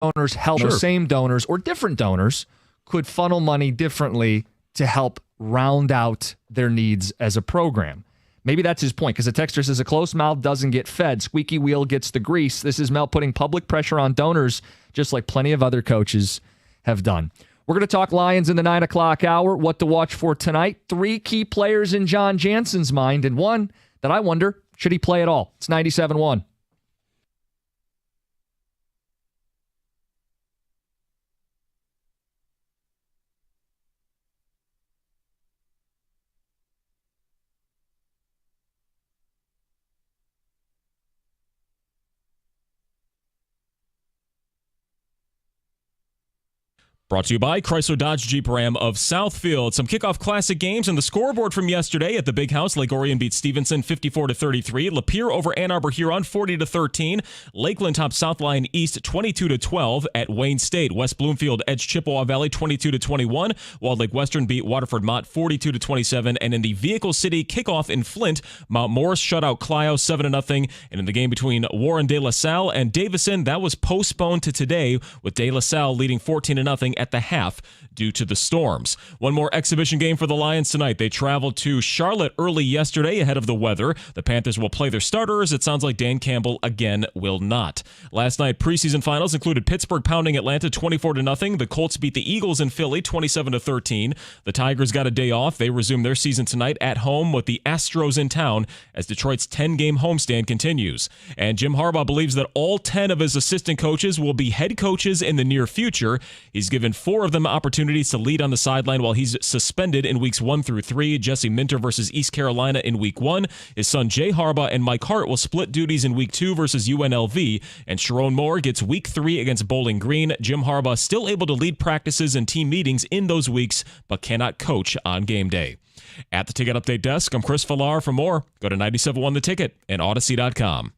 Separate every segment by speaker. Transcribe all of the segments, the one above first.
Speaker 1: donors help, same donors or different donors could funnel money differently to help round out their needs as a program. Maybe that's his point, because the texter says a closed mouth doesn't get fed. Squeaky wheel gets the grease. This is Mel putting public pressure on donors, just like plenty of other coaches have done. We're going to talk Lions in the 9 o'clock hour, what to watch for tonight. 3 key players in John Jansen's mind, and one that I wonder, should he play at all? It's 97.1.
Speaker 2: Brought to you by Chrysler Dodge Jeep Ram of Southfield. Some kickoff classic games and the scoreboard from yesterday at the Big House. Lake Orion beats Stevenson 54-33. Lapeer over Ann Arbor Huron 40-13. Lakeland tops South Lyon East 22-12 at Wayne State. West Bloomfield edged Chippewa Valley 22-21. Walled Lake Western beat Waterford Mott 42-27. And in the Vehicle City kickoff in Flint, Mount Morris shut out Clio 7-0. And in the game between Warren De La Salle and Davison, that was postponed to today, with De La Salle leading 14-0 at the half due to the storms. One more exhibition game for the Lions tonight. They traveled to Charlotte early yesterday ahead of the weather. The Panthers will play their starters. It sounds like Dan Campbell again will not. Last night, preseason finals included Pittsburgh pounding Atlanta 24-0. The Colts beat the Eagles in Philly 27-13. The Tigers got a day off. They resume their season tonight at home with the Astros in town as Detroit's 10-game homestand continues. And Jim Harbaugh believes that all 10 of his assistant coaches will be head coaches in the near future. He's given 4 of them opportunities to lead on the sideline while he's suspended in weeks 1 through 3. Jesse Minter versus East Carolina in week 1. His son Jay Harbaugh and Mike Hart will split duties in week 2 versus UNLV. And Sharon Moore gets week 3 against Bowling Green. Jim Harbaugh still able to lead practices and team meetings in those weeks, but cannot coach on game day. At the Ticket Update Desk, I'm Chris Villar. For more, go to 97.1 The Ticket and Odyssey.com.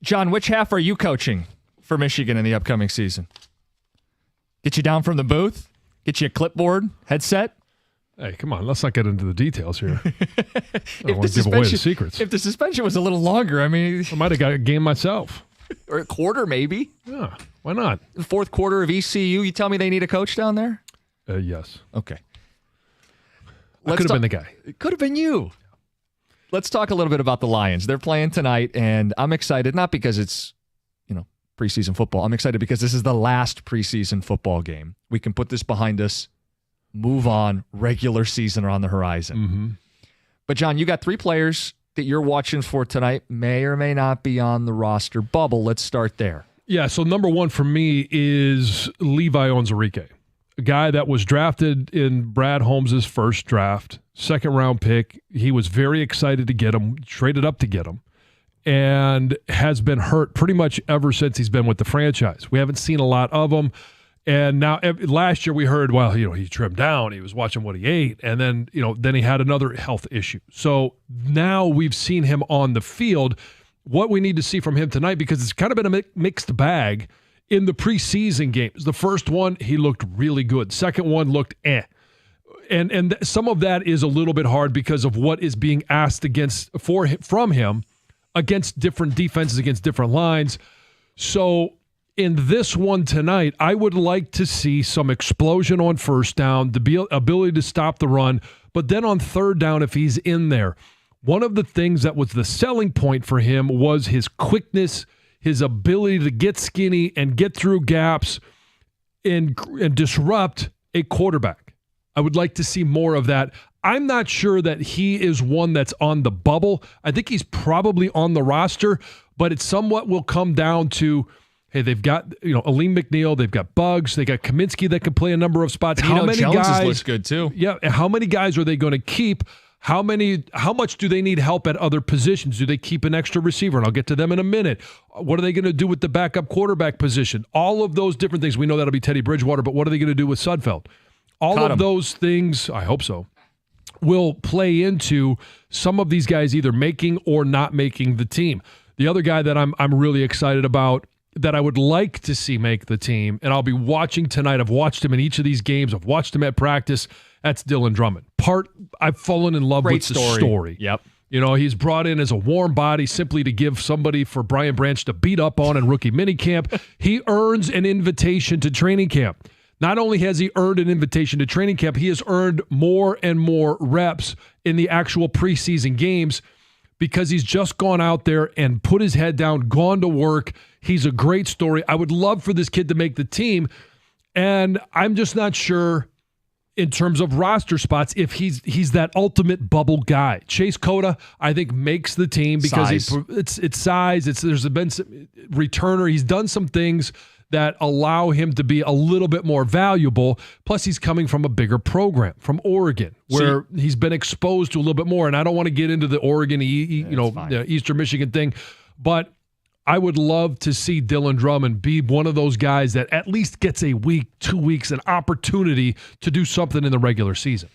Speaker 1: John, which half are you coaching for Michigan in the upcoming season? Get you down from the booth? Get you a clipboard, headset?
Speaker 3: Hey, come on. Let's not get into the details here. I don't want to give away the secrets.
Speaker 1: If the suspension was a little longer, I mean...
Speaker 3: I might have got a game myself.
Speaker 1: Or a quarter, maybe.
Speaker 3: Yeah, why not?
Speaker 1: The fourth quarter of ECU, you tell me they need a coach down there?
Speaker 3: Yes.
Speaker 1: Okay.
Speaker 3: I could have been the guy.
Speaker 1: It could have been you. Let's talk a little bit about the Lions. They're playing tonight, and I'm excited, not because it's, preseason football. I'm excited because this is the last preseason football game. We can put this behind us, move on, regular season are on the horizon.
Speaker 3: Mm-hmm.
Speaker 1: But, John, you got 3 players that you're watching for tonight, may or may not be on the roster bubble. Let's start there.
Speaker 3: Yeah, so number 1 for me is Levi Onwuzurike, a guy that was drafted in Brad Holmes' first draft, second-round pick. He was very excited to get him, traded up to get him, and has been hurt pretty much ever since he's been with the franchise. We haven't seen a lot of him. And now last year we heard, well, he trimmed down. He was watching what he ate. And then, then he had another health issue. So now we've seen him on the field. What we need to see from him tonight, because it's kind of been a mixed bag in the preseason games. The first one, he looked really good. Second one looked And some of that is a little bit hard because of what is being asked from him against different defenses, against different lines. So in this one tonight, I would like to see some explosion on first down, the ability to stop the run, but then on third down, if he's in there, one of the things that was the selling point for him was his quickness, his ability to get skinny and get through gaps and disrupt a quarterback. I would like to see more of that. I'm not sure that he is one that's on the bubble. I think he's probably on the roster, but it somewhat will come down to, hey, they've got Aleem McNeil, they've got Buggs, they got Kaminsky that can play a number of spots. How many
Speaker 1: Jones
Speaker 3: guys
Speaker 1: looks good too?
Speaker 3: Yeah, how many guys are they going to keep? How much do they need help at other positions? Do they keep an extra receiver? And I'll get to them in a minute. What are they going to do with the backup quarterback position? All of those different things. We know that'll be Teddy Bridgewater, but what are they going to do with Sudfeld? All of those things, I hope so, will play into some of these guys either making or not making the team. The other guy that I'm really excited about that I would like to see make the team, and I'll be watching tonight. I've watched him in each of these games. I've watched him at practice. That's Dylan Drummond. I've fallen in love with the story.
Speaker 1: Yep.
Speaker 3: You know, he's brought in as a warm body simply to give somebody for Brian Branch to beat up on in rookie minicamp. He earns an invitation to training camp. Not only has he earned an invitation to training camp, he has earned more and more reps in the actual preseason games because he's just gone out there and put his head down, gone to work. He's a great story. I would love for this kid to make the team, and I'm just not sure in terms of roster spots if he's that ultimate bubble guy. Chase Cota, I think, makes the team because it's size. There's been some returner. He's done some things that allow him to be a little bit more valuable. Plus, he's coming from a bigger program, from Oregon, where he's been exposed to a little bit more. And I don't want to get into the Oregon, Eastern Michigan thing, but I would love to see Dylan Drummond be one of those guys that at least gets a week, 2 weeks, an opportunity to do something in the regular season.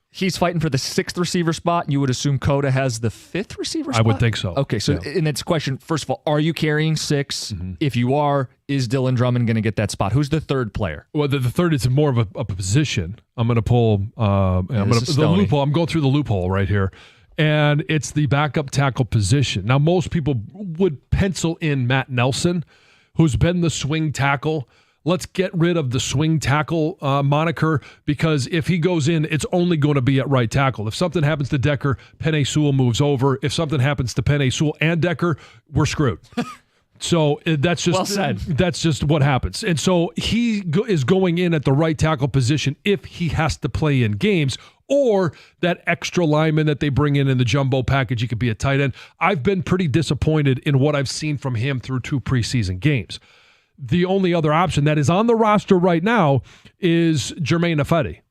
Speaker 1: He's fighting for the 6th receiver spot. You would assume Cota has the 5th receiver spot?
Speaker 3: I would think so.
Speaker 1: Okay, so and it's a question, first of all, are you carrying 6? Mm-hmm. If you are, is Dylan Drummond going to get that spot? Who's the third player?
Speaker 3: Well, the third is more of a position. I'm going to pull the loophole. I'm going through the loophole right here. And it's the backup tackle position. Now, most people would pencil in Matt Nelson, who's been the swing tackle. Let's get rid of the swing tackle moniker because if he goes in, it's only going to be at right tackle. If something happens to Decker, Penei Sewell moves over. If something happens to Penei Sewell and Decker, we're screwed. So that's just
Speaker 1: well said.
Speaker 3: That's just what happens. And so he is going in at the right tackle position if he has to play in games, or that extra lineman that they bring in the jumbo package. He could be a tight end. I've been pretty disappointed in what I've seen from him through 2 preseason games. The only other option that is on the roster right now is Jermaine Ifedi,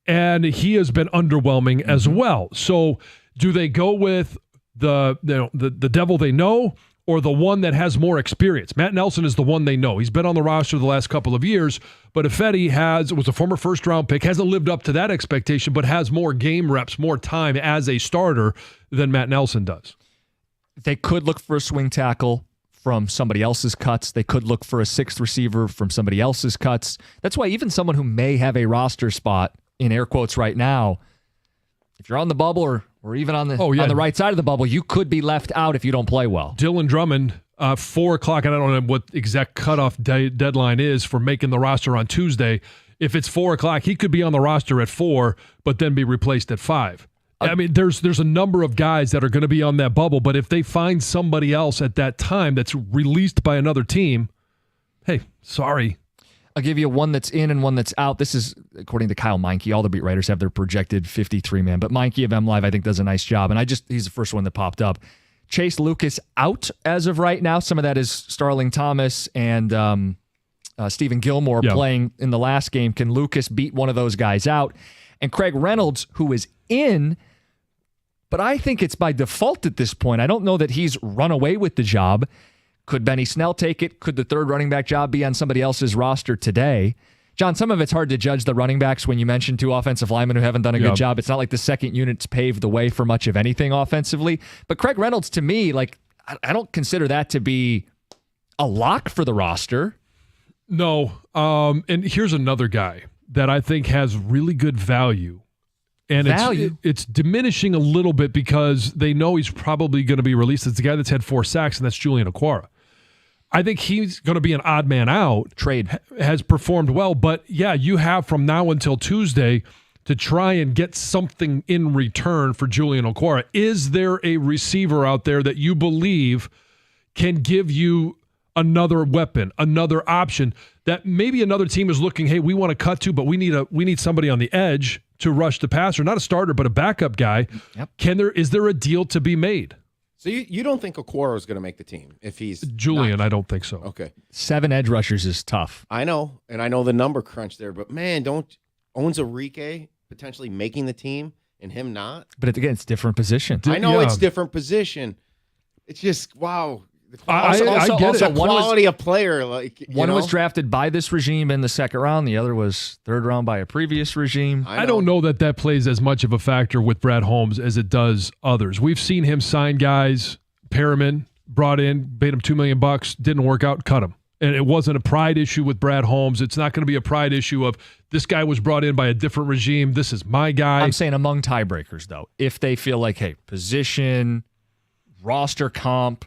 Speaker 3: and he has been underwhelming as well. So do they go with the devil they know, or the one that has more experience? Matt Nelson is the one they know. He's been on the roster the last couple of years, but Ifedi was a former first-round pick, hasn't lived up to that expectation, but has more game reps, more time as a starter than Matt Nelson does.
Speaker 1: They could look for a swing tackle from somebody else's cuts. They could look for a 6th receiver from somebody else's cuts. That's why even someone who may have a roster spot, in air quotes right now, if you're on the bubble or even on the right side of the bubble, you could be left out if you don't play well.
Speaker 3: Dylan Drummond, 4 o'clock, and I don't know what exact cutoff deadline is for making the roster on Tuesday. If it's 4 o'clock, he could be on the roster at 4, but then be replaced at 5. I mean, there's a number of guys that are going to be on that bubble, but if they find somebody else at that time that's released by another team, hey, sorry.
Speaker 1: I'll give you one that's in and one that's out. This is according to Kyle Meinke. All the beat writers have their projected 53-man, but Meinke of MLive, I think, does a nice job. And he's the first one that popped up. Chase Lucas out as of right now. Some of that is Starling Thomas and Stephen Gilmore playing in the last game. Can Lucas beat one of those guys out? And Craig Reynolds, who is in, but I think it's by default at this point. I don't know that he's run away with the job. Could Benny Snell take it? Could the third running back job be on somebody else's roster today? John, some of it's hard to judge the running backs when you mention 2 offensive linemen who haven't done a good job. It's not like the second unit's paved the way for much of anything offensively. But Craig Reynolds, to me, I don't consider that to be a lock for the roster.
Speaker 3: No. And here's another guy that I think has really good value. And it's diminishing a little bit because they know he's probably going to be released. It's the guy that's had 4 sacks, and that's Julian Okwara. I think he's going to be an odd man out.
Speaker 1: Trade.
Speaker 3: Has performed well, but you have from now until Tuesday to try and get something in return for Julian Okwara. Is there a receiver out there that you believe can give you another weapon, another option that maybe another team is looking, hey, we want to cut to, but we need somebody on the edge to rush the passer, not a starter, but a backup guy. Yep. Is there a deal to be made?
Speaker 4: So you don't think Okwara is going to make the team if he's
Speaker 3: Julian? I don't think so.
Speaker 4: Okay,
Speaker 1: 7 edge rushers is tough.
Speaker 4: I know, and I know the number crunch there, but man, don't owns Enrique potentially making the team and him not?
Speaker 1: But again, it's different position.
Speaker 4: I know it's different position. It's just wow.
Speaker 3: I get it.
Speaker 4: The quality of player,
Speaker 1: one was drafted by this regime in the second round. The other was third round by a previous regime.
Speaker 3: I don't know that plays as much of a factor with Brad Holmes as it does others. We've seen him sign guys. Perriman brought in, paid him $2 million, didn't work out, cut him. And it wasn't a pride issue with Brad Holmes. It's not going to be a pride issue of this guy was brought in by a different regime. This is my guy.
Speaker 1: I'm saying among tiebreakers, though, if they feel like, hey, position, roster comp,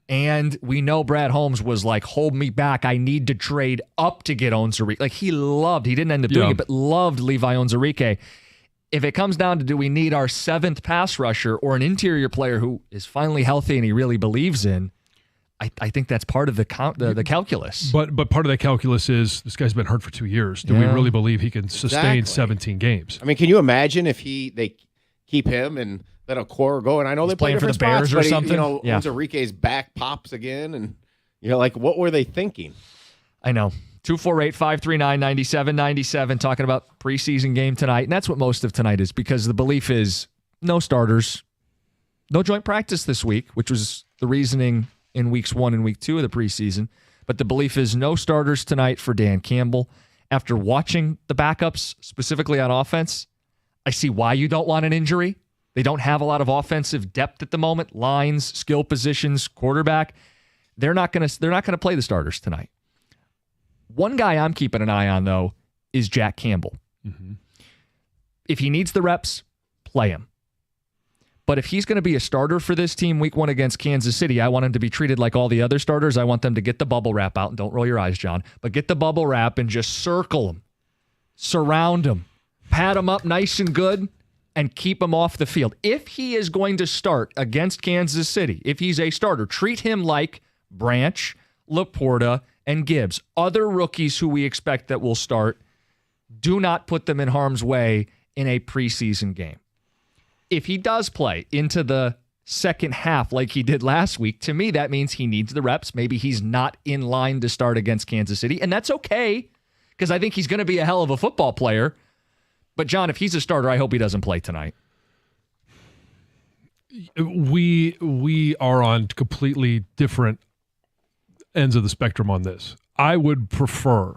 Speaker 1: and we know Brad Holmes was like, hold me back. I need to trade up to get Onwuzurike. Like he didn't end up doing it, but loved Levi Onwuzurike. If it comes down to do we need our 7th pass rusher or an interior player who is finally healthy and he really believes in, I think that's part of the calculus.
Speaker 3: But part of that calculus is this guy's been hurt for 2 years. Do we really believe he can sustain 17 games?
Speaker 4: I mean, can you imagine if they keep him and let a core go? And I know
Speaker 1: He's
Speaker 4: they play
Speaker 1: playing for the
Speaker 4: different
Speaker 1: Bears
Speaker 4: spots,
Speaker 1: or something.
Speaker 4: Onwuzurike's back pops again, and like, what were they thinking?
Speaker 1: I know. 248-539-9797, talking about preseason game tonight. And that's what most of tonight is, because the belief is no starters, no joint practice this week, which was the reasoning in weeks 1 and week 2 of the preseason. But the belief is no starters tonight for Dan Campbell. After watching the backups, specifically on offense, I see why you don't want an injury. They don't have a lot of offensive depth at the moment. Lines, skill positions, quarterback. They're not going to play the starters tonight. One guy I'm keeping an eye on, though, is Jack Campbell. Mm-hmm. If he needs the reps, play him. But if he's going to be a starter for this team week 1 against Kansas City, I want him to be treated like all the other starters. I want them to get the bubble wrap out. And don't roll your eyes, John. But get the bubble wrap and just circle him. Surround him. Pat him up nice and good and keep him off the field. If he is going to start against Kansas City, if he's a starter, treat him like Branch, Laporta, and Gibbs. Other rookies who we expect that will start. Do not put them in harm's way in a preseason game. If he does play into the second half like he did last week, to me, that means he needs the reps. Maybe he's not in line to start against Kansas City, and that's okay, because I think he's going to be a hell of a football player. But, John, if he's a starter, I hope he doesn't play tonight.
Speaker 3: We are on completely different ends of the spectrum on this. I would prefer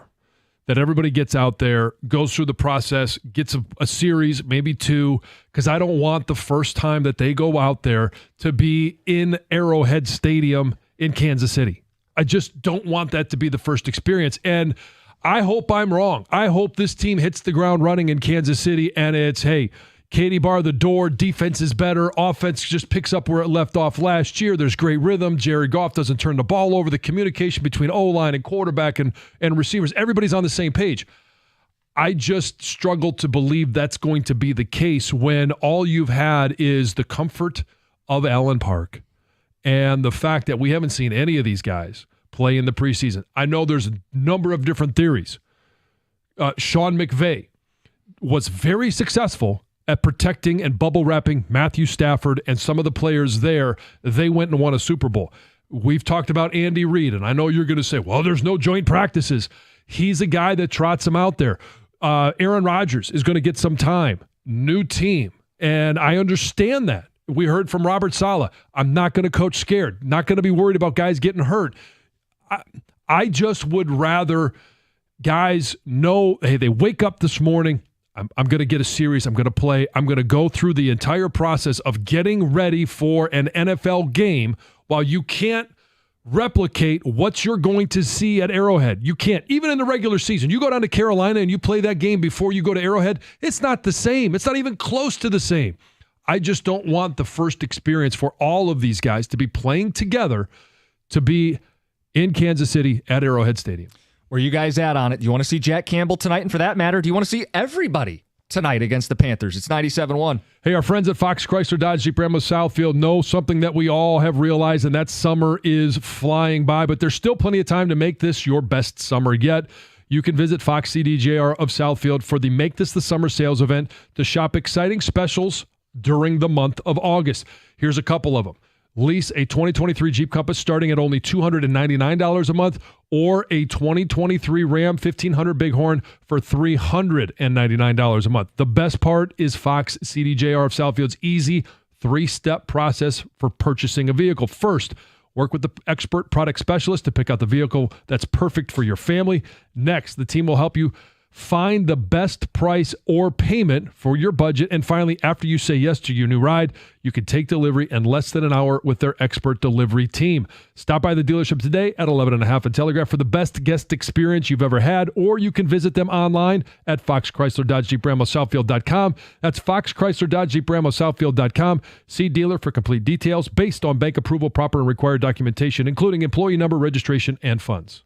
Speaker 3: that everybody gets out there, goes through the process, gets a series, maybe 2, because I don't want the first time that they go out there to be in Arrowhead Stadium in Kansas City. I just don't want that to be the first experience. And I hope I'm wrong. I hope this team hits the ground running in Kansas City and it's, hey, Katie bar the door, defense is better, offense just picks up where it left off last year. There's great rhythm. Jared Goff doesn't turn the ball over. The communication between O-line and quarterback and receivers, everybody's on the same page. I just struggle to believe that's going to be the case when all you've had is the comfort of Allen Park and the fact that we haven't seen any of these guys play in the preseason. I know there's a number of different theories. Sean McVay was very successful at protecting and bubble wrapping Matthew Stafford and some of the players there. They went and won a Super Bowl. We've talked about Andy Reid, and I know you're going to say, well, there's no joint practices. He's a guy that trots them out there. Aaron Rodgers is going to get some time. New team. And I understand that. We heard from Robert Saleh. I'm not going to coach scared. Not going to be worried about guys getting hurt. I just would rather guys know, hey, they wake up this morning, I'm going to get a series. I'm going to play. I'm going to go through the entire process of getting ready for an NFL game while you can't replicate what you're going to see at Arrowhead. You can't. Even in the regular season, you go down to Carolina and you play that game before you go to Arrowhead, it's not the same. It's not even close to the same. I just don't want the first experience for all of these guys to be playing together to be in Kansas City at Arrowhead Stadium.
Speaker 1: Where you guys at on it? Do you want to see Jack Campbell tonight? And for that matter, do you want to see everybody tonight against the Panthers? It's 97-1.
Speaker 3: Hey, our friends at Fox Chrysler Dodge Jeep Ram of Southfield know something that we all have realized, and that summer is flying by, but there's still plenty of time to make this your best summer yet. You can visit Fox CDJR of Southfield for the Make This the Summer sales event to shop exciting specials during the month of August. Here's a couple of them. Lease a 2023 Jeep Compass starting at only $299 a month, or a 2023 Ram 1500 Bighorn for $399 a month. The best part is Fox CDJR of Southfield's easy 3-step process for purchasing a vehicle. First, work with the expert product specialist to pick out the vehicle that's perfect for your family. Next, the team will help you Find the best price or payment for your budget. And finally, after you say yes to your new ride, you can take delivery in less than an hour with their expert delivery team. Stop by the dealership today at 11 and a half and Telegraph for the best guest experience you've ever had, or you can visit them online at Fox Chrysler Dodge Jeep Ram Southfield.com. That's Fox Chrysler Dodge Jeep Ram Southfield.com. See dealer for complete details based on bank approval, proper and required documentation, including employee number, registration, and funds.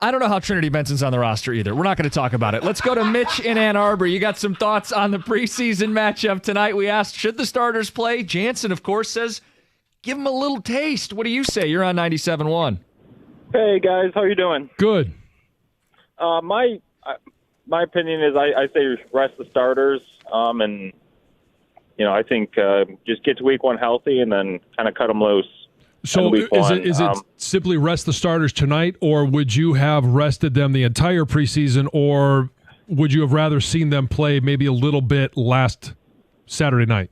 Speaker 1: I don't know how Trinity Benson's on the roster either. We're not going to talk about it. Let's go to Mitch in Ann Arbor. You got some thoughts on the preseason matchup tonight. We asked, should the starters play? Jansen, of course, says, give them a little taste. What do you say? You're on 97.1.
Speaker 5: Hey, guys. How you doing?
Speaker 3: Good.
Speaker 5: My opinion is I say rest the starters, and I think just get to week one healthy and then kind of cut them loose.
Speaker 3: So is it simply rest the starters tonight, or would you have rested them the entire preseason, or would you have rather seen them play maybe a little bit last Saturday night?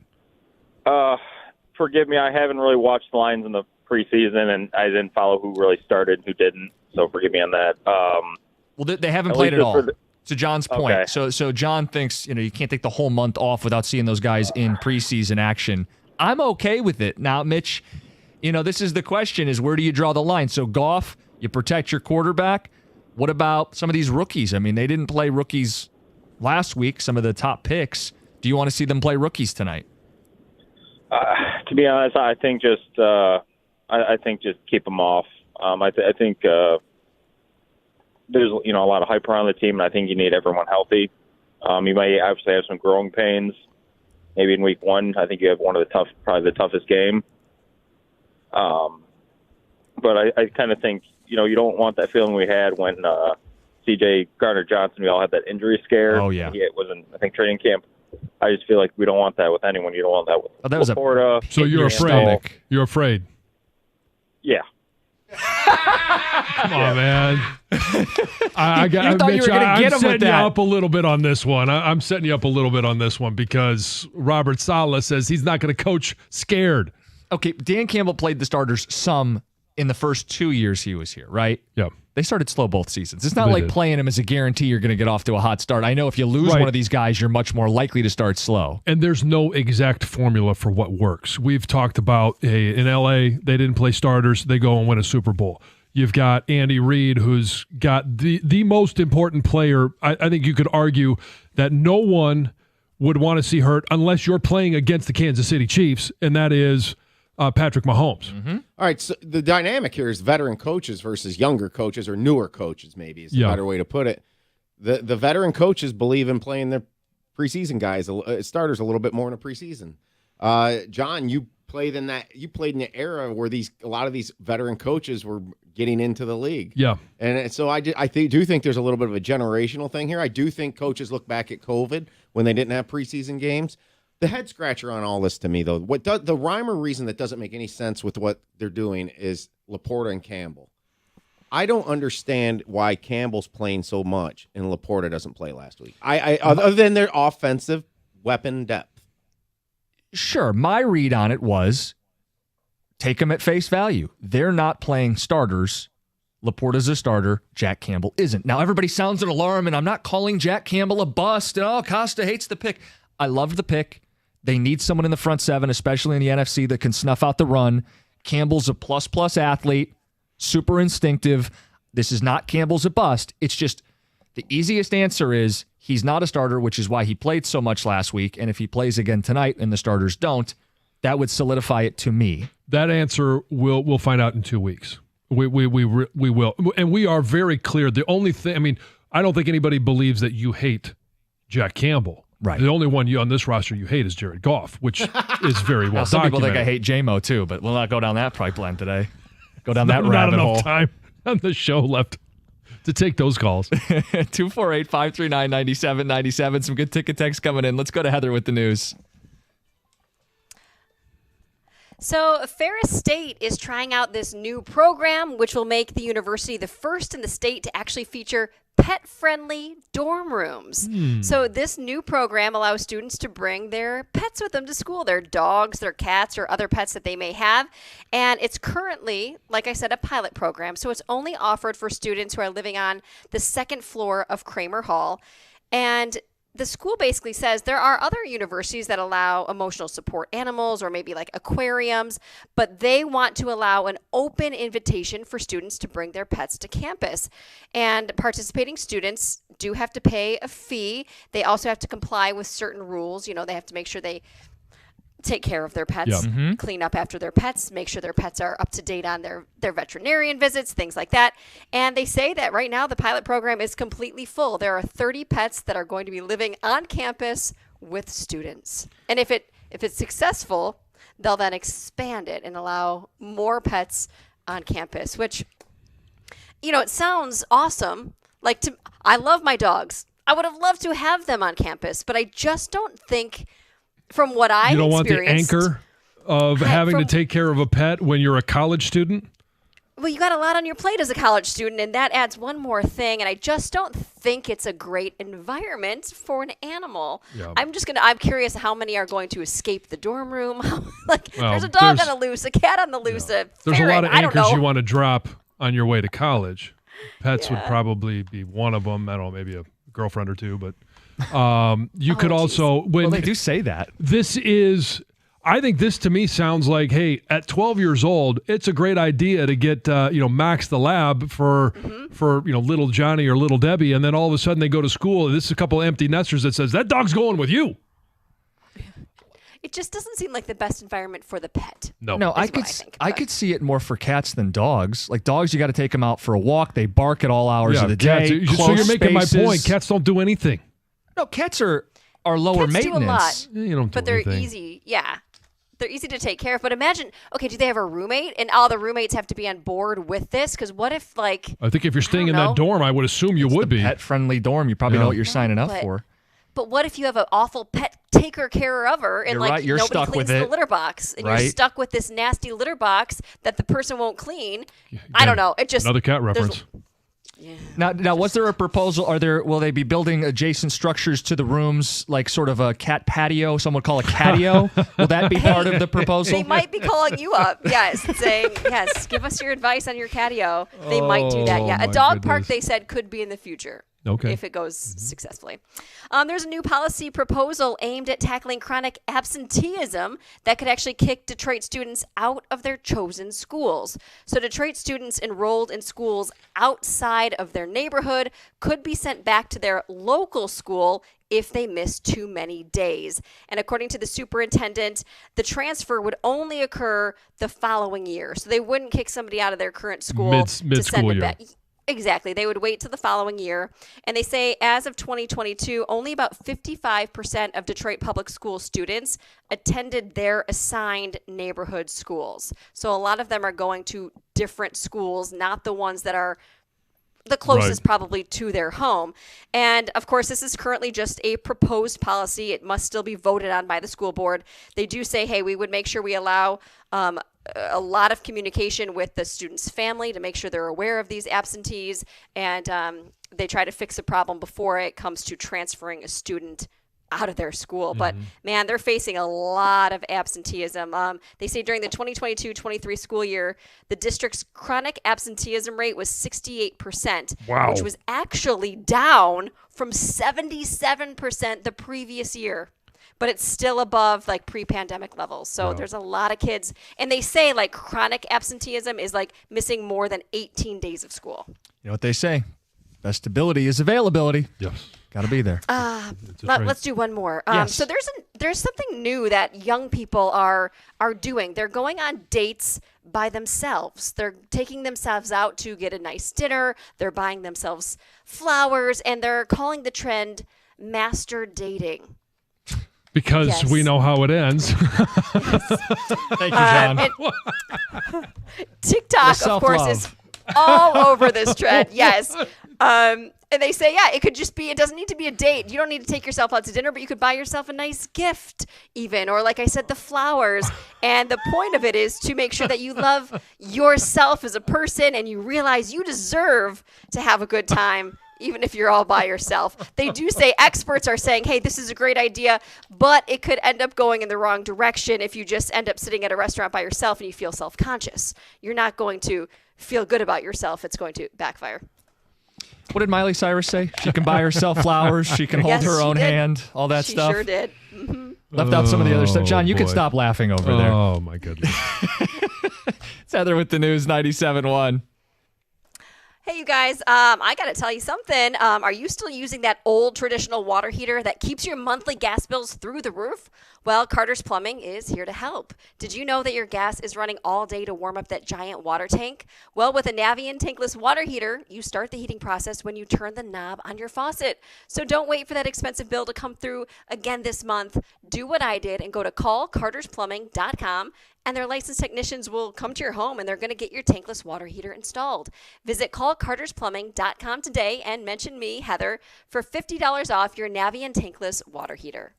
Speaker 5: Forgive me, I haven't really watched the Lions in the preseason, and I didn't follow who really started and who didn't, so forgive me on that.
Speaker 1: Well, they haven't played at all. To John's point,
Speaker 5: Okay.
Speaker 1: so John thinks you can't take the whole month off without seeing those guys in preseason action. I'm okay with it. Now, Mitch, this is the question: is where do you draw the line? So Goff, you protect your quarterback. What about some of these rookies? I mean, they didn't play rookies last week. Some of the top picks. Do you want to see them play rookies tonight?
Speaker 5: To be honest, I think just keep them off. I think there's a lot of hype around the team, and I think you need everyone healthy. You may obviously have some growing pains. Maybe in week one, I think you have probably the toughest game. But I kind of think you don't want that feeling we had when C.J. Gardner-Johnson. We all had that injury scare.
Speaker 1: Oh yeah,
Speaker 5: he was in training camp. I just feel like we don't want that with anyone. You don't want that with Laporta.
Speaker 3: So you're afraid. You're afraid.
Speaker 5: Yeah.
Speaker 3: Come on, man. I'm setting you up a little bit on this one. I'm setting you up a little bit on this one because Robert Saleh says he's not going to coach scared.
Speaker 1: Okay, Dan Campbell played the starters some in the first 2 years he was here, right?
Speaker 3: Yeah.
Speaker 1: They started slow both seasons. It's not like playing him as a guarantee you're going to get off to a hot start. I know if you lose one of these guys, you're much more likely to start slow.
Speaker 3: And there's no exact formula for what works. We've talked about, in L.A., they didn't play starters. They go and win a Super Bowl. You've got Andy Reid, who's got the most important player. I think you could argue that no one would want to see hurt unless you're playing against the Kansas City Chiefs, and that is Patrick Mahomes.
Speaker 4: Mm-hmm. All right, so the dynamic here is veteran coaches versus younger coaches or newer coaches, maybe is a better way to put it. The veteran coaches believe in playing their preseason guys, starters a little bit more in a preseason. John, you played in the era where a lot of these veteran coaches were getting into the league.
Speaker 3: Yeah.
Speaker 4: And so I do think there's a little bit of a generational thing here. I do think coaches look back at COVID when they didn't have preseason games. The head scratcher on all this to me, though, the rhyme or reason that doesn't make any sense with what they're doing is Laporta and Campbell. I don't understand why Campbell's playing so much and Laporta doesn't play last week. Other than their offensive weapon depth.
Speaker 1: Sure, my read on it was take them at face value. They're not playing starters. Laporta's a starter. Jack Campbell isn't. Now, everybody sounds an alarm, and I'm not calling Jack Campbell a bust. Oh, Costa hates the pick. I loved the pick. They need someone in the front seven, especially in the NFC, that can snuff out the run. Campbell's a plus athlete, super instinctive. This is not Campbell's a bust. It's just the easiest answer is he's not a starter, which is why he played so much last week. And if he plays again tonight and the starters don't, that would solidify it to me.
Speaker 3: That answer we'll find out in 2 weeks. We will. And we are very clear. The only thing, I don't think anybody believes that you hate Jack Campbell.
Speaker 1: Right.
Speaker 3: The only one on this roster you hate is Jared Goff, which is very well
Speaker 1: some
Speaker 3: documented.
Speaker 1: people think I hate J-Mo too, but we'll not go down that pipeline today. Go down that
Speaker 3: not
Speaker 1: rabbit hole.
Speaker 3: Not enough time on the show left to take those calls.
Speaker 1: 248-539-9797. Some good ticket text coming in. Let's go to Heather with the news.
Speaker 6: So Ferris State is trying out this new program, which will make the university the first in the state to actually feature pet-friendly dorm rooms. So this new program allows students to bring their pets with them to school, their dogs, their cats, or other pets that they may have. And it's currently, like I said, a pilot program. So it's only offered for students who are living on the second floor of Kramer Hall. And the school basically says there are other universities that allow emotional support animals or maybe like aquariums, but they want to allow an open invitation for students to bring their pets to campus. And participating students do have to pay a fee. They also have to comply with certain rules. They have to make sure they take care of their pets, clean up after their pets, make sure their pets are up to date on their veterinarian visits, things like that. And they say that right now the pilot program is completely full. There are 30 pets that are going to be living on campus with students. And if it's successful, they'll then expand it and allow more pets on campus, which, it sounds awesome. I love my dogs. I would have loved to have them on campus, but I just don't think, from what I've
Speaker 3: You don't want the
Speaker 6: experienced,
Speaker 3: anchor of having to take care of a pet when you're a college student?
Speaker 6: well, you got a lot on your plate as a college student, and that adds one more thing, and I just don't think it's a great environment for an animal.
Speaker 3: Yeah.
Speaker 6: I'm curious how many are going to escape the dorm room.
Speaker 3: Well,
Speaker 6: there's a dog
Speaker 3: there's-
Speaker 6: on the loose, a cat on the loose, a
Speaker 3: There's
Speaker 6: ferret,
Speaker 3: a lot of
Speaker 6: I don't
Speaker 3: anchors
Speaker 6: know.
Speaker 3: you want to drop on your way to college. Pets would probably be one of them. I don't know, maybe a girlfriend or two, but you could also
Speaker 1: Well, they do say that.
Speaker 3: I think this to me sounds like, hey, at 12 years old, it's a great idea to get Max the lab for little Johnny or little Debbie, and then all of a sudden they go to school and this is a couple empty nesters that says that dog's going with you.
Speaker 6: It just doesn't seem like the best environment for the pet.
Speaker 3: No,
Speaker 1: I could see it more for cats than dogs. Like dogs, you got to take them out for a walk. They bark at all hours of the
Speaker 3: cats,
Speaker 1: day.
Speaker 3: so you're
Speaker 1: close
Speaker 3: making
Speaker 1: spaces.
Speaker 3: my point. Cats don't do anything.
Speaker 1: No, cats are lower
Speaker 6: Cats do a
Speaker 1: maintenance.
Speaker 6: lot.
Speaker 3: You don't do
Speaker 6: But they're
Speaker 3: anything.
Speaker 6: easy. Yeah. They're easy to take care of. But imagine, okay, do they have a roommate? And all the roommates have to be on board with this? Because what if,
Speaker 3: I think if you're staying in
Speaker 6: know.
Speaker 3: that dorm, I would assume you would be.
Speaker 1: Pet-friendly dorm. You probably
Speaker 3: Yeah.
Speaker 1: know what you're signing up
Speaker 6: But-
Speaker 1: for.
Speaker 6: But what if you have an awful pet taker carer of her and
Speaker 1: You're right, you're
Speaker 6: nobody
Speaker 1: stuck
Speaker 6: cleans
Speaker 1: with
Speaker 6: the
Speaker 1: it.
Speaker 6: litter box and you're
Speaker 1: Right.
Speaker 6: stuck with this nasty litter box that the person won't clean? I don't know. It just
Speaker 3: Another cat
Speaker 6: there's-
Speaker 3: reference.
Speaker 1: Now, was there a proposal? Will they be building adjacent structures to the rooms, like sort of a cat patio? Some would call a catio. Will that be part of the proposal?
Speaker 6: They might be calling you up, yes, and saying, yes, give us your advice on your catio. They might do that, yeah.
Speaker 3: Oh,
Speaker 6: A
Speaker 3: my
Speaker 6: dog park,
Speaker 3: goodness.
Speaker 6: they said, could be in the future.
Speaker 3: Okay.
Speaker 6: If it goes successfully. There's a new policy proposal aimed at tackling chronic absenteeism that could actually kick Detroit students out of their chosen schools. So Detroit students enrolled in schools outside of their neighborhood could be sent back to their local school if they miss too many days. And according to the superintendent, the transfer would only occur the following year. So they wouldn't kick somebody out of their current school to send
Speaker 3: mid-school
Speaker 6: them
Speaker 3: year.
Speaker 6: back. Exactly. They would wait till the following year. And they say as of 2022, only about 55% of Detroit public school students attended their assigned neighborhood schools. So a lot of them are going to different schools, not the ones that are the closest
Speaker 3: Right.
Speaker 6: probably to their home. And of course, this is currently just a proposed policy. It must still be voted on by the school board. They do say, hey, we would make sure we allow a lot of communication with the student's family to make sure they're aware of these absentees, and they try to fix the problem before it comes to transferring a student out of their school. But man, they're facing a lot of absenteeism. They say during the 2022-23 school year, the district's chronic absenteeism rate was 68%,
Speaker 3: Wow.
Speaker 6: which was actually down from 77% the previous year. But it's still above pre-pandemic levels. So there's a lot of kids. And they say chronic absenteeism is missing more than 18 days of school.
Speaker 1: You know what they say? Best ability is availability.
Speaker 3: Yes.
Speaker 1: Got to be there.
Speaker 6: Let's do one more.
Speaker 1: Yes.
Speaker 6: So there's something new that young people are doing. They're going on dates by themselves. They're taking themselves out to get a nice dinner. They're buying themselves flowers, and they're calling the trend master dating.
Speaker 3: Because
Speaker 6: Yes.
Speaker 3: we know how it ends.
Speaker 1: Thank you, John.
Speaker 6: And TikTok,
Speaker 1: The
Speaker 6: of course,
Speaker 1: self-love.
Speaker 6: is all over this trend. Yes. And they say, it could just be, it doesn't need to be a date. You don't need to take yourself out to dinner, but you could buy yourself a nice gift even. Or like I said, the flowers. And the point of it is to make sure that you love yourself as a person and you realize you deserve to have a good time, even if you're all by yourself. They do say, experts are saying, hey, this is a great idea, but it could end up going in the wrong direction if you just end up sitting at a restaurant by yourself and you feel self-conscious. You're not going to feel good about yourself. It's going to backfire.
Speaker 1: What did Miley Cyrus say? She can buy herself flowers. She can hold
Speaker 6: Yes,
Speaker 1: her
Speaker 6: she
Speaker 1: own
Speaker 6: did.
Speaker 1: hand. All that
Speaker 6: She
Speaker 1: stuff.
Speaker 6: sure did.
Speaker 1: Left out some of the other stuff. John, you can
Speaker 3: boy.
Speaker 1: stop laughing over there.
Speaker 3: Oh, my goodness.
Speaker 1: It's Heather with the news 97.1.
Speaker 6: Hey, you guys, I got to tell you something. Are you still using that old traditional water heater that keeps your monthly gas bills through the roof? Well, Carter's Plumbing is here to help. Did you know that your gas is running all day to warm up that giant water tank? Well, with a Navien tankless water heater, you start the heating process when you turn the knob on your faucet. So don't wait for that expensive bill to come through again this month. Do what I did and go to callcartersplumbing.com, and their licensed technicians will come to your home and they're going to get your tankless water heater installed. Visit callcartersplumbing.com today and mention me, Heather, for $50 off your Navien tankless water heater.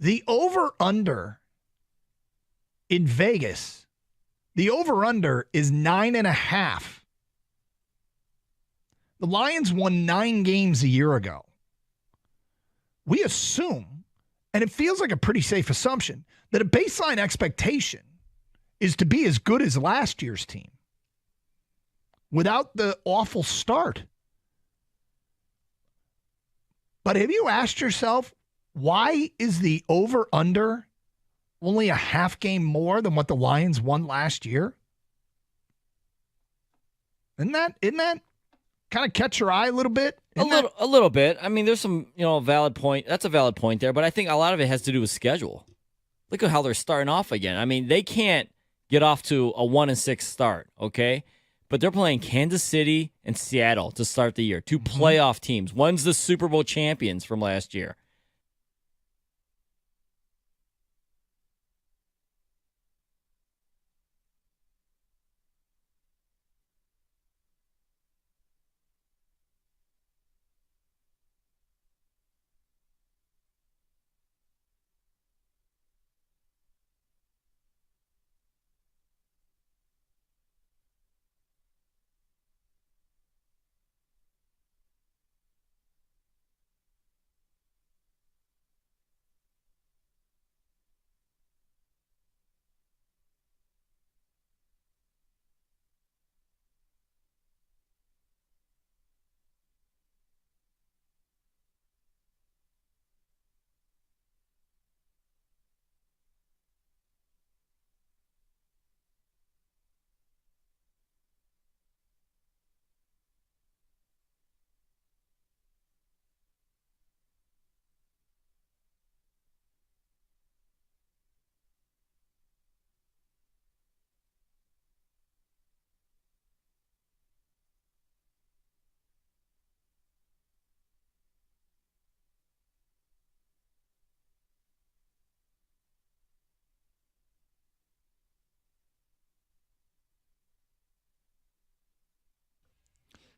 Speaker 7: The over-under in Vegas, the over-under is 9.5. The Lions won 9 games a year ago. We assume, and it feels like a pretty safe assumption, that a baseline expectation is to be as good as last year's team without the awful start. But have you asked yourself, why is the over-under only a half game more than what the Lions won last year? Isn't that kind of catch your eye a little bit?
Speaker 8: A little bit. I mean, there's some, valid point. That's a valid point there, but I think a lot of it has to do with schedule. Look at how they're starting off again. I mean, they can't get off to a 1-6 start, okay? But they're playing Kansas City and Seattle to start the year. 2 playoff teams. One's the Super Bowl champions from last year.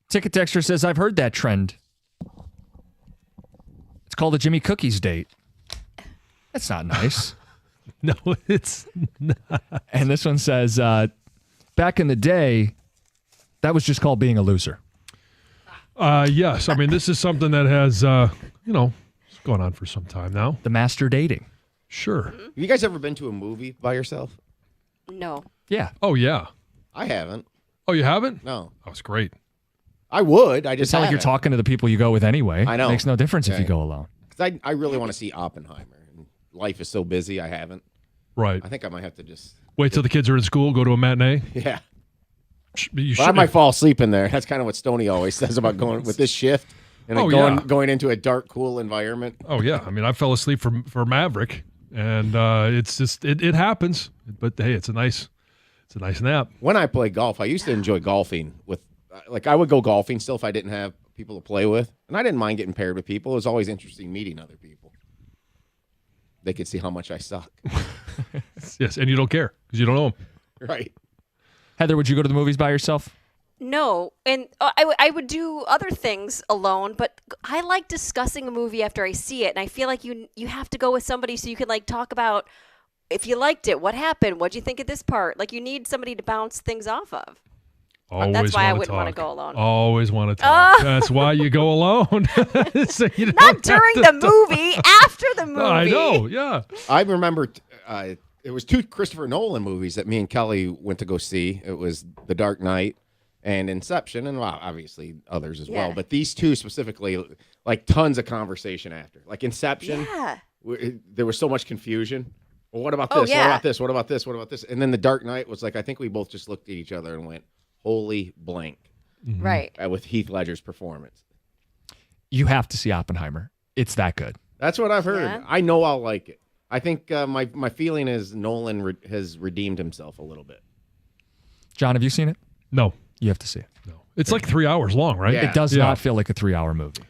Speaker 1: Ticket Texture says, I've heard that trend. It's called the Jimmy Cookies date. That's not nice.
Speaker 3: No, it's not.
Speaker 1: And this one says, back in the day, that was just called being a loser.
Speaker 3: Yes. I mean, this is something that has, it's going on for some time now.
Speaker 1: The master dating.
Speaker 3: Sure.
Speaker 4: Have you guys ever been to a movie by yourself?
Speaker 6: No.
Speaker 1: Yeah.
Speaker 3: Oh, yeah.
Speaker 4: I haven't.
Speaker 3: Oh, you haven't?
Speaker 4: No.
Speaker 3: That was great.
Speaker 4: I would. I
Speaker 1: It's
Speaker 4: just
Speaker 1: not like you're
Speaker 4: haven't.
Speaker 1: talking to the people you go with anyway.
Speaker 4: I know.
Speaker 1: It makes no difference if you
Speaker 4: Right.
Speaker 1: go alone.
Speaker 4: 'Cause I really want to see Oppenheimer. And life is so busy. I haven't.
Speaker 3: Right.
Speaker 4: I think I might have to just.
Speaker 3: Wait till the kids are in school, go to a matinee.
Speaker 4: Yeah.
Speaker 3: You
Speaker 4: But I might fall asleep in there. That's kind of what Stoney always says about going with this shift and then
Speaker 3: Oh,
Speaker 4: going into a dark, cool environment.
Speaker 3: Oh, yeah. I mean, I fell asleep for Maverick, and it's just, it happens. But, hey, it's a nice nap.
Speaker 4: When I play golf, I used to enjoy golfing with, I would go golfing still if I didn't have people to play with. And I didn't mind getting paired with people. It was always interesting meeting other people. They could see how much I suck.
Speaker 3: Yes, and you don't care because you don't know them.
Speaker 4: Right.
Speaker 1: Heather, would you go to the movies by yourself?
Speaker 6: No, and I would do other things alone, but I like discussing a movie after I see it, and I feel like you have to go with somebody so you can like talk about if you liked it, what happened, what do you think of this part. Like you need somebody to bounce things off of. That's why I wouldn't want to go alone.
Speaker 3: Always want to talk. That's why you go alone. So you
Speaker 6: Not during the movie, after the movie.
Speaker 3: I know, yeah.
Speaker 4: I remember it was 2 Christopher Nolan movies that me and Kelly went to go see. It was The Dark Knight and Inception, and obviously others as well. But these 2 specifically, like tons of conversation after. Like Inception, there was so much confusion. Well, what about this? What about this? What about this? What about this? And then The Dark Knight was like, I think we both just looked at each other and went, holy blank.
Speaker 3: Mm-hmm.
Speaker 6: Right.
Speaker 4: With Heath Ledger's performance.
Speaker 1: You have to see Oppenheimer. It's that good.
Speaker 4: That's what I've heard.
Speaker 6: Yeah.
Speaker 4: I know I'll like it. I think my feeling is Nolan has redeemed himself a little bit.
Speaker 1: John, have you seen it?
Speaker 3: No.
Speaker 1: You have to see it.
Speaker 3: No. It's like 3 hours long, right?
Speaker 4: Yeah.
Speaker 1: It does not feel like a 3-hour movie.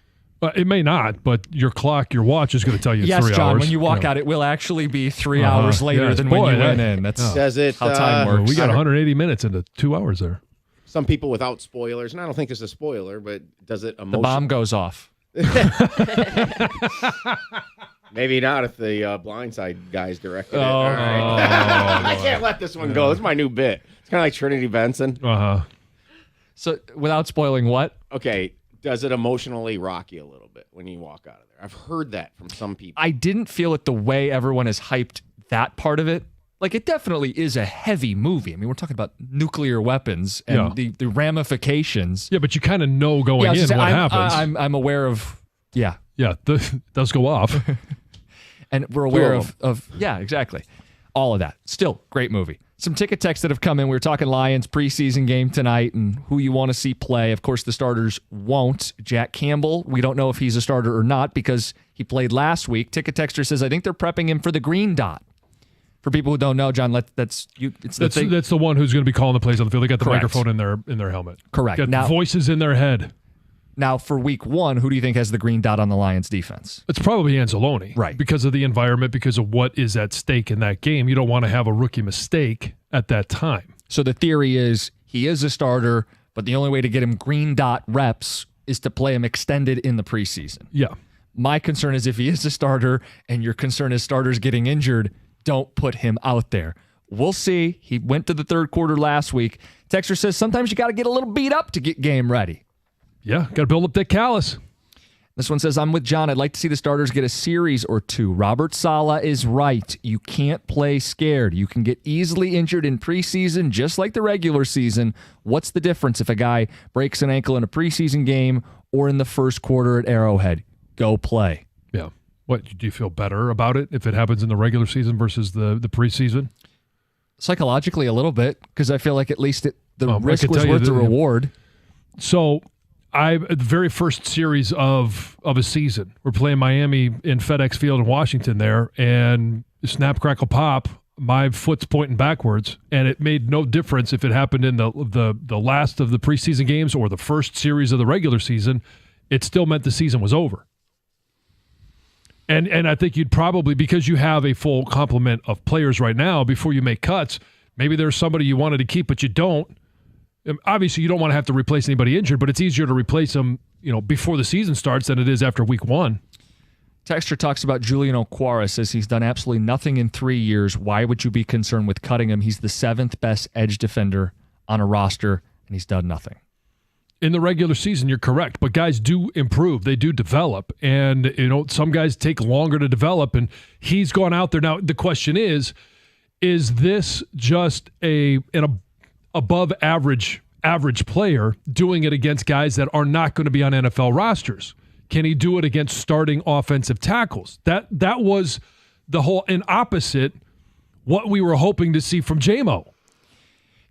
Speaker 3: It may not, but your watch is going to tell you it's 3 hours.
Speaker 1: Yes, John, when you walk out, it will actually be 3 hours later
Speaker 3: Yes,
Speaker 1: than
Speaker 3: boy,
Speaker 1: when you went
Speaker 3: hey.
Speaker 1: in. That's
Speaker 4: Does it?
Speaker 1: how time works.
Speaker 3: We got 180 minutes into 2 hours there.
Speaker 4: Some people without spoilers, and I don't think this is a spoiler, but does it
Speaker 1: The
Speaker 4: emotion?
Speaker 1: bomb goes off.
Speaker 4: Maybe not if the Blindside guys directed it.
Speaker 1: Oh.
Speaker 4: All right. I can't let this one go. It's my new bit. It's kind of like Trinity Benson.
Speaker 3: Uh-huh.
Speaker 1: So, without spoiling what?
Speaker 4: Okay, does it emotionally rock you a little bit when you walk out of there? I've heard that from some people.
Speaker 1: I didn't feel it the way everyone has hyped that part of it. Like, it definitely is a heavy movie. I mean, we're talking about nuclear weapons and the ramifications.
Speaker 3: Yeah, but you kind of know going in what happens.
Speaker 1: I'm aware of,
Speaker 3: Yeah, it does go off.
Speaker 1: and we're aware of exactly. All of that. Still, great movie. Some ticket texts that have come in. We were talking Lions preseason game tonight and who you want to see play. Of course, the starters won't. Jack Campbell, we don't know if he's a starter or not because he played last week. Ticket texter says, I think they're prepping him for the green dot. For people who don't know, John, that's the
Speaker 3: one who's going to be calling the plays on the field. They got the
Speaker 1: Correct.
Speaker 3: microphone in their helmet.
Speaker 1: Correct.
Speaker 3: Got
Speaker 1: Now,
Speaker 3: voices in their head.
Speaker 1: Now, for week 1, who do you think has the green dot on the Lions defense?
Speaker 3: It's probably Anzalone.
Speaker 1: Right.
Speaker 3: Because of the environment, because of what is at stake in that game. You don't want to have a rookie mistake at that time.
Speaker 1: So the theory is he is a starter, but the only way to get him green dot reps is to play him extended in the preseason.
Speaker 3: Yeah.
Speaker 1: My concern is if he is a starter and your concern is starters getting injured, don't put him out there. We'll see. He went to the third quarter last week. Texter says sometimes you got to get a little beat up to get game ready.
Speaker 3: Yeah, got to build up that callus.
Speaker 1: This one says, I'm with John. I'd like to see the starters get a series or 2. Robert Saleh is right. You can't play scared. You can get easily injured in preseason just like the regular season. What's the difference if a guy breaks an ankle in a preseason game or in the first quarter at Arrowhead? Go play.
Speaker 3: Yeah. What, do you feel better about it if it happens in the regular season versus the preseason?
Speaker 1: Psychologically, a little bit, because I feel like at least the risk was
Speaker 3: tell you
Speaker 1: worth the reward.
Speaker 3: So, the very first series of a season, we're playing Miami in FedEx Field in Washington there, and snap, crackle, pop, my foot's pointing backwards, and it made no difference if it happened in the last of the preseason games or the first series of the regular season. It still meant the season was over. And I think you'd probably, because you have a full complement of players right now, before you make cuts, maybe there's somebody you wanted to keep, but you don't. Obviously, you don't want to have to replace anybody injured, but it's easier to replace them, before the season starts than it is after week 1.
Speaker 1: Texter talks about Julian Okwara, says he's done absolutely nothing in 3 years. Why would you be concerned with cutting him? He's the 7th best edge defender on a roster, and he's done nothing.
Speaker 3: In the regular season, you're correct, but guys do improve. They do develop, and some guys take longer to develop, and he's gone out there. Now, the question is this just an above average player doing it against guys that are not going to be on NFL rosters? Can he do it against starting offensive tackles? That was the whole and opposite what we were hoping to see from J-Mo.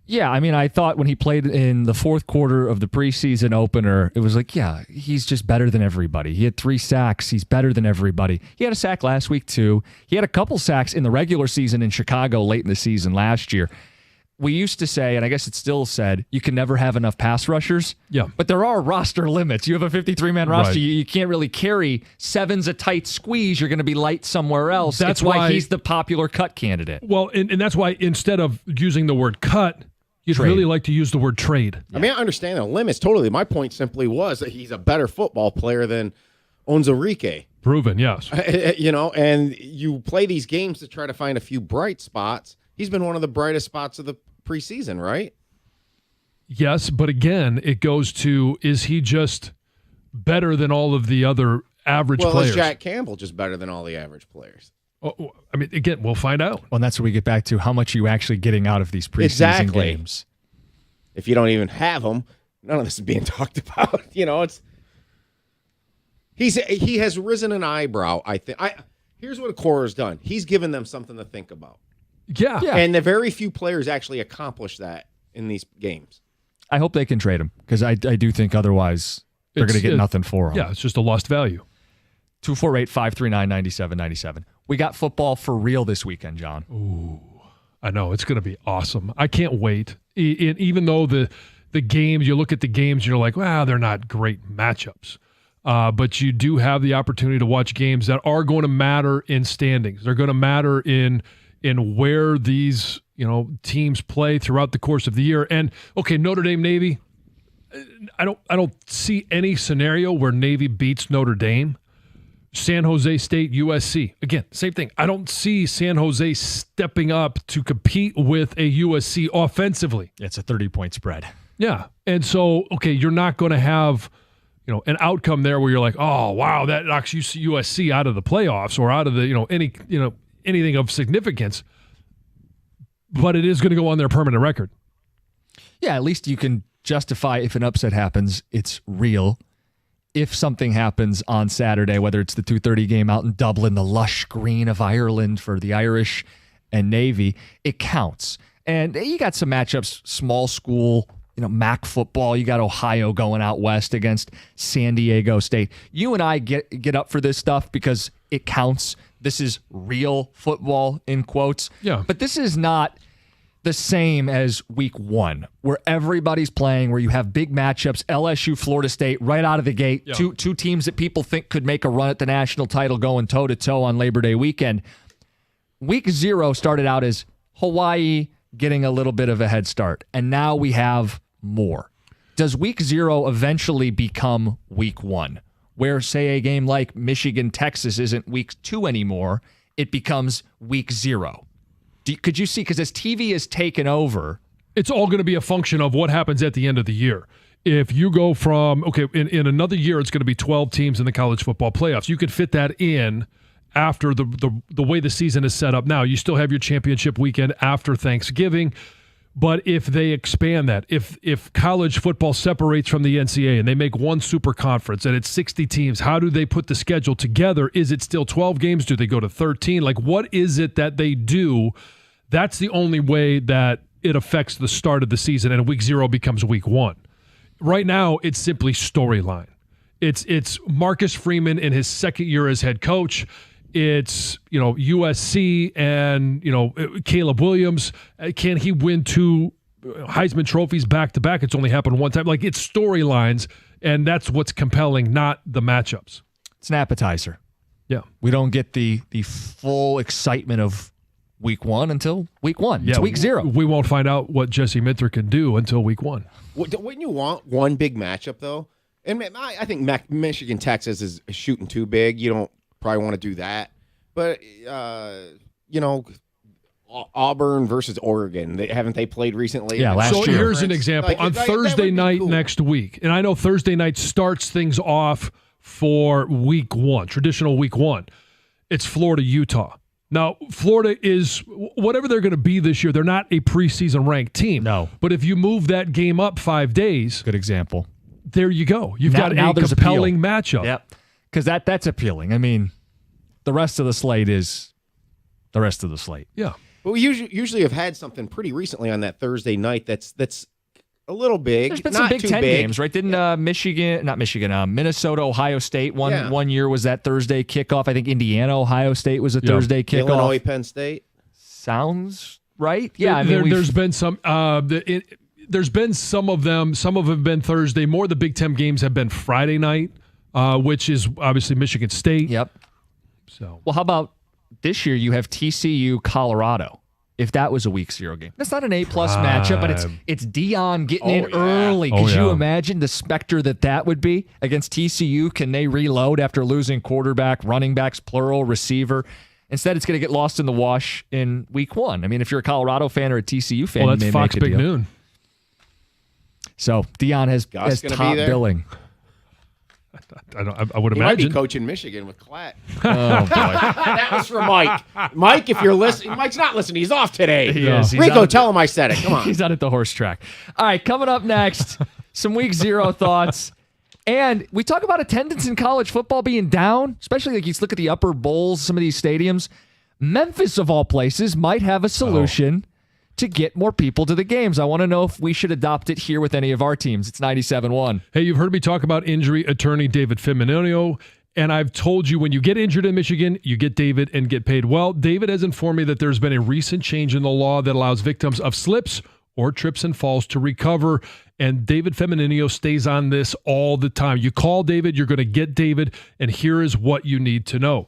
Speaker 1: Yeah, I mean, I thought when he played in the fourth quarter of the preseason opener, it was like, yeah, he's just better than everybody. He had 3 sacks. He's better than everybody. He had a sack last week, too. He had a couple sacks in the regular season in Chicago late in the season last year. We used to say, and I guess it's still said, you can never have enough pass rushers.
Speaker 3: Yeah.
Speaker 1: But there are roster limits. You have a 53-man roster.
Speaker 3: Right.
Speaker 1: You can't really carry 7's a tight squeeze. You're going to be light somewhere else.
Speaker 3: That's
Speaker 1: why
Speaker 3: why
Speaker 1: he's the popular cut candidate.
Speaker 3: Well, and that's why instead of using the word cut, You'd
Speaker 1: Trade.
Speaker 3: really like to use the word trade.
Speaker 4: I mean, I understand the limits totally. My point simply was that he's a better football player than Onwuzurike.
Speaker 3: Proven, yes.
Speaker 4: And you play these games to try to find a few bright spots. He's been one of the brightest spots of the preseason, right?
Speaker 3: Yes, but again, it goes to, is he just better than all of the other average
Speaker 4: Well,
Speaker 3: players?
Speaker 4: is Jack Campbell just better than all the average players?
Speaker 3: Oh, I mean, again, we'll find out.
Speaker 1: Well, and that's where we get back to how much are you actually getting out of these preseason
Speaker 4: Exactly.
Speaker 1: games.
Speaker 4: If you don't even have him, none of this is being talked about. He has risen an eyebrow. I think. Here's what Cora's done. He's given them something to think about,
Speaker 3: Yeah.
Speaker 4: and the very few players actually accomplish that in these games.
Speaker 1: I hope they can trade him because I do think otherwise they're going to get nothing for him.
Speaker 3: Yeah, it's just a lost value.
Speaker 1: 248-539-9797. We got football for real this weekend, John.
Speaker 3: I know, it's going to be awesome. I can't wait. Even though the games, you look at the games, you're like, wow, they're not great matchups. But you do have the opportunity to watch games that are going to matter in standings. They're going to matter in where these teams play throughout the course of the year. And okay, Notre Dame Navy, I don't see any scenario where Navy beats Notre Dame. San Jose State, USC. Again, same thing. I don't see San Jose stepping up to compete with a USC offensively.
Speaker 1: It's a 30-point spread.
Speaker 3: Yeah. And so, okay, you're not going to have, an outcome there where you're like, oh, wow, that knocks USC out of the playoffs or out of the, anything of significance. But it is going to go on their permanent record.
Speaker 1: Yeah, at least you can justify if an upset happens, it's real. If something happens on Saturday, whether it's the 2:30 game out in Dublin, the lush green of Ireland for the Irish and Navy, it counts. And you got some matchups, small school, MAC football. You got Ohio going out west against San Diego State. You and I get up for this stuff because it counts. This is real football, in quotes.
Speaker 3: Yeah.
Speaker 1: But this is not the same as week one, where everybody's playing, where you have big matchups, LSU, Florida State, right out of the gate,
Speaker 3: Yeah.
Speaker 1: two teams that people think could make a run at the national title going toe-to-toe on Labor Day weekend. Week 0 started out as Hawaii getting a little bit of a head start, and now we have more. Does week 0 eventually become week 1, where, say, a game like Michigan-Texas isn't week 2 anymore, it becomes week 0? Could you see, because as TV is taken over,
Speaker 3: it's all going to be a function of what happens at the end of the year. If you go from, in another year, it's going to be 12 teams in the college football playoffs. You could fit that in after the way the season is set up now. You still have your championship weekend after Thanksgiving. But if they expand that, if college football separates from the NCAA and they make one super conference and it's 60 teams, how do they put the schedule together? Is it still 12 games? Do they go to 13? Like, what is it that they do? That's the only way that it affects the start of the season, and week 0 becomes week 1. Right now, it's simply storyline. It's Marcus Freeman in his second year as head coach. It's, USC and, Caleb Williams. Can he win 2 Heisman trophies back to back? It's only happened one time. Like, it's storylines, and that's what's compelling, not the matchups.
Speaker 1: it's an appetizer.
Speaker 3: Yeah.
Speaker 1: We don't get the full excitement of week 1 until week 1. It's week 0.
Speaker 3: We won't find out what Jesse Minter can do until week 1.
Speaker 4: Wouldn't you want one big matchup, though? And I think Michigan, Texas is shooting too big. You don't probably want to do that. But, Auburn versus Oregon, haven't they played recently?
Speaker 1: Yeah, last
Speaker 3: So
Speaker 1: year.
Speaker 3: here's an example. On Thursday night
Speaker 4: cool.
Speaker 3: next week, and I know Thursday night starts things off for week 1, traditional week 1. It's Florida, Utah. Now, Florida is, whatever they're going to be this year, they're not a preseason ranked team.
Speaker 1: No.
Speaker 3: But if you move that game up 5 days,
Speaker 1: Good example.
Speaker 3: there you go. You've
Speaker 1: Now
Speaker 3: got a
Speaker 1: there's
Speaker 3: compelling
Speaker 1: appeal.
Speaker 3: matchup.
Speaker 1: Yep. Because that's appealing. I mean, the rest of the slate is the rest of the slate.
Speaker 3: Yeah.
Speaker 4: But we usually have had something pretty recently on that Thursday night that's a little big.
Speaker 1: There's been
Speaker 4: not
Speaker 1: some Big
Speaker 4: too
Speaker 1: Ten
Speaker 4: big.
Speaker 1: games, right? Didn't Minnesota, Ohio State one year was that Thursday kickoff. I think Indiana, Ohio State was a Thursday kickoff.
Speaker 4: Illinois, Penn State.
Speaker 1: Sounds right. Yeah, I mean,
Speaker 3: there's been some. There's been some of them. Some of them have been Thursday. More of the Big Ten games have been Friday night, which is obviously Michigan State.
Speaker 1: Yep.
Speaker 3: So
Speaker 1: Well, how about this year? You have TCU, Colorado if that was a week 0 game. That's not an A-plus matchup, but it's Deion getting in early. Could you imagine the specter that would be against TCU? Can they reload after losing quarterback, running backs, plural, receiver? Instead, it's going to get lost in the wash in week 1. I mean, if you're a Colorado fan or a TCU fan,
Speaker 3: well,
Speaker 1: you
Speaker 3: that's
Speaker 1: may
Speaker 3: Fox
Speaker 1: make a
Speaker 3: Big
Speaker 1: deal.
Speaker 3: Noon.
Speaker 1: So Deion has top billing.
Speaker 3: I would
Speaker 4: He might be
Speaker 3: imagine.
Speaker 4: coaching Michigan with Klatt.
Speaker 1: Oh, boy.
Speaker 4: That was for Mike. Mike, if you're listening, Mike's not listening. He's off today.
Speaker 1: He is. He's
Speaker 4: Rico,
Speaker 1: out
Speaker 4: tell him I said it. Come on.
Speaker 1: He's out at the horse track. All right, coming up next, some week 0 thoughts. And we talk about attendance in college football being down, especially like you look at the upper bowls, some of these stadiums. Memphis, of all places, might have a solution to get more people to the games. I want to know if we should adopt it here with any of our teams. It's 97.1.
Speaker 3: Hey, you've heard me talk about injury attorney David Feminino, and I've told you when you get injured in Michigan, you get David and get paid. Well, David has informed me that there's been a recent change in the law that allows victims of slips or trips and falls to recover, and David Feminino stays on this all the time. You call David, you're going to get David, and here is what you need to know.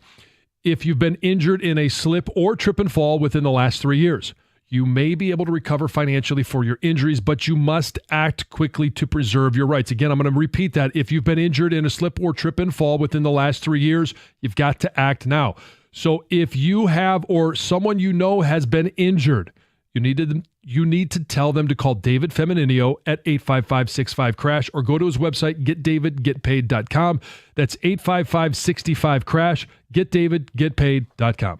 Speaker 3: If you've been injured in a slip or trip and fall within the last 3 years, you may be able to recover financially for your injuries, but you must act quickly to preserve your rights. Again, I'm going to repeat that. If you've been injured in a slip or trip and fall within the last 3 years, you've got to act now. So if you have or someone you know has been injured, you need to tell them to call David Feminino at 855-65-CRASH or go to his website, getdavidgetpaid.com. That's 855-65-CRASH, getdavidgetpaid.com.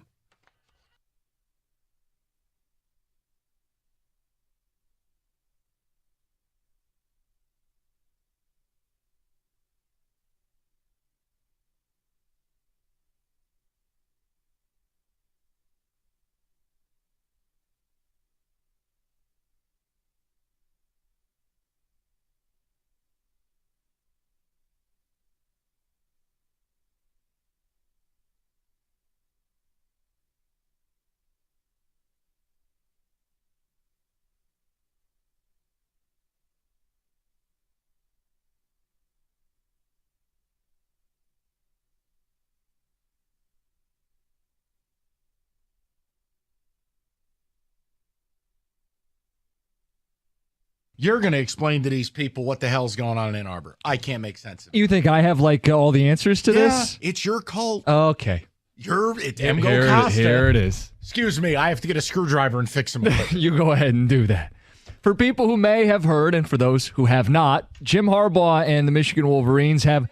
Speaker 9: You're going to explain to these people what the hell's going on in Ann Arbor. I can't make sense of it.
Speaker 1: You think I have all the answers to this?
Speaker 9: It's your cult.
Speaker 1: Okay.
Speaker 9: It's Emgo Costa.
Speaker 1: Here it is.
Speaker 9: Excuse me, I have to get a screwdriver and fix them.
Speaker 1: You go ahead and do that. For people who may have heard, and for those who have not, Jim Harbaugh and the Michigan Wolverines have,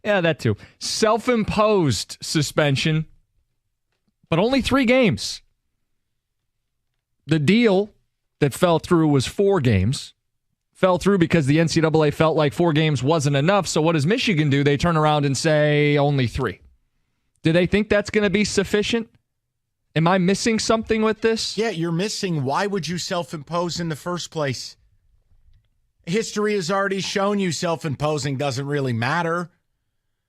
Speaker 1: that too, self-imposed suspension, but only 3 games. The deal that fell through was 4 games. Fell through because the NCAA felt like 4 games wasn't enough. So what does Michigan do? They turn around and say only 3. Do they think that's going to be sufficient? Am I missing something with this?
Speaker 9: Yeah, you're missing. Why would you self-impose in the first place? History has already shown you self-imposing doesn't really matter.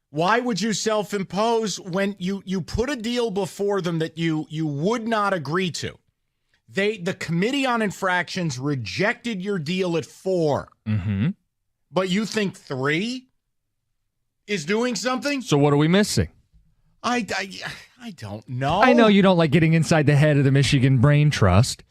Speaker 9: Why would you self-impose when you put a deal before them that you would not agree to? The Committee on Infractions rejected your deal at 4.
Speaker 1: Mm-hmm.
Speaker 9: But you think 3 is doing something?
Speaker 1: So what are we missing?
Speaker 9: I don't know.
Speaker 1: I know you don't like getting inside the head of the Michigan Brain Trust.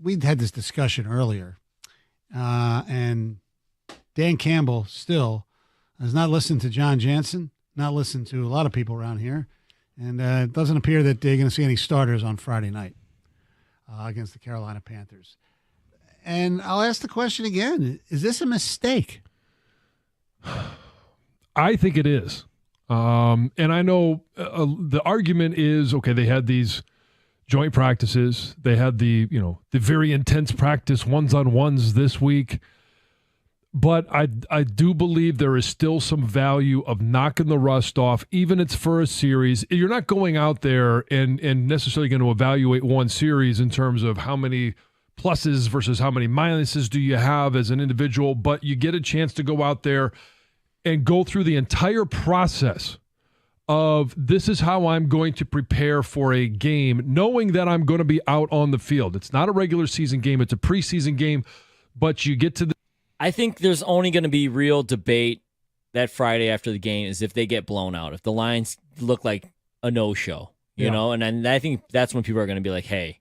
Speaker 10: we'd had this discussion earlier, and Dan Campbell still has not listened to John Jansen, not listened to a lot of people around here, and it doesn't appear that they're going to see any starters on Friday night against the Carolina Panthers. And I'll ask the question again: is this a mistake?
Speaker 3: I think it is. And I know the argument is, okay, they had these joint practices. They had the very intense practice ones-on-ones this week. But I do believe there is still some value of knocking the rust off, even if it's for a series. You're not going out there and necessarily going to evaluate one series in terms of how many pluses versus how many minuses do you have as an individual, but you get a chance to go out there and go through the entire process of this is how I'm going to prepare for a game, knowing that I'm going to be out on the field. It's not a regular season game. It's a preseason game, but you get to the...
Speaker 8: I think there's only going to be real debate that Friday after the game is if they get blown out, if the Lions look like a no-show, you know? And I think that's when people are going to be like, hey,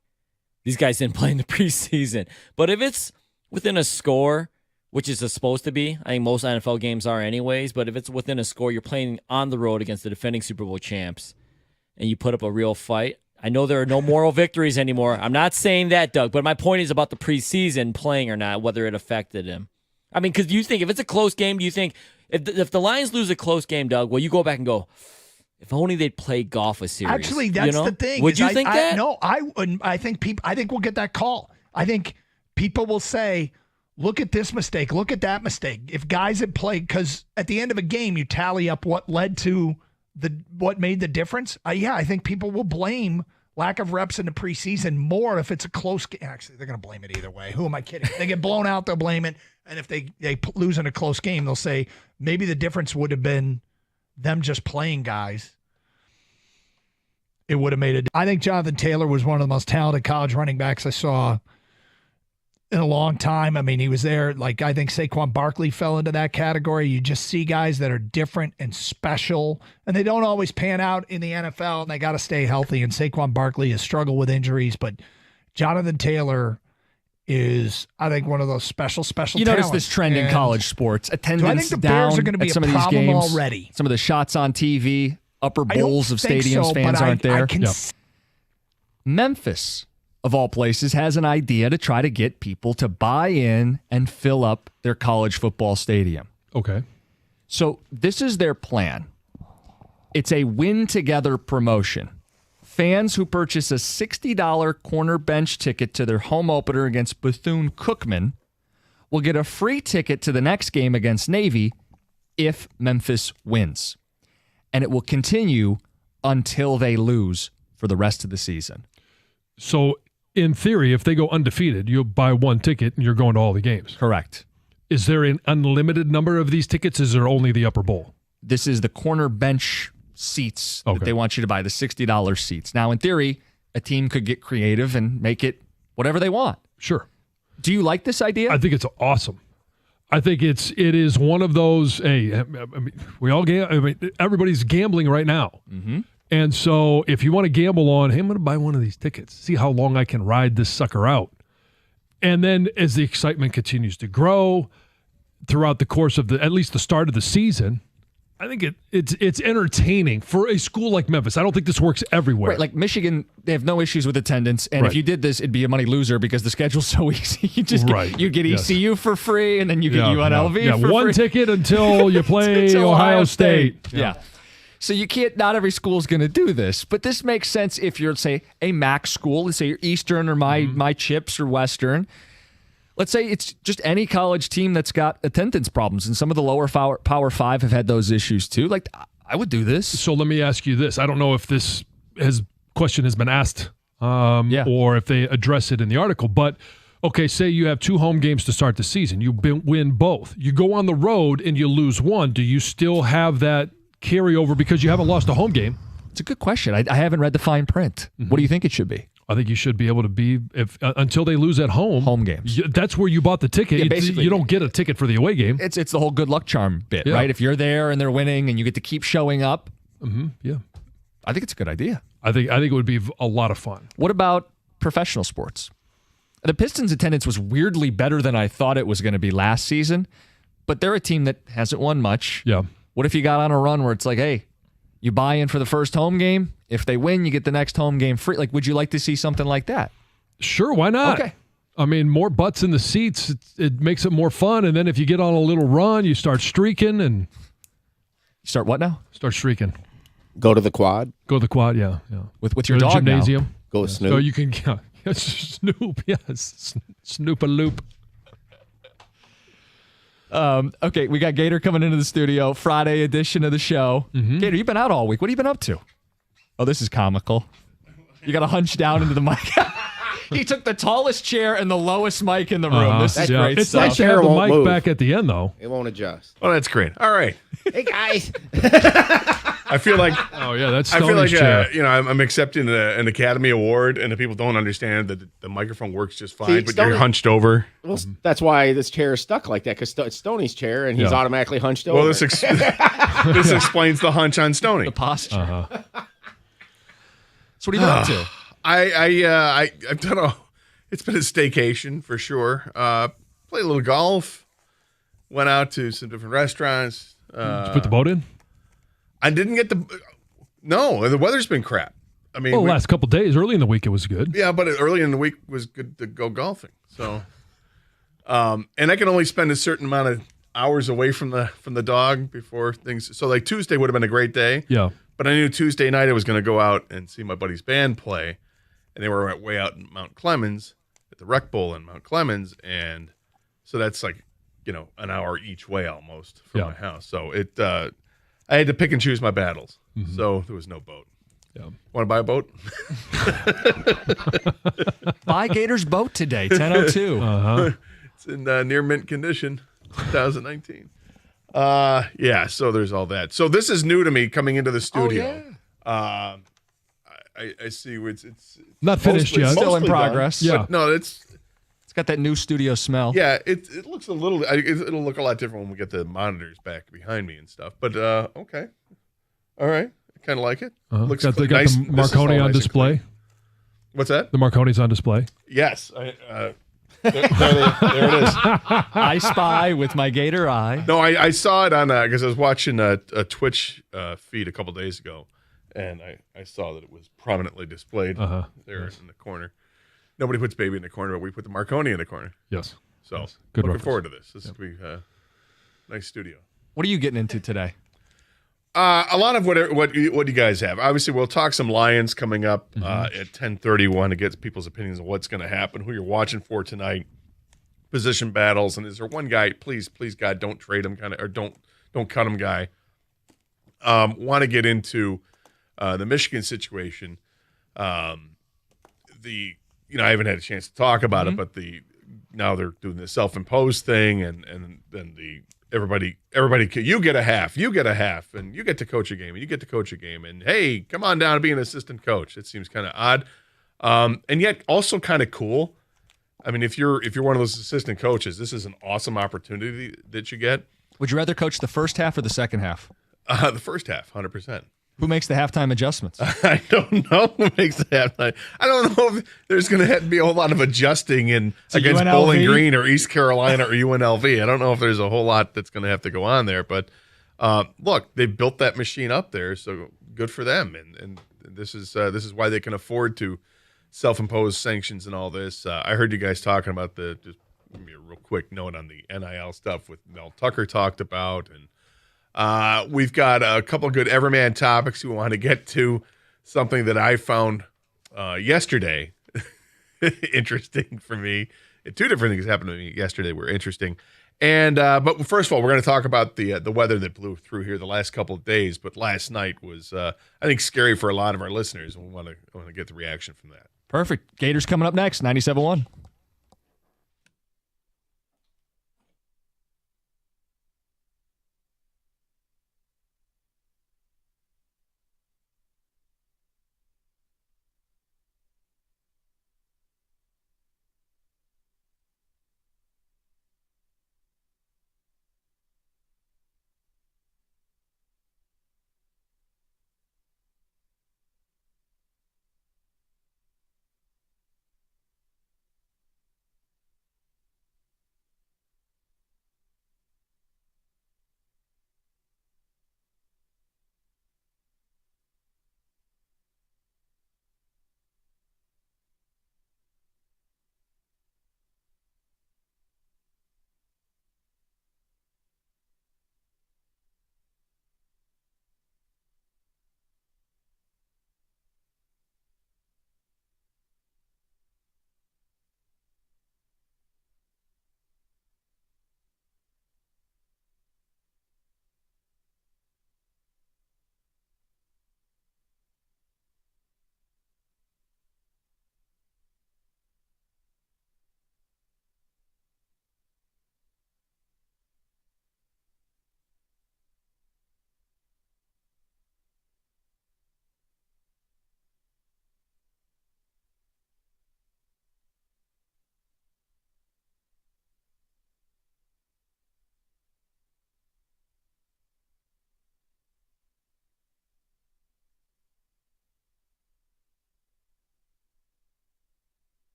Speaker 8: these guys didn't play in the preseason. But if it's within a score, which is supposed to be, I think most NFL games are anyways, but if it's within a score, you're playing on the road against the defending Super Bowl champs, and you put up a real fight. I know there are no moral victories anymore. I'm not saying that, Doug, but my point is about the preseason playing or not, whether it affected him. I mean, because you think if it's a close game, do you think if the Lions lose a close game, Doug, well, you go back and go, if only they'd play golf a series.
Speaker 7: Actually, that's the thing.
Speaker 8: Would you think that?
Speaker 7: No, I wouldn't. I think we'll get that call. I think people will say, look at this mistake, look at that mistake. If guys had played, because at the end of a game, you tally up what led to what made the difference. I think people will blame lack of reps in the preseason more if it's a close game. Actually, they're going to blame it either way. Who am I kidding? If they get blown out, they'll blame it. And if they lose in a close game, they'll say maybe the difference would have been them just playing guys. It would have made it. I think Jonathan Taylor was one of the most talented college running backs I saw in a long time. I mean, he was there. Like, I think Saquon Barkley fell into that category. You just see guys that are different and special, and they don't always pan out in the NFL, and they got to stay healthy. And Saquon Barkley has struggled with injuries, but Jonathan Taylor is, I think, one of those special
Speaker 1: You
Speaker 7: talents.
Speaker 1: notice this trend in college sports. Attendance
Speaker 7: I think the
Speaker 1: down
Speaker 7: Bears are going to be
Speaker 1: at some
Speaker 7: a
Speaker 1: of these
Speaker 7: problem
Speaker 1: games.
Speaker 7: already.
Speaker 1: Some of the shots on TV, upper
Speaker 7: I don't
Speaker 1: bowls of
Speaker 7: think
Speaker 1: stadiums,
Speaker 7: so,
Speaker 1: fans
Speaker 7: but
Speaker 1: aren't there.
Speaker 7: I can
Speaker 1: Memphis, of all places, has an idea to try to get people to buy in and fill up their college football stadium.
Speaker 3: Okay.
Speaker 1: So this is their plan. It's a win together promotion. Fans who purchase a $60 corner bench ticket to their home opener against Bethune-Cookman will get a free ticket to the next game against Navy if Memphis wins. And it will continue until they lose for the rest of the season.
Speaker 3: So, in theory, if they go undefeated, you'll buy one ticket and you're going to all the games.
Speaker 1: Correct.
Speaker 3: Is there an unlimited number of these tickets? Is there only the upper bowl?
Speaker 1: This is the corner bench seats that
Speaker 3: Okay.
Speaker 1: they want you to buy, the $60 seats. Now, in theory, a team could get creative and make it whatever they want.
Speaker 3: Sure.
Speaker 1: Do you like this idea?
Speaker 3: I think it's awesome. I think it is one of those. Hey, I mean, everybody's gambling right now, and so if you want to gamble on, hey, I'm going to buy one of these tickets, see how long I can ride this sucker out, and then as the excitement continues to grow throughout the course of at least the start of the season, I think it's entertaining for a school like Memphis. I don't think this works everywhere.
Speaker 1: Right, like Michigan, they have no issues with attendance, and
Speaker 3: Right.
Speaker 1: if you did this, it'd be a money loser because the schedule's so easy. You just you get
Speaker 3: Yes.
Speaker 1: ECU for free, and then you get UNLV
Speaker 3: Yeah,
Speaker 1: for
Speaker 3: one
Speaker 1: free.
Speaker 3: ticket until you play
Speaker 1: Until
Speaker 3: Ohio State.
Speaker 1: Yeah. So you can't. Not every school's going to do this, but this makes sense if you're, say, a MAC school. Let's say you're Eastern or my Chips or Western. Let's say it's just any college team that's got attendance problems, and some of the lower Power 5 have had those issues too. Like, I would do this.
Speaker 3: So let me ask you this. I don't know if this question has been asked or if they address it in the article, but okay, say you have 2 home games to start the season. You win both. You go on the road and you lose one. Do you still have that carryover because you haven't lost a home game?
Speaker 1: It's a good question. I haven't read the fine print. What do you think it should be?
Speaker 3: I think you should be able to be until they lose at home
Speaker 1: games.
Speaker 3: That's where you bought the ticket.
Speaker 1: Yeah, basically,
Speaker 3: you don't get a ticket for the away game.
Speaker 1: It's the whole good luck charm bit,
Speaker 3: Yeah.
Speaker 1: right? If you're there and they're winning and you get to keep showing up,
Speaker 3: Yeah,
Speaker 1: I think it's a good idea.
Speaker 3: I think it would be a lot of fun.
Speaker 1: What about professional sports? The Pistons' attendance was weirdly better than I thought it was going to be last season, but they're a team that hasn't won much.
Speaker 3: Yeah.
Speaker 1: What if you got on a run where it's like, hey, you buy in for the first home game? If they win, you get the next home game free. Like, would you like to see something like that?
Speaker 3: Sure, why not?
Speaker 1: Okay.
Speaker 3: I mean, more butts in the seats, it makes it more fun. And then if you get on a little run, you start streaking and...
Speaker 1: Start what now?
Speaker 3: Start streaking.
Speaker 4: Go to the quad.
Speaker 3: Go to the quad, yeah.
Speaker 1: With your
Speaker 3: Go to
Speaker 1: dog
Speaker 3: the gymnasium.
Speaker 4: Go with Snoop.
Speaker 3: So you can... Yeah, Snoop, yes. Snoop-a-loop.
Speaker 1: Okay, we got Gator coming into the studio, Friday edition of the show. Gator, you've been out all week. What have you been up to? Oh, this is comical. You got to hunch down into the mic. He took the tallest chair and the lowest mic in the room. This is great
Speaker 3: It's
Speaker 1: stuff.
Speaker 3: nice to have the
Speaker 4: won't
Speaker 3: mic
Speaker 4: move.
Speaker 3: back at the end, though.
Speaker 4: It won't adjust.
Speaker 11: Oh, that's great. All right.
Speaker 4: Hey, guys.
Speaker 11: I feel like
Speaker 3: Oh, yeah, that's
Speaker 11: I feel
Speaker 3: Stoney's
Speaker 11: like
Speaker 3: chair.
Speaker 11: you know I'm accepting an Academy Award, and the people don't understand that the microphone works just fine,
Speaker 4: See,
Speaker 11: but
Speaker 4: Stoney-
Speaker 11: you're hunched over.
Speaker 4: Well, that's why this chair is stuck like that, because it's Stoney's chair, and he's
Speaker 3: Yeah.
Speaker 4: automatically hunched over.
Speaker 11: Well, this this explains the hunch on Stoney.
Speaker 1: The posture.
Speaker 3: Uh-huh.
Speaker 1: So what have you been up to?
Speaker 11: I've done it's been a staycation for sure. Played a little golf. Went out to some different restaurants.
Speaker 3: Did you put the boat in?
Speaker 11: I didn't get no, the weather's been crap. I mean,
Speaker 3: Well, the last couple of days, early in the week, it was good.
Speaker 11: yeah, but early in the week was good to go golfing. So, and I can only spend a certain amount of hours away from the dog before things. So, like Tuesday would have been a great day.
Speaker 3: Yeah.
Speaker 11: But I knew Tuesday night I was going to go out and see my buddy's band play, and they were way out in Mount Clemens at the Rec Bowl in Mount Clemens, and so that's like an hour each way almost from my house. So I had to pick and choose my battles. So there was no boat.
Speaker 3: Yeah.
Speaker 11: Want to buy a boat?
Speaker 1: Buy Gator's boat today, 10:02.
Speaker 3: Uh-huh.
Speaker 11: It's in near mint condition, 2019. Yeah, so there's all that. So this is new to me coming into the studio. I see it's
Speaker 3: Not finished
Speaker 11: mostly-
Speaker 3: yet.
Speaker 1: Still in
Speaker 11: mostly done,
Speaker 1: progress.
Speaker 3: Yeah.
Speaker 11: but no, it's
Speaker 1: got that new studio smell.
Speaker 11: yeah, it looks a little. It'll look a lot different when we get the monitors back behind me and stuff. But okay, all right, I kind of like it. Looks
Speaker 3: Got the
Speaker 11: nice.
Speaker 3: the
Speaker 11: This is all
Speaker 3: Marconi on
Speaker 11: nice and
Speaker 3: display.
Speaker 11: clean. What's that?
Speaker 3: The Marconi's on display.
Speaker 11: Yes, there it is.
Speaker 1: I spy with my Gator eye.
Speaker 11: No, I saw it on because I was watching a Twitch feed a couple days ago, and I saw that it was prominently displayed there in the corner. Nobody puts baby in the corner, but we put the Marconi in the corner.
Speaker 3: Yes.
Speaker 11: So
Speaker 3: Good
Speaker 11: looking
Speaker 3: reference.
Speaker 11: forward to this. This will be a nice studio.
Speaker 1: What are you getting into today?
Speaker 11: A lot of what you guys have. Obviously, we'll talk some Lions coming up at 10:31 to get people's opinions on what's going to happen, who you're watching for tonight, position battles, and is there one guy? Please, God, don't trade him, or don't cut him, guy. Want to get into the Michigan situation. I haven't had a chance to talk about it, but now they're doing the self-imposed thing, and then everybody, you get a half, and you get to coach a game, and you get to coach a game, and hey, come on down and be an assistant coach. It seems kind of odd, and yet also kind of cool. I mean, if you're one of those assistant coaches, this is an awesome opportunity that you get.
Speaker 1: Would you rather coach the first half or the second half?
Speaker 11: The first half, 100%.
Speaker 1: Who makes the halftime adjustments?
Speaker 11: I don't know who makes the halftime. I don't know if there's going to have to be a whole lot of adjusting against
Speaker 1: UNLV?
Speaker 11: Bowling Green or East Carolina or UNLV. I don't know if there's a whole lot that's going to have to go on there. But look, they built that machine up there, so good for them. And this is why they can afford to self-impose sanctions and all this. I heard you guys talking about just give me a real quick note on the NIL stuff with Mel Tucker talked about, and we've got a couple of good Everman topics we want to get to. Something that I found yesterday interesting for me. Two different things happened to me yesterday were interesting. And but first of all, we're going to talk about the weather that blew through here the last couple of days. But last night was, I think, scary for a lot of our listeners. We want to get the reaction from that.
Speaker 1: Perfect. Gators coming up next, 97.1.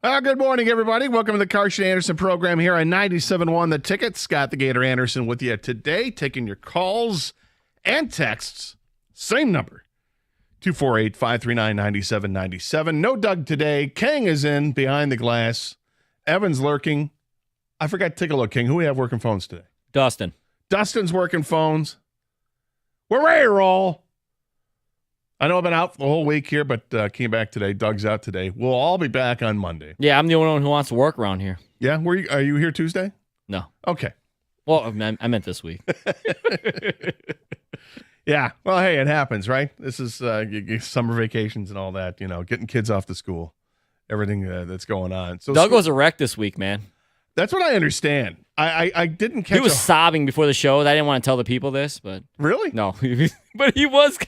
Speaker 11: Good morning, everybody. Welcome to the Carson Anderson program here on 97.1 The Ticket. Scott the Gator Anderson with you today, taking your calls and texts. Same number, 248-539-9797. No Doug today. Kang is in behind the glass. Evan's lurking. I forgot to take a look, King. Who we have working phones today?
Speaker 8: Dustin.
Speaker 11: Dustin's working phones. We're ready to roll. I know I've been out the whole week here, but came back today. Doug's out today. We'll all be back on Monday.
Speaker 8: Yeah, I'm the only one who wants to work around here.
Speaker 11: Yeah? Are you here Tuesday?
Speaker 8: No.
Speaker 11: Okay.
Speaker 8: Well, I meant this week.
Speaker 11: Yeah. Well, hey, it happens, right? This is summer vacations and all that, getting kids off to school, everything that's going on. So
Speaker 8: Doug was a wreck this week, man.
Speaker 11: That's what I understand. I didn't catch.
Speaker 8: He was sobbing before the show. I didn't want to tell the people this, but
Speaker 11: really,
Speaker 8: no. But he was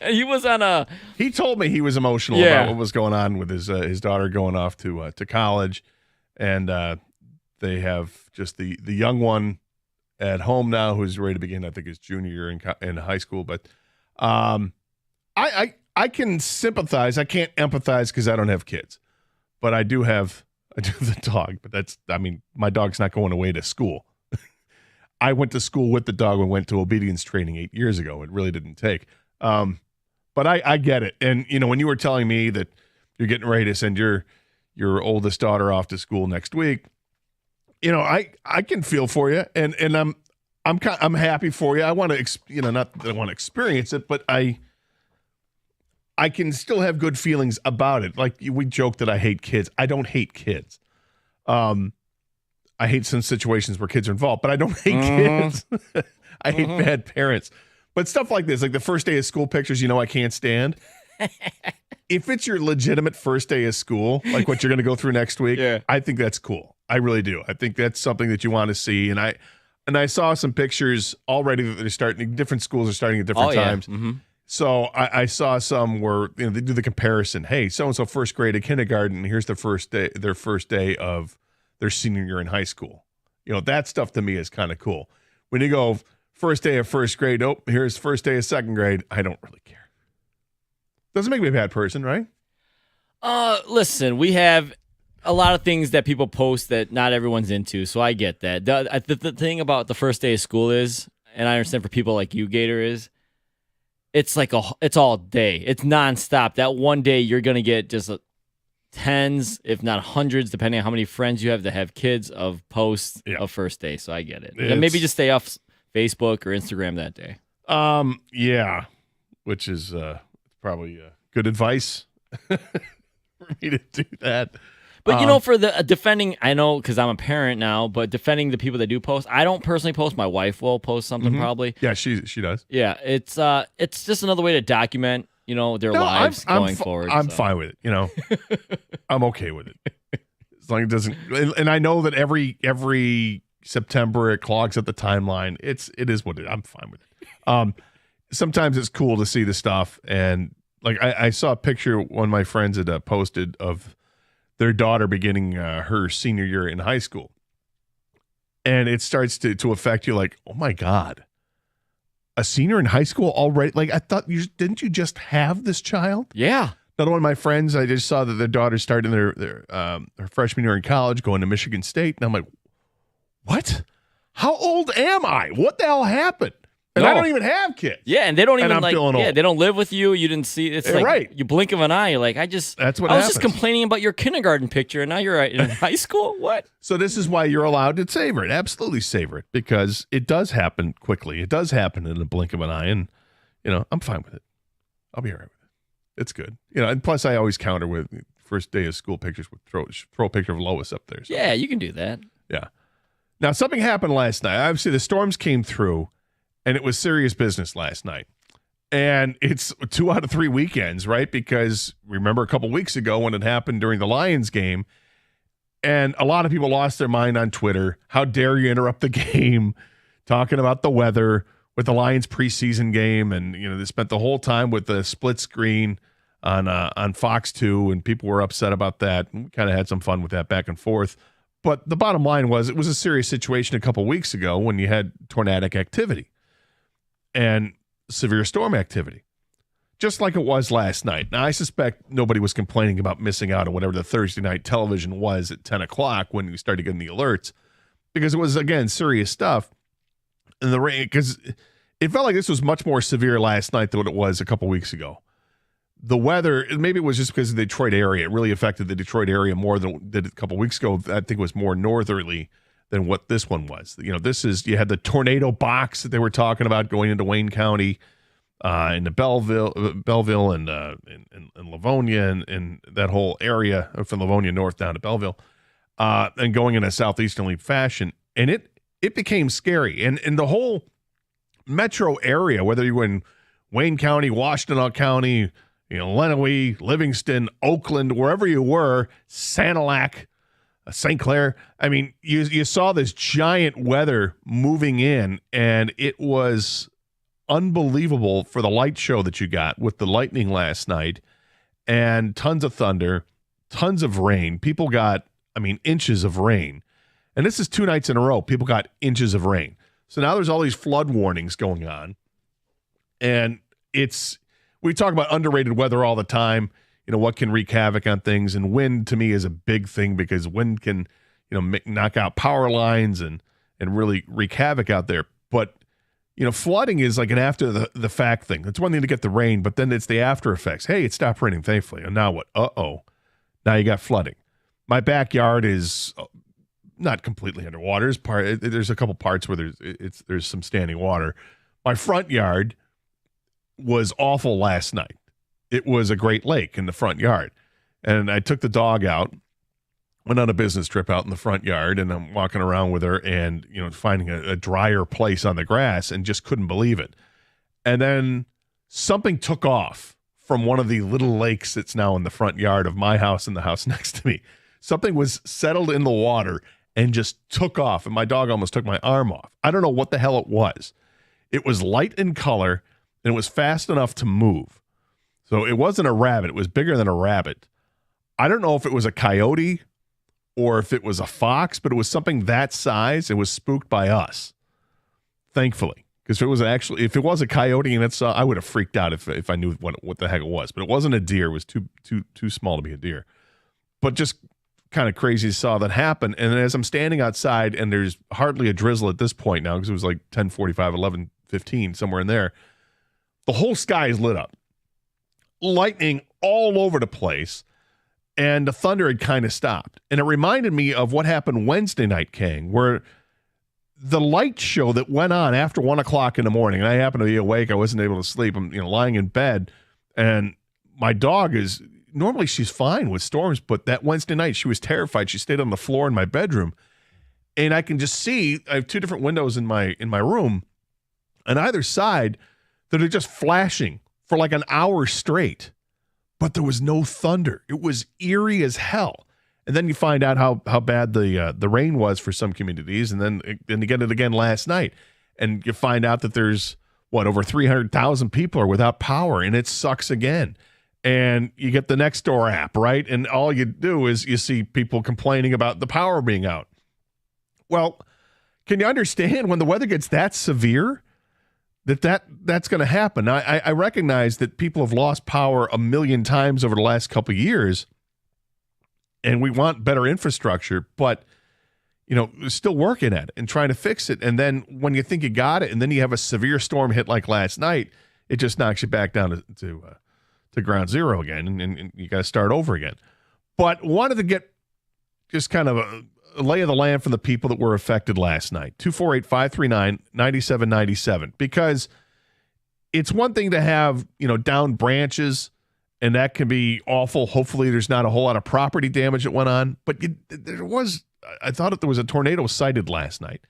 Speaker 8: on a.
Speaker 11: He told me he was emotional about what was going on with his daughter going off to college, and they have just the young one at home now who's ready to begin. I think his junior year in high school, but I can sympathize. I can't empathize because I don't have kids, but I do have the dog. But my dog's not going away to school. I went to school with the dog and went to obedience training 8 years ago. It really didn't take. But I get it. And, when you were telling me that you're getting ready to send your oldest daughter off to school next week, I can feel for you. And I'm happy for you. I want to, not that I want to experience it, but I can still have good feelings about it. Like we joke that I hate kids. I don't hate kids. I hate some situations where kids are involved, but I don't hate kids. I hate bad parents. But stuff like this, like the first day of school pictures, I can't stand. If it's your legitimate first day of school, like what you're going to go through next week, I think that's cool. I really do. I think that's something that you want to see. And I saw some pictures already that they're starting. Different schools are starting at different times. Mm-hmm. So I saw some where they do the comparison. Hey, so and so first grade at kindergarten. Here's their first day of their senior year in high school. That stuff to me is kind of cool. When you go first day of first grade, here's first day of second grade. I don't really care. Doesn't make me a bad person, right?
Speaker 8: Listen, we have a lot of things that people post that not everyone's into, so I get that. The thing about the first day of school is, and I understand for people like you, Gator, is it's all day. It's nonstop. That one day you're going to get just tens, if not hundreds, depending on how many friends you have that have kids, of posts of first day. So I get it. And maybe just stay off Facebook or Instagram that day.
Speaker 11: Yeah, which is probably good advice for me to do that.
Speaker 8: But for the defending, I know because I'm a parent now, but defending the people that do post, I don't personally post. My wife will post something probably.
Speaker 11: Yeah, she does.
Speaker 8: Yeah, it's just another way to document, their lives going forward.
Speaker 11: I'm fine with it. I'm okay with it as long as it doesn't. And I know that every September it clogs up the timeline. It is what it is. I'm fine with it. Sometimes it's cool to see the stuff, and like I saw a picture one of my friends had posted of their daughter beginning her senior year in high school. And it starts to affect you like, oh my God, a senior in high school already? Like, I thought didn't you just have this child?
Speaker 8: Yeah.
Speaker 11: Another one of my friends, I just saw that their daughter started their freshman year in college, going to Michigan State. And I'm like, what? How old am I? What the hell happened? And I don't even have kids.
Speaker 8: Yeah, and they don't even
Speaker 11: they
Speaker 8: don't live with you. You didn't see it's like
Speaker 11: right.
Speaker 8: You blink of an eye, you're like, I was just complaining about your kindergarten picture, and now you're in high school? What?
Speaker 11: So this is why you're allowed to savor it. Absolutely savor it, because it does happen quickly. It does happen in the blink of an eye, and I'm fine with it. I'll be all right with it. It's good. And plus I always counter with first day of school pictures with throw a picture of Lois up there. So.
Speaker 8: Yeah, you can do that.
Speaker 11: Yeah. Now something happened last night. Obviously the storms came through. And it was serious business last night. And it's 2 out of 3 weekends, right? Because remember a couple weeks ago when it happened during the Lions game, and a lot of people lost their mind on Twitter. How dare you interrupt the game talking about the weather with the Lions preseason game? And, they spent the whole time with the split screen on Fox 2, and people were upset about that. And we kind of had some fun with that back and forth. But the bottom line was it was a serious situation a couple weeks ago when you had tornadic activity and severe storm activity. just like it was last night. Now, I suspect nobody was complaining about missing out on whatever the Thursday night television was at 10 o'clock when we started getting the alerts, because it was, again, serious stuff. And the rain, because it felt like this was much more severe last night than what it was a couple weeks ago. The weather, maybe it was just because of the Detroit area. It really affected the Detroit area more than it did a couple weeks ago. I think it was more northerly than what this one was. You had the tornado box that they were talking about going into Wayne County, into Belleville and Livonia and that whole area from Livonia north down to Belleville, and going in a southeasterly fashion. And it became scary. And the whole metro area, whether you were in Wayne County, Washtenaw County, Lenawee, Livingston, Oakland, wherever you were, Sanilac, St. Clair. I mean, you saw this giant weather moving in, and it was unbelievable for the light show that you got with the lightning last night and tons of thunder, tons of rain. People got, inches of rain. And this is 2 nights in a row. People got inches of rain. So now there's all these flood warnings going on. And we talk about underrated weather all the time, what can wreak havoc on things. And wind, to me, is a big thing, because wind can, knock out power lines and really wreak havoc out there. But, flooding is like an after the fact thing. It's one thing to get the rain, but then it's the after effects. Hey, it stopped raining, thankfully. And now what? Uh-oh. Now you got flooding. My backyard is not completely underwater. There's a couple parts where there's some standing water. My front yard was awful last night. It was a Great Lake in the front yard. And I took the dog out, went on a business trip out in the front yard, and I'm walking around with her and, finding a drier place on the grass, and just couldn't believe it. And then something took off from one of the little lakes that's now in the front yard of my house and the house next to me. Something was settled in the water and just took off, and my dog almost took my arm off. I don't know what the hell it was. It was light in color, and it was fast enough to move. So it wasn't a rabbit. It was bigger than a rabbit. I don't know if it was a coyote or if it was a fox, but it was something that size. It was spooked by us, thankfully. Because if it was a coyote and I would have freaked out if I knew what the heck it was. But it wasn't a deer. It was too small to be a deer. But just kind of crazy saw that happen. And then as I'm standing outside, and there's hardly a drizzle at this point now, because it was like 10:45, 11:15, somewhere in there, the whole sky is lit up. Lightning all over the place, and the thunder had kind of stopped. And it reminded me of what happened Wednesday night, Kang, where the light show that went on after 1 o'clock in the morning, and I happened to be awake, I wasn't able to sleep, I'm lying in bed, and my dog is, normally she's fine with storms, but that Wednesday night she was terrified. She stayed on the floor in my bedroom, and I can just see, I have 2 different windows in my room, on either side, that are just flashing for like an hour straight, but there was no thunder. It was eerie as hell. And then you find out how bad the rain was for some communities, and then you get it again last night, and you find out that there's over 300,000 people are without power, and it sucks again. And you get the Nextdoor app, right? And all you do is you see people complaining about the power being out. Well, can you understand when the weather gets that severe that's going to happen? Now, I recognize that people have lost power a million times over the last couple of years, and we want better infrastructure, but still working at it and trying to fix it. And then when you think you got it, and then you have a severe storm hit like last night, it just knocks you back down to ground zero again, and you got to start over again. But wanted to get just kind of a lay of the land from the people that were affected last night. 248-539-9797, because it's one thing to have down branches, and that can be awful. Hopefully there's not a whole lot of property damage that went on, but I thought there was a tornado sighted last night,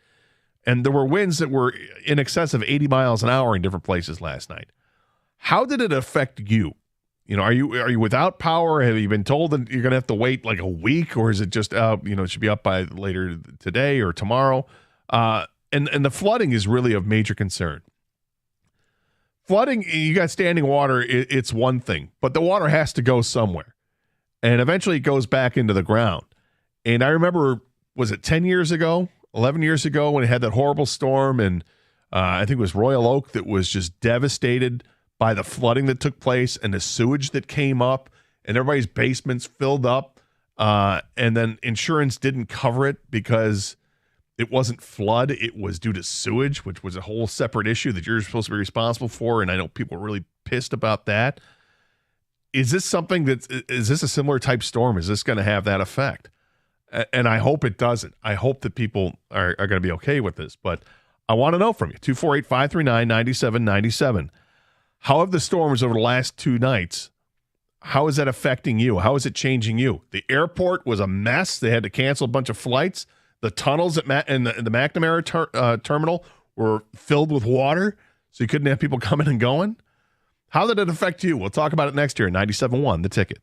Speaker 11: and there were winds that were in excess of 80 miles an hour in different places last night. How did it affect you? Are you without power? Have you been told that you're going to have to wait like a week, or is it just it should be up by later today or tomorrow? And the flooding is really of major concern. Flooding, you got standing water, it's one thing, but the water has to go somewhere, and eventually it goes back into the ground. And I remember, was it 10 years ago, 11 years ago, when it had that horrible storm, and I think it was Royal Oak that was just devastated by the flooding that took place and the sewage that came up and everybody's basements filled up. And then insurance didn't cover it because it wasn't flood. It was due to sewage, which was a whole separate issue that you're supposed to be responsible for. And I know people are really pissed about that. Is this a similar type storm? Is this going to have that effect? And I hope it doesn't. I hope that people are going to be okay with this. But I want to know from you. 248-539-9797. How have the storms over the last 2 nights, how is that affecting you? How is it changing you? The airport was a mess. They had to cancel a bunch of flights. The tunnels in the McNamara terminal were filled with water, so you couldn't have people coming and going. How did it affect you? We'll talk about it next year. 97.1, The Ticket.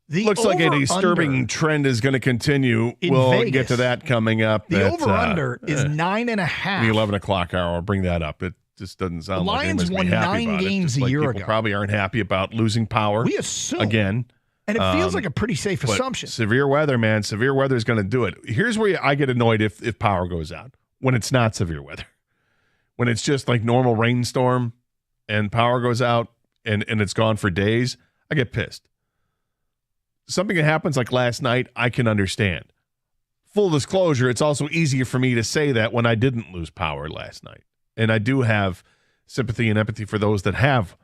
Speaker 11: Looks like a disturbing trend is going to continue. We'll
Speaker 7: Vegas,
Speaker 11: get to that coming up.
Speaker 7: The over-under is 9.5.
Speaker 11: The 11 o'clock hour. I'll bring that up. It just doesn't sound like
Speaker 7: Lions
Speaker 11: anybody's
Speaker 7: won
Speaker 11: happy
Speaker 7: 9
Speaker 11: about
Speaker 7: games
Speaker 11: it.
Speaker 7: a year
Speaker 11: people
Speaker 7: ago.
Speaker 11: Probably aren't happy about losing power.
Speaker 7: We assume.
Speaker 11: Again.
Speaker 7: And it feels like a pretty safe
Speaker 11: but
Speaker 7: assumption.
Speaker 11: Severe weather, man. Severe weather is going to do it. Here's where I get annoyed if power goes out. When it's not severe weather. When it's just like normal rainstorm and power goes out and it's gone for days, I get pissed. something that happens like last night, I can understand. Full disclosure, it's also easier for me to say that when I didn't lose power last night. And I do have sympathy and empathy for those that have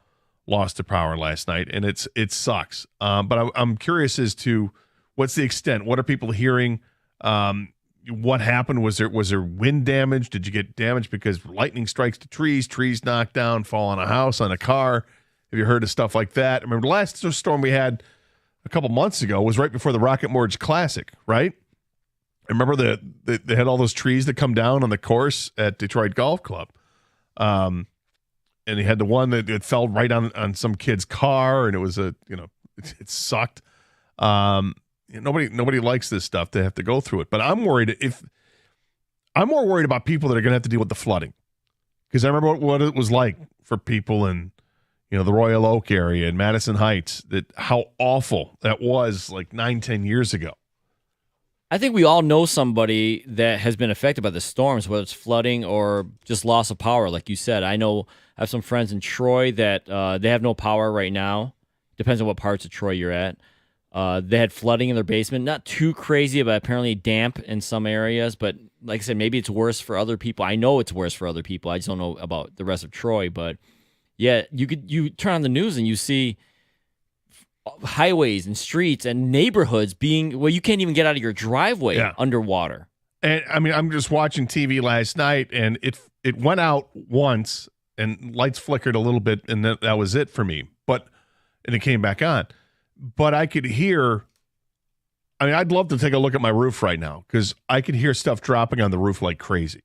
Speaker 11: lost their power last night, and it sucks. But I'm curious as to what's the extent. What are people hearing? What happened? Was there wind damage? Did you get damage because lightning strikes to trees knocked down, fall on a house, on a car? Have you heard of stuff like that? I remember the last storm we had a couple months ago was right before the Rocket Mortgage Classic, right? I remember they had all those trees that come down on the course at Detroit Golf Club. And he had the one that fell right on some kid's car, and it was it sucked. Nobody likes this stuff. They have to go through it. But I'm more worried about people that are going to have to deal with the flooding, because I remember what it was like for people in the Royal Oak area and Madison Heights, how awful that was like 9-10 years ago.
Speaker 8: I think we all know somebody that has been affected by the storms, whether it's flooding or just loss of power, like you said. I have some friends in Troy that they have no power right now. Depends on what parts of Troy you're at. They had flooding in their basement. Not too crazy, but apparently damp in some areas. But like I said, maybe it's worse for other people. I know it's worse for other people. I just don't know about the rest of Troy. But yeah, you turn on the news and you see highways and streets and neighborhoods you can't even get out of your driveway underwater.
Speaker 11: And I mean, I'm just watching TV last night, and it went out once, and lights flickered a little bit, and that was it for me. And it came back on. But I could hear. I mean, I'd love to take a look at my roof right now, because I could hear stuff dropping on the roof like crazy.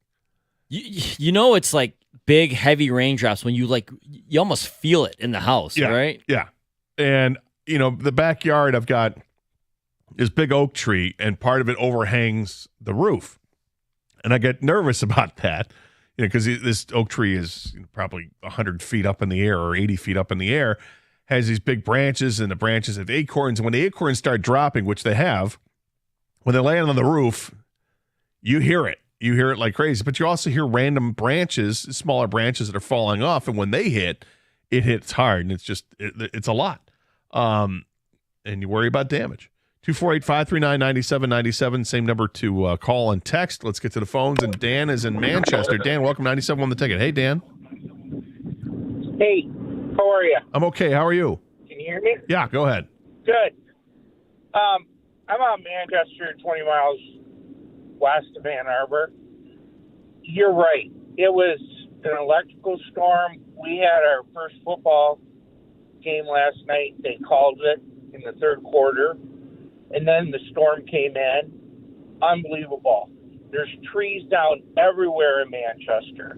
Speaker 8: It's like big, heavy raindrops when you almost feel it in the house, right?
Speaker 11: Yeah, and the backyard, I've got this big oak tree, and part of it overhangs the roof. And I get nervous about that, because this oak tree is probably 100 feet up in the air or 80 feet up in the air, has these big branches, and the branches have acorns. And when the acorns start dropping, which they have, when they land on the roof, you hear it. You hear it like crazy. But you also hear random branches, smaller branches that are falling off. And when they hit, it hits hard, and it's a lot. And you worry about damage. 248-539-9797, same number to call and text. Let's get to the phones. And Dan is in Manchester. Dan, welcome, 97 on the ticket. Hey, Dan.
Speaker 12: Hey, how are you?
Speaker 11: I'm okay. How are you?
Speaker 12: Can you hear me?
Speaker 11: Yeah, go ahead.
Speaker 12: Good. I'm out of Manchester, 20 miles west of Ann Arbor. You're right. It was an electrical storm. We had our first football game last night. They called it in the third quarter, and then the storm came in. Unbelievable. There's trees down everywhere in Manchester.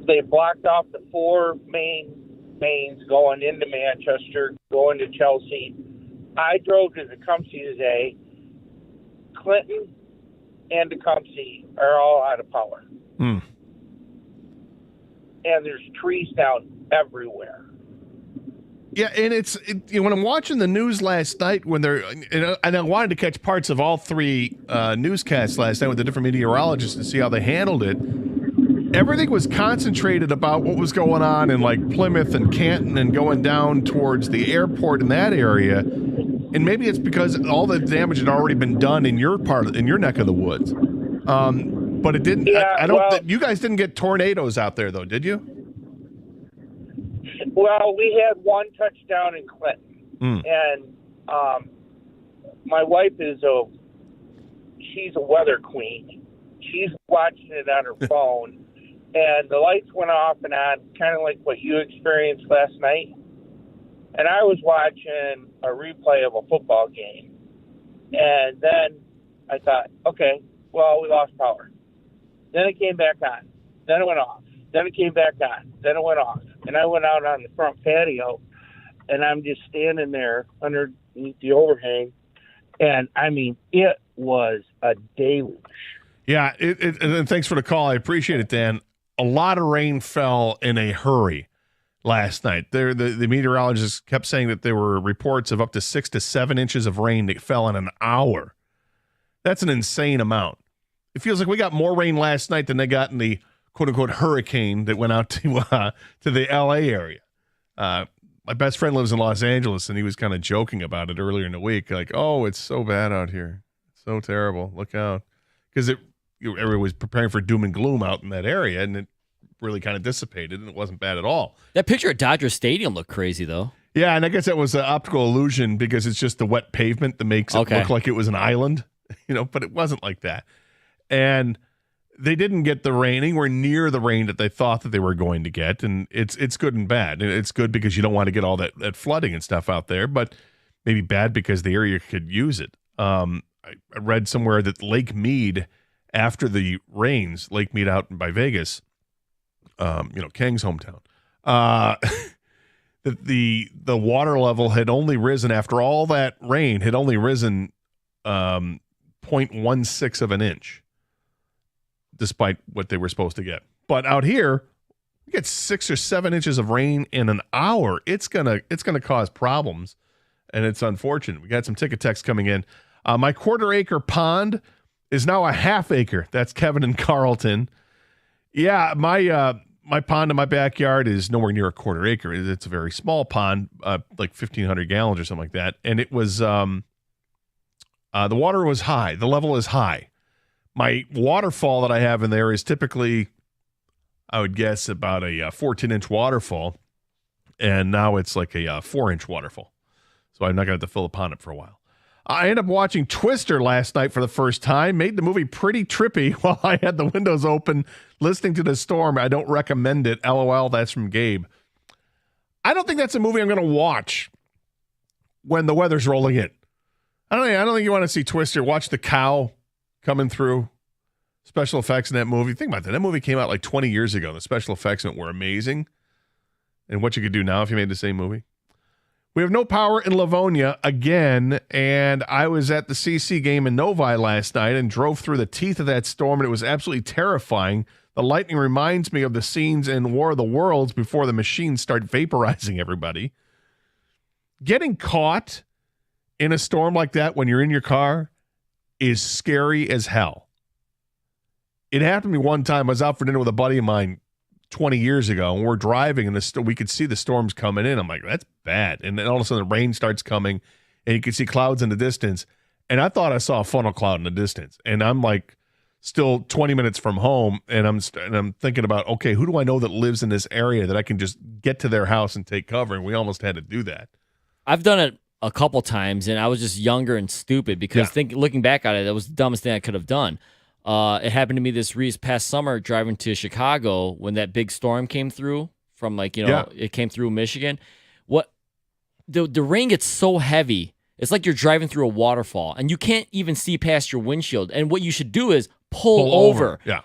Speaker 12: They blocked off the 4 mains going into Manchester, going to Chelsea. I drove to Tecumseh today. Clinton and Tecumseh are all out of power. And there's trees down everywhere.
Speaker 11: Yeah, and when I'm watching the news last night, and I wanted to catch parts of all 3 newscasts last night with the different meteorologists to see how they handled it. Everything was concentrated about what was going on in like Plymouth and Canton and going down towards the airport in that area. And maybe it's because all the damage had already been done in your neck of the woods. But it didn't. Yeah, you guys didn't get tornadoes out there, though, did you?
Speaker 12: Well, we had one touchdown in Clinton, and my wife she's a weather queen. She's watching it on her phone, and the lights went off and on, kind of like what you experienced last night. And I was watching a replay of a football game, and then I thought, okay, well, we lost power. Then it came back on. Then it went off. Then it came back on. Then it went off. And I went out on the front patio, and I'm just standing there underneath the overhang. And, I mean, it was a deluge.
Speaker 11: Yeah, and thanks for the call. I appreciate it, Dan. A lot of rain fell in a hurry last night. The meteorologists kept saying that there were reports of up to 6 to 7 inches of rain that fell in an hour. That's an insane amount. It feels like we got more rain last night than they got in the quote-unquote hurricane that went out to the L.A. area. my best friend lives in Los Angeles, and he was kind of joking about it earlier in the week. Like, oh, it's so bad out here. It's so terrible. Look out. Because everyone was preparing for doom and gloom out in that area, and it really kind of dissipated, and it wasn't bad at all.
Speaker 8: That picture at Dodger Stadium looked crazy, though.
Speaker 11: Yeah, and I guess that was an optical illusion because it's just the wet pavement that makes it look like it was an island, but it wasn't like that. And they didn't get the rain, anywhere near the rain that they thought that they were going to get, and it's good and bad. It's good because you don't want to get all that flooding and stuff out there, but maybe bad because the area could use it. I read somewhere that Lake Mead, after the rains, Lake Mead out by Vegas, Kang's hometown, the water level had only risen after all that rain, had only risen 0.16 of an inch, despite what they were supposed to get. But out here, you get 6 or 7 inches of rain in an hour. It's gonna cause problems, and it's unfortunate. We got some ticket text coming in. My quarter-acre pond is now a half-acre. That's Kevin in Carlton. Yeah, my pond in my backyard is nowhere near a quarter acre. It's a very small pond, like 1,500 gallons or something like that. And it was the water was high. The level is high. My waterfall that I have in there is typically, I would guess, about a 14-inch waterfall. And now it's like a 4-inch waterfall. So I'm not going to have to fill the pond up for a while. I ended up watching Twister last night for the first time. Made the movie pretty trippy while I had the windows open, listening to the storm. I don't recommend it. LOL, that's from Gabe. I don't think that's a movie I'm going to watch when the weather's rolling in. I don't think you want to see Twister. Watch the cow coming through. Special effects in that movie. Think about that. That movie came out like 20 years ago. The special effects in it were amazing. And what you could do now if you made the same movie. We have no power in Livonia again, and I was at the CC game in Novi last night and drove through the teeth of that storm, and it was absolutely terrifying. The lightning reminds me of the scenes in War of the Worlds before the machines start vaporizing everybody. Getting caught in a storm like that when you're in your car is scary as hell. It happened to me one time. I was out for dinner with a buddy of mine 20 years ago, and we're driving, and we could see the storms coming in. I'm like, that's bad. And then all of a sudden the rain starts coming, and you can see clouds in the distance. And I thought I saw a funnel cloud in the distance. And I'm like still 20 minutes from home, and I'm thinking about, okay, who do I know that lives in this area that I can just get to their house and take cover? And we almost had to do that.
Speaker 8: I've done it a couple times, and I was just younger and stupid because looking back at it, that was the dumbest thing I could have done. It happened to me this past summer driving to Chicago when that big storm came through from it came through Michigan. The rain gets so heavy. It's like you're driving through a waterfall and you can't even see past your windshield. And what you should do is pull over.
Speaker 11: Yeah.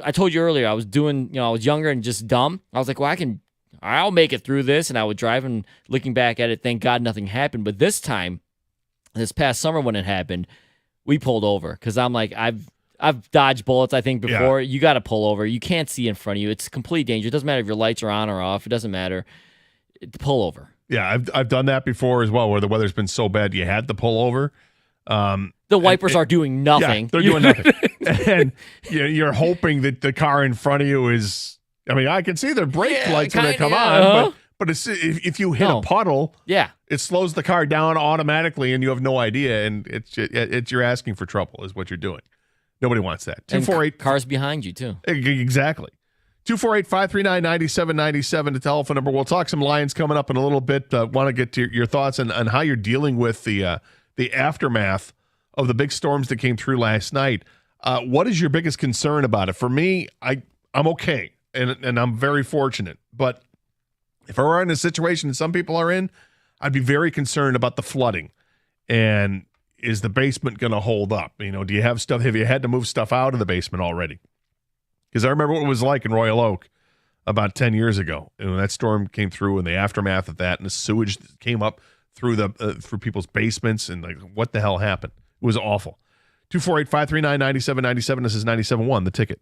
Speaker 8: I told you earlier, I was younger and just dumb. I was like, well, I'll make it through this. And I would drive, and looking back at it, thank God nothing happened. But this past summer when it happened, we pulled over because I'm like, I've dodged bullets, I think, before. Yeah. You got to pull over. You can't see in front of you. It's complete danger. It doesn't matter if your lights are on or off. It doesn't matter. Pull over.
Speaker 11: Yeah, I've done that before as well, where the weather's been so bad you had to pull over.
Speaker 8: The wipers are doing nothing.
Speaker 11: Yeah, they're doing nothing. And you're hoping that the car in front of you is, I can see their brake lights when they come on, but if you hit a puddle, it slows the car down automatically and you have no idea, and it's you're asking for trouble is what you're doing. Nobody wants that. 248
Speaker 8: cars behind you too.
Speaker 11: Exactly. 248-539-9797, the telephone number. We'll talk some Lions coming up in a little bit. Want to get to your thoughts on how you're dealing with the aftermath of the big storms that came through last night. What is your biggest concern about it? For me, I'm okay, and I'm very fortunate. But if I were in a situation that some people are in, I'd be very concerned about the flooding. And is the basement going to hold up? Do you have stuff? Have you had to move stuff out of the basement already? Because I remember what it was like in Royal Oak about 10 years ago. And when that storm came through and the aftermath of that, and the sewage came up through through people's basements, and like, what the hell happened? It was awful. 248-539-9797. This is 97.1, The Ticket.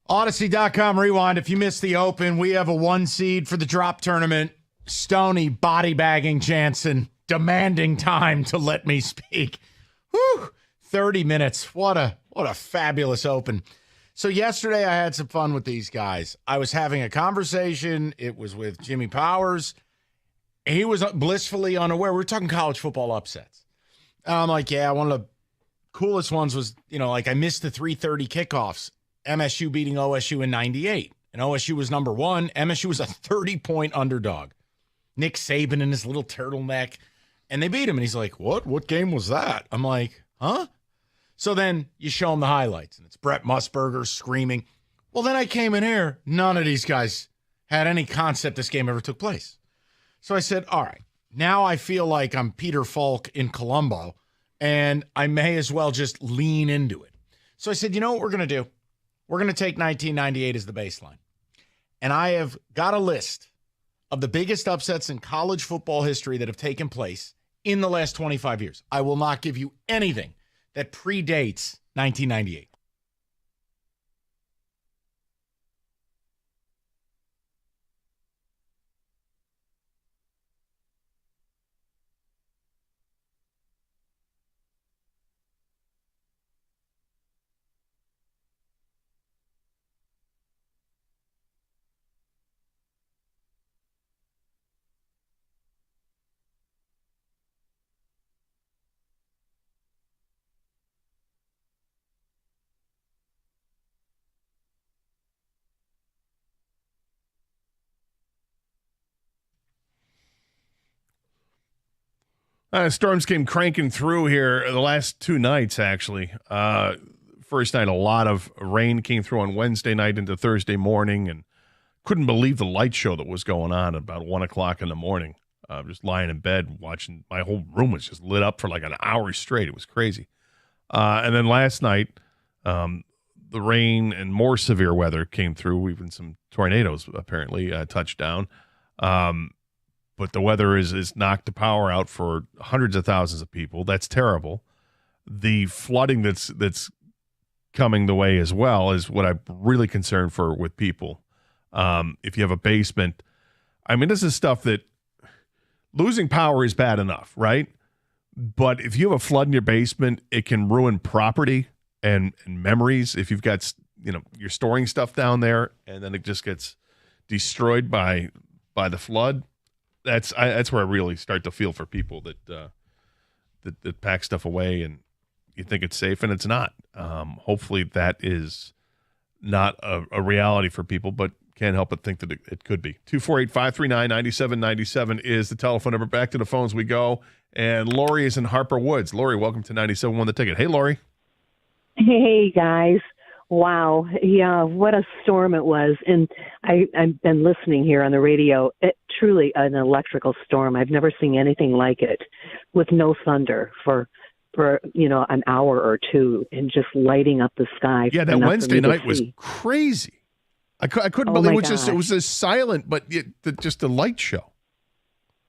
Speaker 9: Odyssey.com rewind. If you missed the Open, we have a 1 seed for the drop tournament. Stoney body bagging Jansen, demanding time to let me speak. Whew, 30 minutes. What a fabulous Open. So yesterday I had some fun with these guys. I was having a conversation. It was with Jimmy Powers. He was blissfully unaware. We were talking college football upsets. And I'm like, yeah, one of the coolest ones was, like I missed the 3:30 kickoffs. MSU beating OSU in 98. And OSU was number 1. MSU was a 30-point underdog. Nick Saban in his little turtleneck. And they beat him. And he's like, what? What game was that? I'm like, huh? So then you show him the highlights. And it's Brett Musburger screaming. Well, then I came in here. None of these guys had any concept this game ever took place. So I said, all right, now I feel like I'm Peter Falk in Columbo. And I may as well just lean into it. So I said, you know what we're going to do? We're going to take 1998 as the baseline. And I have got a list of the biggest upsets in college football history that have taken place in the last 25 years. I will not give you anything that predates 1998.
Speaker 11: Storms came cranking through here the last 2 nights, actually. First night, a lot of rain came through on Wednesday night into Thursday morning, and couldn't believe the light show that was going on at about 1 o'clock in the morning. Just lying in bed watching. My whole room was just lit up for like an hour straight. It was crazy. And then last night, the rain and more severe weather came through. Even some tornadoes apparently touched down. But the weather is knocked the power out for hundreds of thousands of people. That's terrible. The flooding that's coming the way as well is what I'm really concerned for with people. If you have a basement, I mean, this is stuff that losing power is bad enough, right? But if you have a flood in your basement, it can ruin property and memories. If you've got, you're storing stuff down there and then it just gets destroyed by the flood. That's where I really start to feel for people that pack stuff away and you think it's safe and it's not. Hopefully that is not a reality for people, but can't help but think that it could be. 248-539-9797 is the telephone number. Back to the phones we go. And Lori is in Harper Woods. Lori, welcome to 97.1 The Ticket. Hey, Lori.
Speaker 13: Hey, guys. Wow. Yeah, what a storm it was. And I've been listening here on the radio. It truly an electrical storm. I've never seen anything like it with no thunder for an hour or two and just lighting up the sky.
Speaker 11: Yeah, that Wednesday night was crazy. I couldn't believe it was just silent, but just a light show.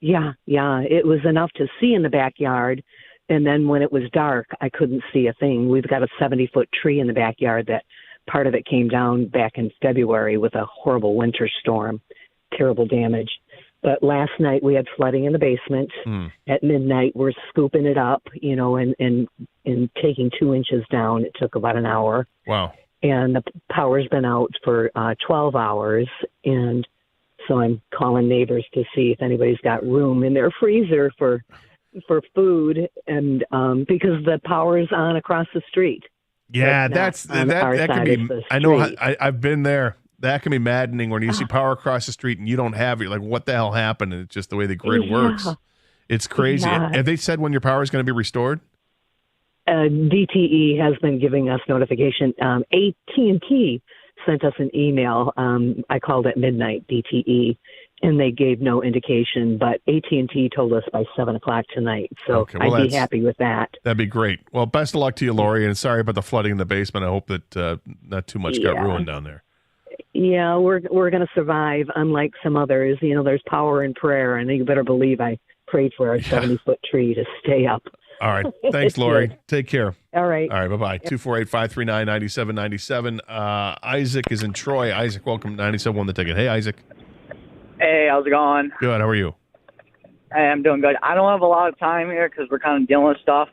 Speaker 13: Yeah. It was enough to see in the backyard. And then when it was dark, I couldn't see a thing. We've got a 70-foot tree in the backyard that part of it came down back in February with a horrible winter storm, terrible damage. But last night we had flooding in the basement. At midnight, we're scooping it up, and taking 2 inches down. It took about an hour.
Speaker 11: Wow.
Speaker 13: And the power's been out for 12 hours. And so I'm calling neighbors to see if anybody's got room in their freezer for food, and because the power is on across the street.
Speaker 11: Yeah, that can be. I know. I've been there. That can be maddening when you see power across the street and you don't have it. You're like, what the hell happened? And it's just the way the grid works. It's crazy. Yeah. Have they said when your power is going to be restored?
Speaker 13: DTE has been giving us notification. AT&T sent us an email. I called at midnight, DTE, and they gave no indication. But AT&T told us by 7 o'clock tonight, so I'd be happy with that.
Speaker 11: That'd be great. Well, best of luck to you, Lori, and sorry about the flooding in the basement. I hope that not too much got ruined down there.
Speaker 13: Yeah, we're going to survive, unlike some others. There's power in prayer, and you better believe I prayed for our 70-foot tree to stay up.
Speaker 11: All right. Thanks, Lori. Take care.
Speaker 14: All right.
Speaker 11: All right. Bye-bye. 248-539-9797. Isaac is in Troy. Isaac, welcome to 97 won the ticket. Hey, Isaac.
Speaker 15: Hey, how's it going?
Speaker 11: Good. How are you?
Speaker 15: Hey, I'm doing good. I don't have a lot of time here because we're kind of dealing with stuff.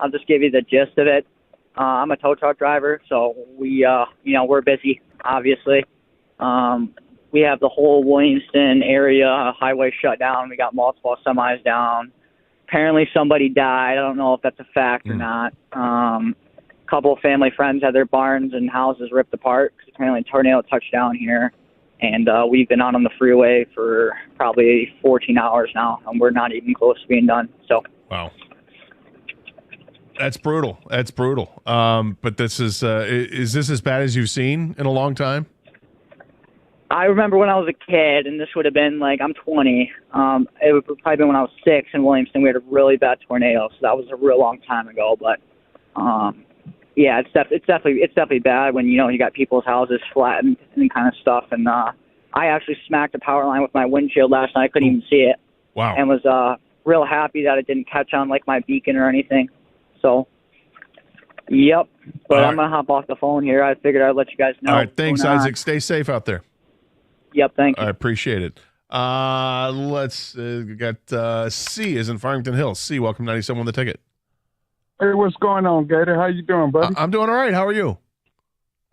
Speaker 15: I'll just give you the gist of it. I'm a tow truck driver, so we, we're busy, obviously. We have the whole Williamston area highway shut down. We got multiple semis down. Apparently somebody died. I don't know if that's a fact or not. A couple of family friends had their barns and houses ripped apart because apparently a tornado touched down here. And we've been out on the freeway for probably 14 hours now, and we're not even close to being done. So,
Speaker 11: wow, that's brutal. That's brutal. But this is this as bad as you've seen in a long time?
Speaker 15: I remember when I was a kid, and this would have been like, I'm 20. It would probably been when I was 6 in Williamston. We had a really bad tornado, so that was a real long time ago. But yeah, it's definitely bad when you got people's houses flattened and kind of stuff. And I actually smacked a power line with my windshield last night. I couldn't even see it.
Speaker 11: Wow.
Speaker 15: And was real happy that it didn't catch on like my beacon or anything. So, yep. But I'm gonna hop off the phone here. I figured I'd let you guys know.
Speaker 11: All right. Thanks, Isaac. Stay safe out there.
Speaker 15: Yep. Thank you.
Speaker 11: I appreciate it. Let's got C is in Farmington Hills. C, welcome 97 on the ticket.
Speaker 16: Hey, what's going on, Gator? How you doing, buddy?
Speaker 11: I'm doing all right. How are you?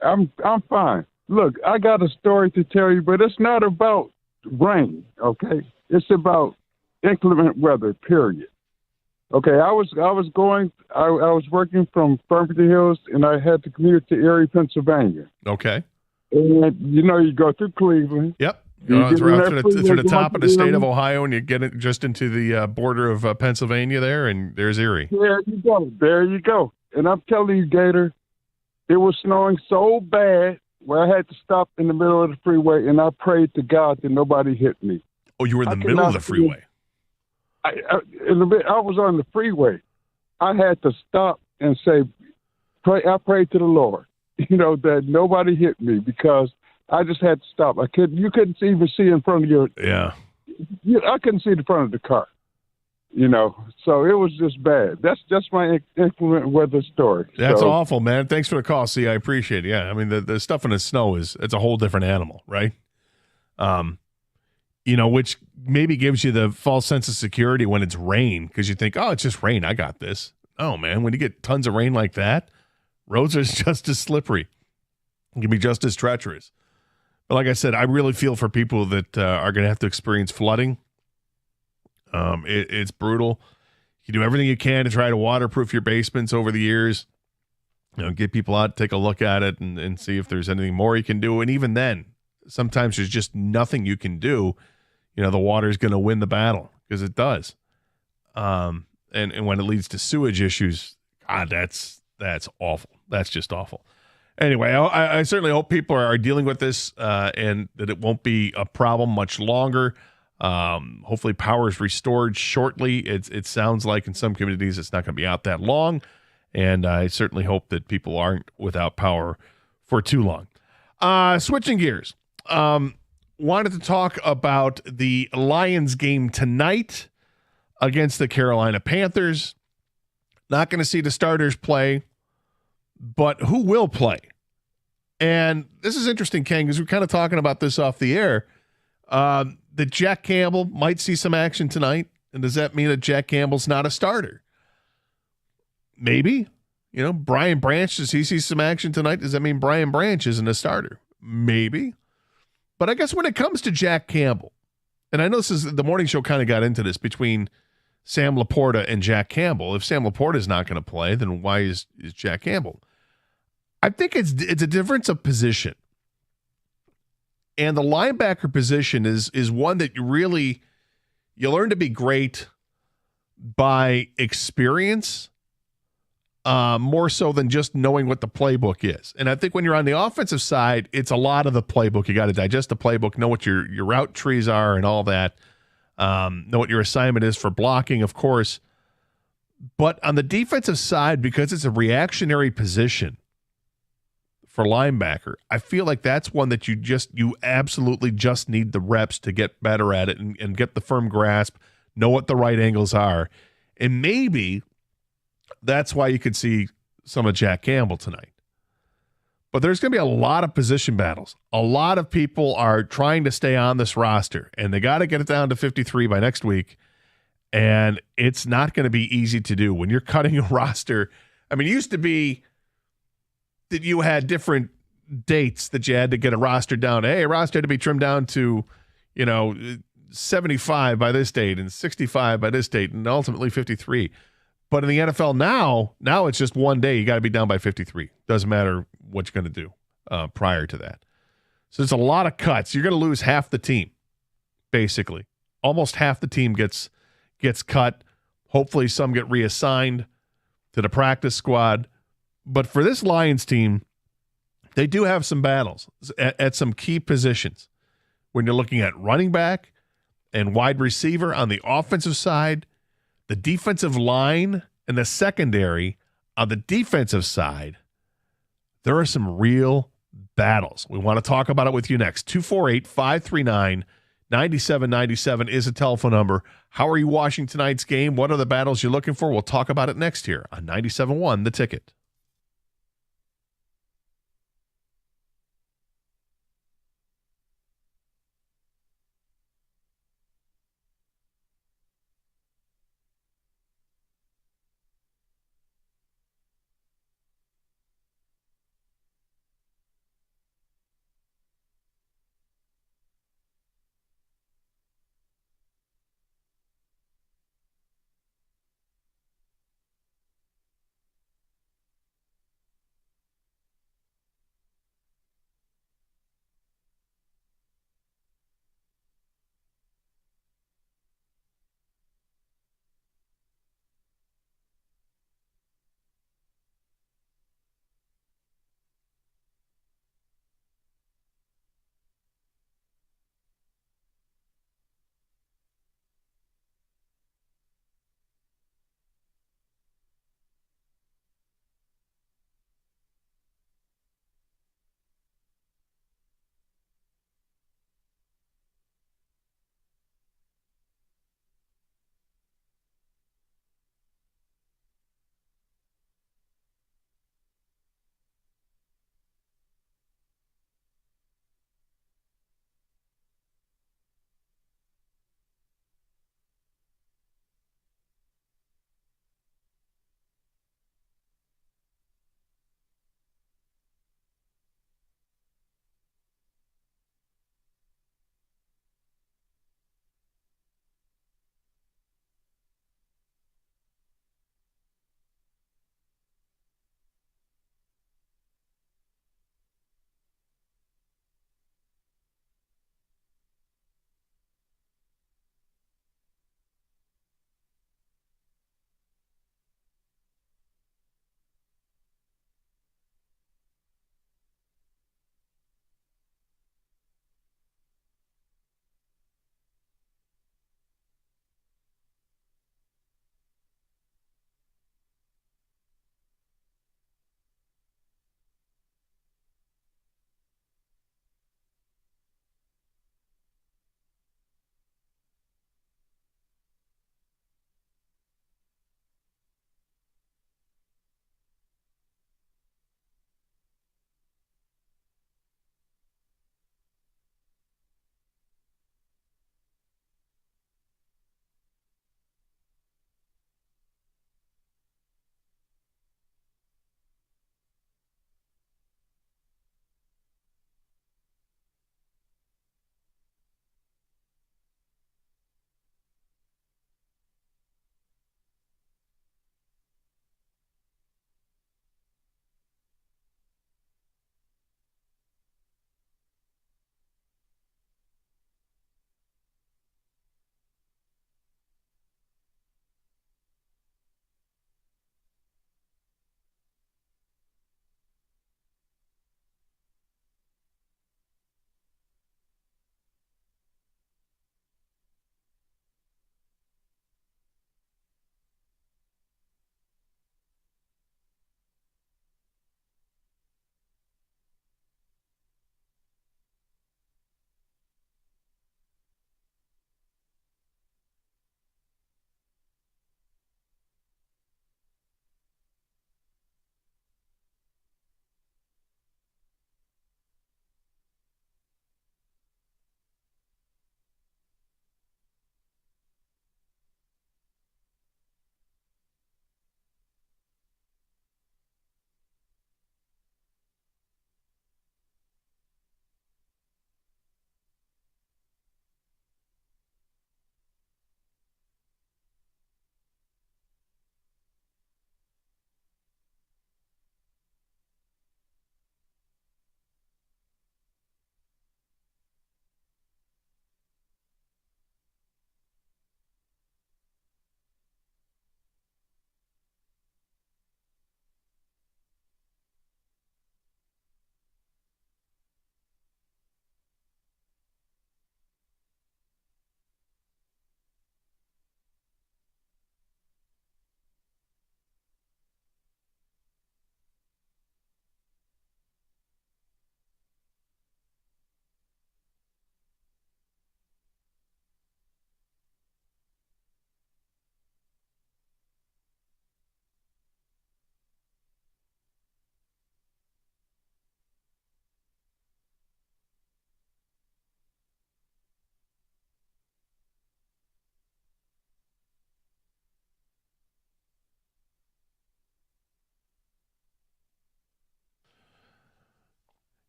Speaker 16: I'm fine. Look, I got a story to tell you, but it's not about rain, okay? It's about inclement weather, period. Okay, I was working from Farmington Hills, and I had to commute to Erie, Pennsylvania.
Speaker 11: Okay.
Speaker 16: And you go through Cleveland.
Speaker 11: Yep. Go through the top of the state of Ohio, and you get it just into the border of Pennsylvania there, and there's Erie.
Speaker 16: There you go. And I'm telling you, Gator, it was snowing so bad where I had to stop in the middle of the freeway, and I prayed to God that nobody hit me.
Speaker 11: Oh, you were in the middle of the freeway.
Speaker 16: I was on the freeway. I had to stop and say, I prayed to the Lord, that nobody hit me because I just had to stop. You couldn't even see in front of your.
Speaker 11: Yeah.
Speaker 16: I couldn't see the front of the car. So it was just bad. That's just my inclement weather story.
Speaker 11: That's awful, man. Thanks for the call. See, I appreciate it. Yeah, I mean the stuff in the snow it's a whole different animal, right? Which maybe gives you the false sense of security when it's rain because you think, oh, it's just rain. I got this. Oh man, when you get tons of rain like that, roads are just as slippery. It can be just as treacherous. But like I said, I really feel for people that are going to have to experience flooding. It's brutal. You do everything you can to try to waterproof your basements over the years. Get people out, take a look at it, and see if there's anything more you can do. And even then, sometimes there's just nothing you can do. The water's going to win the battle because it does. And when it leads to sewage issues, God, that's awful. That's just awful. Anyway, I certainly hope people are dealing with this and that it won't be a problem much longer. Hopefully power is restored shortly. It sounds like in some communities it's not going to be out that long. And I certainly hope that people aren't without power for too long. Switching gears. Wanted to talk about the Lions game tonight against the Carolina Panthers. Not going to see the starters play, but who will play? And this is interesting, Ken, because we're kind of talking about this off the air. That Jack Campbell might see some action tonight. And does that mean that Jack Campbell's not a starter? Maybe. Brian Branch, does he see some action tonight? Does that mean Brian Branch isn't a starter? Maybe. But I guess when it comes to Jack Campbell, and I know the morning show kind of got into this between Sam Laporta and Jack Campbell. If Sam Laporta is not going to play, then why is Jack Campbell? I think it's a difference of position. And the linebacker position is one that you learn to be great by experience, more so than just knowing what the playbook is. And I think when you're on the offensive side, it's a lot of the playbook. You got to digest the playbook, know what your route trees are and all that. Know what your assignment is for blocking, of course. But on the defensive side, because it's a reactionary position for linebacker, I feel like that's one that you absolutely just need the reps to get better at it and get the firm grasp, know what the right angles are. And maybe That's why you could see some of Jack Campbell tonight. But there's going to be a lot of position battles. A lot of people are trying to stay on this roster, and they got to get it down to 53 by next week. And it's not going to be easy to do when you're cutting a roster. I mean, it used to be that you had different dates that you had to get a roster down. Hey, a roster had to be trimmed down to, 75 by this date and 65 by this date and ultimately 53. But in the NFL now it's just one day. You got to be down by 53. Doesn't matter what you're going to do prior to that. So there's a lot of cuts. You're going to lose half the team, basically. Almost half the team gets cut. Hopefully some get reassigned to the practice squad. But for this Lions team, they do have some battles at some key positions. When you're looking at running back and wide receiver on the offensive side, the defensive line and the secondary on the defensive side, there are some real battles. We want to talk about it with you next. 248-539-9797 is a telephone number. How are you watching tonight's game? What are the battles you're looking for? We'll talk about it next here on 97.1 The Ticket.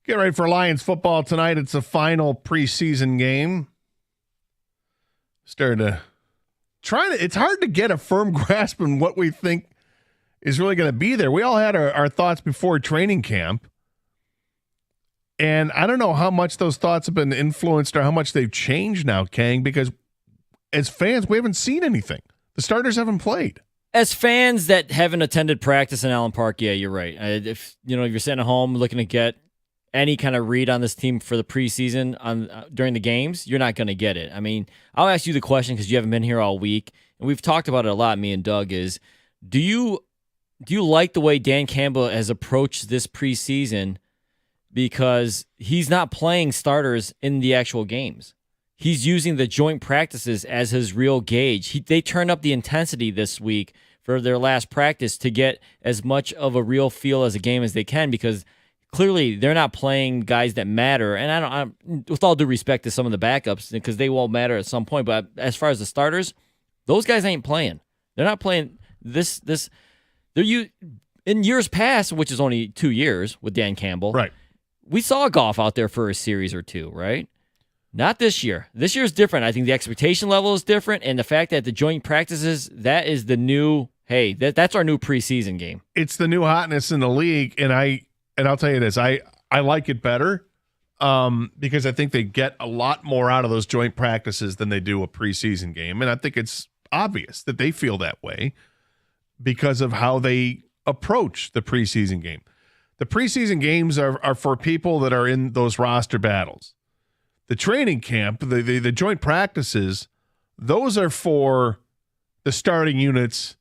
Speaker 11: Get ready for Lions football tonight. It's the final preseason game. It's hard to get a firm grasp on what we think is really going to be there. We all had our thoughts before training camp. And I don't know how much those thoughts have been influenced or how much they've changed now, Kang, because as fans, we haven't seen anything. The starters haven't played.
Speaker 8: As fans that haven't attended practice in Allen Park, yeah, you're right. If you're sitting at home looking to get any kind of read on this team for the preseason during the games, you're not going to get it. I mean, I'll ask you the question because you haven't been here all week, and we've talked about it a lot, me and Doug, is do you like the way Dan Campbell has approached this preseason because he's not playing starters in the actual games? He's using the joint practices as his real gauge. They turned up the intensity this week for their last practice to get as much of a real feel as a game as they can because clearly they're not playing guys that matter. And I'm with all due respect to some of the backups because they will matter at some point. But as far as the starters, those guys ain't playing. They're not playing this. In years past, which is only 2 years with Dan Campbell.
Speaker 11: Right.
Speaker 8: We saw Goff out there for a series or two, right? Not this year. This year is different. I think the expectation level is different, and the fact that the joint practices, that is the new, that's our new preseason game.
Speaker 11: It's the new hotness in the league, and I'll tell you this, I like it better because I think they get a lot more out of those joint practices than they do a preseason game, and I think it's obvious that they feel that way because of how they approach the preseason game. The preseason games are for people that are in those roster battles. The training camp, the joint practices, those are for the starting units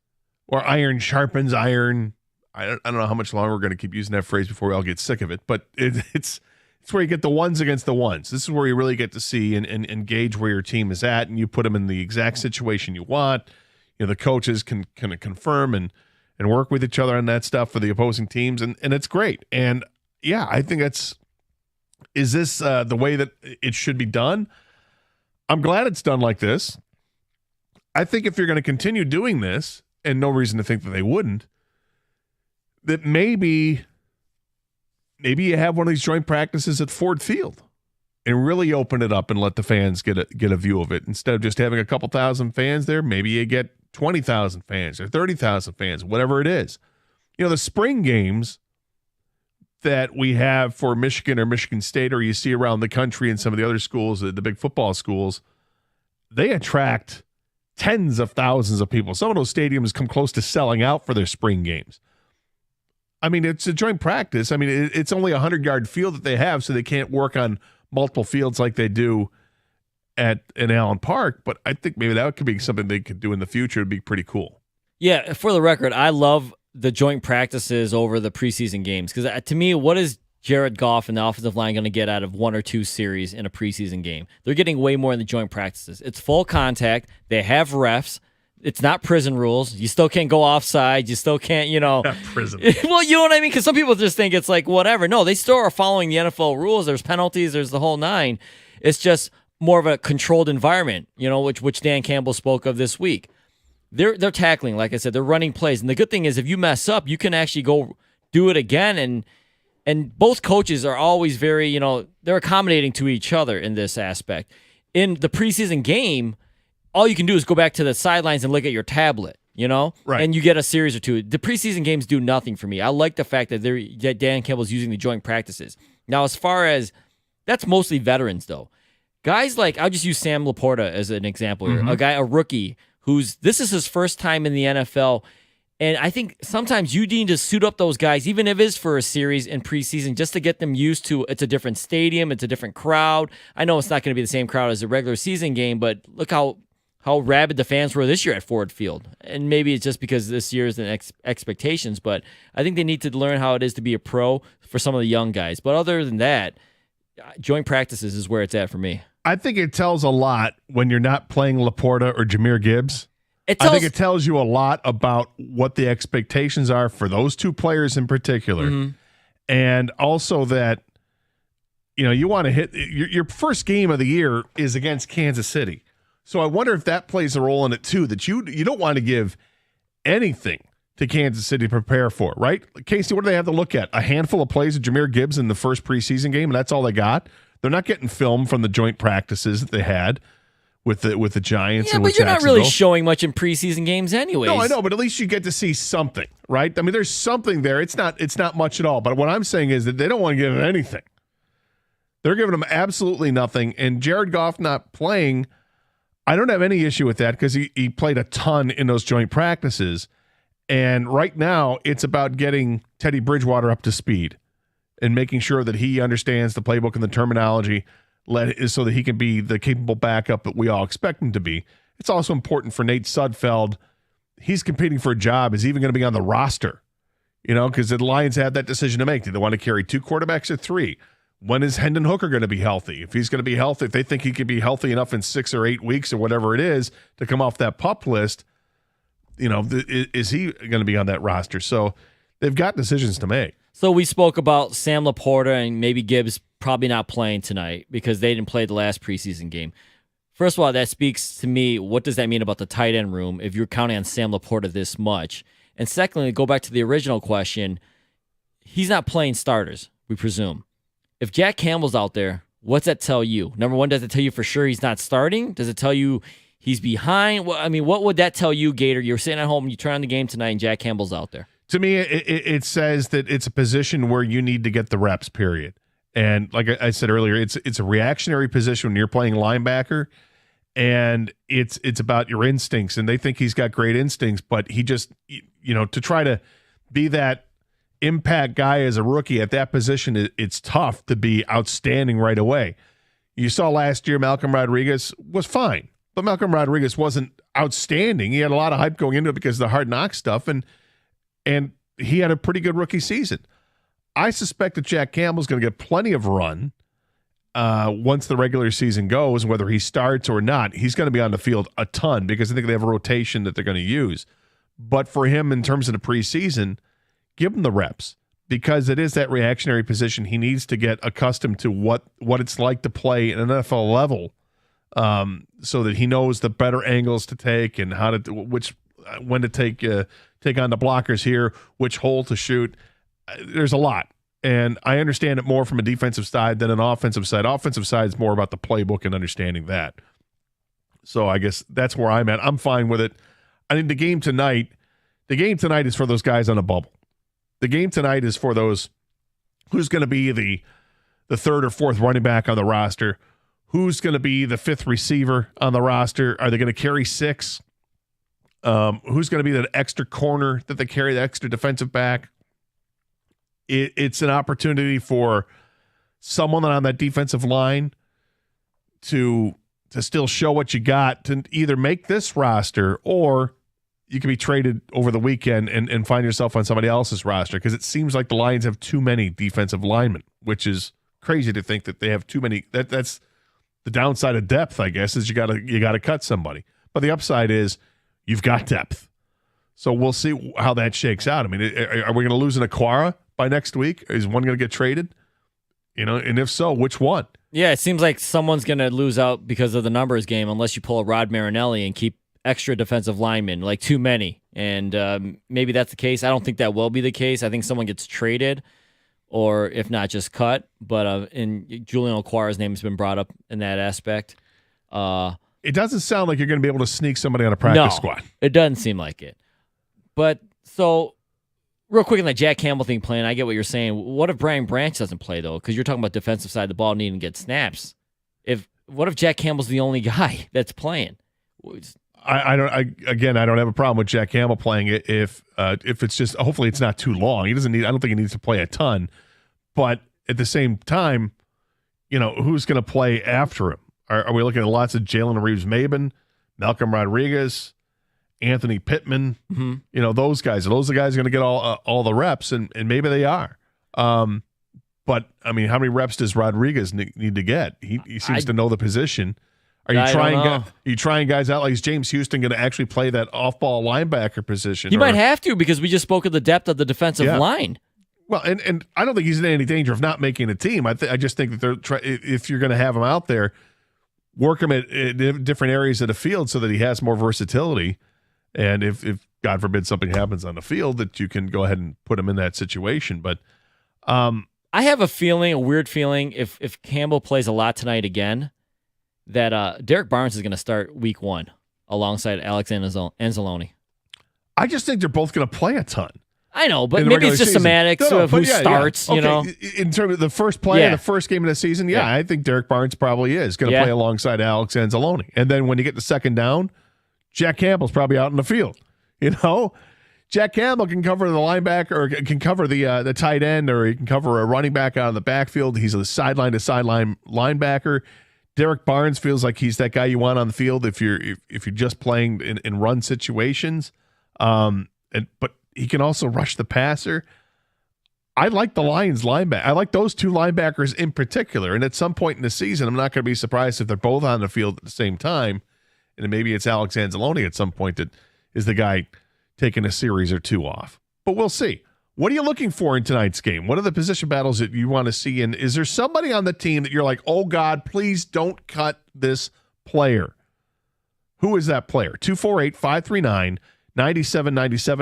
Speaker 11: where iron sharpens iron. I don't know how much longer we're going to keep using that phrase before we all get sick of it, but it's where you get the ones against the ones. This is where you really get to see and gauge where your team is at, and you put them in the exact situation you want. The coaches can confirm and work with each other on that stuff for the opposing teams, and it's great. And yeah, I think is this the way that it should be done? I'm glad it's done like this. I think if you're going to continue doing this, and no reason to think that they wouldn't, that maybe you have one of these joint practices at Ford Field and really open it up and let the fans get a view of it. Instead of just having a couple thousand fans there, maybe you get 20,000 fans or 30,000 fans, whatever it is. The spring games that we have for Michigan or Michigan State, or you see around the country in some of the other schools, the big football schools, they attract tens of thousands of people. Some of those stadiums come close to selling out for their spring games. I mean, it's a joint practice. I mean, it's only a 100-yard field that they have, so they can't work on multiple fields like they do in Allen Park. But I think maybe that could be something they could do in the future. It'd be pretty cool.
Speaker 8: Yeah, for the record, I love the joint practices over the preseason games because to me, what is Jared Goff and the offensive line going to get out of one or two series in a preseason game? They're getting way more in the joint practices. It's full contact. They have refs. It's not prison rules. You still can't go offside. You still can't,
Speaker 11: Not prison.
Speaker 8: Well, you know what I mean? Because some people just think it's like whatever. No, they still are following the NFL rules. There's penalties. There's the whole nine. It's just more of a controlled environment, which Dan Campbell spoke of this week. They're tackling, like I said, they're running plays. And the good thing is if you mess up, you can actually go do it again. And both coaches are always very, they're accommodating to each other in this aspect. In the preseason game, all you can do is go back to the sidelines and look at your tablet,
Speaker 11: Right.
Speaker 8: And you get a series or two. The preseason games do nothing for me. I like the fact that Dan Campbell's using the joint practices. Now, as far as, that's mostly veterans, though. Guys like, I'll just use Sam Laporta as an example here. A rookie this is his first time in the NFL. And I think sometimes you need to suit up those guys, even if it is for a series in preseason, just to get them used to it's a different stadium, it's a different crowd. I know it's not going to be the same crowd as a regular season game, but look how rabid the fans were this year at Ford Field. And maybe it's just because this year is the expectations, but I think they need to learn how it is to be a pro for some of the young guys. But other than that, joint practices is where it's at for me.
Speaker 11: I think it tells a lot when you're not playing Laporta or Jahmyr Gibbs. I think it tells you a lot about what the expectations are for those two players in particular. Mm-hmm. And also that, you want to hit your first game of the year is against Kansas City. So I wonder if that plays a role in it too, that you don't want to give anything to Kansas City to prepare for, right? Casey, what do they have to look at? A handful of plays of Jahmyr Gibbs in the first preseason game, and that's all they got? They're not getting film from the joint practices that they had with the Giants and with
Speaker 8: but you're not really
Speaker 11: Jacksonville.
Speaker 8: showing much in preseason games anyways.
Speaker 11: No, I know, but at least you get to see something, right? I mean, there's something there. It's not much at all. But what I'm saying is that they don't want to give them anything. They're giving them absolutely nothing. And Jared Goff not playing, I don't have any issue with that because he played a ton in those joint practices. And right now, it's about getting Teddy Bridgewater up to speed and making sure that he understands the playbook and the terminology so that he can be the capable backup that we all expect him to be. It's also important for Nate Sudfeld. He's competing for a job. Is he even going to be on the roster? Because the Lions have that decision to make. Do they want to carry 2 quarterbacks or 3? When is Hendon Hooker going to be healthy? If he's going to be healthy, if they think he can be healthy enough in 6 or 8 weeks or whatever it is to come off that PUP list, is he going to be on that roster? So they've got decisions to make.
Speaker 8: So we spoke about Sam Laporta and maybe Gibbs probably not playing tonight because they didn't play the last preseason game. First of all, that speaks to me, what does that mean about the tight end room if you're counting on Sam Laporta this much? And secondly, go back to the original question, he's not playing starters, we presume. If Jack Campbell's out there, what's that tell you? Number one, does it tell you for sure he's not starting? Does it tell you he's behind? What would that tell you, Gator? You're sitting at home, you turn on the game tonight, and Jack Campbell's out there.
Speaker 11: To me, it says that it's a position where you need to get the reps, period. And like I said earlier, it's a reactionary position when you're playing linebacker, and it's about your instincts. And they think he's got great instincts, but he just, to try to be that impact guy as a rookie at that position, it's tough to be outstanding right away. You saw last year Malcolm Rodriguez was fine, but Malcolm Rodriguez wasn't outstanding. He had a lot of hype going into it because of the hard knock stuff, and he had a pretty good rookie season. I suspect that Jack Campbell's going to get plenty of run once the regular season goes, whether he starts or not. He's going to be on the field a ton because I think they have a rotation that they're going to use. But for him, in terms of the preseason, give him the reps because it is that reactionary position. He needs to get accustomed to what it's like to play at an NFL level, so that he knows the better angles to take and when to take on the blockers here, which hole to shoot. There's a lot. And I understand it more from a defensive side than an offensive side. Offensive side is more about the playbook and understanding that. So I guess that's where I'm at. I'm fine with it. I think the game tonight is for those guys on a bubble. The game tonight is for those who's going to be the third or fourth running back on the roster, who's going to be the 5th receiver on the roster. Are they going to carry 6? Who's going to be that extra corner that they carry, the extra defensive back? It's an opportunity for someone on that defensive line to still show what you got, to either make this roster or you could be traded over the weekend and find yourself on somebody else's roster, because it seems like the Lions have too many defensive linemen, which is crazy to think that they have too many. That's the downside of depth, I guess, is you gotta cut somebody. But the upside is you've got depth. So we'll see how that shakes out. I mean, are we going to lose an Aquara by next week? Is one going to get traded? And if so, which one?
Speaker 8: Yeah, it seems like someone's going to lose out because of the numbers game unless you pull a Rod Marinelli and keep extra defensive linemen, like too many. And maybe that's the case. I don't think that will be the case. I think someone gets traded or if not just cut. But Julian Okwara's name has been brought up in that aspect.
Speaker 11: It doesn't sound like you're going to be able to sneak somebody on a practice squad.
Speaker 8: It doesn't seem like it. But so real quick on the Jack Campbell thing playing, I get what you're saying. What if Brian Branch doesn't play, though? Because you're talking about defensive side of the ball needing to get snaps. What if Jack Campbell's the only guy that's playing?
Speaker 11: I don't have a problem with Jack Campbell playing it if it's just, hopefully it's not too long. I don't think he needs to play a ton. But at the same time, who's going to play after him? Are we looking at lots of Jalen Reeves-Maybin, Malcolm Rodriguez, Anthony Pittman? Mm-hmm. Those guys. Are those the guys going to get all the reps? And maybe they are. But, I mean, how many reps does Rodriguez need to get? He seems to know the position. Are you trying guys out? Like, is James Houston going to actually play that off-ball linebacker position?
Speaker 8: He might have to, because we just spoke of the depth of the defensive line.
Speaker 11: Well, and I don't think he's in any danger of not making a team. I just think that if you're going to have him out there, work him at different areas of the field so that he has more versatility. And if God forbid something happens on the field, that you can go ahead and put him in that situation. But
Speaker 8: I have a weird feeling, if Campbell plays a lot tonight again, that Derek Barnes is going to start week 1 alongside Alex Anzalone.
Speaker 11: I just think they're both going to play a ton.
Speaker 8: I know, but maybe it's just semantics of who starts,
Speaker 11: Okay.
Speaker 8: you know.
Speaker 11: In terms of the first play, the first game of the season, I think Derek Barnes probably is going to play alongside Alex Anzalone. And then when you get the second down, Jack Campbell's probably out in the field. You know, Jack Campbell can cover the linebacker, or can cover the tight end, or he can cover a running back out of the backfield. He's a sideline to sideline linebacker. Derek Barnes feels like he's that guy you want on the field if you're just playing in run situations. But he can also rush the passer. I like the Lions linebacker. I like those two linebackers in particular. And at some point in the season, I'm not going to be surprised if they're both on the field at the same time. And maybe it's Alex Anzalone at some point that is the guy taking a series or two off. But we'll see. What are you looking for in tonight's game? What are the position battles that you want to see? And is there somebody on the team that you're like, oh, God, please don't cut this player? Who is that player? 248-539-9797.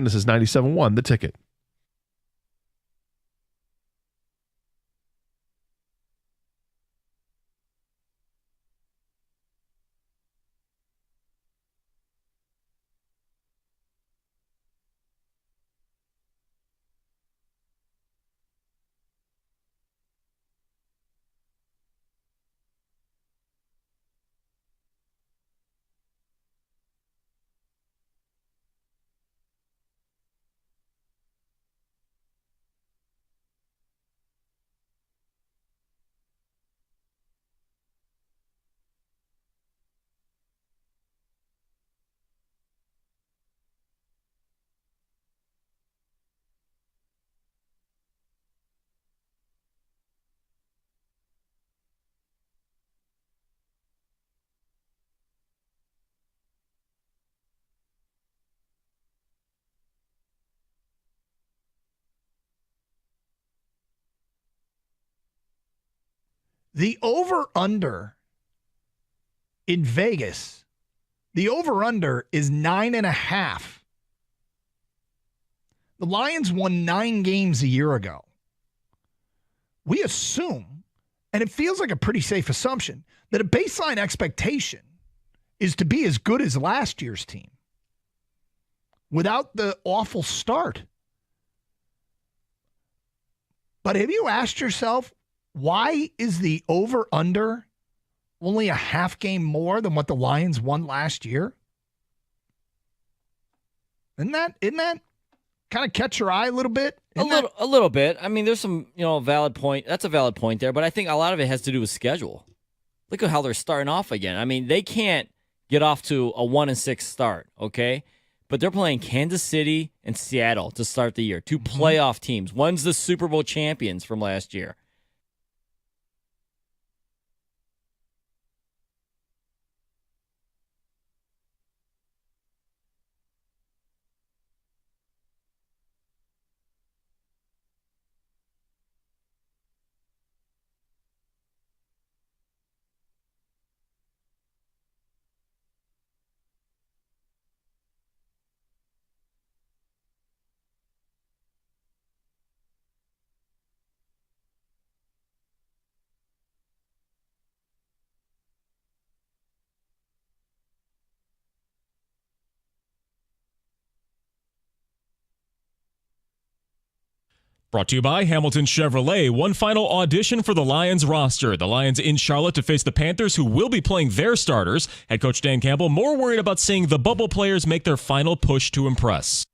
Speaker 11: This is 97.1, The Ticket.
Speaker 7: The over-under in Vegas, the over-under is 9.5. The Lions won 9 games a year ago. We assume, and it feels like a pretty safe assumption, that a baseline expectation is to be as good as last year's team without the awful start. But have you asked yourself, why is the over-under only a half game more than what the Lions won last year? Isn't that kind of catch your eye a little bit?
Speaker 8: A little bit. I mean, there's some, valid point. That's a valid point there, but I think a lot of it has to do with schedule. Look at how they're starting off again. I mean, they can't get off to a 1-6 start, okay? But they're playing Kansas City and Seattle to start the year. 2 playoff teams. One's the Super Bowl champions from last year.
Speaker 2: Brought to you by Hamilton Chevrolet. One final audition for the Lions roster. The Lions in Charlotte to face the Panthers, who will be playing their starters. Head coach Dan Campbell more worried about seeing the bubble players make their final push to impress.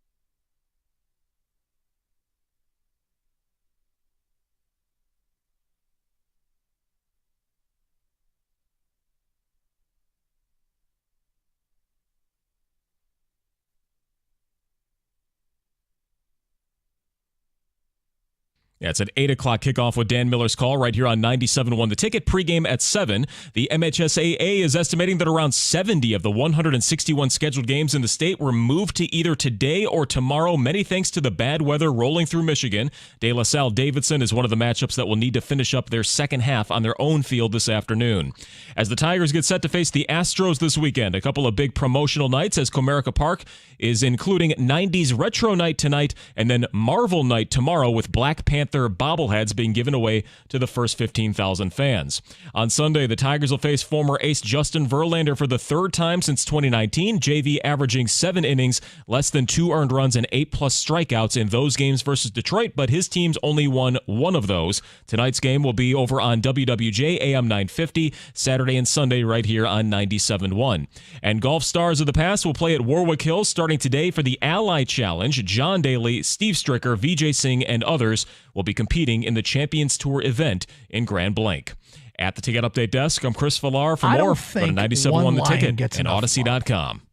Speaker 2: Yeah, it's an 8 o'clock kickoff with Dan Miller's Call right here on 97.1 The Ticket. Pregame at 7. The MHSAA is estimating that around 70 of the 161 scheduled games in the state were moved to either today or tomorrow, many thanks to the bad weather rolling through Michigan. De La Salle Davidson is one of the matchups that will need to finish up their second half on their own field this afternoon. As the Tigers get set to face the Astros this weekend, a couple of big promotional nights as Comerica Park is including 90s Retro Night tonight and then Marvel Night tomorrow with Black Panther bobbleheads being given away to the first 15,000 fans. On Sunday, the Tigers will face former ace Justin Verlander for the third time since 2019. JV averaging 7 innings, less than 2 earned runs, and 8+ strikeouts in those games versus Detroit, but his team's only won 1 of those. Tonight's game will be over on WWJ AM 950, Saturday and Sunday right here on 97.1. And golf stars of the past will play at Warwick Hills starting today for the Ally Challenge. John Daly, Steve Stricker, Vijay Singh, and others will be competing in the Champions Tour event in Grand Blanc. At the Ticket Update Desk, I'm Chris Villar. For more, go to 97.1 The Ticket and Odyssey.com.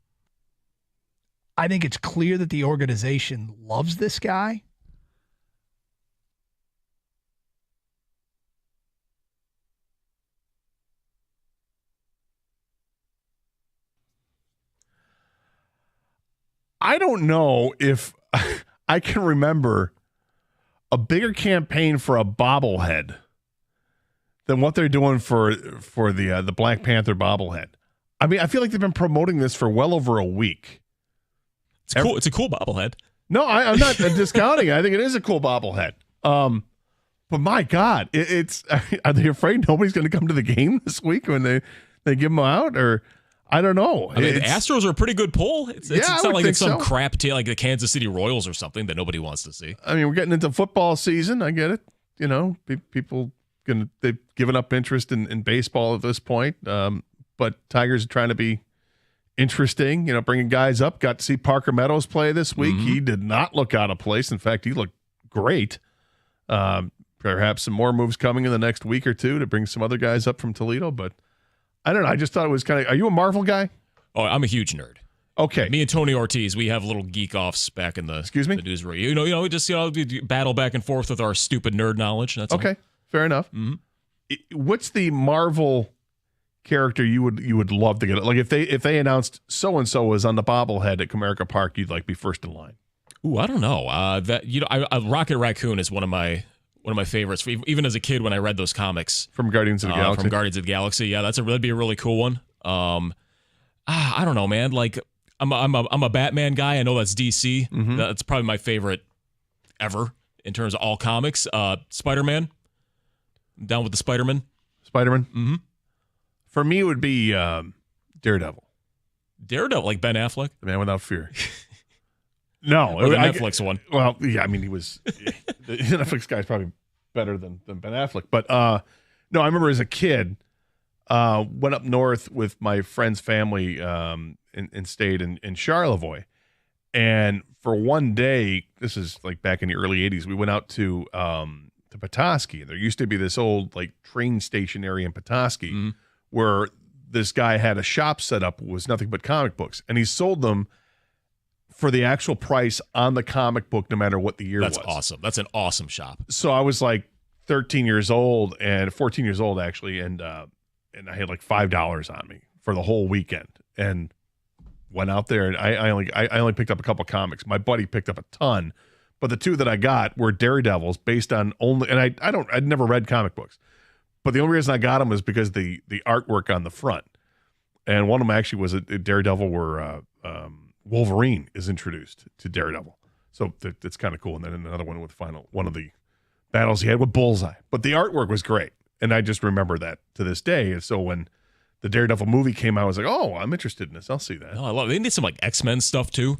Speaker 7: I think it's clear that the organization loves this guy.
Speaker 11: I don't know if I can remember a bigger campaign for a bobblehead than what they're doing for the Black Panther bobblehead. I mean, I feel like they've been promoting this for well over a week.
Speaker 2: It's cool. It's a cool bobblehead.
Speaker 11: No, I'm not discounting it. I think it is a cool bobblehead. But my God, are they afraid nobody's going to come to the game this week when they give them out? Or I don't know.
Speaker 2: I mean, the Astros are a pretty good pull. It's not like it's some
Speaker 11: so.
Speaker 2: crap team like the Kansas City Royals or something that nobody wants to see.
Speaker 11: I mean, we're getting into football season. I get it. You know, people they've given up interest in baseball at this point. But Tigers are trying to be interesting. You know, bringing guys up. Got to see Parker Meadows play this week. Mm-hmm. He did not look out of place. In fact, he looked great. Perhaps some more moves coming in the next week or two to bring some other guys up from Toledo, but. I don't know. I just thought it was kind of. Are you a Marvel guy?
Speaker 2: Oh, I'm a huge nerd.
Speaker 11: Okay.
Speaker 2: Me and Tony Ortiz, we have little geek offs back in the the newsroom. We just battle back and forth with our stupid nerd knowledge. That's
Speaker 11: okay.
Speaker 2: All.
Speaker 11: Fair enough.
Speaker 2: Mm-hmm.
Speaker 11: What's the Marvel character you would love to get? Like if they announced so and so was on the bobblehead at Comerica Park, you'd like be first in line.
Speaker 2: Ooh, I don't know. Rocket Raccoon is one of my favorites. Even as a kid, when I read those comics
Speaker 11: from Guardians of the Galaxy.
Speaker 2: From Guardians of the Galaxy, yeah, that'd be a really cool one. I don't know, man. Like I'm a Batman guy. I know that's DC.
Speaker 11: Mm-hmm.
Speaker 2: That's probably my favorite ever in terms of all comics. Spider-Man. I'm down with the Spider-Man.
Speaker 11: Spider-Man.
Speaker 2: Mm-hmm.
Speaker 11: For me, it would be Daredevil.
Speaker 2: Daredevil, like Ben Affleck,
Speaker 11: the Man Without Fear. No,
Speaker 2: the Netflix one.
Speaker 11: Well, yeah, I mean, he was the Netflix guy's probably better than Ben Affleck. But no, I remember as a kid, went up north with my friend's family and stayed in Charlevoix. And for one day, this is like back in the early 80s, we went out to Petoskey. There used to be this old like train station area in Petoskey where this guy had a shop set up, was nothing but comic books. And he sold them for the actual price on the comic book, no matter what the year was.
Speaker 2: That's awesome. That's an awesome shop.
Speaker 11: So I was like 13 years old and 14 years old actually, and I had like $5 on me for the whole weekend, and went out there. And I only picked up a couple comics. My buddy picked up a ton, but the two that I got were Daredevils, based on only. And I'd never read comic books, but the only reason I got them was because the artwork on the front, and one of them actually was a Daredevil where Wolverine is introduced to Daredevil. So that's kind of cool. And then another one with one of the battles he had with Bullseye. But the artwork was great. And I just remember that to this day. And so when the Daredevil movie came out, I was like, oh, I'm interested in this. I'll see that.
Speaker 2: Oh, I love it. They need some like X-Men stuff too.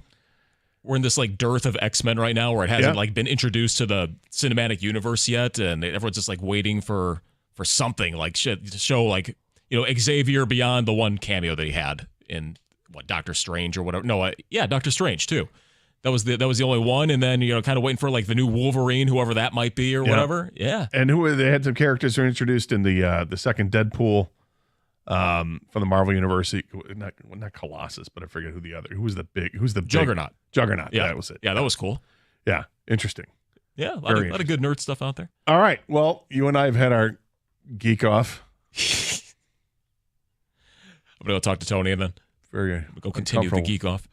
Speaker 2: We're in this like dearth of X-Men right now where it hasn't like been introduced to the cinematic universe yet. And everyone's just like waiting for something like shit to show like, Xavier beyond the one cameo that he had in Doctor Strange or whatever. No, Doctor Strange too. That was the only one, and then kind of waiting for like the new Wolverine, whoever that might be or whatever. Yeah,
Speaker 11: and they had some characters who were introduced in the second Deadpool from the Marvel Universe. Not Colossus, but I forget who's the
Speaker 2: Juggernaut.
Speaker 11: Juggernaut.
Speaker 2: Yeah,
Speaker 11: that was it.
Speaker 2: Yeah, that was cool.
Speaker 11: Yeah, interesting.
Speaker 2: Yeah, a lot of good nerd stuff out there.
Speaker 11: All right. Well, you and I have had our geek off.
Speaker 2: I'm going to go talk to Tony and then go continue the geek off.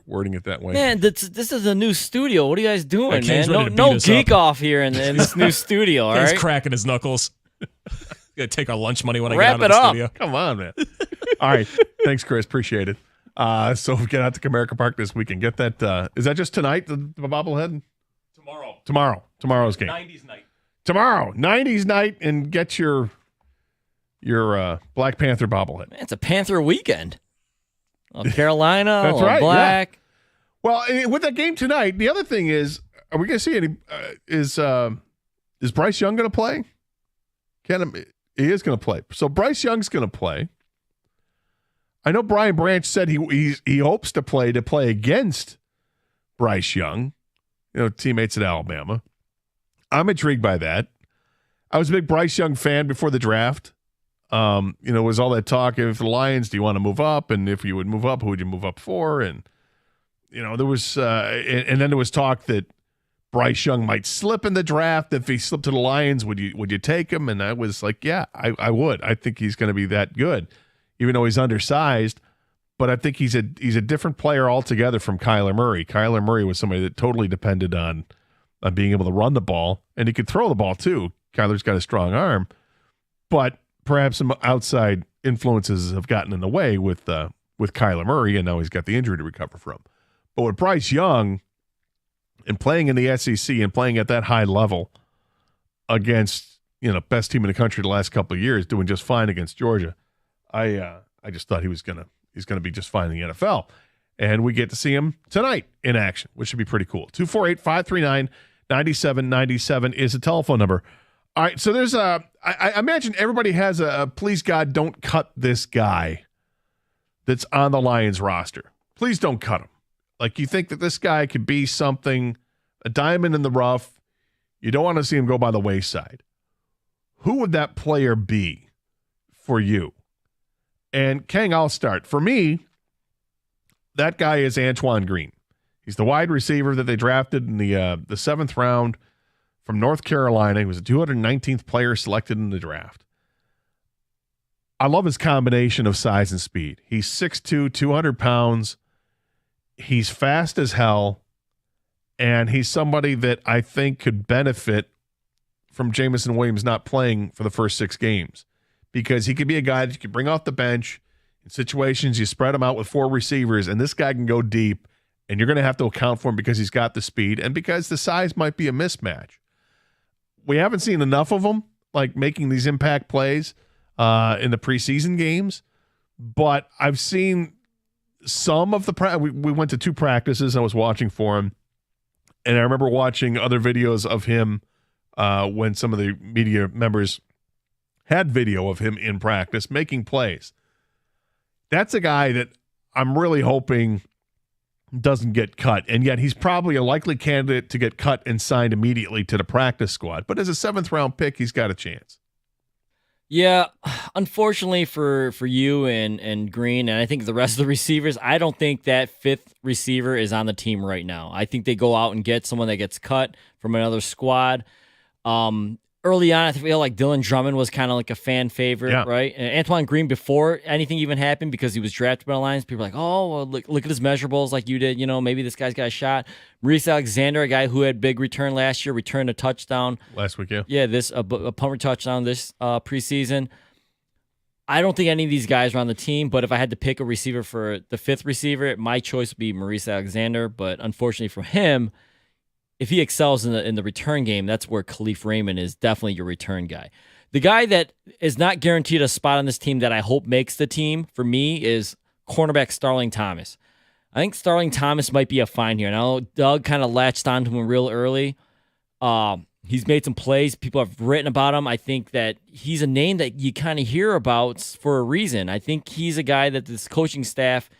Speaker 11: Wording it that way.
Speaker 8: Man, this is a new studio. What are you guys doing,
Speaker 2: Kane's
Speaker 8: man?
Speaker 2: ready to
Speaker 8: No
Speaker 2: beat us
Speaker 8: geek
Speaker 2: up.
Speaker 8: off here in this new studio, all
Speaker 2: He's
Speaker 8: right?
Speaker 2: cracking his knuckles. Gonna take our lunch money when
Speaker 8: Wrap
Speaker 2: I get out
Speaker 8: it
Speaker 2: of the
Speaker 8: up.
Speaker 2: studio.
Speaker 11: Come on, man. All right. Thanks, Chris. Appreciate it. So we get out to Comerica Park this weekend. Get that. Is that just tonight, the bobblehead? Tomorrow. Tomorrow's game.
Speaker 2: 90s night.
Speaker 11: Tomorrow. 90s night, and get your Black Panther bobblehead.
Speaker 8: Man, it's a Panther weekend. Carolina,
Speaker 11: That's right,
Speaker 8: Black.
Speaker 11: yeah. Well, with that game tonight, the other thing is, are we going to see any? Is Bryce Young going to play? He is going to play. So Bryce Young's going to play. I know Brian Branch said he hopes to play against Bryce Young, teammates at Alabama. I'm intrigued by that. I was a big Bryce Young fan before the draft. Was all that talk, if the Lions, do you want to move up? And if you would move up, who would you move up for? And, there was, and then there was talk that Bryce Young might slip in the draft. If he slipped to the Lions, would you take him? And I was like, yeah, I would. I think he's going to be that good, even though he's undersized. But I think he's a different player altogether from Kyler Murray. Kyler Murray was somebody that totally depended on being able to run the ball, and he could throw the ball too. Kyler's got a strong arm, but perhaps some outside influences have gotten in the way with Kyler Murray, and now he's got the injury to recover from. But with Bryce Young and playing in the SEC and playing at that high level against best team in the country the last couple of years, doing just fine against Georgia, I just thought he's gonna be just fine in the NFL, and we get to see him tonight in action, which should be pretty cool. 248-539-9797 is the telephone number. All right, so there's I imagine everybody has a please God don't cut this guy that's on the Lions roster. Please don't cut him. Like, you think that this guy could be something, a diamond in the rough. You don't want to see him go by the wayside. Who would that player be for you? And Kang, I'll start. For me, that guy is Antoine Green. He's the wide receiver that they drafted in the seventh round from North Carolina. He was the 219th player selected in the draft. I love his combination of size and speed. He's 6'2", 200 pounds. He's fast as hell, and he's somebody that I think could benefit from Jameson Williams not playing for the first 6 games, because he could be a guy that you could bring off the bench in situations. You spread him out with 4 receivers, and this guy can go deep, and you're going to have to account for him because he's got the speed and because the size might be a mismatch. We haven't seen enough of him, like making these impact plays in the preseason games, but I've seen some of the we went to 2 practices. I was watching for him, and I remember watching other videos of him when some of the media members had video of him in practice making plays. That's a guy that I'm really hoping doesn't get cut, and yet he's probably a likely candidate to get cut and signed immediately to the practice squad. But as a 7th round pick, he's got a chance.
Speaker 8: Yeah, unfortunately for you and Green, and I think the rest of the receivers, I don't think that 5th receiver is on the team right now. I think they go out and get someone that gets cut from another squad. Early on, I feel like Dylan Drummond was kind of like a fan favorite, right? And Antoine Green, before anything even happened, because he was drafted by the Lions, people were like, oh, well, look at his measurables like you did. Maybe this guy's got a shot. Maurice Alexander, a guy who had big return last year, returned a touchdown.
Speaker 11: Last week, yeah.
Speaker 8: Yeah, a punt touchdown this preseason. I don't think any of these guys are on the team, but if I had to pick a receiver for the 5th receiver, my choice would be Maurice Alexander. But unfortunately for him, if he excels in the return game, that's where Khalif Raymond is definitely your return guy. The guy that is not guaranteed a spot on this team that I hope makes the team for me is cornerback Starling Thomas. I think Starling Thomas might be a find here. Now, Doug kind of latched onto him real early. He's made some plays. People have written about him. I think that he's a name that you kind of hear about for a reason. I think he's a guy that this coaching staff,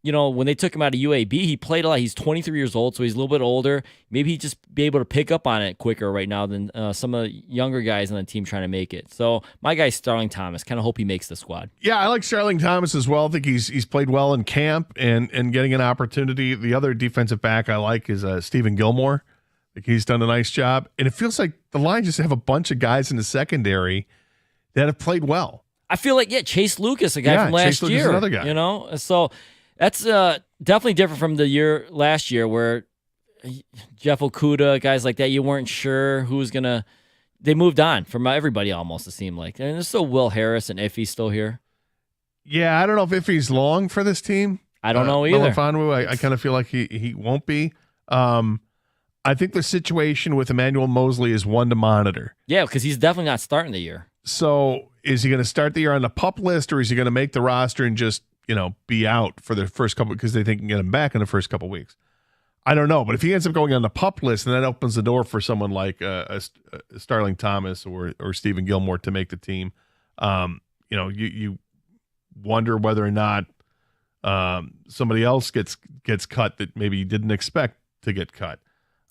Speaker 8: when they took him out of UAB, he played a lot. He's 23 years old, so he's a little bit older. Maybe he'd just be able to pick up on it quicker right now than some of the younger guys on the team trying to make it. So my guy's Starling Thomas. Kind of hope he makes the squad.
Speaker 11: Yeah, I like Starling Thomas as well. I think he's played well in camp and getting an opportunity. The other defensive back I like is Stephen Gilmore, Like, he's done a nice job. And it feels like the Lions just have a bunch of guys in the secondary that have played well.
Speaker 8: I feel like, Chase Lucas, a guy from last
Speaker 11: Chase Lucas
Speaker 8: year.
Speaker 11: is another guy.
Speaker 8: You know? So that's definitely different from the last year where Jeff Okudah, guys like that, you weren't sure who was going to – they moved on from everybody almost, it seemed like. And there's still Will Harris and Iffy's still here.
Speaker 11: Yeah, I don't know if Iffy's long for this team.
Speaker 8: I don't know either.
Speaker 11: Melifonwu, I kind of feel like he won't be. I think the situation with Emmanuel Mosley is one to monitor.
Speaker 8: Yeah, because he's definitely not starting the year.
Speaker 11: So is he going to start the year on the PUP list, or is he going to make the roster and just, be out for the first couple, because they think can get him back in the first couple weeks? I don't know. But if he ends up going on the PUP list, then that opens the door for someone like Starling Thomas or Stephen Gilmore to make the team. You wonder whether or not somebody else gets cut that maybe you didn't expect to get cut.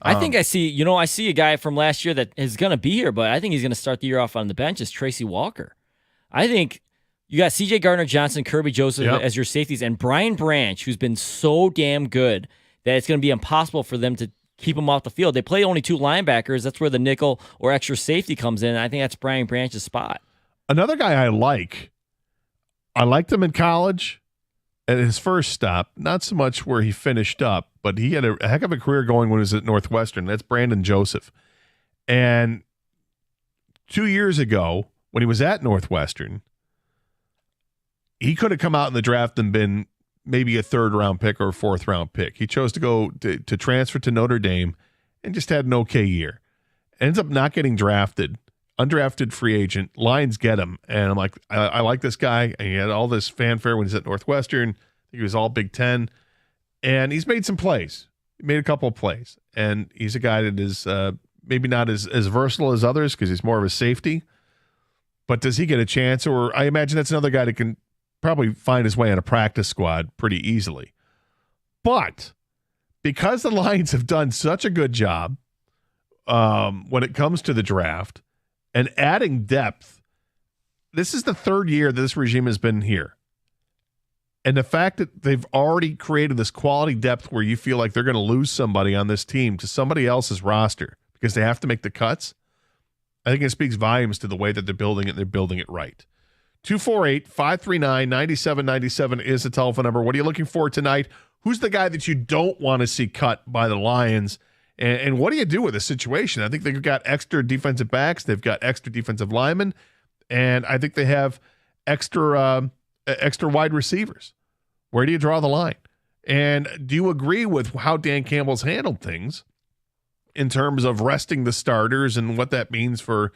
Speaker 8: I think I see a guy from last year that is going to be here, but I think he's going to start the year off on the bench is Tracy Walker. I think you got C.J. Gardner-Johnson, Kirby Joseph as your safeties, and Brian Branch, who's been so damn good that it's going to be impossible for them to keep him off the field. They play only 2 linebackers. That's where the nickel or extra safety comes in. I think that's Brian Branch's spot.
Speaker 11: Another guy I liked him in college at his first stop, not so much where he finished up, but he had a heck of a career going when he was at Northwestern. That's Brandon Joseph. And 2 years ago, when he was at Northwestern, he could have come out in the draft and been maybe a 3rd-round pick or a 4th-round pick. He chose to go to transfer to Notre Dame and just had an okay year. Ends up not getting drafted. Undrafted free agent. Lions get him. And I'm like, I like this guy. And he had all this fanfare when he's at Northwestern. I think he was all Big Ten. And he's made some plays. He made a couple of plays. And he's a guy that is maybe not as versatile as others because he's more of a safety. But does he get a chance? Or I imagine that's another guy that can probably find his way on a practice squad pretty easily. But because the Lions have done such a good job when it comes to the draft, and adding depth, this is the 3rd year that this regime has been here. And the fact that they've already created this quality depth where you feel like they're going to lose somebody on this team to somebody else's roster because they have to make the cuts, I think it speaks volumes to the way that they're building it. They're building it right. 248-539-9797 is the telephone number. What are you looking for tonight? Who's the guy that you don't want to see cut by the Lions? And what do you do with this situation? I think they've got extra defensive backs. They've got extra defensive linemen. And I think they have extra wide receivers. Where do you draw the line? And do you agree with how Dan Campbell's handled things in terms of resting the starters and what that means for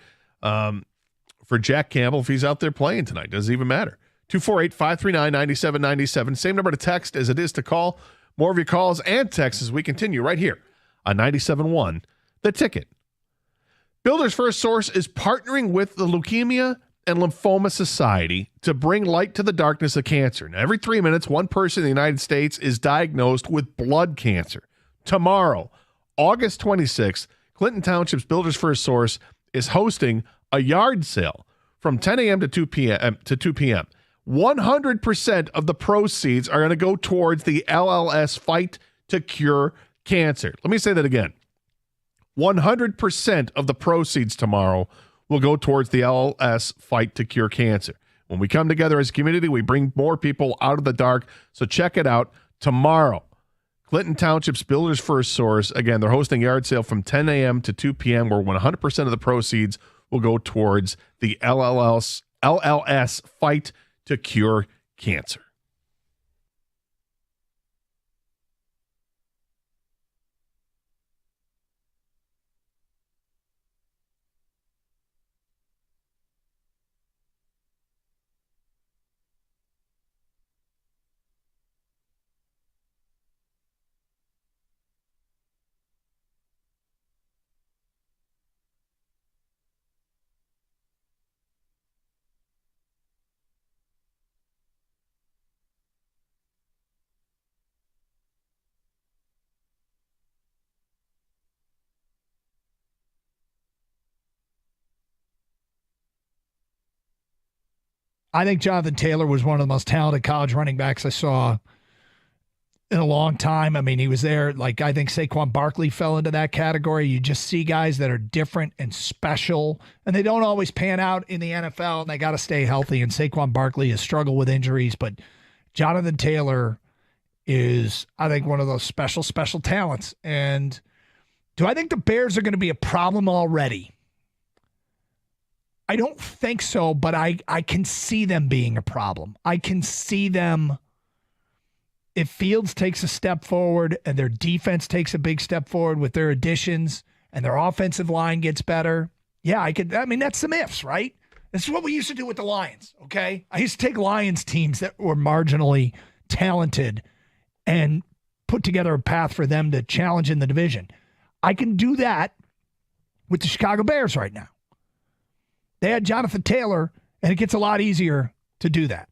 Speaker 11: Jack Campbell if he's out there playing tonight? Does it even matter? 248-539-9797. Same number to text as it is to call. More of your calls and texts as we continue right here on 97.1, The Ticket. Builders First Source is partnering with the Leukemia and Lymphoma Society to bring light to the darkness of cancer. Now, every 3 minutes, one person in the United States is diagnosed with blood cancer. Tomorrow, August 26th, Clinton Township's Builders First Source is hosting a yard sale from 10 a.m. to 2 p.m. 100% of the proceeds are going to go towards the LLS Fight to Cure Cancer. Let me say that again. 100% of the proceeds tomorrow will go towards the LLS Fight to Cure Cancer. When we come together as a community, we bring more people out of the dark. So check it out tomorrow. Clinton Township's Builders First Source. Again, they're hosting a yard sale from 10 a.m. to 2 p.m. where 100% of the proceeds will go towards the LLS Fight to Cure Cancer.
Speaker 7: I think Jonathan Taylor was one of the most talented college running backs I saw in a long time. I mean, he was there. Like, I think Saquon Barkley fell into that category. You just see guys that are different and special, and they don't always pan out in the NFL, and they got to stay healthy. And Saquon Barkley has struggled with injuries, but Jonathan Taylor is, I think, one of those special talents. And do I think the Bears are going to be a problem already? I don't think so, but I can see them being a problem. I can see them, if Fields takes a step forward and their defense takes a big step forward with their additions and their offensive line gets better. Yeah, I mean, that's some ifs, right? This is what we used to do with the Lions, okay? I used to take Lions teams that were marginally talented and put together a path for them to challenge in the division. I can do that with the Chicago Bears right now. They had Jonathan Taylor, and it gets a lot easier to do that.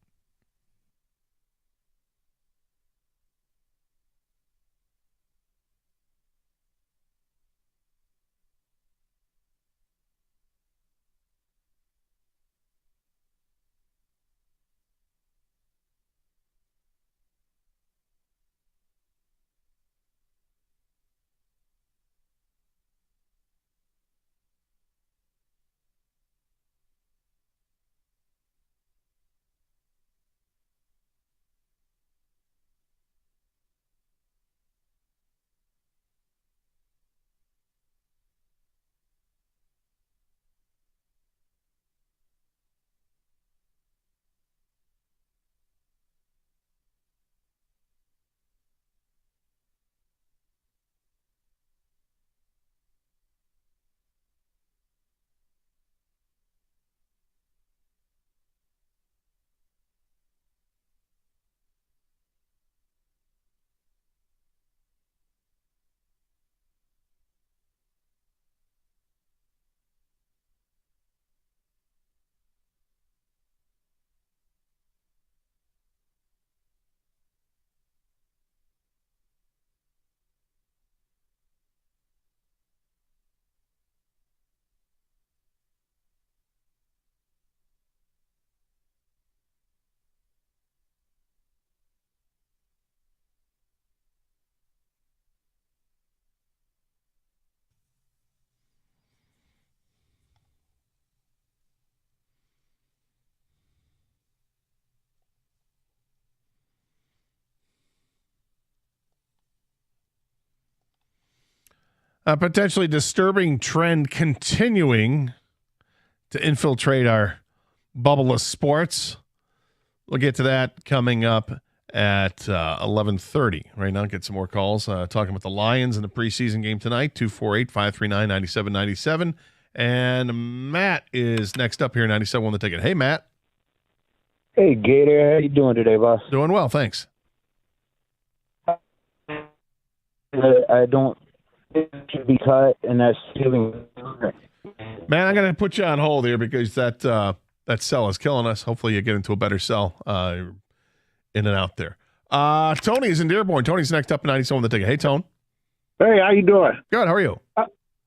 Speaker 11: A potentially disturbing trend continuing to infiltrate our bubble of sports. We'll get to that coming up at 11:30. Right now, get some more calls. Talking about the Lions in the preseason game tonight, 248-539-9797. And Matt is next up here, 97 on the ticket. Hey, Matt.
Speaker 14: Hey, Gator. How you doing today, boss?
Speaker 11: Doing well, thanks.
Speaker 14: I don't should be cut, and that's feeling.
Speaker 11: Man, I'm going to put you on hold here because that cell is killing us. Hopefully you get into a better cell in and out there. Tony is in Dearborn. Tony's next up at 97 on the ticket. Hey, Tone.
Speaker 14: Hey, how you doing?
Speaker 11: Good. How are you?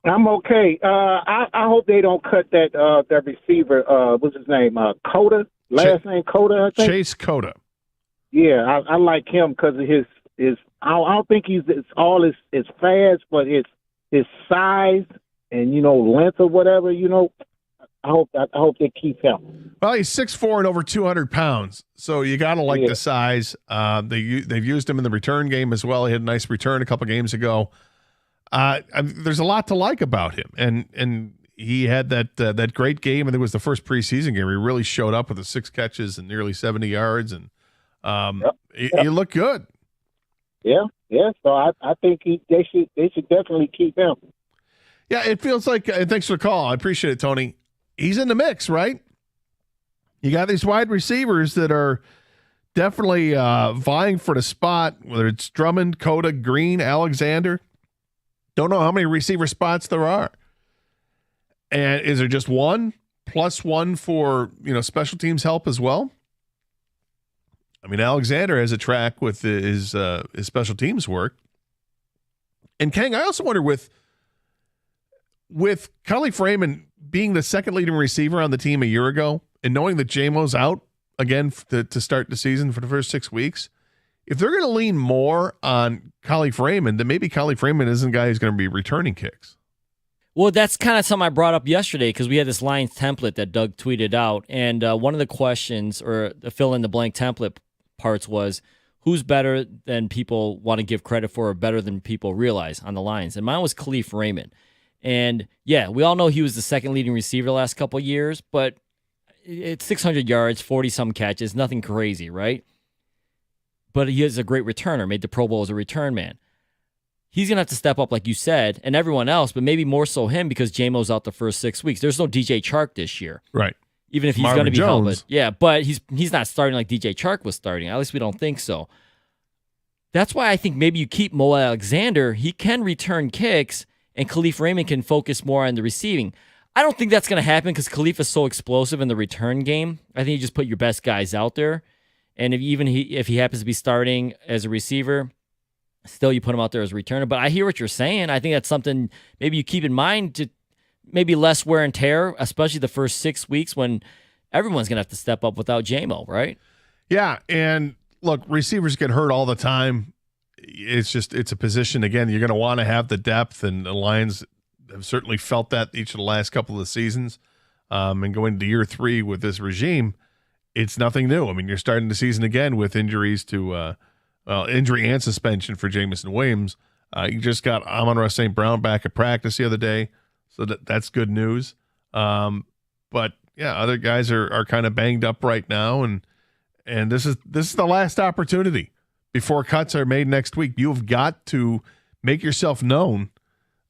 Speaker 14: I'm okay. I hope they don't cut that receiver. What's his name? Coda. Last name Coda, I think.
Speaker 11: Chase Coda.
Speaker 14: Yeah, I like him because of his. I don't think it's all as fast, but his size and length or whatever. I hope they keep him.
Speaker 11: Well, he's 6'4" and over 200 pounds, so you got to like the size. They've used him in the return game as well. He had a nice return a couple games ago. There's a lot to like about him, and he had that great game. I think it was the first preseason game where he really showed up with the 6 catches and nearly 70 yards, and he looked good.
Speaker 14: Yeah. So I think they should definitely keep him.
Speaker 11: Yeah, it feels like. Thanks for the call. I appreciate it, Tony. He's in the mix, right? You got these wide receivers that are definitely vying for the spot. Whether it's Drummond, Coda, Green, Alexander. Don't know how many receiver spots there are. And is there just one plus one for special teams help as well? I mean, Alexander has a track with his special teams work. And Kang, I also wonder with Cully Freeman being the second leading receiver on the team a year ago and knowing that J-Mo's out again to start the season for the first 6 weeks, if they're going to lean more on Khalif Raymond, then maybe Khalif Raymond isn't a guy who's going to be returning kicks.
Speaker 8: Well, that's kind of something I brought up yesterday because we had this Lions template that Doug tweeted out. And one of the questions or the fill-in-the-blank template parts was, who's better than people want to give credit for or better than people realize on the Lions? And mine was Khalif Raymond. And, yeah, we all know he was the second leading receiver the last couple of years, but it's 600 yards, 40-some catches, nothing crazy, right? But he is a great returner, made the Pro Bowl as a return man. He's going to have to step up, like you said, and everyone else, but maybe more so him because J-Mo's out the first 6 weeks. There's no DJ Chark this year.
Speaker 11: Right.
Speaker 8: Even if he's going to be held. Yeah, but he's not starting like DJ Chark was starting. At least we don't think so. That's why I think maybe you keep Mo Alexander. He can return kicks, and Khalif Raymond can focus more on the receiving. I don't think that's going to happen because Khalif is so explosive in the return game. I think you just put your best guys out there. And if he happens to be starting as a receiver, still you put him out there as a returner. But I hear what you're saying. I think that's something maybe you keep in mind to maybe less wear and tear, especially the first 6 weeks when everyone's going to have to step up without J-Mo, right?
Speaker 11: Yeah, and look, receivers get hurt all the time. It's a position, again, you're going to want to have the depth, and the Lions have certainly felt that each of the last couple of seasons. And going into year 3 with this regime, it's nothing new. I mean, you're starting the season again with injuries to injury and suspension for Jameson Williams. You just got Amon-Ra St. Brown back at practice the other day, so that's good news. But yeah, other guys are kind of banged up right now, and this is the last opportunity before cuts are made next week. You've got to make yourself known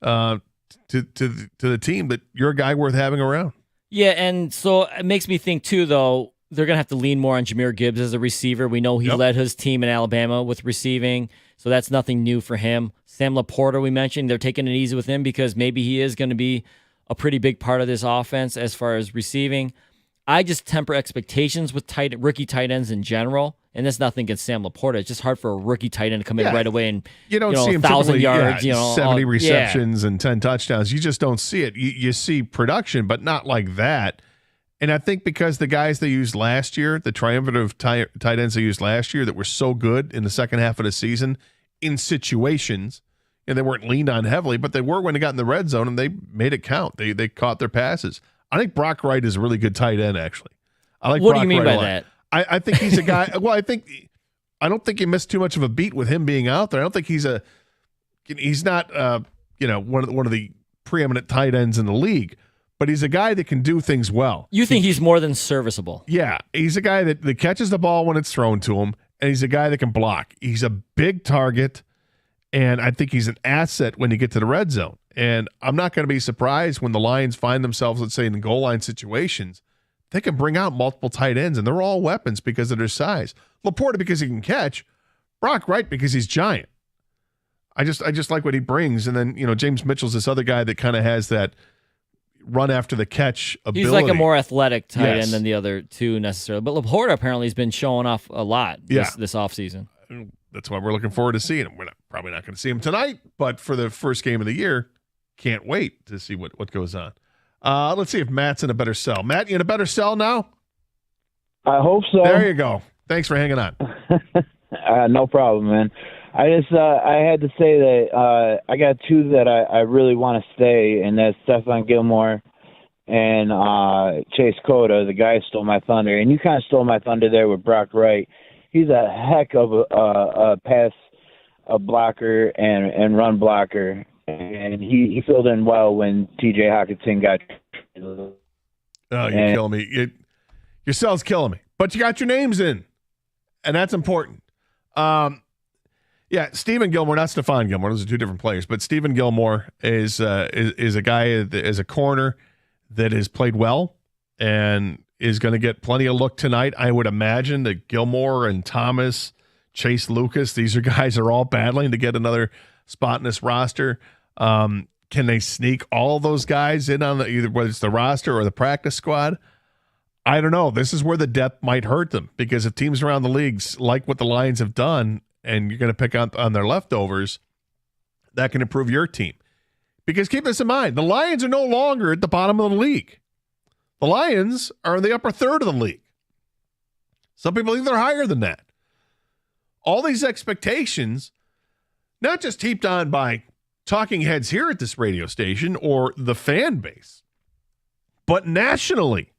Speaker 11: to the team that you're a guy worth having around.
Speaker 8: Yeah, and so it makes me think too, though, they're going to have to lean more on Jahmyr Gibbs as a receiver. We know he led his team in Alabama with receiving, so that's nothing new for him. Sam Laporta, we mentioned, they're taking it easy with him because maybe he is going to be a pretty big part of this offense as far as receiving. I just temper expectations with rookie tight ends in general, and that's nothing against Sam Laporta. It's just hard for a rookie tight end to come in right away and
Speaker 11: you don't see him
Speaker 8: 1,000 yards,
Speaker 11: 70 receptions and 10 touchdowns. You just don't see it. You see production, but not like that. And I think because the guys they used last year, the triumvirate of tight ends they used last year that were so good in the second half of the season in situations, and they weren't leaned on heavily, but they were when they got in the red zone and they made it count. They caught their passes. I think Brock Wright is a really good tight end, actually. I like.
Speaker 8: What
Speaker 11: Brock
Speaker 8: do you mean
Speaker 11: Wright
Speaker 8: by that?
Speaker 11: I think he's a guy. Well, I don't think you missed too much of a beat with him being out there. I don't think he's not one of the preeminent tight ends in the league. But he's a guy that can do things well.
Speaker 8: You think he's more than serviceable?
Speaker 11: Yeah. He's a guy that catches the ball when it's thrown to him, and he's a guy that can block. He's a big target, and I think he's an asset when you get to the red zone. And I'm not going to be surprised when the Lions find themselves, let's say, in goal line situations. They can bring out multiple tight ends, and they're all weapons because of their size. Laporta because he can catch. Brock Wright because he's giant. I just like what he brings. And then, James Mitchell's this other guy that kind of has that run after the catch ability.
Speaker 8: He's like a more athletic tight end than the other two necessarily. But Laporta apparently has been showing off a lot this offseason.
Speaker 11: That's why we're looking forward to seeing him. We're probably not going to see him tonight, but for the first game of the year, can't wait to see what goes on. Let's see if Matt's in a better cell. Matt, you in a better cell now?
Speaker 14: I hope so.
Speaker 11: There you go. Thanks for hanging on.
Speaker 14: No problem, man. I had to say that I got two that I really want to stay, and that's Stephon Gilmore and Chase Cota. The guy stole my thunder, and you kind of stole my thunder there with Brock Wright. He's a heck of a pass blocker and run blocker, and he filled in well when T.J. Hockenson got.
Speaker 11: Oh, you're killing me. Your cell's killing me, but you got your names in, and that's important. Yeah, Stephon Gilmore, not Stephon Gilmore. Those are two different players. But Stephon Gilmore is a guy as a corner that has played well and is going to get plenty of look tonight. I would imagine that Gilmore and Thomas, Chase Lucas, these are guys that are all battling to get another spot in this roster. Can they sneak all those guys in on either whether it's the roster or the practice squad? I don't know. This is where the depth might hurt them because if teams around the leagues like what the Lions have done, and you're going to pick on their leftovers, that can improve your team. Because keep this in mind, the Lions are no longer at the bottom of the league. The Lions are in the upper third of the league. Some people think they're higher than that. all these expectations, not just heaped on by talking heads here at this radio station or the fan base, but nationally.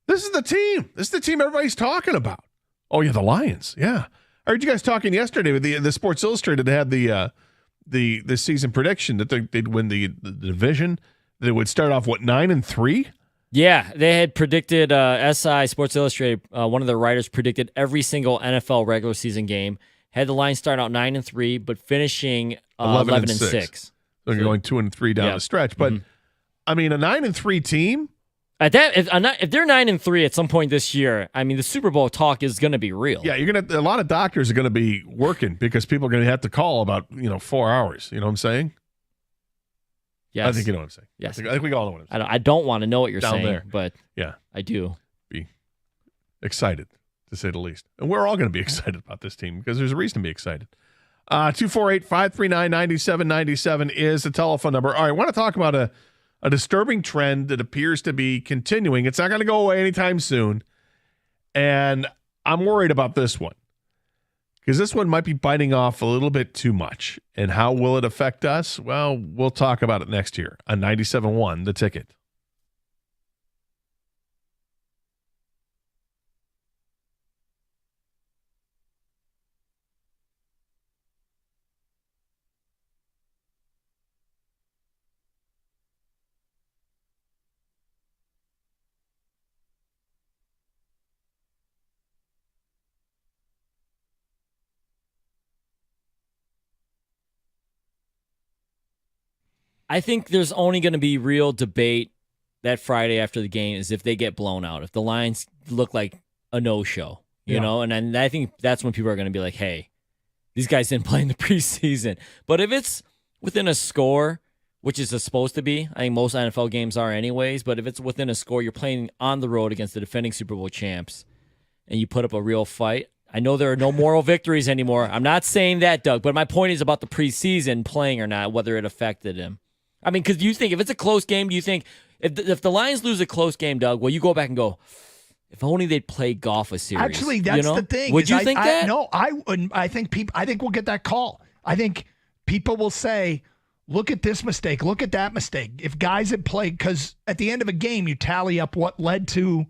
Speaker 11: This is the team. This is the team everybody's talking about. Oh, yeah, the Lions. Yeah. I heard you guys talking yesterday with the Sports Illustrated. They had the season prediction that they'd win the division. They would start off, 9-3?
Speaker 8: Yeah, they had predicted, SI, Sports Illustrated, one of their writers predicted every single NFL regular season game. Had the Lions start out 9-3, but finishing 11-6.
Speaker 11: So they're going 2-3 down the stretch. But, I mean, a 9-3 team.
Speaker 8: At that, if they're 9-3 at some point this year, I mean, the Super Bowl talk is going to be real.
Speaker 11: Yeah, a lot of doctors are going to be working because people are going to have to call about 4 hours. You know what I'm saying?
Speaker 8: Yes.
Speaker 11: I think you know what I'm saying.
Speaker 8: Yes.
Speaker 11: I think we all know what I'm saying.
Speaker 8: I don't want to know what you're
Speaker 11: Down
Speaker 8: saying,
Speaker 11: there.
Speaker 8: but
Speaker 11: yeah,
Speaker 8: I do.
Speaker 11: Be excited, to say the least. And we're all going to be excited about this team because there's a reason to be excited. 248-539-9797 is the telephone number. All right, I want to talk about a disturbing trend that appears to be continuing. It's not going to go away anytime soon. And I'm worried about this one because this one might be biting off a little bit too much. And how will it affect us? Well, we'll talk about it next year on 97.1 The Ticket.
Speaker 8: I think there's only going to be real debate that Friday after the game is if they get blown out, if the Lions look like a no-show, you know? And I think that's when people are going to be like, hey, these guys didn't play in the preseason. But if it's within a score, which is supposed to be, I think most NFL games are anyways, but if it's within a score, you're playing on the road against the defending Super Bowl champs, and you put up a real fight. I know there are no moral victories anymore. I'm not saying that, Doug, but my point is about the preseason playing or not, whether it affected him. I mean, because you think if it's a close game, do you think if the Lions lose a close game, Doug, well, you go back and go, if only they'd play golf a series.
Speaker 7: Actually, that's the thing.
Speaker 8: Would you think that?
Speaker 7: No, I wouldn't. I think we'll get that call. I think people will say, look at this mistake, look at that mistake. If guys had played, because at the end of a game, you tally up what led to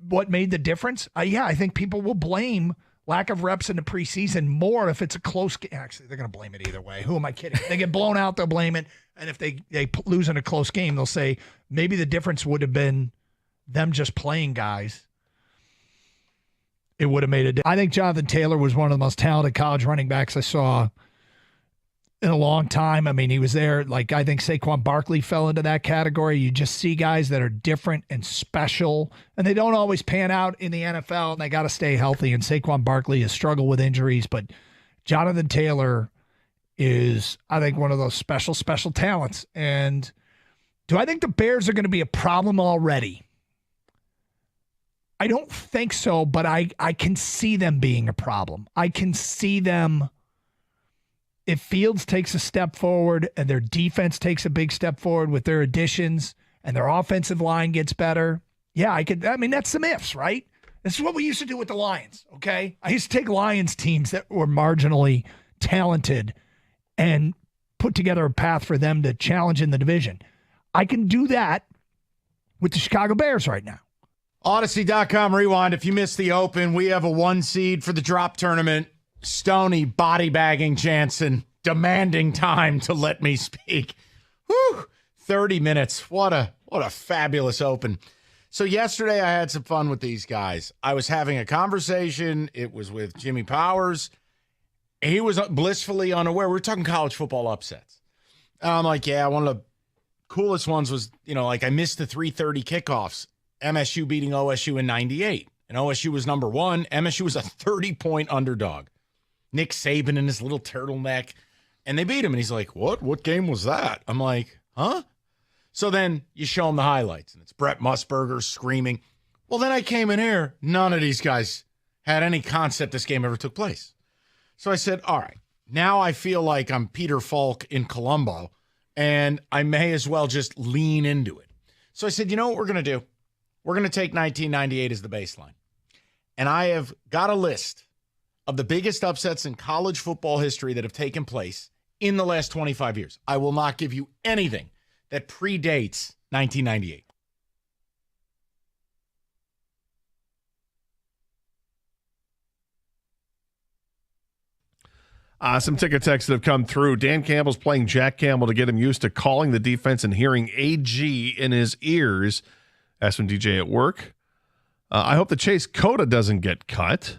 Speaker 7: what made the difference. I think people will blame lack of reps in the preseason more if it's a close game. Actually, they're going to blame it either way. Who am I kidding? If they get blown out, they'll blame it. And if they lose in a close game, they'll say maybe the difference would have been them just playing guys. It would have made a difference. I think Jonathan Taylor was one of the most talented college running backs I saw in a long time. I mean, he was there. Like, I think Saquon Barkley fell into that category. You just see guys that are different and special, and they don't always pan out in the NFL, and they got to stay healthy. And Saquon Barkley has struggled with injuries, but Jonathan Taylor is, I think, one of those special talents. And do I think the Bears are going to be a problem already? I don't think so, but I can see them being a problem. I can see them, if Fields takes a step forward and their defense takes a big step forward with their additions and their offensive line gets better. Yeah, I mean, that's some ifs, right? This is what we used to do with the Lions, okay? I used to take Lions teams that were marginally talented and put together a path for them to challenge in the division. I can do that with the Chicago Bears right now.
Speaker 9: Odyssey.com rewind. If you missed the open, we have a 1 seed for the drop tournament. Stoney body bagging Jansen, demanding time to let me speak. Whew, 30 minutes. What a fabulous open. So yesterday I had some fun with these guys. I was having a conversation. It was with Jimmy Powers. He was blissfully unaware. We were talking college football upsets. And I'm like, yeah, one of the coolest ones was, like I missed the 3:30 kickoffs. MSU beating OSU in 98. And OSU was number 1. MSU was a 30-point underdog. Nick Saban in his little turtleneck. And they beat him. And he's like, what? What game was that? I'm like, huh? So then you show him the highlights. And it's Brett Musburger screaming. Well, then I came in here. None of these guys had any concept this game ever took place. So I said, all right, now I feel like I'm Peter Falk in Columbo, and I may as well just lean into it. So I said, you know what we're going to do? We're going to take 1998 as the baseline. And I have got a list of the biggest upsets in college football history that have taken place in the last 25 years. I will not give you anything that predates 1998.
Speaker 11: Some ticket texts that have come through. Dan Campbell's playing Jack Campbell to get him used to calling the defense and hearing AG in his ears. That's from DJ at work. I hope the Chase Cota doesn't get cut.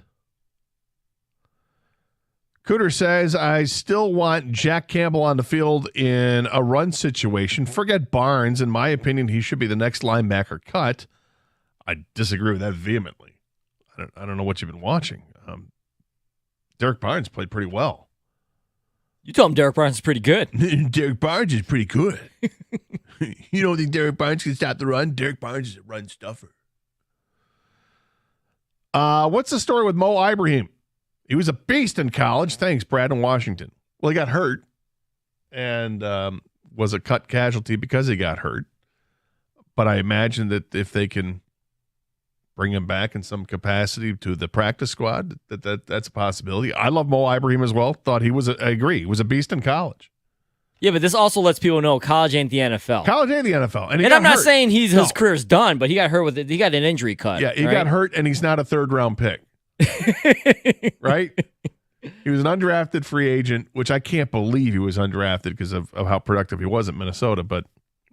Speaker 11: Cooter says, I still want Jack Campbell on the field in a run situation. Forget Barnes. In my opinion, he should be the next linebacker cut. I disagree with that vehemently. I don't know what you've been watching. Derek Barnes played pretty well.
Speaker 8: You told him Derek Barnes is pretty good.
Speaker 11: Derek Barnes is pretty good. You don't think Derek Barnes can stop the run? Derek Barnes is a run stuffer. What's the story with Mo Ibrahim? He was a beast in college. Thanks, Brad in Washington. Well, he got hurt and was a cut casualty because he got hurt. But I imagine that if they can bring him back in some capacity to the practice squad, that's a possibility. I love Mo Ibrahim as well. Thought he was, I agree, he was a beast in college.
Speaker 8: Yeah, but this also lets people know college ain't the NFL.
Speaker 11: College ain't the NFL.
Speaker 8: And I'm not saying his career's done, but he got hurt he got an injury cut.
Speaker 11: Yeah, he got hurt, and he's not a third-round pick. Right? He was an undrafted free agent, which I can't believe he was undrafted because of how productive he was at Minnesota, but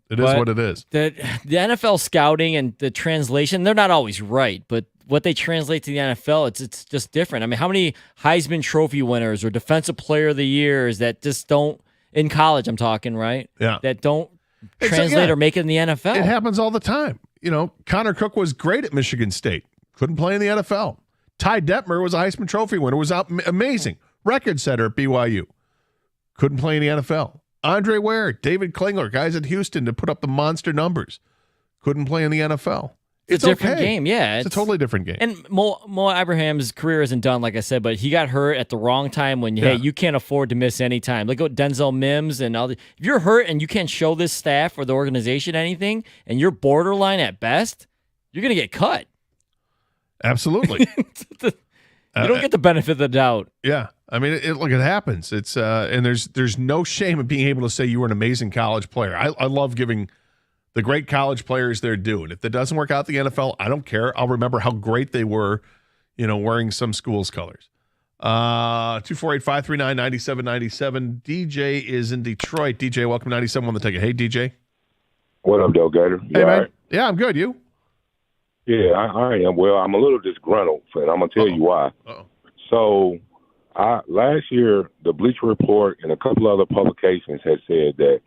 Speaker 11: it is what it is.
Speaker 8: The NFL scouting and the translation, they're not always right, but what they translate to the NFL, it's just different. I mean, how many Heisman Trophy winners or Defensive Player of the Years that just don't, in college I'm talking, right?
Speaker 11: Yeah.
Speaker 8: That don't translate or make it in the NFL.
Speaker 11: It happens all the time. You know, Connor Cook was great at Michigan State. Couldn't play in the NFL. Ty Detmer was a Heisman Trophy winner. Was amazing. Record setter at BYU. Couldn't play in the NFL. Andre Ware, David Klingler, guys at Houston to put up the monster numbers. Couldn't play in the NFL.
Speaker 8: It's a different game, yeah.
Speaker 11: It's a totally different game.
Speaker 8: And Mo Abraham's career isn't done, like I said, but he got hurt at the wrong time when, hey, you can't afford to miss any time. Look at Denzel Mims and all the. If you're hurt and you can't show this staff or the organization anything, and you're borderline at best, you're going to get cut.
Speaker 11: Absolutely.
Speaker 8: You don't get the benefit of the doubt.
Speaker 11: Yeah. I mean, look, it happens. It's and there's no shame in being able to say you were an amazing college player. I love giving the great college players their due. And if that doesn't work out the NFL, I don't care. I'll remember how great they were, wearing some school's colors. 248-539-9797. DJ is in Detroit. DJ, welcome to 97 on the ticket. Hey, DJ.
Speaker 17: What up, Del Gator?
Speaker 11: Hey, man. Right? Yeah, I'm good. You?
Speaker 17: Yeah, I am. Well, I'm a little disgruntled, and I'm going to tell you why. So, last year, the Bleacher Report and a couple other publications had said that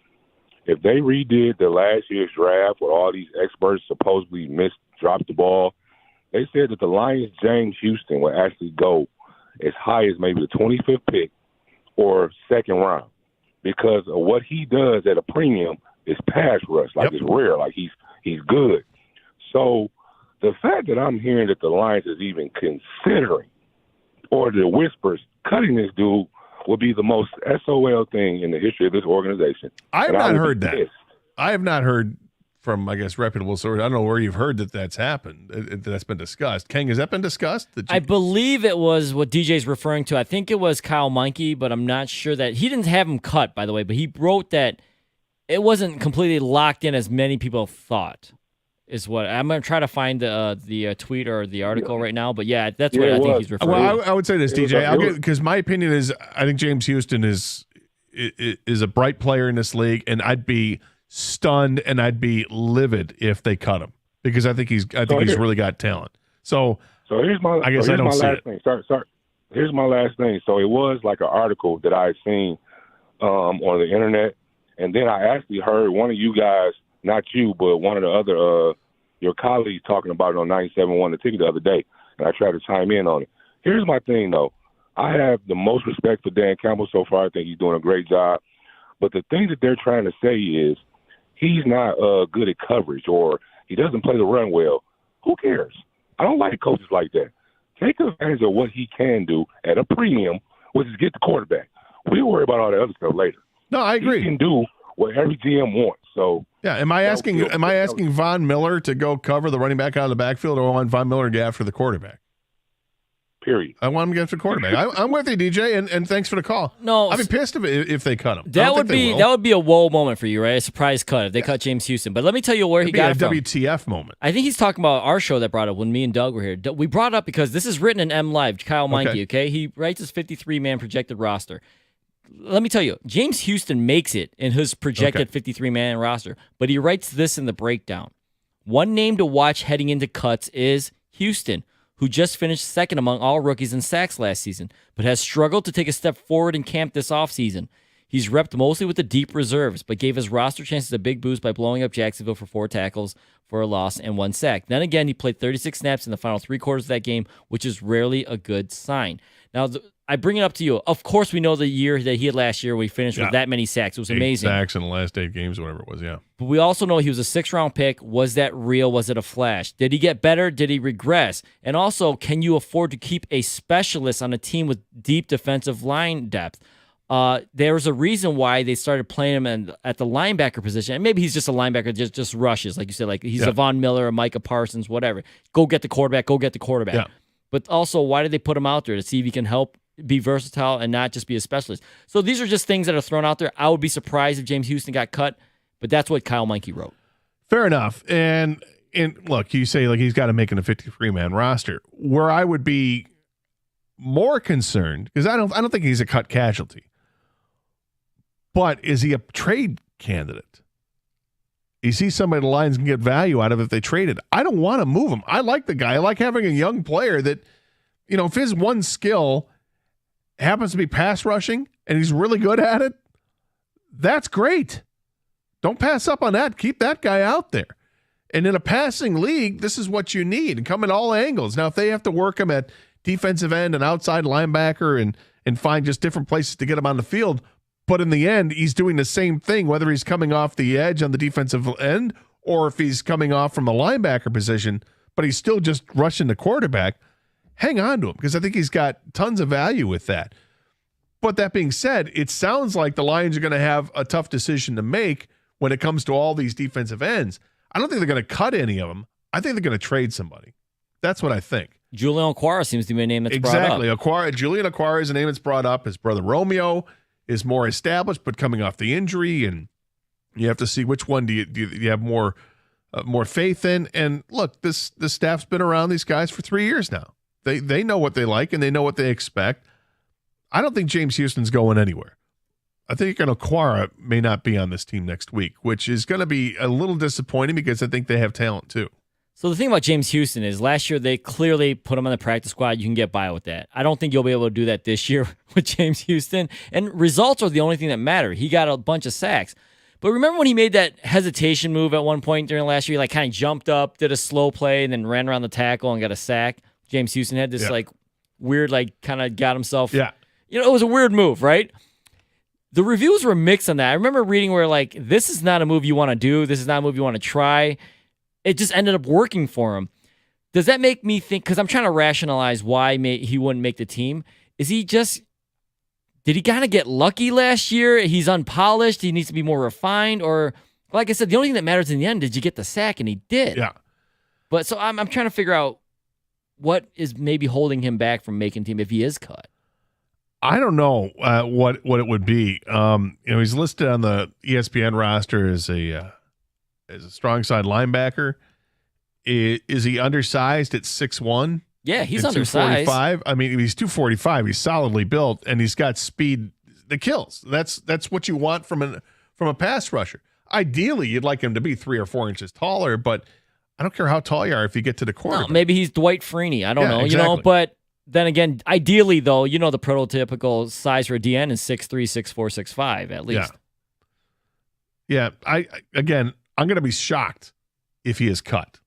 Speaker 17: if they redid the last year's draft where all these experts supposedly dropped the ball, they said that the Lions' James Houston would actually go as high as maybe the 25th pick or second round because of what he does at a premium is pass rush. Like, it's rare. Like, he's good. So, the fact that I'm hearing that the Lions is even considering or the whispers cutting this dude would be the most SOL thing in the history of this organization.
Speaker 11: I have not heard that. I have not heard from, I guess, reputable sources. I don't know where you've heard that's happened, that's been discussed. King, has that been discussed?
Speaker 8: I believe it was what DJ's referring to. I think it was Kyle Meinke, but I'm not sure that he didn't have him cut, by the way, but he wrote that it wasn't completely locked in as many people thought. Is what I'm going to try to find the tweet or the article right now, but yeah, that's what I think he's referring to.
Speaker 11: Well, I would say this, DJ, because my opinion is I think James Houston is a bright player in this league, and I'd be stunned and I'd be livid if they cut him because I think he's really got talent. So
Speaker 17: here's my
Speaker 11: I guess I don't see it.
Speaker 17: Sorry. Here's my last thing. So it was like an article that I had seen on the internet, and then I actually heard one of you guys. Not you, but one of the other your colleagues talking about it on 97.1 The Ticket the other day, and I tried to chime in on it. Here's my thing, though. I have the most respect for Dan Campbell so far. I think he's doing a great job. But the thing that they're trying to say is he's not good at coverage or he doesn't play the run well. Who cares? I don't like coaches like that. Take advantage of what he can do at a premium, which is get the quarterback. We'll worry about all the other stuff later.
Speaker 11: No, I agree.
Speaker 17: He can do what every GM wants. So
Speaker 11: yeah, am I asking Von Miller to go cover the running back out of the backfield, or want Von Miller to go after the quarterback?
Speaker 17: period.
Speaker 11: I want him to get to the quarterback. I'm with you, DJ, and thanks for the call.
Speaker 8: No,
Speaker 11: I'd be pissed if they cut him.
Speaker 8: That would be a whoa moment for you, right? A surprise cut if they cut James Houston. But let me tell you where he got it from.
Speaker 11: It'd be a WTF moment.
Speaker 8: I think he's talking about our show that brought up when me and Doug were here. We brought up because this is written in M Live, Kyle Meinke, okay? He writes his 53-man projected roster. Let me tell you, James Houston makes it in his projected 53-man roster, but he writes this in the breakdown. One name to watch heading into cuts is Houston, who just finished second among all rookies in sacks last season, but has struggled to take a step forward in camp this offseason. He's repped mostly with the deep reserves, but gave his roster chances a big boost by blowing up Jacksonville for 4 tackles for a loss and 1 sack. Then again, he played 36 snaps in the final 3 quarters of that game, which is rarely a good sign. Now, I bring it up to you. Of course, we know the year that he had last year when he finished with that many sacks. It was amazing.
Speaker 11: 8 sacks in the last 8 games, whatever it was, yeah.
Speaker 8: But we also know he was a 6th-round pick. Was that real? Was it a flash? Did he get better? Did he regress? And also, can you afford to keep a specialist on a team with deep defensive line depth? There's a reason why they started playing him at the linebacker position. And maybe he's just a linebacker, just rushes, like you said, like he's a Von Miller, a Micah Parsons, whatever. Go get the quarterback.
Speaker 11: Yeah.
Speaker 8: But also, why did they put him out there? To see if he can help be versatile and not just be a specialist. So these are just things that are thrown out there. I would be surprised if James Houston got cut, but that's what Kyle Meinke wrote.
Speaker 11: Fair enough. And look, you say like he's got to make a 53-man roster. Where I would be more concerned, because I don't think he's a cut casualty, but is he a trade candidate? Is he somebody the Lions can get value out of if they traded? I don't want to move him. I like the guy. I like having a young player that, if his one skill happens to be pass rushing and he's really good at it, that's great. Don't pass up on that. Keep that guy out there. And in a passing league, this is what you need, and come in all angles. Now, if they have to work him at defensive end and outside linebacker and find just different places to get him on the field, but in the end, he's doing the same thing, whether he's coming off the edge on the defensive end or if he's coming off from a linebacker position, but he's still just rushing the quarterback, hang on to him, because I think he's got tons of value with that. But that being said, it sounds like the Lions are going to have a tough decision to make when it comes to all these defensive ends. I don't think they're going to cut any of them. I think they're going to trade somebody. That's what I think.
Speaker 8: Julian Okwara seems to be a name that's brought up.
Speaker 11: Exactly. Julian Okwara is a name that's brought up. His brother Romeo is more established, but coming off the injury, and you have to see which one do you have more faith in. And look, this staff's been around these guys for 3 years now. They know what they like and they know what they expect. I don't think James Houston's going anywhere. I think Okwara may not be on this team next week, which is going to be a little disappointing because I think they have talent too.
Speaker 8: So the thing about James Houston is last year they clearly put him on the practice squad. You can get by with that. I don't think you'll be able to do that this year with James Houston. And results are the only thing that matter. He got a bunch of sacks. But remember when he made that hesitation move at one point during last year? He kind of jumped up, did a slow play, and then ran around the tackle and got a sack. James Houston had this weird, kind of got himself.
Speaker 11: Yeah.
Speaker 8: It was a weird move, right? The reviews were mixed on that. I remember reading where this is not a move you want to do. This is not a move you want to try. It just ended up working for him. Does that make me think, because I'm trying to rationalize why he wouldn't make the team. Did he kind of get lucky last year? He's unpolished. He needs to be more refined. Or, like I said, the only thing that matters in the end, did you get the sack? And he did.
Speaker 11: Yeah.
Speaker 8: But so I'm trying to figure out what is maybe holding him back from making team if he is cut.
Speaker 11: I don't know what it would be. He's listed on the ESPN roster as a strong side linebacker. Is he undersized at 6'1"?
Speaker 8: Yeah, he's undersized.
Speaker 11: 245. I mean, he's 245. He's solidly built, and he's got speed that kills. That's what you want from a pass rusher. Ideally, you'd like him to be 3 or 4 inches taller, but I don't care how tall you are if you get to the quarterback.
Speaker 8: No, maybe he's Dwight Freeney. I don't know,
Speaker 11: exactly.
Speaker 8: But then again, ideally, though, the prototypical size for a DN is 6'3", 6'4", 6'5", at least.
Speaker 11: Yeah. I'm going to be shocked if he is cut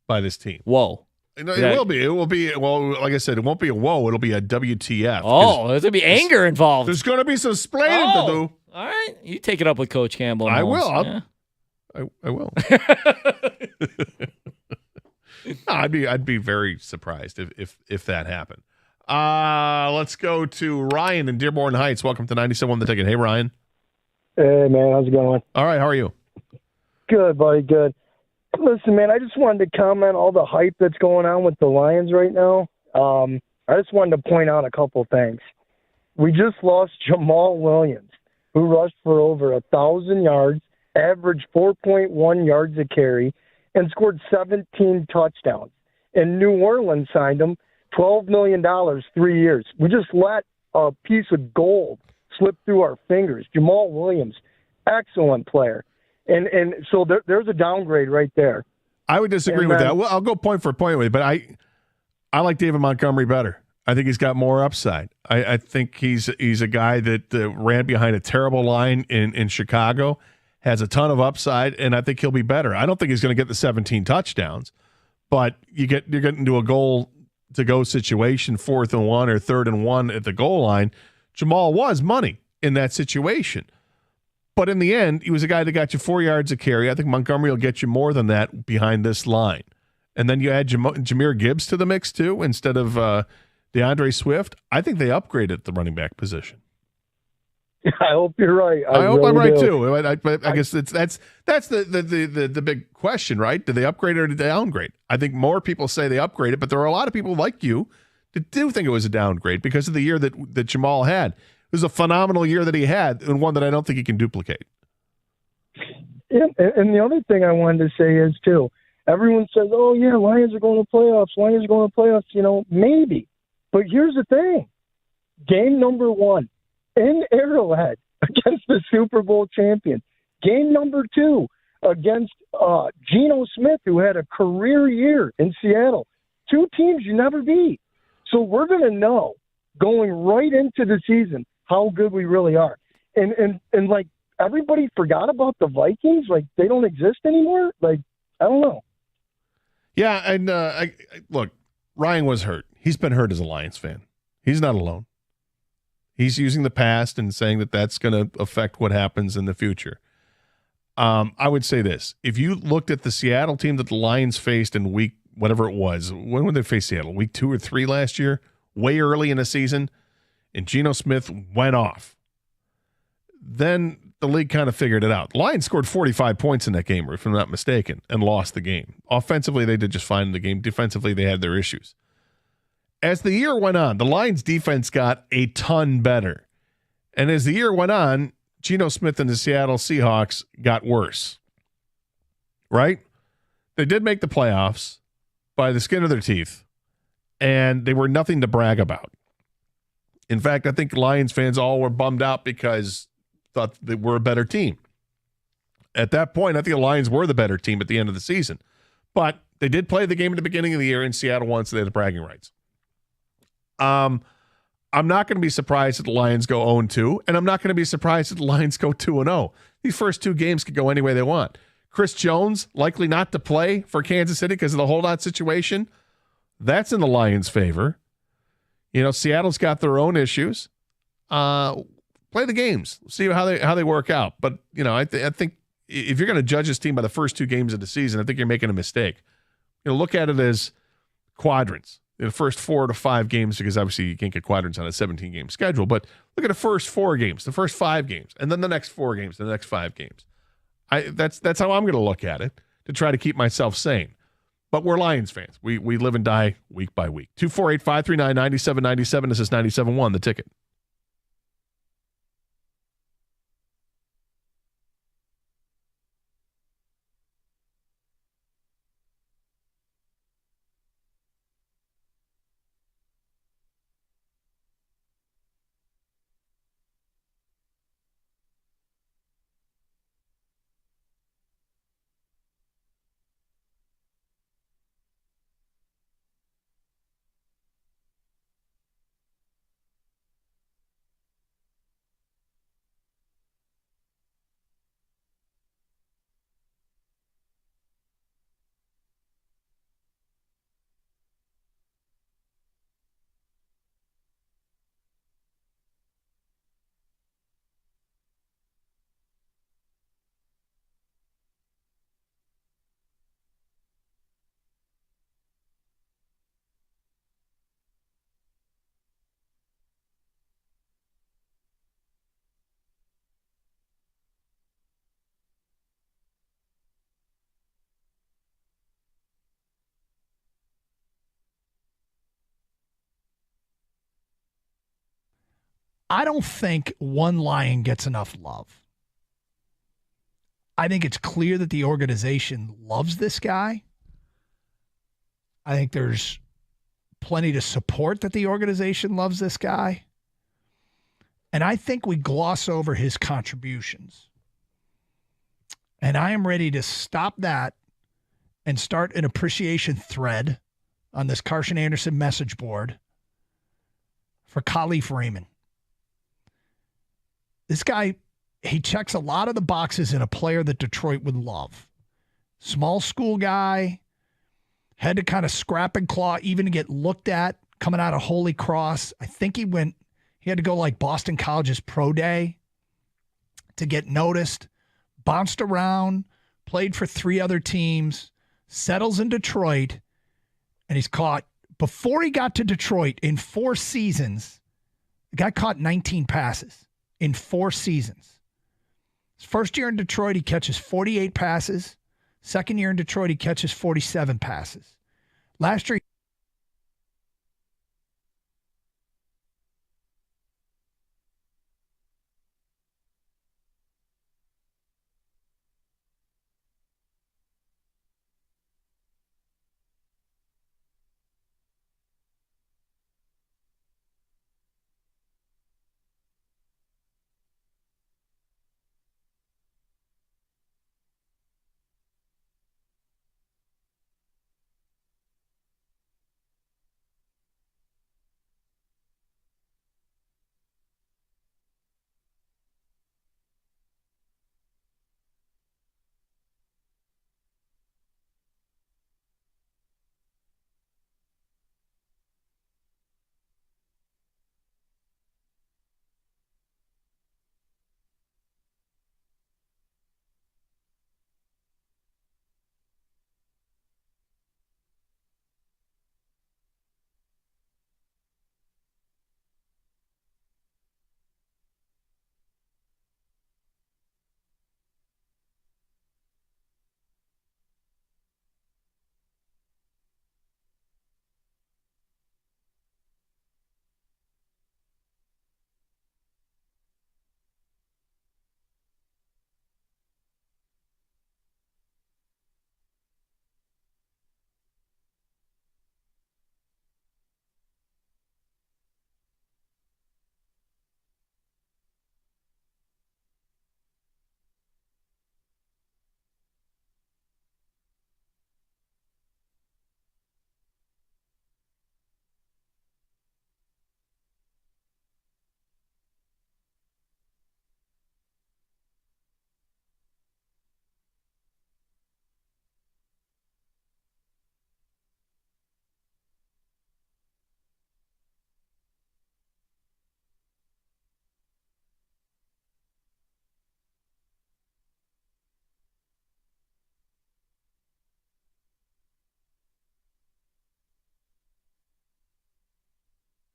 Speaker 11: by this team.
Speaker 8: Whoa.
Speaker 11: No, it will be. It will be. Well, like I said, it won't be a whoa. It'll be a WTF.
Speaker 8: Oh, there's going to be anger involved.
Speaker 11: There's going to be some splaining to do.
Speaker 8: All right. You take it up with Coach Campbell.
Speaker 11: I
Speaker 8: Holmes.
Speaker 11: will. I will. No, I'd be very surprised if that happened. Let's go to Ryan in Dearborn Heights. Welcome to 97.1 The Ticket. Hey, Ryan.
Speaker 18: Hey, man. How's it going?
Speaker 11: All right. How are you?
Speaker 18: Good, buddy. Good. Listen, man, I just wanted to comment all the hype that's going on with the Lions right now. I just wanted to point out a couple things. We just lost Jamal Williams, who rushed for over 1,000 yards, averaged 4.1 yards a carry, and scored 17 touchdowns. And New Orleans signed him $12 million, 3 years. We just let a piece of gold slip through our fingers. Jamal Williams, excellent player. And so there's a downgrade right there.
Speaker 19: I would disagree with that. Well, I'll go point for point with you, but I like David Montgomery better. I think he's got more upside. I think he's a guy that ran behind a terrible line in Chicago, has a ton of upside, and I think he'll be better. I don't think he's going to get the 17 touchdowns, but you're getting into a goal to go situation, 4th and 1 or 3rd and 1 at the goal line. Jamal was money in that situation. But in the end, he was a guy that got you 4 yards a carry. I think Montgomery will get you more than that behind this line. And then you add Jahmyr Gibbs to the mix too, instead of DeAndre Swift. I think they upgraded the running back position.
Speaker 18: I hope you're right.
Speaker 19: I hope I'm right too. I guess that's the big question, right? Did they upgrade it or did they downgrade? I think more people say they upgraded, but there are a lot of people like you that do think it was a downgrade because of the year that Jamal had. It was a phenomenal year that he had, and one that I don't think he can duplicate.
Speaker 18: Yeah, and the other thing I wanted to say is, too, everyone says, oh, yeah, Lions are going to playoffs. You know, maybe. But here's the thing. Game number 1 in Arrowhead against the Super Bowl champion. Game number 2 against Geno Smith, who had a career year in Seattle. 2 teams you never beat. So we're going to know going right into the season how good we really are. And like, everybody forgot about the Vikings. Like, they don't exist anymore. Like, I don't know.
Speaker 19: Yeah, and look, Ryan was hurt. He's been hurt as a Lions fan. He's not alone. He's using the past and saying that that's going to affect what happens in the future. I would say this. If you looked at the Seattle team that the Lions faced in week, whatever it was, when would they face Seattle? Week 2 or 3 last year? Way early in the season, and Geno Smith went off. Then the league kind of figured it out. The Lions scored 45 points in that game, if I'm not mistaken, and lost the game. Offensively, they did just fine in the game. Defensively, they had their issues. As the year went on, the Lions' defense got a ton better. And as the year went on, Geno Smith and the Seattle Seahawks got worse. Right? They did make the playoffs by the skin of their teeth, and they were nothing to brag about. In fact, I think Lions fans all were bummed out because thought they were a better team. At that point, I think the Lions were the better team at the end of the season. But they did play the game at the beginning of the year, and Seattle won, so they had the bragging rights. I'm not going to be surprised if the Lions go 0-2, and I'm not going to be surprised if the Lions go 2-0. These first 2 games could go any way they want. Chris Jones, likely not to play for Kansas City because of the holdout situation. That's in the Lions' favor. You know, Seattle's got their own issues. Play the games. See how they work out. But, you know, I think if you're going to judge this team by the first 2 games of the season, I think you're making a mistake. You know, look at it as quadrants. In the first 4 to 5 games, because obviously you can't get quadrants on a 17-game schedule, but look at the first 4 games, the first 5 games, and then the next 4 games, the next 5 games. That's how I'm going to look at it to try to keep myself sane. But we're Lions fans. We live and die week by week. 248-539-9797. This is 97.1, The Ticket.
Speaker 7: I don't think one Lion gets enough love. I think it's clear that the organization loves this guy. I think there's plenty to support that the organization loves this guy. And I think we gloss over his contributions. And I am ready to stop that and start an appreciation thread on this Carson Anderson message board for Khalif Raymond. This guy, he checks a lot of the boxes in a player that Detroit would love. Small school guy, had to kind of scrap and claw even to get looked at coming out of Holy Cross. I think he had to go like Boston College's pro day to get noticed, bounced around, played for 3 other teams, settles in Detroit, and he's caught, before he got to Detroit in 4 seasons, the guy caught 19 passes in 4 seasons. His first year in Detroit, he catches 48 passes. Second year in Detroit, he catches 47 passes. Last year,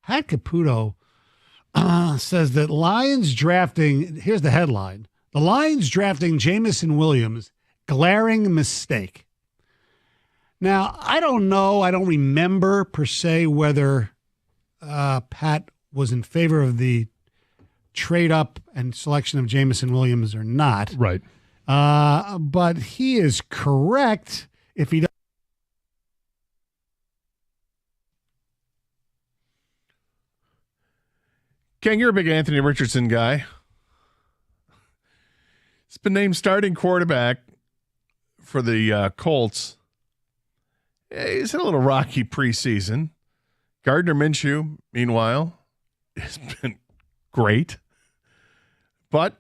Speaker 10: Pat Caputo says that Lions drafting, here's the headline, the Lions drafting Jameson Williams, glaring mistake. Now, I don't know, I don't remember per se whether Pat was in favor of the trade up and selection of Jameson Williams or not.
Speaker 3: Right.
Speaker 10: But he is correct if he does.
Speaker 19: Ken, you're a big Anthony Richardson guy. He's been named starting quarterback for the Colts. He's had a little rocky preseason. Gardner Minshew, meanwhile, has been great. But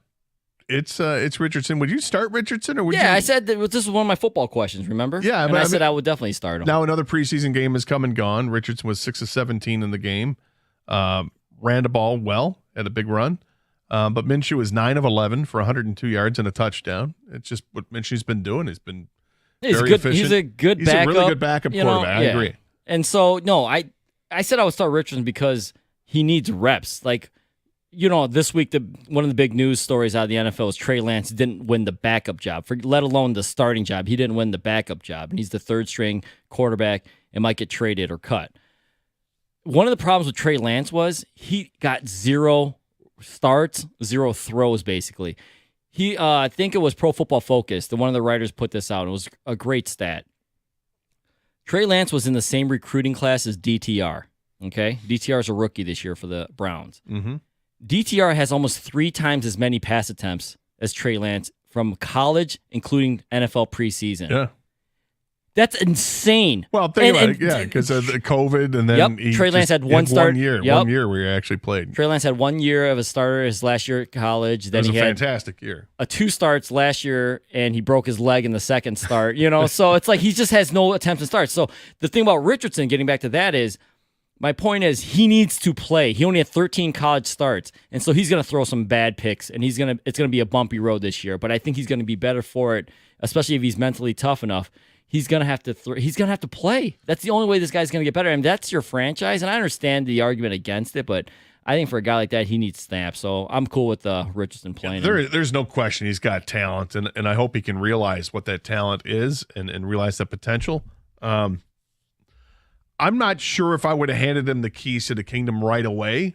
Speaker 19: it's Richardson. Would you start Richardson, or would you?
Speaker 8: I said that this was one of my football questions. Remember?
Speaker 19: Yeah,
Speaker 8: and
Speaker 19: but
Speaker 8: I said I would definitely start him.
Speaker 19: Now another preseason game has come and gone. Richardson was 6 of 17 in the game. Ran the ball well, had a big run. But Minshew was 9 of 11 for 102 yards and a touchdown. It's just what Minshew's been doing. He's been very efficient.
Speaker 8: He's a good
Speaker 19: He's
Speaker 8: backup.
Speaker 19: a really good backup quarterback. I agree.
Speaker 8: And so, no, I said I would start Richardson because he needs reps. Like, this week, one of the big news stories out of the NFL is Trey Lance didn't win the backup job, let alone the starting job. He didn't win the backup job, and he's the third-string quarterback and might get traded or cut. One of the problems with Trey Lance was he got 0 starts, 0 throws, basically. I think it was Pro Football Focus. One of the writers put this out. It was a great stat. Trey Lance was in the same recruiting class as DTR. Okay? DTR is a rookie this year for the Browns.
Speaker 19: Mm-hmm.
Speaker 8: DTR has almost 3 times as many pass attempts as Trey Lance from college, including NFL preseason.
Speaker 19: Yeah.
Speaker 8: That's insane.
Speaker 19: Well, think about it. Yeah, because of the COVID, and then
Speaker 8: Trey Lance had one start.
Speaker 19: 1 year.
Speaker 8: Yep.
Speaker 19: 1 year where he actually played.
Speaker 8: Trey Lance had 1 year of a starter his last year at college. Then
Speaker 19: It was
Speaker 8: he
Speaker 19: a
Speaker 8: had
Speaker 19: fantastic year.
Speaker 8: 2 starts last year, and he broke his leg in the second start. So it's like he just has no attempts and starts. So the thing about Richardson, getting back to that, is my point is he needs to play. He only had 13 college starts, and so he's going to throw some bad picks, and it's going to be a bumpy road this year. But I think he's going to be better for it, especially if he's mentally tough enough. He's gonna have to. He's gonna have to play. That's the only way this guy's gonna get better. And that's your franchise. And I understand the argument against it, but I think for a guy like that, he needs snaps. So I'm cool with Richardson playing.
Speaker 19: There's no question he's got talent, and I hope he can realize what that talent is and realize that potential. I'm not sure if I would have handed him the keys to the kingdom right away.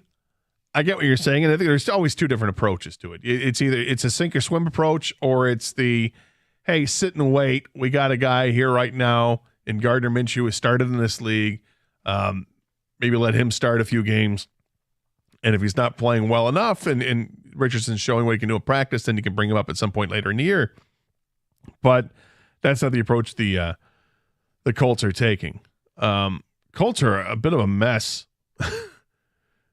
Speaker 19: I get what you're saying, and I think there's always 2 different approaches to it. It's either a sink or swim approach, or it's the hey, sit and wait. We got a guy here right now in Gardner Minshew who started in this league. Maybe let him start a few games. And if he's not playing well enough and Richardson's showing what he can do in practice, then you can bring him up at some point later in the year. But that's not the approach the Colts are taking. Colts are a bit of a mess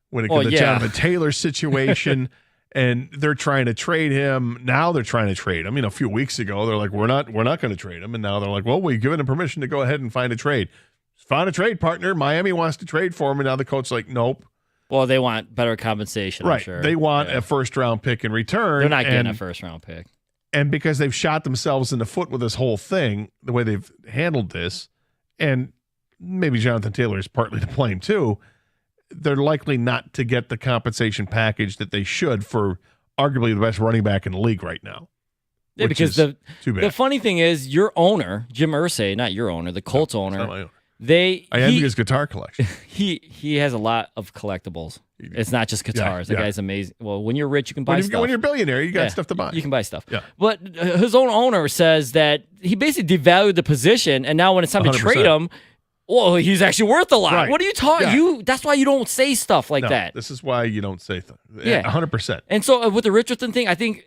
Speaker 19: when it comes to the Jonathan Taylor situation. And they're trying to trade him. Now they're trying to trade him. A few weeks ago, they're like, we're not going to trade him. And now they're like, well, we've given him permission to go ahead and find a trade. Find a trade partner. Miami wants to trade for him. And now the coach's like, nope.
Speaker 8: Well, they want better compensation,
Speaker 19: right.
Speaker 8: I'm sure.
Speaker 19: They want a first-round pick in return.
Speaker 8: They're not getting a first-round pick.
Speaker 19: And because they've shot themselves in the foot with this whole thing, the way they've handled this, and maybe Jonathan Taylor is partly to blame too, they're likely not to get the compensation package that they should for arguably the best running back in the league right now.
Speaker 8: Yeah, because the funny thing is, your owner, Jim Irsay, not your owner, the Colts owner,
Speaker 19: not my owner.
Speaker 8: I
Speaker 19: have his guitar collection.
Speaker 8: He has a lot of collectibles. It's not just guitars. The guy's amazing. Well, when you're rich, you can buy stuff.
Speaker 19: When you're a billionaire, you got stuff to buy.
Speaker 8: You can buy stuff.
Speaker 19: Yeah.
Speaker 8: But his own owner says that he basically devalued the position, and now when it's time 100%. To trade him, well, he's actually worth a lot. Right. What are you talking? Yeah. That's why you don't say stuff like that.
Speaker 19: This is why you don't say things. Yeah, 100%.
Speaker 8: And so with the Richardson thing, I think,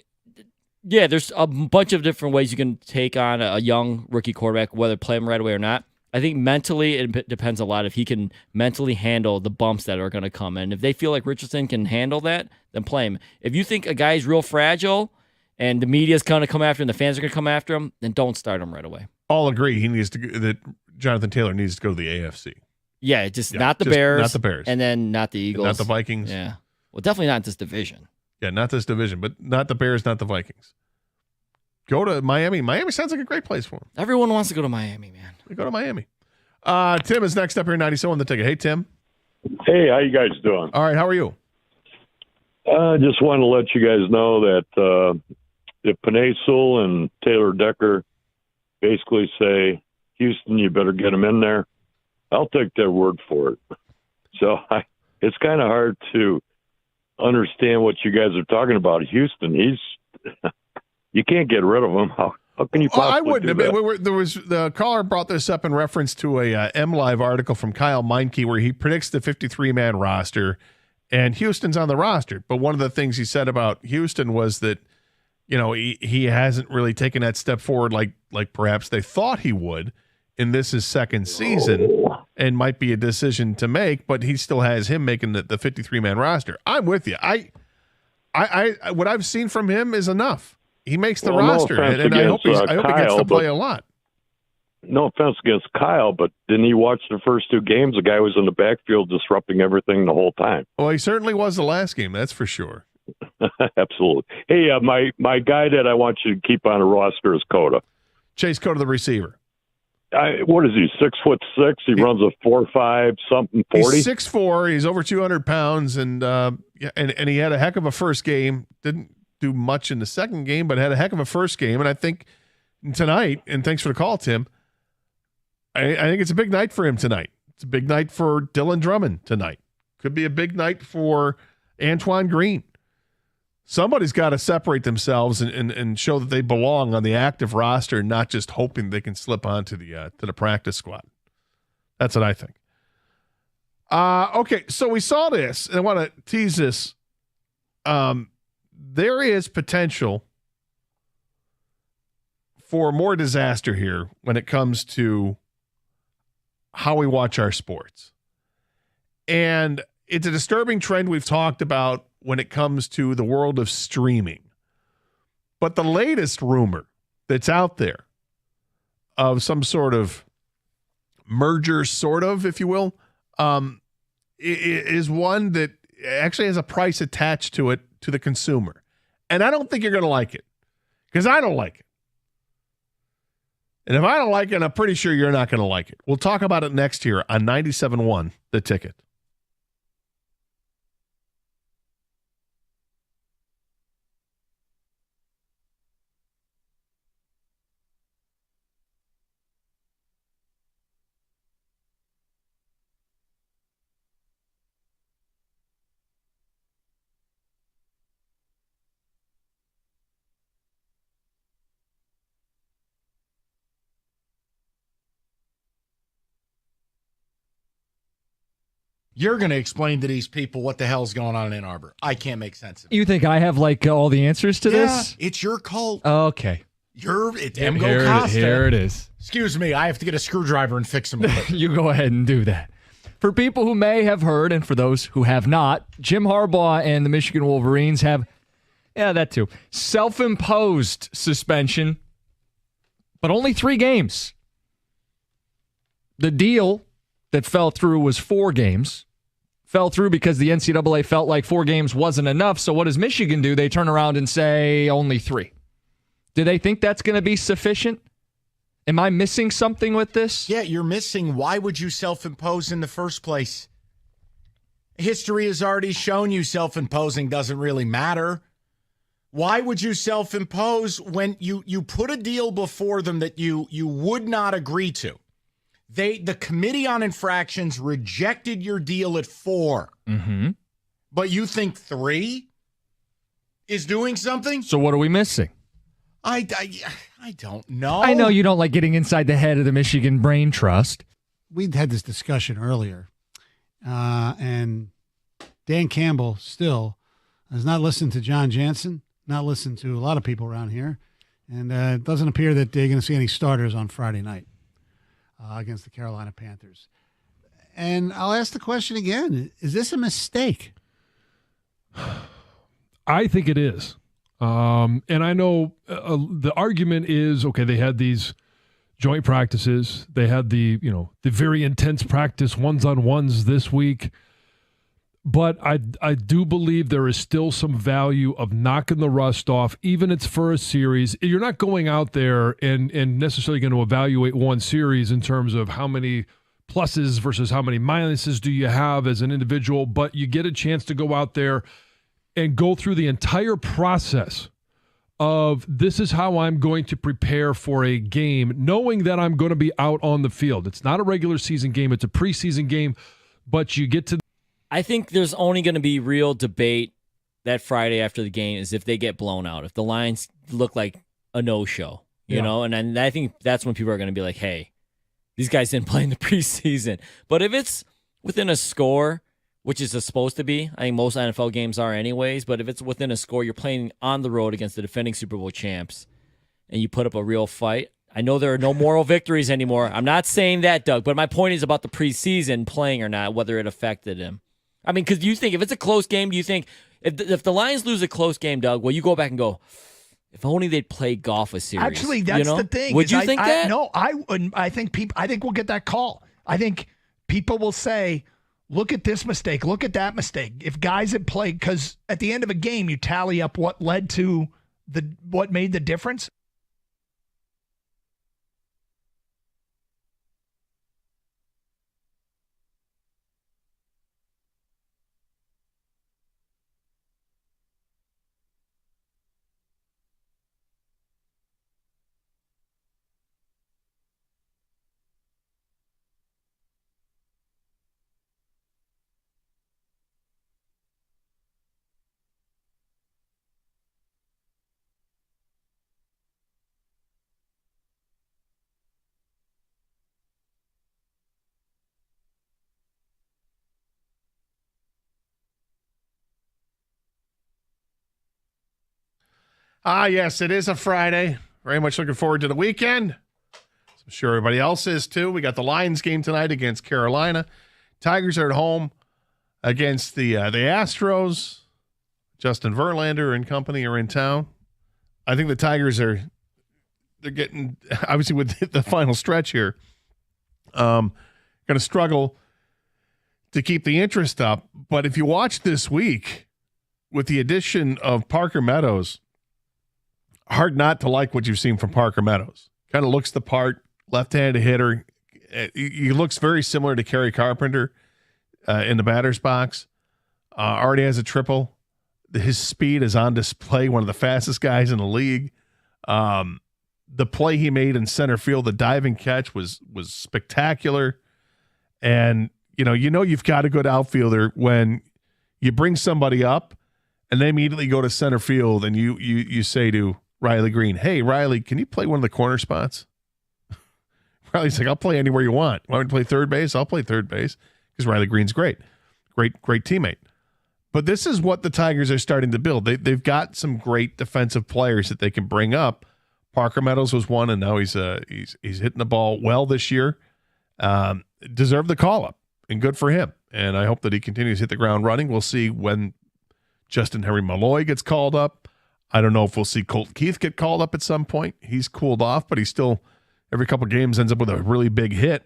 Speaker 8: there's a bunch of different ways you can take on a young rookie quarterback, whether play him right away or not. I think mentally it depends a lot if he can mentally handle the bumps that are going to come. And if they feel like Richardson can handle that, then play him. If you think a guy's real fragile and the media's going to come after him, the fans are going to come after him, then don't start him right away.
Speaker 19: All agree that Jonathan Taylor needs to go to the AFC.
Speaker 8: Yeah, not the Bears.
Speaker 19: Not the Bears.
Speaker 8: And then not the Eagles.
Speaker 19: Not the Vikings.
Speaker 8: Yeah. Well, definitely not this division.
Speaker 19: Yeah, not this division, but not the Bears, not the Vikings. Go to Miami. Miami sounds like a great place for him.
Speaker 8: Everyone wants to go to Miami, man.
Speaker 19: Go to Miami. Tim is next up here, 97 on the ticket. Hey, Tim.
Speaker 20: Hey, how you guys doing?
Speaker 19: All right, how are you?
Speaker 20: Just want to let you guys know that if Penei Sewell and Taylor Decker basically say, Houston, you better get him in there, I'll take their word for it. So it's kind of hard to understand what you guys are talking about. Houston, you can't get rid of him. How can you possibly
Speaker 19: I wouldn't.
Speaker 20: do that?
Speaker 19: There was the caller brought this up in reference to a MLive article from Kyle Meinke where he predicts the 53-man roster, and Houston's on the roster. But one of the things he said about Houston was that, he hasn't really taken that step forward like perhaps they thought he would in this his second season, and might be a decision to make. But he still has him making the 53-man roster. I'm with you. I what I've seen from him is enough. He makes the roster, and I hope he gets to play a lot.
Speaker 20: No offense against Kyle, but didn't he watch the first 2 games? The guy was in the backfield disrupting everything the whole time.
Speaker 19: Well, he certainly was the last game, that's for sure.
Speaker 20: Absolutely. Hey, my guy that I want you to keep on a roster is Cota.
Speaker 19: Chase Cota, the receiver.
Speaker 20: What is he, 6'6"? He runs a 4.5 something 40.
Speaker 19: He's 6'4". He's over 200 pounds, and he had a heck of a first game. Didn't do much in the second game, but had a heck of a first game. And I think tonight, and thanks for the call, Tim, I think it's a big night for him tonight. It's a big night for Dylan Drummond tonight. Could be a big night for Antoine Green. Somebody's got to separate themselves and show that they belong on the active roster, not just hoping they can slip onto the practice squad. That's what I think. Okay, so we saw this, and I want to tease this. There is potential for more disaster here when it comes to how we watch our sports. And it's a disturbing trend we've talked about when it comes to the world of streaming. But the latest rumor that's out there of some sort of merger, sort of, if you will, is one that actually has a price attached to it to the consumer. And I don't think you're going to like it, because I don't like it. And if I don't like it, I'm pretty sure you're not going to like it. We'll talk about it next here on 97.1 The Ticket.
Speaker 9: You're going to explain to these people what the hell's going on in Ann Arbor. I can't make sense of it.
Speaker 1: You think I have all the answers to this?
Speaker 9: It's your cult.
Speaker 1: Okay.
Speaker 9: It's Emgo Costa.
Speaker 1: Here it is.
Speaker 9: Excuse me, I have to get a screwdriver and fix them.
Speaker 1: You go ahead and do that. For people who may have heard, and for those who have not, Jim Harbaugh and the Michigan Wolverines have, that too, self-imposed suspension, but only 3 games. The deal that fell through was 4 games. Fell through because the NCAA felt like 4 games wasn't enough. So what does Michigan do? They turn around and say only 3. Do they think that's going to be sufficient? Am I missing something with this?
Speaker 9: Yeah, you're missing. Why would you self-impose in the first place? History has already shown you self-imposing doesn't really matter. Why would you self-impose when you put a deal before them that you would not agree to? The Committee on Infractions rejected your deal at 4.
Speaker 1: Mm-hmm.
Speaker 9: But you think 3 is doing something?
Speaker 1: So what are we missing?
Speaker 9: I don't know.
Speaker 1: I know you don't like getting inside the head of the Michigan Brain Trust.
Speaker 10: We'd had this discussion earlier, and Dan Campbell still has not listened to John Jansen, not listened to a lot of people around here, and it doesn't appear that they're going to see any starters on Friday night against the Carolina Panthers. And I'll ask the question again. Is this a mistake?
Speaker 3: I think it is. And I know the argument is, okay, they had these joint practices. They had the very intense practice ones-on-ones this week. But I do believe there is still some value of knocking the rust off, even if it's for a series. You're not going out there and necessarily going to evaluate one series in terms of how many pluses versus how many minuses do you have as an individual, but you get a chance to go out there and go through the entire process of this is how I'm going to prepare for a game, knowing that I'm going to be out on the field. It's not a regular season game. It's a preseason game, but you get to.
Speaker 8: I think there's only going to be real debate that Friday after the game is if they get blown out, if the Lions look like a no-show, you know, and I think that's when people are going to be like, hey, these guys didn't play in the preseason. But if it's within a score, which is supposed to be, I think most NFL games are anyways, but if it's within a score, you're playing on the road against the defending Super Bowl champs, and you put up a real fight. I know there are no moral victories anymore. I'm not saying that, Doug, but my point is about the preseason playing or not, whether it affected him. I mean, because you think if it's a close game, do you think if the Lions lose a close game, Doug, well, you go back and go, if only they'd play golf a series.
Speaker 7: Actually, that's the thing.
Speaker 8: Would you think that?
Speaker 7: No, I think we'll get that call. I think people will say, look at this mistake, look at that mistake. If guys had played, because at the end of a game, you tally up what led to what made the difference.
Speaker 19: Yes, it is a Friday. Very much looking forward to the weekend. I'm sure everybody else is too. We got the Lions game tonight against Carolina. Tigers are at home against the Astros. Justin Verlander and company are in town. I think the Tigers they're getting, obviously with the final stretch here, going to struggle to keep the interest up. But if you watch this week with the addition of Parker Meadows, hard not to like what you've seen from Parker Meadows. Kind of looks the part, left-handed hitter. He looks very similar to Kerry Carpenter in the batter's box. Already has a triple. His speed is on display, one of the fastest guys in the league. The play he made in center field, the diving catch was spectacular. And, you know you've got a good outfielder when you bring somebody up and they immediately go to center field and you say to Riley Green, "Hey, Riley, can you play one of the corner spots?" Riley's like, "I'll play anywhere you want. Want me to play third base? I'll play third base," because Riley Green's great teammate. But this is what the Tigers are starting to build. They've got some great defensive players that they can bring up. Parker Meadows was one, and now he's hitting the ball well this year. Deserved the call up, and good for him. And I hope that he continues to hit the ground running. We'll see when Justin Henry Malloy gets called up. I don't know if we'll see Colton Keith get called up at some point. He's cooled off, but he's still every couple of games ends up with a really big hit.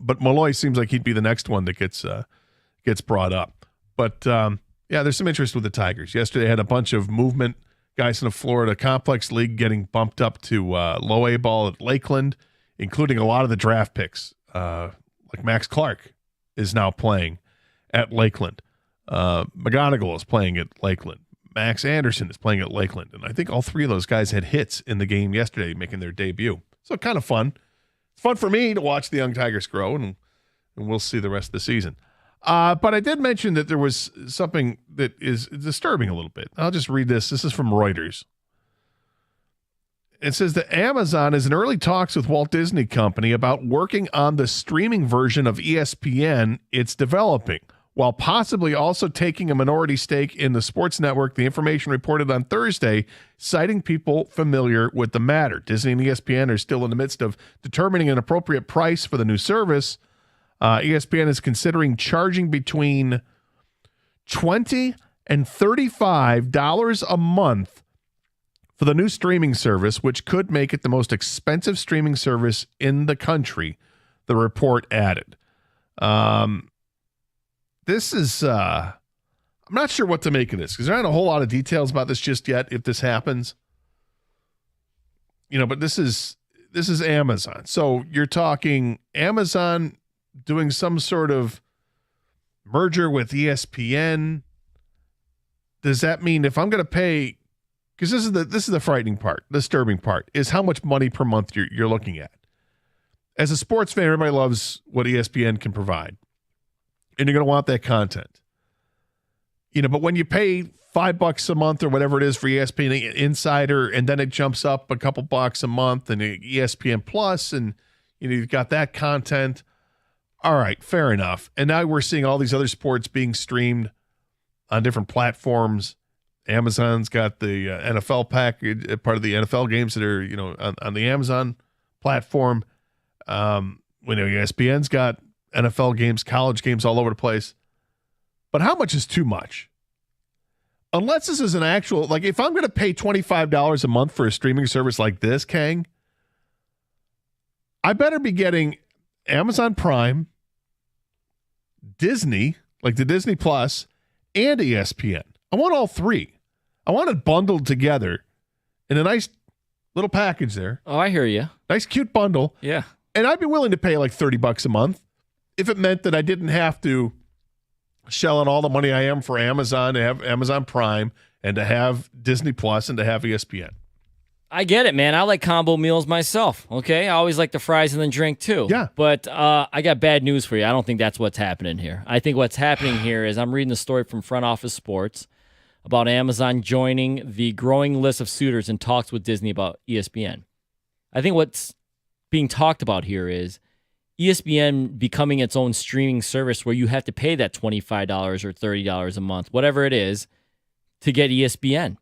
Speaker 19: But Malloy seems like he'd be the next one that gets brought up. But there's some interest with the Tigers. Yesterday had a bunch of movement. Guys in the Florida Complex League getting bumped up to low A ball at Lakeland, including a lot of the draft picks. Like Max Clark is now playing at Lakeland. McGonigal is playing at Lakeland. Max Anderson is playing at Lakeland. And I think all three of those guys had hits in the game yesterday, making their debut. So kind of fun. It's fun for me to watch the young Tigers grow, and we'll see the rest of the season. But I did mention that there was something that is disturbing a little bit. I'll just read this. This is from Reuters. It says that Amazon is in early talks with Walt Disney Company about working on the streaming version of ESPN it's developing, while possibly also taking a minority stake in the sports network, the information reported on Thursday, citing people familiar with the matter. Disney and ESPN are still in the midst of determining an appropriate price for the new service. ESPN is considering charging between $20 and $35 a month for the new streaming service, which could make it the most expensive streaming service in the country, the report added. This is, I'm not sure what to make of this because there aren't a whole lot of details about this just yet if this happens. But this is Amazon. So you're talking Amazon doing some sort of merger with ESPN. Does that mean if I'm going to pay, because this is the frightening part, the disturbing part, is how much money per month you're looking at. As a sports fan, everybody loves what ESPN can provide, and you're going to want that content. But when you pay $5 a month or whatever it is for ESPN Insider, and then it jumps up a couple bucks a month, and ESPN Plus, and you've got that content. All right, fair enough. And now we're seeing all these other sports being streamed on different platforms. Amazon's got the NFL package, part of the NFL games that are, on the Amazon platform. We know ESPN's got NFL games, college games all over the place. But how much is too much? Unless this is an actual, like if I'm going to pay $25 a month for a streaming service like this, Kang, I better be getting Amazon Prime, Disney, like the Disney Plus, and ESPN. I want all three. I want it bundled together in a nice little package there.
Speaker 8: Oh, I hear you.
Speaker 19: Nice, cute bundle.
Speaker 8: Yeah.
Speaker 19: And I'd be willing to pay like $30 a month if it meant that I didn't have to shell out all the money I am for Amazon, to have Amazon Prime, and to have Disney Plus, and to have ESPN.
Speaker 8: I get it, man. I like combo meals myself, okay? I always like the fries and then drink, too.
Speaker 19: Yeah.
Speaker 8: But I got bad news for you. I don't think that's what's happening here. I think what's happening here is I'm reading the story from Front Office Sports about Amazon joining the growing list of suitors in talks with Disney about ESPN. I think what's being talked about here is ESPN becoming its own streaming service where you have to pay that $25 or $30 a month, whatever it is, to get ESPN.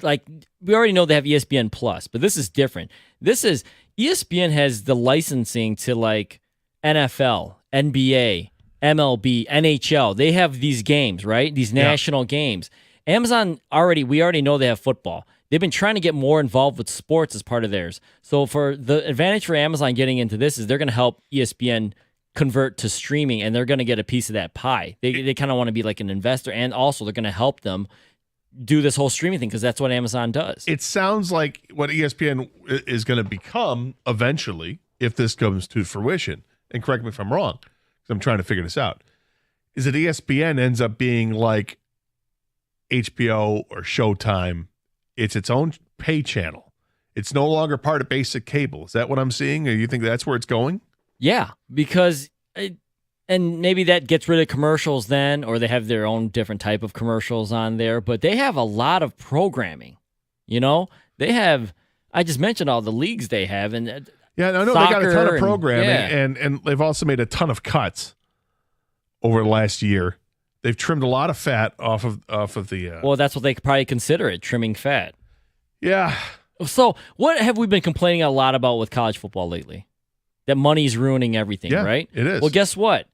Speaker 8: like we already know they have ESPN Plus, but this is different. This is ESPN has the licensing to like NFL, NBA, MLB, NHL. They have these games, right? These national games. Amazon we already know they have football. They've been trying to get more involved with sports as part of theirs. So for the advantage for Amazon getting into this is they're going to help ESPN convert to streaming, and they're going to get a piece of that pie. They kind of want to be like an investor, and also they're going to help them do this whole streaming thing because that's what Amazon does.
Speaker 19: It sounds like what ESPN is going to become eventually, if this comes to fruition, and correct me if I'm wrong, because I'm trying to figure this out, is that ESPN ends up being like HBO or Showtime. It's its own pay channel. It's no longer part of basic cable. Is that what I'm seeing? Or you think that's where it's going?
Speaker 8: Yeah, because and maybe that gets rid of commercials then, or they have their own different type of commercials on there, but they have a lot of programming. They have, I just mentioned all the leagues they have, and
Speaker 19: I know they got a ton of programming, and they've also made a ton of cuts over the last year. They've trimmed a lot of fat off of the.
Speaker 8: Well, that's what they could probably consider it, trimming fat.
Speaker 19: Yeah.
Speaker 8: So, what have we been complaining a lot about with college football lately? That money's ruining everything, right?
Speaker 19: It is.
Speaker 8: Well, guess what?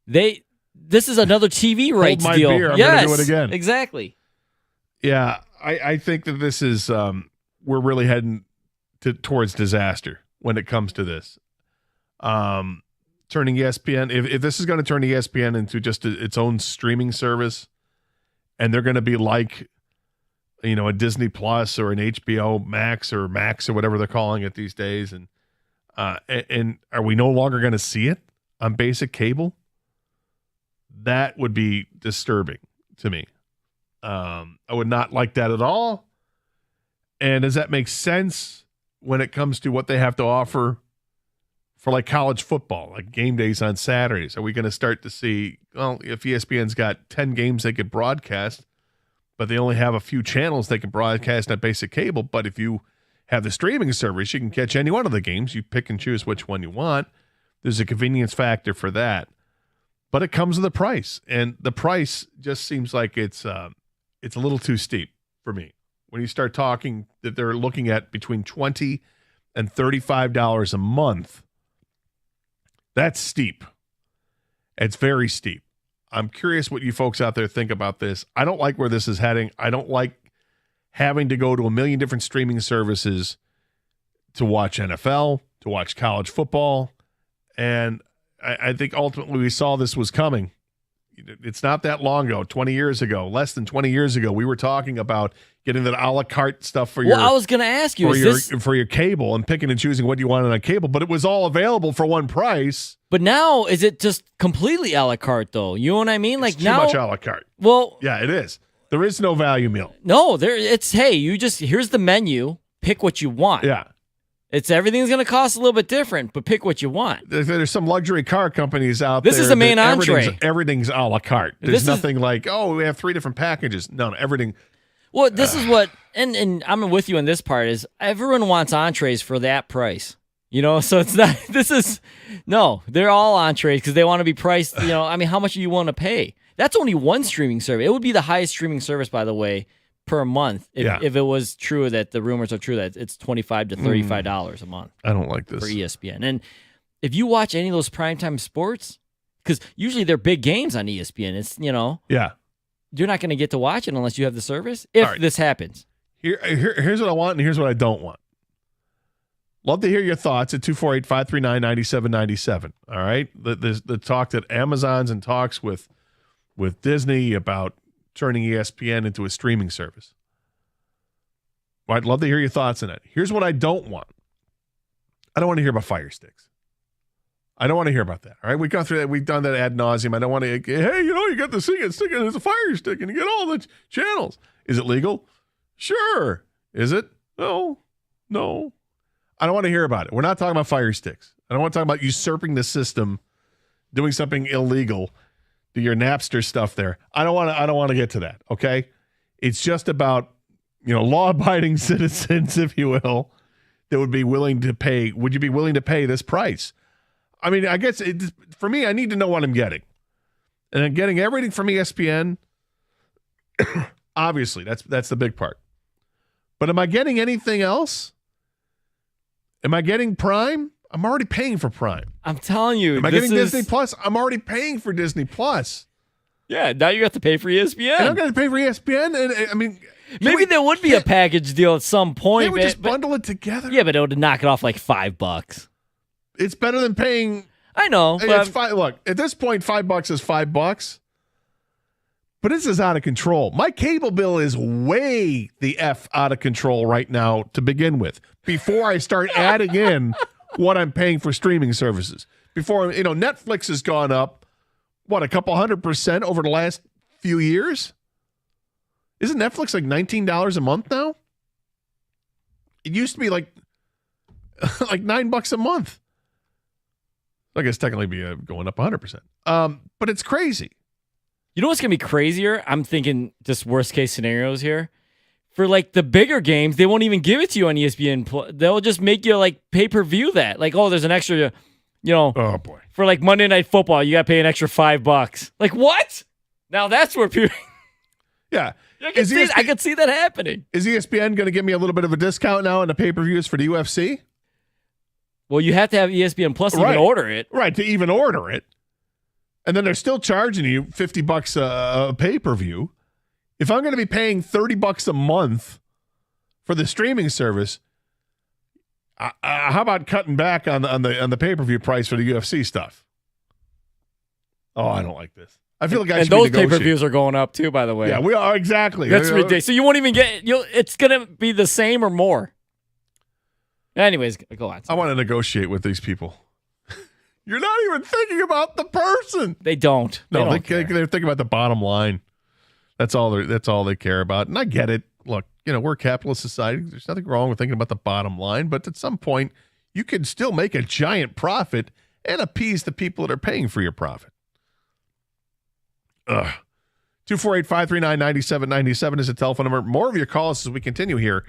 Speaker 8: This is another TV rights
Speaker 19: Hold my
Speaker 8: deal.
Speaker 19: beer, I'm gonna do it again.
Speaker 8: Exactly.
Speaker 19: Yeah, I think that this is we're really heading towards disaster when it comes to this. Turning ESPN, if this is going to turn ESPN into just its own streaming service, and they're going to be like, a Disney Plus or an HBO Max or whatever they're calling it these days, and are we no longer going to see it on basic cable? That would be disturbing to me. I would not like that at all. And does that make sense when it comes to what they have to offer for like college football, like game days on Saturdays? Are we going to start to see, if ESPN's got 10 games they could broadcast, but they only have a few channels they can broadcast on basic cable, but if you have the streaming service, you can catch any one of the games. You pick and choose which one you want. There's a convenience factor for that. But it comes with a price, and the price just seems like it's a little too steep for me. When you start talking that they're looking at between $20 and $35 a month, that's steep. It's very steep. I'm curious what you folks out there think about this. I don't like where this is heading. I don't like having to go to a million different streaming services to watch NFL, to watch college football, and I think ultimately we saw this was coming. It's not that long ago, 20 years ago, less than 20 years ago, we were talking about getting that a la carte stuff for your.
Speaker 8: Well, I was going to ask you,
Speaker 19: for your cable and picking and choosing what you wanted on cable, but it was all available for one price.
Speaker 8: But now, is it just completely a la carte though? You know what I mean? Like
Speaker 19: it's
Speaker 8: now,
Speaker 19: too much a la carte.
Speaker 8: Well,
Speaker 19: yeah, it is. There is no value meal.
Speaker 8: No, it's here's the menu, pick what you want.
Speaker 19: Yeah.
Speaker 8: Everything's going to cost a little bit different, but pick what you want.
Speaker 19: There's some luxury car companies out there.
Speaker 8: This is the main entree.
Speaker 19: Everything's a la carte. There's nothing like, we have 3 different packages. No, everything.
Speaker 8: Well, this is what, and I'm with you on this part, is everyone wants entrees for that price. So it's not, they're all entrees because they want to be priced, how much do you want to pay? That's only one streaming service. It would be the highest streaming service, by the way, per month if it was true that the rumors are true that it's $25 to $35 a month.
Speaker 19: I don't like this.
Speaker 8: For ESPN. And if you watch any of those primetime sports, because usually they're big games on ESPN, it's,
Speaker 19: Yeah.
Speaker 8: You're not going to get to watch it unless you have the service, if this happens.
Speaker 19: Here's what I want and here's what I don't want. Love to hear your thoughts at 248-539-9797. All right? The talk that Amazon's in talks with Disney about turning ESPN into a streaming service. Well, I'd love to hear your thoughts on it. Here's what I don't want. I don't want to hear about Fire Sticks. I don't want to hear about that. All right, we've gone through that. We've done that ad nauseum. I don't want to. Hey, you got the stick, and it's a Fire Stick, and you get all the channels. Is it legal? Sure. Is it? No. I don't want to hear about it. We're not talking about Fire Sticks. I don't want to talk about usurping the system, doing something illegal. Do your Napster stuff there. I don't want to get to that, okay? It's just about, law-abiding citizens, if you will, that would be willing to pay. Would you be willing to pay this price? I mean, I guess for me, I need to know what I'm getting. And I'm getting everything from ESPN. Obviously, that's the big part. But am I getting anything else? Am I getting Prime? I'm already paying for Prime.
Speaker 8: I'm telling you.
Speaker 19: Am I getting Disney Plus? I'm already paying for Disney Plus.
Speaker 8: Yeah, now you have to pay for ESPN.
Speaker 19: And I'm going to pay for ESPN. And I mean,
Speaker 8: maybe there would be a package deal at some point.
Speaker 19: Can't we just bundle it together?
Speaker 8: Yeah, but it would knock it off like $5.
Speaker 19: It's better than paying.
Speaker 8: I know. But
Speaker 19: It's look, at this point, $5 is $5. But this is out of control. My cable bill is way the F out of control right now to begin with. Before I start adding in what I'm paying for streaming services. Before, Netflix has gone up, a couple 100% over the last few years? Isn't Netflix like $19 a month now? It used to be like $9 a month. I guess technically be going up 100%. But it's crazy.
Speaker 8: You know what's going to be crazier? I'm thinking just worst case scenarios here. For like the bigger games, they won't even give it to you on ESPN. They'll just make you like pay-per-view that. Like, there's an extra,
Speaker 19: oh boy.
Speaker 8: For like Monday Night Football, you got to pay an extra $5. Like, what? Now that's where people...
Speaker 19: Yeah.
Speaker 8: I can see that happening.
Speaker 19: Is ESPN going to give me a little bit of a discount now on the pay-per-views for the UFC?
Speaker 8: Well, you have to have ESPN Plus to even order it.
Speaker 19: Right, to even order it. And then they're still charging you $50 a pay-per-view. If I'm going to be paying $30 a month for the streaming service, how about cutting back on the pay-per-view price for the UFC stuff? Oh, I don't like this. I feel like I should be
Speaker 8: those
Speaker 19: negotiating.
Speaker 8: pay-per-views are going up too, by the way.
Speaker 19: Yeah, we are exactly.
Speaker 8: That's ridiculous. So you won't even get. It's going to be the same or more. Anyways, go on.
Speaker 19: I want to negotiate with these people. You're not even thinking about the person.
Speaker 8: They don't.
Speaker 19: No,
Speaker 8: they're
Speaker 19: thinking about the bottom line. That's all they care about. And I get it. Look, we're a capitalist society. There's nothing wrong with thinking about the bottom line, but at some point, you can still make a giant profit and appease the people that are paying for your profit. 248-539-9797 is the telephone number. More of your calls as we continue here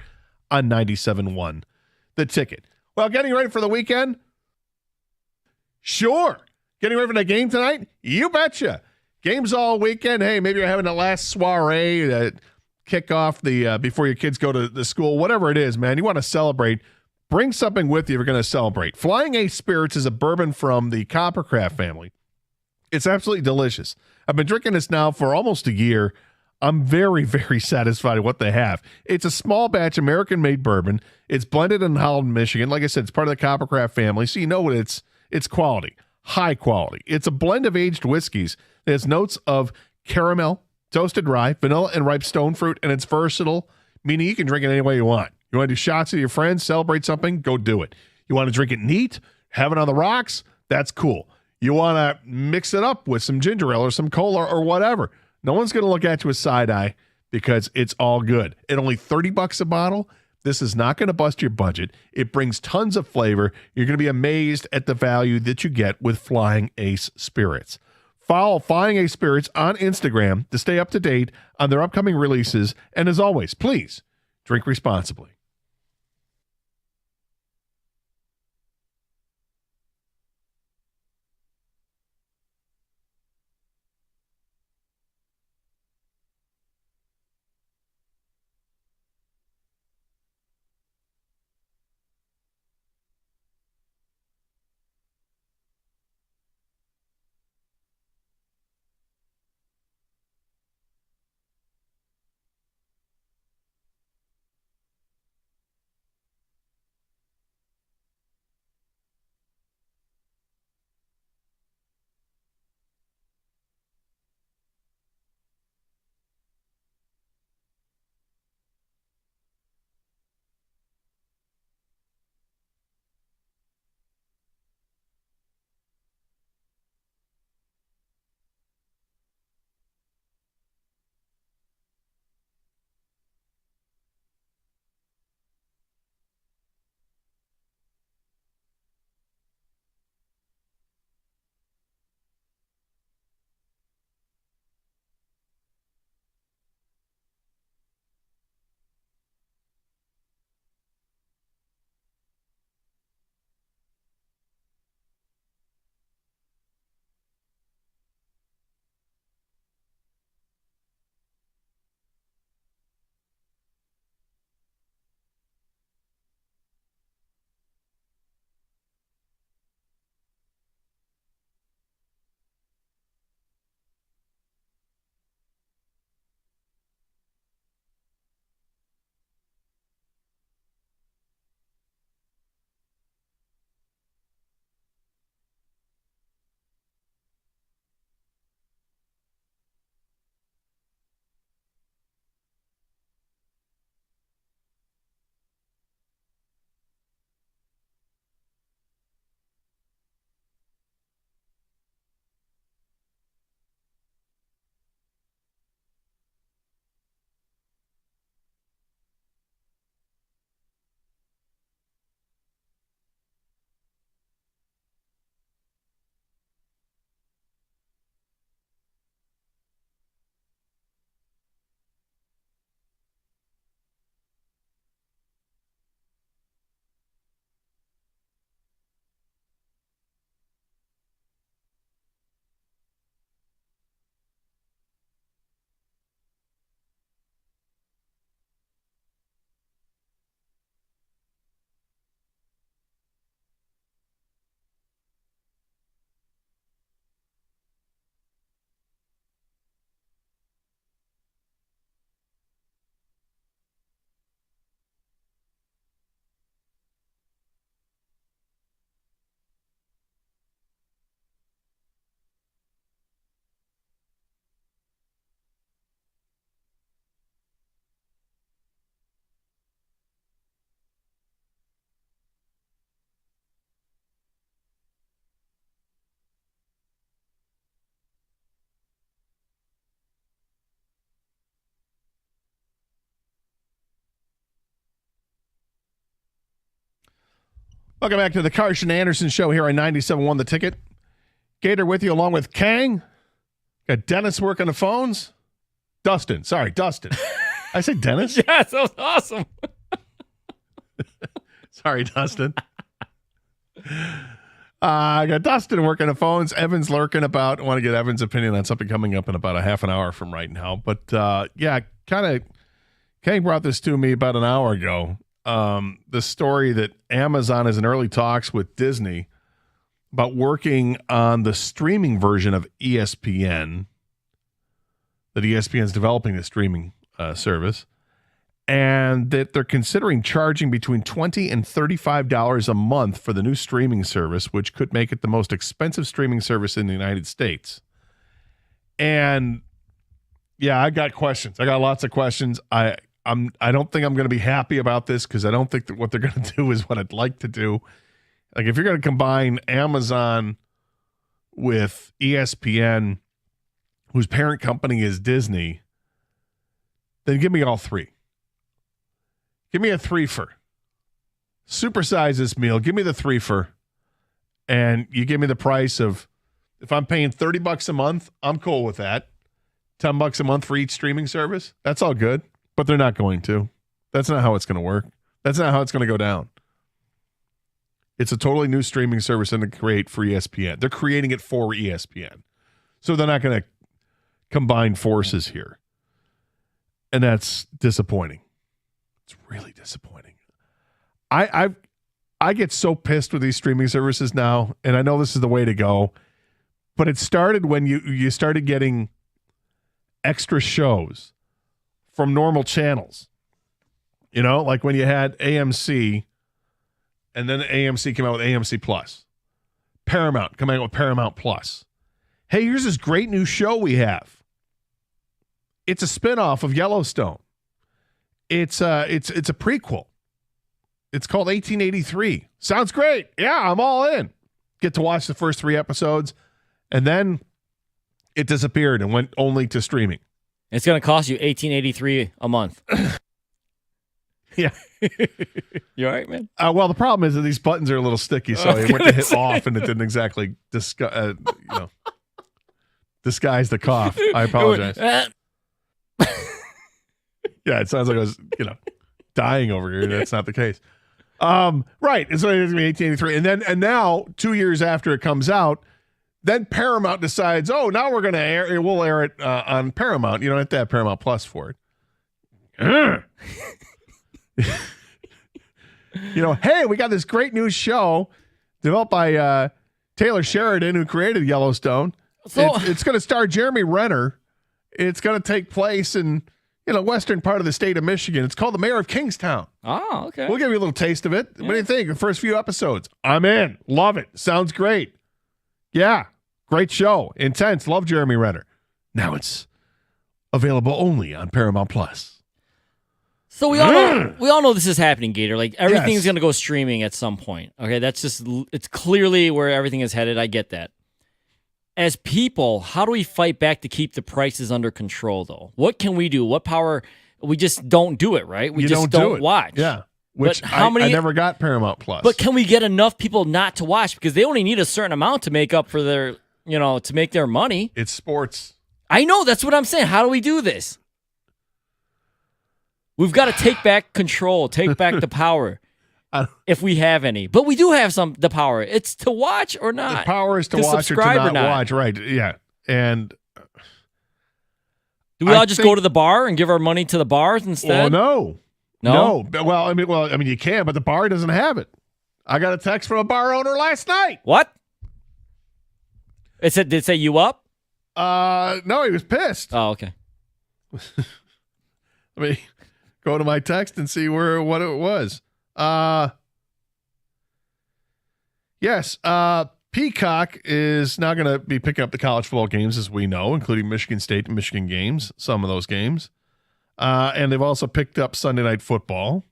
Speaker 19: on 97.1 The Ticket. Well, getting ready for the weekend? Sure. Getting ready for the game tonight? You betcha. Games all weekend. Hey, maybe you're having the last soiree to kick off the before your kids go to the school. Whatever it is, man, you want to celebrate. Bring something with you if you're going to celebrate. Flying Ace Spirits is a bourbon from the Coppercraft family. It's absolutely delicious. I've been drinking this now for almost a year. I'm very, very satisfied with what they have. It's a small batch American-made bourbon. It's blended in Holland, Michigan. Like I said, it's part of the Coppercraft family, so you know what it's quality, high quality. It's a blend of aged whiskeys. It has notes of caramel, toasted rye, vanilla, and ripe stone fruit, and it's versatile, meaning you can drink it any way you want. You want to do shots with your friends, celebrate something, go do it. You want to drink it neat, have it on the rocks, that's cool. You want to mix it up with some ginger ale or some cola or whatever. No one's going to look at you with side eye because it's all good. At only $30 a bottle, this is not going to bust your budget. It brings tons of flavor. You're going to be amazed at the value that you get with Flying Ace Spirits. Follow Flying Ace Spirits on Instagram to stay up to date on their upcoming releases. And as always, please drink responsibly. Welcome back to the Carson Anderson Show here on 97.1 The Ticket. Gator with you along with Kang. Got Dennis working the phones. Dustin. I said Dennis?
Speaker 8: Yes, that was awesome.
Speaker 19: Sorry, Dustin. I got Dustin working the phones. Evan's lurking about. I want to get Evan's opinion on something coming up in about a half an hour from right now. But Kang brought this to me about an hour ago. The story that Amazon is in early talks with Disney about working on the streaming version of ESPN, that ESPN is developing the streaming service, and that they're considering charging between $20 and $35 a month for the new streaming service, which could make it the most expensive streaming service in the United States. And yeah, I got questions. I got lots of questions. I don't think I'm going to be happy about this because I don't think that what they're going to do is what I'd like to do. Like if you're going to combine Amazon with ESPN, whose parent company is Disney, then give me all three. Give me a threefer. Supersize this meal. Give me the threefer. And you give me the price of, if I'm paying $30 a month, I'm cool with that. $10 a month for each streaming service. That's all good. But they're not going to. That's not how it's going to work. That's not how it's going to go down. It's a totally new streaming service to create for ESPN. They're creating it for ESPN. So they're not going to combine forces here. And that's disappointing. It's really disappointing. I get so pissed with these streaming services now, and I know this is the way to go, but it started when you started getting extra shows from normal channels. You know, like when you had AMC, and then AMC came out with AMC Plus. Paramount coming out with Paramount Plus. Hey, here's this great new show we have. It's a spinoff of Yellowstone. It's a prequel. It's called 1883. Sounds great. Yeah, I'm all in. Get to watch the first 3 episodes, and then it disappeared and went only to streaming.
Speaker 8: It's going to cost you $18.83 a month.
Speaker 19: Yeah.
Speaker 8: You all right, man?
Speaker 19: Well, the problem is that these buttons are a little sticky, so I went to hit off, and it didn't exactly disguise the cough. I apologize. Yeah, it sounds like I was, dying over here. That's not the case. Right. And so it's going to be 1883. And now, 2 years after it comes out, then Paramount decides, now we're going to we'll air it on Paramount. You don't have to have Paramount Plus for it. Hey, we got this great new show developed by Taylor Sheridan, who created Yellowstone. So, it's going to star Jeremy Renner. It's going to take place in, western part of the state of Michigan. It's called The Mayor of Kingstown.
Speaker 8: Oh, okay.
Speaker 19: We'll give you a little taste of it. Yeah. What do you think? The first few episodes. I'm in. Love it. Sounds great. Yeah. Great show. Intense. Love Jeremy Renner. Now it's available only on Paramount Plus.
Speaker 8: So we all know this is happening, Gator. Like everything's going to go streaming at some point. Okay, it's clearly where everything is headed. I get that. As people, how do we fight back to keep the prices under control, though? What can we do? What power? We just don't do it, right? We just don't watch.
Speaker 19: Yeah. Which I never got Paramount Plus.
Speaker 8: But can we get enough people not to watch? Because they only need a certain amount to make up for their, to make their money.
Speaker 19: It's sports.
Speaker 8: I know. That's what I'm saying. How do we do this? We've got to take back control, take back the power, if we have any. But we do have the power. It's to watch or not.
Speaker 19: The power is to watch or to not watch. Right. Yeah. And
Speaker 8: do we all just go to the bar and give our money to the bars instead?
Speaker 19: Oh, no. Well, I mean, you can, but the bar doesn't have it. I got a text from a bar owner last night.
Speaker 8: What? Did it say you up?
Speaker 19: No, he was pissed.
Speaker 8: Oh, okay.
Speaker 19: Let me go to my text and see what it was. Yes. Peacock is now going to be picking up the college football games, as we know, including Michigan State and Michigan games, some of those games. And they've also picked up Sunday Night Football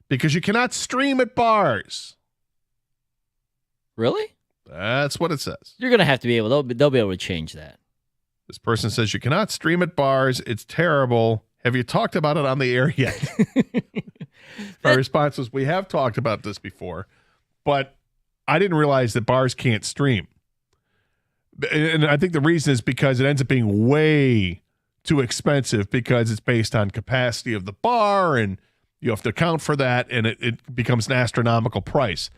Speaker 19: because you cannot stream at bars.
Speaker 8: Really?
Speaker 19: That's what it says.
Speaker 8: You're going to have to be able, they'll be able to change that.
Speaker 19: This person says you cannot stream at bars. It's terrible. Have you talked about it on the air yet? Our response was, we have talked about this before, but I didn't realize that bars can't stream. And I think the reason is because it ends up being way too expensive because it's based on capacity of the bar, and you have to account for that, and it becomes an astronomical price.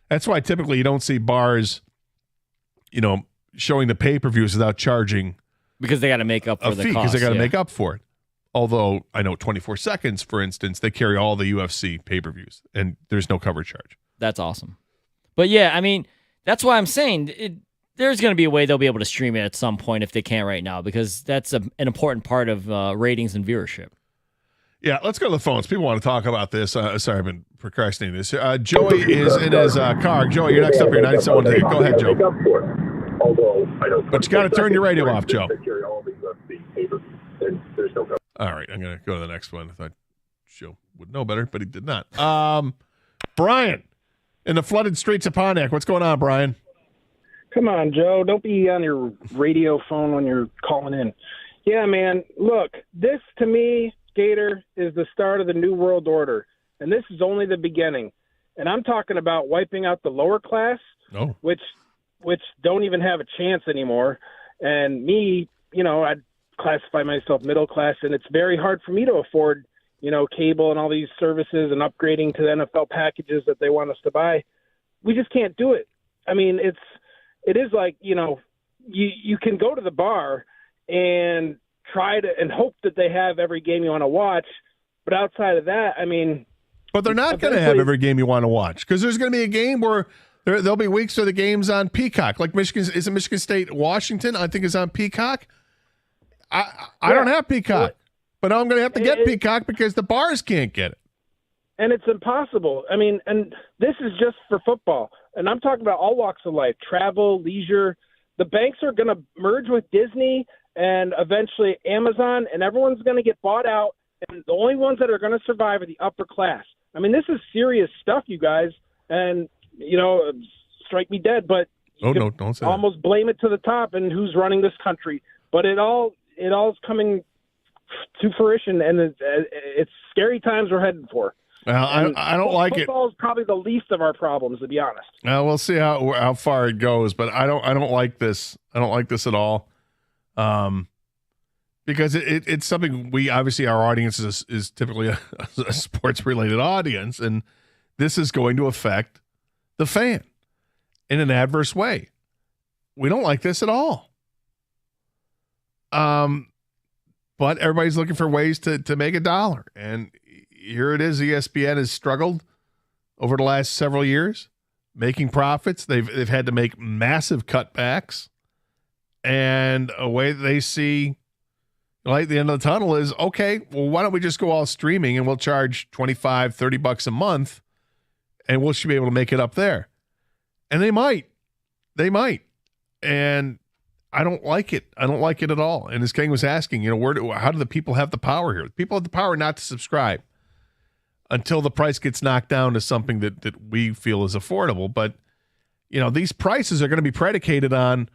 Speaker 19: That's why typically you don't see bars, showing the pay-per-views without charging
Speaker 8: because they got to make up for the
Speaker 19: fee,
Speaker 8: cost.
Speaker 19: because they got to make up for it. Although I know 24 Seconds, for instance, they carry all the UFC pay-per-views, and there's no cover charge.
Speaker 8: That's awesome. But yeah, I mean, that's why I'm saying there's going to be a way they'll be able to stream it at some point if they can't right now, because that's an important part of ratings and viewership.
Speaker 19: Yeah, let's go to the phones. People want to talk about this. Sorry, I've been procrastinating this. Joey is in his car. Joey, you're next up here. 97.1 today. Go ahead, Joe. But you got to turn your radio off, Joe. All right, I'm going to go to the next one. I thought Joe would know better, but he did not. Brian, in the flooded streets of Pontiac. What's going on, Brian?
Speaker 21: Come on, Joe. Don't be on your radio phone when you're calling in. Yeah, man. Look, this to me, Gator, is the start of the New World Order, and this is only the beginning. And I'm talking about wiping out the lower class, which don't even have a chance anymore. And me, I'd classify myself middle class, and it's very hard for me to afford, cable and all these services and upgrading to the NFL packages that they want us to buy. We just can't do it. I mean, it is like, you can go to the bar and try to and hope that they have every game you want to watch, but outside of that, I mean,
Speaker 19: but they're not going to have every game you want to watch, because there's going to be a game where there'll be weeks where the game's on Peacock, like Michigan State Washington, I think is on Peacock. I don't have Peacock, but I'm going to have to get Peacock because the bars can't get it.
Speaker 21: And it's impossible. I mean, and this is just for football. And I'm talking about all walks of life, travel, leisure. The banks are going to merge with Disney and eventually Amazon, and everyone's going to get bought out. And the only ones that are going to survive are the upper class. I mean, this is serious stuff, you guys. And, strike me dead, but
Speaker 19: don't say
Speaker 21: almost
Speaker 19: that.
Speaker 21: Blame it to the top and who's running this country. But it all's coming to fruition, and it's scary times we're heading for.
Speaker 19: Well, I don't like it.
Speaker 21: Football is probably the least of our problems, to be honest.
Speaker 19: We'll see how far it goes, but I don't like this. I don't like this at all, because it's something we obviously, our audience is typically a sports related audience, and this is going to affect the fan in an adverse way. We don't like this at all. But everybody's looking for ways to make a dollar, and here it is. ESPN has struggled over the last several years, making profits. They've had to make massive cutbacks, and a way that they see light at the end of the tunnel is, okay, well, why don't we just go all streaming, and we'll charge $25-$30 a month, and we'll should be able to make it up there. And they might, and I don't like it. I don't like it at all. And as King was asking, how do the people have the power here? People have the power not to subscribe until the price gets knocked down to something that we feel is affordable. But, these prices are going to be predicated on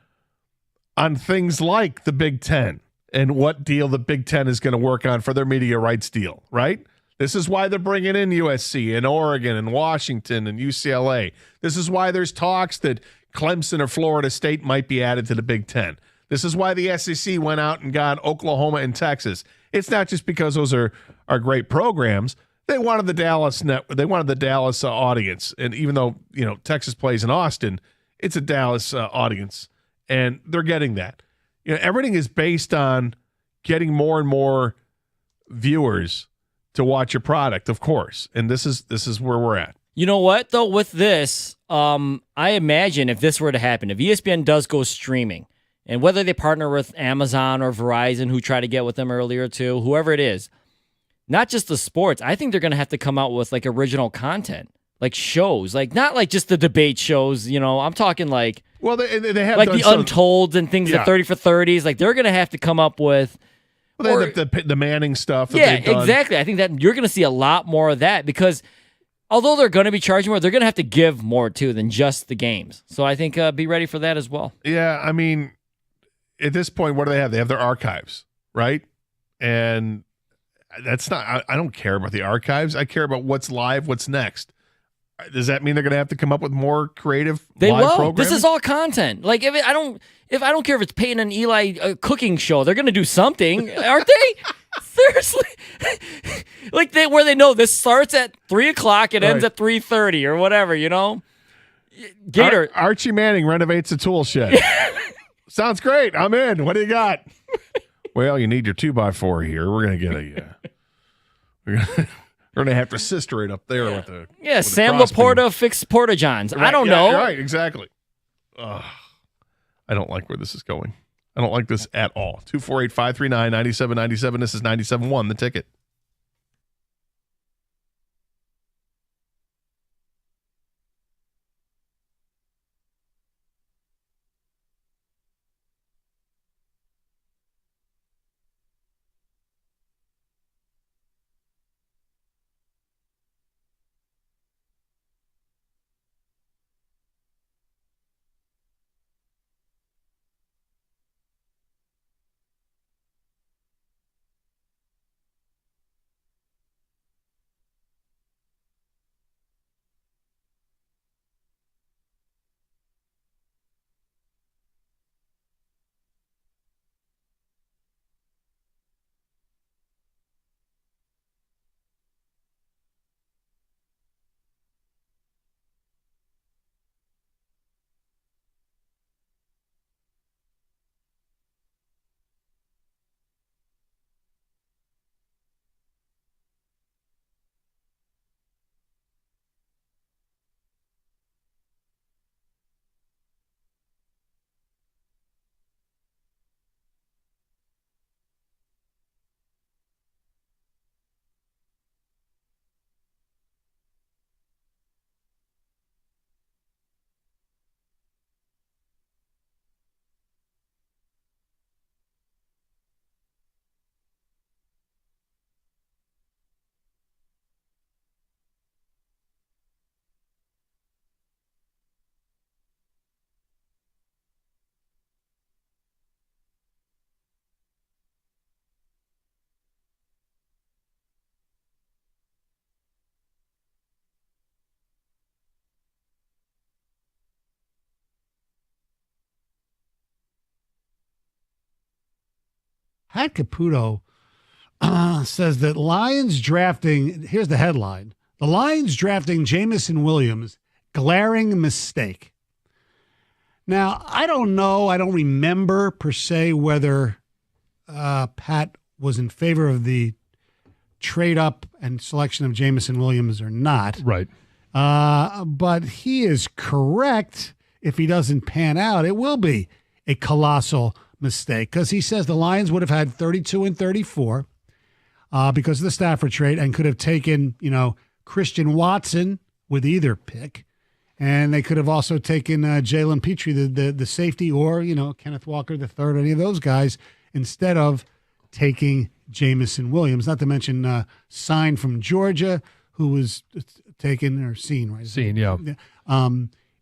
Speaker 19: things like the Big Ten and what deal the Big Ten is going to work on for their media rights deal, right? This is why they're bringing in USC and Oregon and Washington and UCLA. This is why there's talks that Clemson or Florida State might be added to the Big Ten. This is why the SEC went out and got Oklahoma and Texas. It's not just because those are great programs. They wanted the Dallas audience, and even though Texas plays in Austin, it's a Dallas audience, and they're getting that. Everything is based on getting more and more viewers to watch your product, of course, and this is where we're at.
Speaker 8: You know what, though, with this, I imagine if this were to happen, if ESPN does go streaming, and whether they partner with Amazon or Verizon, who tried to get with them earlier too, whoever it is, not just the sports, I think they're going to have to come out with like original content, like shows, like not like just the debate shows, I'm talking like,
Speaker 19: well, they have
Speaker 8: like the Untolds and things, the 30 for 30s, like they're going to have to come up with.
Speaker 19: Well, they have the Manning stuff.
Speaker 8: Yeah, exactly. I think that you're going to see a lot more of that because although they're going to be charging more, they're going to have to give more too than just the games. So I think be ready for that as well.
Speaker 19: Yeah, I mean, at this point, what do they have? They have their archives, right? And that's not. I don't care about the archives. I care about what's live, what's next. Does that mean they're going to have to come up with more creative
Speaker 8: They
Speaker 19: live
Speaker 8: will.
Speaker 19: programming?
Speaker 8: This is all content. Like if I don't care if it's Peyton and Eli cooking show, they're going to do something, aren't they? Seriously, like where they know this starts at 3:00, it ends at 3:30 or whatever. Gator
Speaker 19: Archie Manning renovates a tool shed. Sounds great. I'm in. What do you got? Well, you need your 2x4 here. We're gonna get we're gonna have to sister it up there with the
Speaker 8: Sam
Speaker 19: crossbeam.
Speaker 8: Laporta fixed porta johns.
Speaker 19: Right,
Speaker 8: I don't know.
Speaker 19: Right, exactly. I don't like where this is going. I don't like this at all. 248-539-9797. This is 97.1, The Ticket.
Speaker 10: Pat Caputo says that Lions drafting, here's the headline, the Lions drafting Jamison Williams, glaring mistake. Now, I don't know, I don't remember per se whether Pat was in favor of the trade up and selection of Jamison Williams or not.
Speaker 3: Right.
Speaker 10: But he is correct. If he doesn't pan out, it will be a colossal mistake because he says the Lions would have had 32 and 34 because of the Stafford trade and could have taken, Christian Watson with either pick. And they could have also taken Jalen Petrie, the safety, or, Kenneth Walker the third, any of those guys, instead of taking Jamison Williams, not to mention Sign from Georgia, who was taken, or Seen, right?
Speaker 3: Seen, yeah.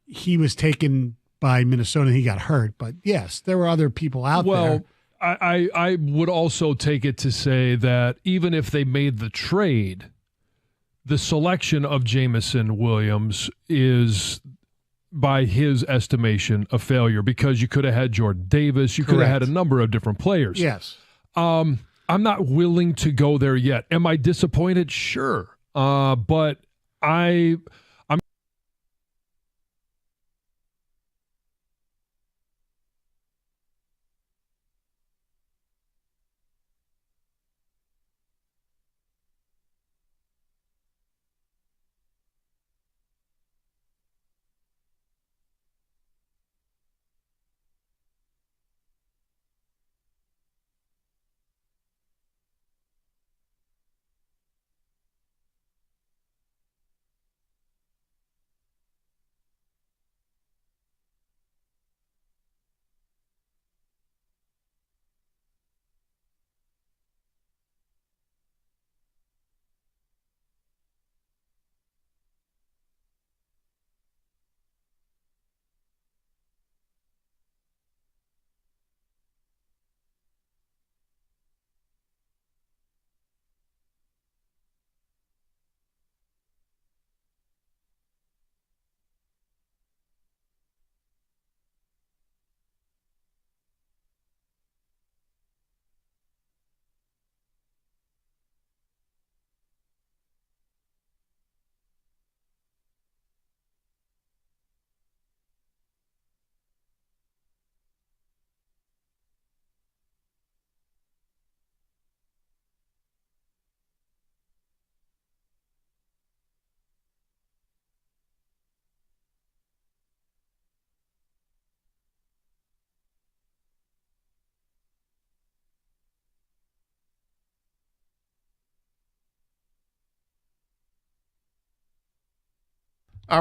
Speaker 10: He was taken by Minnesota and he got hurt. But yes, there were other people out there.
Speaker 3: Well, I would also take it to say that even if they made the trade, the selection of Jamison Williams is, by his estimation, a failure because you could have had Jordan Davis. You could have had a number of different players.
Speaker 10: Yes.
Speaker 3: I'm not willing to go there yet. Am I disappointed? Sure. But I'm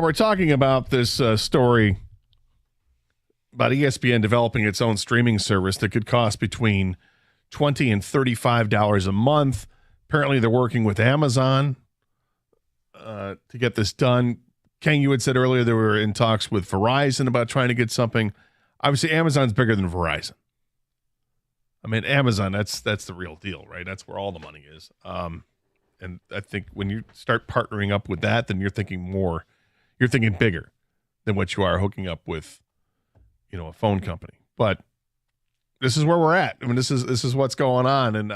Speaker 19: We're talking about this story about ESPN developing its own streaming service that could cost between $20 and $35 a month. Apparently, they're working with Amazon to get this done. Ken, you had said earlier they were in talks with Verizon about trying to get something. Obviously, Amazon's bigger than Verizon. I mean, Amazon, that's the real deal, right? That's where all the money is. And I think when you start partnering up with that, then you're thinking bigger than what you are hooking up with, a phone company. But this is where we're at. I mean, this is what's going on, and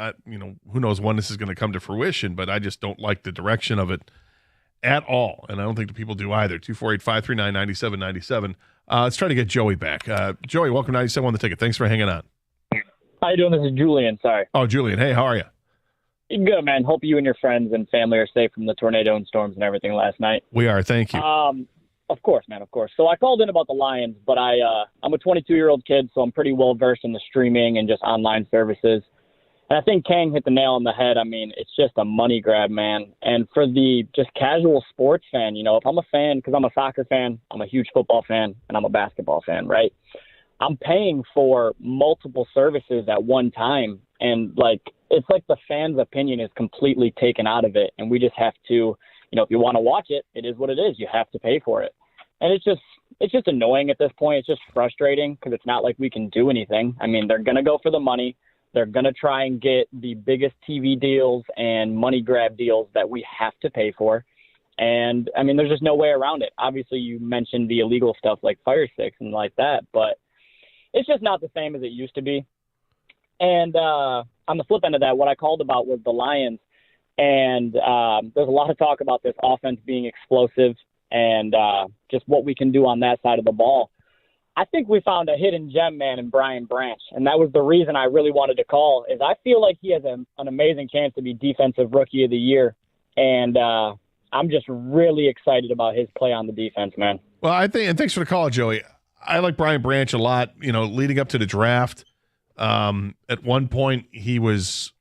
Speaker 19: who knows when this is going to come to fruition. But I just don't like the direction of it at all, and I don't think the people do either. 248-539-9797. Let's try to get Joey back. Joey, welcome to 97 on the Ticket. Thanks for hanging on.
Speaker 5: How you doing? This is Julian. Sorry.
Speaker 19: Oh, Julian. Hey, how are you?
Speaker 5: Good, man. Hope you and your friends and family are safe from the tornado and storms and everything last night.
Speaker 19: We are. Thank you.
Speaker 5: Of course, man. Of course. So I called in about the Lions, but I'm a 22-year-old kid, so I'm pretty well versed in the streaming and just online services. And I think Kang hit the nail on the head. I mean, it's just a money grab, man. And for the just casual sports fan, if I'm a fan, because I'm a soccer fan, I'm a huge football fan, and I'm a basketball fan, right? I'm paying for multiple services at one time. And, it's like the fan's opinion is completely taken out of it. And we just have to, if you want to watch it, it is what it is. You have to pay for it. And it's just annoying at this point. It's just frustrating because it's not like we can do anything. I mean, they're going to go for the money. They're going to try and get the biggest TV deals and money grab deals that we have to pay for. And, I mean, there's just no way around it. Obviously, you mentioned the illegal stuff like Fire Sticks and like that, but it's just not the same as it used to be. And on the flip end of that, what I called about was the Lions. And there's a lot of talk about this offense being explosive and just what we can do on that side of the ball. I think we found a hidden gem, man, in Brian Branch. And that was the reason I really wanted to call, is I feel like he has an amazing chance to be Defensive Rookie of the Year. And I'm just really excited about his play on the defense, man.
Speaker 19: Well, and thanks for the call, Joey. I like Brian Branch a lot, leading up to the draft. At one point, he was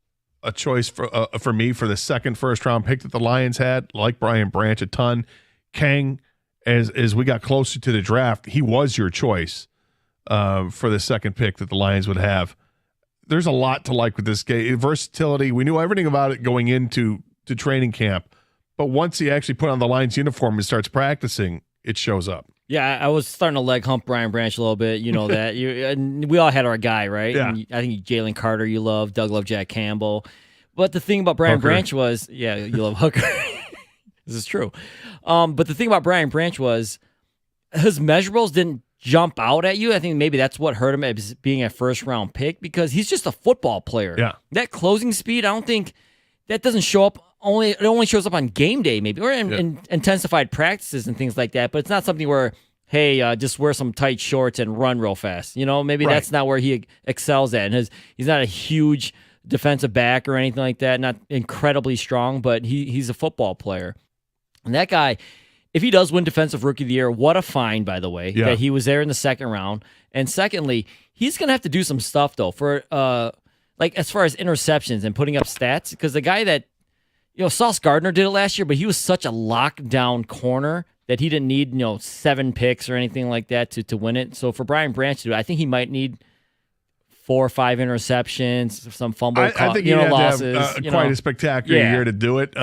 Speaker 19: a choice for me for the second first-round pick that the Lions had. Like Brian Branch a ton. Kang, as we got closer to the draft, he was your choice for the second pick that the Lions would have. There's a lot to like with this game. Versatility, we knew everything about it going into training camp. But once he actually put on the Lions uniform and starts practicing, it shows up.
Speaker 8: Yeah, I was starting to leg hump Brian Branch a little bit. You know that. We all had our guy, right?
Speaker 19: Yeah.
Speaker 8: And I think Jalen Carter you love. Doug loved Jack Campbell. But the thing about Brian Branch was, yeah, you love Hooker. This is true. But the thing about Brian Branch was his measurables didn't jump out at you. I think maybe that's what hurt him as being a first-round pick because he's just a football player.
Speaker 19: Yeah.
Speaker 8: That closing speed, I don't think that doesn't show up. It only shows up on game day maybe or in intensified practices and things like that. But it's not something where, hey, just wear some tight shorts and run real fast. Maybe that's not where he excels at. And he's not a huge defensive back or anything like that, not incredibly strong, but he's a football player. And that guy, if he does win Defensive Rookie of the Year, what a find, by the way, that he was there in the second round. And secondly, he's going to have to do some stuff, though, for as far as interceptions and putting up stats, because the guy that, Sauce Gardner did it last year, but he was such a lockdown corner that he didn't need, 7 picks or anything like that to win it. So for Brian Branch to do it, I think he might need 4 or 5 interceptions, some fumble
Speaker 19: I think you
Speaker 8: losses.
Speaker 19: Have quite a spectacular year to do it.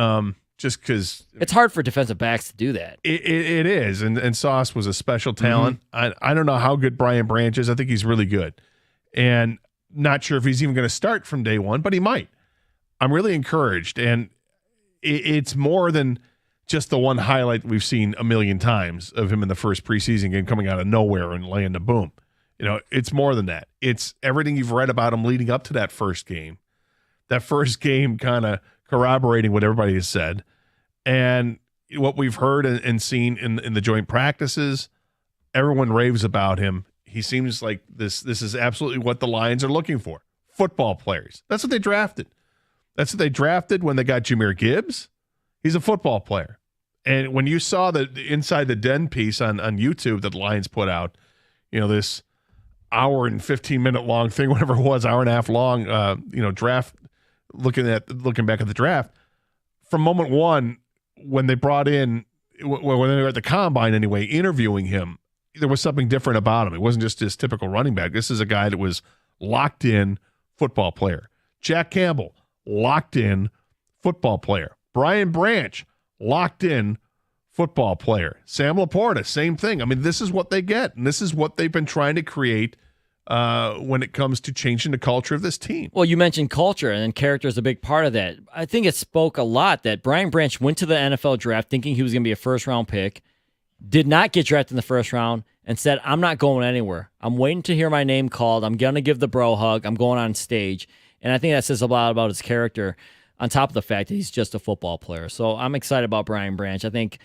Speaker 19: Just because
Speaker 8: it's hard for defensive backs to do that.
Speaker 19: It is, and Sauce was a special talent. Mm-hmm. I don't know how good Brian Branch is. I think he's really good, and not sure if he's even going to start from day one, but he might. I'm really encouraged, and it's more than just the one highlight we've seen a million times of him in the first preseason game coming out of nowhere and laying the boom. It's more than that. It's everything you've read about him leading up to that first game. That first game kind of corroborating what everybody has said. And what we've heard and seen in the joint practices, everyone raves about him. He seems like this is absolutely what the Lions are looking for. Football players. That's what they drafted. That's what they drafted when they got Jahmyr Gibbs. He's a football player. And when you saw the Inside the Den piece on YouTube that the Lions put out, this hour and 15-minute long thing, whatever it was, hour and a half long, draft, looking back at the draft, from moment one, when they brought in, when they were at the combine anyway, interviewing him, there was something different about him. It wasn't just his typical running back. This is a guy that was locked in football player. Jack Campbell, locked in football player. Brian Branch, locked in football player. Sam Laporta, same thing. I mean, this is what they get, and this is what they've been trying to create when it comes to changing the culture of this team.
Speaker 8: Well, you mentioned culture, and character is a big part of that. I think it spoke a lot that Brian Branch went to the NFL draft thinking he was going to be a first-round pick, did not get drafted in the first round, and said, I'm not going anywhere. I'm waiting to hear my name called. I'm going to give the bro hug. I'm going on stage. And I think that says a lot about his character, on top of the fact that he's just a football player. So I'm excited about Brian Branch. I think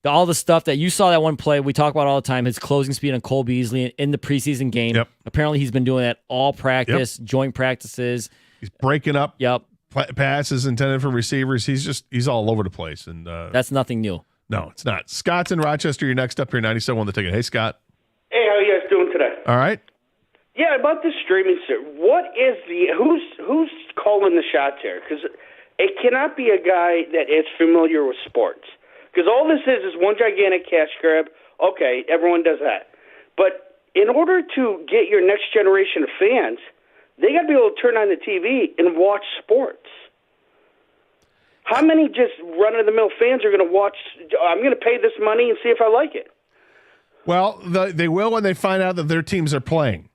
Speaker 8: all the stuff that you saw that one play, we talk about all the time, his closing speed on Cole Beasley in the preseason game.
Speaker 19: Yep.
Speaker 8: Apparently he's been doing that all practice, joint practices.
Speaker 19: He's breaking up
Speaker 8: Yep.
Speaker 19: passes intended for receivers. He's all over the place. And
Speaker 8: that's nothing new.
Speaker 19: No, it's not. Scott's in Rochester. You're next up here, 97.1 The Ticket. Hey, Scott.
Speaker 6: Hey, how are you guys doing today?
Speaker 19: All right.
Speaker 6: Yeah, about this streaming service. What is who's calling the shots here? Because it cannot be a guy that is familiar with sports. Because all this is one gigantic cash grab. Okay, everyone does that. But in order to get your next generation of fans, they got to be able to turn on the TV and watch sports. How many just run-of-the-mill fans are going to watch, I'm going to pay this money and see if I like it?
Speaker 19: Well, they will when they find out that their teams are playing.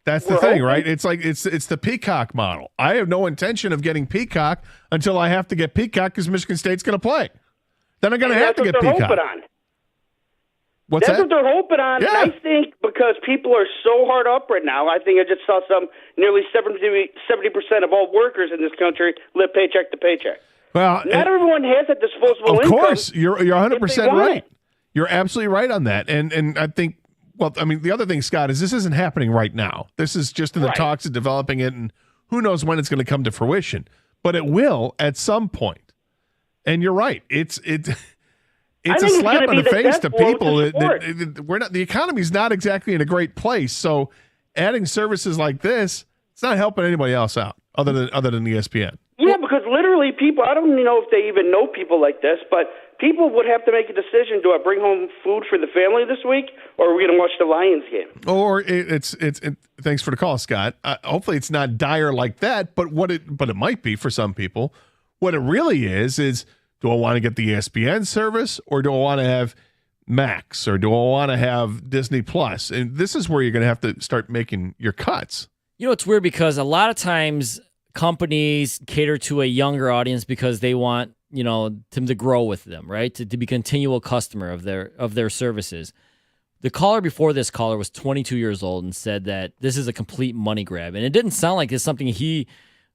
Speaker 19: That's the thing, right? It's like it's the Peacock model. I have no intention of getting Peacock until I have to get Peacock because Michigan State's going to play. Then I'm going to have to get Peacock. What's
Speaker 6: That's
Speaker 19: that?
Speaker 6: what they're hoping on.
Speaker 19: Yeah.
Speaker 6: And I think because people are so hard up right now, I think I just saw nearly 70% of all workers in this country live paycheck to paycheck.
Speaker 19: Well,
Speaker 6: not everyone has that disposable income.
Speaker 19: Of course, you're 100%
Speaker 6: if they want
Speaker 19: right.
Speaker 6: it.
Speaker 19: You're absolutely right on that. And I think, well, I mean, the other thing, Scott, is this isn't happening right now. This is just in the talks of developing it, and who knows when it's going to come to fruition. But it will at some point. And you're right. It's a slap in the face to people. We're not. The economy's not exactly in a great place. So adding services like this, it's not helping anybody else out other than ESPN.
Speaker 6: Yeah, because literally people, I don't know if they even know people like this, but people would have to make a decision. Do I bring home food for the family this week, or are we going to watch the Lions game?
Speaker 19: Or it's thanks for the call, Scott. Hopefully it's not dire like that, but it might be for some people. What it really is do I want to get the ESPN service, or do I want to have Max, or do I want to have Disney Plus? And this is where you're going to have to start making your cuts.
Speaker 8: You know, it's weird because a lot of times companies cater to a younger audience because they want, them to grow with them, right? To be a continual customer of their services. The caller before this caller was 22 years old and said that this is a complete money grab. And it didn't sound like it's something he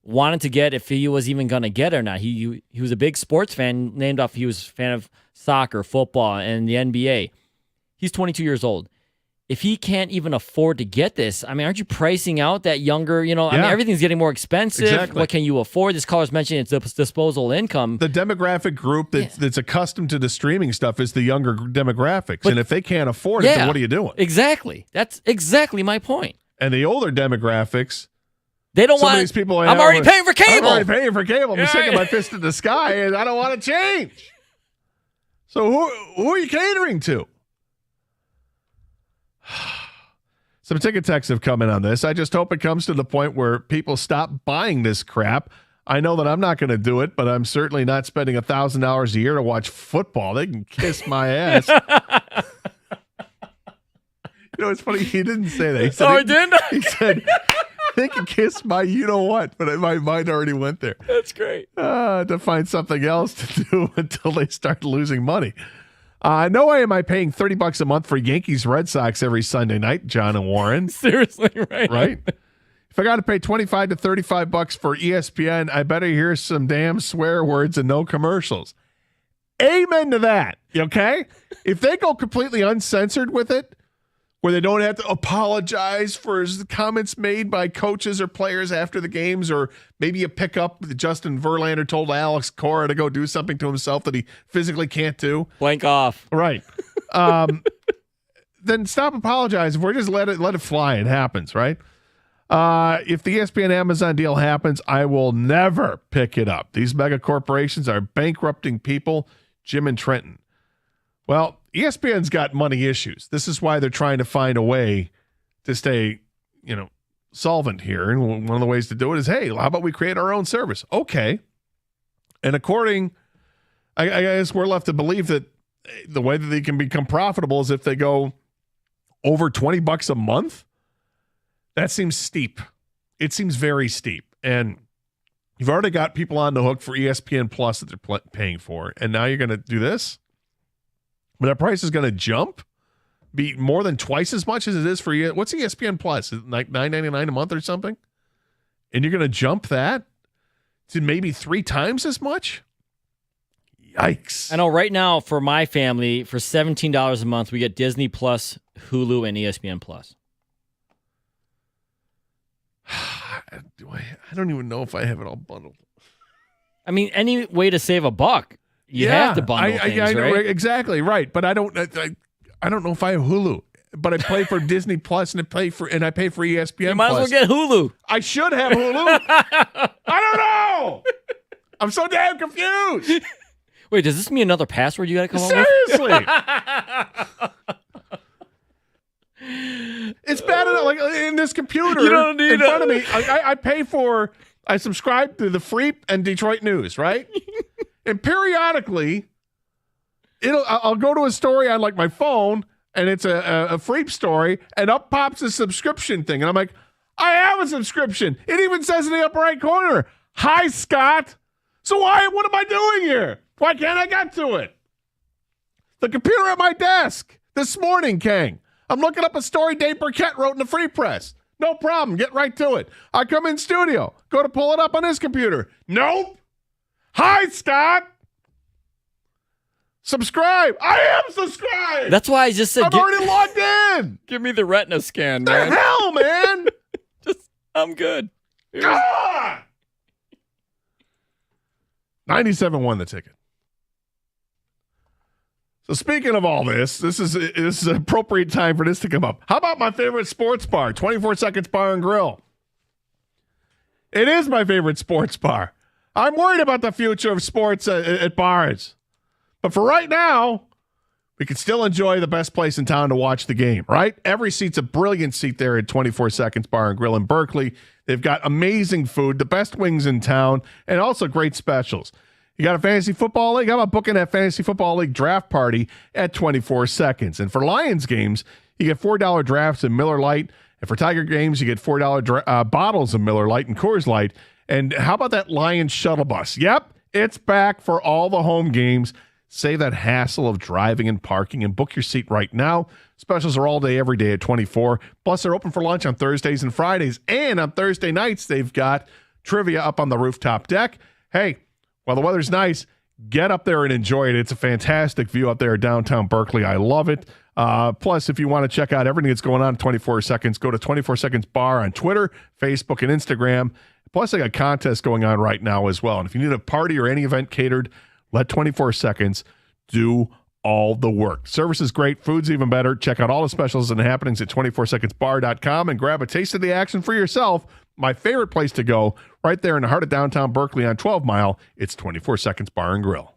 Speaker 8: wanted to get, if he was even going to get it or not. He was a big sports fan, named off he was a fan of soccer, football, and the NBA. He's 22 years old. If he can't even afford to get this, I mean, aren't you pricing out that younger, I mean, everything's getting more expensive.
Speaker 19: Exactly.
Speaker 8: What can you afford? This caller's mentioning it's disposable income.
Speaker 19: The demographic group that's accustomed to the streaming stuff is the younger demographics. And if they can't afford it, then what are you doing?
Speaker 8: Exactly. That's exactly my point.
Speaker 19: And the older demographics,
Speaker 8: they don't want
Speaker 19: these people.
Speaker 8: I'm already paying for cable.
Speaker 19: I'm already paying for cable. I'm sticking my fist in the sky, and I don't want to change. So who are you catering to? Some ticket texts have come in on this. I just hope it comes to the point where people stop buying this crap. I know that I'm not going to do it, but I'm certainly not spending $1,000 a year to watch football. They can kiss my ass. It's funny. He didn't say that. He said,
Speaker 8: I didn't?
Speaker 19: He said, they can kiss my you-know-what, but my mind already went there.
Speaker 8: That's great.
Speaker 19: To find something else to do until they start losing money. No way am I paying $30 a month for Yankees Red Sox every Sunday night, John and Warren.
Speaker 8: Seriously, right?
Speaker 19: Right? If I got to pay $25 to $35 for ESPN, I better hear some damn swear words and no commercials. Amen to that, okay? If they go completely uncensored with it, where they don't have to apologize for comments made by coaches or players after the games, or maybe you pick up that Justin Verlander told Alex Cora to go do something to himself that he physically can't do.
Speaker 8: Blank off.
Speaker 19: Right. Then stop apologizing for it. Just let it fly. It happens, right? If the ESPN Amazon deal happens, I will never pick it up. These mega corporations are bankrupting people. Jim and Trenton. Well, ESPN's got money issues. This is why they're trying to find a way to stay, solvent here. And one of the ways to do it is, hey, how about we create our own service? Okay. And I guess we're left to believe that the way that they can become profitable is if they go over $20 a month. That seems steep. It seems very steep. And you've already got people on the hook for ESPN Plus that they're paying for. And now you're going to do this? But that price is going to jump, be more than twice as much as it is for what's ESPN Plus? Is it like $9.99 a month or something? And you're going to jump that to maybe 3 times as much? Yikes.
Speaker 8: I know right now for my family, for $17 a month, we get Disney Plus, Hulu, and ESPN Plus.
Speaker 19: I don't even know if I have it all bundled.
Speaker 8: I mean, any way to save a buck, you have to bundle things,
Speaker 19: I know,
Speaker 8: right?
Speaker 19: exactly, right. But I don't know if I have Hulu. But I pay for Disney Plus and I pay for ESPN.
Speaker 8: You might
Speaker 19: Plus.
Speaker 8: as well get Hulu.
Speaker 19: I should have Hulu. I don't know. I'm so damn confused.
Speaker 8: Wait, does this mean another password you got to come up
Speaker 19: Seriously. It's bad enough. Like in this computer
Speaker 8: You don't need
Speaker 19: in front of me, I subscribe to the Freep and Detroit News, right? And periodically, I'll go to a story on like my phone, and it's a Freep story, and up pops a subscription thing, and I'm like, I have a subscription. It even says in the upper right corner, "Hi, Scott." So what am I doing here? Why can't I get to it? The computer at my desk this morning, Kang. I'm looking up a story Dave Burkett wrote in the Free Press. No problem. Get right to it. I come in studio. Go to pull it up on his computer. Nope. Hi, Scott. Subscribe. I am subscribed.
Speaker 8: That's why I just said
Speaker 19: I'm already logged in.
Speaker 8: Give me the retina scan,
Speaker 19: The
Speaker 8: man.
Speaker 19: hell, man.
Speaker 8: I'm good.
Speaker 19: God. 97 won the ticket. So speaking of all this is an appropriate time for this to come up. How about my favorite sports bar, 24 Seconds Bar and Grill? It is my favorite sports bar. I'm worried about the future of sports at bars. But for right now, we can still enjoy the best place in town to watch the game, right? Every seat's a brilliant seat there at 24 Seconds Bar and Grill in Berkeley. They've got amazing food, the best wings in town, and also great specials. You got a fantasy football league? How about booking that fantasy football league draft party at 24 Seconds? And for Lions games, you get $4 drafts in Miller Lite. And for Tiger games, you get $4 bottles of Miller Lite and Coors Light. And how about that Lions shuttle bus? Yep, it's back for all the home games. Save that hassle of driving and parking and book your seat right now. Specials are all day, every day at 24. Plus, they're open for lunch on Thursdays and Fridays. And on Thursday nights, they've got trivia up on the rooftop deck. Hey, while the weather's nice, get up there and enjoy it. It's a fantastic view up there at downtown Berkeley. I love it. Plus, if you want to check out everything that's going on at 24 Seconds, go to 24 Seconds Bar on Twitter, Facebook, and Instagram. Plus, they got contests going on right now as well. And if you need a party or any event catered, let 24 Seconds do all the work. Service is great. Food's even better. Check out all the specials and happenings at 24secondsbar.com and grab a taste of the action for yourself. My favorite place to go, right there in the heart of downtown Berkeley on 12 Mile, it's 24 Seconds Bar and Grill.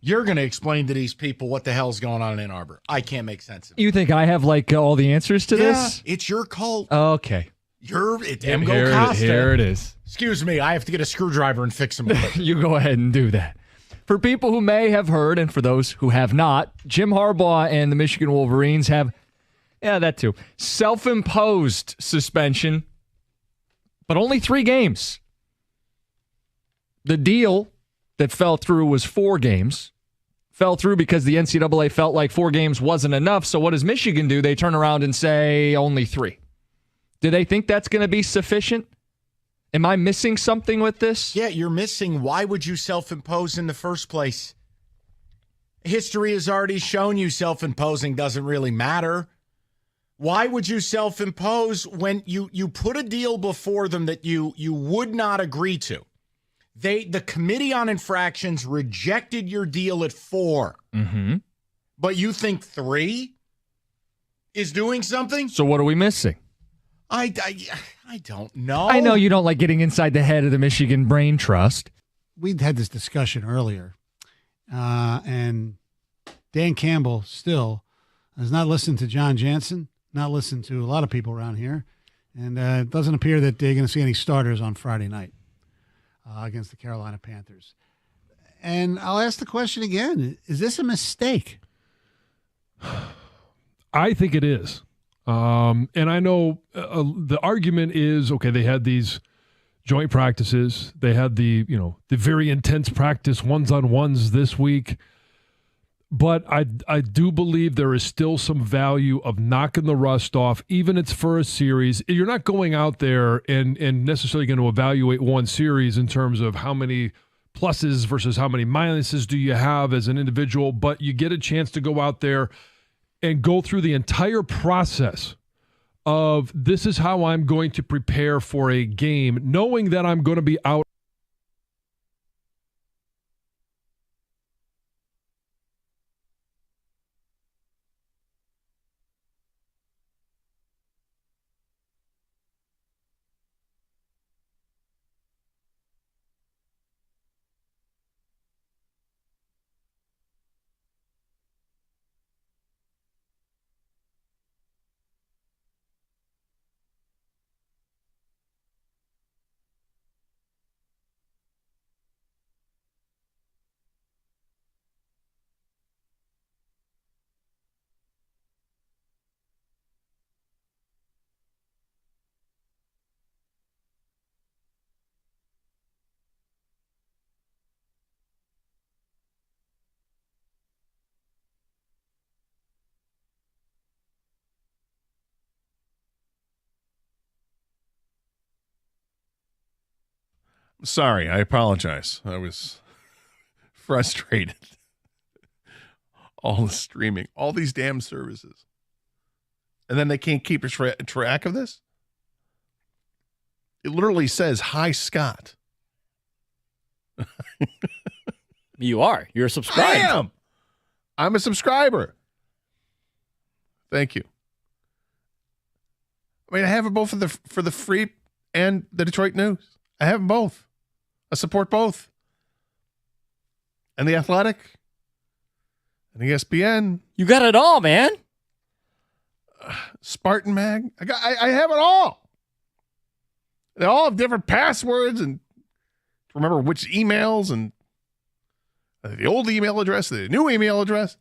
Speaker 9: You're going to explain to these people what the hell's going on in Ann Arbor. I can't make sense of it.
Speaker 1: You think I have like all the answers to
Speaker 9: Yeah,
Speaker 1: this?
Speaker 9: it's your cult.
Speaker 1: Okay.
Speaker 9: You're at Emgo Costa.
Speaker 1: Here it is.
Speaker 9: Excuse me, I have to get a screwdriver and fix them.
Speaker 1: You go ahead and do that. For people who may have heard, and for those who have not, Jim Harbaugh and the Michigan Wolverines have, that too, self-imposed suspension, but only 3 games. The deal that fell through was 4 games. Fell through because the NCAA felt like 4 games wasn't enough. So what does Michigan do? They turn around and say only 3. Do they think that's going to be sufficient? Am I missing something with this?
Speaker 9: Yeah, you're missing. Why would you self-impose in the first place? History has already shown you self-imposing doesn't really matter. Why would you self-impose when you put a deal before them that you would not agree to? The Committee on Infractions rejected your deal at 4.
Speaker 1: Mm-hmm.
Speaker 9: But you think 3 is doing something?
Speaker 1: So what are we missing?
Speaker 9: I don't know.
Speaker 1: I know you don't like getting inside the head of the Michigan Brain Trust.
Speaker 10: We'd had this discussion earlier, and Dan Campbell still has not listened to John Jansen, not listened to a lot of people around here, and it doesn't appear that they're going to see any starters on Friday night against the Carolina Panthers. And I'll ask the question again. Is this a mistake?
Speaker 3: I think it is. And I know the argument is, okay, they had these joint practices. They had the very intense practice ones-on-ones this week. But I do believe there is still some value of knocking the rust off, even if it's for a series. You're not going out there and necessarily going to evaluate one series in terms of how many pluses versus how many minuses do you have as an individual, but you get a chance to go out there and go through the entire process of this is how I'm going to prepare for a game, knowing that I'm going to be out.
Speaker 19: Sorry, I apologize. I was frustrated. All the streaming, all these damn services. And then they can't keep track of this? It literally says, "Hi, Scott."
Speaker 8: You are. You're subscribed.
Speaker 19: I am. I'm a subscriber. Thank you. I mean, I have it both for the Free and the Detroit News. I have them both. I support both. And the Athletic and ESPN.
Speaker 8: You got it all, man.
Speaker 19: Spartan Mag. I have it all. They all have different passwords and remember which emails and the old email address, the new email address.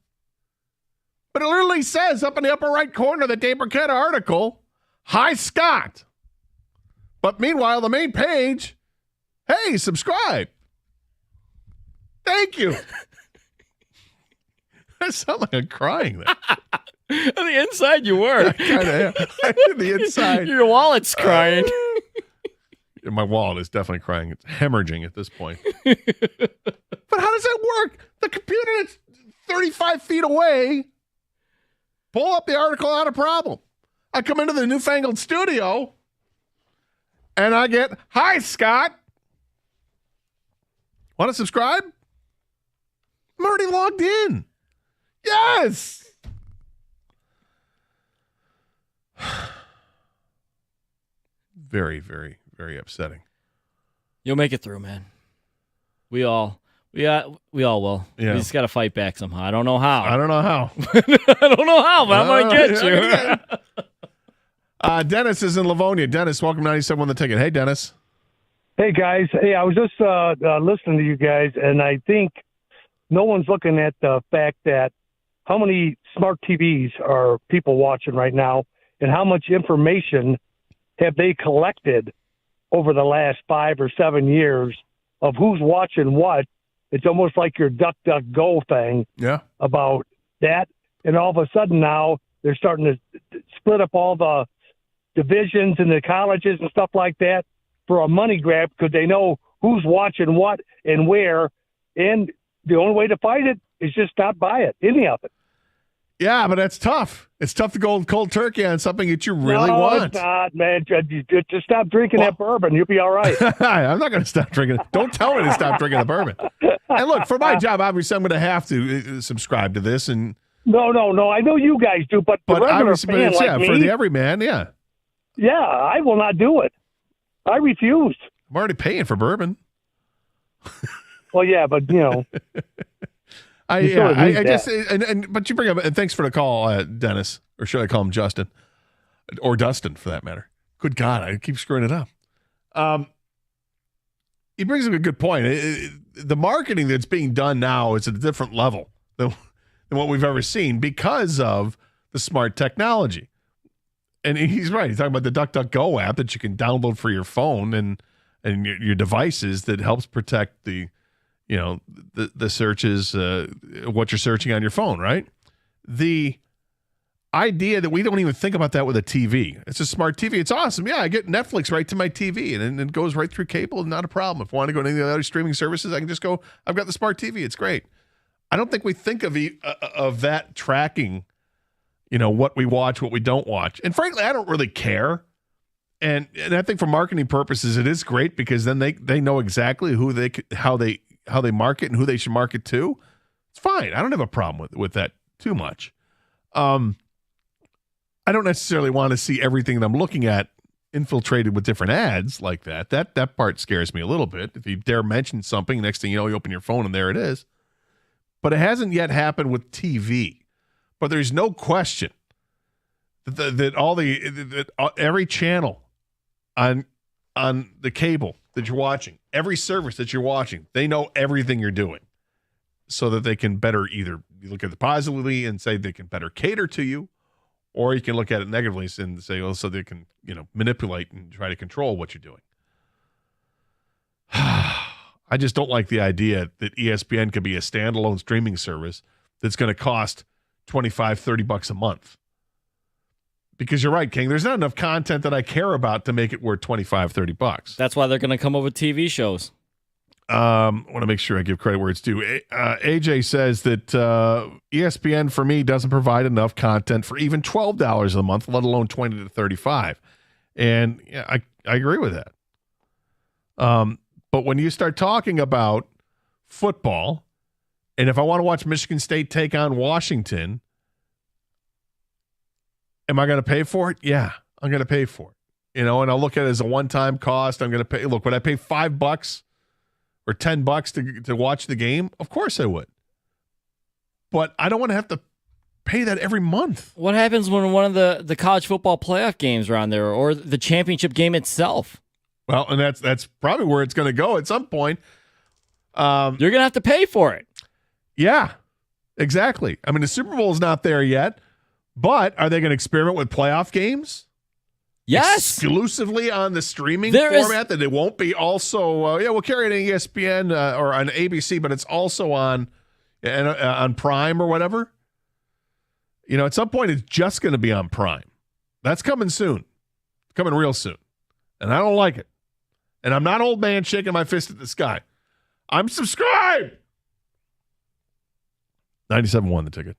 Speaker 19: But it literally says up in the upper right corner of the Dave Burkett article, "Hi, Scott." But meanwhile, the main page, hey, subscribe. Thank you. I sound like I'm crying there.
Speaker 8: On the inside, you were.
Speaker 19: I kind of am. On the inside.
Speaker 8: Your wallet's crying.
Speaker 19: My wallet is definitely crying. It's hemorrhaging at this point. But how does that work? The computer that's 35 feet away, pull up the article, not a problem. I come into the newfangled studio, and I get, "Hi, Scott. Want to subscribe?" I'm already logged in. Yes. Very, very, very upsetting.
Speaker 8: You'll make it through, man. We all will. Yeah. We just got to fight back somehow. I don't know how.
Speaker 19: I don't know how.
Speaker 8: I don't know how, but I'm going to get you.
Speaker 19: Dennis is in Livonia. Dennis, welcome to 97 on the Ticket. Hey, Dennis.
Speaker 4: Hey, guys. Hey, I was just listening to you guys, and I think no one's looking at the fact that how many smart TVs are people watching right now, and how much information have they collected over the last 5 or 7 years of who's watching what. It's almost like your DuckDuckGo thing about that. And all of a sudden now they're starting to split up all the divisions in the colleges and stuff like that for a money grab because they know who's watching what and where. And the only way to fight it is just not buy it, any of it.
Speaker 19: Yeah, but that's tough. It's tough to go cold turkey on something that you really want.
Speaker 4: No, it's not, man. Just stop drinking that bourbon. You'll be all right.
Speaker 19: I'm not going to stop drinking. Don't tell me to stop drinking the bourbon. And look, for my job, obviously, I'm going to have to subscribe to this. And
Speaker 4: No. I know you guys do, but the regular fan like me,
Speaker 19: for the everyman, yeah.
Speaker 4: Yeah, I will not do it. I refuse.
Speaker 19: I'm already paying for bourbon.
Speaker 4: Well, yeah, but
Speaker 19: but you bring up, and thanks for the call, Dennis, or should I call him Justin, or Dustin for that matter? Good God, I keep screwing it up. He brings up a good point. The marketing that's being done now is at a different level than what we've ever seen because of the smart technology. And he's right. He's talking about the DuckDuckGo app that you can download for your phone and your devices that helps protect the searches, what you're searching on your phone, right? The idea that we don't even think about that with a TV. It's a smart TV. It's awesome. Yeah, I get Netflix right to my TV, and it goes right through cable. Not a problem. If I want to go to any of the other streaming services, I can just go, I've got the smart TV. It's great. I don't think we think of that tracking, what we watch, what we don't watch. And frankly, I don't really care. And I think for marketing purposes, it is great because then they know exactly how they market and who they should market to. It's fine. I don't have a problem with that too much. I don't necessarily want to see everything that I'm looking at infiltrated with different ads like that. That part scares me a little bit. If you dare mention something, next thing you know, you open your phone and there it is. But it hasn't yet happened with TV. But there's no question that every channel on the cable that you're watching, every service that you're watching, they know everything you're doing so that they can better either look at it positively and say they can better cater to you, or you can look at it negatively and say, so they can, manipulate and try to control what you're doing. I just don't like the idea that ESPN could be a standalone streaming service that's going to cost $25-$30 a month. Because you're right, King. There's not enough content that I care about to make it worth $25-$30.
Speaker 8: That's why they're going to come up with TV shows.
Speaker 19: I want to make sure I give credit where it's due. AJ says that ESPN for me doesn't provide enough content for even $12 a month, let alone $20 to $35. And yeah, I agree with that. But when you start talking about football, and if I want to watch Michigan State take on Washington, am I going to pay for it? Yeah, I'm going to pay for it. And I'll look at it as a one-time cost. I'm going to pay. Look, would I pay $5 or $10 to watch the game? Of course I would. But I don't want to have to pay that every month.
Speaker 8: What happens when one of the college football playoff games are on there, or the championship game itself?
Speaker 19: Well, and that's probably where it's going to go at some point.
Speaker 8: You're going to have to pay for it.
Speaker 19: Yeah, exactly. I mean, the Super Bowl is not there yet, but are they going to experiment with playoff games?
Speaker 8: Yes.
Speaker 19: Exclusively on the streaming format, that it won't be also, we'll carry it on ESPN or on ABC, but it's also on Prime or whatever. At some point, it's just going to be on Prime. That's coming soon. Coming real soon. And I don't like it. And I'm not old man shaking my fist at the sky. I'm subscribed. 97.1 The Ticket.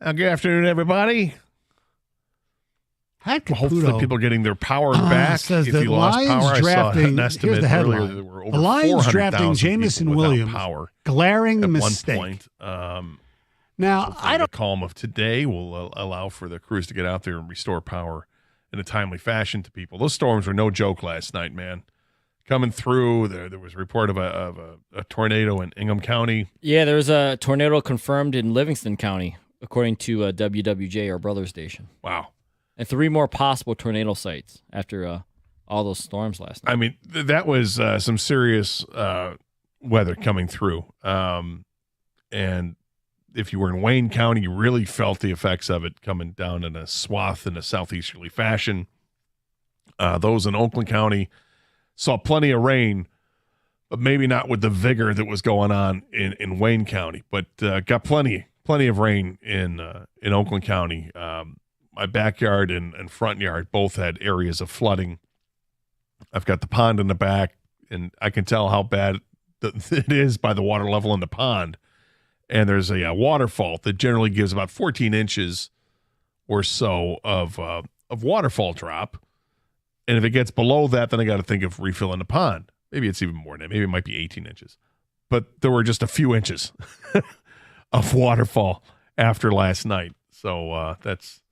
Speaker 19: Good afternoon, everybody. Hopefully people are getting their power back.
Speaker 10: Says
Speaker 19: if
Speaker 10: the
Speaker 19: you lost
Speaker 10: Lions
Speaker 19: power,
Speaker 10: drafting,
Speaker 19: I saw an estimate
Speaker 10: here's the headline.
Speaker 19: earlier that were over
Speaker 10: The Lions
Speaker 19: 400,000
Speaker 10: drafting Jameson
Speaker 19: people without
Speaker 10: Williams.
Speaker 19: power
Speaker 10: Glaring
Speaker 19: at
Speaker 10: mistake.
Speaker 19: one point.
Speaker 10: Now, I don't.
Speaker 19: The calm of today will allow for the crews to get out there and restore power in a timely fashion to people. Those storms were no joke last night, man. Coming through, there was a report of a tornado in Ingham County.
Speaker 8: Yeah, there was a tornado confirmed in Livingston County, according to WWJ, our brother station.
Speaker 19: Wow.
Speaker 8: And 3 more possible tornado sites after all those storms last night.
Speaker 19: I mean, that was some serious weather coming through. And if you were in Wayne County, you really felt the effects of it coming down in a swath in a southeasterly fashion. Those in Oakland County saw plenty of rain, but maybe not with the vigor that was going on in Wayne County. But got plenty of rain in Oakland County. My backyard and front yard both had areas of flooding. I've got the pond in the back, and I can tell how bad it is by the water level in the pond. And there's a waterfall that generally gives about 14 inches or so of waterfall drop. And if it gets below that, then I got to think of refilling the pond. Maybe it's even more than that. Maybe it might be 18 inches. But there were just a few inches of waterfall after last night. So it's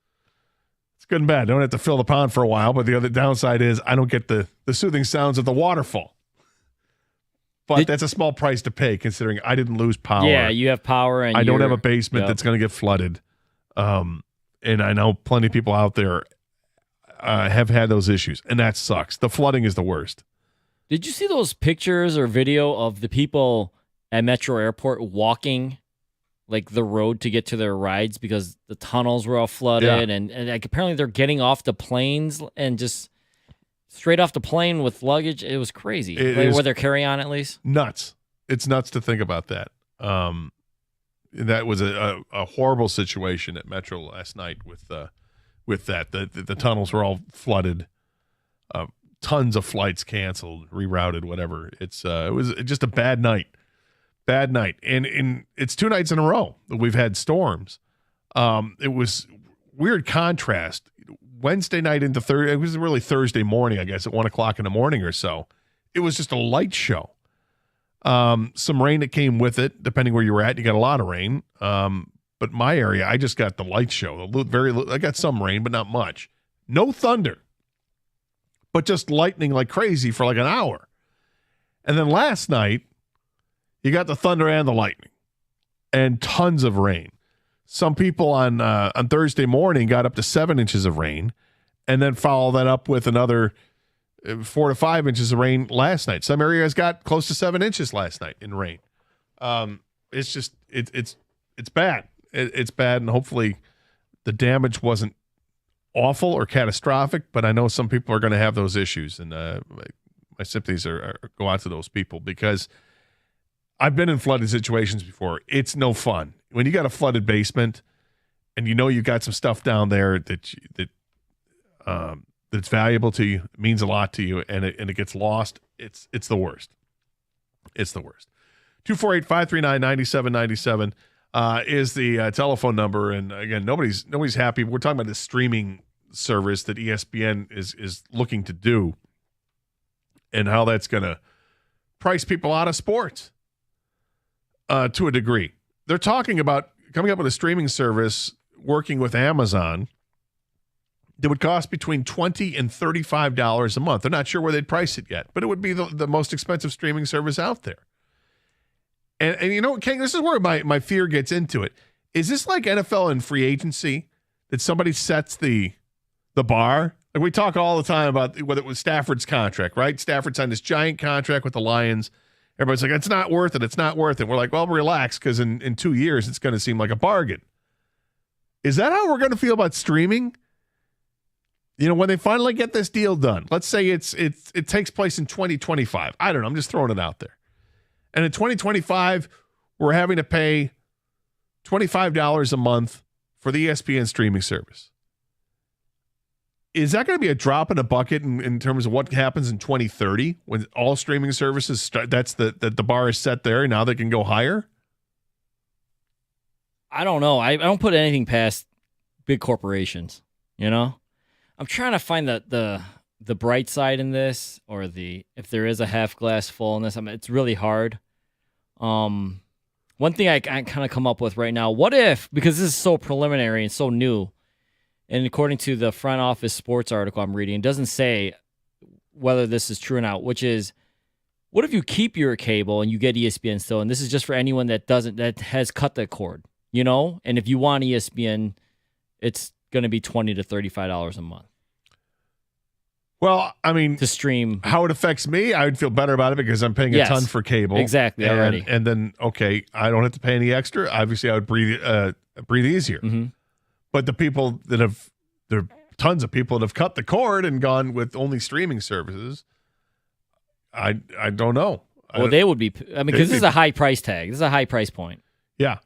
Speaker 19: good and bad. Don't have to fill the pond for a while. But the other downside is I don't get the soothing sounds of the waterfall. But that's a small price to pay considering I didn't lose power.
Speaker 8: Yeah, you have power. And
Speaker 19: I don't have a basement that's going to get flooded. And I know plenty of people out there have had those issues, and that sucks. The flooding is the worst.
Speaker 8: Did you see those pictures or video of the people at Metro Airport walking like the road to get to their rides because the tunnels were all flooded, and like apparently they're getting off the planes and just straight off the plane with luggage? It was crazy. Where they're carrying on at least.
Speaker 19: Nuts. It's nuts to think about that. That was a horrible situation at Metro last night with that. The tunnels were all flooded. Tons of flights canceled, rerouted, whatever. It was just a bad night. Bad night. And it's 2 nights in a row that we've had storms. It was weird contrast. Wednesday night into Thursday, it was really Thursday morning, I guess, at 1 o'clock in the morning or so. It was just a light show. Some rain that came with it, depending where you were at. You got a lot of rain. But my area, I just got the light show. I got some rain, but not much. No thunder, but just lightning like crazy for like an hour. And then last night, you got the thunder and the lightning, and tons of rain. Some people on Thursday morning got up to 7 inches of rain, and then follow that up with another 4 to 5 inches of rain last night. Some areas got close to 7 inches last night in rain. It's just it's bad. It's bad, and hopefully the damage wasn't awful or catastrophic, but I know some people are going to have those issues, and my sympathies go out to those people because I've been in flooded situations before. It's no fun. When you got a flooded basement and you know you've got some stuff down there that's valuable to you, means a lot to you, and it gets lost, it's the worst. It's the worst. 248-539-9797 is the telephone number. And again, nobody's happy. We're talking about this streaming service that ESPN is looking to do and how that's going to price people out of sports to a degree. They're talking about coming up with a streaming service working with Amazon that would cost between $20 and $35 a month. They're not sure where they'd price it yet, but it would be the most expensive streaming service out there. And you know, King, this is where my fear gets into it. Is this like NFL and free agency that somebody sets the bar? Like we talk all the time about whether it was Stafford's contract, right? Stafford signed this giant contract with the Lions. Everybody's like, it's not worth it. It's not worth it. We're like, well, relax, because in 2 years, it's going to seem like a bargain. Is that how we're going to feel about streaming? You know, when they finally get this deal done, let's say it takes place in 2025. I don't know. I'm just throwing it out there. And in 2025, we're having to pay $25 a month for the ESPN streaming service. Is that going to be a drop in a bucket in terms of what happens in 2030 when all streaming services start? That's the bar is set there, and now they can go higher?
Speaker 8: I don't know. I don't put anything past big corporations, you know? I'm trying to find the bright side in this, or if there is a half glass full in this. I mean, it's really hard. One thing I kind of come up with right now, what if, because this is so preliminary and so new, and according to the Front Office Sports article I'm reading, it doesn't say whether this is true or not, which is, what if you keep your cable and you get ESPN still? And this is just for anyone that has cut the cord, you know? And if you want ESPN, it's going to be $20 to $35 a month.
Speaker 19: Well, I mean,
Speaker 8: to stream.
Speaker 19: How it affects me, I would feel better about it because I'm paying a ton for cable.
Speaker 8: Exactly, already.
Speaker 19: And then, okay, I don't have to pay any extra. Obviously, I would breathe easier.
Speaker 8: Mm-hmm.
Speaker 19: But the people there are tons of people that have cut the cord and gone with only streaming services. I don't know.
Speaker 8: Well, they would be. I mean, because this is a high price tag. This is a high price point.
Speaker 19: Yeah.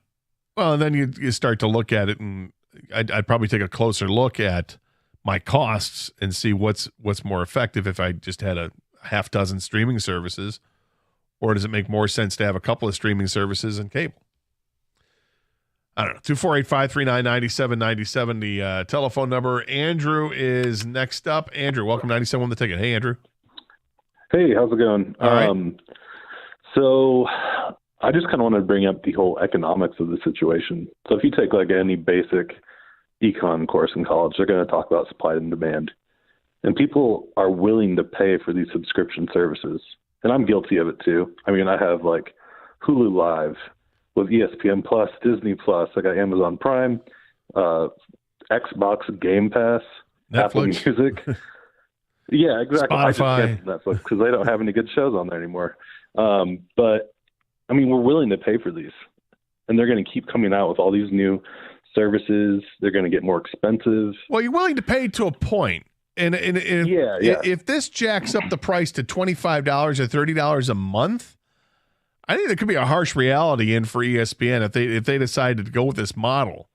Speaker 19: Well, and then you start to look at it, and I'd probably take a closer look at my costs and see what's more effective if I just had a half dozen streaming services, or does it make more sense to have a couple of streaming services and cable? I don't know. 248-539-9797, the telephone number. Andrew is next up. Andrew, welcome to 97 on the Ticket. Hey, Andrew.
Speaker 12: Hey, how's it going?
Speaker 19: All right.
Speaker 12: So I just kind of want to bring up the whole economics of the situation. So if you take like any basic econ course in college, they're going to talk about supply and demand. And people are willing to pay for these subscription services. And I'm guilty of it too. I mean, I have like Hulu Live with ESPN Plus, Disney Plus. I got Amazon Prime, Xbox Game Pass,
Speaker 19: Netflix.
Speaker 12: Apple Music. Yeah, exactly.
Speaker 19: Spotify.
Speaker 12: I just canceled Netflix because they don't have any good shows on there anymore. But, I mean, we're willing to pay for these. And they're going to keep coming out with all these new services. They're going to get more expensive.
Speaker 19: Well, you're willing to pay to a point. And if this jacks up the price to $25 or $30 a month, I think there could be a harsh reality in for ESPN if they decide to go with this model.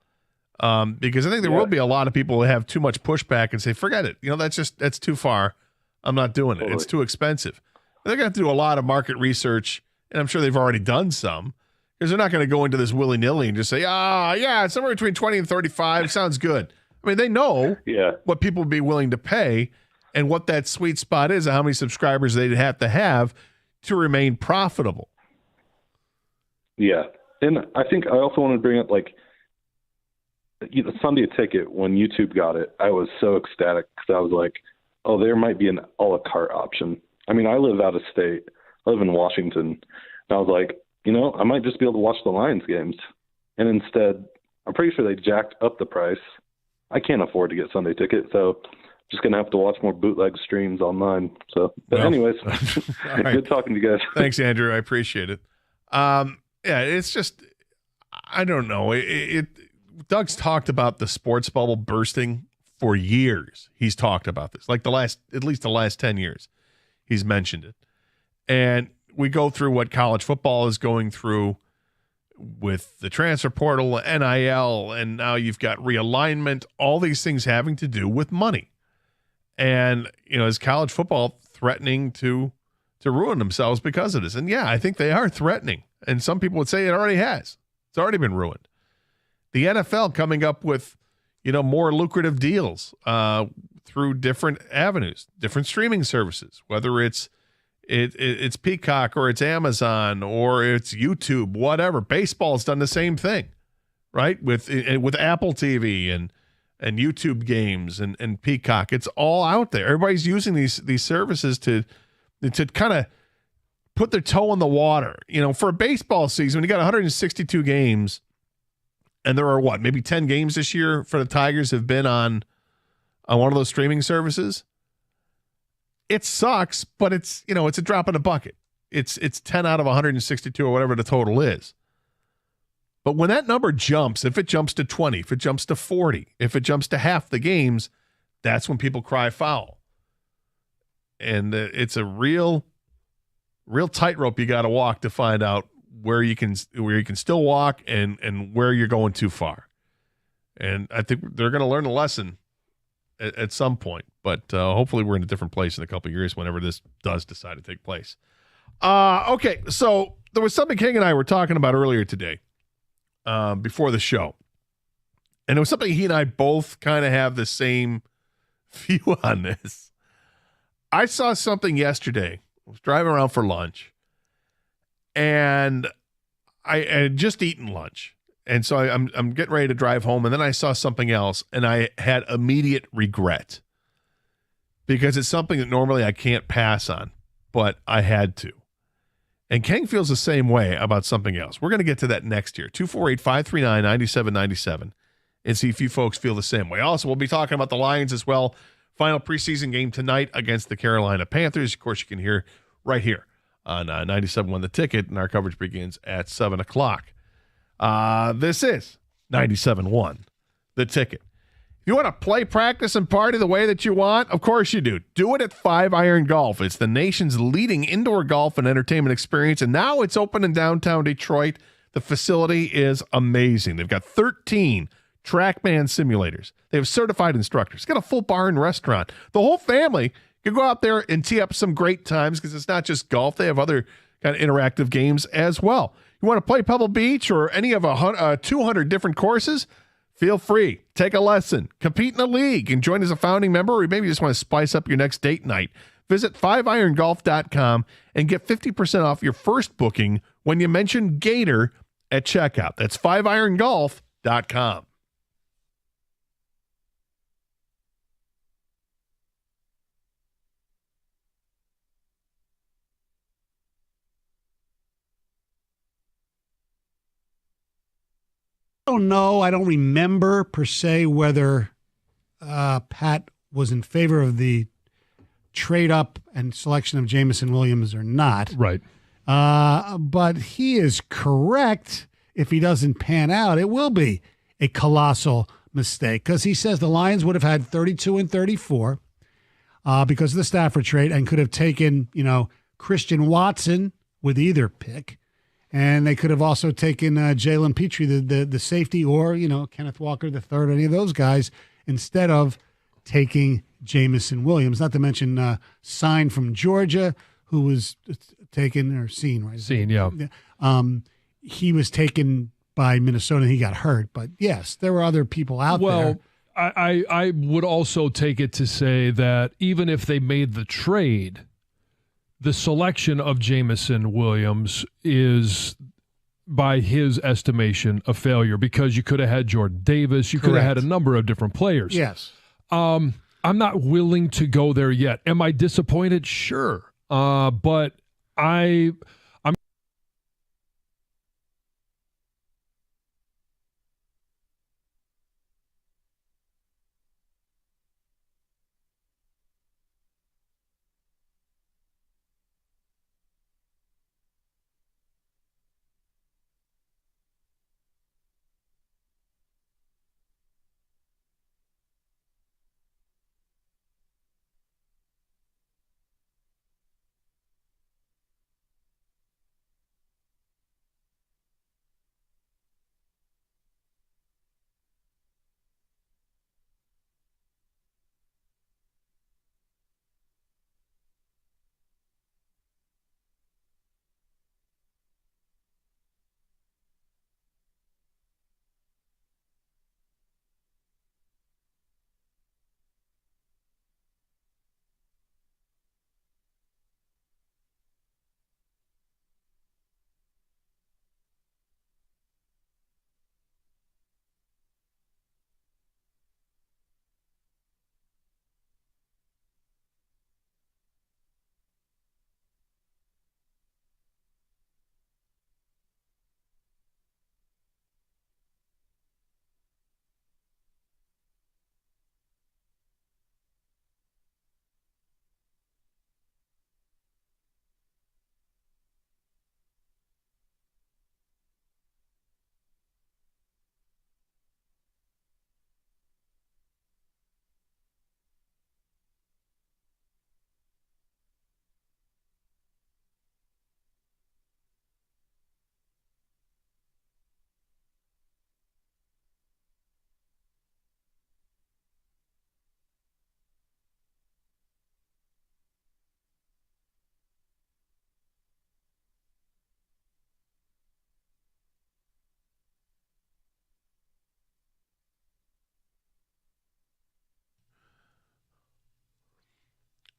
Speaker 19: Because I think there will be a lot of people who have too much pushback and say, forget it. You know, that's too far. I'm not doing it. It's too expensive. But they're going to have to do a lot of market research, and I'm sure they've already done some, because they're not going to go into this willy-nilly and just say, it's somewhere between 20 and 35. Sounds good. I mean, they know what people would be willing to pay and what that sweet spot is and how many subscribers they'd have to remain profitable.
Speaker 12: Yeah. And I think I also want to bring up, like, Sunday Ticket, when YouTube got it, I was so ecstatic because I was like, oh, there might be an a la carte option. I mean, I live out of state. I live in Washington. And I was like, I might just be able to watch the Lions games. And instead, I'm pretty sure they jacked up the price. I can't afford to get Sunday Ticket, so I'm just going to have to watch more bootleg streams online. So, but anyways,
Speaker 19: right.
Speaker 12: Good talking to you guys.
Speaker 19: Thanks, Andrew. I appreciate it. It's just, I don't know. Doug's talked about the sports bubble bursting for years. He's talked about this, like at least the last 10 years. He's mentioned it. And we go through what college football is going through with the transfer portal, NIL, and now you've got realignment, all these things having to do with money. And, is college football threatening to ruin themselves because of this? And yeah, I think they are threatening. And some people would say it already has. It's already been ruined. The NFL coming up with, more lucrative deals through different avenues, different streaming services, whether it's Peacock or it's Amazon or it's YouTube, whatever. Baseball's done the same thing, right? With Apple TV and YouTube games and Peacock. It's all out there. Everybody's using these services to kind of put their toe in the water. For a baseball season, when you got 162 games, and there are maybe 10 games this year for the Tigers have been on one of those streaming services. It sucks, but it's a drop in the bucket. It's 10 out of 162 or whatever the total is. But when that number jumps, if it jumps to 20, if it jumps to 40, if it jumps to half the games, that's when people cry foul. And it's a real tightrope you got to walk to find out where you can still walk and where you're going too far. And I think they're going to learn a lesson at some point, but hopefully we're in a different place in a couple of years whenever this does decide to take place. Okay, so there was something King and I were talking about earlier today before the show. And it was something he and I both kind of have the same view on this. I saw something yesterday. I was driving around for lunch, and I had just eaten lunch. And so I'm getting ready to drive home, and then I saw something else, and I had immediate regret because it's something that normally I can't pass on, but I had to. And King feels the same way about something else. We're going to get to that next year. 248-539-9797 and see if you folks feel the same way. Also, we'll be talking about the Lions as well. Final preseason game tonight against the Carolina Panthers. Of course, you can hear right here on 97.1 The Ticket, and our coverage begins at 7 o'clock. This is 97.1 The Ticket. If you want to play, practice, and party the way that you want, of course you do. Do it at 5 Iron Golf. It's the nation's leading indoor golf and entertainment experience, and now it's open in downtown Detroit. The facility is amazing. They've got 13 TrackMan simulators. They have certified instructors. Got a full bar and restaurant. The whole family can go out there and tee up some great times because it's not just golf. They have other kind of interactive games as well. You want to play Pebble Beach or any of 200 different courses? Feel free. Take a lesson. Compete in a league and join as a founding member, or maybe you just want to spice up your next date night. Visit 5irongolf.com and get 50% off your first booking when you mention Gator at checkout. That's 5irongolf.com.
Speaker 10: I don't know. I don't remember per se whether Pat was in favor of the trade up and selection of Jameson Williams or not.
Speaker 3: Right.
Speaker 10: But he is correct. If he doesn't pan out, it will be a colossal mistake because he says the Lions would have had 32 and 34 because of the Stafford trade and could have taken, Christian Watson with either pick. And they could have also taken Jalen Petrie, the safety, or, Kenneth Walker III, any of those guys, instead of taking Jameson Williams, not to mention Sign from Georgia, who was taken, or Seen, right?
Speaker 3: Seen, yeah.
Speaker 10: He was taken by Minnesota and he got hurt. But, yes, there were other people out there.
Speaker 3: Well, I would also take it to say that even if they made the trade, the selection of Jameson Williams is, by his estimation, a failure because you could have had Jordan Davis. You could have had a number of different players.
Speaker 10: Yes.
Speaker 3: I'm not willing to go there yet. Am I disappointed? Sure. But I'm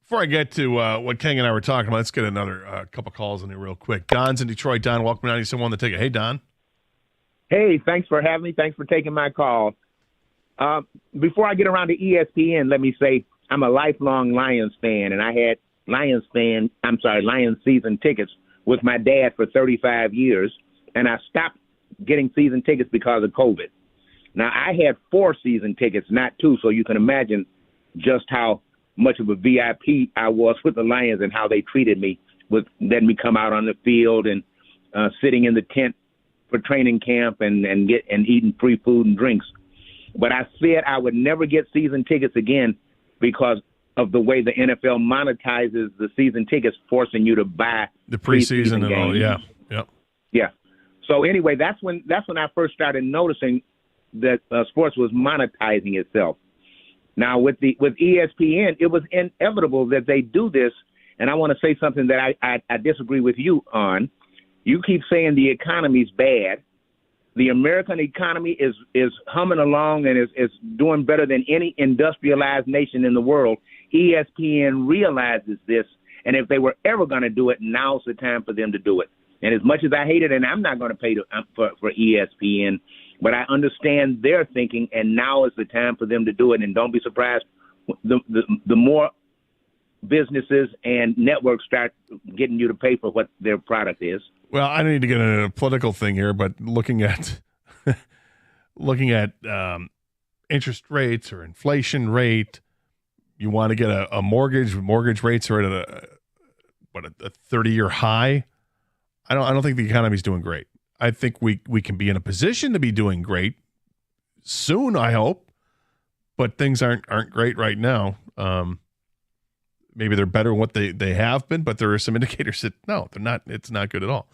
Speaker 19: Before I get to what King and I were talking about, let's get another couple calls in here real quick. Don's in Detroit. Don, welcome to 97.1 The Ticket. Hey, Don.
Speaker 13: Hey, thanks for having me. Thanks for taking my call. Before I get around to ESPN, let me say I'm a lifelong Lions fan, and I had Lions season tickets with my dad for 35 years, and I stopped getting season tickets because of COVID. Now, I had 4 season tickets, not 2, so you can imagine just how much of a VIP I was with the Lions and how they treated me with letting me come out on the field and sitting in the tent for training camp and eating free food and drinks. But I said I would never get season tickets again because of the way the NFL monetizes the season tickets, forcing you to buy
Speaker 19: the preseason and all. Yeah. Yep.
Speaker 13: Yeah. So anyway, that's when I first started noticing that sports was monetizing itself. Now with ESPN, it was inevitable that they do this, and I want to say something that I disagree with you on. You keep saying the economy's bad. The American economy is humming along and is doing better than any industrialized nation in the world. ESPN realizes this, and if they were ever going to do it, now's the time for them to do it. And as much as I hate it, and I'm not going to pay for ESPN, but I understand their thinking, and now is the time for them to do it. And don't be surprised, the more businesses and networks start getting you to pay for what their product is.
Speaker 19: Well, I don't need to get into a political thing here, but looking at interest rates or inflation rate, you want to get a mortgage. Mortgage rates are at a 30-year high. I don't think the economy's doing great. I think we can be in a position to be doing great soon, I hope, but things aren't great right now. Maybe they're better than what they have been, but there are some indicators that no, they're not. It's not good at all.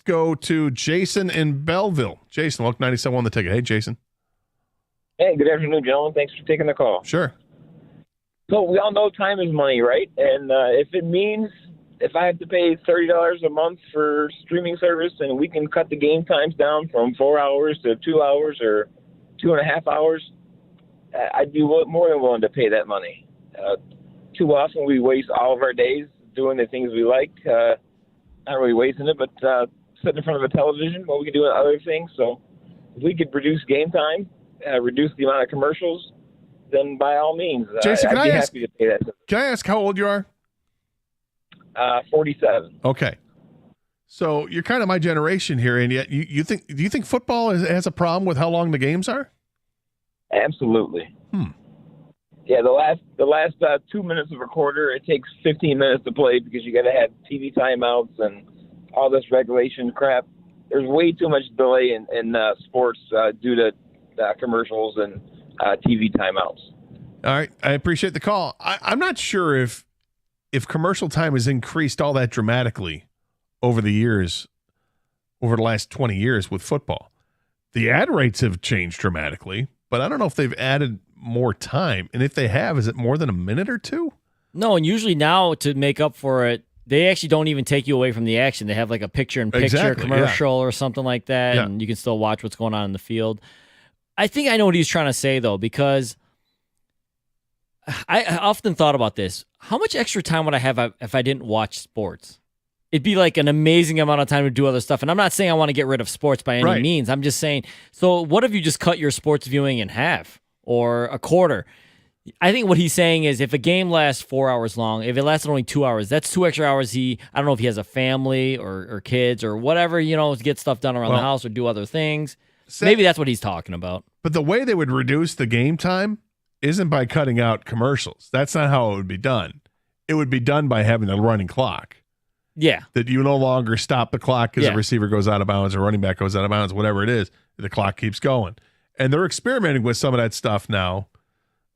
Speaker 19: Go to Jason in Belleville. Jason, welcome to 97.1 The Ticket. Hey, Jason.
Speaker 22: Hey, good afternoon, gentlemen. Thanks for taking the call.
Speaker 19: Sure.
Speaker 22: So we all know time is money, right? And if it means if I have to pay $30 a month for streaming service and we can cut the game times down from 4 hours to 2 hours or 2.5 hours, I'd be more than willing to pay that money. Too often we waste all of our days doing the things we like. Not really wasting it, but sitting in front of a television while we can do other things. So if we could reduce game time, reduce the amount of commercials, then by all means,
Speaker 19: Jason,
Speaker 22: I'd be happy to pay that.
Speaker 19: Can I ask how old you are?
Speaker 22: 47.
Speaker 19: Okay. So you're kind of my generation here, and yet do you think football has a problem with how long the games are?
Speaker 22: Absolutely. Yeah, the last 2 minutes of a quarter, it takes 15 minutes to play because you got to have TV timeouts and all this regulation crap. There's way too much delay in sports due to commercials and TV timeouts.
Speaker 19: All right, I appreciate the call. I'm not sure if commercial time has increased all that dramatically over the last 20 years with football. The ad rates have changed dramatically, but I don't know if they've added more time. And if they have, is it more than a minute or two?
Speaker 8: No, and usually now to make up for it, they actually don't even take you away from the action. They have like a picture-in-picture commercial or something like that, and you can still watch what's going on in the field. I think I know what he's trying to say, though, because I often thought about this. How much extra time would I have if I didn't watch sports? It'd be like an amazing amount of time to do other stuff. And I'm not saying I want to get rid of sports by any means. I'm just saying, so what if you just cut your sports viewing in half or a quarter? I think what he's saying is if a game lasts 4 hours long, if it lasted only 2 hours, that's 2 extra hours. I don't know if he has a family or kids or whatever, to get stuff done around the house or do other things. Maybe that's what he's talking about.
Speaker 19: But the way they would reduce the game time isn't by cutting out commercials. That's not how it would be done. It would be done by having a running clock.
Speaker 8: Yeah.
Speaker 19: That you no longer stop the clock because the receiver goes out of bounds or running back goes out of bounds, whatever it is. The clock keeps going. And they're experimenting with some of that stuff now.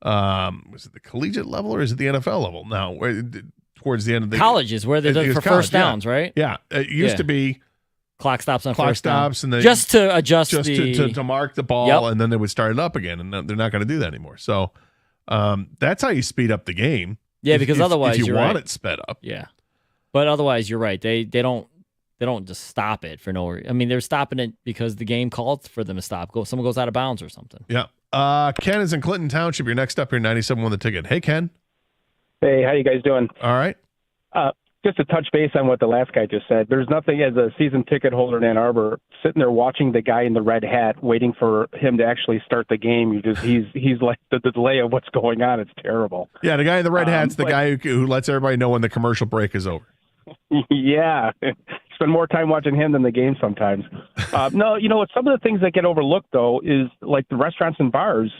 Speaker 19: Was it the collegiate level or is it the NFL level now? Towards the end of the
Speaker 8: colleges where they do for first downs, right?
Speaker 19: Yeah. It used to be
Speaker 8: clock stops on
Speaker 19: clock
Speaker 8: first
Speaker 19: stops
Speaker 8: down.
Speaker 19: and
Speaker 8: just to adjust
Speaker 19: to mark the ball, and then they would start it up again, and they're not going to do that anymore. So that's how you speed up the game.
Speaker 8: Yeah, because otherwise
Speaker 19: if you
Speaker 8: you're
Speaker 19: want
Speaker 8: right.
Speaker 19: it sped up.
Speaker 8: Yeah, but otherwise you're right. They don't just stop it for no reason. I mean, they're stopping it because the game called for them to stop. Someone goes out of bounds or something.
Speaker 19: Yeah. Ken is in Clinton Township. You're next up here, 97.1 The Ticket. Hey, Ken.
Speaker 18: Hey, how you guys doing?
Speaker 19: All right.
Speaker 18: Just to touch base on what the last guy just said, there's nothing as a season ticket holder in Ann Arbor sitting there watching the guy in the red hat, waiting for him to actually start the game. He's like the delay of what's going on. It's terrible.
Speaker 19: Yeah, the guy in the red hat's the guy who lets everybody know when the commercial break is over.
Speaker 18: Yeah. Spend more time watching him than the game sometimes. No, you know what? Some of the things that get overlooked, though, is like the restaurants and bars.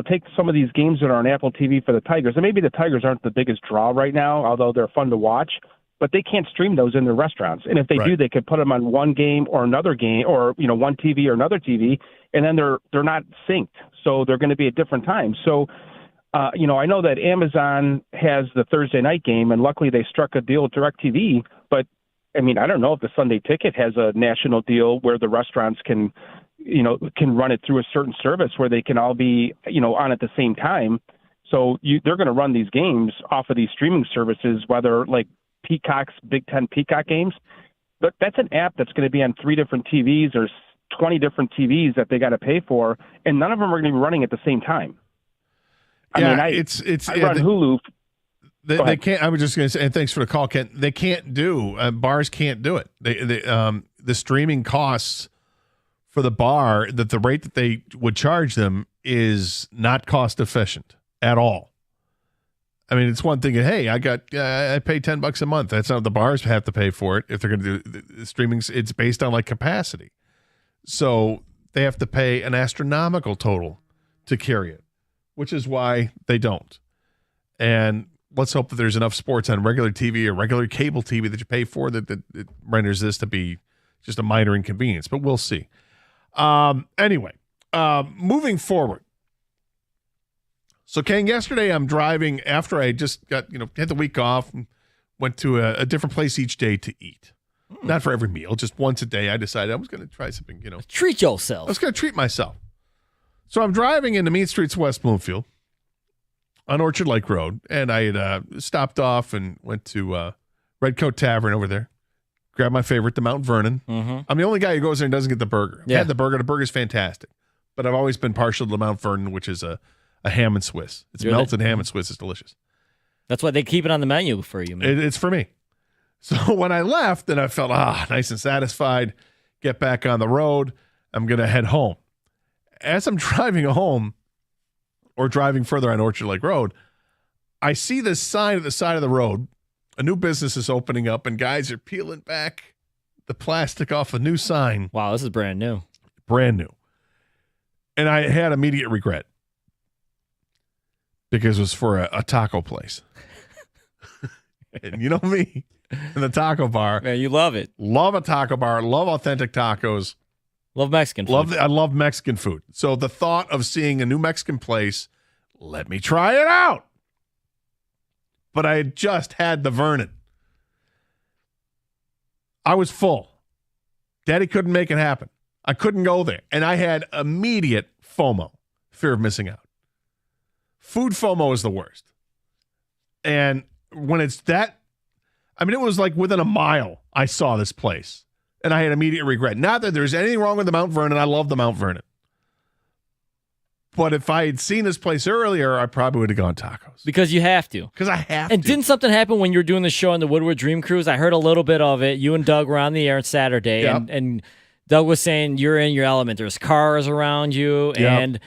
Speaker 18: Take some of these games that are on Apple TV for the Tigers. And maybe the Tigers aren't the biggest draw right now, although they're fun to watch. But they can't stream those in their restaurants. And if they do, they could put them on one game or another game or, one TV or another TV, and then they're not synced. So they're going to be at different times. So, I know that Amazon has the Thursday night game, and luckily they struck a deal with DirecTV. But, I don't know if the Sunday Ticket has a national deal where the restaurants can run it through a certain service where they can all be, on at the same time. So they're going to run these games off of these streaming services, whether like Peacock's Big Ten Peacock games. But that's an app that's going to be on 3 different TVs or 20 different TVs that they got to pay for, and none of them are going to be running at the same time. I run Hulu.
Speaker 19: They can't. I was just going to say, and thanks for the call, Kent. They can't do bars can't do it. The streaming costs for the bar, that the rate that they would charge them is not cost efficient at all. It's one thing. Hey, I pay $10 a month. That's not what the bars have to pay for it if they're going to do the streaming. It's based on like capacity, so they have to pay an astronomical total to carry it, which is why they don't. And let's hope that there's enough sports on regular TV or regular cable TV that you pay for that it renders this to be just a minor inconvenience. But we'll see. Anyway, moving forward. So, Ken, yesterday I'm driving after I just got, had the week off and went to a different place each day to eat. Not for every meal, just once a day. I decided I was going to try something,
Speaker 8: Treat yourself.
Speaker 19: I was going to treat myself. So I'm driving into Mean Streets, West Bloomfield on Orchard Lake Road, and I had stopped off and went to Redcoat Tavern over there. Grabbed my favorite, the Mount Vernon.
Speaker 8: Mm-hmm.
Speaker 19: I'm the only guy who goes there and doesn't get the burger. I've had the burger. The burger's fantastic. But I've always been partial to the Mount Vernon, which is a ham and Swiss. It's melted ham and Swiss. It's delicious.
Speaker 8: That's why they keep it on the menu for you, man.
Speaker 19: It's for me. So when I left and I felt nice and satisfied, get back on the road, I'm going to head home. As I'm driving home or driving further on Orchard Lake Road, I see this sign at the side of the road. A new business is opening up, and guys are peeling back the plastic off a new sign.
Speaker 8: Wow, this is brand new.
Speaker 19: Brand new. And I had immediate regret because it was for a taco place. And you know me, in the taco bar.
Speaker 8: Man, you love it.
Speaker 19: Love a taco bar. Love authentic tacos.
Speaker 8: Love Mexican food.
Speaker 19: I love Mexican food. So the thought of seeing a new Mexican place, let me try it out. But I had just had the Vernon. I was full. Daddy couldn't make it happen. I couldn't go there. And I had immediate FOMO, fear of missing out. Food FOMO is the worst. And when it's that, it was like within a mile I saw this place. And I had immediate regret. Not that there's anything wrong with the Mount Vernon. I love the Mount Vernon. But if I had seen this place earlier, I probably would have gone tacos.
Speaker 8: Because you have to.
Speaker 19: Because I have
Speaker 8: and
Speaker 19: to.
Speaker 8: Didn't something happen when you were doing the show on the Woodward Dream Cruise? I heard a little bit of it. You and Doug were on the air on Saturday.
Speaker 19: Yep.
Speaker 8: And Doug was saying you're in your element. There's cars around you.
Speaker 19: Yep.
Speaker 8: And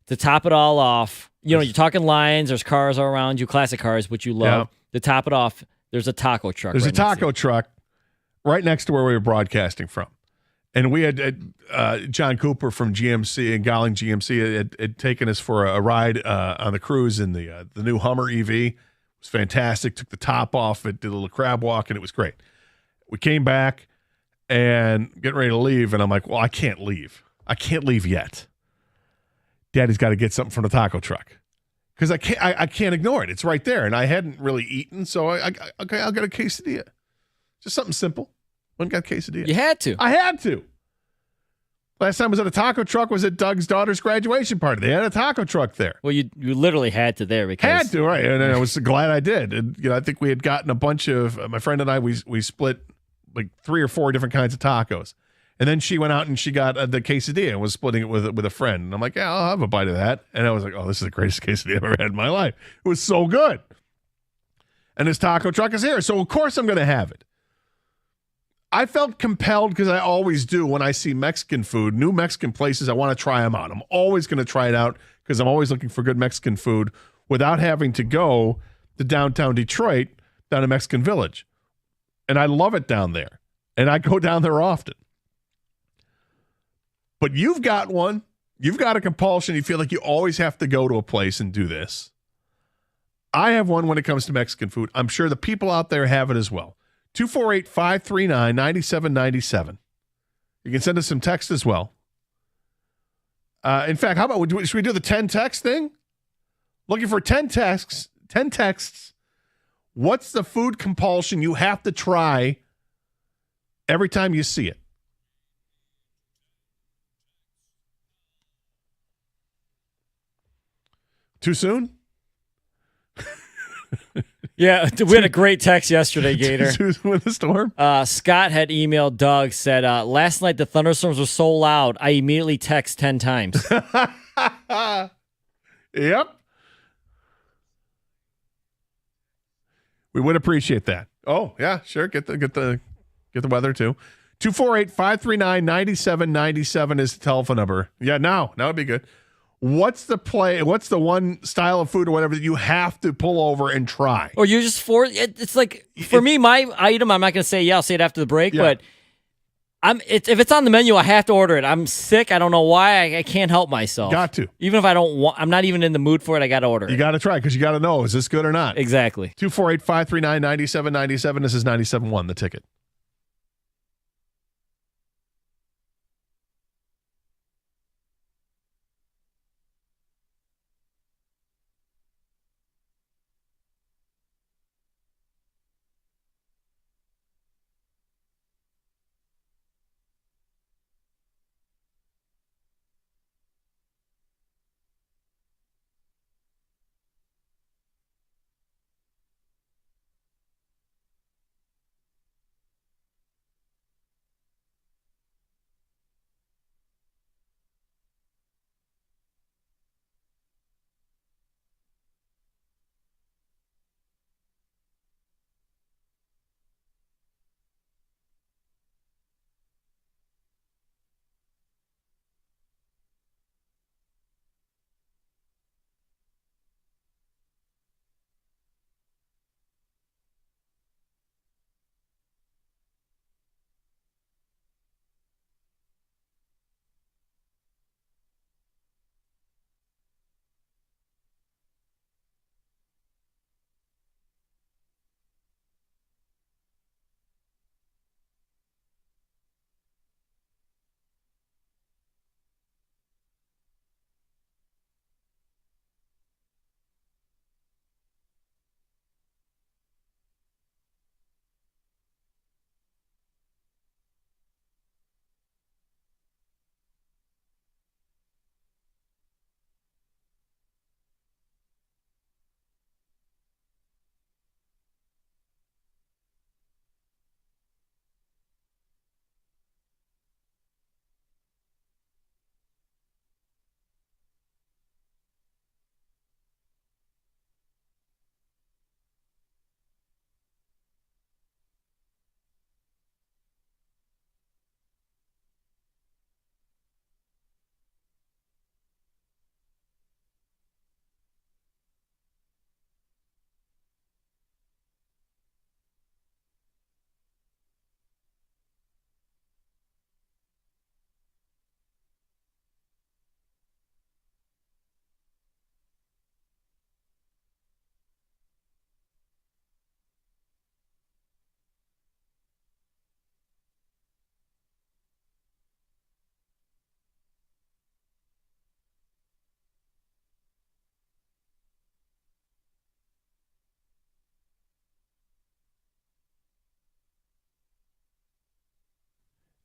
Speaker 8: to top it all off, you're talking Lions. There's cars all around you, classic cars, which you love.
Speaker 19: Yep.
Speaker 8: To top it off, there's a taco truck.
Speaker 19: There's a taco truck right next to where we were broadcasting from. And we had John Cooper from GMC and Gowling GMC had taken us for a ride on the cruise in the new Hummer EV. It was fantastic. Took the top off. It did a little crab walk, and it was great. We came back and getting ready to leave, and I'm like, well, I can't leave. I can't leave yet. Daddy's got to get something from the taco truck because I can't ignore it. It's right there, and I hadn't really eaten, so okay, I'll get a quesadilla. Just something simple. One got quesadilla.
Speaker 8: You had to.
Speaker 19: I had to. Last time I was at a taco truck was at Doug's daughter's graduation party. They had a taco truck there.
Speaker 8: Well, you literally had to there because
Speaker 19: had to, right? And I was glad I did. And I think we had gotten a bunch of my friend and I. We split like 3 or 4 different kinds of tacos, and then she went out and she got the quesadilla and was splitting it with a friend. And I'm like, yeah, I'll have a bite of that. And I was like, oh, this is the greatest quesadilla I've ever had in my life. It was so good. and his taco truck is here. So, of course, I'm going to have it. I felt compelled, because I always do when I see Mexican food, new Mexican places, I want to try them out. I'm always going to try it out because I'm always looking for good Mexican food without having to go to downtown Detroit, down to Mexican Village. And I love it down there. And I go down there often. But you've got one. You've got a compulsion. You feel like you always have to go to a place and do this. I have one when it comes to Mexican food. I'm sure the people out there have it as well. 248-539-9797. You can send us some text as well. In fact, how about should we do the 10 text thing? Looking for 10 texts. 10 texts. What's the food compulsion you have to try every time you see it? Too soon?
Speaker 8: Yeah, we had a great text yesterday, Gator.
Speaker 19: With the storm?
Speaker 8: Scott had emailed Doug, said, last night the thunderstorms were so loud, I immediately text 10 times.
Speaker 19: Yep. We would appreciate that. Oh, yeah, sure. Get the weather too. 248-539-9797 is the telephone number. Yeah, now it'd be good. What's the one style of food or whatever that you have to pull over and try?
Speaker 8: Or you're just it's like, for me, my item, I'm not going to say, I'll say it after the break, but if it's on the menu, I have to order it. I'm sick. I don't know why. I can't help myself.
Speaker 19: Got to.
Speaker 8: Even if I'm not even in the mood for it, I got to order it.
Speaker 19: You got to try because you got to know, is this good or not?
Speaker 8: Exactly.
Speaker 19: 248-539-9797. This is 97.1, The Ticket.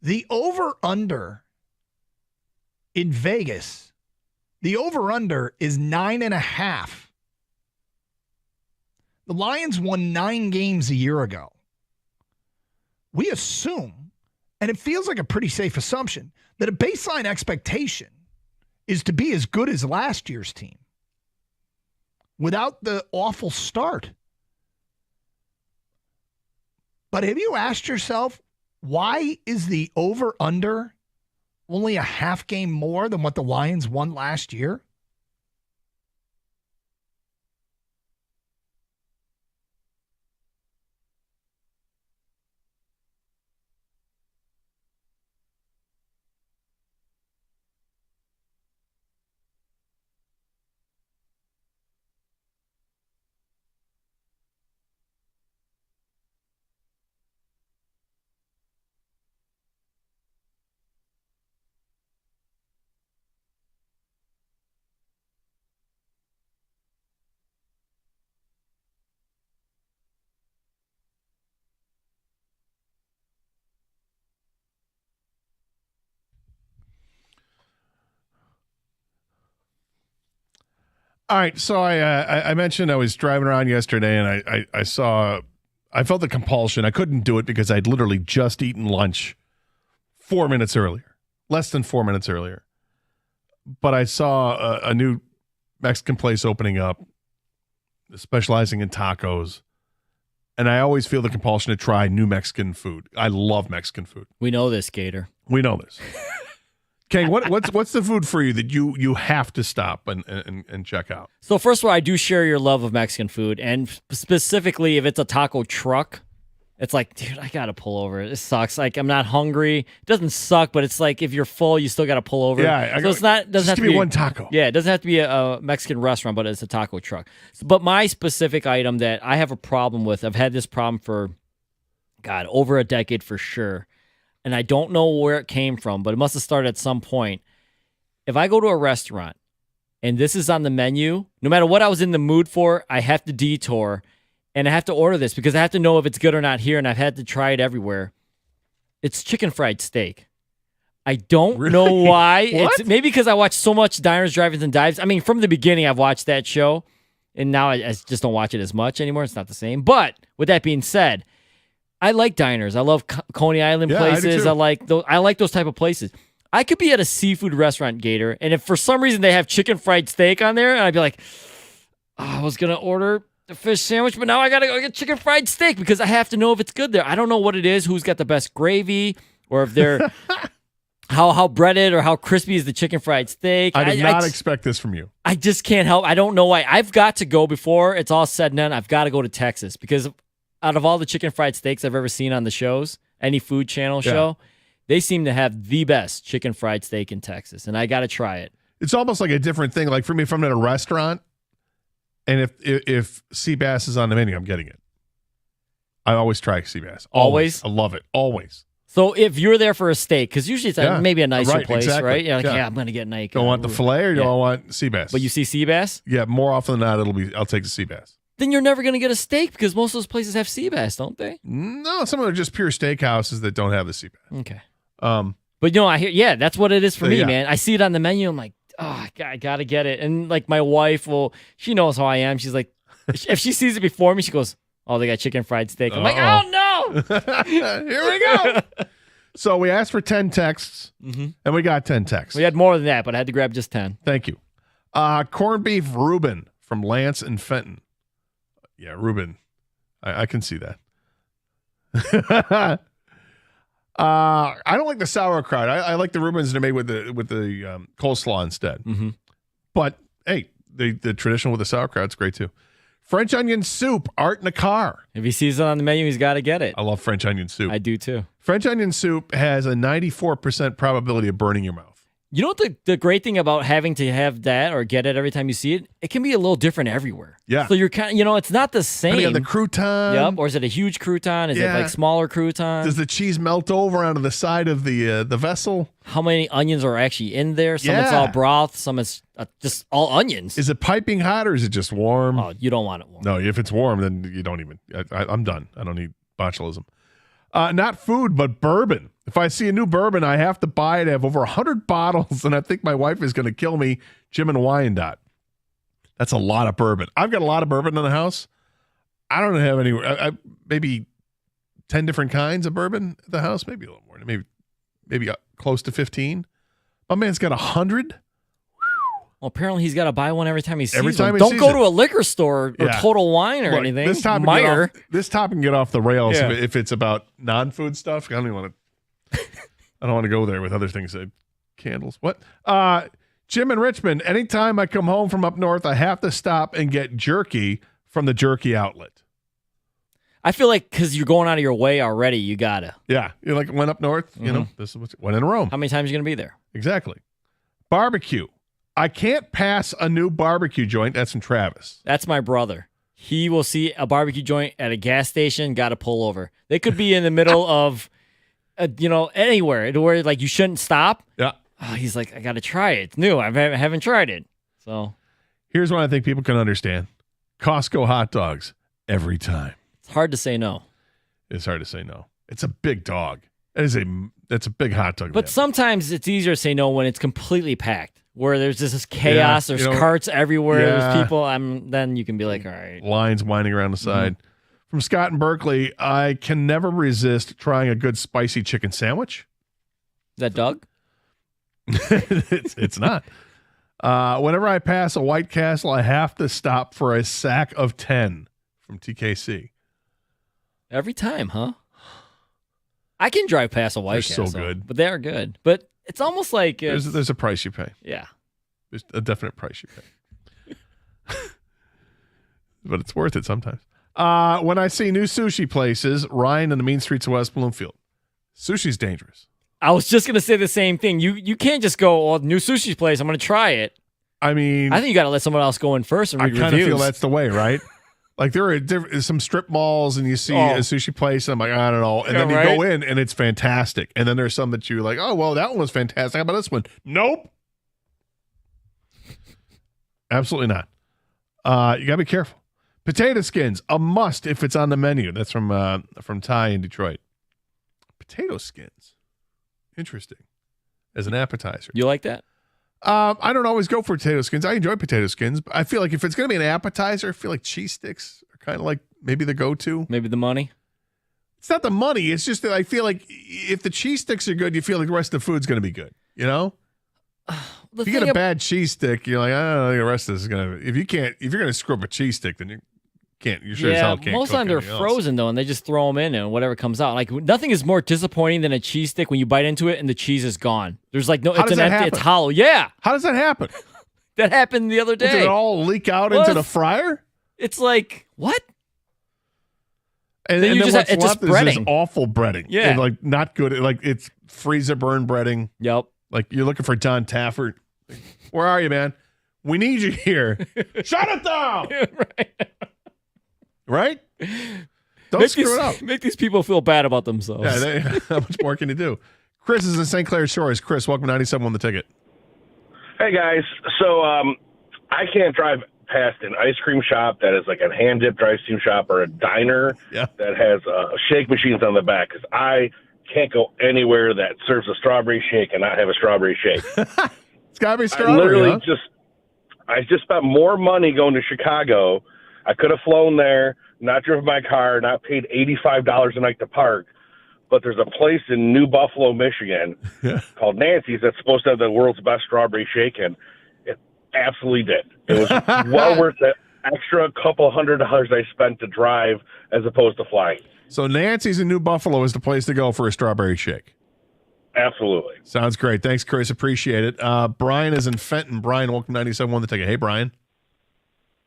Speaker 7: The over-under in Vegas, the over-under is 9.5. The Lions won 9 games a year ago. We assume, and it feels like a pretty safe assumption, that a baseline expectation is to be as good as last year's team without the awful start. But have you asked yourself, why is the over-under only a half game more than what the Lions won last year?
Speaker 19: All right, so I mentioned I was driving around yesterday and I felt the compulsion. I couldn't do it because I'd literally just eaten lunch 4 minutes earlier, less than 4 minutes earlier. But I saw a new Mexican place opening up, specializing in tacos, and I always feel the compulsion to try new Mexican food. I love Mexican food.
Speaker 8: We know this, Gator.
Speaker 19: We know this. King, what's the food for you that you have to stop and check out?
Speaker 8: So first of all, I do share your love of Mexican food, and specifically if it's a taco truck, it's like, dude, I gotta pull over. It sucks. Like, I'm not hungry. It doesn't suck, but it's like if you're full, you still gotta pull over.
Speaker 19: Yeah,
Speaker 8: so it's not doesn't
Speaker 19: just
Speaker 8: have to
Speaker 19: give me
Speaker 8: be
Speaker 19: one taco.
Speaker 8: Yeah, it doesn't have to be a Mexican restaurant, but it's a taco truck. But my specific item that I have a problem with, I've had this problem for, God, over a decade for sure. And I don't know where it came from, but it must have started at some point. If I go to a restaurant and this is on the menu, no matter what I was in the mood for, I have to detour and I have to order this because I have to know if it's good or not here, and I've had to try it everywhere. It's chicken fried steak. I don't know why. It's maybe because I watch so much Diners, Drive-Ins, and Dives. I mean, from the beginning, I've watched that show, and now I just don't watch it as much anymore. It's not the same. But with that being said, I like diners. I love Coney Island places. I like those type of places. I could be at a seafood restaurant, Gator, and if for some reason they have chicken fried steak on there, and I'd be like, I was gonna order the fish sandwich, but now I gotta go get chicken fried steak because I have to know if it's good there. I don't know what it is, who's got the best gravy, or if they're how breaded or how crispy is the chicken fried steak.
Speaker 19: I did not expect this from you.
Speaker 8: I just can't help. I don't know why. I've got to go before it's all said and done. I've got to go to Texas because out of all the chicken fried steaks I've ever seen on the shows, any Food Channel show, they seem to have the best chicken fried steak in Texas, and I got to try it.
Speaker 19: It's almost like a different thing. Like for me, if I'm at a restaurant, and if sea bass is on the menu, I'm getting it. I always try sea bass. Always. I love it. Always.
Speaker 8: So if you're there for a steak, because usually it's maybe a nicer place,
Speaker 19: exactly.
Speaker 8: right? You're like, I'm going to get Nike.
Speaker 19: Do I want the filet or do I want sea bass?
Speaker 8: But you see sea bass?
Speaker 19: Yeah, more often than not, I'll take the sea bass.
Speaker 8: Then you're never going to get a steak because most of those places have sea bass, don't they?
Speaker 19: No, some of them are just pure steakhouses that don't have the sea bass.
Speaker 8: Okay.
Speaker 19: But
Speaker 8: I hear, that's what it is for me, man. I see it on the menu. I'm like, I got to get it. And like my wife she knows how I am. She's like, if she sees it before me, she goes, they got chicken fried steak. I'm like, oh no.
Speaker 19: Here we go. So we asked for 10 texts, and we got 10 texts.
Speaker 8: We had more than that, but I had to grab just 10.
Speaker 19: Thank you. Corned beef Reuben from Lance and Fenton. Yeah, Reuben. I can see that. I don't like the sauerkraut. I like the Reubens that are made with the coleslaw instead.
Speaker 8: Mm-hmm.
Speaker 19: But hey, the traditional with the sauerkraut's great too. French onion soup, Art Nakar.
Speaker 8: If he sees it on the menu, he's got to get it.
Speaker 19: I love French onion soup.
Speaker 8: I do too.
Speaker 19: French onion soup has a 94% probability of burning your mouth.
Speaker 8: You know what the great thing about having to have that or get it every time you see it? It can be a little different everywhere.
Speaker 19: Yeah.
Speaker 8: So you're kind of, it's not the same.
Speaker 19: Depending on the crouton.
Speaker 8: Yep. Or is it a huge crouton? Is it like smaller crouton?
Speaker 19: Does the cheese melt over onto the side of the vessel?
Speaker 8: How many onions are actually in there? Some it's all broth. Some it's just all onions.
Speaker 19: Is it piping hot or is it just warm?
Speaker 8: Oh, you don't want it warm.
Speaker 19: No, if it's warm, then you don't even. I'm done. I don't need botulism. Not food, but bourbon. If I see a new bourbon, I have to buy it. I have over 100 bottles, and I think my wife is going to kill me. Jim and Wyandotte. That's a lot of bourbon. I've got a lot of bourbon in the house. I don't have any. Maybe 10 different kinds of bourbon at the house. Maybe a little more. Maybe close to 15. My man's got 100.
Speaker 8: Well, apparently he's got to buy one every time he sees
Speaker 19: Every time
Speaker 8: one.
Speaker 19: he
Speaker 8: Don't
Speaker 19: sees
Speaker 8: go
Speaker 19: it.
Speaker 8: to a liquor store or
Speaker 19: Yeah.
Speaker 8: Total Wine or
Speaker 19: Look,
Speaker 8: anything.
Speaker 19: This topic
Speaker 8: Meyer.
Speaker 19: can get off the rails
Speaker 8: Yeah.
Speaker 19: if it's about non-food stuff. I don't even want to. I don't want to go there with other things. Candles. What? Jim in Richmond. Anytime I come home from up north, I have to stop and get jerky from the jerky outlet.
Speaker 8: I feel like because you're going out of your way already, you gotta.
Speaker 19: Yeah, you like went up north. You know, this is went in Rome.
Speaker 8: How many times are you gonna be there?
Speaker 19: Exactly. Barbecue. I can't pass a new barbecue joint. That's from Travis.
Speaker 8: That's my brother. He will see a barbecue joint at a gas station, got to pull over. They could be in the middle of, anywhere where like you shouldn't stop.
Speaker 19: Yeah.
Speaker 8: He's like, I got to try it. It's new. I haven't tried it. So
Speaker 19: Here's what I think people can understand: Costco hot dogs every time.
Speaker 8: it's hard to say no.
Speaker 19: It's hard to say no. It's a big dog. That's a big hot dog.
Speaker 8: But
Speaker 19: man.
Speaker 8: sometimes it's easier to say no when it's completely packed, where there's just this chaos.
Speaker 19: Yeah,
Speaker 8: There's carts everywhere.
Speaker 19: yeah.
Speaker 8: There's people. Then you can be like, all right.
Speaker 19: Lines winding around the side. From Scott in Berkeley, I can never resist trying a good spicy chicken sandwich.
Speaker 8: Is that Doug?
Speaker 19: It's not. Whenever I pass a White Castle, I have to stop for a sack of 10 from TKC.
Speaker 8: Every time, huh? I can drive past a White
Speaker 19: They're so
Speaker 8: Castle,
Speaker 19: good.
Speaker 8: but they are good. But it's almost like
Speaker 19: There's a price you pay.
Speaker 8: yeah.
Speaker 19: There's a definite price you pay. But it's worth it sometimes. When I see new sushi places, Ryan in the mean streets of West Bloomfield. Sushi's dangerous.
Speaker 8: I was just gonna say the same thing. You can't just go, new sushi place. I'm gonna try it.
Speaker 19: I mean,
Speaker 8: I think you got to let someone else go in first and
Speaker 19: I
Speaker 8: read
Speaker 19: kind of
Speaker 8: reviews.
Speaker 19: feel that's the way, right? Like there are some strip malls and you see a sushi place and I'm like, I don't know. And then you go in and it's fantastic. And then there's some that you're like, oh, well, that one was fantastic. How about this one? Nope. Absolutely not. You got to be careful. Potato skins, a must if it's on the menu. That's from Ty in Detroit. Potato skins. Interesting. As an appetizer.
Speaker 8: You like that?
Speaker 19: I don't always go for potato skins. I enjoy potato skins, but I feel like if it's going to be an appetizer, I feel like cheese sticks are kind of like maybe the go-to.
Speaker 8: Maybe the money.
Speaker 19: It's not the money. It's just that I feel like if the cheese sticks are good, you feel like the rest of the food's going to be good. You know? If you get a bad cheese stick, you're like, I don't think the rest of this is going to. If you're going to screw up a cheese stick, then you can't. You sure as hell can't.
Speaker 8: Most of
Speaker 19: cook
Speaker 8: them they're
Speaker 19: anything else.
Speaker 8: frozen though, and they just throw them in and whatever comes out. Like nothing is more disappointing than a cheese stick when you bite into it and the cheese is gone. There's like no.
Speaker 19: How
Speaker 8: It's
Speaker 19: does
Speaker 8: an
Speaker 19: that
Speaker 8: empty.
Speaker 19: happen?
Speaker 8: It's hollow. Yeah.
Speaker 19: How does that happen?
Speaker 8: That happened the other day.
Speaker 19: Did it all leak out into the fryer?
Speaker 8: It's like what?
Speaker 19: And
Speaker 8: Then
Speaker 19: then
Speaker 8: you just
Speaker 19: what's
Speaker 8: it's just
Speaker 19: left is this
Speaker 8: breading.
Speaker 19: awful breading.
Speaker 8: Yeah.
Speaker 19: And like not good. Like it's freezer burn breading.
Speaker 8: Yep.
Speaker 19: Like you're looking for John Taffert. Like, where are you, man? We need you here. Shut it down. Right? Don't
Speaker 8: Make
Speaker 19: screw
Speaker 8: these,
Speaker 19: it up.
Speaker 8: Make these people feel bad about themselves.
Speaker 19: Yeah, how much more can you do? Chris is in St. Clair Shores. Chris, welcome to 97 on the ticket.
Speaker 15: Hey guys, so I can't drive past an ice cream shop that is like a hand dipped ice cream shop or a diner that has shake machines on the back because I can't go anywhere that serves a strawberry shake and not have a strawberry shake.
Speaker 19: It's gotta be
Speaker 15: I
Speaker 19: strawberry.
Speaker 15: literally
Speaker 19: huh?
Speaker 15: I just spent more money going to Chicago. I could have flown there, not driven my car, not paid $85 a night to park. But there's a place in New Buffalo, Michigan called Nancy's that's supposed to have the world's best strawberry shake, and it absolutely did. It was well worth the extra couple $100 I spent to drive as opposed to flying.
Speaker 19: So Nancy's in New Buffalo is the place to go for a strawberry shake.
Speaker 15: Absolutely.
Speaker 19: Sounds great. Thanks, Chris. Appreciate it. Brian is in Fenton. Brian, welcome to 97 on the ticket. Hey, Brian.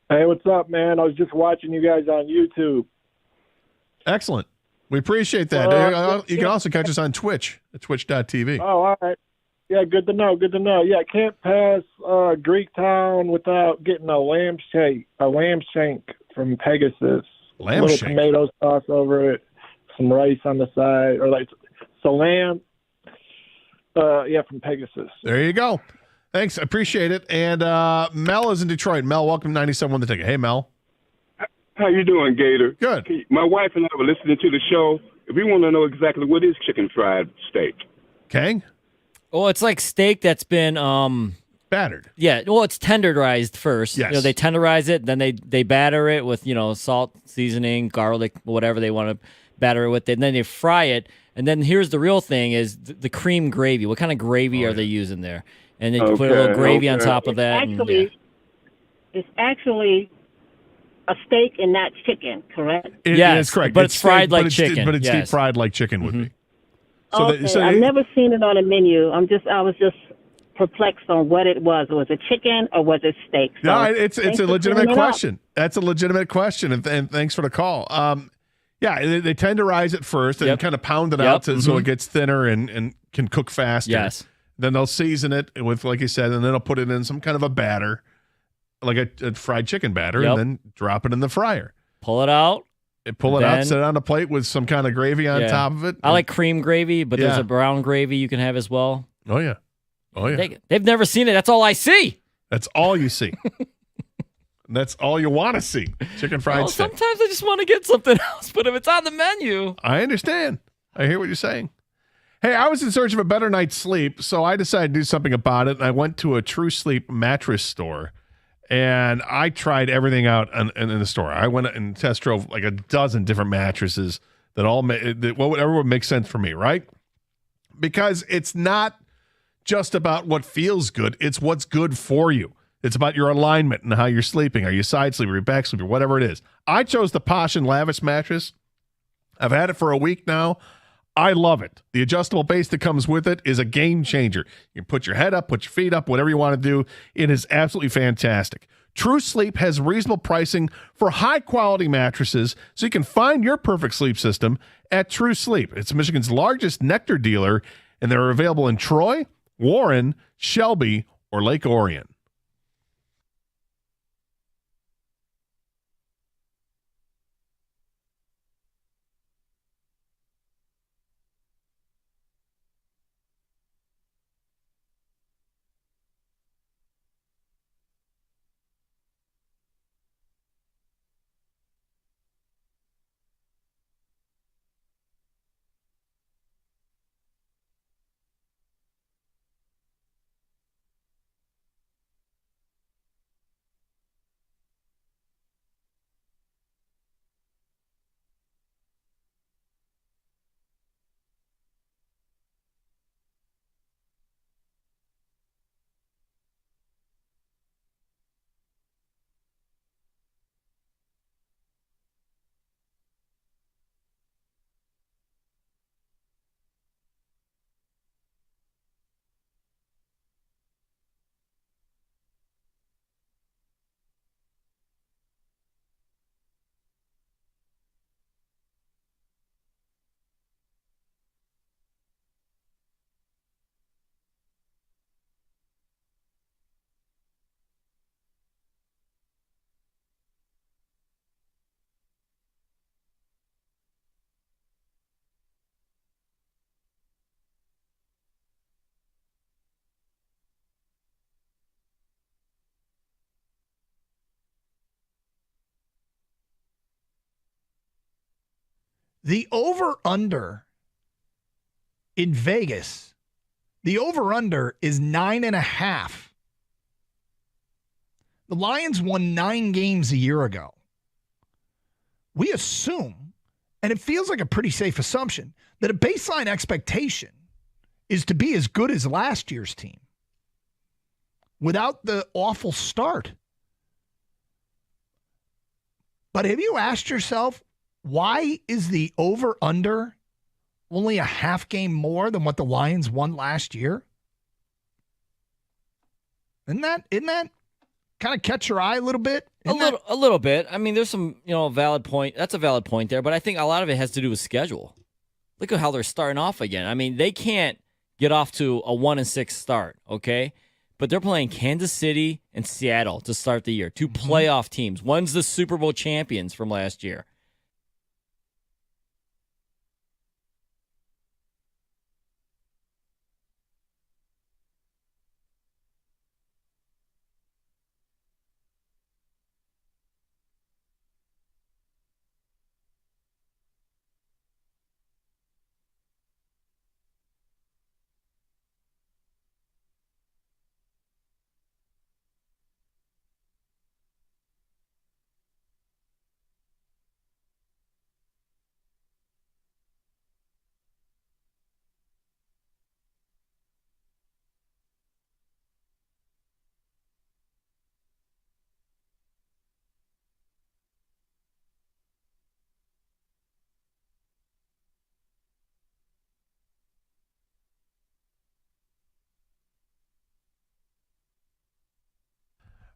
Speaker 18: Hey, what's up, man? I was just watching you guys on YouTube.
Speaker 19: Excellent. We appreciate that. You can also catch us on Twitch at twitch.tv.
Speaker 18: Oh, all right. Yeah, good to know. Good to know. Yeah, can't pass Greektown without getting a lamb shank from Pegasus.
Speaker 19: Lamb
Speaker 18: little
Speaker 19: shank?
Speaker 18: tomato sauce over it, some rice on the side, or like salam. From Pegasus.
Speaker 19: There you go. Thanks. I appreciate it. And Mel is in Detroit. Mel, welcome to 97 on the ticket. Hey, Mel.
Speaker 16: How you doing, Gator?
Speaker 19: Good.
Speaker 16: My wife and I were listening to the show. We want to know exactly what is chicken fried steak.
Speaker 19: Kang?
Speaker 8: Oh, it's like steak that's been
Speaker 19: battered.
Speaker 8: Yeah, well, it's tenderized first.
Speaker 19: Yes.
Speaker 8: They tenderize it, then they batter it with salt, seasoning, garlic, whatever they want to batter it with, and then they fry it. And then here's the real thing: is the cream gravy. What kind of gravy are they using there? And then you put a little gravy on top of that.
Speaker 2: It's actually a steak and not chicken, correct?
Speaker 19: It's correct.
Speaker 8: But it's fried like chicken.
Speaker 19: But it's
Speaker 8: yes.
Speaker 19: deep fried like chicken would be.
Speaker 2: Okay, I've never seen it on a menu. I was just perplexed on what it was. Was it chicken or was it steak? So
Speaker 19: No, it's
Speaker 2: thanks
Speaker 19: a
Speaker 2: for
Speaker 19: legitimate
Speaker 2: clearing it up.
Speaker 19: question. That's a legitimate question, and thanks for the call. Yeah, they tenderize it first and kind of pound it out so it gets thinner and can cook faster.
Speaker 8: Yes.
Speaker 19: Then they'll season it with, like you said, and then they'll put it in some kind of a batter, like a fried chicken batter, and then drop it in the fryer.
Speaker 8: Pull it out.
Speaker 19: Pull it out, set it on a plate with some kind of gravy on top of it.
Speaker 8: I like cream gravy, but there's a brown gravy you can have as well.
Speaker 19: Oh, yeah. Oh, yeah.
Speaker 8: They've never seen it. That's all I see.
Speaker 19: That's all you see. That's all you want to see. Chicken fried steak.
Speaker 8: Sometimes I just want to get something else, but if it's on the menu.
Speaker 19: I understand. I hear what you're saying. Hey, I was in search of a better night's sleep, so I decided to do something about it, and I went to a True Sleep mattress store, and I tried everything out in the store. I went and test drove like a dozen different mattresses that whatever would make sense for me, right? Because it's not just about what feels good, it's what's good for you. It's about your alignment and how you're sleeping. Are you side sleeper, your back sleeper, whatever it is. I chose the Posh and Lavish mattress. I've had it for a week now. I love it. The adjustable base that comes with it is a game changer. You can put your head up, put your feet up, whatever you want to do. It is absolutely fantastic. True Sleep has reasonable pricing for high-quality mattresses, so you can find your perfect sleep system at True Sleep. It's Michigan's largest Nectar dealer, and they're available in Troy, Warren, Shelby, or Lake Orion.
Speaker 7: The over-under in Vegas, the over-under is 9.5. The Lions won 9 games a year ago. We assume, and it feels like a pretty safe assumption, that a baseline expectation is to be as good as last year's team without the awful start. But have you asked yourself, why is the over-under only a half game more than what the Lions won last year? Isn't that kind of catch your eye a little bit?
Speaker 8: A little bit. I mean, there's some, valid point. That's a valid point there, but I think a lot of it has to do with schedule. Look at how they're starting off again. I mean, they can't get off to a 1-6 start, okay? But they're playing Kansas City and Seattle to start the year, 2 playoff teams. One's the Super Bowl champions from last year.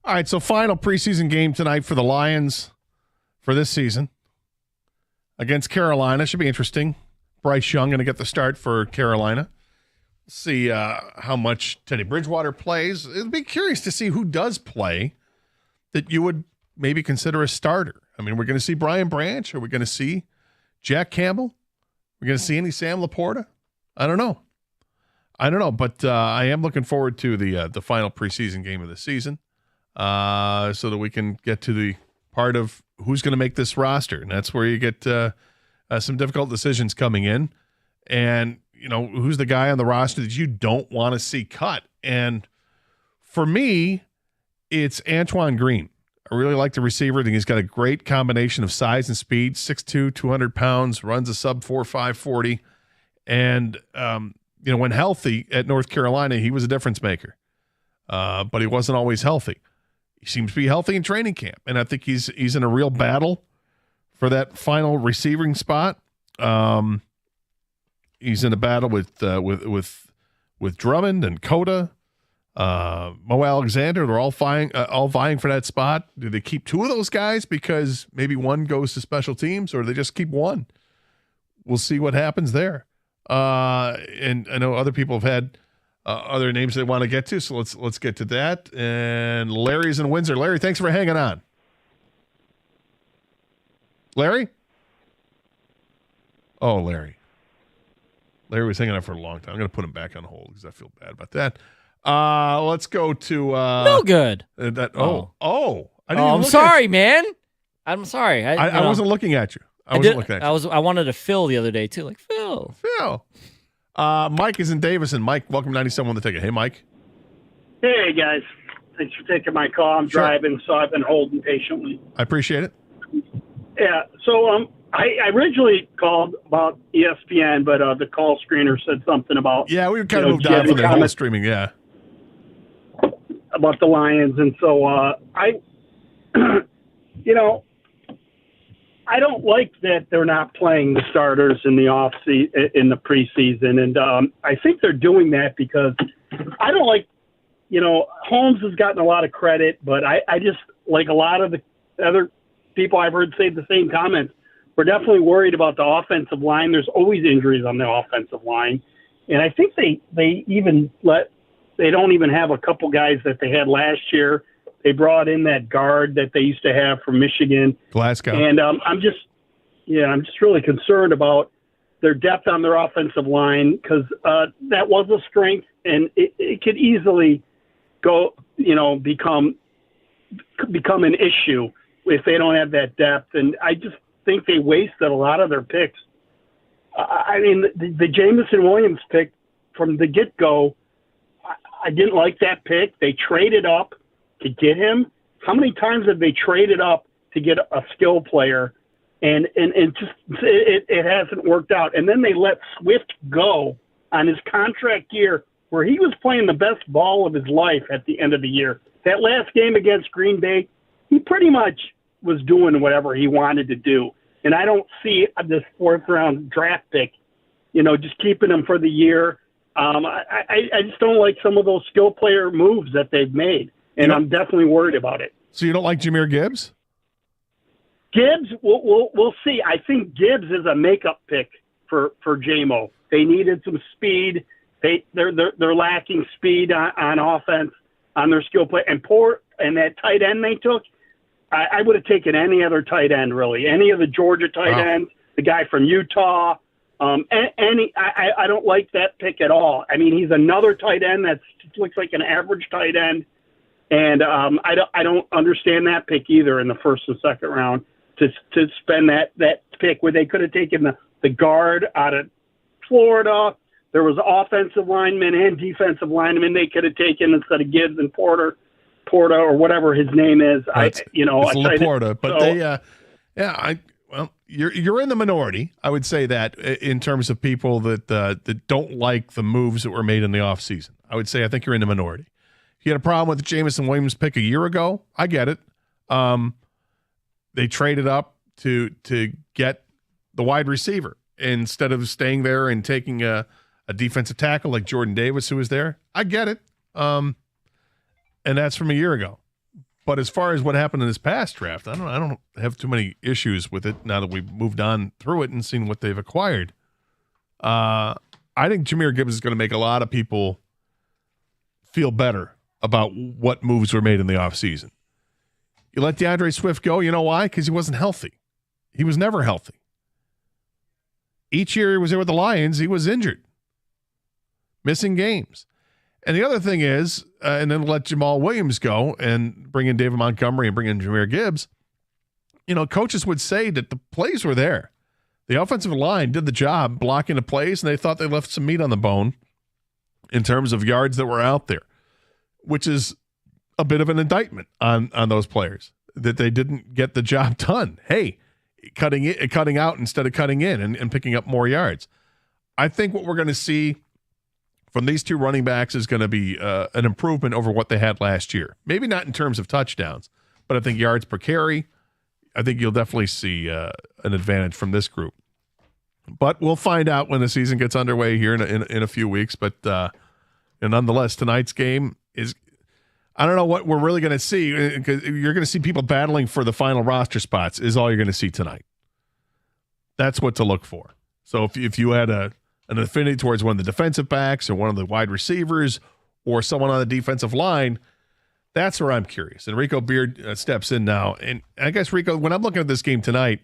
Speaker 19: All right, so final preseason game tonight for the Lions for this season against Carolina. Should be interesting. Bryce Young going to get the start for Carolina. See how much Teddy Bridgewater plays. It'll be curious to see who does play that you would maybe consider a starter. I mean, we're going to see Brian Branch. Are we going to see Jack Campbell? We're going to see any Sam Laporta? I don't know, but I am looking forward to the final preseason game of the season so that we can get to the part of who's going to make this roster. And that's where you get some difficult decisions coming in. And, who's the guy on the roster that you don't want to see cut? And for me, it's Antoine Green. I really like the receiver. I think he's got a great combination of size and speed, 6'2", 200 pounds, runs a sub 4.5 40. And, when healthy at North Carolina, he was a difference maker. But he wasn't always healthy. He seems to be healthy in training camp. And I think he's in a real battle for that final receiving spot. He's in a battle with Drummond and Coda. Mo Alexander, they're all vying for that spot. Do they keep two of those guys because maybe one goes to special teams, or do they just keep one? We'll see what happens there. And I know other people have had other names they want to get to, so let's get to that. And Larry's in Windsor. Larry, thanks for hanging on. Larry? Oh, Larry. Larry was hanging on for a long time. I'm going to put him back on hold because I feel bad about that. Let's go to
Speaker 8: no good.
Speaker 19: I'm
Speaker 8: sorry, man. I'm sorry.
Speaker 19: I wasn't looking at you. I
Speaker 8: wanted to Phil the other day too, like Phil.
Speaker 19: Mike is in Davison. Mike, welcome to 97 on the Ticket. Hey, Mike.
Speaker 14: Hey guys, thanks for taking my call. I'm driving, so I've been holding patiently.
Speaker 19: I appreciate it.
Speaker 14: Yeah. So I originally called about ESPN, but the call screener said something about
Speaker 19: we kind of moved on from the whole streaming. Yeah.
Speaker 14: About the Lions, and so I don't like that they're not playing the starters in the preseason, and I think they're doing that because I don't like, Holmes has gotten a lot of credit, but I just like a lot of the other people I've heard say the same comments. We're definitely worried about the offensive line. There's always injuries on the offensive line, and I think they don't even have a couple guys that they had last year. They brought in that guard that they used to have from Michigan,
Speaker 19: Glasgow,
Speaker 14: and I'm just really concerned about their depth on their offensive line because that was a strength, and it could easily go, become an issue if they don't have that depth. And I just think they wasted a lot of their picks. I mean, the Jameson Williams pick from the get-go, I didn't like that pick. They traded up to get him. How many times have they traded up to get a skill player, and just it hasn't worked out? And then they let Swift go on his contract year where he was playing the best ball of his life at the end of the year. That last game against Green Bay, he pretty much was doing whatever he wanted to do. And I don't see this fourth-round draft pick, just keeping him for the year. I just don't like some of those skill player moves that they've made, and I'm definitely worried about it.
Speaker 19: So you don't like Jahmyr Gibbs?
Speaker 14: Gibbs, we'll see. I think Gibbs is a makeup pick for JMO. They needed some speed. They're lacking speed on offense on their skill play. And that tight end they took, I would have taken any other tight end, really. Any of the Georgia tight ends, the guy from Utah. I don't like that pick at all. I mean, he's another tight end that looks like an average tight end. And I don't understand that pick either in the first and second round to spend that pick where they could have taken the guard out of Florida. There was offensive linemen and defensive linemen they could have taken instead of Gibbs and Porter or whatever his name is.
Speaker 19: It's Laporta, but you're in the minority. I would say that in terms of people that don't like the moves that were made in the offseason. I would say I think you're in the minority. If you had a problem with the Jameson Williams pick a year ago, I get it. They traded up to get the wide receiver instead of staying there and taking a defensive tackle like Jordan Davis, who was there. I get it. And that's from a year ago. But as far as what happened in this past draft, I don't have too many issues with it now that we've moved on through it and seen what they've acquired. I think Jahmyr Gibbs is going to make a lot of people feel better about what moves were made in the offseason. You let DeAndre Swift go, you know why? Because he wasn't healthy. He was never healthy. Each year he was there with the Lions, he was injured, missing games. And the other thing is, and then let Jamal Williams go and bring in David Montgomery and bring in Jahmyr Gibbs. Coaches would say that the plays were there. The offensive line did the job blocking the plays, and they thought they left some meat on the bone in terms of yards that were out there, which is a bit of an indictment on those players, that they didn't get the job done. Hey, cutting out instead of cutting in and picking up more yards. I think what we're going to see from these two running backs is going to be an improvement over what they had last year. Maybe not in terms of touchdowns, but I think yards per carry, I think you'll definitely see an advantage from this group. But we'll find out when the season gets underway here in a few weeks. But nonetheless, tonight's game is, I don't know what we're really going to see, because you're going to see people battling for the final roster spots is all you're going to see tonight. That's what to look for. So if you had an affinity towards one of the defensive backs or one of the wide receivers or someone on the defensive line, that's where I'm curious. And Rico Beard steps in now. And I guess, Rico, when I'm looking at this game tonight,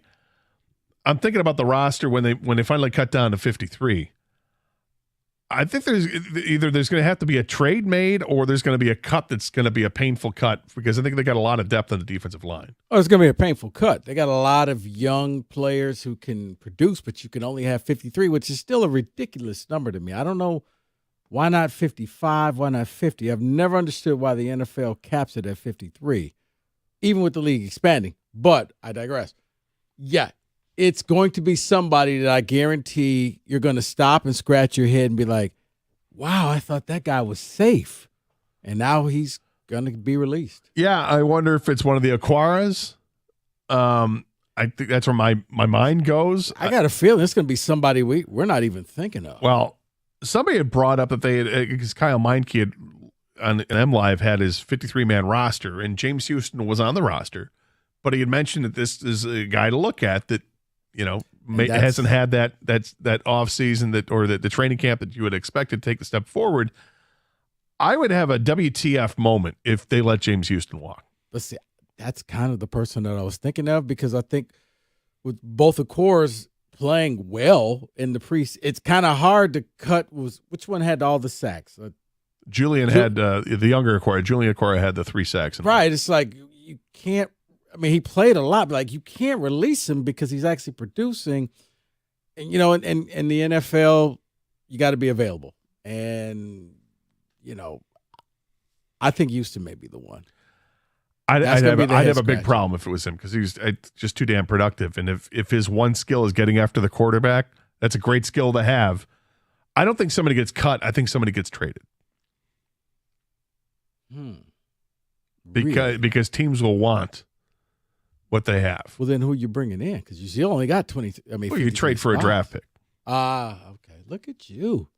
Speaker 19: I'm thinking about the roster when they finally cut down to 53. I think there's going to have to be a trade made, or there's going to be a cut that's going to be a painful cut, because I think they got a lot of depth on the defensive line.
Speaker 11: Oh, it's going to be a painful cut. They got a lot of young players who can produce, but you can only have 53, which is still a ridiculous number to me. I don't know why not 55, why not 50. I've never understood why the NFL caps it at 53, even with the league expanding. But I digress. Yeah, it's going to be somebody that I guarantee you're going to stop and scratch your head and be like, wow, I thought that guy was safe. And now he's going to be released.
Speaker 19: Yeah, I wonder if it's one of the Aquaras. I think that's where my mind goes.
Speaker 11: I got a feeling it's going to be somebody we're not even thinking of.
Speaker 19: Well, somebody had brought up that they had, because Kyle Meinke had, on MLive, had his 53-man roster, and James Houston was on the roster. But he had mentioned that this is a guy to look at that, hasn't had that off season or the training camp that you would expect to take the step forward. I would have a WTF moment if they let James Houston walk.
Speaker 11: But see, that's kind of the person that I was thinking of, because I think with both the cores playing well in the it's kind of hard to cut. Which one had all the sacks?
Speaker 19: Julian had the younger Aquara. Julian Aquara had the 3 sacks.
Speaker 11: Right. It's like you can't. I mean, he played a lot, but like you can't release him because he's actually producing. And in the NFL, you got to be available. And I think Houston may be the one.
Speaker 19: I'd have a big problem if it was him, because he's just too damn productive. And if his one skill is getting after the quarterback, that's a great skill to have. I don't think somebody gets cut. I think somebody gets traded. Because teams will want what they have.
Speaker 11: Well, then who are you bringing in? Because you only got 20.
Speaker 19: You trade for a draft pick.
Speaker 11: Okay. Look at you.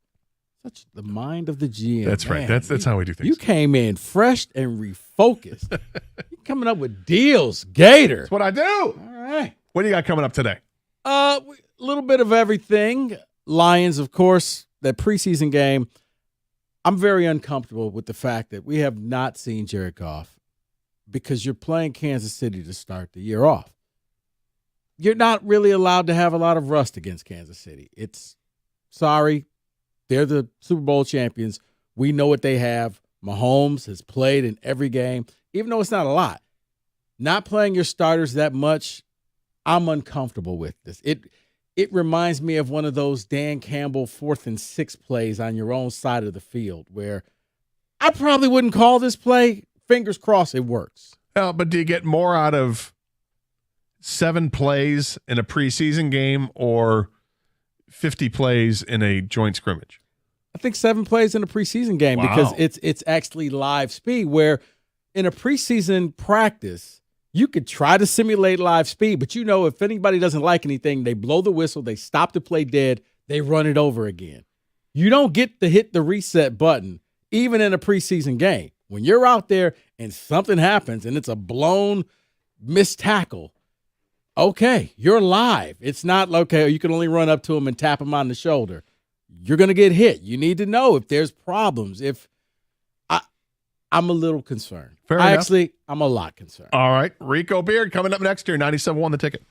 Speaker 11: Such the mind of the GM.
Speaker 19: That's right. That's how we do things.
Speaker 11: You came in fresh and refocused. You're coming up with deals, Gator.
Speaker 19: That's what I do.
Speaker 11: All right.
Speaker 19: What do you got coming up today?
Speaker 11: A little bit of everything. Lions, of course, that preseason game. I'm very uncomfortable with the fact that we have not seen Jared Goff, because you're playing Kansas City to start the year off. You're not really allowed to have a lot of rust against Kansas City. Sorry, they're the Super Bowl champions. We know what they have. Mahomes has played in every game, even though it's not a lot. Not playing your starters that much, I'm uncomfortable with this. It reminds me of one of those Dan Campbell 4th and 6 plays on your own side of the field, where I probably wouldn't call this play. Fingers crossed it works.
Speaker 19: But do you get more out of 7 plays in a preseason game or 50 plays in a joint scrimmage?
Speaker 11: I think 7 plays in a preseason game, because it's actually live speed, where in a preseason practice, you could try to simulate live speed, but if anybody doesn't like anything, they blow the whistle, they stop the play dead, they run it over again. You don't get to hit the reset button, even in a preseason game. When you're out there and something happens and it's a blown missed tackle, okay, you're live. It's not, okay, you can only run up to him and tap him on the shoulder. You're going to get hit. You need to know if there's problems. I'm a little concerned.
Speaker 19: Fair enough.
Speaker 11: Actually, I'm a lot concerned.
Speaker 19: All right. Rico Beard coming up next year, 97.1 The Ticket.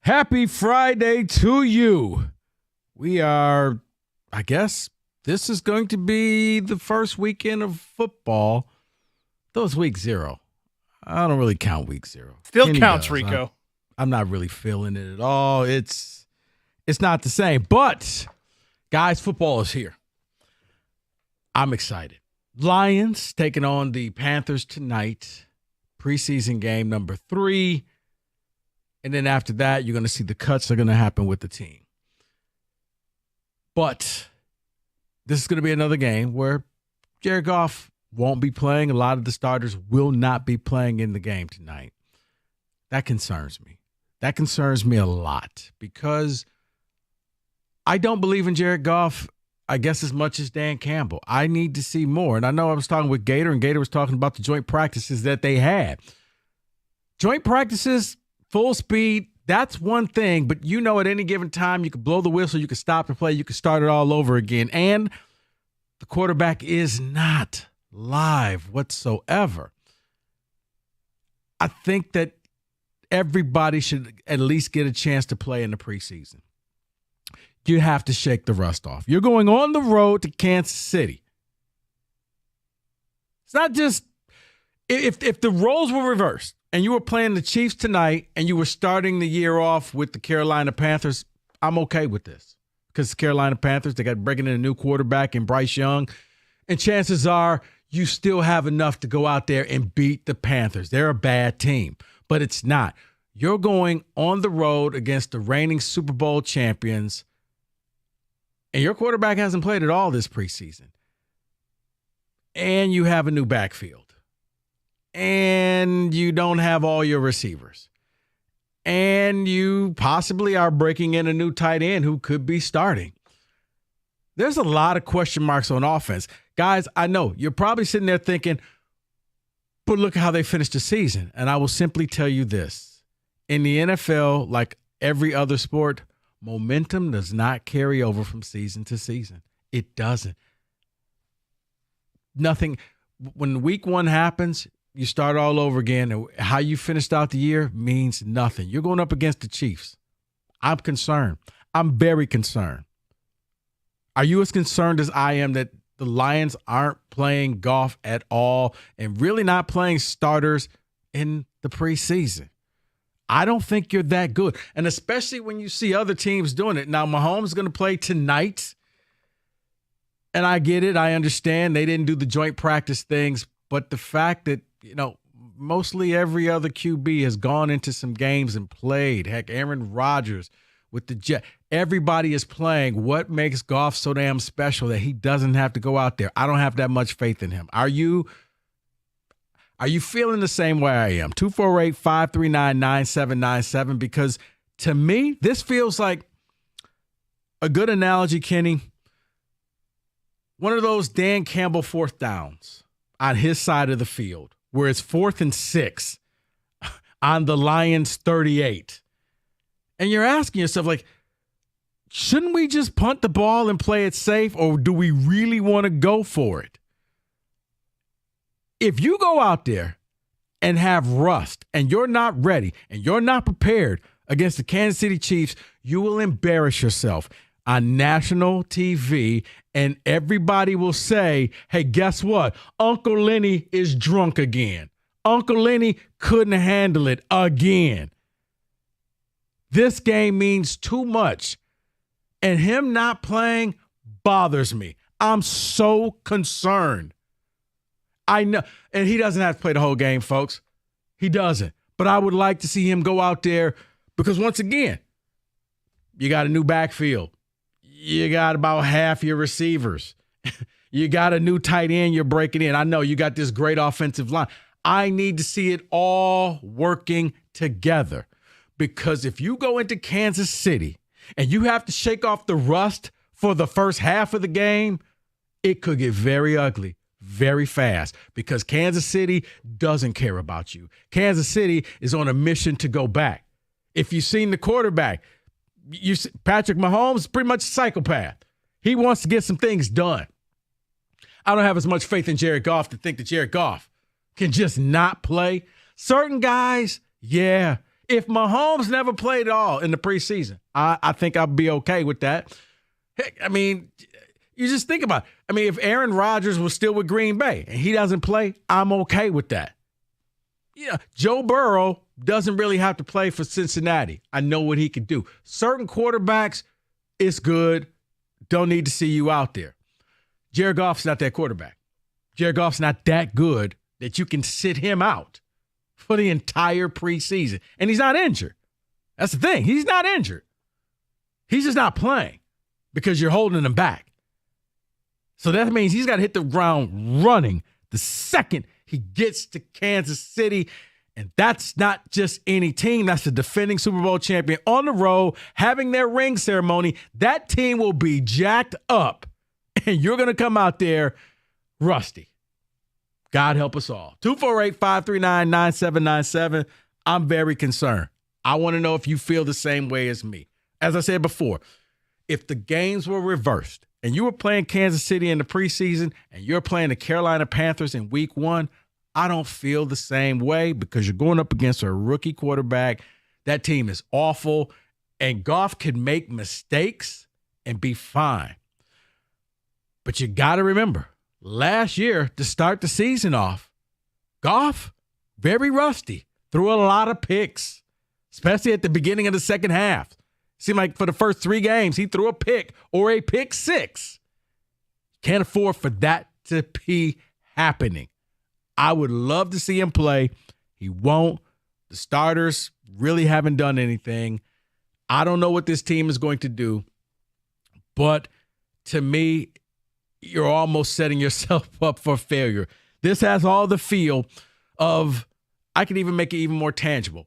Speaker 11: Happy Friday to you. We are, I guess, this is going to be the first weekend of football. Though it's week 0. I don't really count week 0.
Speaker 17: Still
Speaker 11: Kenny
Speaker 17: counts,
Speaker 11: does.
Speaker 17: Rico.
Speaker 11: I'm not really feeling it at all. It's not the same. But, guys, football is here. I'm excited. Lions taking on the Panthers tonight. Preseason game number 3. And then after that, you're going to see the cuts that are going to happen with the team. But this is going to be another game where Jared Goff won't be playing. A lot of the starters will not be playing in the game tonight. That concerns me. That concerns me a lot because I don't believe in Jared Goff, I guess, as much as Dan Campbell. I need to see more. And I know I was talking with Gator, and Gator was talking about the joint practices that they had. Joint practices, full speed, that's one thing. But you know at any given time, you can blow the whistle, you can stop the play, you can start it all over again. And the quarterback is not live whatsoever. I think that everybody should at least get a chance to play in the preseason. You have to shake the rust off. You're going on the road to Kansas City. It's not just if the roles were reversed and you were playing the Chiefs tonight and you were starting the year off with the Carolina Panthers, I'm okay with this because the Carolina Panthers, they got breaking in a new quarterback in Bryce Young, and chances are you still have enough to go out there and beat the Panthers. They're a bad team, but it's not. You're going on the road against the reigning Super Bowl champions, and your quarterback hasn't played at all this preseason. And you have a new backfield. And you don't have all your receivers. And you possibly are breaking in a new tight end who could be starting. There's a lot of question marks on offense. Guys, I know you're probably sitting there thinking, but look at how they finished the season. And I will simply tell you this. In the NFL, like every other sport, momentum does not carry over from season to season. It doesn't. Nothing. When week 1 happens, you start all over again. And how you finished out the year means nothing. You're going up against the Chiefs. I'm concerned. I'm very concerned. Are you as concerned as I am that the Lions aren't playing Goff at all and really not playing starters in the preseason? I don't think you're that good. And especially when you see other teams doing it. Now, Mahomes is going to play tonight. And I get it. I understand they didn't do the joint practice things. But the fact that, mostly every other QB has gone into some games and played. Heck, Aaron Rodgers with the Jets. Everybody is playing. What makes Goff so damn special that he doesn't have to go out there? I don't have that much faith in him. Are you feeling the same way I am? 248-539-9797, because to me, this feels like a good analogy, Kenny. One of those Dan Campbell 4th downs on his side of the field where it's 4th and 6 on the Lions 38. And you're asking yourself, like, shouldn't we just punt the ball and play it safe, or do we really want to go for it? If you go out there and have rust and you're not ready and you're not prepared against the Kansas City Chiefs, you will embarrass yourself on national TV, and everybody will say, hey, guess what? Uncle Lenny is drunk again. Uncle Lenny couldn't handle it again. This game means too much, and him not playing bothers me. I'm so concerned. I know, and he doesn't have to play the whole game, folks. He doesn't. But I would like to see him go out there because, once again, you got a new backfield. You got about half your receivers. You got a new tight end you're breaking in. I know you got this great offensive line. I need to see it all working together, because if you go into Kansas City and you have to shake off the rust for the first half of the game, it could get very ugly very fast, because Kansas City doesn't care about you. Kansas City is on a mission to go back. If you've seen the quarterback, Patrick Mahomes is pretty much a psychopath. He wants to get some things done. I don't have as much faith in Jared Goff to think that Jared Goff can just not play. Certain guys, yeah. If Mahomes never played at all in the preseason, I think I'll be okay with that. Heck, I mean, you just think about it. I mean, if Aaron Rodgers was still with Green Bay and he doesn't play, I'm okay with that. Yeah, Joe Burrow doesn't really have to play for Cincinnati. I know what he can do. Certain quarterbacks, it's good. Don't need to see you out there. Jared Goff's not that quarterback. Jared Goff's not that good that you can sit him out for the entire preseason. And he's not injured. That's the thing. He's not injured. He's just not playing because you're holding him back. So that means he's got to hit the ground running the second he gets to Kansas City. And that's not just any team. That's the defending Super Bowl champion on the road, having their ring ceremony. That team will be jacked up. And you're going to come out there rusty. God help us all. 248-539-9797. I'm very concerned. I want to know if you feel the same way as me. As I said before, if the games were reversed and you were playing Kansas City in the preseason and you're playing the Carolina Panthers in week 1, I don't feel the same way because you're going up against a rookie quarterback. That team is awful, and Goff can make mistakes and be fine. But you got to remember, last year, to start the season off, Goff, very rusty, threw a lot of picks, especially at the beginning of the second half. Seemed like for the first 3 games, he threw a pick or a pick 6. Can't afford for that to be happening. I would love to see him play. He won't. The starters really haven't done anything. I don't know what this team is going to do, but to me, you're almost setting yourself up for failure. This has all the feel of, I can even make it even more tangible.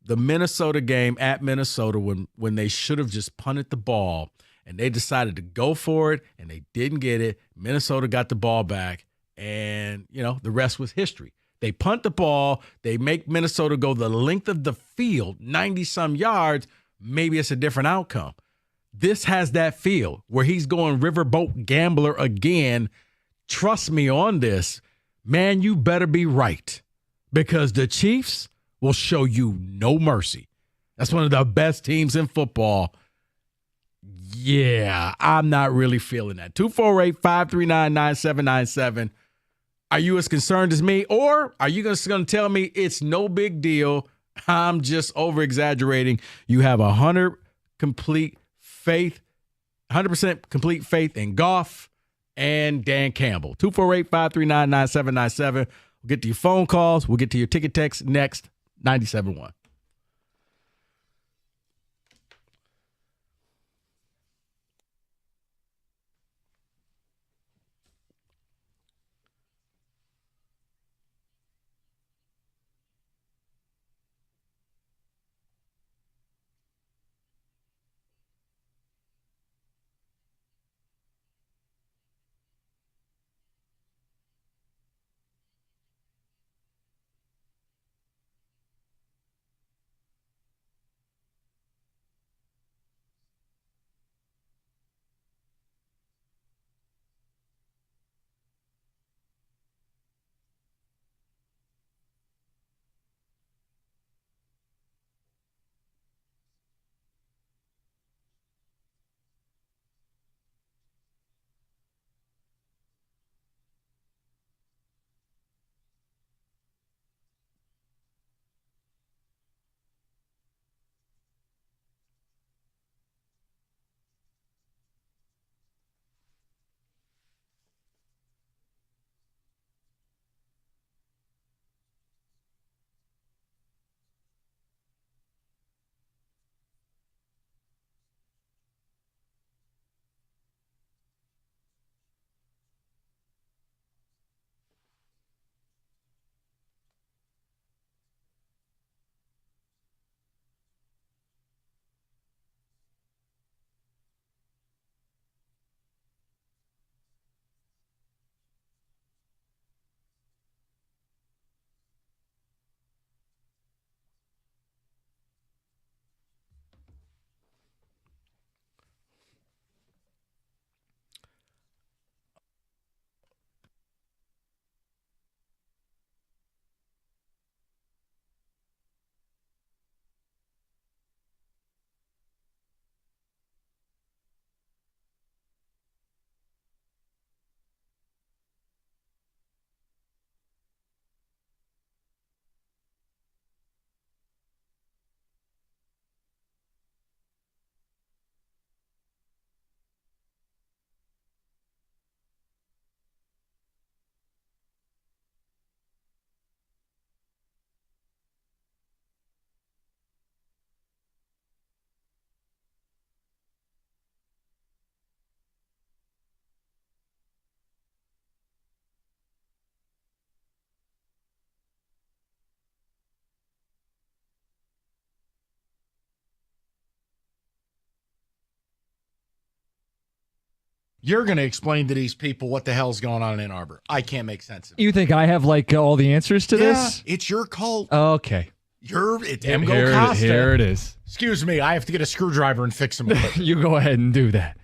Speaker 11: The Minnesota game at Minnesota when they should have just punted the ball and they decided to go for it and they didn't get it. Minnesota got the ball back and, the rest was history. They punt the ball. They make Minnesota go the length of the field, 90-some yards. Maybe it's a different outcome. This has that feel where he's going riverboat gambler again. Trust me on this. Man, you better be right because the Chiefs will show you no mercy. That's one of the best teams in football. Yeah, I'm not really feeling that. 248-539-9797. Are you as concerned as me, or are you just going to tell me it's no big deal? I'm just over-exaggerating. You have 100% complete faith in Goff and Dan Campbell. 248-539-9797. We'll get to your phone calls. We'll get to your ticket text next. 97.1.
Speaker 9: You're going to explain to these people what the hell's going on in Ann Arbor. I can't make sense of it.
Speaker 1: You think I have all the answers to this?
Speaker 9: It's your cult.
Speaker 1: Okay.
Speaker 9: It's Emgo Costa.
Speaker 1: Here it is.
Speaker 9: Excuse me, I have to get a screwdriver and fix them.
Speaker 1: You go ahead and do that.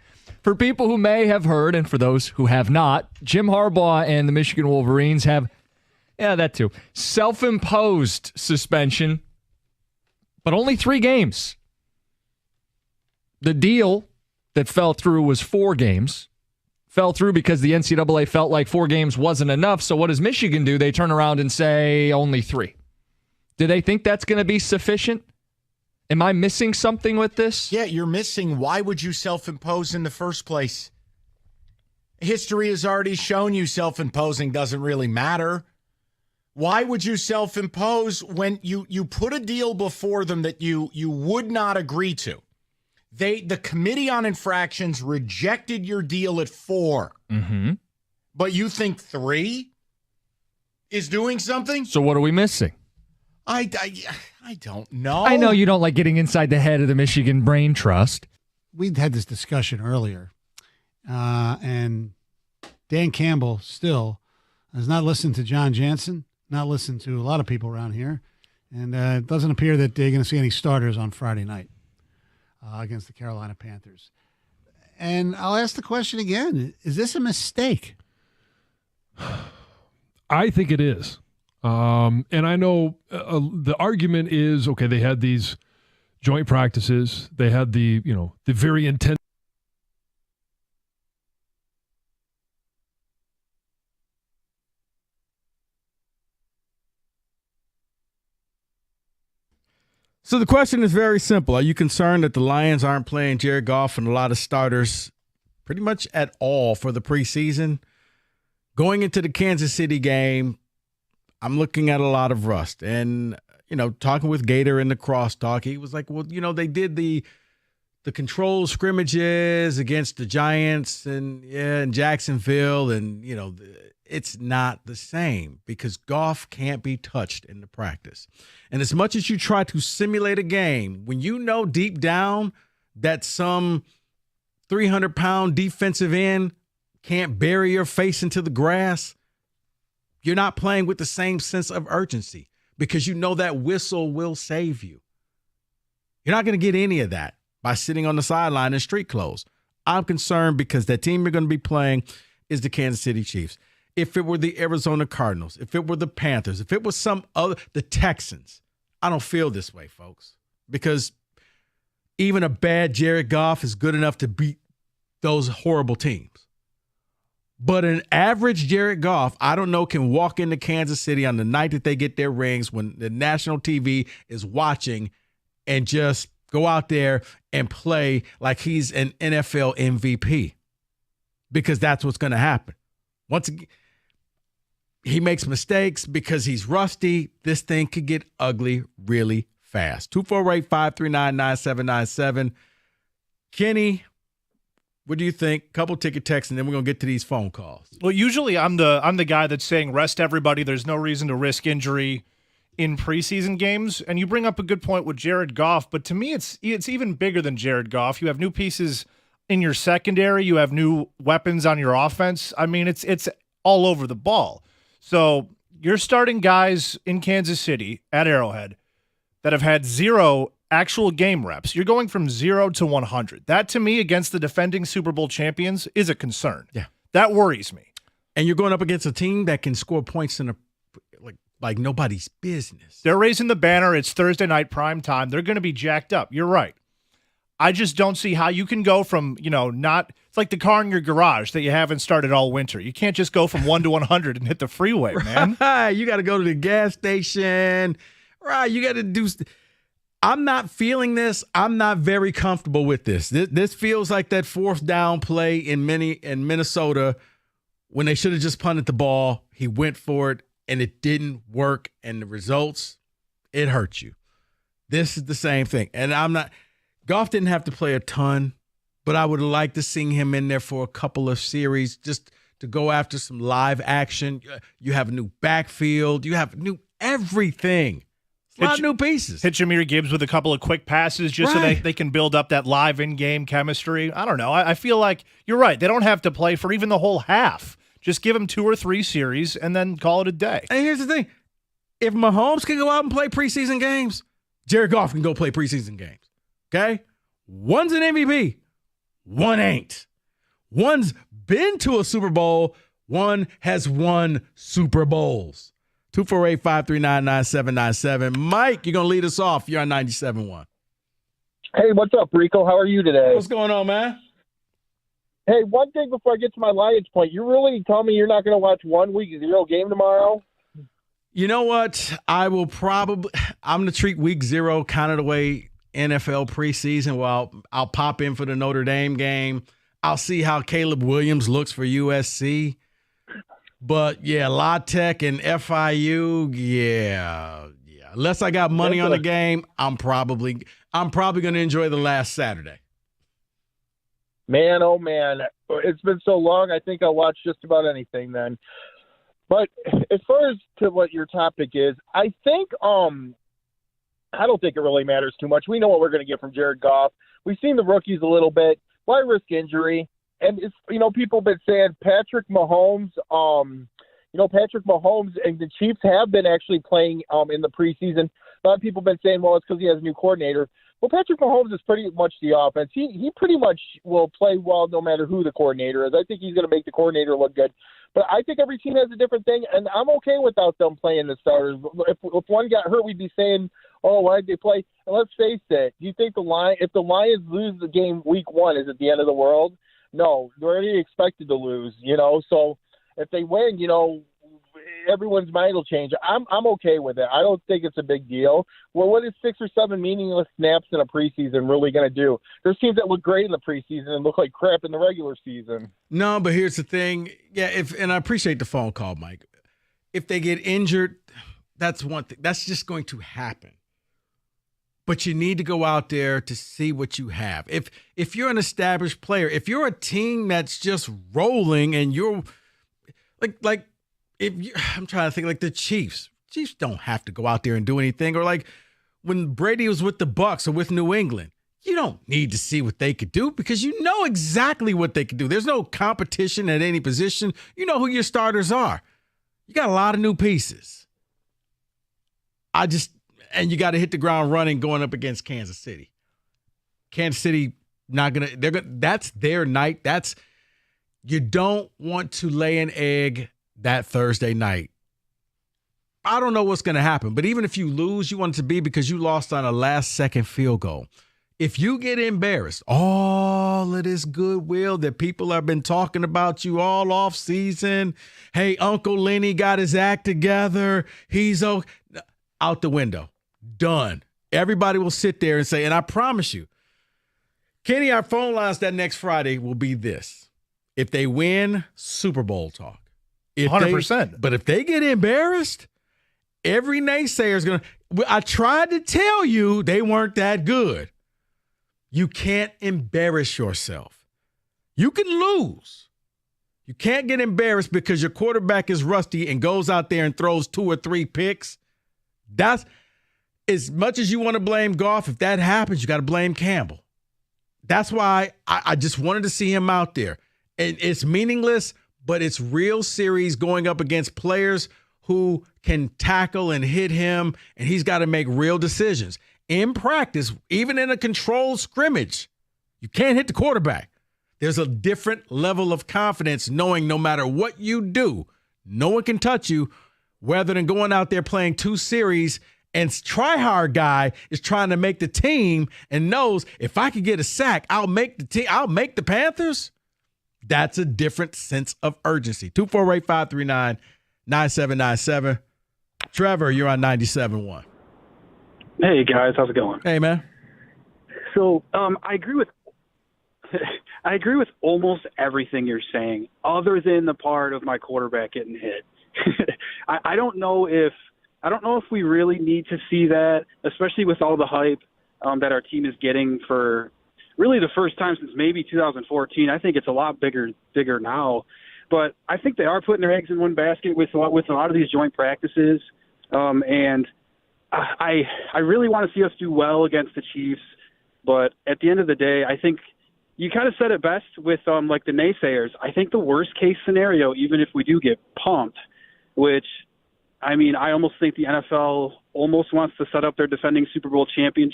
Speaker 1: For people who may have heard, and for those who have not, Jim Harbaugh and the Michigan Wolverines have, that too, self-imposed suspension, but only 3 games. The deal that fell through was 4 games. Fell through because the NCAA felt like 4 games wasn't enough. So what does Michigan do? They turn around and say only 3. Do they think that's going to be sufficient? Am I missing something with this?
Speaker 9: Yeah, you're missing. Why would you self-impose in the first place? History has already shown you self-imposing doesn't really matter. Why would you self-impose when you put a deal before them that you would not agree to? The Committee on Infractions rejected your deal at 4.
Speaker 1: Mm-hmm.
Speaker 9: But you think 3 is doing something?
Speaker 1: So what are we missing?
Speaker 9: I don't know.
Speaker 1: I know you don't like getting inside the head of the Michigan Brain Trust.
Speaker 10: We'd had this discussion earlier, and Dan Campbell still has not listened to John Jansen, not listened to a lot of people around here, and it doesn't appear that they're going to see any starters on Friday night against the Carolina Panthers. And I'll ask the question again, is this a mistake?
Speaker 3: I think it is. And I know the argument is, okay, they had these joint practices. They had the very intense.
Speaker 11: So the question is very simple. Are you concerned that the Lions aren't playing Jared Goff and a lot of starters pretty much at all for the preseason? Going into the Kansas City game, I'm looking at a lot of rust. And, talking with Gator in the crosstalk, he was like, well, they did the controlled scrimmages against the Giants and Jacksonville, and, it's not the same because Goff can't be touched in the practice. And as much as you try to simulate a game, when you know deep down that some 300-pound defensive end can't bury your face into the grass, you're not playing with the same sense of urgency because you know that whistle will save you. You're not going to get any of that by sitting on the sideline in street clothes. I'm concerned because that team you're going to be playing is the Kansas City Chiefs. If it were the Arizona Cardinals, if it were the Panthers, if it was the Texans, I don't feel this way, folks, because even a bad Jared Goff is good enough to beat those horrible teams. But an average Jared Goff, I don't know, can walk into Kansas City on the night that they get their rings when the national TV is watching and just go out there and play like he's an NFL MVP because that's what's going to happen. Once again, he makes mistakes because he's rusty. This thing could get ugly really fast. 248-539-9797. Kenny, what do you think? Couple ticket texts, and then we're gonna get to these phone calls.
Speaker 17: Well, usually I'm the guy that's saying rest everybody. There's no reason to risk injury in preseason games. And you bring up a good point with Jared Goff, but to me, it's even bigger than Jared Goff. You have new pieces in your secondary. You have new weapons on your offense. I mean, it's all over the ball. So you're starting guys in Kansas City at Arrowhead that have had 0 actual game reps. You're going from 0 to 100. That, to me, against the defending Super Bowl champions, is a concern.
Speaker 11: Yeah.
Speaker 17: That worries me.
Speaker 11: And you're going up against a team that can score points in like nobody's business.
Speaker 17: They're raising the banner. It's Thursday night prime time. They're going to be jacked up. You're right. I just don't see how you can go from, it's like the car in your garage that you haven't started all winter. You can't just go from 1 to 100 and hit the freeway, man.
Speaker 11: You got to go to the gas station. Right. You got to do. I'm not feeling this. I'm not very comfortable with this. This feels like that 4th down play in Minnesota when they should have just punted the ball. He went for it and it didn't work. And the results, it hurt you. This is the same thing. And Goff didn't have to play a ton, but I would like to see him in there for a couple of series just to go after some live action. You have a new backfield. You have new everything. A lot of new pieces.
Speaker 17: Hit Jahmyr Gibbs with a couple of quick passes just so they can build up that live in-game chemistry. I don't know. I feel like you're right. They don't have to play for even the whole half. Just give them 2 or 3 series and then call it a day.
Speaker 11: And here's the thing. If Mahomes can go out and play preseason games, Jared Goff can go play preseason games. Okay? One's an MVP. One ain't. One's been to a Super Bowl. One has won Super Bowls. 248-539-9797. Mike, you're going to lead us off. You're on 97.1.
Speaker 20: Hey, what's up, Rico? How are you today?
Speaker 11: What's going on, man?
Speaker 20: Hey, one thing before I get to my Lions point. You really tell me you're not going to watch 1 week 0 game tomorrow?
Speaker 11: You know what? I'm going to treat week 0 kind of the way NFL preseason. Well, I'll pop in for the Notre Dame game. I'll see how Caleb Williams looks for USC. But, yeah, La Tech and FIU, yeah. Unless I got money on the game, I'm probably going to enjoy the last Saturday.
Speaker 20: Man, oh, man. It's been so long, I think I'll watch just about anything then. But as far as to what your topic is, I think I don't think it really matters too much. We know what we're going to get from Jared Goff. We've seen the rookies a little bit. Why risk injury? And it's, people have been saying Patrick Mahomes, Patrick Mahomes and the Chiefs have been actually playing in the preseason. A lot of people have been saying, well, it's because he has a new coordinator. Well, Patrick Mahomes is pretty much the offense. He pretty much will play well no matter who the coordinator is. I think he's going to make the coordinator look good. But I think every team has a different thing, and I'm okay without them playing the starters. If one got hurt, we'd be saying, oh, why did they play? And let's face it, do you think if the Lions lose the game week 1, is it the end of the world? No, they're already expected to lose, So if they win, everyone's mind will change. I'm okay with it. I don't think it's a big deal. Well, what is 6 or 7 meaningless snaps in a preseason really going to do? There's teams that look great in the preseason and look like crap in the regular season.
Speaker 11: No, but here's the thing. Yeah, and I appreciate the phone call, Mike. If they get injured, that's one thing. That's just going to happen. But you need to go out there to see what you have. If you're an established player, if you're a team that's just rolling and you're like I'm trying to think like the Chiefs. Chiefs don't have to go out there and do anything. Or like when Brady was with the Bucs or with New England, you don't need to see what they could do because you know exactly what they could do. There's no competition at any position. You know who your starters are. You got a lot of new pieces. And you got to hit the ground running going up against Kansas City. Kansas City that's their night. You don't want to lay an egg that Thursday night. I don't know what's going to happen, but even if you lose, you want it to be because you lost on a last-second field goal. If you get embarrassed, all of this goodwill that people have been talking about you all off season, hey, Uncle Lenny got his act together, he's out the window. Done. Everybody will sit there and say, and I promise you, Kenny, our phone lines that next Friday will be this. If they win, Super Bowl talk.
Speaker 17: 100%.
Speaker 11: But if they get embarrassed, every naysayer is going to, I tried to tell you they weren't that good. You can't embarrass yourself. You can lose. You can't get embarrassed because your quarterback is rusty and goes out there and throws 2 or 3 picks. That's as much as you want to blame Goff. If that happens, you got to blame Campbell. That's why I just wanted to see him out there. And it's meaningless, but it's real series going up against players who can tackle and hit him, and he's got to make real decisions. In practice, even in a controlled scrimmage, you can't hit the quarterback. There's a different level of confidence knowing no matter what you do, no one can touch you, rather than going out there playing 2 series and try-hard guy is trying to make the team and knows if I could get a sack, I'll make the team. I'll make the Panthers. That's a different sense of urgency. 248-539-9797. Trevor, you're on 97.1.
Speaker 21: Hey guys, how's it going?
Speaker 11: Hey man.
Speaker 21: So I agree with almost everything you're saying, other than the part of my quarterback getting hit. I don't know if we really need to see that, especially with all the hype that our team is getting for really the first time since maybe 2014. I think it's a lot bigger now, but I think they are putting their eggs in one basket with a lot of these joint practices, and I really want to see us do well against the Chiefs, but at the end of the day, I think you kind of said it best with like the naysayers. I think the worst case scenario, even if we do get pumped, which I mean, I almost think the NFL almost wants to set up their defending Super Bowl champions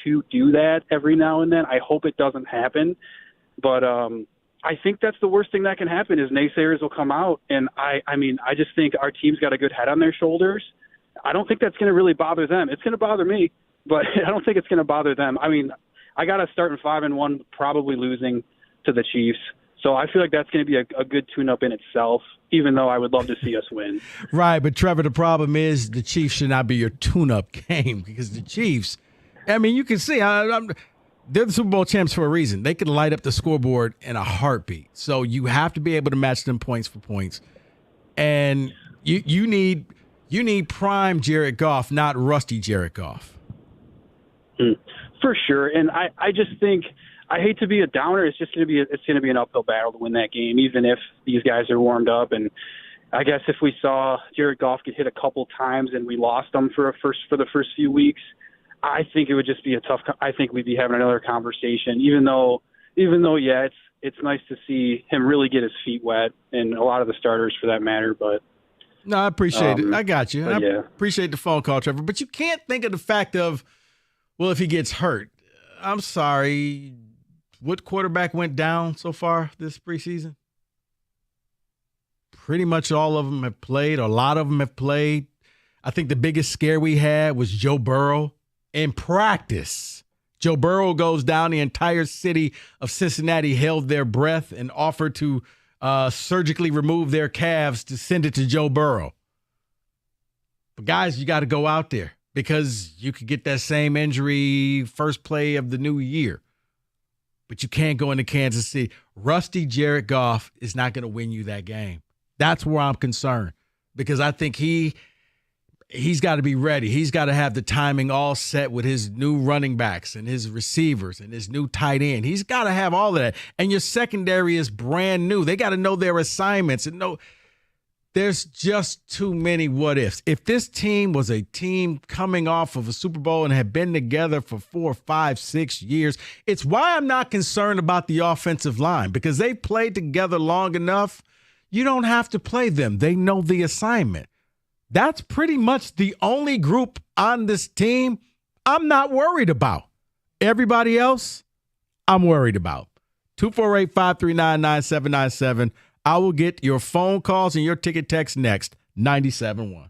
Speaker 21: to do that every now and then. I hope it doesn't happen, but I think that's the worst thing that can happen is naysayers will come out, and I mean, I just think our team's got a good head on their shoulders. I don't think that's going to really bother them. It's going to bother me, but I don't think it's going to bother them. I mean, I got to start in 5-1, probably losing to the Chiefs. So I feel like that's going to be a good tune-up in itself, even though I would love to see us win.
Speaker 11: Right, but Trevor, the problem is the Chiefs should not be your tune-up game because the Chiefs, I mean, you can see, they're the Super Bowl champs for a reason. They can light up the scoreboard in a heartbeat. So you have to be able to match them points for points. And you need prime Jared Goff, not rusty Jared Goff.
Speaker 21: For sure. And I just think – I hate to be a downer. It's going to be an uphill battle to win that game, even if these guys are warmed up. And I guess if we saw Jared Goff get hit a couple times and we lost him for the first few weeks, I think it would just be a tough. I think we'd be having another conversation. Even though, yeah, it's nice to see him really get his feet wet, and a lot of the starters for that matter. But
Speaker 11: no, I appreciate it. I got you. I
Speaker 21: yeah.
Speaker 11: appreciate the phone call, Trevor. But you can't think of the fact of, well, if he gets hurt, I'm sorry. What quarterback went down so far this preseason? Pretty much all of them have played, or a lot of them have played. I think the biggest scare we had was Joe Burrow in practice. Joe Burrow goes down. The entire city of Cincinnati held their breath and offered to surgically remove their calves to send it to Joe Burrow. But guys, you got to go out there because you could get that same injury first play of the new year. But you can't go into Kansas City. Rusty Jared Goff is not going to win you that game. That's where I'm concerned because I think he's got to be ready. He's got to have the timing all set with his new running backs and his receivers and his new tight end. He's got to have all of that. And your secondary is brand new. They got to know their assignments and know there's just too many what ifs. If this team was a team coming off of a Super Bowl and had been together for 4, 5, 6 years, it's why I'm not concerned about the offensive line because they've played together long enough. You don't have to play them. They know the assignment. That's pretty much the only group on this team I'm not worried about. Everybody else, I'm worried about. 248-539-9797. I will get your phone calls and your ticket text next. 97.1.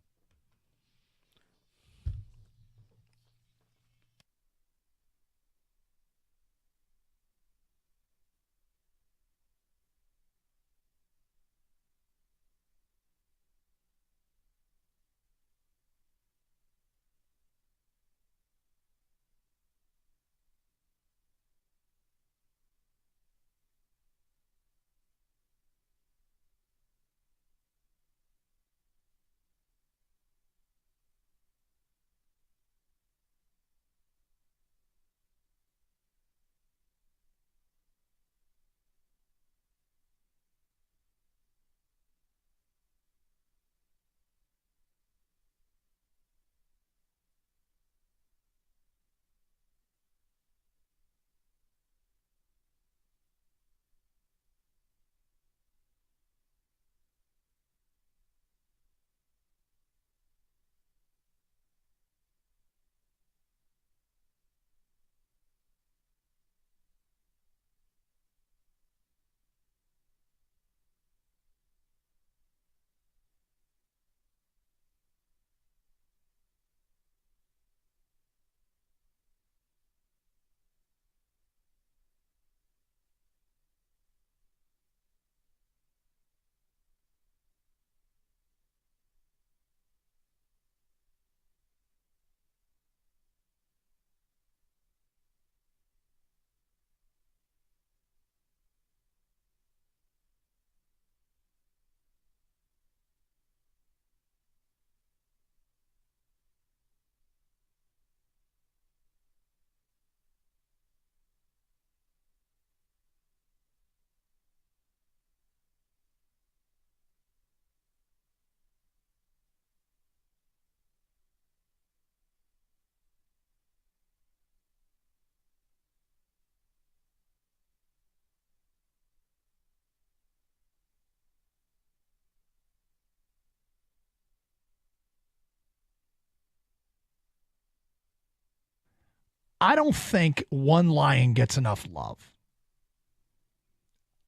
Speaker 7: I don't think one Lion gets enough love.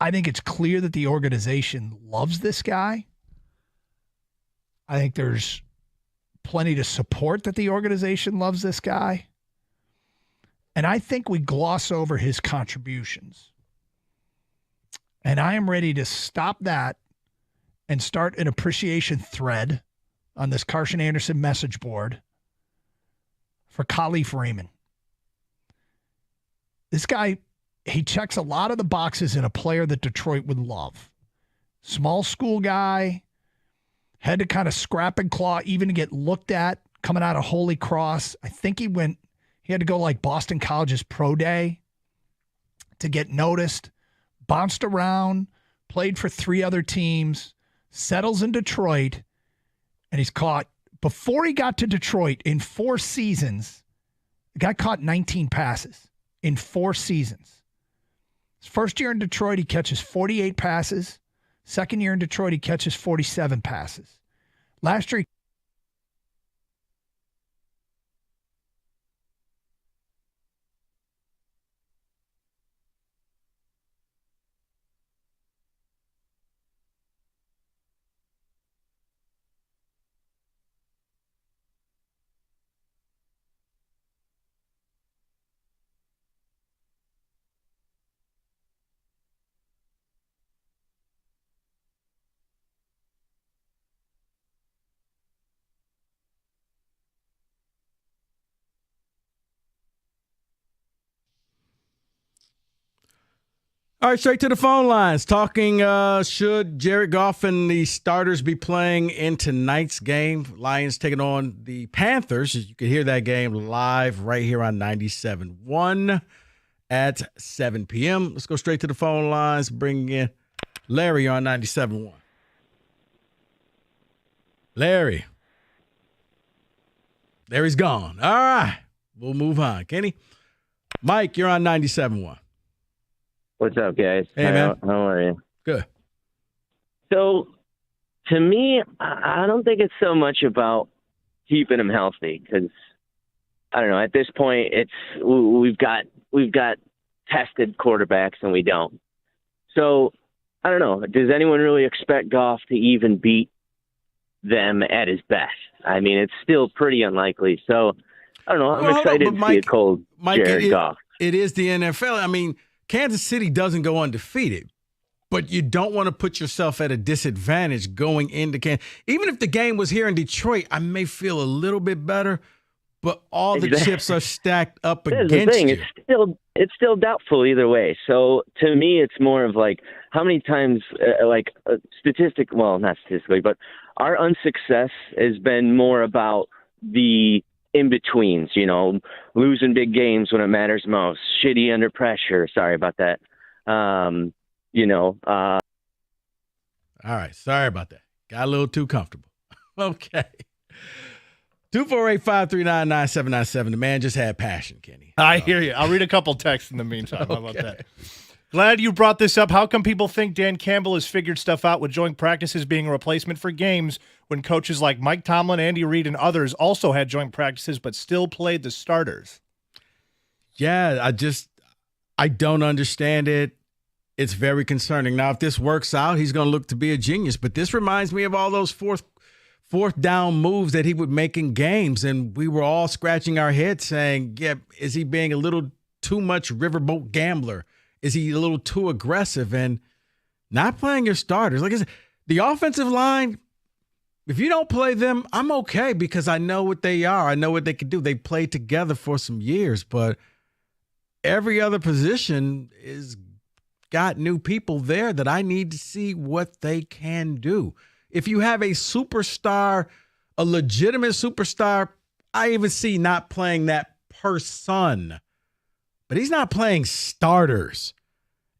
Speaker 7: I think it's clear that the organization loves this guy. I think there's plenty to support that the organization loves this guy. And I think we gloss over his contributions. And I am ready to stop that and start an appreciation thread on this Carson Anderson message board for Khalif Raymond. This guy, he checks a lot of the boxes in a player that Detroit would love. Small school guy, had to kind of scrap and claw even to get looked at coming out of Holy Cross. I think he had to go like Boston College's pro day to get noticed, bounced around, played for 3 other teams, settles in Detroit, and he's caught, before he got to Detroit in 4 seasons, the guy caught 19 passes in 4 seasons. His first year in Detroit, he catches 48 passes. Second year in Detroit, he catches 47 passes. Last year,
Speaker 11: All right, straight to the phone lines. Talking should Jared Goff and the starters be playing in tonight's game? Lions taking on the Panthers. You can hear that game live right here on 97.1 at 7 p.m. Let's go straight to the phone lines. Bring in Larry on 97.1. Larry. Larry's gone. All right. We'll move on. Kenny? Mike, you're on 97.1.
Speaker 5: What's up, guys?
Speaker 11: Hey, man.
Speaker 5: How are you?
Speaker 11: Good.
Speaker 5: So, to me, I don't think it's so much about keeping him healthy because I don't know. At this point, we've got tested quarterbacks and we don't. So, I don't know. Does anyone really expect Goff to even beat them at his best? I mean, it's still pretty unlikely. So, I don't know. I'm excited to see a cold Jared Goff.
Speaker 11: It is the NFL. I mean, Kansas City doesn't go undefeated, but you don't want to put yourself at a disadvantage going into Kansas. Even if the game was here in Detroit, I may feel a little bit better, but all the chips are stacked up against
Speaker 5: the thing.
Speaker 11: you.
Speaker 5: It's still doubtful either way. So to me, it's more of like how many times, not statistically, but our unsuccess has been more about the in-betweens, losing big games when it matters most, shitty under pressure. Sorry about that. All
Speaker 11: right. Sorry about that. Got a little too comfortable. Okay. 248-539-9797. The man just had passion, Kenny.
Speaker 17: I hear you. I'll read a couple texts in the meantime. How about that? Glad you brought this up. How come people think Dan Campbell has figured stuff out with joint practices being a replacement for games when coaches like Mike Tomlin, Andy Reid, and others also had joint practices but still played the starters?
Speaker 11: Yeah, I don't understand it. It's very concerning. Now, if this works out, he's going to look to be a genius. But this reminds me of all those fourth down moves that he would make in games, and we were all scratching our heads saying, yeah, is he being a little too much riverboat gambler? Is he a little too aggressive? And not playing your starters. Like I said, the offensive line, if you don't play them, I'm okay because I know what they are. I know what they can do. They played together for some years, but every other position is got new people there that I need to see what they can do. If you have a superstar, a legitimate superstar, I even see not playing that person. But he's not playing starters.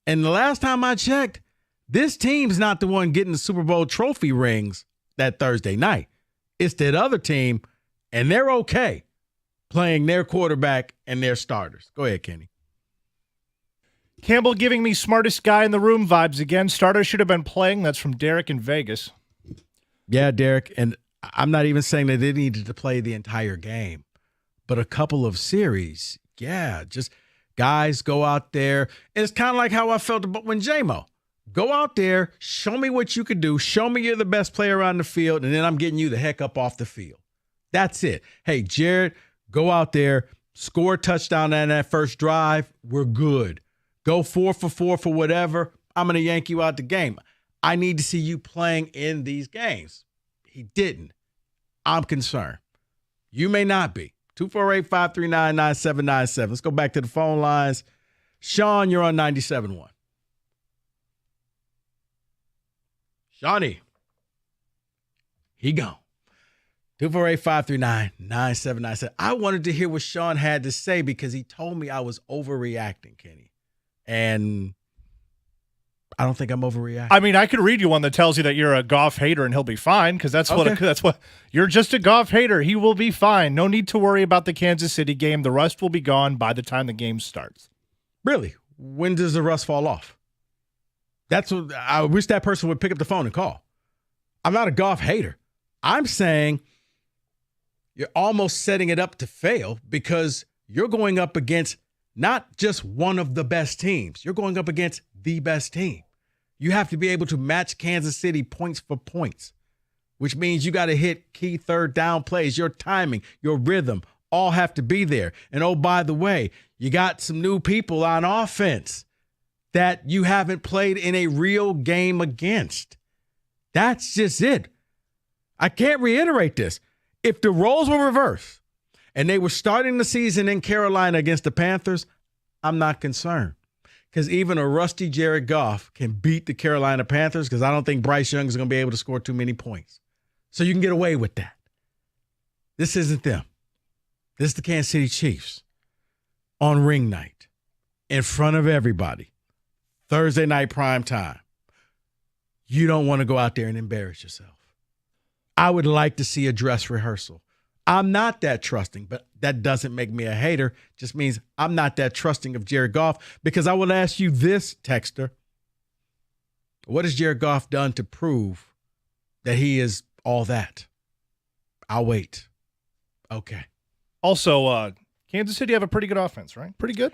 Speaker 11: And the last time I checked, this team's not the one getting the Super Bowl trophy rings that Thursday night. It's that other team, and they're okay playing their quarterback and their starters. Go ahead, Kenny.
Speaker 17: Campbell giving me smartest guy in the room vibes again. Starters should have been playing. That's from Derek in Vegas.
Speaker 11: Yeah, Derek. And I'm not even saying that they needed to play the entire game, but a couple of series. yeah, just guys go out there. And it's kind of like how I felt about when J-Mo. Go out there, show me what you can do, show me you're the best player on the field, and then I'm getting you the heck up off the field. That's it. Hey, Jared, go out there, score a touchdown on that first drive. We're good. Go 4 for 4 for whatever. I'm going to yank you out the game. I need to see you playing in these games. He didn't. I'm concerned. You may not be. 248-539-9797. Let's go back to the phone lines. Sean, you're on 97.1. Shawnee. He gone. 248-539-9797. I wanted to hear what Sean had to say because he told me I was overreacting, Kenny. And I don't think I'm overreacting.
Speaker 17: I mean, I could read you one that tells you that you're a Goff hater and he'll be fine because that's what you're just a Goff hater. He will be fine. No need to worry about the Kansas City game. The rust will be gone by the time the game starts.
Speaker 11: Really? When does the rust fall off? That's what I wish that person would pick up the phone and call. I'm not a Goff hater. I'm saying you're almost setting it up to fail because you're going up against not just one of the best teams. You're going up against the best team. You have to be able to match Kansas City points for points, which means you got to hit key third down plays. Your timing, your rhythm, all have to be there. And oh, by the way, you got some new people on offense that you haven't played in a real game against. That's just it. I can't reiterate this. If the roles were reversed and they were starting the season in Carolina against the Panthers, I'm not concerned. Because even a rusty Jared Goff can beat the Carolina Panthers because I don't think Bryce Young is going to be able to score too many points. So you can get away with that. This isn't them. This is the Kansas City Chiefs on ring night in front of everybody. Thursday night prime time. You don't want to go out there and embarrass yourself. I would like to see a dress rehearsal. I'm not that trusting, but that doesn't make me a hater. Just means I'm not that trusting of Jared Goff because I will ask you this, texter. What has Jared Goff done to prove that he is all that? I'll wait. Okay.
Speaker 17: Also, Kansas City have a pretty good offense, right? Pretty good.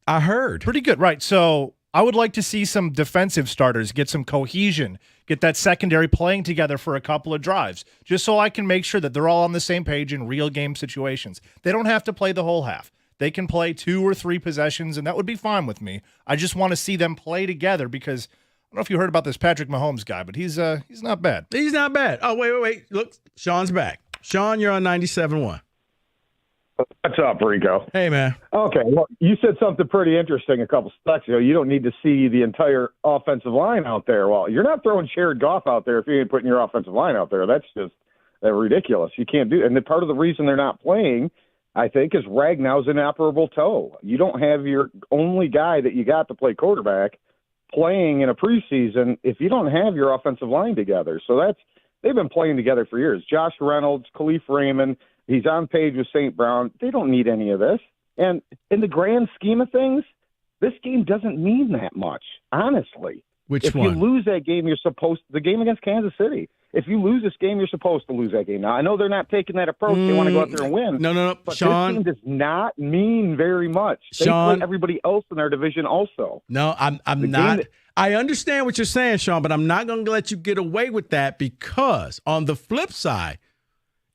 Speaker 11: I heard.
Speaker 17: Pretty good, right. So I would like to see some defensive starters get some cohesion, get that secondary playing together for a couple of drives, just so I can make sure that they're all on the same page in real game situations. They don't have to play the whole half. They can play 2 or 3 possessions, and that would be fine with me. I just want to see them play together because I don't know if you heard about this Patrick Mahomes guy, but he's not bad.
Speaker 11: He's not bad. Oh, wait. Look, Sean's back. Sean, you're on 97.1.
Speaker 4: What's up, Rico?
Speaker 11: Hey, man.
Speaker 4: Okay, well, you said something pretty interesting a couple seconds ago. You don't need to see the entire offensive line out there. Well, you're not throwing Jared Goff out there if you ain't putting your offensive line out there. That's just ridiculous. You can't do it. And part of the reason they're not playing, I think, is Ragnow's inoperable toe. You don't have your only guy that you got to play quarterback playing in a preseason if you don't have your offensive line together. So they've been playing together for years. Josh Reynolds, Khalif Raymond, he's on page with St. Brown. They don't need any of this. And in the grand scheme of things, this game doesn't mean that much, honestly.
Speaker 11: Which one?
Speaker 4: If you lose that game, the game against Kansas City. If you lose this game, you're supposed to lose that game. Now, I know they're not taking that approach. They want to go out there and win.
Speaker 11: No.
Speaker 4: But
Speaker 11: Sean,
Speaker 4: this game does not mean very much. They
Speaker 11: Sean,
Speaker 4: play everybody else in our division also.
Speaker 11: No, I'm not. I understand what you're saying, Sean, but I'm not going to let you get away with that because on the flip side,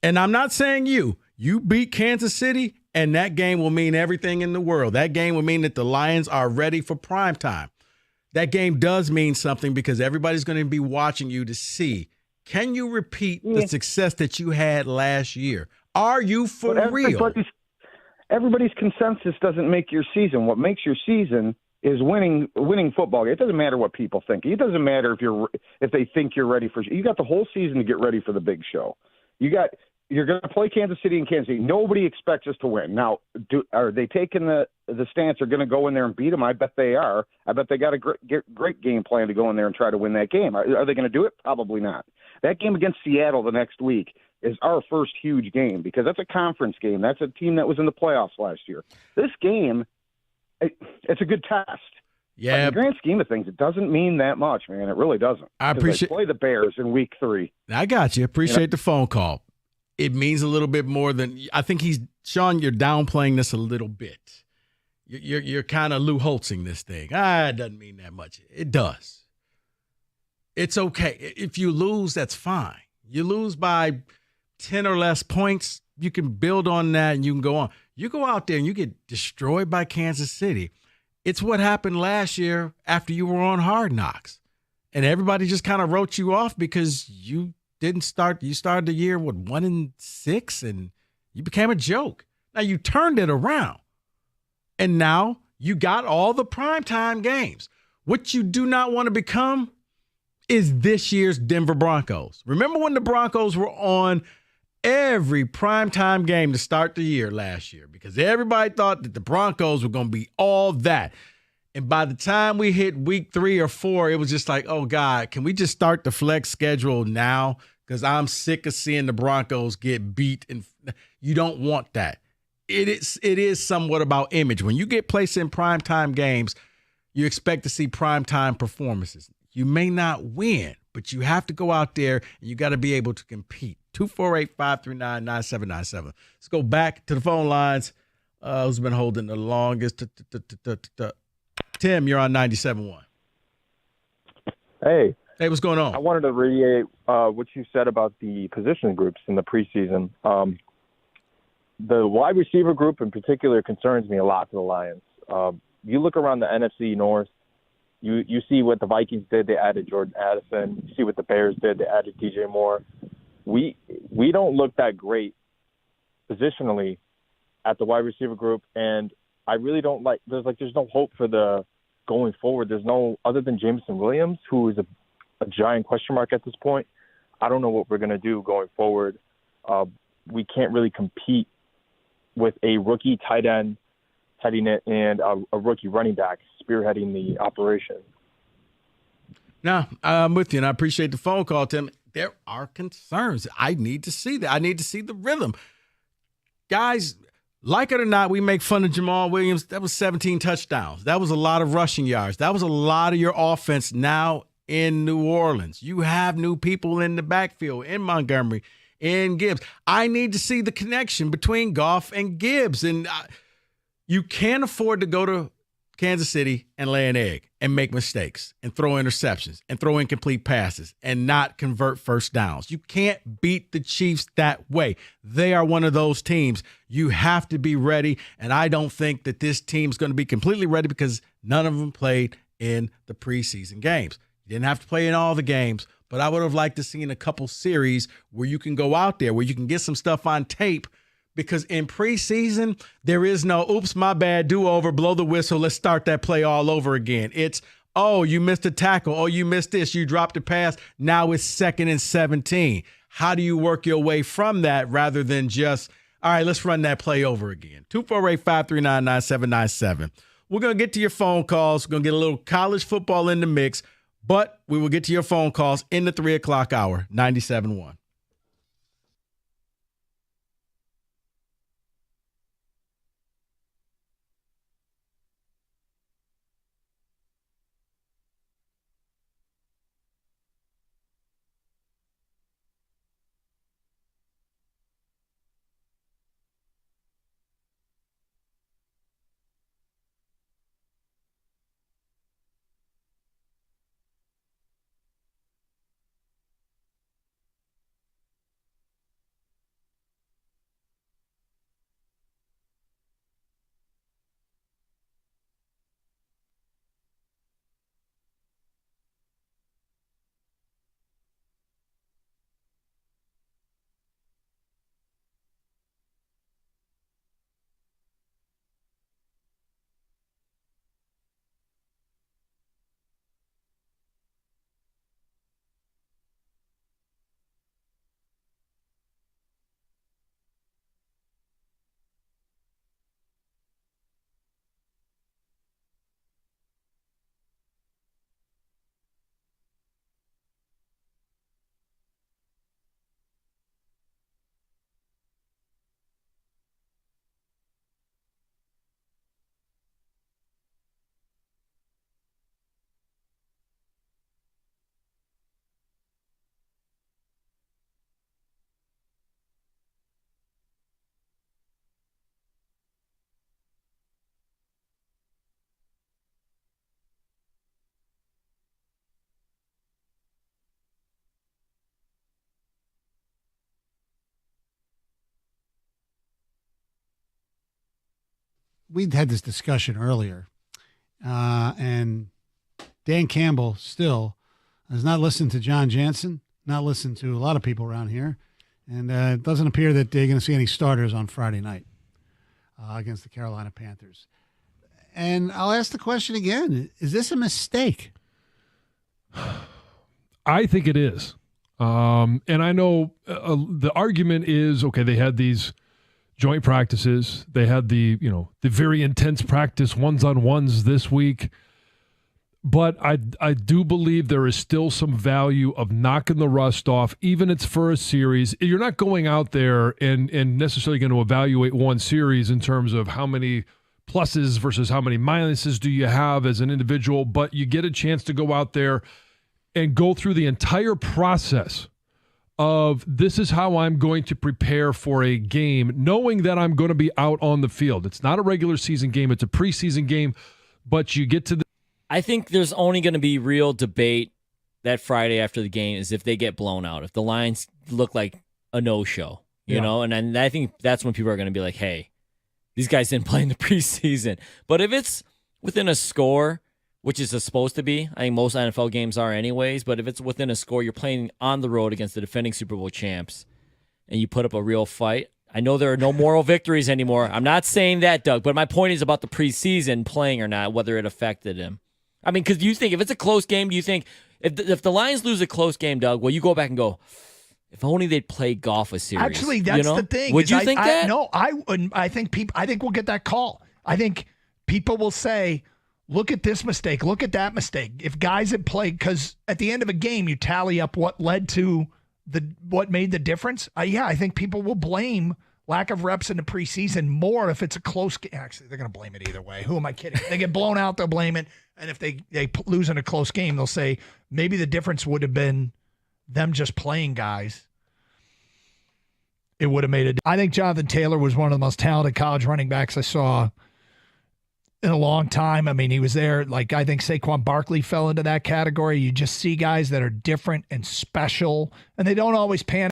Speaker 11: and I'm not saying you beat Kansas City, and that game will mean everything in the world. That game will mean that the Lions are ready for prime time. That game does mean something because everybody's going to be watching you to see, can you repeat the success that you had last year? Are you for real?
Speaker 4: Everybody's consensus doesn't make your season. What makes your season is winning football games. It doesn't matter what people think. It doesn't matter if they think you're ready for. You got the whole season to get ready for the big show. You're going to play Kansas City and Kansas City. Nobody expects us to win. Now, are they taking the stance? They're going to go in there and beat them? I bet they are. I bet they got a great game plan to go in there and try to win that game. Are they going to do it? Probably not. That game against Seattle the next week is our first huge game because that's a conference game. That's a team that was in the playoffs last year. This game, it's a good test.
Speaker 11: Yeah.
Speaker 4: But in the grand scheme of things, it doesn't mean that much, man. It really doesn't.
Speaker 11: I appreciate.
Speaker 4: They play the Bears in week 3.
Speaker 11: I got you. Appreciate the phone call. It means a little bit more than I think Sean, you're downplaying this a little bit. You're kind of Lou Holtzing this thing. It doesn't mean that much. It does. It's okay. If you lose, that's fine. You lose by 10 or less points, you can build on that and you can go on. You go out there and you get destroyed by Kansas City. It's what happened last year after you were on Hard Knocks. And everybody just kind of wrote you off because you didn't start. You started the year with 1-6 and you became a joke. Now you turned it around. And now you got all the primetime games. What you do not want to become is this year's Denver Broncos. Remember when the Broncos were on every primetime game to start the year last year? Because everybody thought that the Broncos were going to be all that. And by the time we hit week 3 or 4, it was just like, oh, God, can we just start the flex schedule now? Because I'm sick of seeing the Broncos get beat. And you don't want that. It is somewhat about image. When you get placed in primetime games, you expect to see primetime performances. You may not win, but you have to go out there and you got to be able to compete. 248-539-9797. Let's go back to the phone lines. Who's been holding the longest? Tim, you're on 97.1.
Speaker 6: Hey,
Speaker 11: what's going on?
Speaker 6: I wanted to reiterate what you said about the position groups in the preseason. The wide receiver group in particular concerns me a lot for the Lions. You look around the NFC North, you see what the Vikings did. They added Jordan Addison. You see what the Bears did. They added DJ Moore. We don't look that great positionally at the wide receiver group, and I really don't like. There's no hope for the going forward. There's no other than Jameson Williams, who is a giant question mark at this point. I don't know what we're going to do going forward. We can't really compete with a rookie tight end heading it and a rookie running back spearheading the operation.
Speaker 11: No, I'm with you, and I appreciate the phone call, Tim. There are concerns. I need to see that. I need to see the rhythm. Guys, like it or not, we make fun of Jamal Williams. That was 17 touchdowns. That was a lot of rushing yards. That was a lot of your offense now in New Orleans. You have new people in the backfield, in Montgomery, in Gibbs. I need to see the connection between Goff and Gibbs. And you can't afford to go to Kansas City and lay an egg and make mistakes and throw interceptions and throw incomplete passes and not convert first downs. You can't beat the Chiefs that way. They are one of those teams. You have to be ready, and I don't think that this team's going to be completely ready because none of them played in the preseason games. You didn't have to play in all the games, but I would have liked to see in a couple series where you can go out there, where you can get some stuff on tape. Because in preseason, there is no, oops, my bad, do-over, blow the whistle, let's start that play all over again. It's, oh, you missed a tackle. Oh, you missed this. You dropped a pass. Now it's 2nd and 17. How do you work your way from that rather than just, all right, let's run that play over again? 248-539-9797. We're going to get to your phone calls. We're going to get a little college football in the mix, but we will get to your phone calls in the 3 o'clock hour, 97.1.
Speaker 10: we had this discussion earlier, and Dan Campbell still has not listened to John Jansen, not listened to a lot of people around here, and it doesn't appear that they're going to see any starters on Friday night against the Carolina Panthers. And I'll ask the question again: is this a mistake?
Speaker 3: I think it is. And I know the argument is, okay, they had these joint practices. They had the very intense practice ones-on-ones this week. But I do believe there is still some value of knocking the rust off, even if it's for a series. You're not going out there and necessarily going to evaluate one series in terms of how many pluses versus how many minuses do you have as an individual, but you get a chance to go out there and go through the entire process of this is how I'm going to prepare for a game, knowing that I'm going to be out on the field. It's not a regular season game. It's a preseason game, but you get to the...
Speaker 8: I think there's only going to be real debate that Friday after the game is if they get blown out, if the Lions look like a no-show, you know? And I think that's when people are going to be like, hey, these guys didn't play in the preseason. But if it's within a score, which is supposed to be, I think most NFL games are anyways, but if it's within a score, you're playing on the road against the defending Super Bowl champs, and you put up a real fight. I know there are no moral victories anymore. I'm not saying that, Doug, but my point is about the preseason playing or not, whether it affected him. I mean, because you think if it's a close game, do you think if the Lions lose a close game, Doug, well, you go back and go, if only they'd play golf a series.
Speaker 7: Actually, that's the thing.
Speaker 8: Would you think that?
Speaker 7: No, I wouldn't. I think we'll get that call. I think people will say, look at this mistake, look at that mistake. If guys had played, because at the end of a game, you tally up what led to what made the difference. I think people will blame lack of reps in the preseason more if it's a close game. Actually, they're going to blame it either way. Who am I kidding? If they get blown out, they'll blame it. And if they lose in a close game, they'll say maybe the difference would have been them just playing guys. It would have made it. I think Jonathan Taylor was one of the most talented college running backs I saw in a long time. I mean, he was there. Like, I think Saquon Barkley fell into that category. You just see guys that are different and special, and they don't always pan.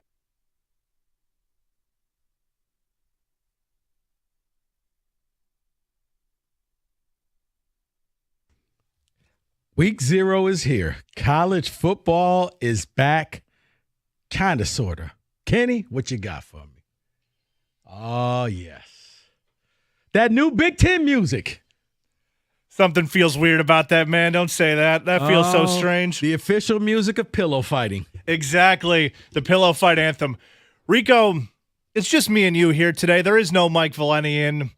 Speaker 11: Week 0 is here. College football is back, kind of, sort of. Kenny, what you got for me? Oh, yes. That new Big Ten music.
Speaker 17: Something feels weird about that, man. Don't say that. That feels so strange.
Speaker 11: The official music of pillow fighting.
Speaker 17: Exactly. The pillow fight anthem. Rico, it's just me and you here today. There is no Mike Valeni in.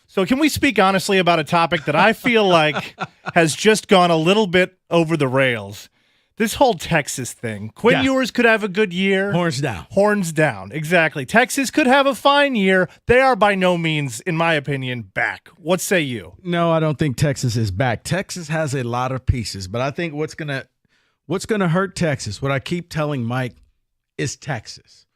Speaker 17: So can we speak honestly about a topic that I feel like has just gone a little bit over the rails? This whole Texas thing. Quinn Ewers could have a good year.
Speaker 11: Horns down.
Speaker 17: Horns down. Exactly. Texas could have a fine year. They are by no means, in my opinion, back. What say you?
Speaker 11: No, I don't think Texas is back. Texas has a lot of pieces, but I think what's gonna hurt Texas, what I keep telling Mike, is Texas.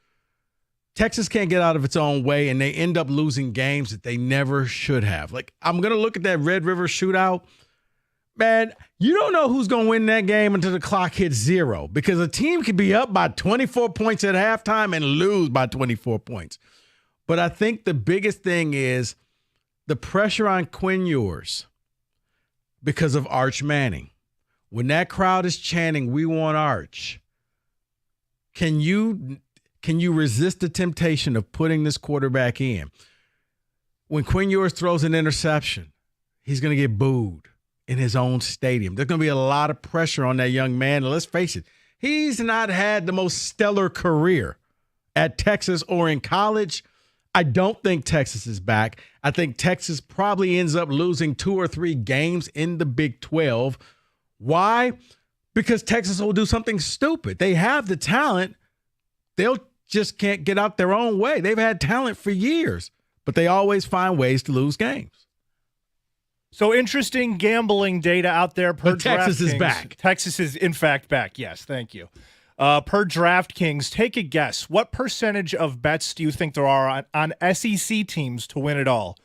Speaker 11: Texas can't get out of its own way, and they end up losing games that they never should have. Like, I'm going to look at that Red River shootout. Man, you don't know who's going to win that game until the clock hits 0, because a team could be up by 24 points at halftime and lose by 24 points. But I think the biggest thing is the pressure on Quinn Ewers because of Arch Manning. When that crowd is chanting, "We want Arch," can you resist the temptation of putting this quarterback in? When Quinn Ewers throws an interception, he's going to get booed in his own stadium. There's going to be a lot of pressure on that young man. And let's face it, he's not had the most stellar career at Texas or in college. I don't think Texas is back. I think Texas probably ends up losing 2 or 3 games in the Big 12. Why? Because Texas will do something stupid. They have the talent. They'll just can't get out their own way. They've had talent for years, but they always find ways to lose games.
Speaker 17: So interesting gambling data out there per
Speaker 11: but Texas
Speaker 17: DraftKings.
Speaker 11: Is back.
Speaker 17: Texas is, in fact, back. Yes, thank you. Per DraftKings, take a guess. What percentage of bets do you think there are on SEC teams to win it all?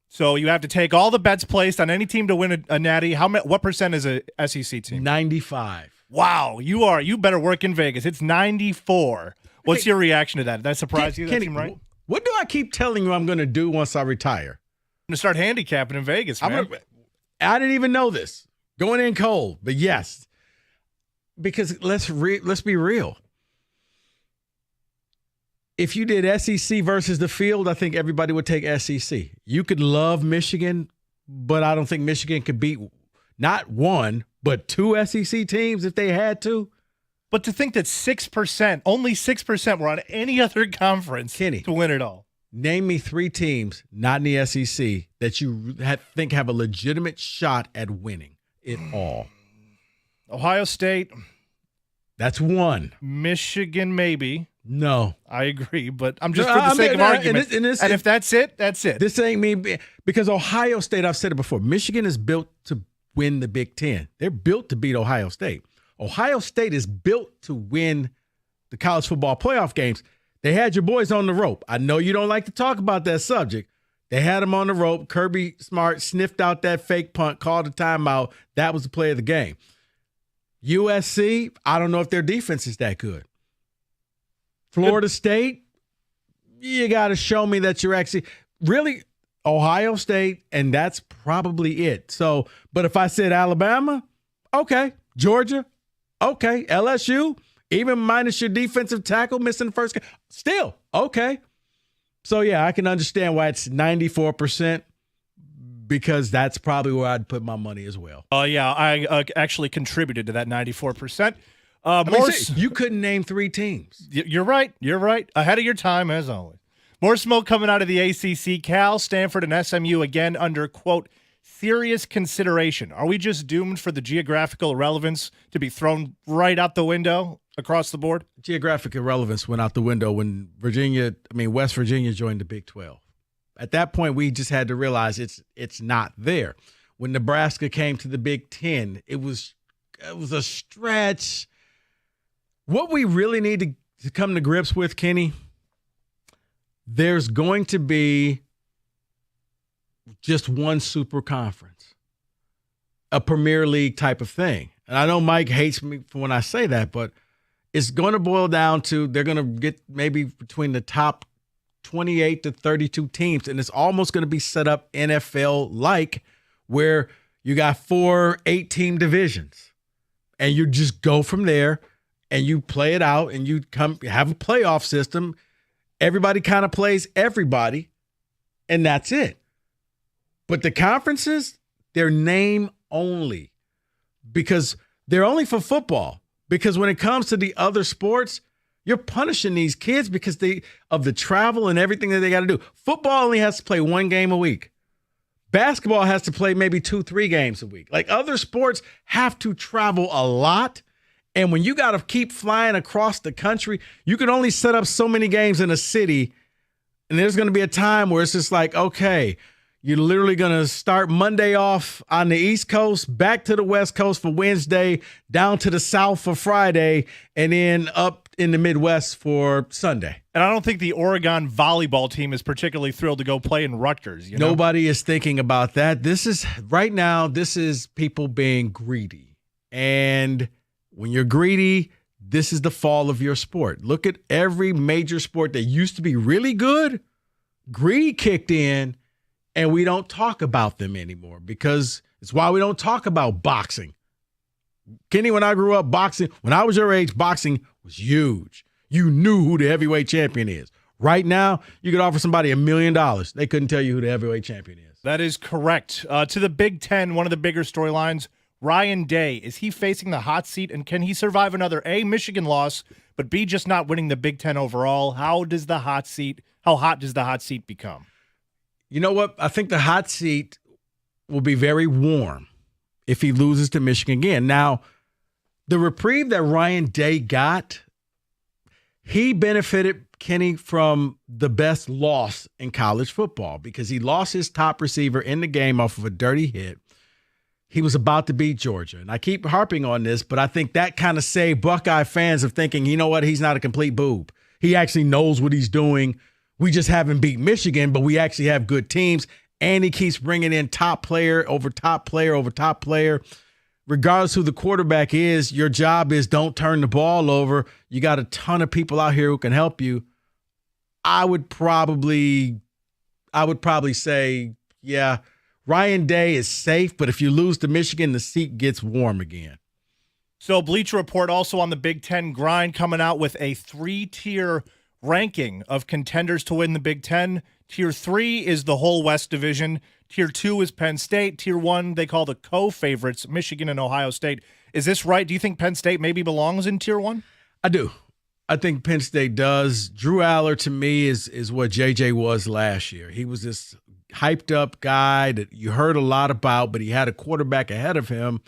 Speaker 17: So you have to take all the bets placed on any team to win a natty. What percent is a SEC team?
Speaker 11: 95.
Speaker 17: Wow, you better work in Vegas. It's 94. What's your reaction to that? Did that surprise you? That seem right?
Speaker 11: What do I keep telling you I'm going to do once I retire?
Speaker 17: to start handicapping in Vegas, man.
Speaker 11: I didn't even know this. Going in cold, but yes. Because let's be real. If you did SEC versus the field, I think everybody would take SEC. You could love Michigan, but I don't think Michigan could beat not one, but two SEC teams if they had to.
Speaker 17: But to think that 6%, only 6% were on any other conference
Speaker 11: Kenny,
Speaker 17: to win it all.
Speaker 11: Name me 3 teams not in the SEC that you think have a legitimate shot at winning it all.
Speaker 17: Ohio State.
Speaker 11: That's one.
Speaker 17: Michigan, maybe.
Speaker 11: No.
Speaker 17: I agree, but I'm just for the sake of argument. And if that's it, that's it.
Speaker 11: This ain't me. Because Ohio State, I've said it before, Michigan is built to win the Big Ten. They're built to beat Ohio State. Ohio State is built to win the college football playoff games. They had your boys on the rope. I know you don't like to talk about that subject. They had them on the rope. Kirby Smart sniffed out that fake punt, called a timeout. That was the play of the game. USC, I don't know if their defense is that good. Florida State, you got to show me that you're actually really Ohio State, and that's probably it. So, but if I said Alabama, okay. Georgia, okay. LSU, even minus your defensive tackle missing the first game, still okay. So, yeah, I can understand why it's 94%. Because that's probably where I'd put my money as well.
Speaker 17: Yeah, I actually contributed to that 94%.
Speaker 11: You couldn't name 3 teams.
Speaker 17: You're right. You're right. Ahead of your time, as always. More smoke coming out of the ACC. Cal, Stanford, and SMU again under, quote, serious consideration. Are we just doomed for the geographical irrelevance to be thrown right out the window across the board?
Speaker 11: Geographic irrelevance went out the window when West Virginia joined the Big 12. At that point, we just had to realize it's not there. When Nebraska came to the Big Ten, it was a stretch. What we really need to come to grips with, Kenny, there's going to be just one super conference, a Premier League type of thing. And I know Mike hates me for when I say that, but it's going to boil down to they're going to get maybe between the top 28 to 32 teams, and it's almost going to be set up NFL-like where you got 4 8-team divisions, and you just go from there, and you play it out, and you have a playoff system. Everybody kind of plays everybody, and that's it. But the conferences, they're name only because they're only for football. Because when it comes to the other sports, you're punishing these kids because of the travel and everything that they got to do. Football only has to play 1 game a week. Basketball has to play maybe 2-3 games a week. Like other sports have to travel a lot. And when you got to keep flying across the country, you can only set up so many games in a city. And there's going to be a time where it's just like, okay, you're literally going to start Monday off on the East Coast, back to the West Coast for Wednesday, down to the South for Friday, and then up in the Midwest for Sunday.
Speaker 17: And I don't think the Oregon volleyball team is particularly thrilled to go play in Rutgers.
Speaker 11: Nobody is thinking about that. This is people being greedy. And when you're greedy, this is the fall of your sport. Look at every major sport that used to be really good. Greed kicked in, and we don't talk about them anymore because it's why we don't talk about boxing. Kenny, when I grew up, when I was your age, boxing was huge. You knew who the heavyweight champion is. Right now, you could offer somebody $1 million. They couldn't tell you who the heavyweight champion is.
Speaker 17: That is correct. To the Big Ten, one of the bigger storylines, Ryan Day. Is he facing the hot seat, and can he survive another A, Michigan loss, but B, just not winning the Big Ten overall? How hot does the hot seat become?
Speaker 11: You know what? I think the hot seat will be very warm if he loses to Michigan again. Now, the reprieve that Ryan Day got, he benefited, Kenny, from the best loss in college football because he lost his top receiver in the game off of a dirty hit. He was about to beat Georgia. And I keep harping on this, but I think that kind of saved Buckeye fans of thinking, you know what, he's not a complete boob. He actually knows what he's doing. We just haven't beat Michigan, but we actually have good teams. And he keeps bringing in top player over top player over top player. Regardless who the quarterback is, your job is don't turn the ball over. You got a ton of people out here who can help you. I would probably say yeah, Ryan Day is safe, but if you lose to Michigan, the seat gets warm again.
Speaker 17: So Bleacher Report also on the Big Ten grind, coming out with a 3-tier ranking of contenders to win the Big Ten. Tier 3 is the whole West Division. Tier 2 is Penn State. Tier 1 they call the co-favorites, Michigan and Ohio State. Is this right? Do you think Penn State maybe belongs in Tier 1?
Speaker 11: I do. I think Penn State does. Drew Aller, to me, is what JJ was last year. He was this hyped up guy that you heard a lot about, but he had a quarterback ahead of him.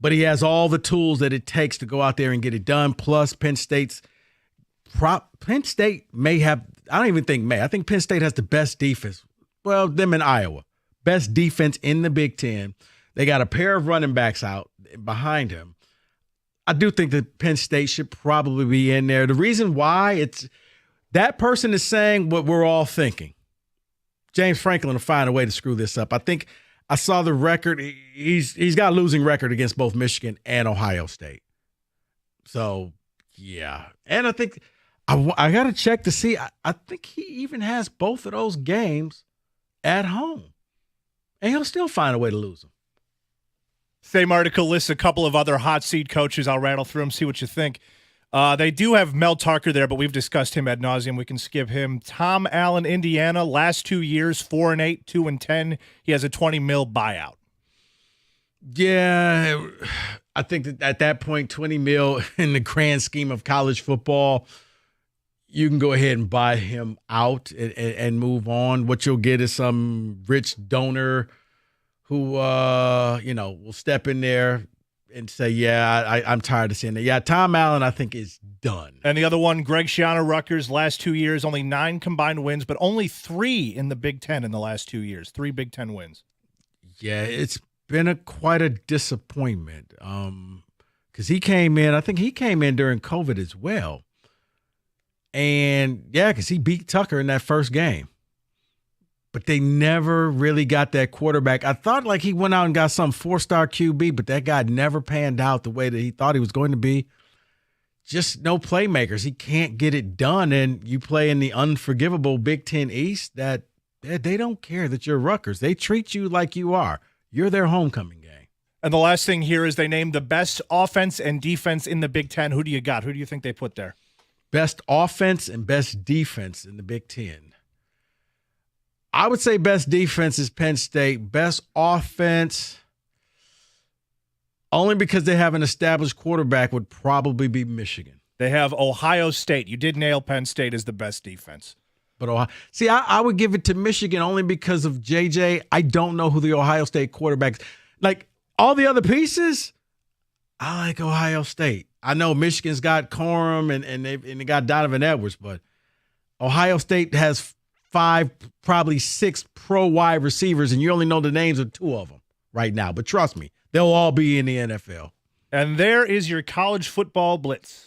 Speaker 11: But he has all the tools that it takes to go out there and get it done. Plus, Penn State may have, I don't even think may. I think Penn State has the best defense. Well, them in Iowa. Best defense in the Big Ten. They got a pair of running backs out behind him. I do think that Penn State should probably be in there. The reason why, it's that person is saying what we're all thinking. James Franklin will find a way to screw this up. I think I saw the record. He's got a losing record against both Michigan and Ohio State. So, yeah. And I think I got to check to see. I think he even has both of those games at home. And he'll still find a way to lose them.
Speaker 17: Same article lists a couple of other hot seat coaches. I'll rattle through them, see what you think. They do have Mel Tucker there, but we've discussed him ad nauseum. We can skip him. Tom Allen, Indiana, last 2 years, 4-8, 2-10. He has a $20 million buyout.
Speaker 11: Yeah, I think that at that point, $20 million in the grand scheme of college football, you can go ahead and buy him out and move on. What you'll get is some rich donor who, will step in there and say, yeah, I'm tired of seeing it. Yeah, Tom Allen, I think, is done.
Speaker 17: And the other one, Greg Schiano, Rutgers, last 2 years, only 9 combined wins, but only 3 in the Big Ten in the last 2 years. 3 Big Ten wins.
Speaker 11: Yeah, it's been quite a disappointment because he came in during COVID as well. And, yeah, because he beat Tucker in that first game. But they never really got that quarterback. I thought like he went out and got some 4-star QB, but that guy never panned out the way that he thought he was going to be. Just no playmakers. He can't get it done. And you play in the unforgivable Big Ten East that they don't care that you're Rutgers. They treat you like you are. You're their homecoming game.
Speaker 17: And the last thing here is they named the best offense and defense in the Big Ten. Who do you got? Who do you think they put there?
Speaker 11: Best offense and best defense in the Big Ten. I would say best defense is Penn State. Best offense, only because they have an established quarterback, would probably be Michigan.
Speaker 17: They have Ohio State. You did nail Penn State as the best defense.
Speaker 11: But I would give it to Michigan only because of JJ. I don't know who the Ohio State quarterbacks. Like all the other pieces, I like Ohio State. I know Michigan's got Corum and they got Donovan Edwards, but Ohio State has 5, probably 6 pro wide receivers, and you only know the names of 2 of them right now. But trust me, they'll all be in the NFL.
Speaker 17: And there is your college football blitz.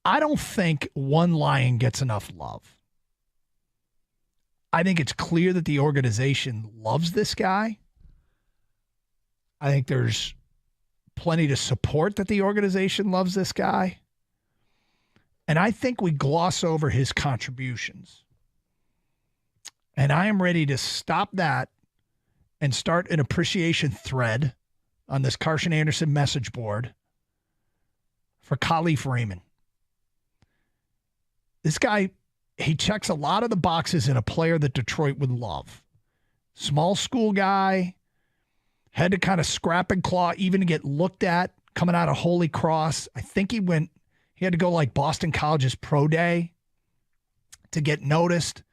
Speaker 7: I don't think one Lion gets enough love. I think it's clear that the organization loves this guy. I think there's plenty to support that the organization loves this guy. And I think we gloss over his contributions. And I am ready to stop that and start an appreciation thread on this Carson Anderson message board for Khalif Raymond. This guy, he checks a lot of the boxes in a player that Detroit would love. Small school guy, had to kind of scrap and claw even to get looked at coming out of Holy Cross. I think he had to go like Boston College's pro day to get noticed,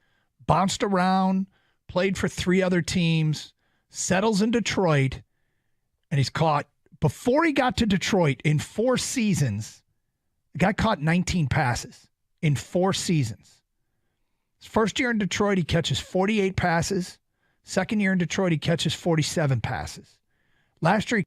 Speaker 7: bounced around, played for 3 other teams, settles in Detroit, and he's caught, before he got to Detroit in 4 seasons, the guy caught 19 passes in 4 seasons. His first year in Detroit, he catches 48 passes. Second year in Detroit, he catches 47 passes. Last year,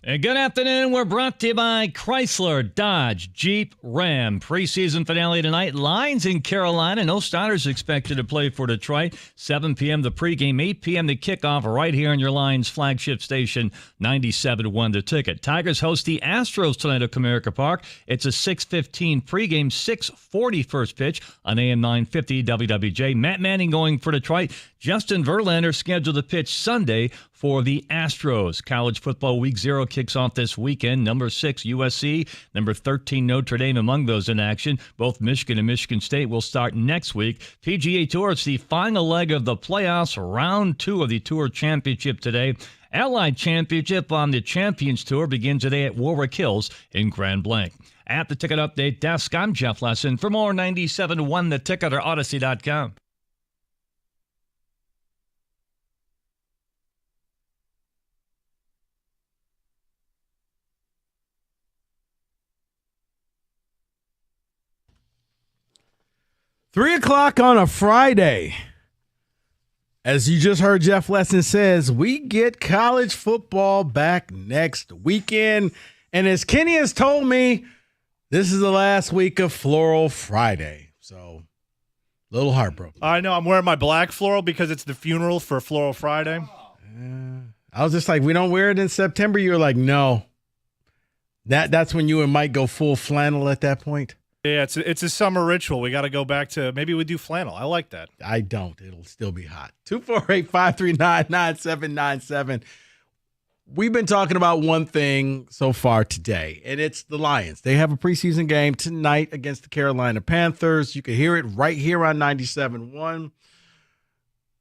Speaker 12: And good afternoon. We're brought to you by Chrysler, Dodge, Jeep, Ram. Preseason finale tonight. Lions in Carolina. No starters expected to play for Detroit. 7 p.m. the pregame, 8 p.m. the kickoff right here on your Lions flagship station, 97.1 The Ticket. Tigers host the Astros tonight at Comerica Park. It's a 6:15 pregame, 6:40 first pitch on AM 950 WWJ. Matt Manning going for Detroit. Justin Verlander scheduled to pitch Sunday for the Astros. College football week 0 kicks off this weekend. Number 6, USC. Number 13, Notre Dame among those in action. Both Michigan and Michigan State will start next week. PGA Tour, it's the final leg of the playoffs. Round 2 of the Tour Championship today. Allied Championship on the Champions Tour begins today at Warwick Hills in Grand Blanc. At the Ticket Update desk, I'm Jeff Lesson. For more 97.1 The Ticket or Odyssey.com.
Speaker 11: Three o'clock on a Friday. As you just heard Jeff Lesson says, we get college football back next weekend. And as Kenny has told me, this is the last week of Floral Friday. So, a little heartbroken.
Speaker 17: I know. I'm wearing my black floral because it's the funeral for Floral Friday.
Speaker 11: I was just like, we don't wear it in September. You were like, no. That's when you and Mike go full flannel at that point.
Speaker 17: Yeah, it's a summer ritual. We got to go back to, maybe we do flannel. I like that.
Speaker 11: I don't. It'll still be hot. 248-539-9797. We've been talking about one thing so far today, and it's the Lions. They have a preseason game tonight against the Carolina Panthers. You can hear it right here on 97.1.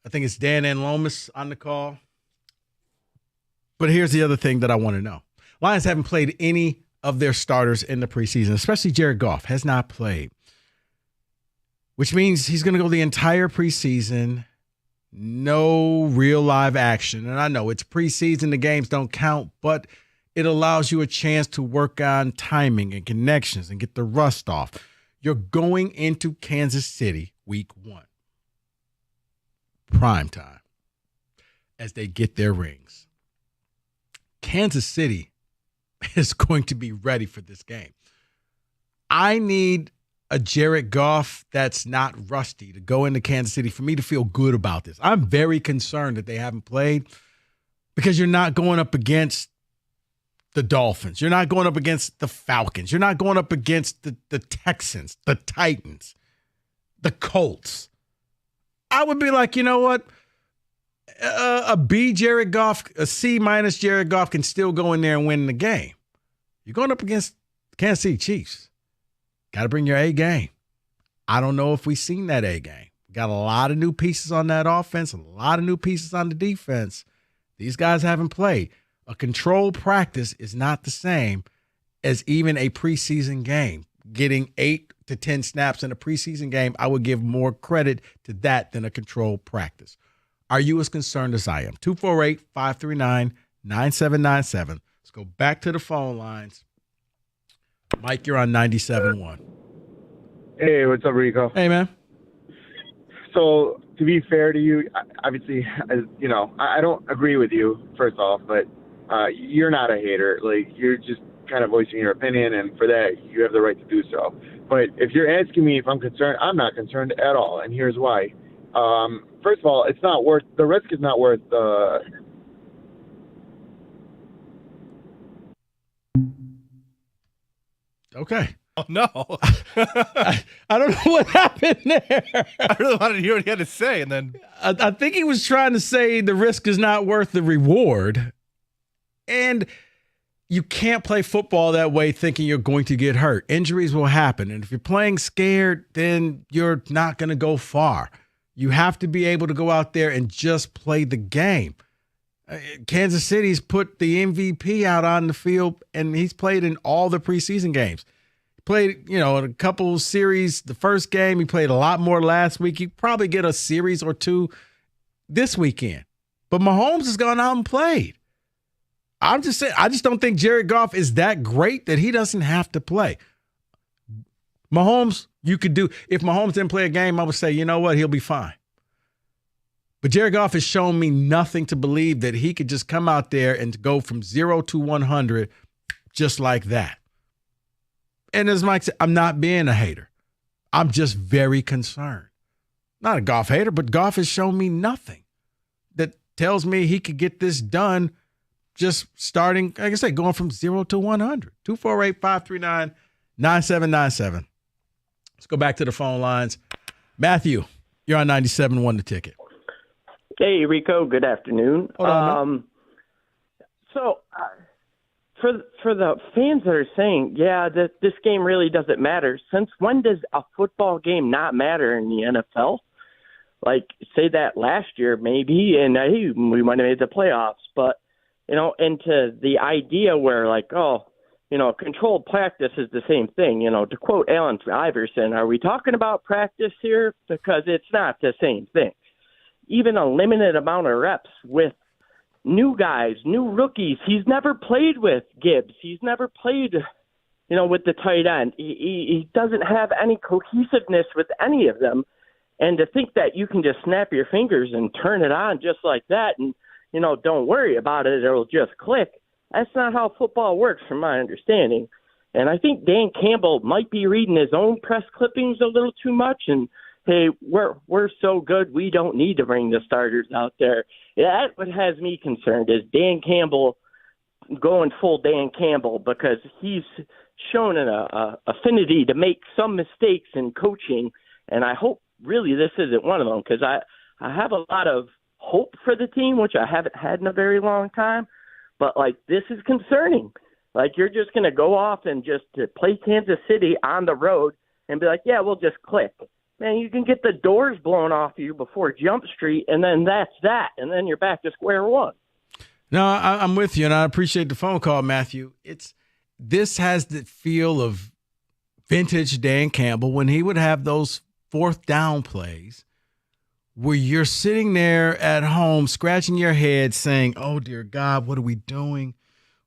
Speaker 11: I think it's Dan and Lomas on the call. But here's the other thing that I want to know. Lions haven't played any of their starters in the preseason, especially Jared Goff, has not played, which means he's going to go the entire preseason, no real live action. And I know it's preseason, the games don't count, but it allows you a chance to work on timing and connections and get the rust off. You're going into Kansas City week 1. Prime time. as they get their rings. Kansas City is going to be ready for this game. I need a Jared Goff that's not rusty to go into Kansas City for me to feel good about this. I'm very concerned that they haven't played because you're not going up against the Dolphins. You're not going up against the Falcons. You're not going up against the Texans, the Titans, the Colts. I would be like, you know what? A B Jared Goff, a C minus Jared Goff can still go in there and win the game. You're going up against Kansas City Chiefs. Got to bring your A game. I don't know if we've seen that A game. Got a lot of new pieces on that offense, a lot of new pieces on the defense. These guys haven't played. A controlled practice is not the same as even a preseason game. Getting 8 to 10 snaps in a preseason game, I would give more credit to that than a controlled practice. Are you as concerned as I am? 248-539-9797. Let's go back to the phone lines. Mike, you're on 97.1.
Speaker 13: Hey, what's up, Rico?
Speaker 11: Hey, man.
Speaker 13: So, to be fair to you, obviously, I don't agree with you, first off, but you're not a hater. Like, you're just kind of voicing your opinion, and for that, you have the right to do so. But if you're asking me if I'm concerned, I'm not concerned at all, and here's why. First of all, the risk is not worth
Speaker 11: Okay.
Speaker 17: Oh, no.
Speaker 11: I don't know what happened there.
Speaker 17: I really wanted to hear what he had to say, and then
Speaker 11: I think he was trying to say the risk is not worth the reward. And you can't play football that way thinking you're going to get hurt. Injuries will happen. And if you're playing scared, then you're not going to go far. You have to be able to go out there and just play the game. Kansas City's put the MVP out on the field, and he's played in all the preseason games. He played, in a couple series the first game. He played a lot more last week. He probably get a series or two this weekend. But Mahomes has gone out and played. I'm just saying, I just don't think Jared Goff is that great that he doesn't have to play. Mahomes, you could do. If Mahomes didn't play a game, I would say, you know what, he'll be fine. But Jared Goff has shown me nothing to believe that he could just come out there and go from 0 to 100 just like that. And as Mike said, I'm not being a hater. I'm just very concerned. Not a Goff hater, but Goff has shown me nothing that tells me he could get this done just starting, like I said, going from 0 to 100. 248-539-9797. Let's go back to the phone lines. Matthew, you're on 97.1 The Ticket.
Speaker 22: Hey, Rico. Good afternoon.
Speaker 11: Hold on,
Speaker 22: for the fans that are saying, that this game really doesn't matter, since when does a football game not matter in the NFL? Like, say that last year maybe, and we might have made the playoffs, but, and to the idea where, like, controlled practice is the same thing. To quote Allen Iverson, are we talking about practice here? Because it's not the same thing. Even a limited amount of reps with new guys, new rookies. He's never played with Gibbs. He's never played, with the tight end. He doesn't have any cohesiveness with any of them. And to think that you can just snap your fingers and turn it on just like that and, don't worry about it, it'll just click. That's not how football works from my understanding. And I think Dan Campbell might be reading his own press clippings a little too much and, hey, we're so good we don't need to bring the starters out there. That's what has me concerned is Dan Campbell going full Dan Campbell because he's shown an affinity to make some mistakes in coaching, and I hope really this isn't one of them because I have a lot of hope for the team, which I haven't had in a very long time, but, like, this is concerning. Like, you're just going to go off and just to play Kansas City on the road and be like, yeah, we'll just click. Man, you can get the doors blown off you before Jump Street, and then that's that, and then you're back to square one.
Speaker 11: No, I'm with you, and I appreciate the phone call, Matthew. This has the feel of vintage Dan Campbell when he would have those fourth down plays where you're sitting there at home scratching your head saying, oh, dear God, what are we doing?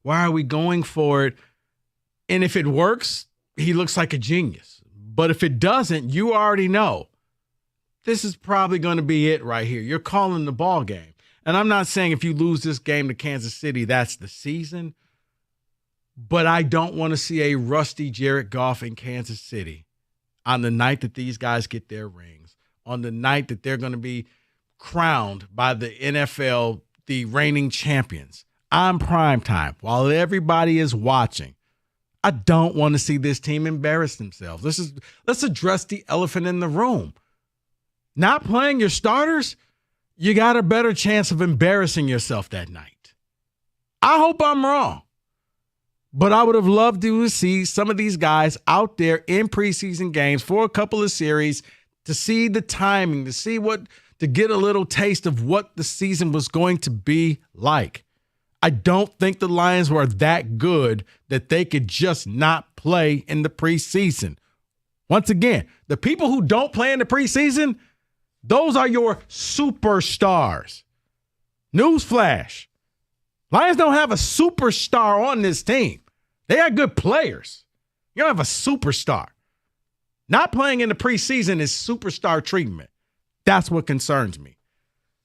Speaker 11: Why are we going for it? And if it works, he looks like a genius. But if it doesn't, you already know this is probably going to be it right here. You're calling the ball game. And I'm not saying if you lose this game to Kansas City, that's the season. But I don't want to see a rusty Jared Goff in Kansas City on the night that these guys get their rings, on the night that they're going to be crowned by the NFL, the reigning champions, on primetime, while everybody is watching. I don't want to see this team embarrass themselves. Let's address the elephant in the room. Not playing your starters, you got a better chance of embarrassing yourself that night. I hope I'm wrong. But I would have loved to see some of these guys out there in preseason games for a couple of series to see the timing, to get a little taste of what the season was going to be like. I don't think the Lions were that good that they could just not play in the preseason. Once again, the people who don't play in the preseason, those are your superstars. Newsflash. Lions don't have a superstar on this team. They are good players. You don't have a superstar. Not playing in the preseason is superstar treatment. That's what concerns me.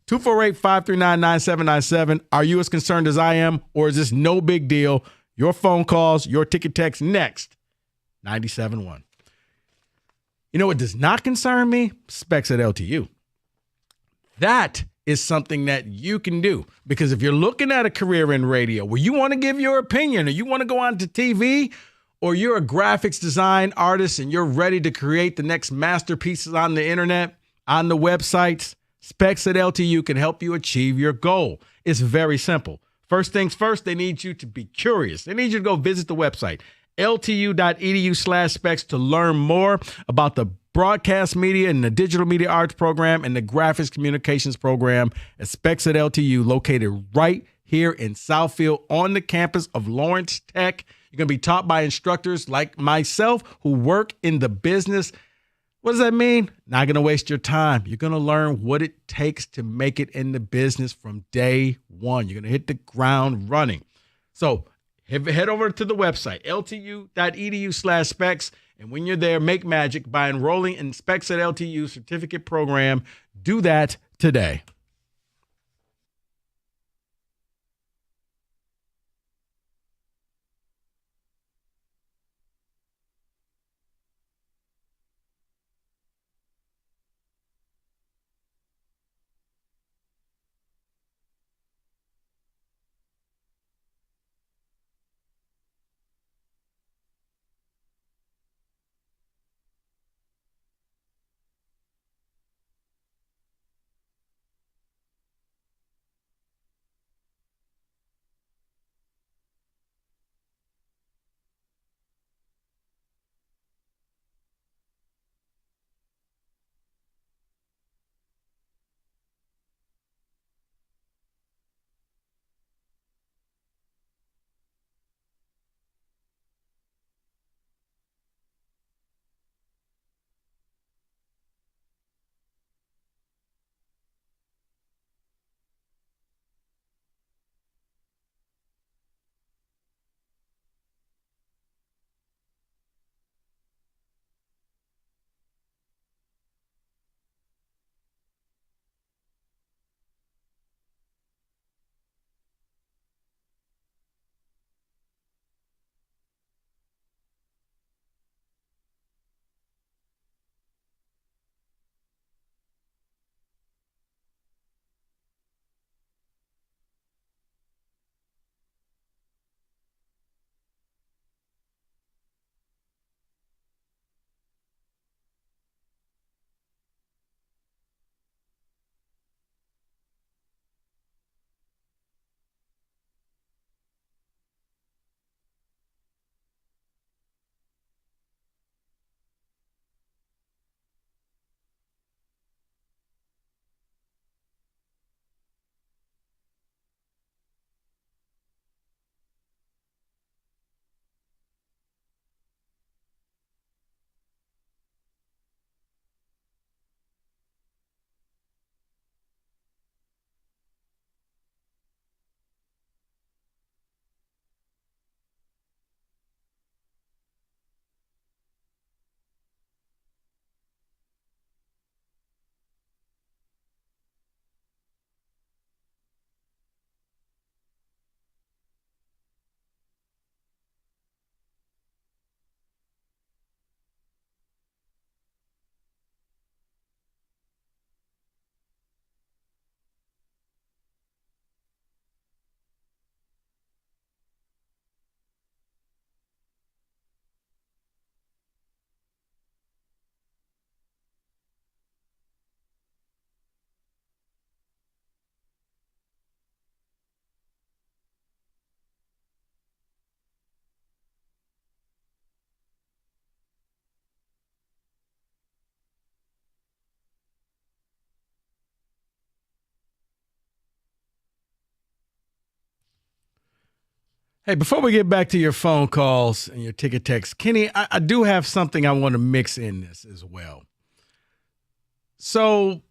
Speaker 11: 248-539-9797. Are you as concerned as I am, or is this no big deal? Your phone calls, your ticket text next. 97.1. You know what does not concern me? Specs at LTU. That is something that you can do. Because if you're looking at a career in radio where you want to give your opinion or you want to go on to TV, or you're a graphics design artist and you're ready to create the next masterpieces on the internet, on the websites, Specs at LTU can help you achieve your goal. It's very simple. First things first, they need you to be curious. They need you to go visit the website, ltu.edu/specs, to learn more about the broadcast media and the digital media arts program and the graphics communications program at Specs at LTU, located right here in Southfield on the campus of Lawrence Tech. You're going to be taught by instructors like myself who work in the business. What does that mean? Not going to waste your time. You're going to learn what it takes to make it in the business from day one. You're going to hit the ground running. So head over to the website, ltu.edu/specs. And when you're there, make magic by enrolling in Specs at LTU certificate program. Do that today. Hey, before we get back to your phone calls and your ticket text, Kenny, I do have something I want to mix in this as well. So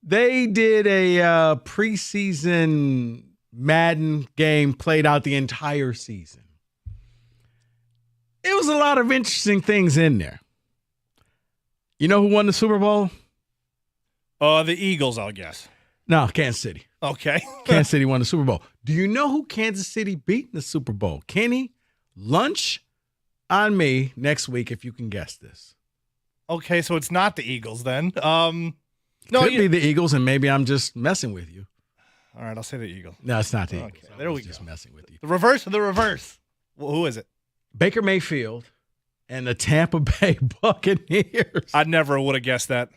Speaker 11: they did a preseason Madden game, played out the entire season. It was a lot of interesting things in there. You know who won the Super Bowl?
Speaker 17: The Eagles, I'll guess.
Speaker 11: No, Kansas City.
Speaker 17: Okay.
Speaker 11: Kansas City won the Super Bowl. Do you know who Kansas City beat in the Super Bowl? Kenny, lunch on me next week if you can guess this.
Speaker 17: Okay, so it's not the Eagles then.
Speaker 11: Could be the Eagles, and maybe I'm just messing with you.
Speaker 17: All right, I'll say the Eagles.
Speaker 11: No, it's not the Eagles.
Speaker 17: Okay, there we go.
Speaker 11: Just messing with you.
Speaker 17: The reverse of the reverse. Well, who is it?
Speaker 11: Baker Mayfield and the Tampa Bay Buccaneers.
Speaker 17: I never would have guessed that.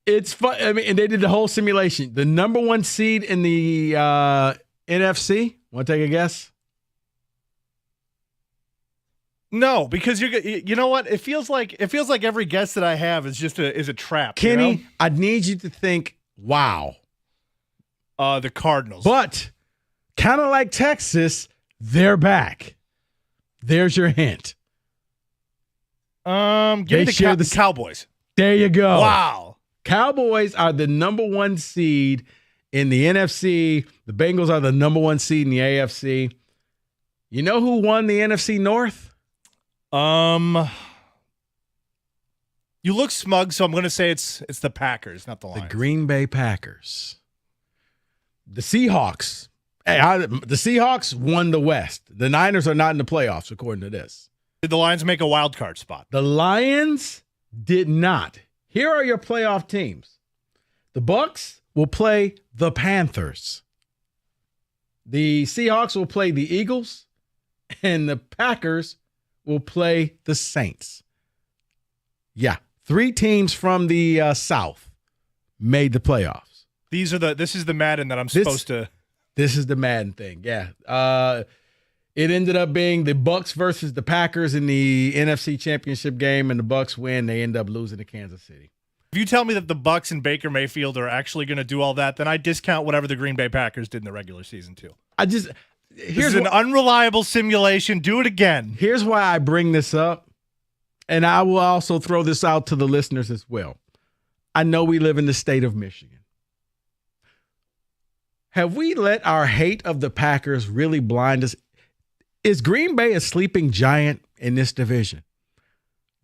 Speaker 11: It's fun. I mean, and they did the whole simulation. The number one seed in the NFC. Want to take a guess?
Speaker 17: No, because you know what? It feels like every guess that I have is just a trap.
Speaker 11: Kenny,
Speaker 17: you know?
Speaker 11: I need you to think, wow.
Speaker 17: The Cardinals.
Speaker 11: But kind of like Texas, they're back. There's your hint.
Speaker 17: Give me the Cowboys.
Speaker 11: There you go.
Speaker 17: Wow.
Speaker 11: Cowboys are the number one seed in the NFC. The Bengals are the number one seed in the AFC. You know who won the NFC North?
Speaker 17: You look smug, so I'm going to say it's the Packers, not the Lions.
Speaker 11: The Green Bay Packers. The Seahawks. Hey, the Seahawks won the West. The Niners are not in the playoffs, according to this.
Speaker 17: Did the Lions make a wild card spot?
Speaker 11: The Lions did not. Here are your playoff teams. The Bucs will play the Panthers. The Seahawks will play the Eagles. And the Packers will play the Saints. Yeah, 3 teams from the South made the playoffs.
Speaker 17: This is the Madden that I'm supposed to.
Speaker 11: This is the Madden thing. Yeah. It ended up being the Bucs versus the Packers in the NFC Championship game, and the Bucs win. They end up losing to Kansas City.
Speaker 17: If you tell me that the Bucs and Baker Mayfield are actually going to do all that, then I discount whatever the Green Bay Packers did in the regular season too.
Speaker 11: Here's
Speaker 17: an unreliable simulation. Do it again.
Speaker 11: Here's why I bring this up, and I will also throw this out to the listeners as well. I know we live in the state of Michigan. Have we let our hate of the Packers really blind us? Is Green Bay a sleeping giant in this division?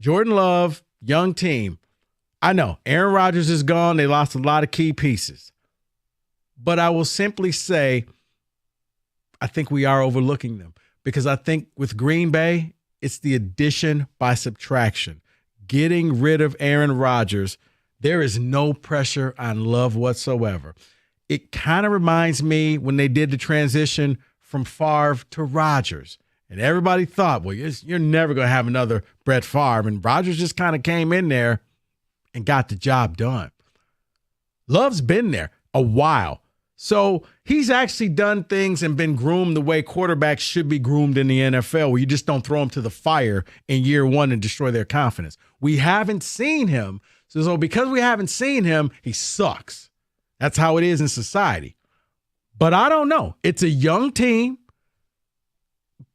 Speaker 11: Jordan Love, young team. I know Aaron Rodgers is gone. They lost a lot of key pieces. But I will simply say, I think we are overlooking them because I think with Green Bay, it's the addition by subtraction. Getting rid of Aaron Rodgers, there is no pressure on Love whatsoever. It kind of reminds me when they did the transition from Favre to Rodgers. And everybody thought, well, you're never going to have another Brett Favre. And Rodgers just kind of came in there and got the job done. Love's been there a while. So he's actually done things and been groomed the way quarterbacks should be groomed in the NFL, where you just don't throw them to the fire in year one and destroy their confidence. We haven't seen him. So because we haven't seen him, he sucks. That's how it is in society. But I don't know. It's a young team.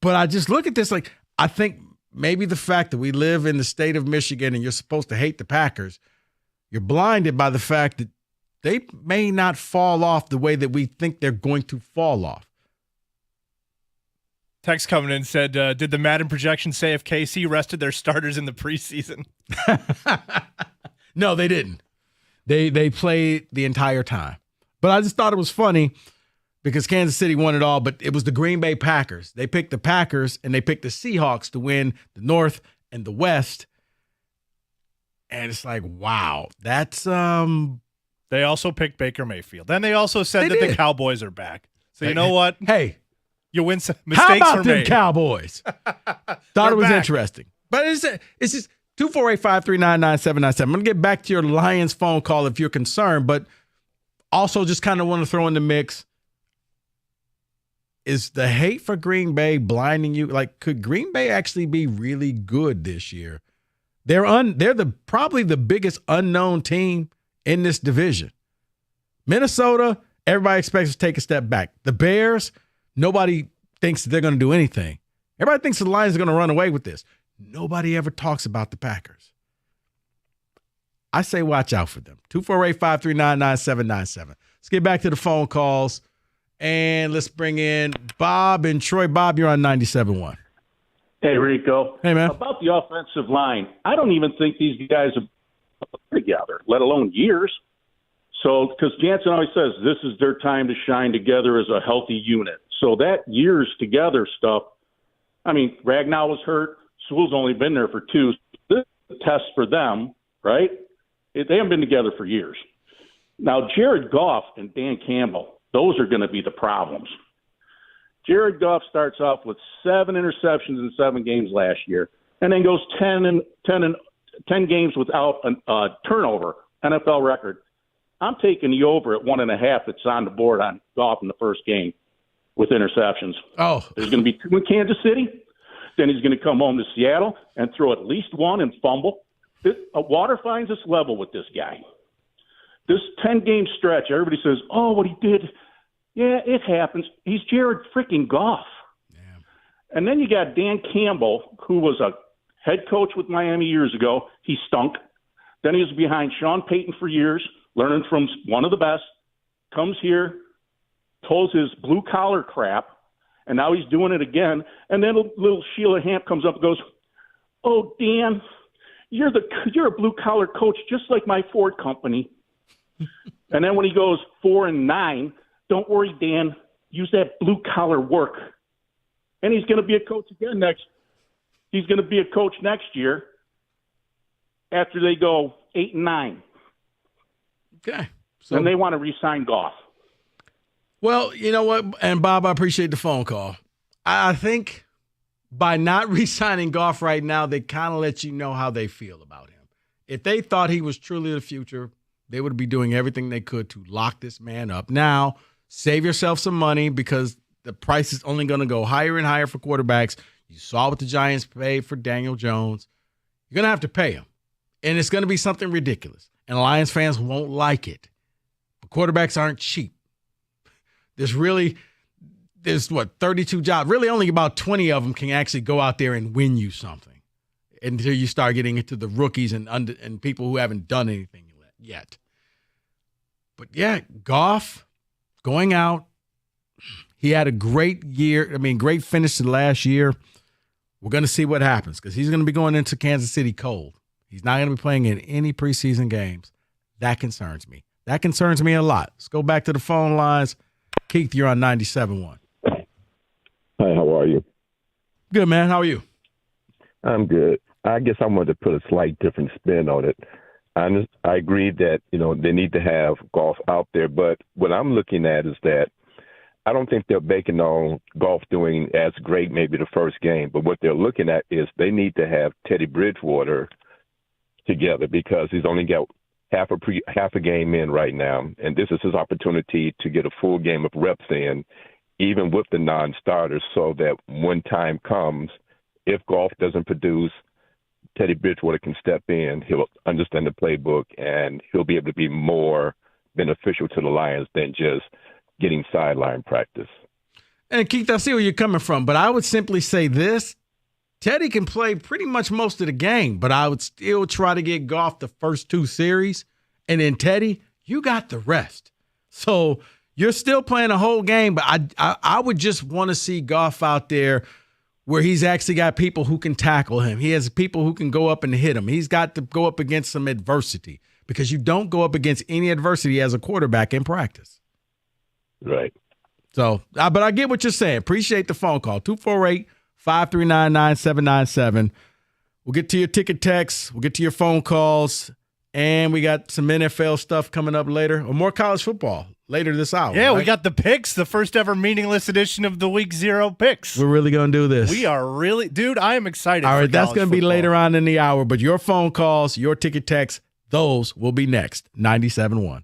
Speaker 11: But I just look at this like, I think maybe the fact that we live in the state of Michigan and you're supposed to hate the Packers, you're blinded by the fact that they may not fall off the way that we think they're going to fall off.
Speaker 17: Text coming in said, did the Madden projection say if KC rested their starters in the preseason?
Speaker 11: No, they didn't. They played the entire time. But I just thought it was funny because Kansas City won it all, but it was the Green Bay Packers. They picked the Packers and they picked the Seahawks to win the North and the West. And it's like, wow, that's
Speaker 17: They also picked Baker Mayfield. Then they also said that the Cowboys are back. So you know what?
Speaker 11: Hey,
Speaker 17: you win some mistakes.
Speaker 11: How about
Speaker 17: were
Speaker 11: them
Speaker 17: made.
Speaker 11: Cowboys? Thought it was interesting. But it's just 248-539-9797. I'm going to get back to your Lions phone call if you're concerned, but also just kind of want to throw in the mix. Is the hate for Green Bay blinding you? Like, could Green Bay actually be really good this year? They're probably the biggest unknown team in this division. Minnesota Everybody expects to take a step back. The Bears, nobody thinks that they're going to do anything. Everybody thinks the Lions are going to run away with this. Nobody ever talks about the Packers. I say watch out for them. 248-539-9797. Let's get back to the phone calls, and let's bring in Bob and Troy. Bob, you're on 97.1.
Speaker 15: Hey, Rico.
Speaker 11: Hey, man.
Speaker 15: About the offensive line, I don't even think these guys are together, let alone years. So, because Jansen always says this is their time to shine together as a healthy unit. So that years together stuff, I mean, Ragnow was hurt. Sewell's only been there for 2. This is a test for them, right? They haven't been together for years. Now, Jared Goff and Dan Campbell, those are going to be the problems. Jared Goff starts off with 7 interceptions in 7 games last year, and then goes 10 games without a turnover, NFL record. I'm taking the over at 1.5 that's on the board on Goff in the first game with interceptions.
Speaker 11: Oh.
Speaker 15: There's going to be 2 in Kansas City. Then he's going to come home to Seattle and throw at least 1 and fumble. Water finds its level with this guy. This 10-game stretch, everybody says, oh, what he did. Yeah, it happens. He's Jared freaking Goff. Yeah. And then you got Dan Campbell, who was a head coach with Miami years ago. He stunk. Then he was behind Sean Payton for years, learning from one of the best. Comes here, pulls his blue-collar crap, and now he's doing it again. And then little Sheila Hamp comes up and goes, oh, Dan, you're a blue-collar coach just like my Ford company. And then when he goes 4-9, don't worry, Dan, use that blue-collar work. And he's going to be a coach again He's going to be a coach next year after they go 8-9.
Speaker 11: Okay.
Speaker 15: So, and they want to re-sign Goff.
Speaker 11: Well, you know what? And, Bob, I appreciate the phone call. I think by not re-signing Goff right now, they kind of let you know how they feel about him. If they thought he was truly the future, they would be doing everything they could to lock this man up. Now, save yourself some money because the price is only going to go higher and higher for quarterbacks. You saw what the Giants paid for Daniel Jones. You're going to have to pay him. And it's going to be something ridiculous. And Lions fans won't like it. But quarterbacks aren't cheap. There's 32 jobs. Really only about 20 of them can actually go out there and win you something until you start getting into the rookies and people who haven't done anything yet. But, yeah, Goff going out. He had a great year. Great finish to last year. We're going to see what happens because he's going to be going into Kansas City cold. He's not going to be playing in any preseason games. That concerns me. That concerns me a lot. Let's go back to the phone lines. Keith, you're on 97.1.
Speaker 18: Hi, how are you?
Speaker 11: Good, man. How are you?
Speaker 18: I'm good. I guess I wanted to put a slight different spin on it. I agree that, they need to have Goff out there, but what I'm looking at is that I don't think they're banking on Goff doing as great maybe the first game, but what they're looking at is they need to have Teddy Bridgewater together because he's only got half a game in right now, and this is his opportunity to get a full game of reps in, even with the non-starters, so that when time comes, if Goff doesn't produce, Teddy Bridgewater can step in, he'll understand the playbook, and he'll be able to be more beneficial to the Lions than just getting sideline practice.
Speaker 11: And, Keith, I see where you're coming from, but I would simply say this. Teddy can play pretty much most of the game, but I would still try to get Goff the first 2 series, and then Teddy, you got the rest. So you're still playing a whole game, but I would just want to see Goff out there where he's actually got people who can tackle him. He has people who can go up and hit him. He's got to go up against some adversity because you don't go up against any adversity as a quarterback in practice.
Speaker 18: Right.
Speaker 11: So, but I get what you're saying. Appreciate the phone call. 248-539-9797. We'll get to your ticket texts. We'll get to your phone calls. And we got some NFL stuff coming up later, or more college football later this hour.
Speaker 17: Yeah,
Speaker 11: right?
Speaker 17: we got the picks, the first ever meaningless edition of the Week 0 picks.
Speaker 11: We're really going to do this.
Speaker 17: We are really, dude, I am excited.
Speaker 11: All right, that's
Speaker 17: going
Speaker 11: to be later on in the hour, but your phone calls, your ticket texts, those will be next. 97.1.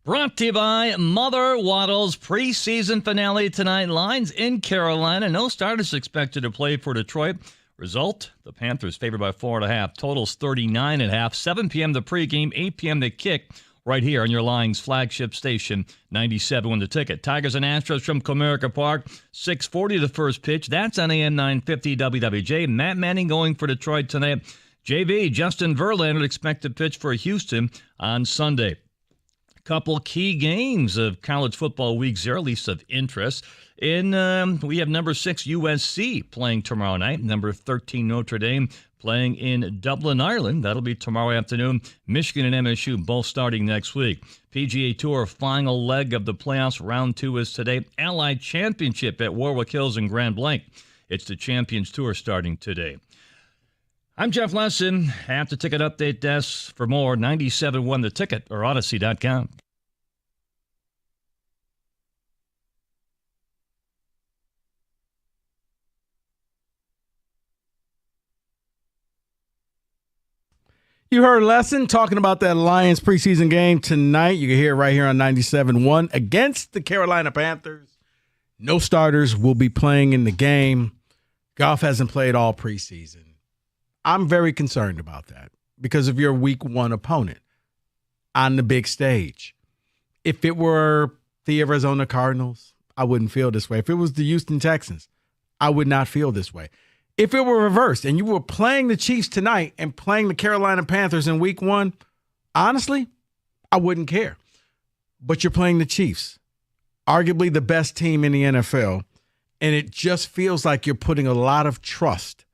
Speaker 12: Brought to you by Mother Waddles. Preseason finale tonight. Lines in Carolina. No starters expected to play for Detroit. Result, the Panthers favored by 4.5. Totals 39.5. 7 p.m. the pregame, 8 p.m. the kick. Right here on your Lions flagship station, 97 The Ticket. Tigers and Astros from Comerica Park, 6:40 the first pitch. That's on AM 950 WWJ. Matt Manning going for Detroit tonight. JV, Justin Verlander expected pitch for Houston on Sunday. Couple key games of college football week 0, at least of interest. We have number 6 USC playing tomorrow night. Number 13 Notre Dame playing in Dublin, Ireland. That'll be tomorrow afternoon. Michigan and MSU both starting next week. PGA Tour final leg of the playoffs. Round 2 is today. Allied Championship at Warwick Hills and Grand Blanc. It's the Champions Tour starting today. I'm Jeff Lesson at the Ticket Update Desk. For more, 97.1 The Ticket or Odyssey.com.
Speaker 11: You heard Lesson talking about that Lions preseason game tonight. You can hear it right here on 97.1 against the Carolina Panthers. No starters will be playing in the game. Goff hasn't played all preseason. I'm very concerned about that because of your week 1 opponent on the big stage. If it were the Arizona Cardinals, I wouldn't feel this way. If it was the Houston Texans, I would not feel this way. If it were reversed and you were playing the Chiefs tonight and playing the Carolina Panthers in week 1, honestly, I wouldn't care. But you're playing the Chiefs, arguably the best team in the NFL, and it just feels like you're putting a lot of trust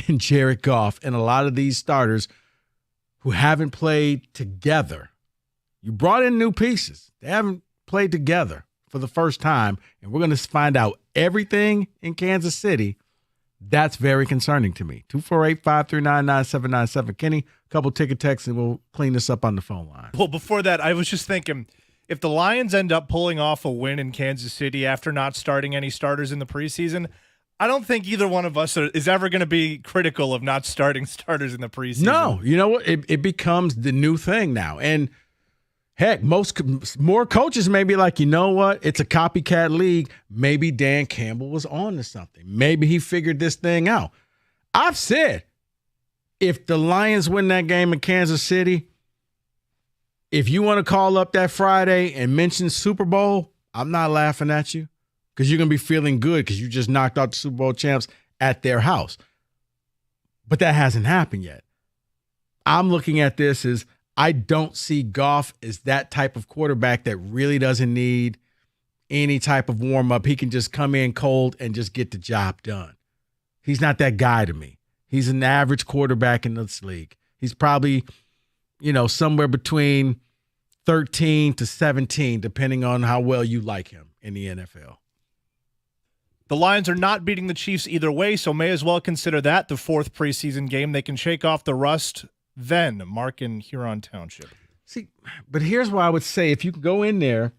Speaker 11: in Jared Goff and a lot of these starters who haven't played together. You brought in new pieces. They haven't played together for the first time, and we're going to find out everything in Kansas City. That's very concerning to me. 248-539-9797. Kenny, a couple ticket texts, and we'll clean this up on the phone line.
Speaker 17: Well, before that, I was just thinking, if the Lions end up pulling off a win in Kansas City after not starting any starters in the preseason, I don't think either one of us is ever going to be critical of not starting starters in the preseason.
Speaker 11: No, you know what? It becomes the new thing now. And heck, more coaches may be like, you know what? It's a copycat league. Maybe Dan Campbell was on to something. Maybe he figured this thing out. I've said, if the Lions win that game in Kansas City, if you want to call up that Friday and mention Super Bowl, I'm not laughing at you because you're going to be feeling good because you just knocked out the Super Bowl champs at their house. But that hasn't happened yet. I'm looking at this as I don't see Goff as that type of quarterback that really doesn't need any type of warm-up. He can just come in cold and just get the job done. He's not that guy to me. He's an average quarterback in this league. He's probably, somewhere between 13 to 17, depending on how well you like him in the NFL.
Speaker 17: The Lions are not beating the Chiefs either way, so may as well consider that the 4th preseason game. They can shake off the rust then. Mark in Huron Township.
Speaker 11: See, but here's why I would say if you go in there,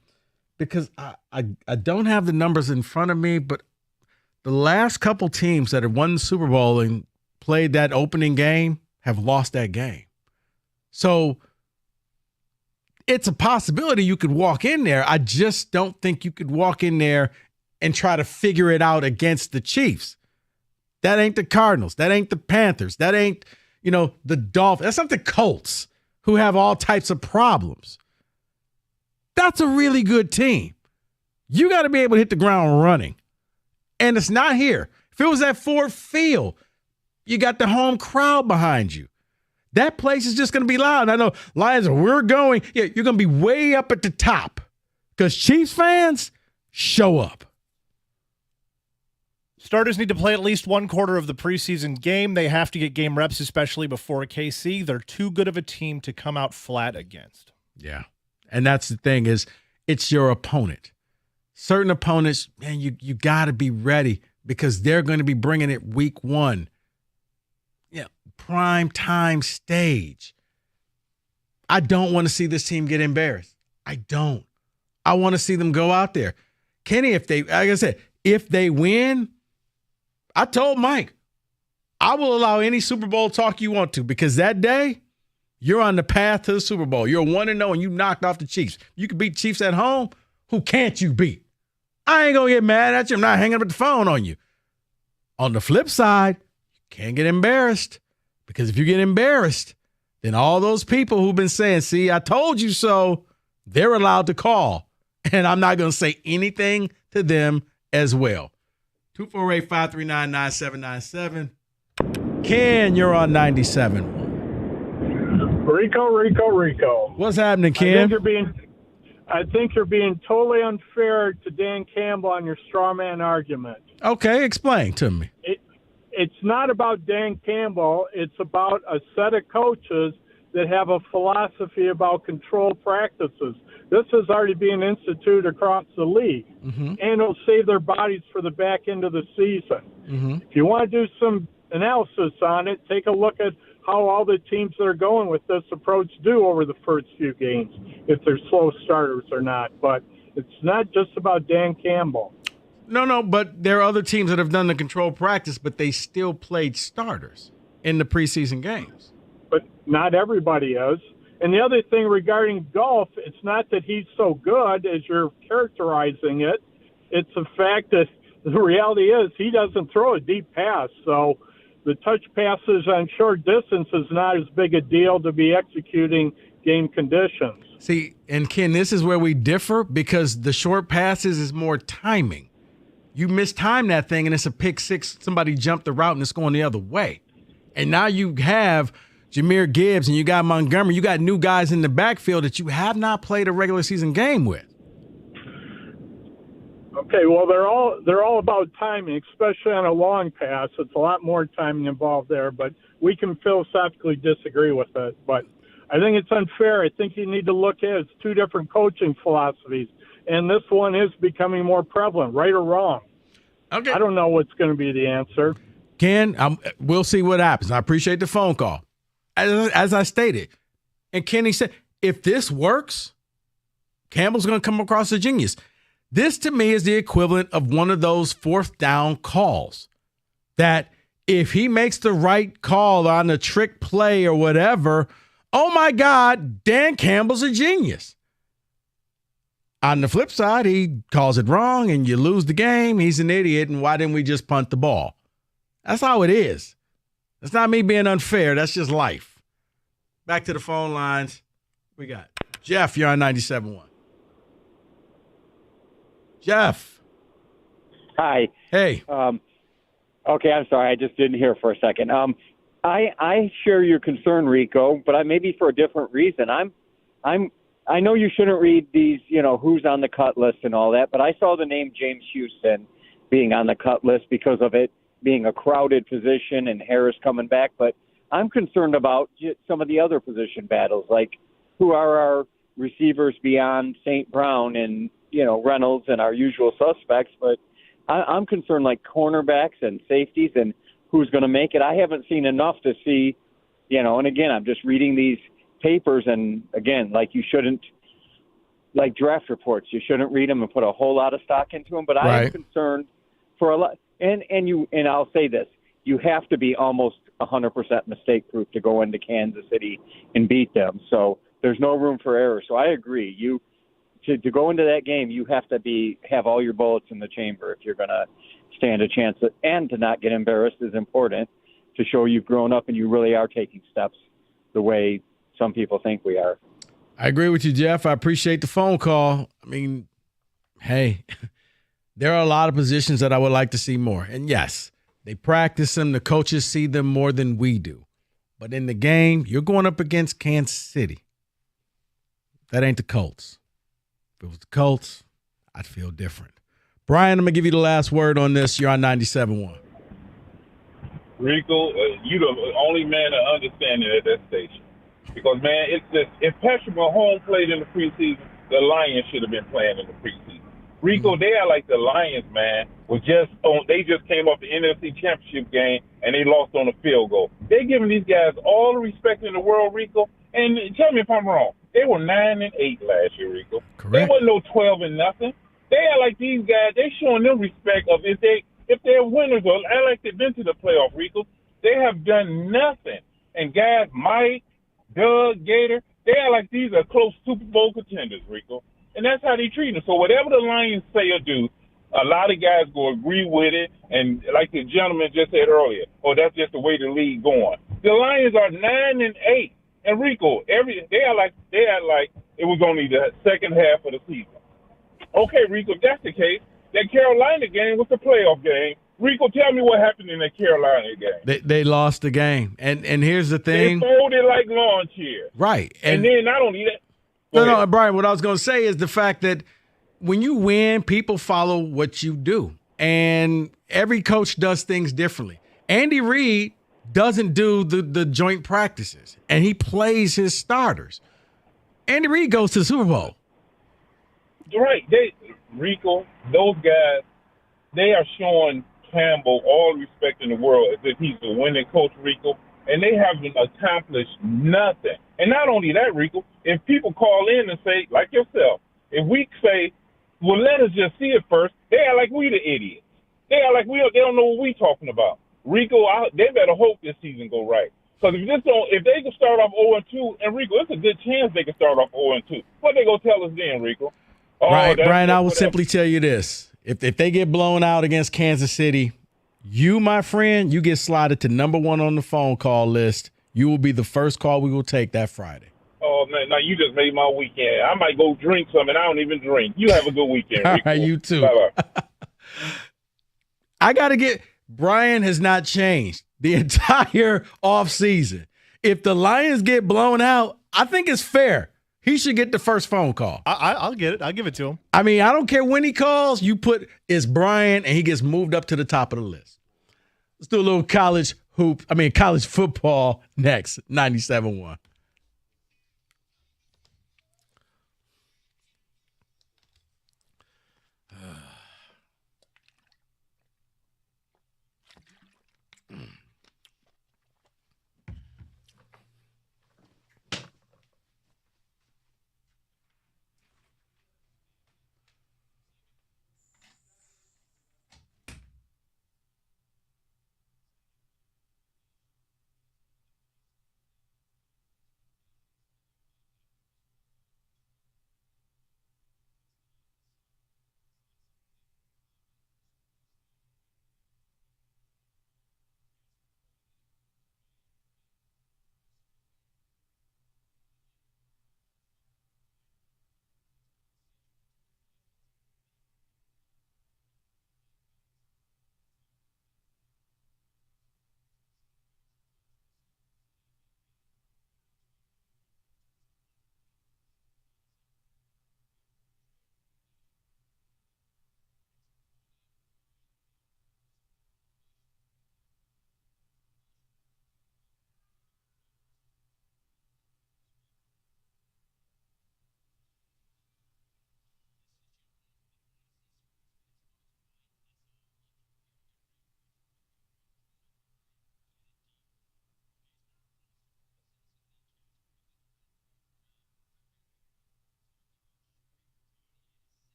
Speaker 11: because I don't have the numbers in front of me, but the last couple teams that have won the Super Bowl and played that opening game have lost that game. So it's a possibility you could walk in there. I just don't think you could walk in there and try to figure it out against the Chiefs. That ain't the Cardinals. That ain't the Panthers. That ain't, the Dolphins. That's not the Colts, who have all types of problems. That's a really good team. You got to be able to hit the ground running. And it's not here. If it was at Ford Field, you got the home crowd behind you. That place is just going to be loud. And I know Lions, we're going. Yeah, you're going to be way up at the top because Chiefs fans show up.
Speaker 17: Starters need to play at least one quarter of the preseason game. They have to get game reps, especially before KC. They're too good of a team to come out flat against.
Speaker 11: Yeah. And that's the thing is it's your opponent. Certain opponents, man, you got to be ready because they're going to be bringing it week 1. Yeah, prime time stage. I don't want to see this team get embarrassed. I don't. I want to see them go out there. Kenny, like I said, if they win, I told Mike, I will allow any Super Bowl talk you want to because that day, You're on the path to the Super Bowl. You're 1-0 and you knocked off the Chiefs. You can beat Chiefs at home. Who can't you beat? I ain't going to get mad at you. I'm not hanging up the phone on you. On the flip side, you can't get embarrassed, because if you get embarrassed, then all those people who've been saying, see, I told you so, they're allowed to call. And I'm not going to say anything to them as well. 248-539-9797. Ken, you're on 97.
Speaker 2: Rico.
Speaker 11: What's happening, Ken?
Speaker 2: I think you're being totally unfair to Dan Campbell on your straw man argument.
Speaker 11: Okay, explain to me.
Speaker 2: It's not about Dan Campbell. It's about a set of coaches that have a philosophy about controlled practices. This is already being instituted across the league, and it'll save their bodies for the back end of the season. If you want to do some analysis on it, take a look at how all the teams that are going with this approach do over the first few games, if they're slow starters or not. But it's not just about Dan Campbell.
Speaker 11: No, but there are other teams that have done the control practice, but they still played starters in the preseason games.
Speaker 2: But not everybody is. And the other thing regarding Goff, it's not that he's so good as you're characterizing it. It's the fact that the reality is he doesn't throw a deep pass. So the touch passes on short distance is not as big a deal to be executing game conditions.
Speaker 11: See, and Ken, this is where we differ, because the short passes is more timing. You mistime that thing and it's a pick six. Somebody jumped the route and it's going the other way. And now you have Jahmyr Gibbs and you got Montgomery. You got new guys in the backfield that you have not played a regular season game with.
Speaker 2: Okay, well, they're all about timing, especially on a long pass. It's a lot more timing involved there, but we can philosophically disagree with it. But I think it's unfair. I think you need to look at it's two different coaching philosophies, and this one is becoming more prevalent, right or wrong.
Speaker 11: Okay.
Speaker 2: I don't know what's going to be the answer.
Speaker 11: Ken, we'll see what happens. I appreciate the phone call. As I stated, and Kenny said, if this works, Campbell's going to come across a genius. This, to me, is the equivalent of one of those fourth down calls that if he makes the right call on a trick play or whatever, oh, my God, Dan Campbell's a genius. On the flip side, he calls it wrong and you lose the game. He's an idiot, and why didn't we just punt the ball? That's how it is. That's not me being unfair. That's just life. Back to the phone lines. We got Jeff. You're on 97.1. Jeff.
Speaker 16: Hi.
Speaker 11: Hey.
Speaker 16: Okay, I'm sorry. I just didn't hear for a second. I share your concern, Rico, but maybe for a different reason. I know you shouldn't read these, who's on the cut list and all that, but I saw the name James Houston being on the cut list because of it being a crowded position and Harris coming back. But I'm concerned about some of the other position battles, like who are our receivers beyond St. Brown and, Reynolds and our usual suspects. But I'm concerned like cornerbacks and safeties and who's going to make it. I haven't seen enough to see, and again, I'm just reading these papers, and again, like you shouldn't, like draft reports, you shouldn't read them and put a whole lot of stock into them. But I am concerned for a lot, and I'll say this: you have to be almost 100% mistake proof to go into Kansas City and beat them. So there's no room for error. So I agree. To go into that game, you have to have all your bullets in the chamber if you're going to stand a chance. And to not get embarrassed is important to show you've grown up and you really are taking steps the way some people think we are.
Speaker 11: I agree with you, Jeff. I appreciate the phone call. I mean, hey, there are a lot of positions that I would like to see more. And yes, they practice them. The coaches see them more than we do. But in the game, you're going up against Kansas City. That ain't the Colts. If it was the Colts, I'd feel different. Brian, I'm going to give you the last word on this. You're on 97.1.
Speaker 23: Rico, you the only man that understands it at that station. Because, man, it's just, if Patrick Mahomes played in the preseason, the Lions should have been playing in the preseason. Rico, they are like the Lions, man. They just came off the NFC Championship game, and they lost on a field goal. They're giving these guys all the respect in the world, Rico. And tell me if I'm wrong. They were 9-8 last year, Rico.
Speaker 11: Correct.
Speaker 23: They wasn't no 12-0. They are like these guys. They're showing them respect of if they're winners or like they've been to the playoff, Rico. They have done nothing. And guys, Mike, Doug, Gator, they are like these are close Super Bowl contenders, Rico. And that's how they treat them. So whatever the Lions say or do, a lot of guys go agree with it. And like the gentleman just said earlier, that's just the way the league going. The Lions are 9-8. And Rico, they are like it was only the second half of the season. Okay, Rico, if that's the case, that Carolina game was the playoff game. Rico, tell me what happened in that Carolina game.
Speaker 11: They lost the game. And here's the thing.
Speaker 23: They folded like lawn chairs.
Speaker 11: Right.
Speaker 23: And then not only that.
Speaker 11: No, Brian, what I was going to say is the fact that when you win, people follow what you do. And every coach does things differently. Andy Reid doesn't do the joint practices, and he plays his starters. Andy Reid goes to the Super Bowl.
Speaker 23: Right. Rico, those guys, they are showing Campbell all the respect in the world as if he's a winning coach, Rico, and they haven't accomplished nothing. And not only that, Rico, if people call in and say, like yourself, if we say, well, let us just see it first, they are like we the idiots. They are like they don't know what we talking about. Rico, they better hope this season go right. Because if they can start off 0-2, and Rico, it's a good chance they can start off 0-2. What they gonna tell us then, Rico?
Speaker 11: Brian, I will simply tell you this: if they get blown out against Kansas City, you, my friend, you get slotted to number 1 on the phone call list. You will be the first call we will take that Friday.
Speaker 23: Oh man, now you just made my weekend. I might go drink some, and I don't even drink. You have a good weekend, Rico.
Speaker 11: All right, you too.
Speaker 23: Bye-bye.
Speaker 11: I got to get – Brian has not changed the entire offseason. If the Lions get blown out, I think it's fair. He should get the first phone call.
Speaker 17: I'll get it. I'll give it to him.
Speaker 11: I mean, I don't care when he calls. You put it's Brian, and he gets moved up to the top of the list. Let's do a little college football next, 97.1.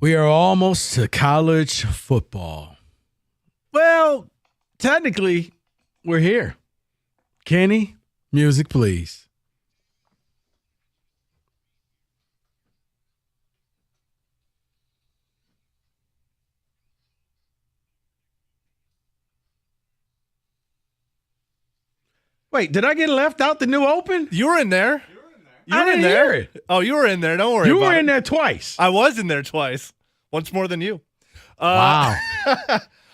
Speaker 11: We are almost to college football. Well, technically, we're here. Kenny, music, please. Wait, did I get left out the new open?
Speaker 17: You were in there.
Speaker 11: I didn't hear it.
Speaker 17: Oh, you were in there. Don't worry
Speaker 11: You
Speaker 17: about
Speaker 11: were
Speaker 17: it.
Speaker 11: in there twice.
Speaker 17: I was in there twice. Once more than you.
Speaker 11: Wow.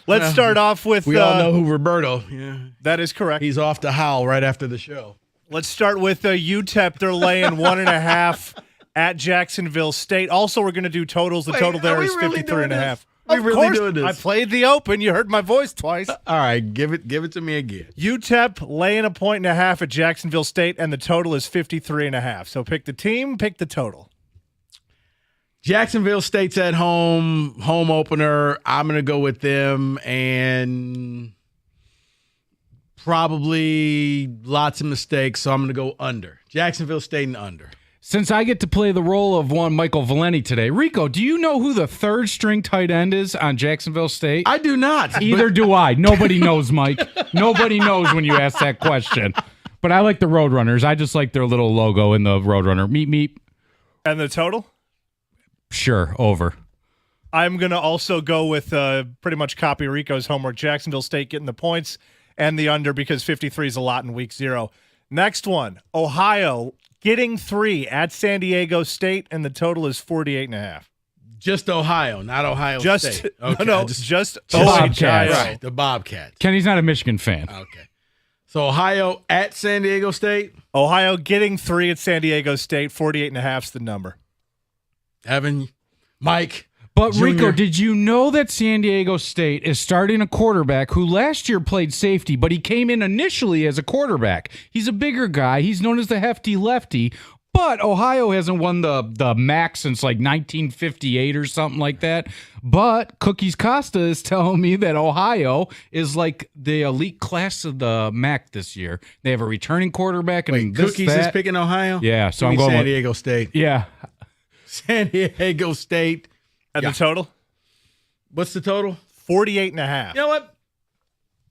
Speaker 17: Let's start off with...
Speaker 11: We all know who Roberto. Yeah,
Speaker 17: that is correct.
Speaker 11: He's off to howl right after the show.
Speaker 17: Let's start with UTEP. They're laying 1.5 at Jacksonville State. Also, we're going to do totals. The total there is 53.5.
Speaker 11: We really doing this?
Speaker 17: I played the open. You heard my voice twice.
Speaker 11: All right, give it to me again.
Speaker 17: UTEP laying 1.5 at Jacksonville State, and the total is 53.5. So pick the team, pick the total.
Speaker 11: Jacksonville State's at home opener. I'm going to go with them, and probably lots of mistakes, so I'm going to go under. Jacksonville State and under.
Speaker 9: Since I get to play the role of one Michael Valenti today, Rico, do you know who the third string tight end is on Jacksonville State?
Speaker 11: I do not.
Speaker 9: Either do I. Nobody knows, Mike. Nobody knows when you ask that question. But I like the Roadrunners. I just like their little logo in the Roadrunner. Meep, meep.
Speaker 17: And the total?
Speaker 9: Sure, over.
Speaker 17: I'm going to also go with pretty much copy Rico's homework. Jacksonville State getting the points and the under because 53 is a lot in week 0. Next one, Ohio getting 3 at San Diego State, and the total is 48.5.
Speaker 11: Just Ohio, not Ohio State. Okay,
Speaker 17: just
Speaker 9: Bobcats.
Speaker 11: Right, the Bobcats.
Speaker 9: Kenny's not a Michigan fan.
Speaker 11: Okay. So Ohio at San Diego State?
Speaker 17: Ohio getting 3 at San Diego State, 48.5 is the number.
Speaker 11: Evan, Mike.
Speaker 9: But
Speaker 11: Junior.
Speaker 9: Rico, did you know that San Diego State is starting a quarterback who last year played safety, but he came in initially as a quarterback? He's a bigger guy. He's known as the hefty lefty. But Ohio hasn't won the MAC since like 1958 or something like that. But Cookies Costa is telling me that Ohio is like the elite class of the MAC this year. They have a returning quarterback. And
Speaker 11: Wait, Cookies is picking Ohio?
Speaker 9: Yeah, so
Speaker 11: Give
Speaker 9: I'm
Speaker 11: me
Speaker 9: going
Speaker 11: San
Speaker 9: with
Speaker 11: Diego State.
Speaker 9: Yeah.
Speaker 11: San Diego State.
Speaker 17: And the total?
Speaker 11: What's the total?
Speaker 17: 48.5.
Speaker 11: You know what?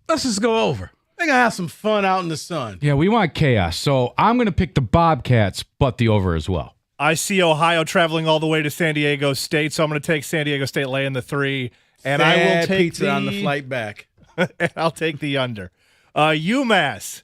Speaker 11: Let's just go over. They're going to have some fun out in the sun.
Speaker 9: Yeah, we want chaos. So I'm going to pick the Bobcats, but the over as well.
Speaker 17: I see Ohio traveling all the way to San Diego State, so I'm going to take San Diego State laying the 3. And I will take
Speaker 11: pizza on the flight back.
Speaker 17: And I'll take the under. UMass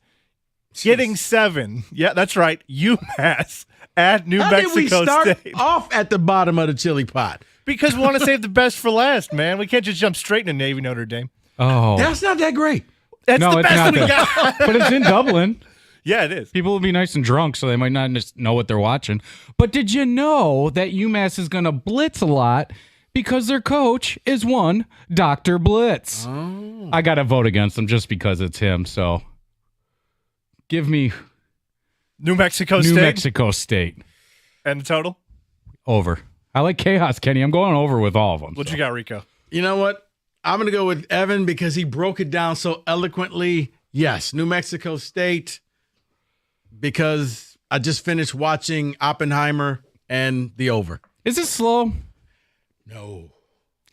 Speaker 17: getting 7. Yeah, that's right. UMass at New
Speaker 11: How
Speaker 17: Mexico
Speaker 11: did we start
Speaker 17: State.
Speaker 11: off at the bottom of the chili pot?
Speaker 17: Because we want to save the best for last, man. We can't just jump straight into Navy Notre Dame.
Speaker 9: Oh.
Speaker 11: That's not that great.
Speaker 17: That's
Speaker 9: No,
Speaker 17: the
Speaker 9: it's
Speaker 17: best
Speaker 9: not
Speaker 17: we
Speaker 9: that.
Speaker 17: got.
Speaker 9: But it's in Dublin.
Speaker 17: Yeah, it is.
Speaker 9: People will be nice and drunk, so they might not just know what they're watching. But did you know that UMass is going to blitz a lot because their coach is one Dr. Blitz?
Speaker 11: Oh.
Speaker 9: I got to vote against him just because it's him. So give me
Speaker 17: New Mexico
Speaker 9: New
Speaker 17: State.
Speaker 9: Mexico State.
Speaker 17: And the total?
Speaker 9: Over. I like chaos, Kenny. I'm going over with all of them.
Speaker 17: What you got, Rico?
Speaker 11: You know what? I'm going to go with Evan because he broke it down so eloquently. Yes, New Mexico State, because I just finished watching Oppenheimer and the over.
Speaker 9: Is it slow?
Speaker 11: No.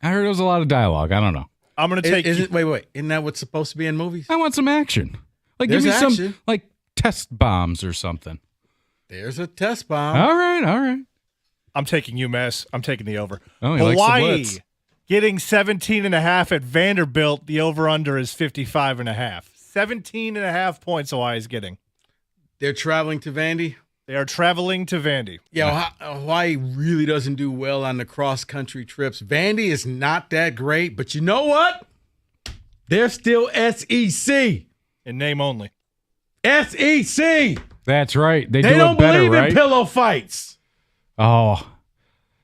Speaker 9: I heard it was a lot of dialogue. I don't know.
Speaker 17: I'm going to take...
Speaker 11: Wait. Isn't that what's supposed to be in movies?
Speaker 9: I want some action. Like,
Speaker 11: There's
Speaker 9: give me some,
Speaker 11: action.
Speaker 9: like, test bombs or something.
Speaker 11: There's a test bomb.
Speaker 9: All right.
Speaker 17: I'm taking UMass. I'm taking the over.
Speaker 9: Oh, he likes the
Speaker 17: Hawaii
Speaker 9: blitz.
Speaker 17: getting 17.5 at Vanderbilt. The over-under is 55.5. 17.5 points Hawaii's getting.
Speaker 11: They're traveling to Vandy?
Speaker 17: They are traveling to Vandy.
Speaker 11: Yeah, Hawaii really doesn't do well on the cross-country trips. Vandy is not that great, but you know what? They're still SEC.
Speaker 17: In name only.
Speaker 11: SEC.
Speaker 9: That's right. They
Speaker 11: They
Speaker 9: do
Speaker 11: don't
Speaker 9: it better,
Speaker 11: believe
Speaker 9: right?
Speaker 11: in pillow fights.
Speaker 9: Oh,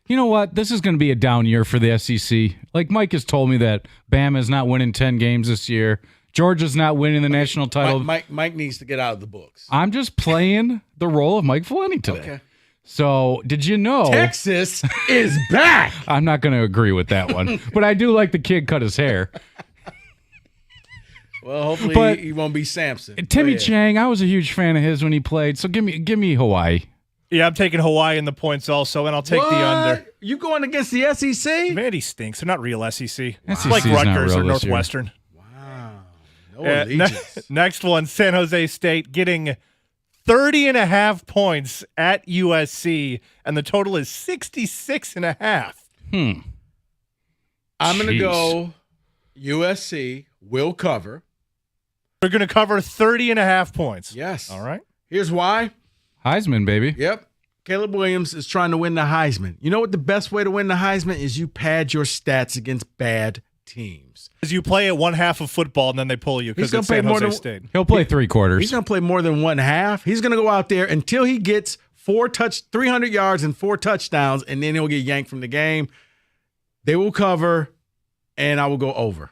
Speaker 9: you know what? This is going to be a down year for the SEC. Like Mike has told me that Bama's not winning 10 games this year. Georgia's not winning the national title.
Speaker 11: Mike needs to get out of the books.
Speaker 9: I'm just playing the role of Mike Valenti today.
Speaker 11: Okay.
Speaker 9: So, did you know
Speaker 11: Texas is back?
Speaker 9: I'm not going to agree with that one, but I do like the kid cut his hair.
Speaker 11: Well, hopefully
Speaker 9: But-
Speaker 11: he won't be Samson.
Speaker 9: Timmy
Speaker 11: Go ahead.
Speaker 9: Chang, I was a huge fan of his when he played. So give me Hawaii.
Speaker 17: Yeah, I'm taking Hawaii in the points also, and I'll take the under.
Speaker 11: You going against the SEC?
Speaker 17: Vandy stinks. They're not real SEC.
Speaker 9: SEC
Speaker 17: It's like
Speaker 9: is not
Speaker 17: Rutgers
Speaker 9: real
Speaker 17: or
Speaker 9: this year.
Speaker 17: Northwestern.
Speaker 11: No allegiance.
Speaker 17: Next one, San Jose State getting 30.5 points at USC, and the total is 66.5.
Speaker 11: I'm going to
Speaker 9: Jeez.
Speaker 11: go USC will cover.
Speaker 17: They're going to cover 30.5 points.
Speaker 11: Yes.
Speaker 17: All right.
Speaker 11: Here's why.
Speaker 9: Heisman, baby.
Speaker 11: Yep. Caleb Williams is trying to win the Heisman. You know what the best way to win the Heisman is? You pad your stats against bad teams.
Speaker 17: Because you play at one half of football, and then they pull you because
Speaker 11: gonna
Speaker 17: it's
Speaker 11: play
Speaker 17: San
Speaker 11: more
Speaker 17: Jose
Speaker 11: than-
Speaker 17: State.
Speaker 9: He'll play 3 quarters.
Speaker 11: He's going to play more than one half. He's going to go out there until he gets 300 yards and 4 touchdowns, and then he'll get yanked from the game. They will cover, and I will go over.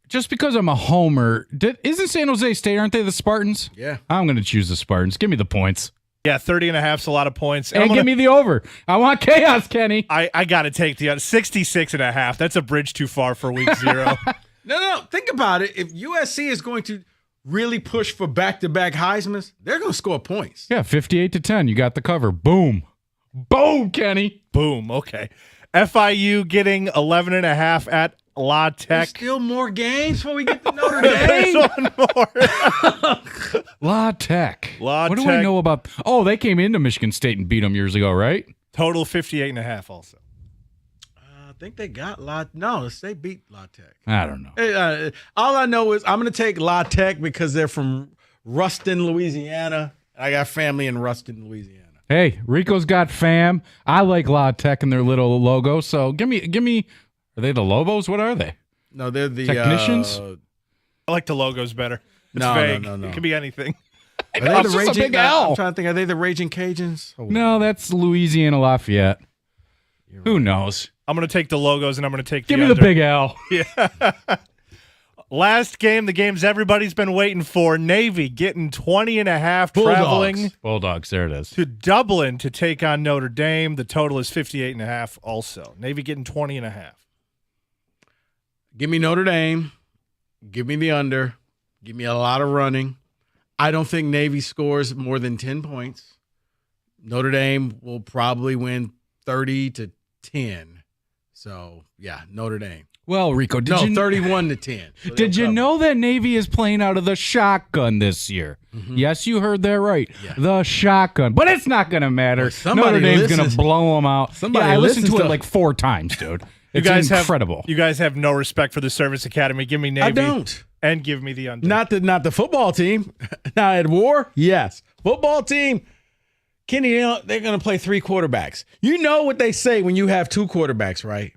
Speaker 9: Just because I'm a homer, isn't San Jose State, aren't they the Spartans?
Speaker 11: Yeah.
Speaker 9: I'm going to choose the Spartans. Give me the points.
Speaker 17: Yeah, 30.5 is a lot of points.
Speaker 9: And give me the over. I want chaos, Kenny.
Speaker 17: I got to take the 66.5. That's a bridge too far for week 0.
Speaker 11: No. Think about it. If USC is going to really push for back-to-back Heismans, they're going to score points.
Speaker 9: Yeah, 58-10. You got the cover. Boom. Boom, Kenny.
Speaker 17: Boom. Okay. FIU getting 11.5 at La
Speaker 11: There's
Speaker 17: Tech.
Speaker 11: still more games before we get to Notre Dame.
Speaker 17: There's one more.
Speaker 9: La Tech.
Speaker 17: La
Speaker 9: What do I
Speaker 17: Tech.
Speaker 9: know about? Oh, they came into Michigan State and beat them years ago, right?
Speaker 17: Total 58.5 also.
Speaker 11: I think they got No, they beat La Tech.
Speaker 9: I don't know.
Speaker 11: All I know is I'm going to take La Tech because they're from Ruston, Louisiana. I got family in Ruston, Louisiana.
Speaker 9: Hey, Rico's got fam. I like La Tech and their little logo. So give me. Are they the Lobos? What are they?
Speaker 11: No, they're the
Speaker 9: Technicians?
Speaker 17: I like the logos better. It's
Speaker 11: No,
Speaker 17: vague.
Speaker 11: no.
Speaker 17: It could be anything.
Speaker 11: Are
Speaker 9: know,
Speaker 11: they
Speaker 9: it's
Speaker 11: the
Speaker 9: just a
Speaker 11: Raging?
Speaker 9: big L.
Speaker 11: I'm trying to think. Are they the Raging Cajuns? Oh,
Speaker 9: No, that's Louisiana Lafayette. Who knows?
Speaker 17: I'm going to take the logos, and I'm going to take
Speaker 9: Give
Speaker 17: the
Speaker 9: me the
Speaker 17: under.
Speaker 9: big L.
Speaker 17: Yeah. Last game, the games everybody's been waiting for. Navy getting 20.5, traveling
Speaker 9: Bulldogs. There it is.
Speaker 17: to Dublin to take on Notre Dame. The total is 58.5 also. Navy getting 20.5.
Speaker 11: Give me Notre Dame. Give me the under. Give me a lot of running. I don't think Navy scores more than 10 points. Notre Dame will probably win 30-10. So, yeah, Notre Dame.
Speaker 9: Well, Rico, did you
Speaker 11: 31-10. So
Speaker 9: Did you
Speaker 11: they'll
Speaker 9: know that Navy is playing out of the shotgun this year?
Speaker 11: Mm-hmm.
Speaker 9: Yes, you heard that right. The shotgun. But it's not going to matter.
Speaker 11: somebody
Speaker 9: Notre Dame's going
Speaker 11: listens-
Speaker 9: to blow them out.
Speaker 11: somebody
Speaker 9: Yeah, I listened to
Speaker 11: listens
Speaker 9: it
Speaker 11: to-
Speaker 9: like 4 times, dude.
Speaker 17: You
Speaker 9: It's
Speaker 17: guys
Speaker 9: incredible.
Speaker 17: You guys have no respect for the Service Academy. Give me Navy.
Speaker 11: I don't.
Speaker 17: And give me the under.
Speaker 11: Not the football team. Now at war, yes. Football team, Kenny, they're going to play 3 quarterbacks. You know what they say when you have 2 quarterbacks, right?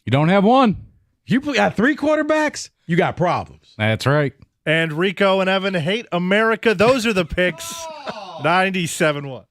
Speaker 9: You don't have one.
Speaker 11: You got 3 quarterbacks, you got problems.
Speaker 9: That's right.
Speaker 17: And Rico and Evan hate America. Those are the picks. 97-1.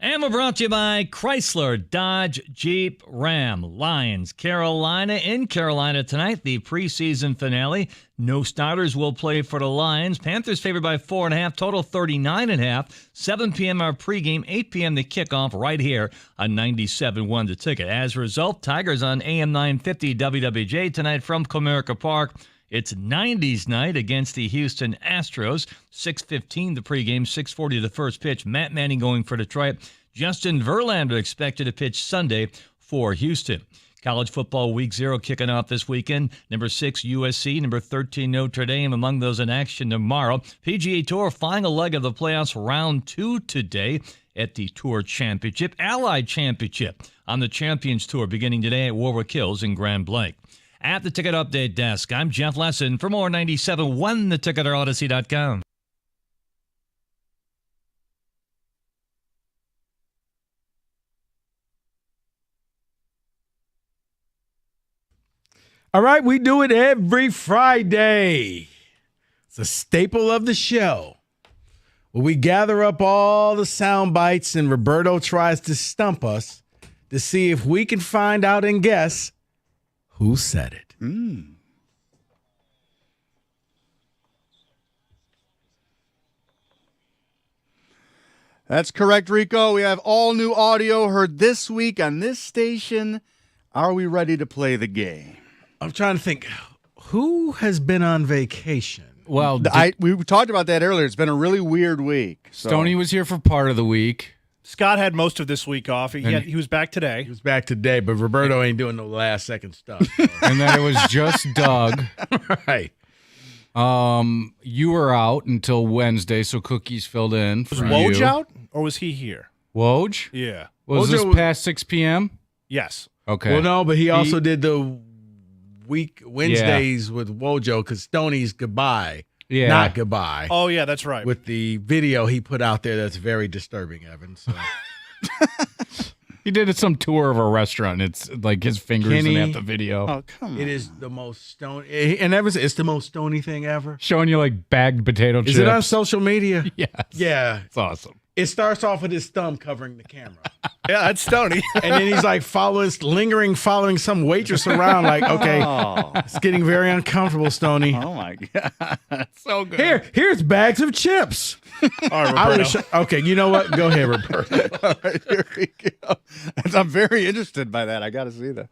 Speaker 12: And we're brought to you by Chrysler, Dodge, Jeep, Ram, Lions, Carolina. In Carolina tonight, the preseason finale. No starters will play for the Lions. Panthers favored by 4.5, total 39.5. 7 p.m. our pregame, 8 p.m. the kickoff right here on 97.1 The Ticket. As a result, Tigers on AM 950 WWJ tonight from Comerica Park. It's 90s night against the Houston Astros. 6:15 the pregame, 6:40 the first pitch. Matt Manning going for Detroit. Justin Verlander expected to pitch Sunday for Houston. College football week 0 kicking off this weekend. Number 6 USC, number 13 Notre Dame among those in action tomorrow. PGA Tour final leg of the playoffs, round 2 today at the Tour Championship. Allied Championship on the Champions Tour beginning today at Warwick Hills in Grand Blanc. At the Ticket Update Desk, I'm Jeff Lesson. For more 97.1 The Ticket or Odyssey.com.
Speaker 1: All right, we do it every Friday. It's a staple of the show. Where we gather up all the sound bites and Roberto tries to stump us to see if we can find out and guess who said it.
Speaker 14: That's correct, Rico. We have all new audio heard this week on this station. Are we ready to play the game?
Speaker 1: I'm trying to think, who has been on vacation?
Speaker 9: Well,
Speaker 14: we talked about that earlier. It's been a really weird week.
Speaker 9: Stoney was here for part of the week.
Speaker 17: Scott had most of this week off. He was back today.
Speaker 1: He was back today, but Roberto ain't doing no last-second stuff.
Speaker 9: And then it was just Doug.
Speaker 1: Right.
Speaker 9: You were out until Wednesday, so Cookies filled in.
Speaker 17: Was Woj out, or was he here?
Speaker 9: Woj?
Speaker 17: Yeah.
Speaker 9: Was this past 6 p.m.?
Speaker 17: Yes.
Speaker 9: Okay.
Speaker 1: Well, no, but he also did the week Wednesdays with Wojo because Stoney's goodbye.
Speaker 9: Yeah.
Speaker 1: Not goodbye.
Speaker 17: Oh, yeah, that's right.
Speaker 1: With the video he put out there that's very disturbing, Evan. So.
Speaker 9: He did some tour of a restaurant. It's like his fingers in half the video.
Speaker 14: Oh, come on.
Speaker 1: It is the most Stony, and Evan, it's the most Stony thing ever.
Speaker 9: Showing you like bagged potato chips.
Speaker 1: Is it on social media?
Speaker 9: Yes.
Speaker 1: Yeah.
Speaker 9: It's awesome.
Speaker 1: It starts off with his thumb covering the camera.
Speaker 17: Yeah, that's Stoney.
Speaker 1: And then he's like following some waitress around like, okay, it's getting very uncomfortable, Stoney.
Speaker 14: Oh, my God. That's so good.
Speaker 1: Here's bags of chips.
Speaker 17: All right, Roberto.
Speaker 1: Okay, you know what? Go ahead, Roberto.
Speaker 14: All right, here we go. I'm very interested by that. I got to see that.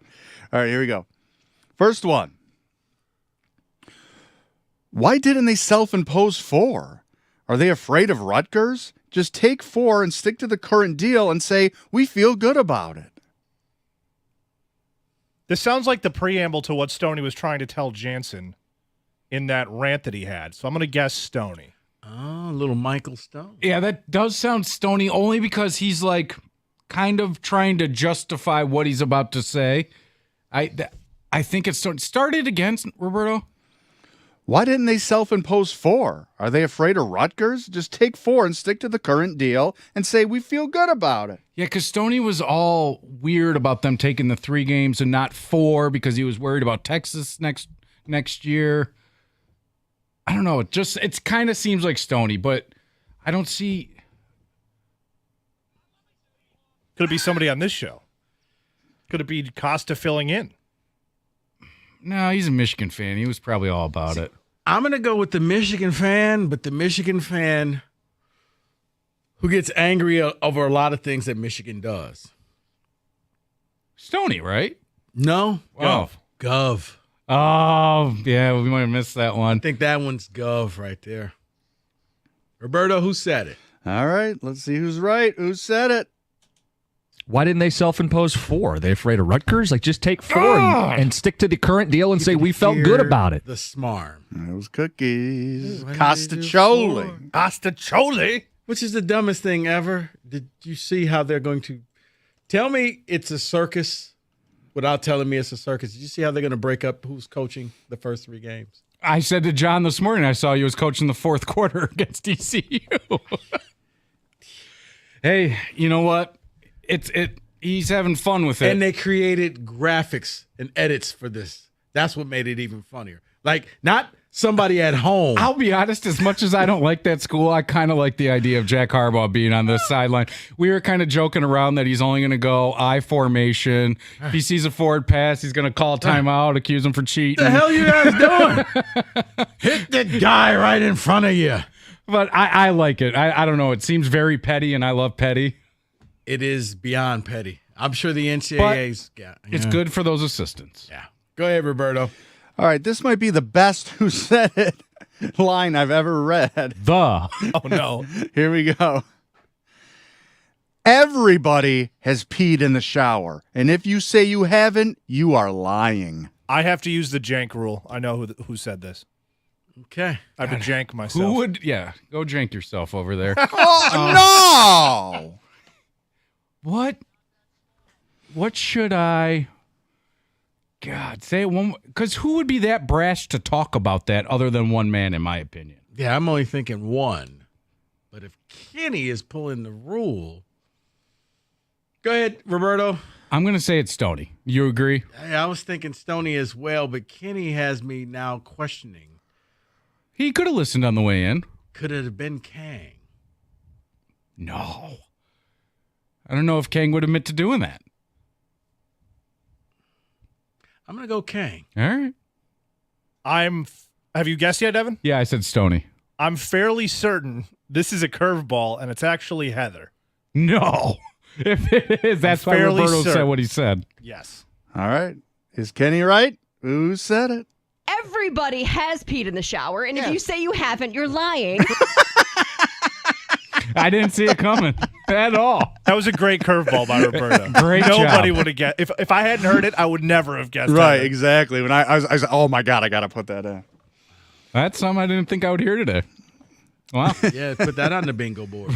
Speaker 14: All right, here we go. First one. Why didn't they self-impose 4? Are they afraid of Rutgers? Just take 4 and stick to the current deal and say, we feel good about it.
Speaker 17: This sounds like the preamble to what Stoney was trying to tell Jansen in that rant that he had. So I'm going to guess Stoney.
Speaker 1: Oh, little Michael Stone.
Speaker 9: Yeah, that does sound Stoney only because he's like kind of trying to justify what he's about to say. I think it's started again, Roberto.
Speaker 14: Why didn't they self-impose 4? Are they afraid of Rutgers? Just take 4 and stick to the current deal and say we feel good about it.
Speaker 9: Yeah, because Stoney was all weird about them taking the 3 games and not 4 because he was worried about Texas next year. I don't know. It kind of seems like Stoney, but I don't see.
Speaker 17: Could it be somebody on this show? Could it be Costa filling in?
Speaker 9: No, he's a Michigan fan. He was probably all about it.
Speaker 1: I'm going to go with the Michigan fan, but the Michigan fan who gets angry over a lot of things that Michigan does.
Speaker 9: Stoney, right?
Speaker 1: No. Gov.
Speaker 9: Oh, yeah, we might have missed that one.
Speaker 1: I think that one's Gov right there. Roberto, who said it?
Speaker 14: All right, let's see who's right. Who said it?
Speaker 19: Why didn't they self-impose 4? Are they afraid of Rutgers? Like, just take 4 and stick to the current deal and say we felt good about it.
Speaker 1: The smarm.
Speaker 14: It was Cookies. Costacholi.
Speaker 17: Costacholi?
Speaker 1: Which is the dumbest thing ever. Did you see how they're going to tell me it's a circus without telling me it's a circus? Did you see how they're going to break up who's coaching the first 3 games?
Speaker 9: I said to John this morning, I saw you was coaching the 4th quarter against ECU. Hey, you know what? He's having fun with it.
Speaker 1: And they created graphics and edits for this. That's what made it even funnier. Like, not somebody at home.
Speaker 9: I'll be honest, as much as I don't like that school, I kind of like the idea of Jack Harbaugh being on the sideline. We were kind of joking around that he's only going to go I formation. If he sees a forward pass, he's going to call timeout, accuse him for cheating.
Speaker 1: What the hell you guys doing? Hit that guy right in front of you.
Speaker 9: But I like it. I don't know. It seems very petty, and I love petty.
Speaker 1: It is beyond petty. I'm sure the NCAA's got.
Speaker 9: It's good for those assistants.
Speaker 1: Yeah. Go ahead, Roberto.
Speaker 14: All right, this might be the best Who Said It line I've ever read.
Speaker 17: Oh, no.
Speaker 14: Here we go. Everybody has peed in the shower, and if you say you haven't, you are lying.
Speaker 17: I have to use the jank rule. I know who said this.
Speaker 1: Okay.
Speaker 17: I have to jank myself.
Speaker 9: Who would? Yeah, go jank yourself over there.
Speaker 14: Oh, no!
Speaker 9: What should I? God, say it one. Because who would be that brash to talk about that other than one man, in my opinion?
Speaker 1: Yeah, I'm only thinking one. But if Kenny is pulling the rule, go ahead, Roberto.
Speaker 9: I'm going to say it's Stoney. You agree?
Speaker 1: I was thinking Stoney as well, but Kenny has me now questioning.
Speaker 9: He could have listened on the way in.
Speaker 1: Could it have been Kang?
Speaker 9: No. I don't know if Kang would admit to doing that.
Speaker 1: I'm going to go Kang.
Speaker 9: All right.
Speaker 17: Have you guessed yet, Evan?
Speaker 9: Yeah, I said Stoney.
Speaker 17: I'm fairly certain this is a curveball, and it's actually Heather.
Speaker 9: No. If it is, that's why Roberto said what he said.
Speaker 17: Yes.
Speaker 14: All right. Is Kenny right? Who said it?
Speaker 5: Everybody has peed in the shower, and if you say you haven't, you're lying.
Speaker 9: I didn't see it coming at all.
Speaker 17: That was a great curveball by Roberto.
Speaker 9: Great
Speaker 17: Nobody
Speaker 9: job.
Speaker 17: would have guessed. If I hadn't heard it, I would never have guessed.
Speaker 14: Right,
Speaker 17: Heather.
Speaker 14: exactly. When I was oh my God, I got to put that in.
Speaker 9: That's something I didn't think I would hear today. Wow.
Speaker 1: Yeah, put that on the bingo board.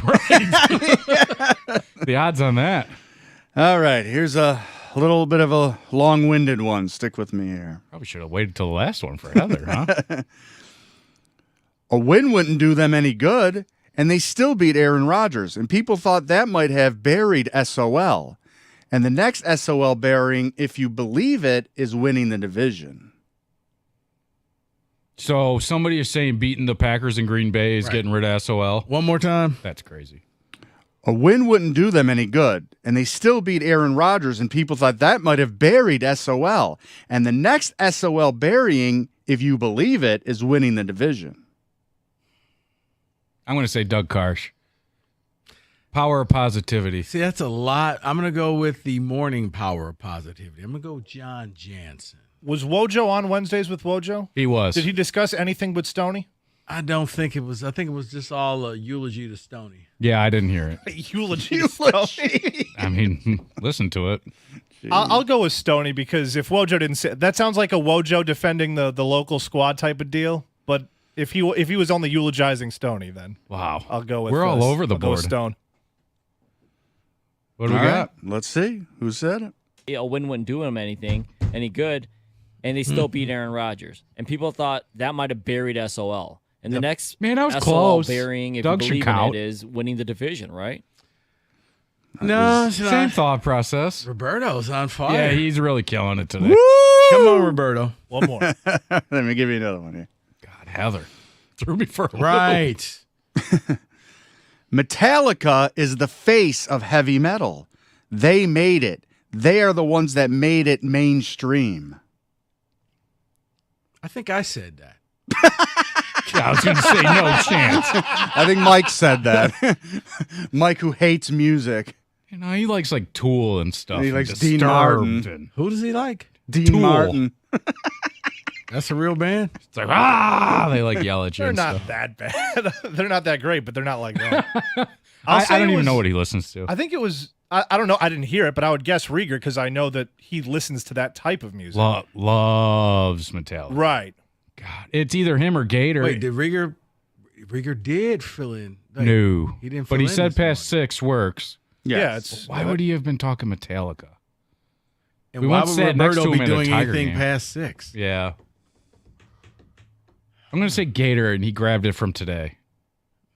Speaker 9: The odds on that.
Speaker 14: All right, here's a little bit of a long-winded one. Stick with me here.
Speaker 9: Probably should have waited till the last one for Heather, huh?
Speaker 14: A win wouldn't do them any good, and they still beat Aaron Rodgers, and people thought that might have buried SOL. And the next SOL burying, if you believe it, is winning the division.
Speaker 9: So somebody is saying beating the Packers in Green Bay is getting rid of SOL.
Speaker 1: One more time.
Speaker 9: That's crazy.
Speaker 14: A win wouldn't do them any good, and they still beat Aaron Rodgers, and people thought that might have buried SOL. And the next SOL burying, if you believe it, is winning the division.
Speaker 9: I'm going to say Doug Karsh. Power of positivity.
Speaker 1: See, that's a lot. I'm going to go with the morning power of positivity. I'm going to go John Jansen.
Speaker 17: Was Wojo on Wednesdays with Wojo?
Speaker 9: He was.
Speaker 17: Did he discuss anything but Stoney?
Speaker 1: I don't think it was. I think it was just all a eulogy to Stoney.
Speaker 9: Yeah, I didn't hear it.
Speaker 17: Eulogy to Stoney.
Speaker 9: I mean, listen to it.
Speaker 17: I'll go with Stoney because if Wojo didn't say that, sounds like a Wojo defending the local squad type of deal. But if he was only eulogizing Stoney, then
Speaker 9: wow,
Speaker 17: I'll go with.
Speaker 9: We're all over the
Speaker 17: I'll go with
Speaker 9: board.
Speaker 17: Stone.
Speaker 9: What do we
Speaker 14: All
Speaker 9: got?
Speaker 14: right, let's see. Who said it?
Speaker 8: A win wouldn't do him any good, and they still beat Aaron Rodgers. And people thought that might have buried SOL. And the next
Speaker 9: Man, I was
Speaker 8: SOL
Speaker 9: close.
Speaker 8: burying, if
Speaker 9: Doug
Speaker 8: you
Speaker 9: should
Speaker 8: believe in
Speaker 9: count.
Speaker 8: it, is winning the division, right?
Speaker 1: No,
Speaker 9: Same thought process.
Speaker 1: Roberto's on fire.
Speaker 9: Yeah, he's really killing it today.
Speaker 1: Come on, Roberto.
Speaker 17: One more.
Speaker 14: Let me give you another one here.
Speaker 9: God, Heather threw me for a loop.
Speaker 1: Right.
Speaker 14: Metallica is the face of heavy metal. They made it. They are the ones that made it mainstream.
Speaker 1: I think I said that.
Speaker 9: I was going to say no chance.
Speaker 14: I think Mike said that. Mike, who hates music.
Speaker 9: You know, he likes like Tool and stuff.
Speaker 14: He
Speaker 9: and
Speaker 14: likes Dean
Speaker 9: Disturbed
Speaker 14: Martin.
Speaker 9: and-
Speaker 1: Who does he like?
Speaker 14: Dean
Speaker 9: Tool.
Speaker 14: Martin.
Speaker 1: That's a real band?
Speaker 9: It's like, they like yell at you
Speaker 17: They're
Speaker 9: and
Speaker 17: not
Speaker 9: stuff.
Speaker 17: that bad. They're not that great, but they're not like that.
Speaker 9: I don't even know what he listens to.
Speaker 17: I think it was. I don't know. I didn't hear it, but I would guess Rieger because I know that he listens to that type of music.
Speaker 9: Loves Metallica.
Speaker 17: Right.
Speaker 9: God, it's either him or Gator.
Speaker 1: Wait, did Rieger did fill in? Like,
Speaker 9: No.
Speaker 1: He didn't
Speaker 9: But
Speaker 1: fill
Speaker 9: he
Speaker 1: in
Speaker 9: said
Speaker 1: this
Speaker 9: past
Speaker 1: morning.
Speaker 9: 6 works.
Speaker 17: Yeah, it's
Speaker 9: Why would he have been talking Metallica?
Speaker 1: And
Speaker 9: We
Speaker 1: why
Speaker 9: once
Speaker 1: would
Speaker 9: sat next
Speaker 1: Roberto
Speaker 9: to him
Speaker 1: be
Speaker 9: at a
Speaker 1: doing
Speaker 9: Tiger
Speaker 1: anything
Speaker 9: game.
Speaker 1: past 6?
Speaker 9: Yeah. I'm going to say Gator, and he grabbed it from today.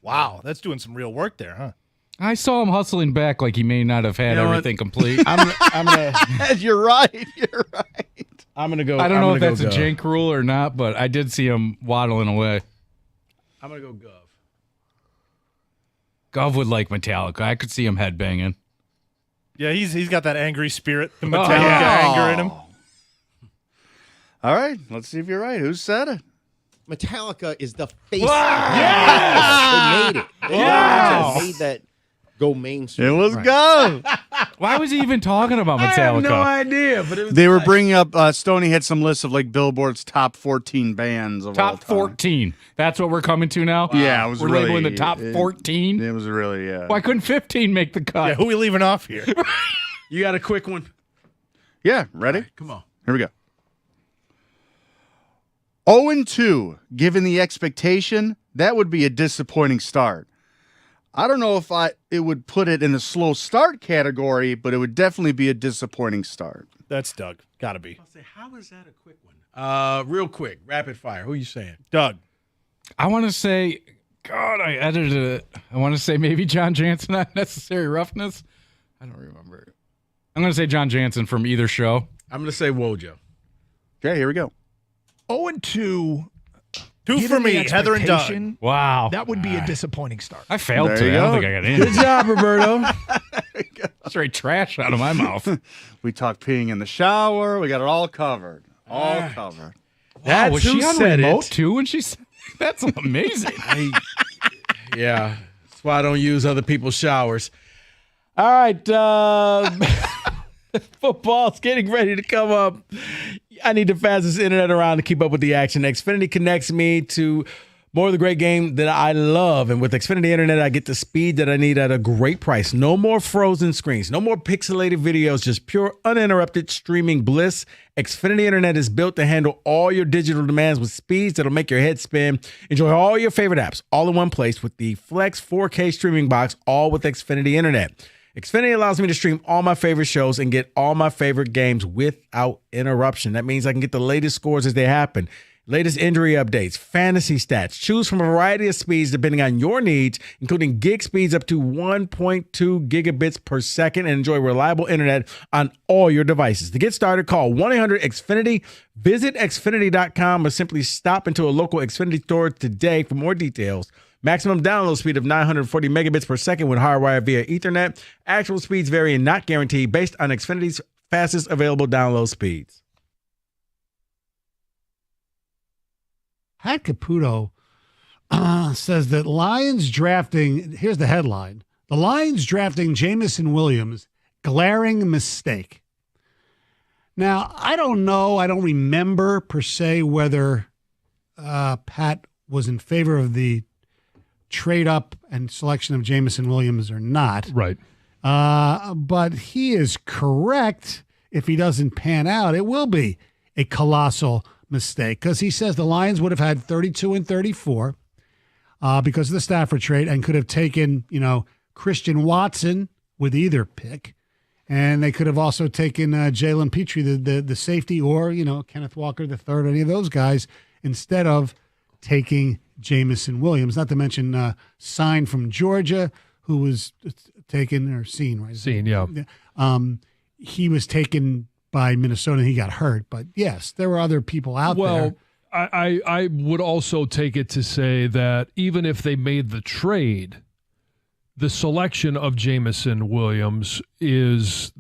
Speaker 17: Wow, that's doing some real work there, huh?
Speaker 9: I saw him hustling back like he may not have had
Speaker 1: You know what?
Speaker 9: everything complete.
Speaker 1: I'm gonna
Speaker 14: You're right. You're right.
Speaker 1: I'm gonna go.
Speaker 9: I don't
Speaker 1: I'm
Speaker 9: know if
Speaker 1: gonna
Speaker 9: that's
Speaker 1: go
Speaker 9: a
Speaker 1: Gov.
Speaker 9: jank rule or not, but I did see him waddling away.
Speaker 1: I'm gonna go Gov.
Speaker 9: Gov would like Metallica. I could see him headbanging.
Speaker 17: Yeah, he's got that angry spirit, the
Speaker 9: Oh,
Speaker 17: Metallica
Speaker 9: yeah.
Speaker 17: anger in him.
Speaker 14: All right, let's see if you're right. Who said it?
Speaker 4: Metallica is the face.
Speaker 14: Yes!
Speaker 4: They made it. They
Speaker 14: Yes!
Speaker 4: made that go mainstream.
Speaker 14: It was
Speaker 4: Right.
Speaker 14: Gov.
Speaker 9: Why was he even talking about Metallica?
Speaker 1: I have no idea, but it was
Speaker 14: They were bringing up. Stoney had some lists of like Billboard's top 14 bands of all
Speaker 9: Top
Speaker 14: time.
Speaker 9: 14. That's what we're coming to now?
Speaker 14: Yeah, it was
Speaker 9: We're
Speaker 14: really
Speaker 9: labeling the top 14?
Speaker 14: It was really
Speaker 9: Why couldn't 15 make the cut?
Speaker 17: Yeah, who we leaving off here?
Speaker 1: You got a quick one?
Speaker 14: Yeah, ready?
Speaker 1: Come on.
Speaker 14: Here we go. 0-2, given the expectation, that would be a disappointing start. I don't know if it would put it in the slow start category, but it would definitely be a disappointing start.
Speaker 17: That's Doug. Gotta be.
Speaker 1: I'll say, how is that a quick one? Real quick, rapid fire. Who are you saying?
Speaker 17: Doug.
Speaker 9: I want to say, God, I edited it. I want to say maybe John Jansen on Necessary Roughness. I don't remember. I'm going to say John Jansen from either show.
Speaker 1: I'm going to say Wojo.
Speaker 14: Okay, here we go.
Speaker 7: 0-2.
Speaker 17: Two
Speaker 7: Given
Speaker 17: for me,
Speaker 7: the
Speaker 17: Heather and Doug.
Speaker 7: expectation,
Speaker 9: Wow.
Speaker 7: That would be a disappointing start.
Speaker 9: I failed
Speaker 14: There
Speaker 9: today.
Speaker 14: you
Speaker 9: I don't
Speaker 14: go.
Speaker 9: think I got in.
Speaker 1: Good job, Roberto.
Speaker 9: Straight trash out of my mouth.
Speaker 14: We talked peeing in the shower. We got it all covered. All covered.
Speaker 1: That's
Speaker 9: was
Speaker 1: who
Speaker 9: she on
Speaker 1: said
Speaker 9: remote
Speaker 1: it.
Speaker 9: too when she said that's amazing.
Speaker 1: Yeah. That's why I don't use other people's showers. All right. Football's getting ready to come up. I need the fastest internet around to keep up with the action. Xfinity connects me to more of the great game that I love. And with Xfinity Internet, I get the speed that I need at a great price. No more frozen screens, no more pixelated videos, just pure uninterrupted streaming bliss. Xfinity Internet is built to handle all your digital demands with speeds that'll make your head spin. Enjoy all your favorite apps all in one place with the Flex 4K streaming box, all with Xfinity Internet. Xfinity allows me to stream all my favorite shows and get all my favorite games without interruption. That means I can get the latest scores as they happen, latest injury updates, fantasy stats. Choose from a variety of speeds depending on your needs, including gig speeds up to 1.2 gigabits per second, and enjoy reliable internet on all your devices. To get started, call 1-800-XFINITY, visit Xfinity.com, or simply stop into a local Xfinity store today for more details. Maximum download speed of 940 megabits per second when hardwired via Ethernet. Actual speeds vary and not guaranteed based on Xfinity's fastest available download speeds.
Speaker 10: Pat Caputo says that Lions drafting, here's the headline, the Lions drafting Jamison Williams, glaring mistake. Now, I don't know, I don't remember per se whether Pat was in favor of the trade up and selection of Jamison Williams or not.
Speaker 3: Right.
Speaker 10: But he is correct. If he doesn't pan out, it will be a colossal mistake because he says the Lions would have had 32 and 34 because of the Stafford trade and could have taken, Christian Watson with either pick. And they could have also taken Jalen Petrie, the safety, or, Kenneth Walker III, any of those guys, instead of taking Jamison Williams, not to mention Sign from Georgia, who was taken, or Seen, right?
Speaker 3: Seen, yeah.
Speaker 10: He was taken by Minnesota and he got hurt. But yes, there were other people out there.
Speaker 3: Well, I would also take it to say that even if they made the trade, the selection of Jamison Williams is,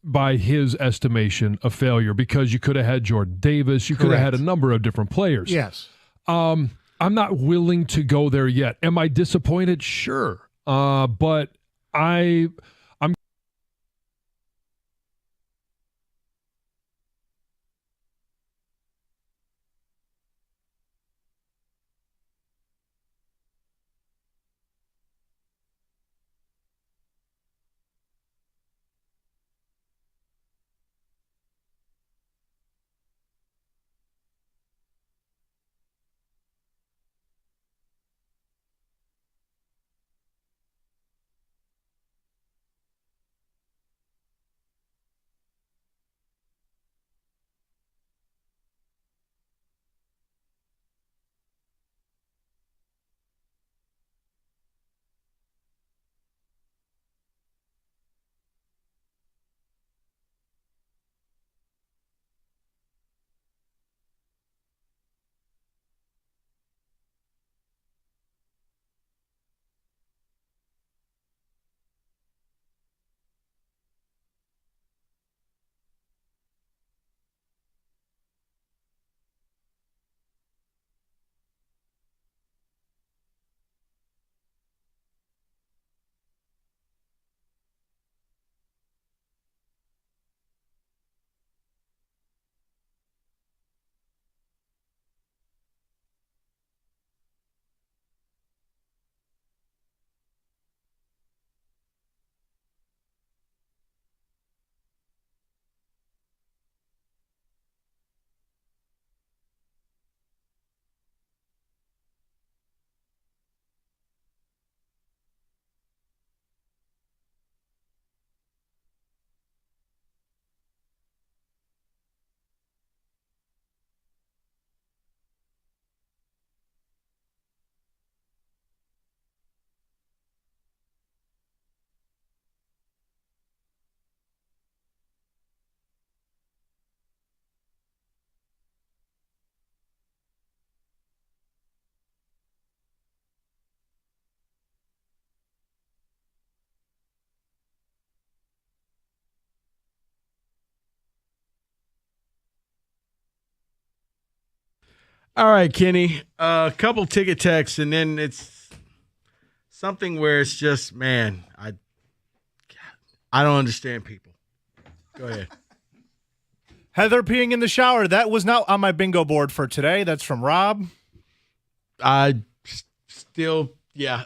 Speaker 3: by his estimation, a failure because you could have had Jordan Davis. You could have had a number of different players.
Speaker 10: Yes.
Speaker 3: I'm not willing to go there yet. Am I disappointed? Sure. But I'm
Speaker 1: All right, Kenny. A couple ticket texts, and then it's something where it's just, man, I don't understand people. Go ahead.
Speaker 17: Heather peeing in the shower. That was not on my bingo board for today. That's from Rob.
Speaker 1: Still, yeah.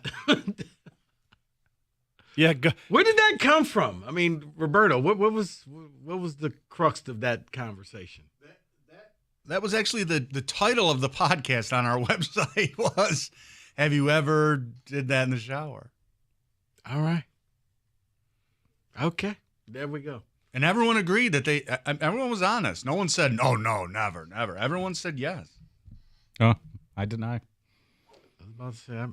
Speaker 17: Yeah.
Speaker 1: Where did that come from? I mean, Roberto, what was the crux of that conversation?
Speaker 14: That was actually the title of the podcast on our website was, have you ever did that in the shower?
Speaker 1: All right. Okay. There we go.
Speaker 14: And everyone agreed that everyone was honest. No one said, no, never, never. Everyone said yes.
Speaker 9: Oh, I deny.
Speaker 1: I was about to say, I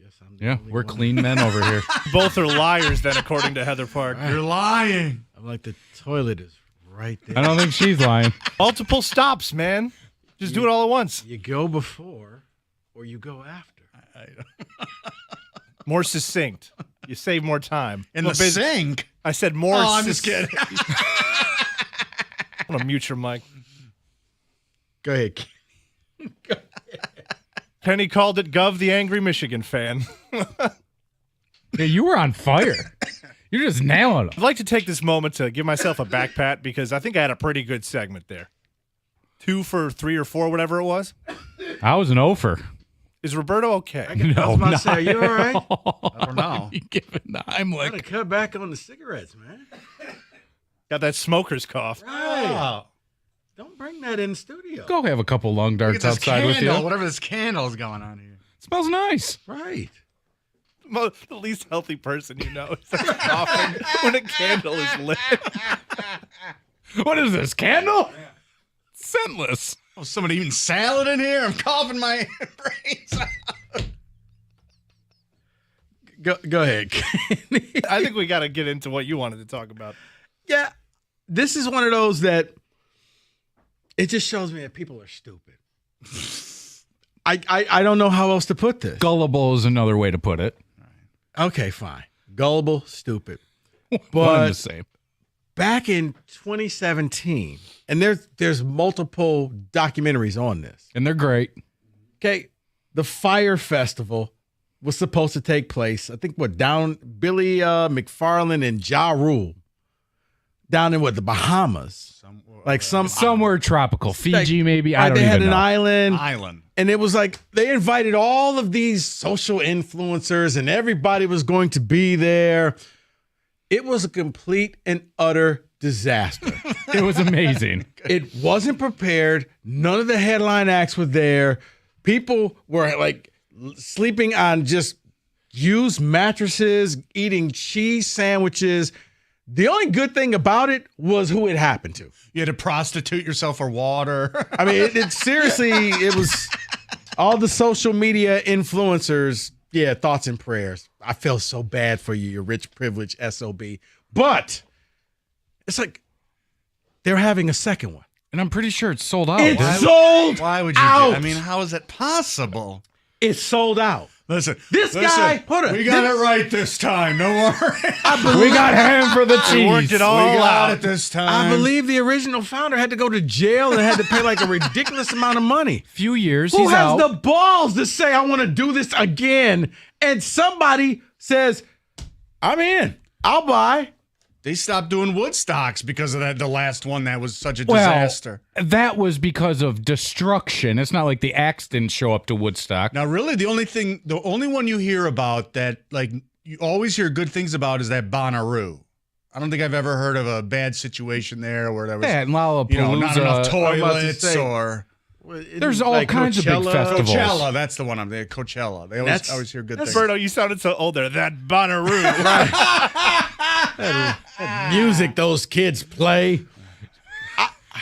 Speaker 1: guess I'm the
Speaker 9: Yeah,
Speaker 1: only
Speaker 9: we're
Speaker 1: one.
Speaker 9: clean men over here.
Speaker 17: Both are liars then, according to Heather Park.
Speaker 14: You're lying.
Speaker 1: I'm like, the toilet is right there.
Speaker 9: I don't think she's lying.
Speaker 17: Multiple stops, man. Just do it all at once.
Speaker 1: You go before or you go after.
Speaker 17: More succinct. You save more time.
Speaker 14: In the sink?
Speaker 17: I said more.
Speaker 14: Oh, I'm just kidding.
Speaker 17: I'm going to mute your mic.
Speaker 1: Go ahead.
Speaker 17: Penny called it Gov the Angry Michigan fan.
Speaker 9: Yeah, you were on fire. You're just nailing
Speaker 17: I'd
Speaker 9: them.
Speaker 17: like to take this moment to give myself a back pat because I think I had a pretty good segment there. 2 for 3 or 4, whatever it was.
Speaker 9: I was an ofer.
Speaker 17: Is Roberto okay?
Speaker 1: I was about to say, are you all right?
Speaker 14: I don't know.
Speaker 9: You giving the Heimlich.
Speaker 1: Gotta cut back on the cigarettes, man.
Speaker 17: Got that smoker's cough.
Speaker 1: Right. Don't bring that in the studio.
Speaker 9: Go have a couple lung
Speaker 14: Look at
Speaker 9: darts
Speaker 14: this
Speaker 9: outside with
Speaker 14: candle,
Speaker 9: you.
Speaker 14: whatever this candle is going on here.
Speaker 9: Smells nice.
Speaker 1: Right.
Speaker 17: The least healthy person you know starts coughing when a candle is lit.
Speaker 9: What is this, candle? Scentless.
Speaker 14: Oh, somebody eating salad in here? I'm coughing my brains out.
Speaker 1: Go ahead.
Speaker 17: I think we got to get into what you wanted to talk about.
Speaker 1: Yeah. This is one of those that it just shows me that people are stupid. I don't know how else to put this.
Speaker 9: Gullible is another way to put it.
Speaker 1: Okay, fine. Gullible, stupid.
Speaker 9: One
Speaker 1: But
Speaker 9: and the same.
Speaker 1: back in 2017, and there's multiple documentaries on this.
Speaker 9: And they're great.
Speaker 1: Okay, the Fire Festival was supposed to take place, I think, down Billy McFarland and Ja Rule, down in the Bahamas, like
Speaker 9: somewhere tropical, Fiji maybe. I
Speaker 1: Right,
Speaker 9: don't
Speaker 1: they
Speaker 9: even
Speaker 1: had an
Speaker 9: know.
Speaker 1: island, and it was like they invited all of these social influencers, and everybody was going to be there. It was a complete and utter disaster.
Speaker 9: It was amazing.
Speaker 1: It wasn't prepared. None of the headline acts were there. People were like sleeping on just used mattresses, eating cheese sandwiches. The only good thing about it was who it happened to.
Speaker 14: You had to prostitute yourself for water.
Speaker 1: I mean, it seriously, it was all the social media influencers. Yeah, thoughts and prayers. I feel so bad for you, you rich, privileged SOB. But it's like they're having a second one.
Speaker 9: And I'm pretty sure it's sold out.
Speaker 1: It's sold
Speaker 14: Why would you
Speaker 1: out.
Speaker 14: do I mean, how is that possible?
Speaker 1: It's sold out.
Speaker 14: Listen,
Speaker 1: guy, hold on.
Speaker 14: We got it right this time. Don't worry.
Speaker 9: We got ham for the cheese.
Speaker 17: We worked it all
Speaker 14: we got
Speaker 17: out.
Speaker 14: it this time.
Speaker 1: I believe the original founder had to go to jail and had to pay like a ridiculous amount of money.
Speaker 9: Few years.
Speaker 1: Who
Speaker 9: he's
Speaker 1: has
Speaker 9: out.
Speaker 1: the balls to say, I want to do this again? And somebody says, I'm in. I'll buy.
Speaker 14: They stopped doing Woodstocks because of that. The last one that was such a
Speaker 9: Well,
Speaker 14: disaster.
Speaker 9: that was because of destruction. It's not like the axe didn't show up to Woodstock.
Speaker 14: Now, really, the only one you hear about that, like you always hear good things about, is that Bonnaroo. I don't think I've ever heard of a bad situation there where there was,
Speaker 9: Yeah, and Lollapalooza.
Speaker 14: not enough
Speaker 1: I'm about to
Speaker 14: toilets
Speaker 1: say,
Speaker 14: or.
Speaker 9: There's all kinds of big festivals.
Speaker 14: Coachella, that's the one I'm there. Coachella. They always hear good things.
Speaker 17: Berto, you sounded so old there. That Bonnaroo.
Speaker 1: That music those kids play.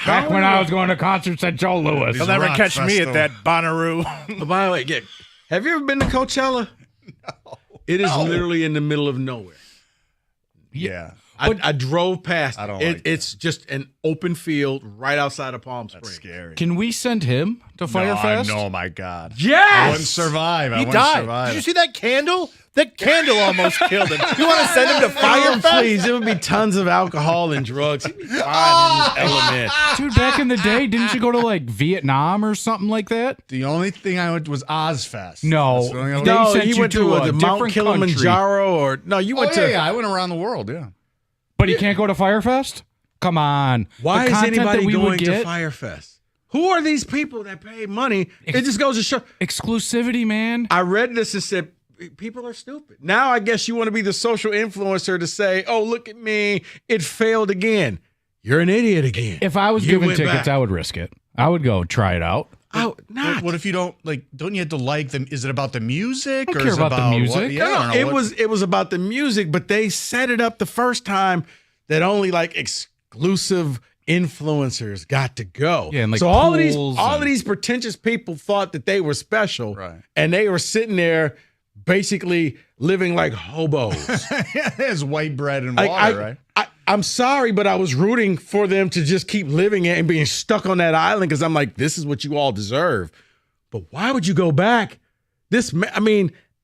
Speaker 9: Back when I was going to concerts at Joe Louis.
Speaker 17: You'll never
Speaker 14: rock
Speaker 17: catch me
Speaker 14: festival.
Speaker 17: at that Bonnaroo.
Speaker 1: Oh, by the way, have you ever been to Coachella? No. It is literally in the middle of nowhere.
Speaker 14: Yeah.
Speaker 1: I drove past.
Speaker 14: I don't
Speaker 1: it.
Speaker 14: like
Speaker 1: It's just an open field right outside of Palm Springs.
Speaker 14: Scary.
Speaker 9: Can we send him to Firefest?
Speaker 14: No, my God.
Speaker 1: Yes!
Speaker 14: I wouldn't survive. I
Speaker 17: He
Speaker 14: wouldn't
Speaker 17: died.
Speaker 14: survive.
Speaker 17: Did you see that candle? That candle almost killed him. You want to send him to
Speaker 1: Fire,
Speaker 17: Firefest?
Speaker 1: please. It would be tons of alcohol and drugs. He'd be fine in his element.
Speaker 9: Dude, back in the day, didn't you go to like Vietnam or something like that?
Speaker 14: The only thing I went was Ozfest.
Speaker 9: No.
Speaker 14: That's the only other-
Speaker 9: They
Speaker 1: No,
Speaker 9: sent
Speaker 1: he
Speaker 9: you
Speaker 1: went
Speaker 9: to
Speaker 1: to
Speaker 9: a
Speaker 1: the Mount
Speaker 9: different
Speaker 1: Kilimanjaro, or no, you went to.
Speaker 14: yeah, I went around the world. Yeah.
Speaker 9: But he can't go to Firefest? Come on.
Speaker 1: Why
Speaker 9: The
Speaker 1: is
Speaker 9: content that
Speaker 1: anybody
Speaker 9: we would
Speaker 1: going to
Speaker 9: get-
Speaker 1: Firefest? Who are these people that pay money? It just goes to show
Speaker 9: exclusivity, man.
Speaker 1: I read this and said people are stupid. Now I guess you want to be the social influencer to say, "Oh, look at me, it failed again." You're an idiot again.
Speaker 9: If I was
Speaker 1: You
Speaker 9: given
Speaker 1: went
Speaker 9: tickets,
Speaker 1: back.
Speaker 9: I would risk it. I would go try it out.
Speaker 14: What if you don't like? Don't you have to like them? Is it about the music?
Speaker 9: I don't
Speaker 14: or
Speaker 9: care
Speaker 14: is it
Speaker 9: about the
Speaker 14: what-
Speaker 9: music.
Speaker 14: Yeah, I don't know
Speaker 1: it
Speaker 14: what-
Speaker 1: was about the music, but they set it up the first time that only like exclusive influencers got to go.
Speaker 9: Yeah, and like
Speaker 1: so all of
Speaker 9: pools
Speaker 1: these pretentious people thought that they were special,
Speaker 14: Right.
Speaker 1: and they were sitting there basically living like hobos.
Speaker 14: yeah, there's white bread and
Speaker 1: Like,
Speaker 14: water, right?
Speaker 1: I'm sorry, but I was rooting for them to just keep living it and being stuck on that island because I'm like, this is what you all deserve. But why would you go back?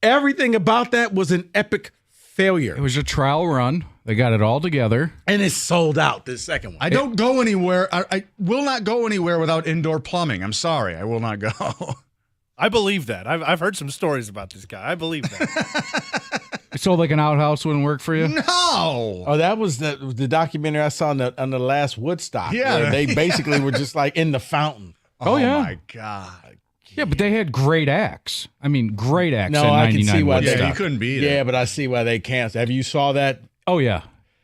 Speaker 1: Everything about that was an epic failure.
Speaker 9: It was a trial run. They got it all together.
Speaker 1: And it's sold out, this second one.
Speaker 14: I don't go anywhere. I will not go anywhere without indoor plumbing. I'm sorry. I will not go.
Speaker 17: I believe that. I've heard some stories about this guy. I believe that.
Speaker 9: So like an outhouse wouldn't work for you?
Speaker 14: No.
Speaker 1: Oh, that was the documentary I saw on the last Woodstock.
Speaker 14: Yeah.
Speaker 1: where they basically were just like in the fountain.
Speaker 9: Oh, yeah.
Speaker 14: my God.
Speaker 9: Yeah, but they had great acts. I mean, great acts
Speaker 1: No,
Speaker 9: at
Speaker 1: I can
Speaker 9: 99
Speaker 1: see why
Speaker 9: Woodstock.
Speaker 14: Yeah, you couldn't beat it.
Speaker 1: Yeah, but I see why they canceled. Have you saw that?
Speaker 9: Oh, yeah.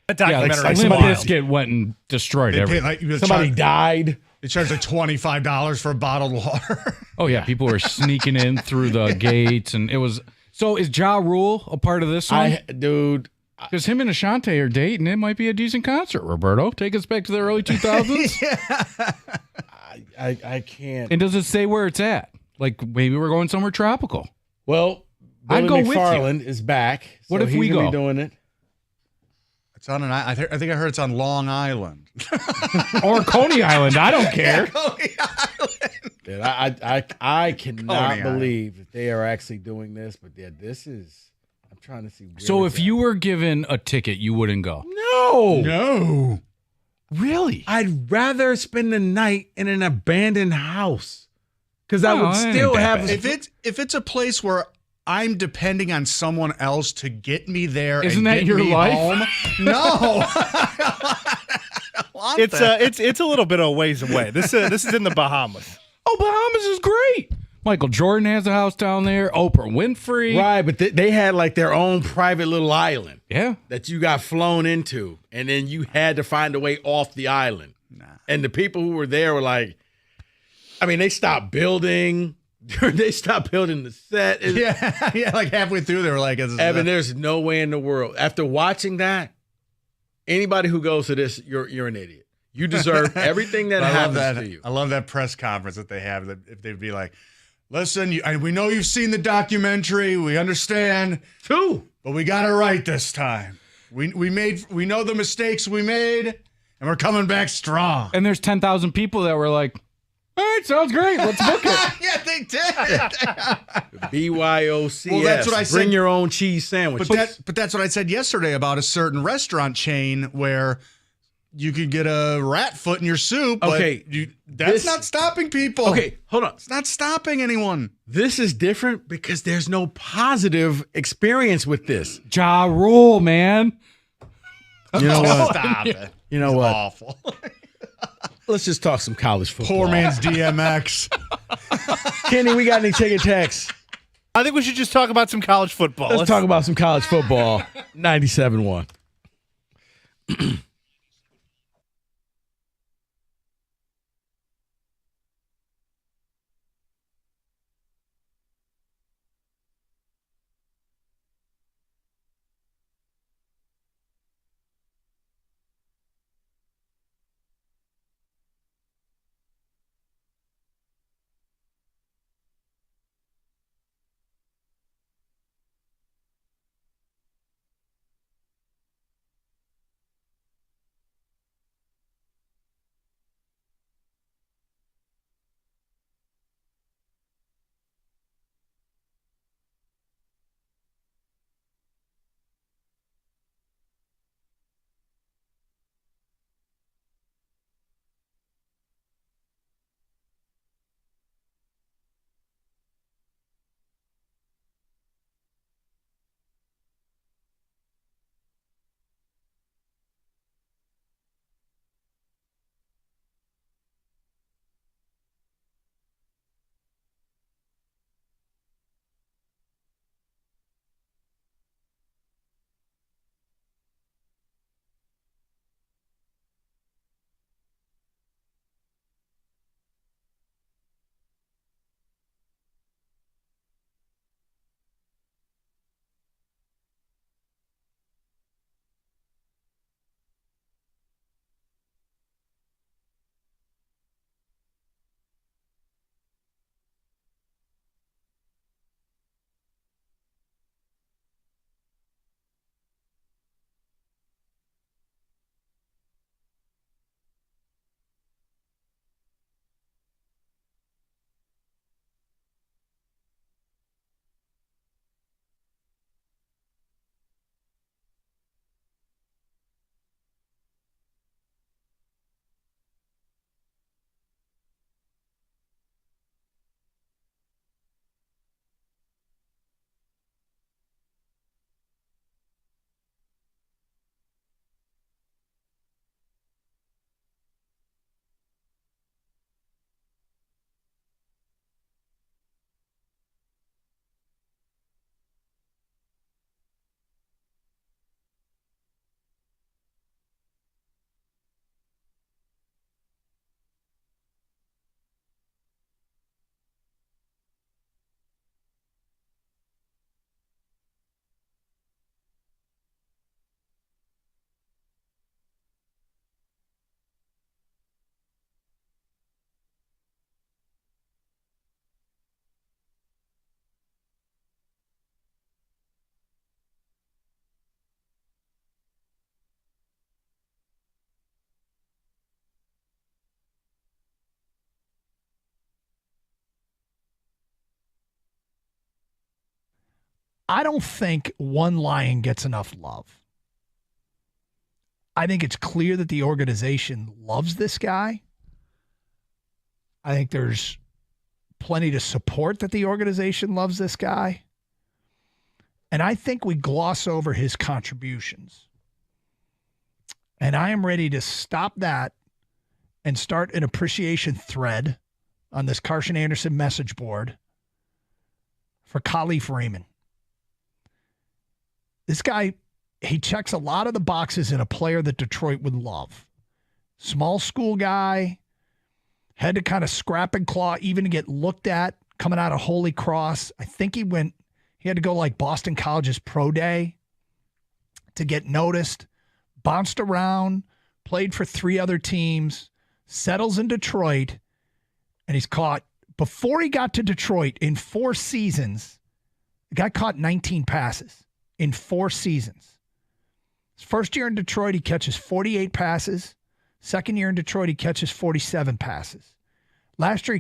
Speaker 17: That
Speaker 9: Yeah,
Speaker 17: documentary
Speaker 9: like
Speaker 17: is
Speaker 9: Limp
Speaker 17: wild.
Speaker 9: Bizkit went and destroyed
Speaker 14: They
Speaker 9: everything.
Speaker 14: paid, like,
Speaker 1: Somebody died.
Speaker 14: They charged like $25 for a bottled water.
Speaker 9: Oh, yeah. People were sneaking in through the gates, and it was... So is Ja Rule a part of this one?
Speaker 1: Dude...
Speaker 9: Because him and Ashanti are dating, it might be a decent concert, Roberto. Take us back to the early 2000s.
Speaker 1: I can't.
Speaker 9: And does it say where it's at? Like, maybe we're going somewhere tropical.
Speaker 1: Well,
Speaker 9: I'd
Speaker 1: Billy
Speaker 9: go with you.
Speaker 1: McFarland is back.
Speaker 9: What
Speaker 1: so
Speaker 9: if
Speaker 1: he's
Speaker 9: we
Speaker 1: gonna
Speaker 9: go?
Speaker 1: be doing it?
Speaker 14: It's on an. I think I heard it's on Long Island.
Speaker 9: Or Coney Island. I don't care.
Speaker 1: Dude, I cannot
Speaker 14: Coney
Speaker 1: believe that they are actually doing this. But yeah, this is. I'm trying to see. Where
Speaker 9: So
Speaker 1: it's
Speaker 9: if
Speaker 1: at.
Speaker 9: you were given a ticket, you wouldn't go.
Speaker 1: no,
Speaker 14: No.
Speaker 9: Really?
Speaker 1: I'd rather spend the night in an abandoned house because I
Speaker 9: Oh,
Speaker 1: would
Speaker 9: that ain't
Speaker 1: still
Speaker 9: that
Speaker 1: have.
Speaker 9: bad.
Speaker 14: If it's a place where I'm depending on someone else to get me there,
Speaker 9: Isn't
Speaker 14: and
Speaker 9: that
Speaker 14: get
Speaker 9: your
Speaker 14: me
Speaker 9: life?
Speaker 14: home, no.
Speaker 17: It's a little bit of a ways away. This is in the Bahamas.
Speaker 9: Oh, Bahamas is great. Michael Jordan has a house down there. Oprah Winfrey.
Speaker 1: Right, but they had like their own private little island
Speaker 9: Yeah.
Speaker 1: that you got flown into, and then you had to find a way off the island. And the people who were there were like, I mean, they stopped building. They stopped building the set.
Speaker 14: Yeah, like halfway through, they were like,
Speaker 1: Evan, there's no way in the world. After watching that, anybody who goes to this, you're an idiot. You deserve everything that
Speaker 14: I love
Speaker 1: happens
Speaker 14: that.
Speaker 1: to you.
Speaker 14: I love that press conference that they have. That if they'd be like, "Listen, we know you've seen the documentary. We understand,
Speaker 1: too,
Speaker 14: but we got it right this time. We know the mistakes we made, and we're coming back strong."
Speaker 9: And there's 10,000 people that were like, all right, sounds great. Let's book it.
Speaker 14: Yeah, they did.
Speaker 1: BYOCS.
Speaker 14: Well, that's what I said.
Speaker 1: Bring your own cheese sandwich.
Speaker 14: But that's what I said yesterday about a certain restaurant chain where you could get a rat foot in your soup. But
Speaker 1: Okay,
Speaker 14: that's not stopping people.
Speaker 1: Okay, hold on.
Speaker 14: It's not stopping anyone.
Speaker 1: This is different because there's no positive experience with this.
Speaker 9: Ja Rule, man.
Speaker 1: You know what?
Speaker 14: Stop it.
Speaker 1: You know
Speaker 14: It's
Speaker 1: what?
Speaker 14: awful.
Speaker 1: Let's just talk some college football.
Speaker 14: Poor man's DMX.
Speaker 1: Kenny, we got any ticket texts?
Speaker 17: I think we should just talk about some college football.
Speaker 1: Let's talk about some college football. 97-1.
Speaker 7: I don't think one Lion gets enough love. I think it's clear that the organization loves this guy. I think there's plenty to support that the organization loves this guy. And I think we gloss over his contributions. And I am ready to stop that and start an appreciation thread on this Carson Anderson message board for Khalif Raymond. This guy, he checks a lot of the boxes in a player that Detroit would love. Small school guy, had to kind of scrap and claw even to get looked at coming out of Holy Cross. I think he had to go like Boston College's pro day to get noticed. Bounced around, played for 3 other teams, settles in Detroit, and he's caught, before he got to Detroit in 4 seasons, the guy caught 19 passes in 4 seasons. His first year in Detroit, he catches 48 passes. Second year in Detroit, he catches 47 passes. Last year,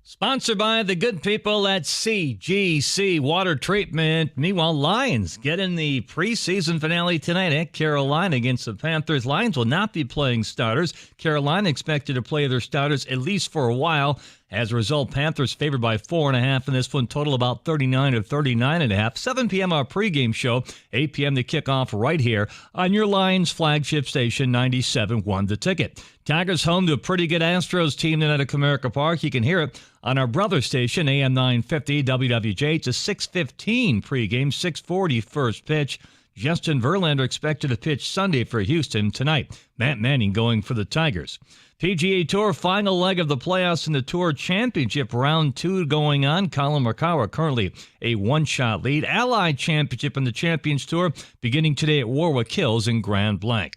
Speaker 12: Sponsored by the good people at CGC Water Treatment. Meanwhile, Lions get in the preseason finale tonight at Carolina against the Panthers. Lions will not be playing starters. Carolina expected to play their starters at least for a while. As a result, Panthers favored by 4.5 in this one, total about 39 or 39.5. 7 p.m. our pregame show, 8 p.m. the kickoff right here on your Lions flagship station, 97.1 The Ticket. Tigers home to a pretty good Astros team tonight at Comerica Park. You can hear it on our brother station, AM 950 WWJ. It's a 6:15 pregame, 6:40 first pitch. Justin Verlander expected to pitch Sunday for Houston tonight. Matt Manning going for the Tigers. PGA Tour final leg of the playoffs in the Tour Championship, round 2 going on. Colin Morikawa currently a 1-shot lead. Allied Championship in the Champions Tour beginning today at Warwick Hills in Grand Blanc.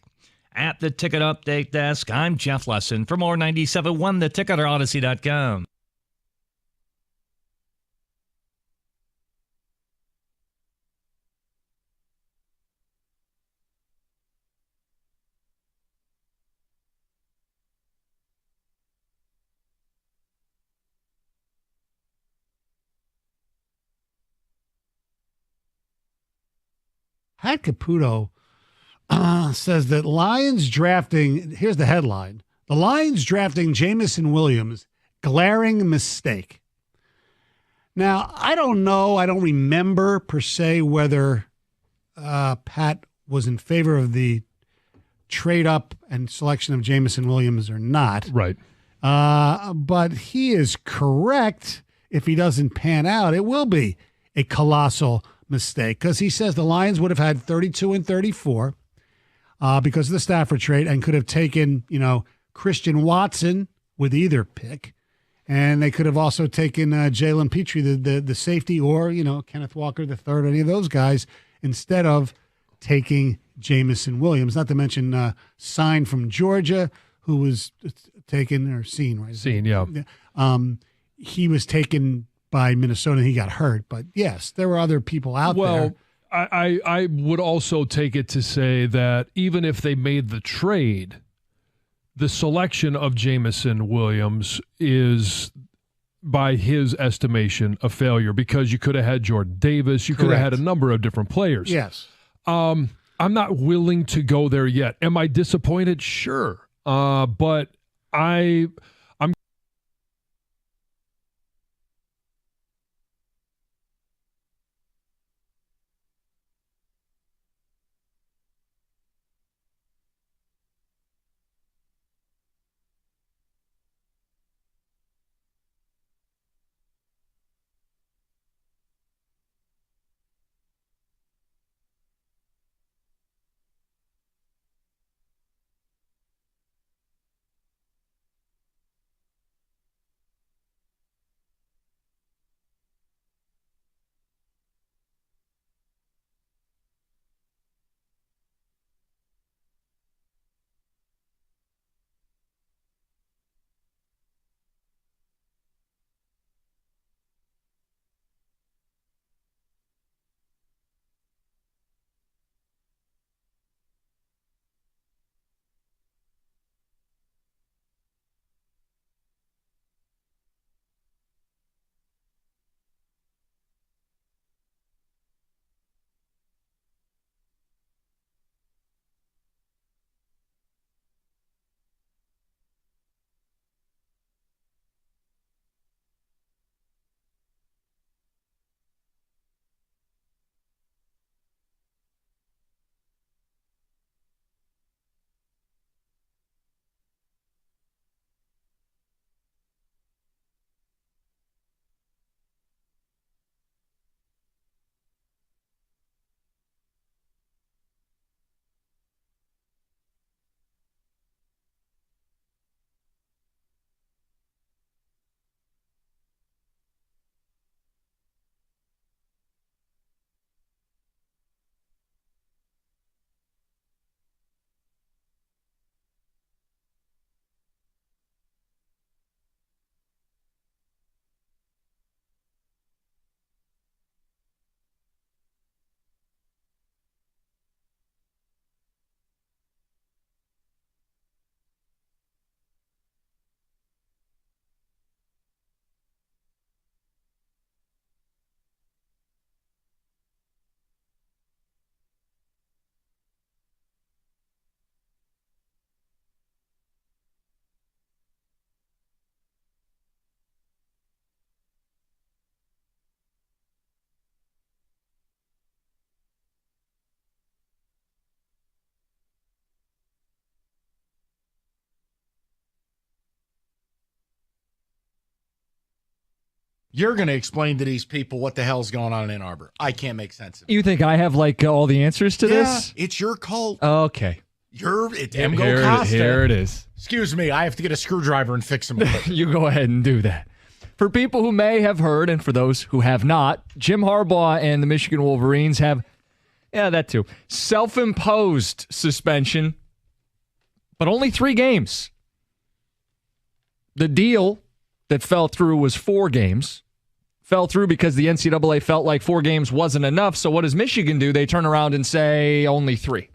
Speaker 12: At the Ticket Update Desk, I'm Jeff Lesson. For more 97.1 The Ticket or Odyssey.com.
Speaker 10: Pat Caputo says that Lions drafting, here's the headline, the Lions drafting Jameson Williams, glaring mistake. Now, I don't know, I don't remember per se whether Pat was in favor of the trade up and selection of Jameson Williams or not.
Speaker 3: Right.
Speaker 10: But he is correct. If he doesn't pan out, it will be a colossal mistake, because he says the Lions would have had 32 and 34 because of the Stafford trade, and could have taken, Christian Watson with either pick, and they could have also taken Jalen Petrie, the safety, or Kenneth Walker III, any of those guys, instead of taking Jameson Williams. Not to mention Sign from Georgia, who was taken, or Seen, right?
Speaker 3: Seen, yeah.
Speaker 10: He was taken by Minnesota, and he got hurt. But yes, there were other people out there.
Speaker 3: Well, I would also take it to say that even if they made the trade, the selection of Jameson Williams is, by his estimation, a failure, because you could have had Jordan Davis. You could have had a number of different players.
Speaker 10: Yes.
Speaker 3: I'm not willing to go there yet. Am I disappointed? Sure. But I'm
Speaker 6: You're going to explain to these people what the hell's going on in Ann Arbor. I can't make sense of it.
Speaker 19: You think I have all the answers to this?
Speaker 6: It's your cult.
Speaker 19: Okay.
Speaker 6: It's Emgo Costa.
Speaker 19: Here it is.
Speaker 6: Excuse me, I have to get a screwdriver and fix them.
Speaker 19: You go ahead and do that. For people who may have heard, and for those who have not, Jim Harbaugh and the Michigan Wolverines have, that too, self-imposed suspension, but only 3 games. The deal that fell through was 4 games. Fell through because the NCAA felt like 4 games wasn't enough. So what does Michigan do? They turn around and say only 3.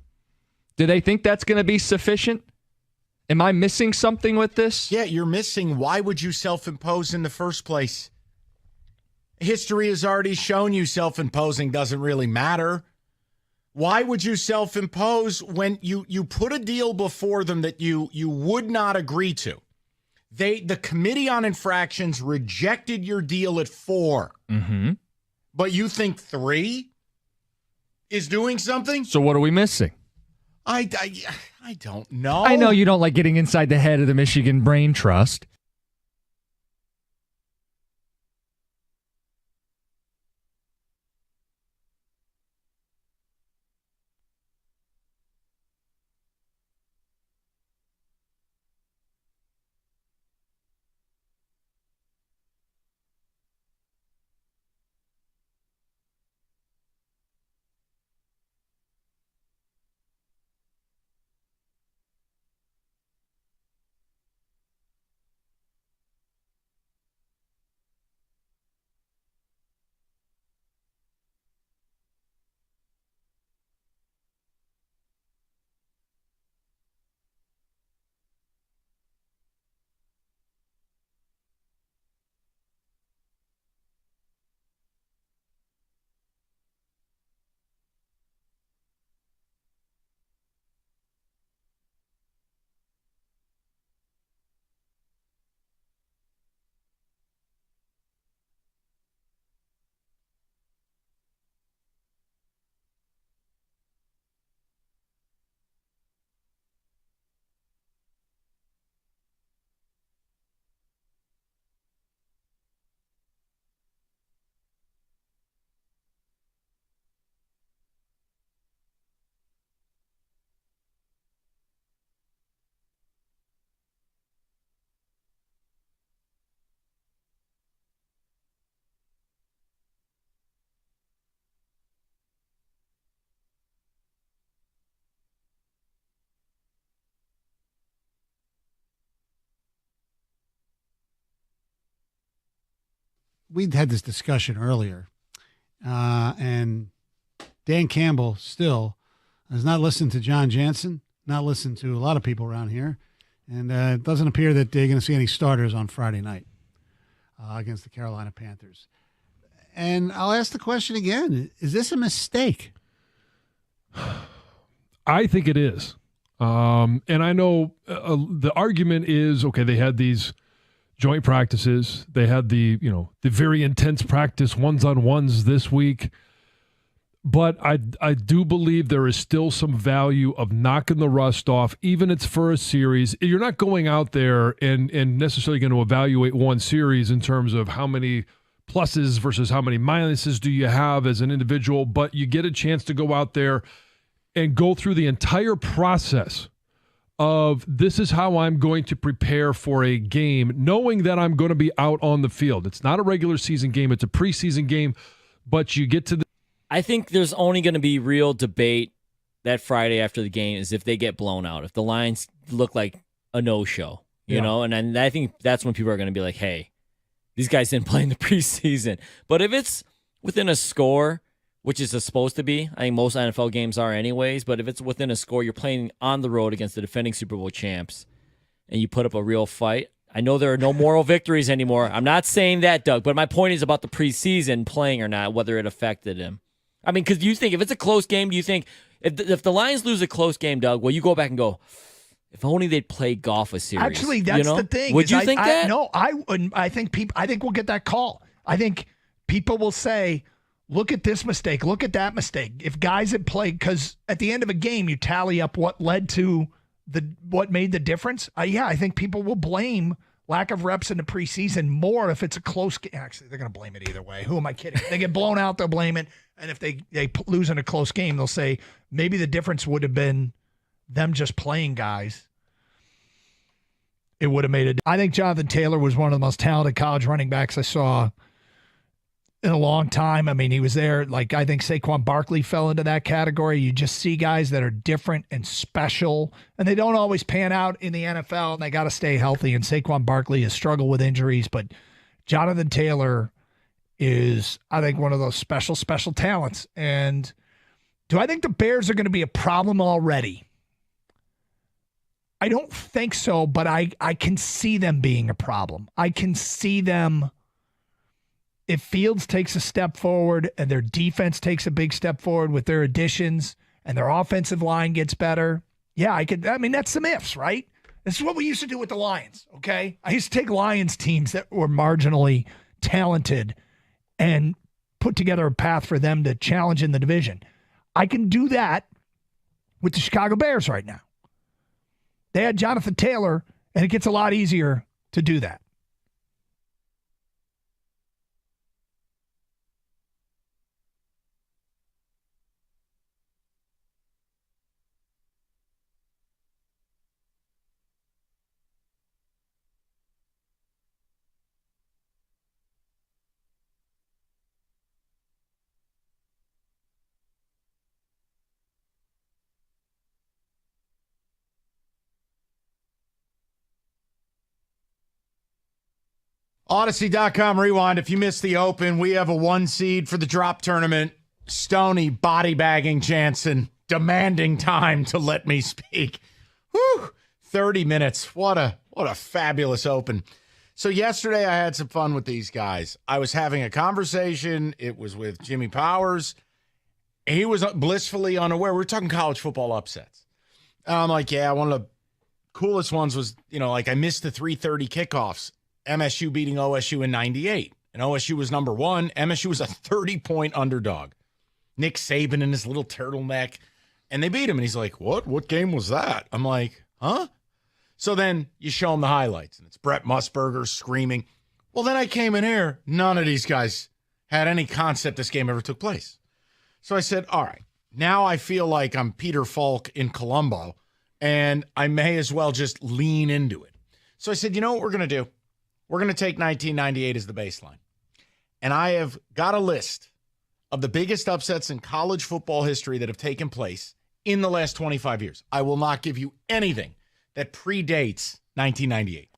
Speaker 19: Do they think that's going to be sufficient? Am I missing something with this?
Speaker 6: Yeah, you're missing. Why would you self-impose in the first place? History has already shown you self-imposing doesn't really matter. Why would you self-impose when you put a deal before them that you would not agree to? The Committee on Infractions rejected your deal at 4.
Speaker 19: Mm-hmm.
Speaker 6: But you think 3 is doing something?
Speaker 19: So what are we missing?
Speaker 6: I don't know.
Speaker 19: I know you don't like getting inside the head of the Michigan Brain Trust.
Speaker 10: We had this discussion earlier, and Dan Campbell still has not listened to John Jansen, not listened to a lot of people around here, and it doesn't appear that they're going to see any starters on Friday night against the Carolina Panthers. And I'll ask the question again, is this a mistake?
Speaker 3: I think it is. And I know the argument is, okay, they had these joint practices. They had the very intense practice ones-on-ones this week. But I do believe there is still some value of knocking the rust off, even if it's for a series. You're not going out there and necessarily going to evaluate one series in terms of how many pluses versus how many minuses do you have as an individual, but you get a chance to go out there and go through the entire process of this is how I'm going to prepare for a game, knowing that I'm going to be out on the field. It's not a regular season game. It's a preseason game, but you get to the...
Speaker 8: I think there's only going to be real debate that Friday after the game is if they get blown out, if the Lions look like a no-show, you know? And I think that's when people are going to be like, hey, these guys didn't play in the preseason. But if it's within a score, which is supposed to be, I think most NFL games are anyways, but if it's within a score, you're playing on the road against the defending Super Bowl champs, and you put up a real fight. I know there are no moral victories anymore. I'm not saying that, Doug, but my point is about the preseason playing or not, whether it affected him. I mean, because you think if it's a close game, do you think if the Lions lose a close game, Doug, well, you go back and go, if only they'd play golf a series.
Speaker 7: Actually, that's the thing.
Speaker 8: Would you think that?
Speaker 7: No, I wouldn't. I think we'll get that call. I think people will say, look at this mistake, look at that mistake. If guys had played, because at the end of a game, you tally up what led to what made the difference. I think people will blame lack of reps in the preseason more if it's a close game. Actually, they're going to blame it either way. Who am I kidding? If they get blown out, they'll blame it. And if they lose in a close game, they'll say maybe the difference would have been them just playing guys. It would have made it. I think Jonathan Taylor was one of the most talented college running backs I saw in a long time. I mean, he was there. Like, I think Saquon Barkley fell into that category. You just see guys that are different and special, and they don't always pan out in the NFL, and they got to stay healthy. And Saquon Barkley has struggled with injuries, but Jonathan Taylor is, I think, one of those special talents. And do I think the Bears are going to be a problem already? I don't think so, but I can see them being a problem. I can see them. If Fields takes a step forward and their defense takes a big step forward with their additions and their offensive line gets better, I mean, that's some ifs, right? This is what we used to do with the Lions, okay? I used to take Lions teams that were marginally talented and put together a path for them to challenge in the division. I can do that with the Chicago Bears right now. They had Jonathan Taylor, and it gets a lot easier to do that.
Speaker 6: Odyssey.com rewind. If you missed the open, we have a 1 seed for the drop tournament. Stoney body bagging Jansen, demanding time to let me speak. Whew, 30 minutes. What a fabulous open. So yesterday I had some fun with these guys. I was having a conversation. It was with Jimmy Powers. He was blissfully unaware. We were talking college football upsets. And I'm like, yeah, one of the coolest ones was, like I missed the 3:30 kickoffs. MSU beating OSU in 98. And OSU was number 1. MSU was a 30-point underdog. Nick Saban in his little turtleneck. And they beat him. And he's like, what? What game was that? I'm like, huh? So then you show him the highlights. And it's Brett Musburger screaming. Well, then I came in here. None of these guys had any concept this game ever took place. So I said, all right, now I feel like I'm Peter Falk in Columbo. And I may as well just lean into it. So I said, you know what we're going to do? We're going to take 1998 as the baseline. And I have got a list of the biggest upsets in college football history that have taken place in the last 25 years. I will not give you anything that predates 1998.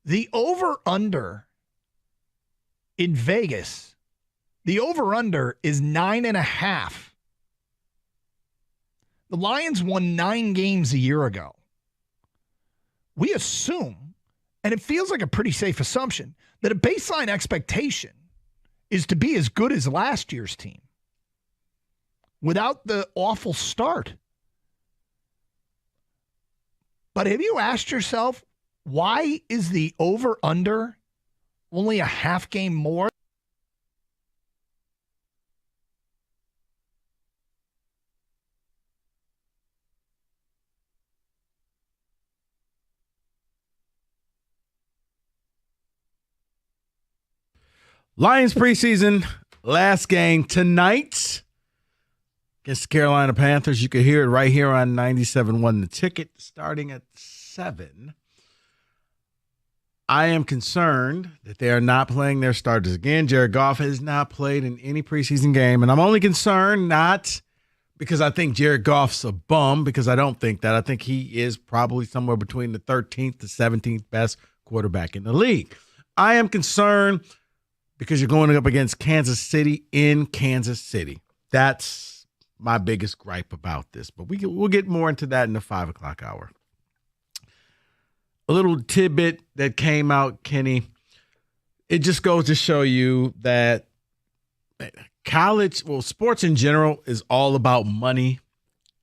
Speaker 7: The over-under in Vegas, the over-under is 9.5. The Lions won 9 games a year ago. We assume, and it feels like a pretty safe assumption, that a baseline expectation is to be as good as last year's team without the awful start. But have you asked yourself, why is the over-under only a half game more?
Speaker 1: Lions preseason last game tonight against the Carolina Panthers. You can hear it right here on 97.1 The Ticket starting at 7. I am concerned that they are not playing their starters. Again, Jared Goff has not played in any preseason game, and I'm only concerned not because I think Jared Goff's a bum, because I don't think that. I think he is probably somewhere between the 13th to 17th best quarterback in the league. I am concerned because you're going up against Kansas City in Kansas City. That's my biggest gripe about this. But we'll get more into that in the 5 o'clock hour. A little tidbit that came out, Kenny. It just goes to show you that sports in general is all about money.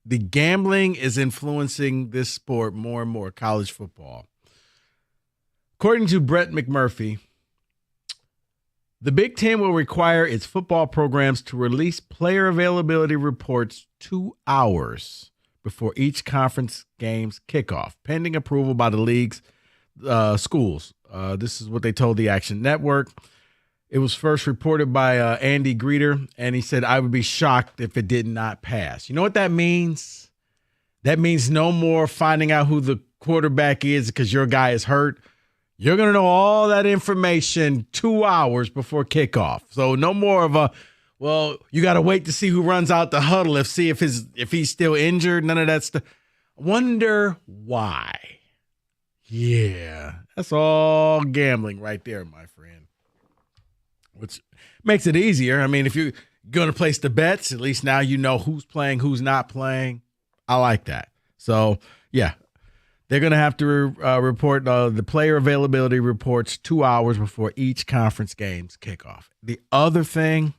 Speaker 1: The gambling is influencing this sport more and more, college football. According to Brett McMurphy, the Big Ten will require its football programs to release player availability reports 2 hours before each conference game's kickoff, pending approval by the league's schools. This is what they told the Action Network. It was first reported by Andy Greeter, and he said, I would be shocked if it did not pass. You know what that means? That means no more finding out who the quarterback is because your guy is hurt. You're going to know all that information 2 hours before kickoff. So no more of you got to wait to see who runs out the huddle if he's still injured. None of that stuff. Wonder why. Yeah, that's all gambling right there, my friend. Which makes it easier. I mean, if you're going to place the bets, at least now you know who's playing, who's not playing. I like that. So, yeah. They're going to have to report the player availability reports 2 hours before each conference game's kickoff. The other thing,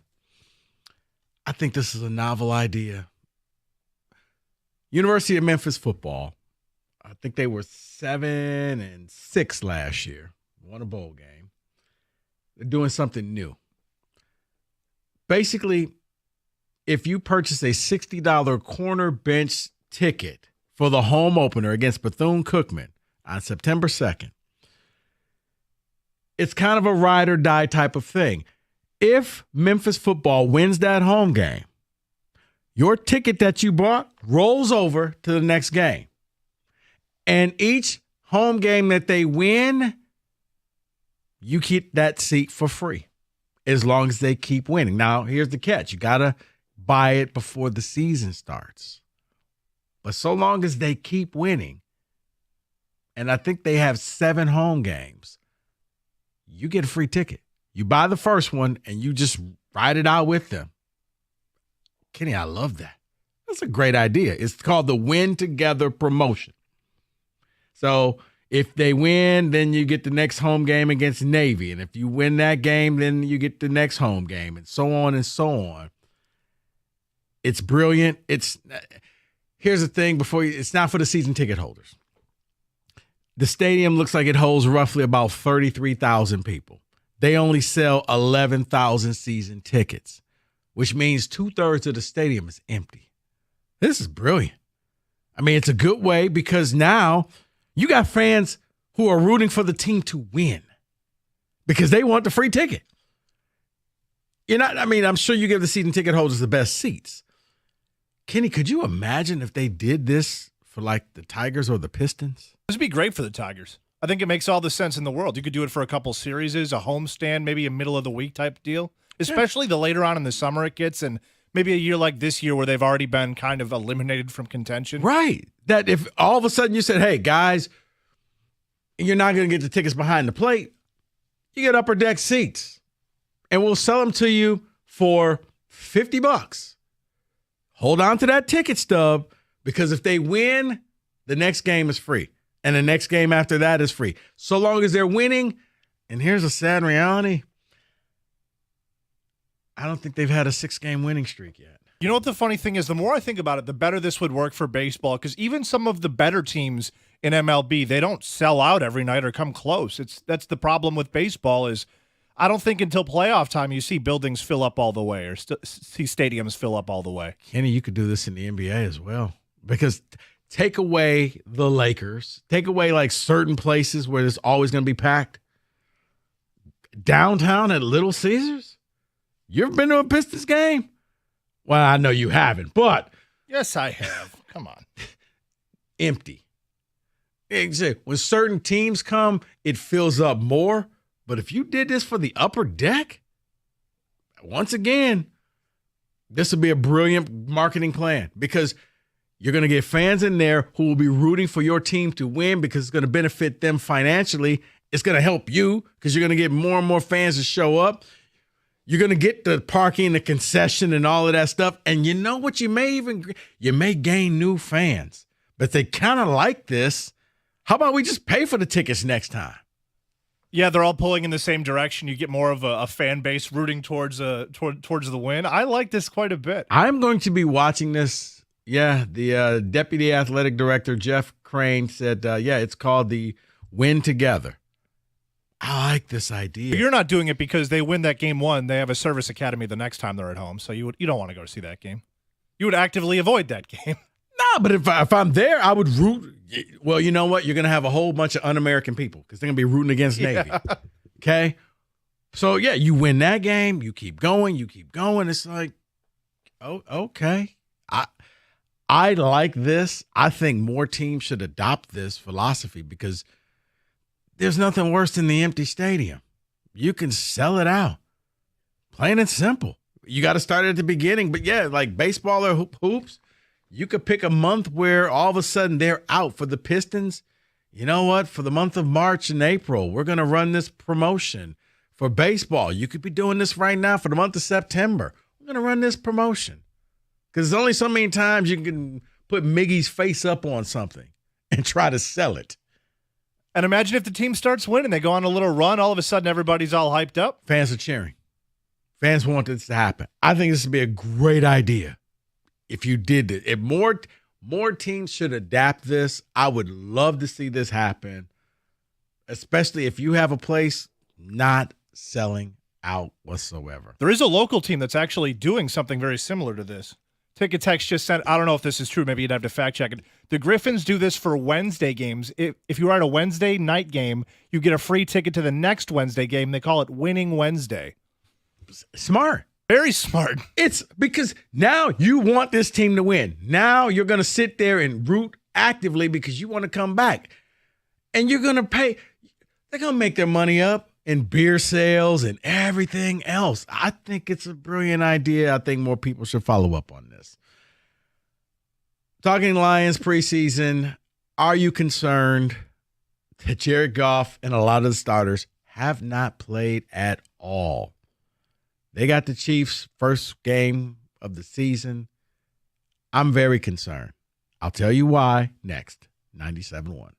Speaker 1: I think this is a novel idea. University of Memphis football, I think they were 7-6 last year, won a bowl game. They're doing something new. Basically, if you purchase a $60 corner bench ticket for the home opener against Bethune-Cookman on September 2nd. It's kind of a ride or die type of thing. If Memphis football wins that home game, your ticket that you bought rolls over to the next game. And each home game that they win, you keep that seat for free as long as they keep winning. Now, here's the catch. You got to buy it before the season starts. But so long as they keep winning, and I think they have 7 home games, you get a free ticket. You buy the first one, and you just ride it out with them. Kenny, I love that. That's a great idea. It's called the Win Together promotion. So if they win, then you get the next home game against Navy. And if you win that game, then you get the next home game, and so on and so on. It's brilliant. Here's the thing, it's not for the season ticket holders. The stadium looks like it holds roughly about 33,000 people. They only sell 11,000 season tickets, which means 2/3 of the stadium is empty. This is brilliant. I mean, it's a good way because now you got fans who are rooting for the team to win because they want the free ticket. I'm sure you give the season ticket holders the best seats. Kenny, could you imagine if they did this for like the Tigers or the Pistons?
Speaker 17: This would be great for the Tigers. I think it makes all the sense in the world. You could do it for a couple series, a homestand, maybe a middle of the week type deal, especially the later on in the summer it gets, and maybe a year like this year where they've already been kind of eliminated from contention.
Speaker 1: Right. That if all of a sudden you said, hey, guys, and you're not going to get the tickets behind the plate, you get upper deck seats. And we'll sell them to you for $50. Hold on to that ticket stub, because if they win, the next game is free. And the next game after that is free. So long as they're winning. And here's a sad reality. I don't think they've had a 6-game winning streak yet.
Speaker 17: You know what the funny thing is? The more I think about it, the better this would work for baseball, because even some of the better teams in MLB, they don't sell out every night or come close. That's the problem with baseball is I don't think until playoff time you see buildings fill up all the way or see stadiums fill up all the way.
Speaker 1: Kenny, you could do this in the NBA as well, because take away the Lakers, take away like certain places where there's always going to be packed. Downtown at Little Caesars? You ever been to a Pistons game? Well, I know you haven't, but.
Speaker 17: Yes, I have. Come on.
Speaker 1: Empty. When certain teams come, it fills up more. But if you did this for the upper deck, once again, this would be a brilliant marketing plan, because you're going to get fans in there who will be rooting for your team to win, because it's going to benefit them financially. It's going to help you because you're going to get more and more fans to show up. You're going to get the parking, the concession, and all of that stuff. And you know what? You may gain new fans, but they kind of like this. How about we just pay for the tickets next time?
Speaker 17: Yeah, they're all pulling in the same direction. You get more of a fan base rooting towards the win. I like this quite a bit.
Speaker 1: I'm going to be watching this. Yeah, the deputy athletic director, Jeff Crane, said, it's called the Win Together. I like this idea.
Speaker 17: But you're not doing it because they win that game one. They have a service academy the next time they're at home, so you don't want to go see that game. You would actively avoid that game.
Speaker 1: No, but if I'm there, I would root. Well, you know what? You're going to have a whole bunch of un-American people because they're going to be rooting against Navy. Okay? So, yeah, you win that game. You keep going. It's like, oh, okay. I like this. I think more teams should adopt this philosophy, because there's nothing worse than the empty stadium. You can sell it out. Plain and simple. You got to start at the beginning. But, yeah, like baseball or hoops, you could pick a month where all of a sudden they're out. For the Pistons, you know what? For the month of March and April, we're going to run this promotion. For baseball, you could be doing this right now for the month of September. We're going to run this promotion. Because there's only so many times you can put Miggy's face up on something and try to sell it.
Speaker 17: And imagine if the team starts winning, they go on a little run, all of a sudden everybody's all hyped up.
Speaker 1: Fans are cheering. Fans want this to happen. I think this would be a great idea if you did it. If more teams should adapt this, I would love to see this happen, especially if you have a place not selling out whatsoever.
Speaker 17: There is a local team that's actually doing something very similar to this. Ticket Text just sent, I don't know if this is true, maybe you'd have to fact check it. The Griffins do this for Wednesday games. If you are at a Wednesday night game, you get a free ticket to the next Wednesday game. They call it Winning Wednesday.
Speaker 1: Smart.
Speaker 17: Very smart.
Speaker 1: It's because now you want this team to win. Now you're going to sit there and root actively because you want to come back. And you're going to pay. They're going to make their money up in beer sales and everything else. I think it's a brilliant idea. I think more people should follow up on this. Talking Lions preseason, are you concerned that Jared Goff and a lot of the starters have not played at all? They got the Chiefs' first game of the season. I'm very concerned. I'll tell you why next. 97.1.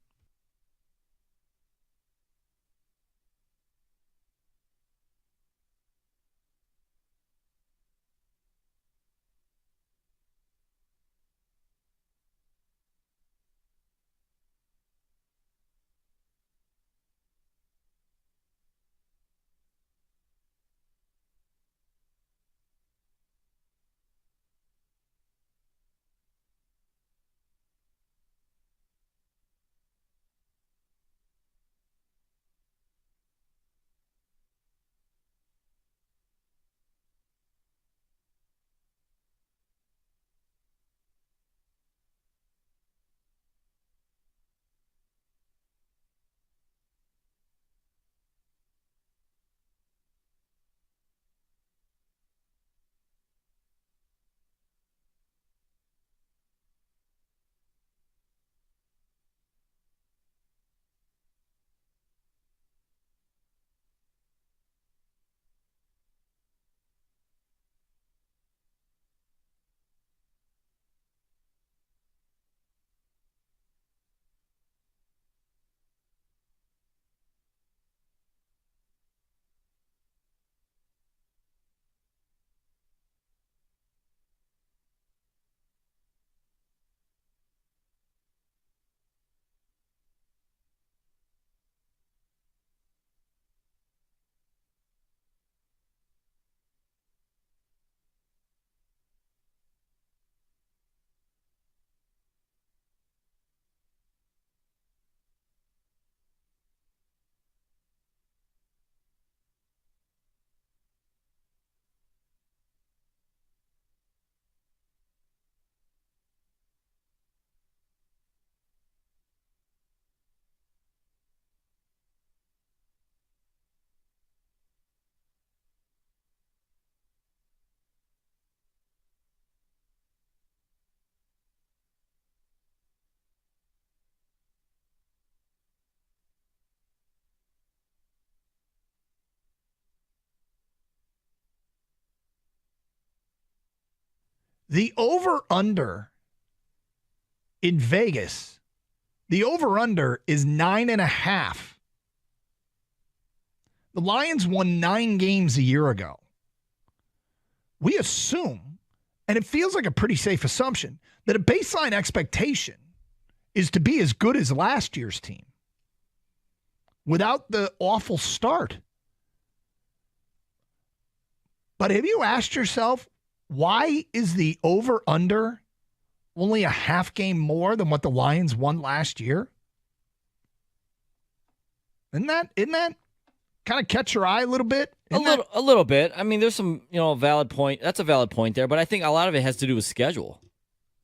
Speaker 7: The over-under in Vegas, the over-under is 9.5. The Lions won 9 games a year ago. We assume, and it feels like a pretty safe assumption, that a baseline expectation is to be as good as last year's team without the awful start. But have you asked yourself, why is the over-under only a half game more than what the Lions won last year? Isn't that kind of catch your eye a little bit?
Speaker 8: A little bit. I mean, there's some, valid point. That's a valid point there, but I think a lot of it has to do with schedule.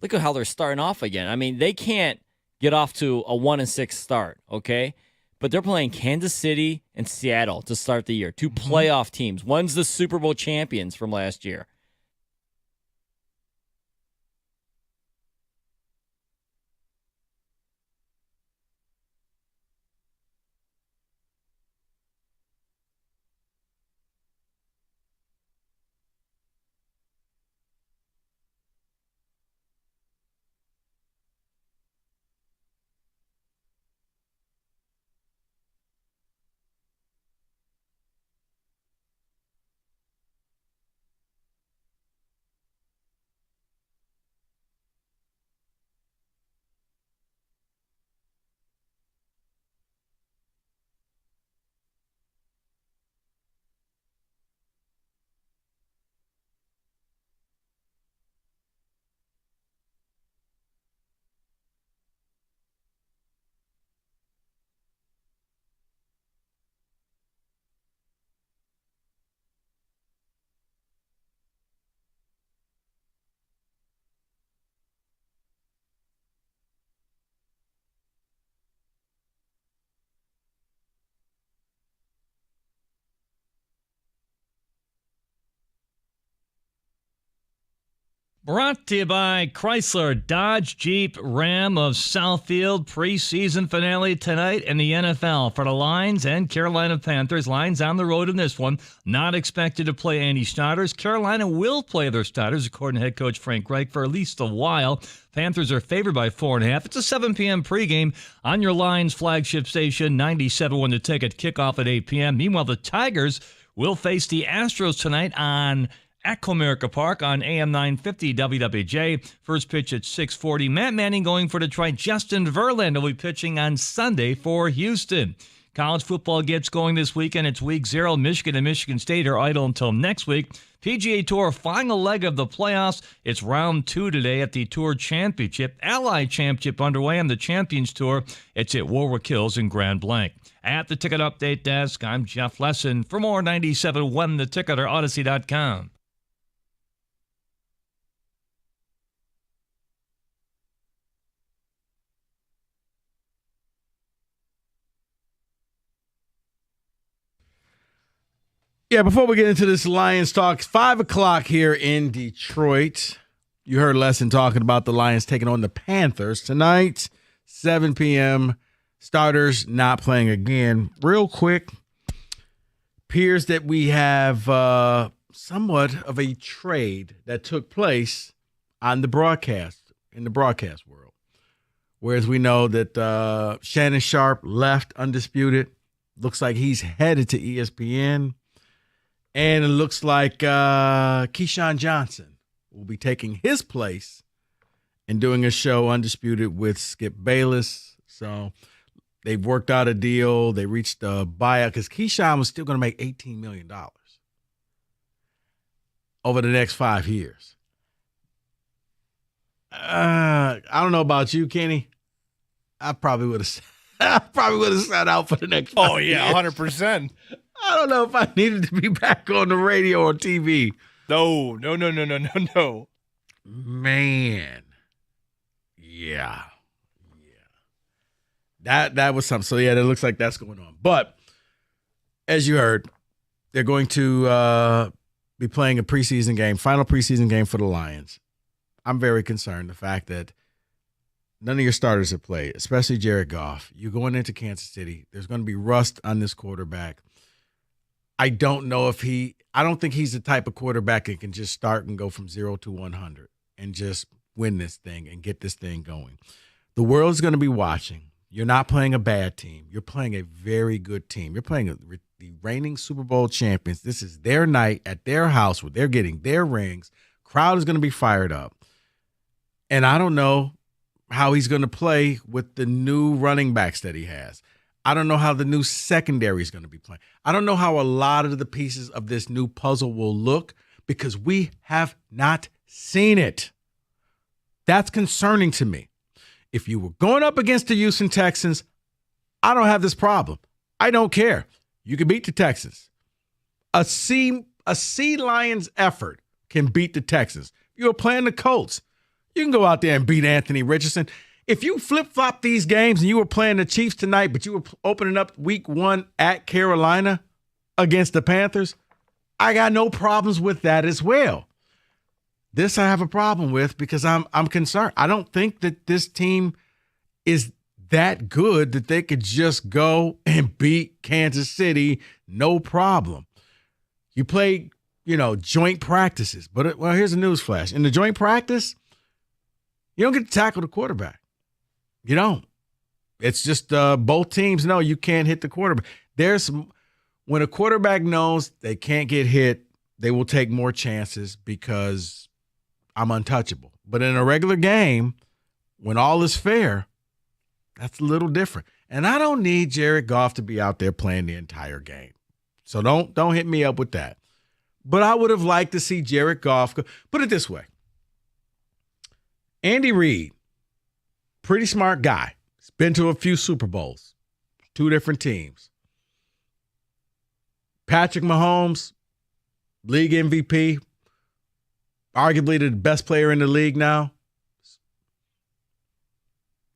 Speaker 8: Look at how they're starting off again. I mean, they can't get off to a 1-6 start, okay? But they're playing Kansas City and Seattle to start the year, two playoff teams. One's the Super Bowl champions from last year.
Speaker 12: Brought to you by Chrysler, Dodge, Jeep, Ram of Southfield. Preseason finale tonight in the NFL for the Lions and Carolina Panthers. Lions on the road in this one. Not expected to play any starters. Carolina will play their starters, according to head coach Frank Reich, for at least a while. Panthers are favored by 4.5. It's a 7 p.m. pregame on your Lions flagship station, 97.1 The Ticket. Kickoff at 8 p.m. Meanwhile, the Tigers will face the Astros tonight at Comerica Park on AM 950 WWJ. First pitch at 6:40. Matt Manning going for Detroit. Justin Verlander will be pitching on Sunday for Houston. College football gets going this weekend. It's week 0. Michigan and Michigan State are idle until next week. PGA Tour final leg of the playoffs. It's round 2 today at the Tour Championship. Allied Championship underway on the Champions Tour. It's at Warwick Hills in Grand Blanc. At the Ticket Update Desk, I'm Jeff Lesson. For more 97.1 The Ticket or Odyssey.com.
Speaker 1: Yeah, before we get into this Lions talk, 5 o'clock here in Detroit. You heard Lesson talking about the Lions taking on the Panthers tonight, 7 p.m. Starters not playing again. Real quick, appears that we have somewhat of a trade that took place on the broadcast, in the broadcast world. Whereas we know that Shannon Sharp left Undisputed. Looks like he's headed to ESPN. And it looks like Keyshawn Johnson will be taking his place and doing a show Undisputed with Skip Bayless. So they've worked out a deal. They reached a buyout because Keyshawn was still going to make $18 million over the next 5 years. I don't know about you, Kenny. I probably would have sat out for the next 5 years.
Speaker 17: 100%.
Speaker 1: I don't know if I needed to be back on the radio or TV.
Speaker 17: No.
Speaker 1: Man. Yeah. That was something. So, yeah, it looks like that's going on. But as you heard, they're going to be playing a preseason game, final preseason game for the Lions. I'm very concerned the fact that none of your starters have played, especially Jared Goff. You're going into Kansas City. There's going to be rust on this quarterback. I don't think he's the type of quarterback that can just start and go from 0 to 100. and just win this thing and get this thing going. The world's going to be watching. You're not playing a bad team. You're playing a very good team. You're playing the reigning Super Bowl champions. This is their night at their house where they're getting their rings. Crowd is going to be fired up. And I don't know how he's going to play with the new running backs that he has. I don't know how the new secondary is going to be playing. I don't know how a lot of the pieces of this new puzzle will look because we have not seen it. That's concerning to me. If you were going up against the Houston Texans, I don't have this problem. I don't care. You can beat the Texans. A Sea Lions effort can beat the Texans. If you were playing the Colts, you can go out there and beat Anthony Richardson. If you flip-flop these games and you were playing the Chiefs tonight, but you were opening up week 1 at Carolina against the Panthers, I got no problems with that as well. This I have a problem with because I'm concerned. I don't think that this team is that good that they could just go and beat Kansas City, no problem. You play, joint practices. But, here's a news flash. In the joint practice, you don't get to tackle the quarterback. You don't. It's just both teams know you can't hit the quarterback. When a quarterback knows they can't get hit, they will take more chances because I'm untouchable. But in a regular game, when all is fair, that's a little different. And I don't need Jared Goff to be out there playing the entire game. So don't hit me up with that. But I would have liked to see Jared Goff go. Put it this way. Andy Reid, pretty smart guy. He's been to a few Super Bowls, 2 different teams. Patrick Mahomes, league MVP, arguably the best player in the league now.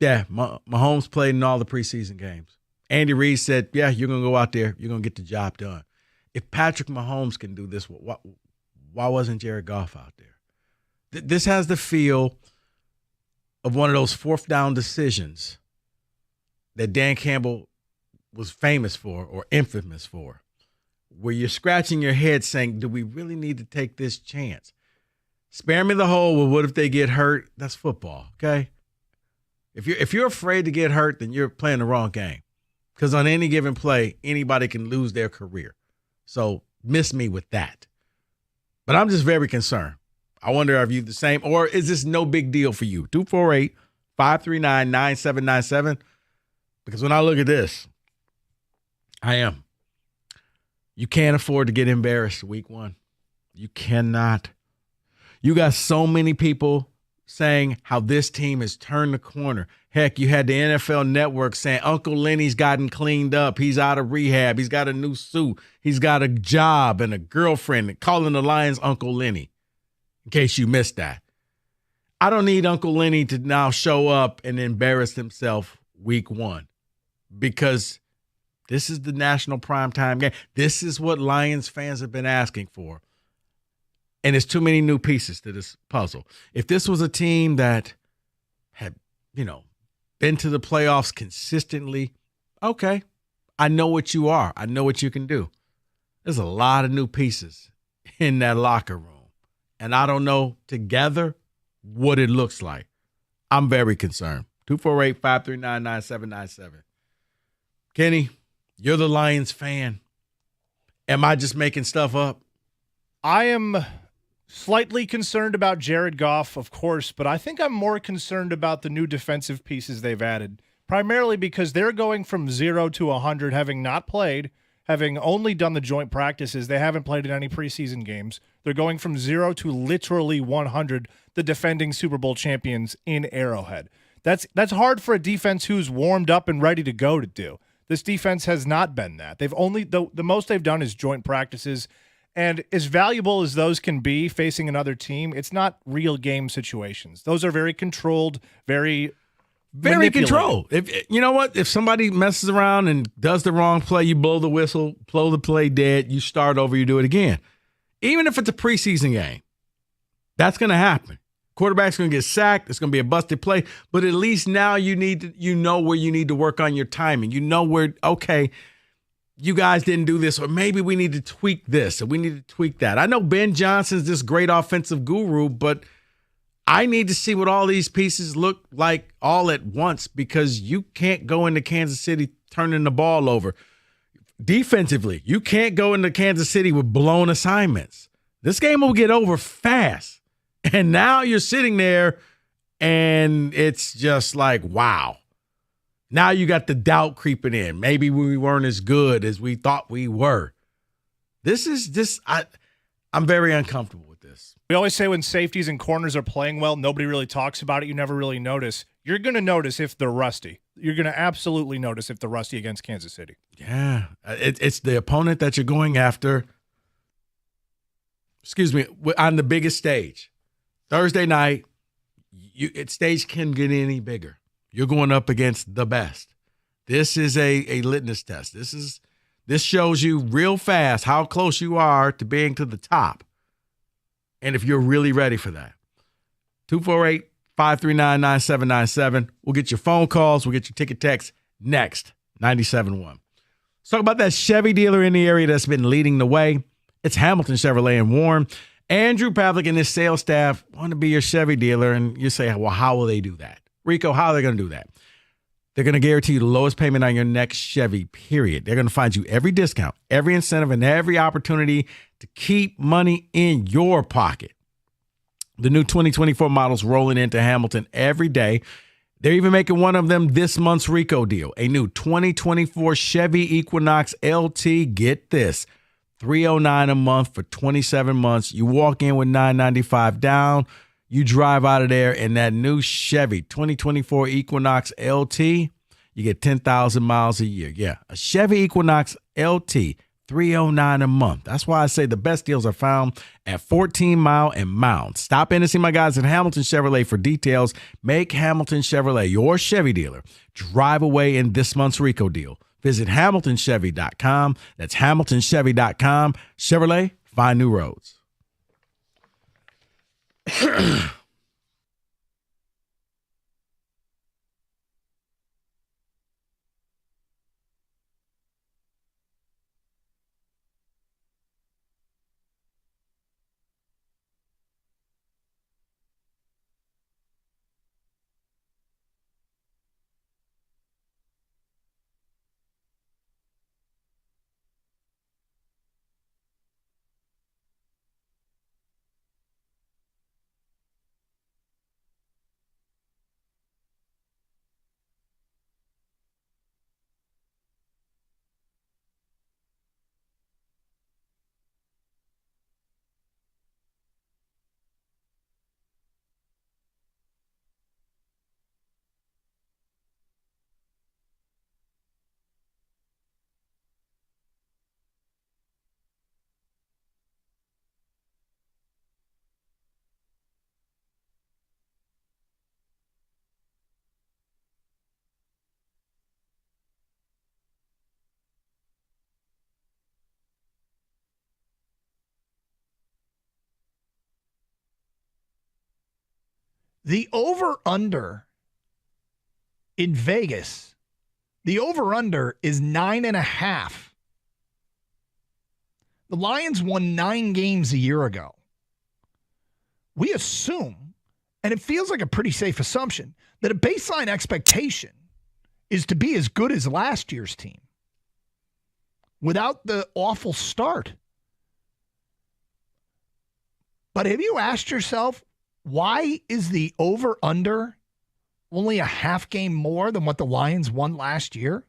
Speaker 1: Yeah, Mahomes played in all the preseason games. Andy Reid said, yeah, you're going to go out there. You're going to get the job done. If Patrick Mahomes can do this, why wasn't Jared Goff out there? This has the feel of one of those 4th down decisions that Dan Campbell was famous for or infamous for, where you're scratching your head saying, do we really need to take this chance? Spare me the whole, well, what if they get hurt? That's football, okay? If you're afraid to get hurt, then you're playing the wrong game. Because on any given play, anybody can lose their career. So miss me with that. But I'm just very concerned. I wonder, are you the same? Or is this no big deal for you? 248-539-9797. Because when I look at this, I am. You can't afford to get embarrassed week 1. You cannot. You got so many people saying how this team has turned the corner. Heck, you had the NFL Network saying Uncle Lenny's gotten cleaned up. He's out of rehab. He's got a new suit. He's got a job and a girlfriend, calling the Lions Uncle Lenny, in case you missed that. I don't need Uncle Lenny to now show up and embarrass himself week 1 because this is the national primetime game. This is what Lions fans have been asking for. And there's too many new pieces to this puzzle. If this was a team that had, been to the playoffs consistently, okay, I know what you are. I know what you can do. There's a lot of new pieces in that locker room. And I don't know together what it looks like. I'm very concerned. 248-539-9797. Kenny, you're the Lions fan. Am I just making stuff up?
Speaker 17: I am slightly concerned about Jared Goff, of course, but I think I'm more concerned about the new defensive pieces they've added, primarily because they're going from 0 to 100, having not played, having only done the joint practices. They haven't played in any preseason games. They're going from 0 to literally 100, the defending Super Bowl champions in Arrowhead. That's hard for a defense who's warmed up and ready to go to do. This defense has not been that. They've only the most they've done is joint practices. And as valuable as those can be facing another team, it's not real game situations. Those are very controlled, very
Speaker 1: controlled. If you know what, if somebody messes around and does the wrong play, you blow the whistle, blow the play dead, you start over, you do it again. Even if it's a preseason game, that's going to happen. Quarterback's going to get sacked. It's going to be a busted play. But at least now you know where you need to work on your timing. You know where, okay, you guys didn't do this, or maybe we need to tweak this, or we need to tweak that. I know Ben Johnson's this great offensive guru, but I need to see what all these pieces look like all at once because you can't go into Kansas City turning the ball over. Defensively, you can't go into Kansas City with blown assignments. This game will get over fast. And now you're sitting there and it's just like, wow. Now you got the doubt creeping in. Maybe we weren't as good as we thought we were. I'm very uncomfortable with this.
Speaker 17: We always say when safeties and corners are playing well, nobody really talks about it. You never really notice. You're going to notice if they're rusty. You're going to absolutely notice if they're rusty against Kansas City.
Speaker 1: Yeah. It's the opponent that you're going after, on the biggest stage. Thursday night, stage can get any bigger. You're going up against the best. This is a litmus test. This shows you real fast how close you are to being to the top. And if you're really ready for that. 248-539-9797. We'll get your phone calls. We'll get your ticket text next. 97.1. Let's talk about that Chevy dealer in the area that's been leading the way. It's Hamilton Chevrolet in Warren. Andrew Pavlik and his sales staff want to be your Chevy dealer. And you say, well, how will they do that? Rico, how are they going to do that? They're going to guarantee you the lowest payment on your next Chevy, period. They're going to find you every discount, every incentive, and every opportunity to keep money in your pocket. The new 2024 models rolling into Hamilton every day. They're even making one of them this month's Rico deal. A new 2024 Chevy Equinox LT. Get this, $309 a month for 27 months. You walk in with $995 down. You drive out of there in that new Chevy 2024 Equinox LT. You get 10,000 miles a year. Yeah, a Chevy Equinox LT, $309 a month. That's why I say the best deals are found at 14 Mile and Mound. Stop in and see my guys at Hamilton Chevrolet for details. Make Hamilton Chevrolet your Chevy dealer. Drive away in this month's Rico deal. Visit HamiltonChevy.com. That's HamiltonChevy.com. Chevrolet, find new roads.
Speaker 7: The over-under in Vegas, the over-under is 9.5. The Lions won 9 games a year ago. We assume, and it feels like a pretty safe assumption, that a baseline expectation is to be as good as last year's team without the awful start. But have you asked yourself, why is the over-under only a half game more than what the Lions won last year?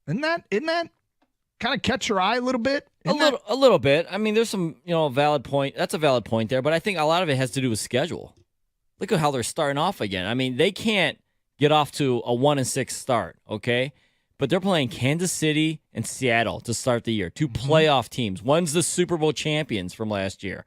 Speaker 7: Isn't that kind of catch your eye a little bit?
Speaker 8: A little bit. I mean, there's some, valid point. That's a valid point there, but I think a lot of it has to do with schedule. Look at how they're starting off again. I mean, they can't get off to a 1-6 start, okay? But they're playing Kansas City and Seattle to start the year, 2 playoff teams. One's the Super Bowl champions from last year.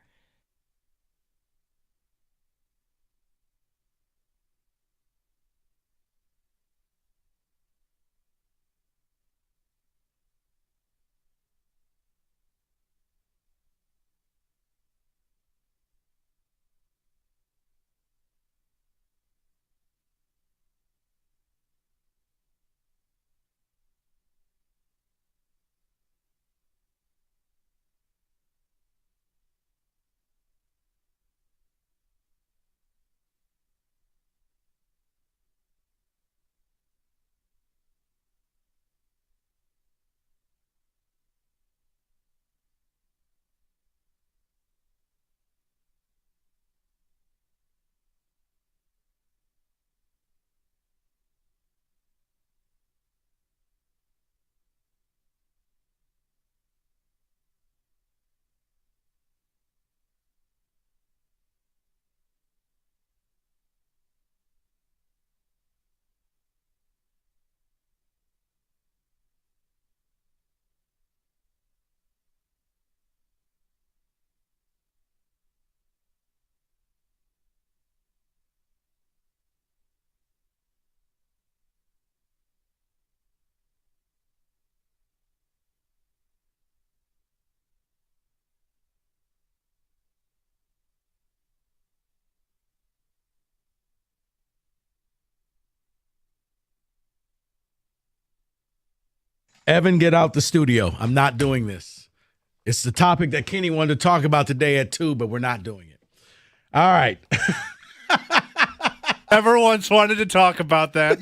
Speaker 1: Evan, get out the studio. I'm not doing this. It's the topic that Kenny wanted to talk about today at 2, but we're not doing it. All right.
Speaker 17: Everyone's wanted to talk about that.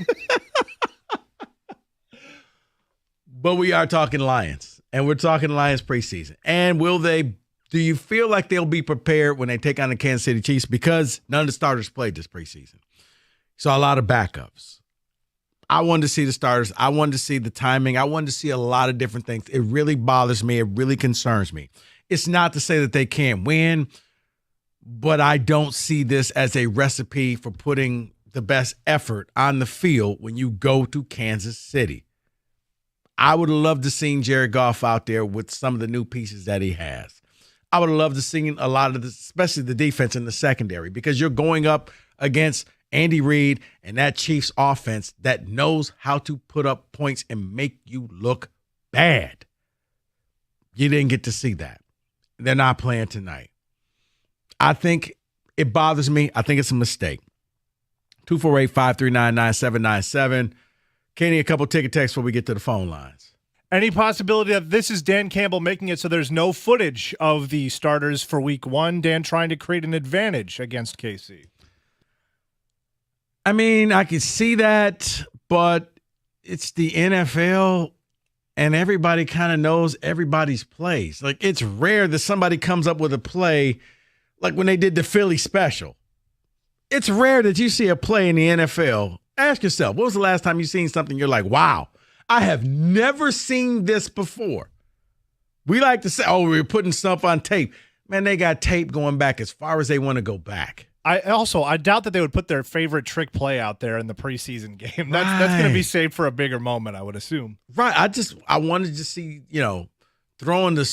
Speaker 1: But we are talking Lions, and we're talking Lions preseason. And do you feel like they'll be prepared when they take on the Kansas City Chiefs? Because none of the starters played this preseason. So a lot of backups. I wanted to see the starters. I wanted to see the timing. I wanted to see a lot of different things. It really bothers me. It really concerns me. It's not to say that they can't win, but I don't see this as a recipe for putting the best effort on the field when you go to Kansas City. I would have loved to see Jared Goff out there with some of the new pieces that he has. I would have loved to see a lot of especially the defense in the secondary, because you're going up against Andy Reid and that Chiefs offense that knows how to put up points and make you look bad. You didn't get to see that. They're not playing tonight. I think it bothers me. I think it's a mistake. 248-539-9797. Kenny, a couple ticket texts before we get to the phone lines.
Speaker 17: Any possibility that this is Dan Campbell making it so there's no footage of the starters for week 1, Dan trying to create an advantage against KC?
Speaker 1: I mean, I can see that, but it's the NFL, and everybody kind of knows everybody's plays. Like, it's rare that somebody comes up with a play like when they did the Philly special. It's rare that you see a play in the NFL. Ask yourself, when was the last time you seen something you're like, wow, I have never seen this before? We like to say, oh, we're putting stuff on tape. Man, they got tape going back as far as they want to go back.
Speaker 17: I doubt that they would put their favorite trick play out there in the preseason game. That's going to be saved for a bigger moment, I would assume.
Speaker 1: Right. I wanted to see, throwing a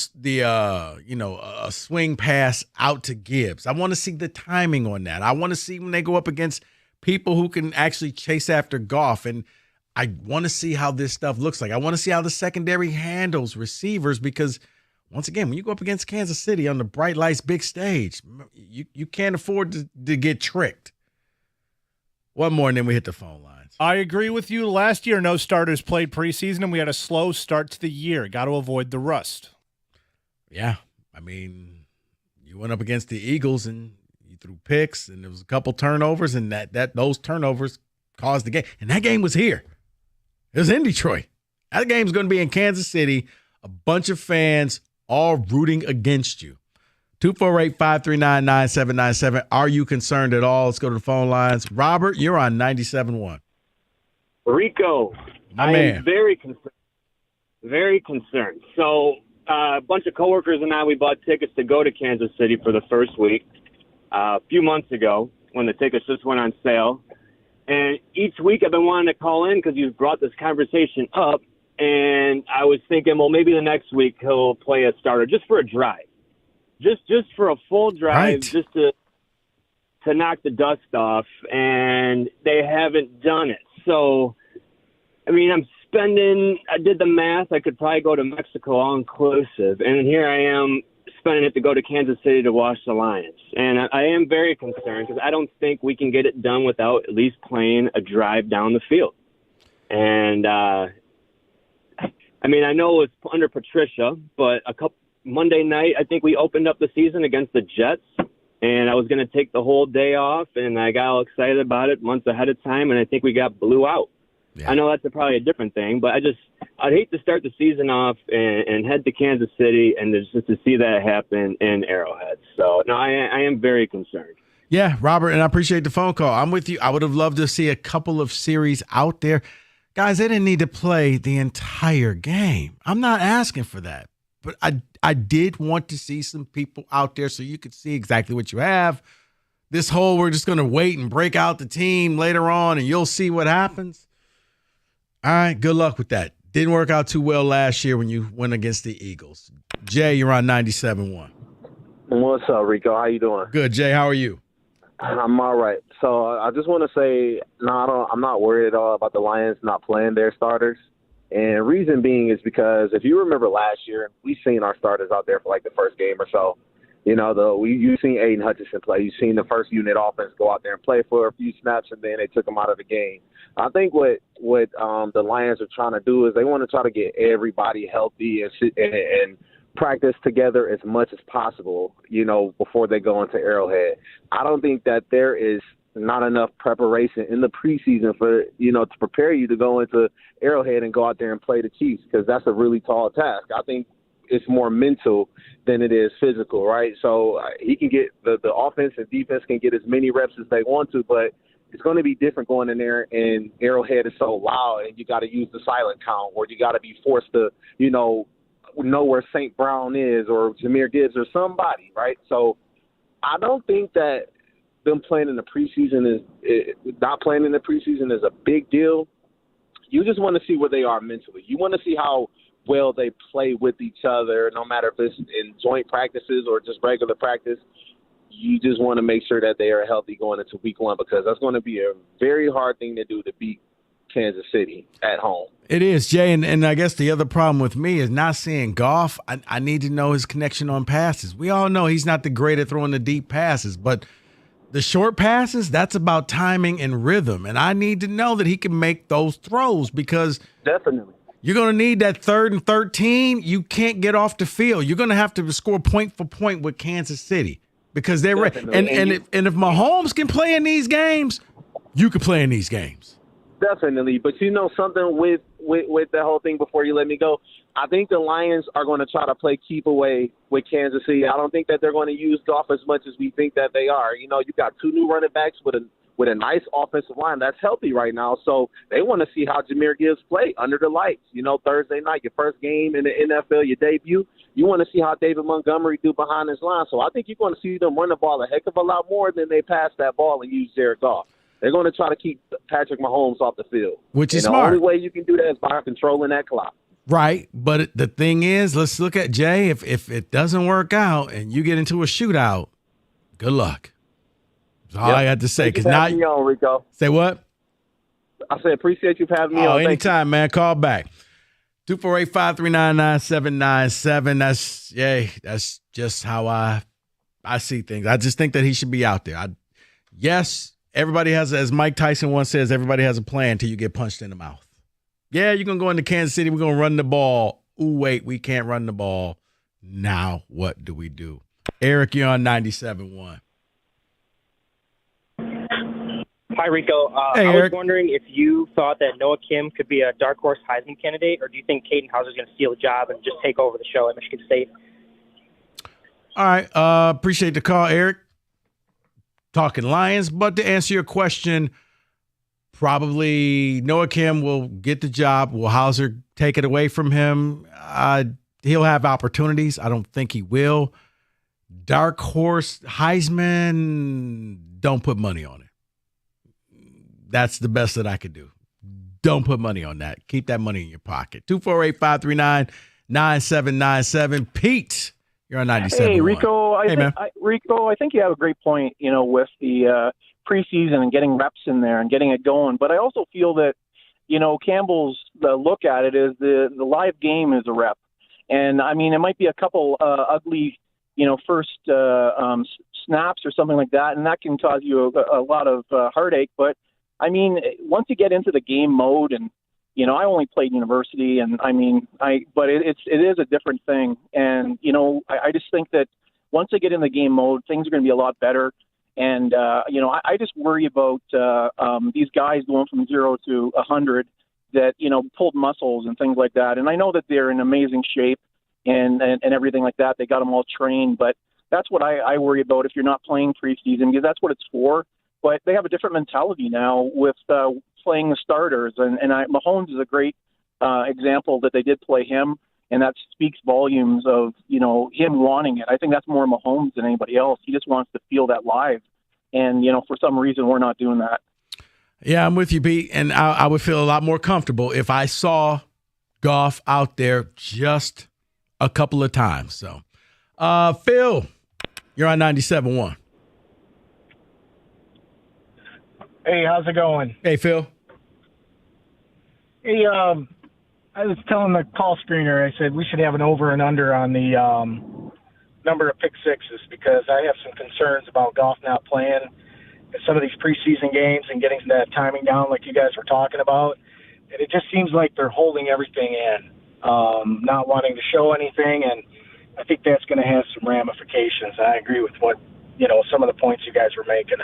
Speaker 1: swing pass out to Gibbs. I want to see the timing on that. I want to see when they go up against people who can actually chase after Goff, and I want to see how this stuff looks like. I want to see how the secondary handles receivers, because once again, when you go up against Kansas City on the bright lights, big stage, you can't afford to get tricked. One more, and then we hit the phone lines.
Speaker 17: I agree with you. Last year, no starters played preseason, and we had a slow start to the year. Got to avoid the rust.
Speaker 1: Yeah. I mean, you went up against the Eagles, and you threw picks, and there was a couple turnovers, and those turnovers caused the game. And that game was here. It was in Detroit. That game's going to be in Kansas City. A bunch of fans all rooting against you. 248-539-9797. Are you concerned at all? Let's go to the phone lines. Robert, you're on 97.1.
Speaker 13: Rico,
Speaker 1: My
Speaker 13: I
Speaker 1: man.
Speaker 13: am very concerned. Very concerned. So a bunch of coworkers and I, we bought tickets to go to Kansas City for the first week a few months ago when the tickets just went on sale. And each week I've been wanting to call in because you've brought this conversation up. And I was thinking, well, maybe the next week he'll play a starter just for a drive, just for a full drive, just to knock the dust off. And they haven't done it. So, I mean, I did the math. I could probably go to Mexico all inclusive. And here I am spending it to go to Kansas City to watch the Lions. And I am very concerned because I don't think we can get it done without at least playing a drive down the field. And, I mean, I know it's under Patricia, but Monday night, I think we opened up the season against the Jets, and I was going to take the whole day off, and I got all excited about it months ahead of time, and I think we got blew out. Yeah. I know that's probably a different thing, but I'd hate to start the season off and head to Kansas City and just to see that happen in Arrowhead. So, no, I am very concerned.
Speaker 1: Yeah, Robert, and I appreciate the phone call. I'm with you. I would have loved to see a couple of series out there. Guys, they didn't need to play the entire game. I'm not asking for that. But I did want to see some people out there so you could see exactly what you have. This whole we're just going to wait and break out the team later on and you'll see what happens. All right, good luck with that. Didn't work out too well last year when you went against the Eagles. Jay, you're on 97.1.
Speaker 20: What's up, Rico? How you doing?
Speaker 1: Good, Jay. How are you?
Speaker 20: I'm all right. So I just want to say, I'm not worried at all about the Lions not playing their starters. And reason being is because if you remember last year, we've seen our starters out there for like the first game or so. You've seen Aiden Hutchinson play. You've seen the first unit offense go out there and play for a few snaps, and then they took him out of the game. I think what the Lions are trying to do is they want to try to get everybody healthy and practice together as much as possible, before they go into Arrowhead. I don't think that there is not enough preparation in the preseason for, to prepare you to go into Arrowhead and go out there and play the Chiefs, because that's a really tall task. I think it's more mental than it is physical, right? So he can get the offense and defense can get as many reps as they want to, but it's going to be different going in there, and Arrowhead is so loud, and you got to use the silent count, or you got to be forced to, know where St. Brown is or Jahmyr Gibbs or somebody, right? So I don't think that them playing in the preseason not playing in the preseason is a big deal. You just want to see where they are mentally. You want to see how well they play with each other, no matter if it's in joint practices or just regular practice. You just want to make sure that they are healthy going into week 1, because that's going to be a very hard thing to do, to beat Kansas City at home.
Speaker 1: It is, Jay, and I guess the other problem with me is not seeing Goff. I need to know his connection on passes. We all know he's not the great at throwing the deep passes, but the short passes, that's about timing and rhythm, and I need to know that he can make those throws, because
Speaker 20: definitely
Speaker 1: you're going to need that 3rd and 13. You can't get off the field. You're going to have to score point for point with Kansas City, because they're ready. And if Mahomes can play in these games, you can play in these games.
Speaker 20: Definitely, but something with the whole thing before you let me go, I think the Lions are going to try to play keep away with Kansas City. I don't think that they're going to use Goff as much as we think that they are. You got 2 new running backs with a nice offensive line that's healthy right now, so they want to see how Jahmyr Gibbs play under the lights. Thursday night, your first game in the NFL, your debut. You want to see how David Montgomery do behind his line. So I think you're going to see them run the ball a heck of a lot more than they pass that ball and use Jared Goff. They're going to try to keep Patrick Mahomes off the field.
Speaker 1: Which is
Speaker 20: the
Speaker 1: smart.
Speaker 20: The only way you can do that is by controlling that clock.
Speaker 1: Right, but the thing is, let's look at Jay. If it doesn't work out and you get into a shootout, good luck. That's all I had to say.
Speaker 20: Because now, me on, Rico.
Speaker 1: Say what?
Speaker 20: I said appreciate you for having me on.
Speaker 1: Anytime, man. Call back. 248-539-9797. That's just how I see things. I just think that he should be out there. Yes. Everybody has, as Mike Tyson once says, everybody has a plan until you get punched in the mouth. Yeah, you're going to go into Kansas City. We're going to run the ball. Ooh, wait, we can't run the ball. Now what do we do? Eric, you're on 97.1.
Speaker 15: Hi, Rico.
Speaker 1: Hey,
Speaker 15: I
Speaker 1: Eric.
Speaker 15: was wondering if you thought that Noah Kim could be a dark horse Heisman candidate, or do you think Caden Hauser's going to steal the job and just take over the show at Michigan State?
Speaker 1: All right. Appreciate the call, Eric. Talking Lions, but to answer your question, probably Noah Kim will get the job. Will Hauser take it away from him? He'll have opportunities. I don't think he will. Dark horse Heisman, don't put money on it. That's the best that I could do. Don't put money on that. Keep that money in your pocket. 248-539-9797. Pete, you're on 97.
Speaker 21: Hey, Rico.
Speaker 1: Rico,
Speaker 21: I think you have a great point, with the preseason and getting reps in there and getting it going. But I also feel that, Campbell's look at it is the live game is a rep. And, I mean, it might be a couple ugly, first snaps or something like that, and that can cause you a lot of heartache. But, I mean, once you get into the game mode and, I only played university, and but it is a different thing. And, I just think that once they get in the game mode, things are going to be a lot better. And, I just worry about these guys going from 0 to 100 that, pulled muscles and things like that. And I know that they're in amazing shape and everything like that. They got them all trained. But that's what I worry about if you're not playing preseason, because that's what it's for. But they have a different mentality now with playing the starters. And Mahomes is a great example that they did play him. And that speaks volumes of, him wanting it. I think that's more Mahomes than anybody else. He just wants to feel that live. And, for some reason, we're not doing that.
Speaker 1: Yeah, I'm with you, Pete. And I would feel a lot more comfortable if I saw Goff out there just a couple of times. So, Phil, you're on 97.1.
Speaker 22: Hey, how's it going?
Speaker 1: Hey, Phil.
Speaker 22: Hey, I was telling the call screener, I said we should have an over and under on the number of pick sixes because I have some concerns about Goff not playing in some of these preseason games and getting that timing down like you guys were talking about. And it just seems like they're holding everything in, not wanting to show anything, and I think that's going to have some ramifications. I agree with what, some of the points you guys were making.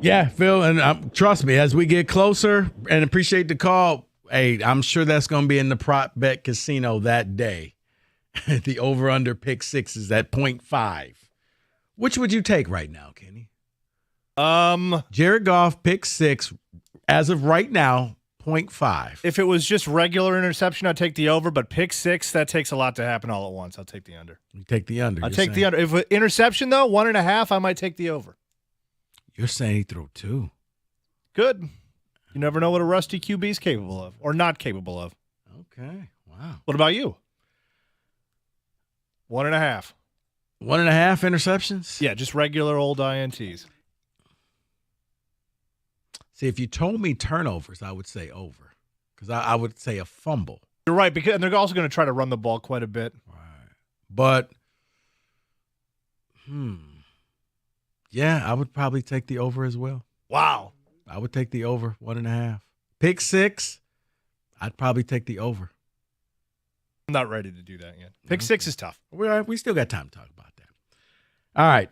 Speaker 1: Yeah, Phil, and trust me, as we get closer, and appreciate the call, hey, I'm sure that's going to be in the prop bet casino that day. The over-under pick sixes at 0.5. Which would you take right now, Kenny?
Speaker 17: Jared
Speaker 1: Goff, pick six, as of right now, 0.5.
Speaker 17: If it was just regular interception, I'd take the over, but pick six, that takes a lot to happen all at once. I'll take the under.
Speaker 1: You take the under.
Speaker 17: I'll take the under. If interception, though, 1.5, I might take the over.
Speaker 1: You're saying he threw 2.
Speaker 17: Good. You never know what a rusty QB is capable of or not capable of.
Speaker 1: Okay. Wow.
Speaker 17: What about you? 1.5.
Speaker 1: 1.5 interceptions?
Speaker 17: Yeah, just regular old INTs.
Speaker 1: See, if you told me turnovers, I would say over. Because I would say a fumble.
Speaker 17: You're right, because and they're also going to try to run the ball quite a bit.
Speaker 1: Right. But, yeah, I would probably take the over as well.
Speaker 17: Wow.
Speaker 1: I would take the over, 1.5. Pick six, I'd probably take the over.
Speaker 17: I'm not ready to do that yet. Pick six is tough.
Speaker 1: We still got time to talk about that. All right.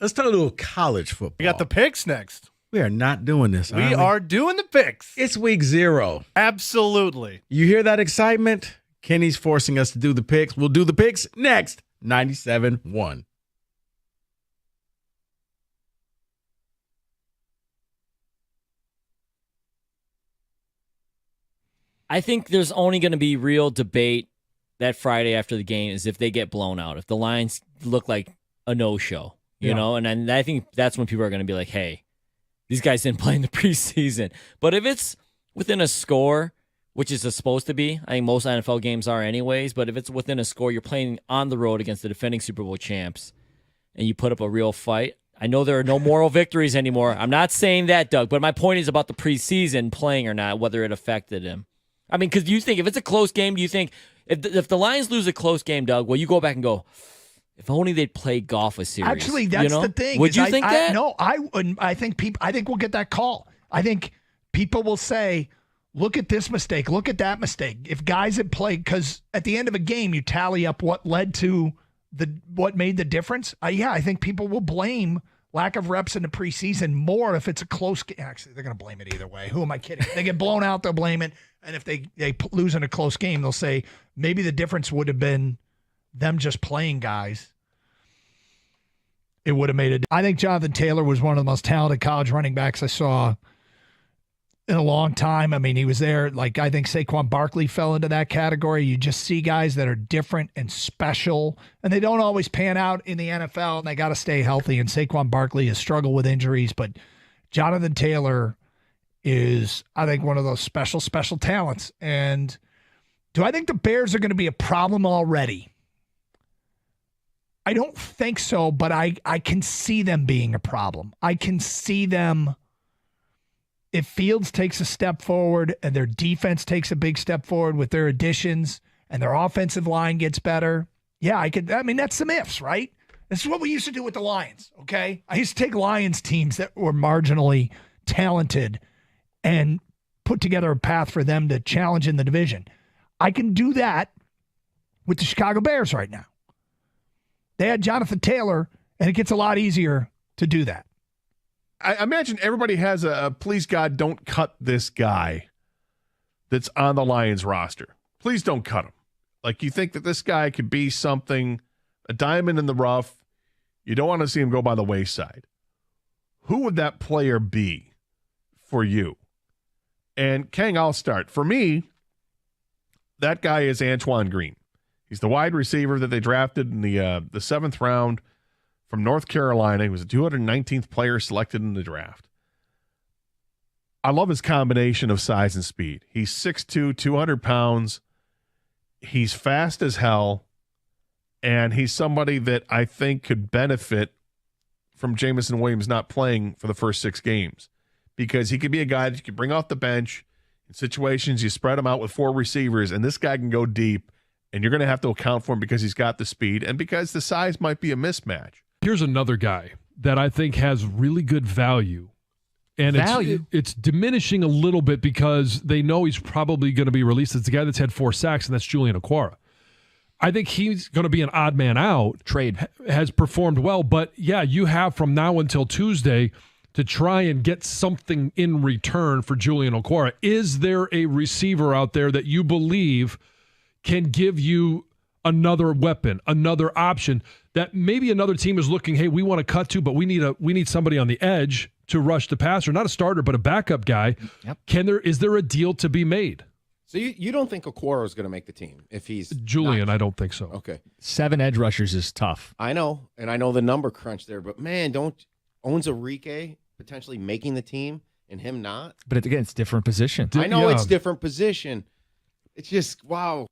Speaker 1: Let's talk a little college football.
Speaker 17: We got the picks next.
Speaker 1: We are not doing this.
Speaker 17: We are doing the picks.
Speaker 1: It's week 0.
Speaker 17: Absolutely.
Speaker 1: You hear that excitement? Kenny's forcing us to do the picks. We'll do the picks next. 97.1.
Speaker 8: I think there's only going to be real debate that Friday after the game is if they get blown out. If the Lions look like a no-show, you know? And I think that's when people are going to be like, hey, these guys didn't play in the preseason. But if it's within a score, which is supposed to be, I think most NFL games are anyways, but if it's within a score, you're playing on the road against the defending Super Bowl champs, and you put up a real fight. I know there are no moral victories anymore. I'm not saying that, Doug, but my point is about the preseason playing or not, whether it affected him. I mean, because you think if it's a close game, do you think if the Lions lose a close game, Doug, well, you go back and go, if only they'd play Goff a series.
Speaker 7: Actually, that's the thing.
Speaker 8: Would you think that?
Speaker 7: No, I wouldn't. I think we'll get that call. I think people will say, look at this mistake, look at that mistake. If guys had played, because at the end of a game, you tally up what led to what made the difference. I think people will blame lack of reps in the preseason more if it's a close game. Actually, they're going to blame it either way. Who am I kidding? If they get blown out, they'll blame it. And if they lose in a close game, they'll say maybe the difference would have been them just playing guys. It would have made it. I think Jonathan Taylor was one of the most talented college running backs I saw in a long time. I mean, he was there. Like, I think Saquon Barkley fell into that category. You just see guys that are different and special, and they don't always pan out in the NFL, and they got to stay healthy. And Saquon Barkley has struggled with injuries, but Jonathan Taylor is, I think, one of those special talents. And do I think the Bears are going to be a problem already? I don't think so, but I can see them being a problem. I can see them, if Fields takes a step forward and their defense takes a big step forward with their additions and their offensive line gets better. Yeah, I mean, that's some ifs, right? This is what we used to do with the Lions, okay? I used to take Lions teams that were marginally talented and put together a path for them to challenge in the division. I can do that with the Chicago Bears right now. They had Jonathan Taylor, and it gets a lot easier to do that.
Speaker 2: I imagine everybody has a please God, don't cut this guy that's on the Lions roster. Please don't cut him. Like, you think that this guy could be something, a diamond in the rough. You don't want to see him go by the wayside. Who would that player be for you? And Kang, I'll start. For me, that guy is Antoine Green. He's the wide receiver that they drafted in the 7th round from North Carolina. He was the 219th player selected in the draft. I love his combination of size and speed. He's 6'2", 200 pounds. He's fast as hell, and he's somebody that I think could benefit from Jameson Williams not playing for the first 6 games, because he could be a guy that you can bring off the bench in situations. You spread him out with 4 receivers, and this guy can go deep And you're going to have to account for him because he's got the speed and because the size might be a mismatch.
Speaker 3: Here's another guy that I think has really good value. And it's diminishing a little bit because they know he's probably going to be released. It's the guy that's had 4 sacks, and that's Julian Okwara. I think he's going to be an odd man out.
Speaker 19: Trade.
Speaker 3: Has performed well. But, yeah, you have from now until Tuesday to try and get something in return for Julian Okwara. Is there a receiver out there that you believe can give you another weapon, another option that maybe another team is looking, hey, we want to cut to, but we need somebody on the edge to rush the passer, not a starter, but a backup guy.
Speaker 4: Yep.
Speaker 3: Is there a deal to be made?
Speaker 4: So you don't think Okwara is going to make the team if he's
Speaker 3: Julian? I don't think so.
Speaker 4: Okay.
Speaker 19: 7 edge rushers is tough.
Speaker 4: I know, and I know the number crunch there, but man, don't owns Enrique potentially making the team and him not?
Speaker 19: But again, it's different position.
Speaker 4: I know it's different position. It's just wow.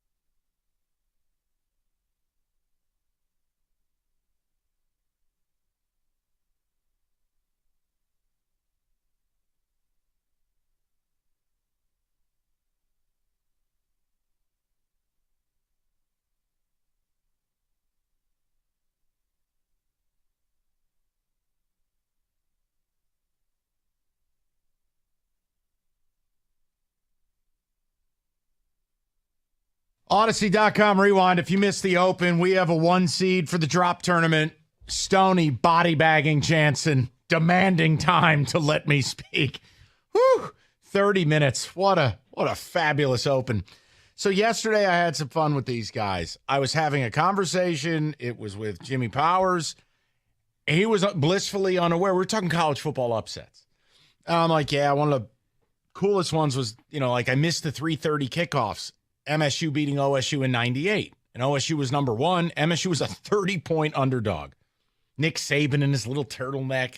Speaker 6: Odyssey.com rewind. If you missed the open, we have a 1 seed for the drop tournament. Stoney body bagging Jansen, demanding time to let me speak. Whew, 30 minutes. What a fabulous open. So yesterday I had some fun with these guys. I was having a conversation. It was with Jimmy Powers. He was blissfully unaware. We were talking college football upsets. And I'm like, yeah, one of the coolest ones was, I missed the 3:30 kickoffs. MSU beating OSU in 98. And OSU was number 1. MSU was a 30-point underdog. Nick Saban in his little turtleneck.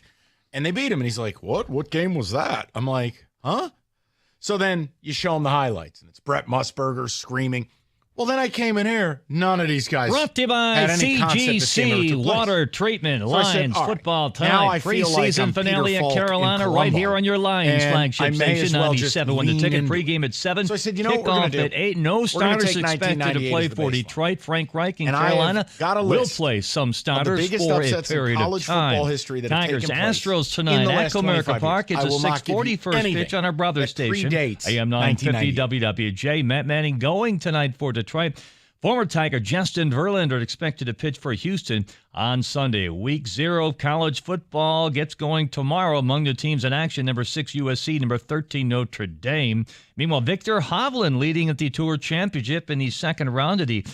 Speaker 6: And they beat him. And he's like, what? What game was that? I'm like, huh? So then you show him the highlights. And it's Brett Musburger screaming. Well, then I came in here. None of these guys
Speaker 12: brought to you by
Speaker 6: had any concept this game ever
Speaker 12: CGC
Speaker 6: took place.
Speaker 12: Water Treatment.
Speaker 6: So I said,
Speaker 12: Lions
Speaker 6: all right,
Speaker 12: football
Speaker 6: now I
Speaker 12: tonight.
Speaker 6: feel like
Speaker 12: Preseason
Speaker 6: I'm
Speaker 12: finale
Speaker 6: Peter
Speaker 12: at
Speaker 6: Falk in
Speaker 12: Carolina right
Speaker 6: Columbo.
Speaker 12: here on your Lions
Speaker 6: And
Speaker 12: flagship
Speaker 6: I may
Speaker 12: station
Speaker 6: as well just
Speaker 12: 97. When the
Speaker 6: lean
Speaker 12: ticket
Speaker 6: into
Speaker 12: pregame at 7.
Speaker 6: So I said, you know what we're gonna
Speaker 12: Kickoff
Speaker 6: do?
Speaker 12: at 8. No
Speaker 6: We're gonna
Speaker 12: starters
Speaker 6: take
Speaker 12: expected to
Speaker 6: 1998
Speaker 12: play
Speaker 6: as the
Speaker 12: for
Speaker 6: baseline.
Speaker 12: Detroit. Frank Reich in
Speaker 6: And I have
Speaker 12: Carolina
Speaker 6: got a
Speaker 12: will
Speaker 6: list
Speaker 12: play some starters
Speaker 6: biggest
Speaker 12: for a
Speaker 6: upsets in
Speaker 12: period of
Speaker 6: college
Speaker 12: time.
Speaker 6: football history that have
Speaker 12: Tigers
Speaker 6: taken place
Speaker 12: Astros
Speaker 6: in
Speaker 12: tonight
Speaker 6: the
Speaker 12: at
Speaker 6: last
Speaker 12: Comerica
Speaker 6: 25
Speaker 12: Park.
Speaker 6: years.
Speaker 12: It's
Speaker 6: I
Speaker 12: a
Speaker 6: will not give you
Speaker 12: 6:40 first
Speaker 6: anything
Speaker 12: pitch on our brother
Speaker 6: that
Speaker 12: station.
Speaker 6: predates
Speaker 12: AM 950 WWJ. Matt Manning going tonight for Detroit. Former Tiger Justin Verlander expected to pitch for Houston on Sunday. Week 0 of college football gets going tomorrow. Among the teams in action, number 6 USC, number 13 Notre Dame. Meanwhile, Victor Hovland leading at the Tour Championship in the second round of the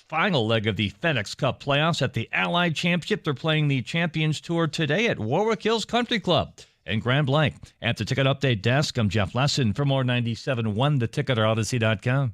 Speaker 12: final leg of the FedEx Cup playoffs at the Allied Championship. They're playing the Champions Tour today at Warwick Hills Country Club in Grand Blanc. At the Ticket Update Desk, I'm Jeff Lesson. For more 97.1, the ticket or Odyssey.com.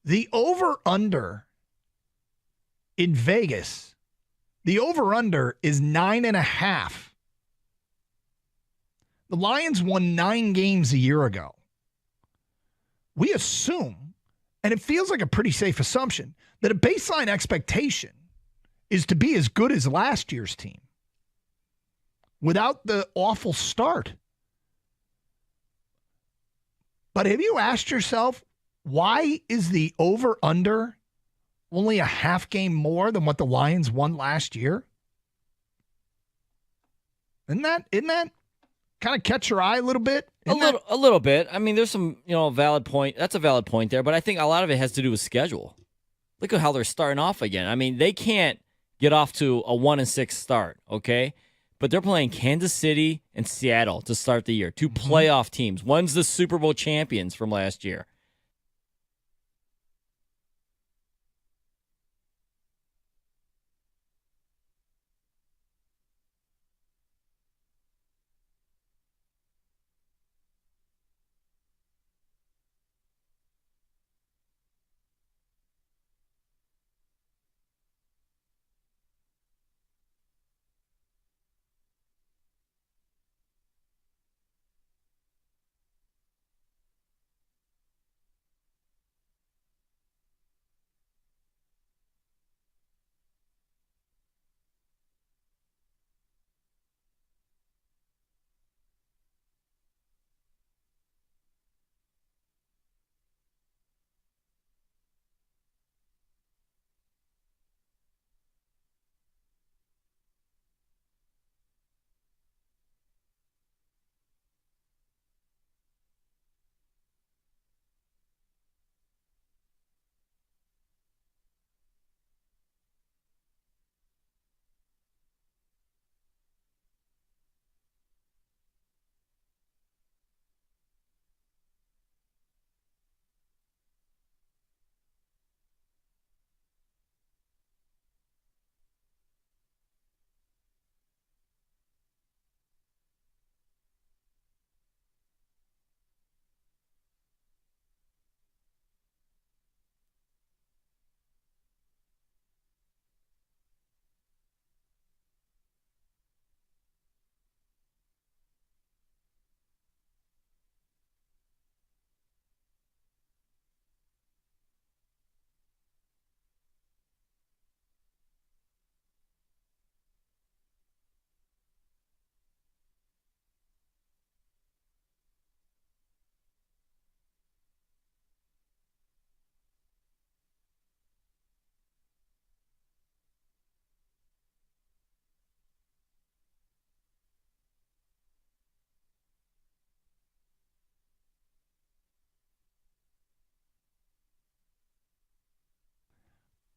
Speaker 7: The over-under in Vegas, the over-under is 9.5. The Lions won 9 games a year ago. We assume, and it feels like a pretty safe assumption, that a baseline expectation is to be as good as last year's team without the awful start. But have you asked yourself, why is the over-under only a half game more than what the Lions won last year? Isn't that kind of catch your eye a little bit?
Speaker 8: A little bit. I mean, there's some, valid point. That's a valid point there, but I think a lot of it has to do with schedule. Look at how they're starting off again. I mean, they can't get off to a 1-6 start, okay? But they're playing Kansas City and Seattle to start the year. 2 playoff teams. One's the Super Bowl champions from last year.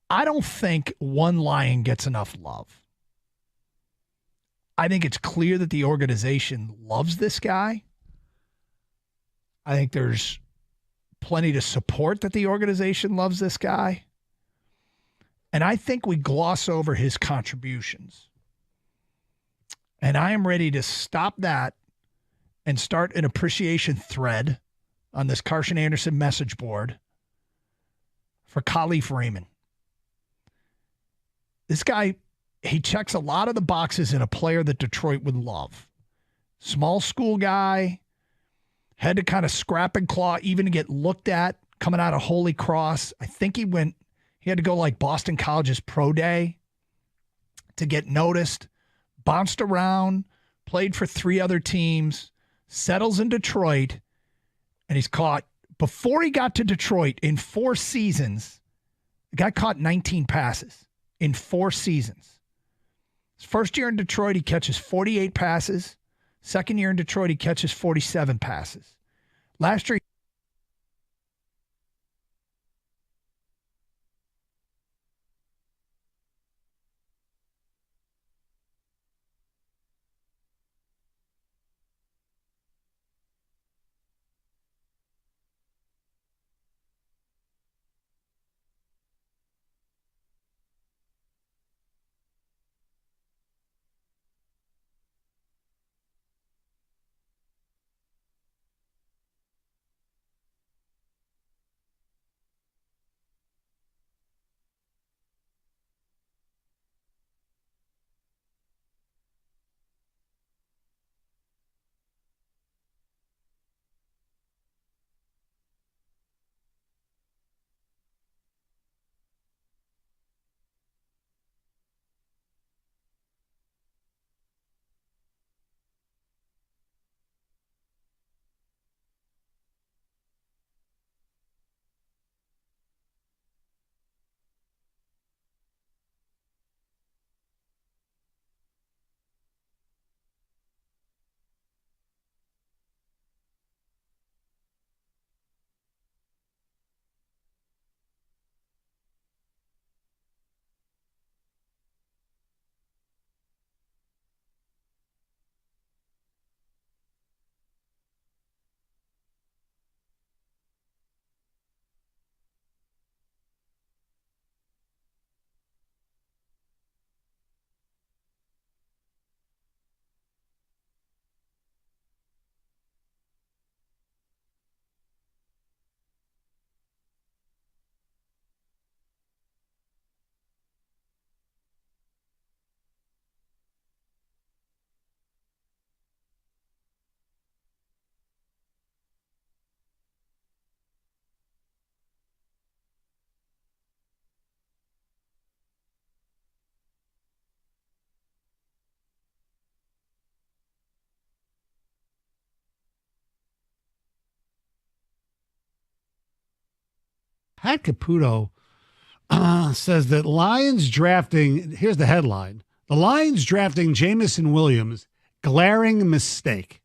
Speaker 7: I don't think one Lion gets enough love. I think it's clear that the organization loves this guy. I think there's plenty to support that the organization loves this guy. And I think we gloss over his contributions. And I am ready to stop that and start an appreciation thread on this Carson Anderson message board for Khalif Raymond. This guy, he checks a lot of the boxes in a player that Detroit would love. Small school guy, had to kind of scrap and claw even to get looked at coming out of Holy Cross. I think he had to go like Boston College's pro day to get noticed, bounced around, played for 3 other teams, settles in Detroit, and he's caught, before he got to Detroit in 4 seasons, the guy caught 19 passes in 4 seasons. His first year in Detroit, he catches 48 passes. Second year in Detroit, he catches 47 passes. Last year,
Speaker 10: Pat Caputo says that Lions drafting, here's the headline, the Lions drafting Jameson Williams, glaring mistake.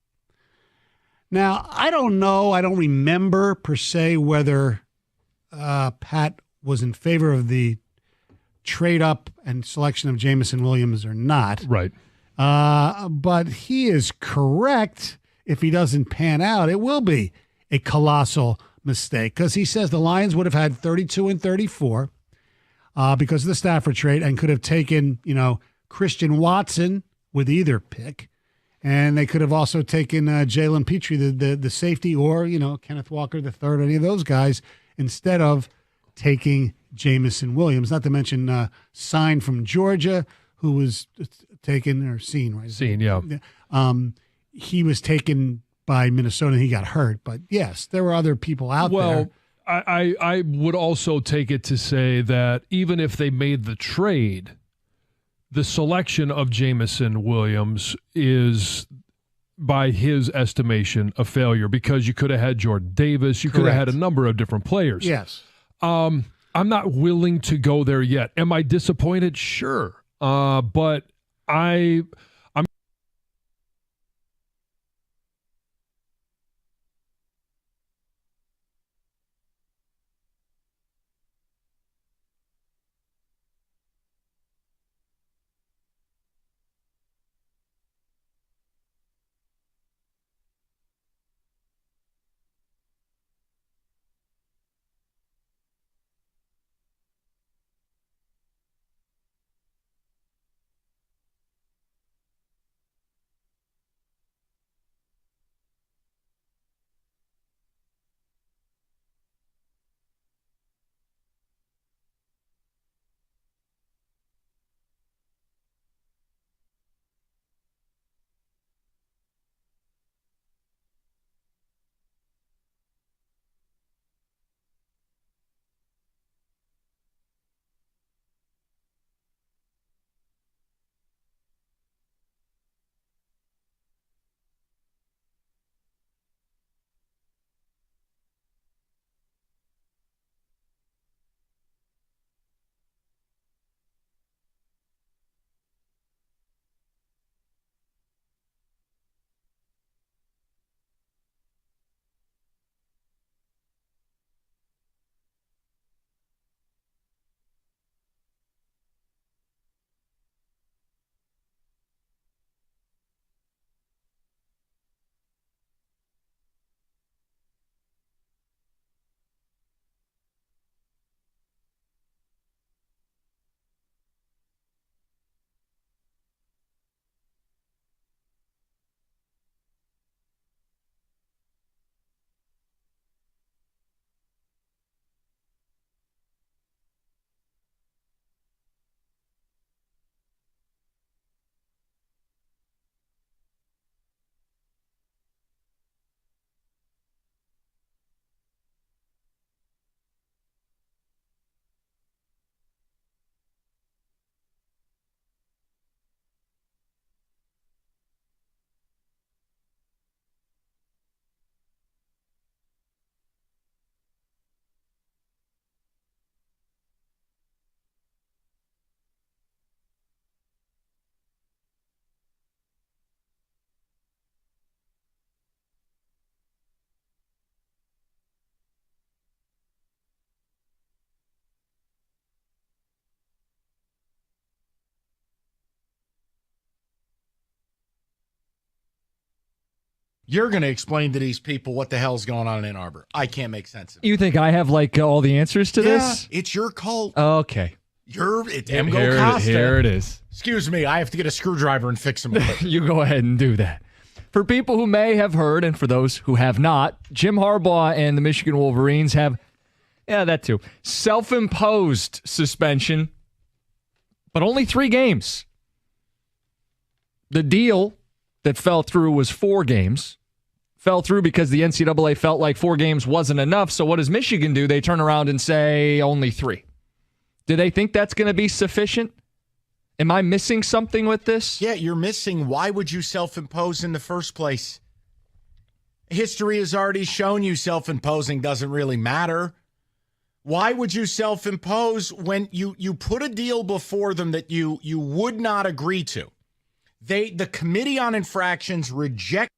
Speaker 10: Now, I don't know, I don't remember per se whether Pat was in favor of the trade up and selection of Jameson Williams or not.
Speaker 3: Right.
Speaker 10: But he is correct. If he doesn't pan out, it will be a colossal mistake because he says the Lions would have had 32 and 34 because of the Stafford trade and could have taken, Christian Watson with either pick. And they could have also taken Jalen Petrie, the safety, or, Kenneth Walker III, any of those guys, instead of taking Jameson Williams, not to mention Sign from Georgia, who was taken, or Seen, right?
Speaker 3: Seen, yeah.
Speaker 10: He was taken by Minnesota and he got hurt. But, yes, there were other people out there.
Speaker 3: Well, I would also take it to say that even if they made the trade, the selection of Jameson Williams is, by his estimation, a failure because you could have had Jordan Davis. You could have had a number of different players.
Speaker 10: Yes.
Speaker 3: I'm not willing to go there yet. Am I disappointed? Sure. But I'm
Speaker 6: You're going to explain to these people what the hell's going on in Ann Arbor. I can't make sense of it.
Speaker 19: You think I have all the answers to this?
Speaker 6: It's your cult.
Speaker 19: Okay.
Speaker 6: It's Emgo Costa.
Speaker 19: Here it is.
Speaker 6: Excuse me, I have to get a screwdriver and fix them.
Speaker 19: You go ahead and do that. For people who may have heard, and for those who have not, Jim Harbaugh and the Michigan Wolverines have, that too, self-imposed suspension, but only 3 games. The deal that fell through was 4 games. Fell through because the NCAA felt like 4 games wasn't enough. So what does Michigan do? They turn around and say only 3. Do they think that's going to be sufficient? Am I missing something with this?
Speaker 6: Yeah, you're missing. Why would you self-impose in the first place? History has already shown you self-imposing doesn't really matter. Why would you self-impose when you put a deal before them that you would not agree to? The Committee on Infractions reject.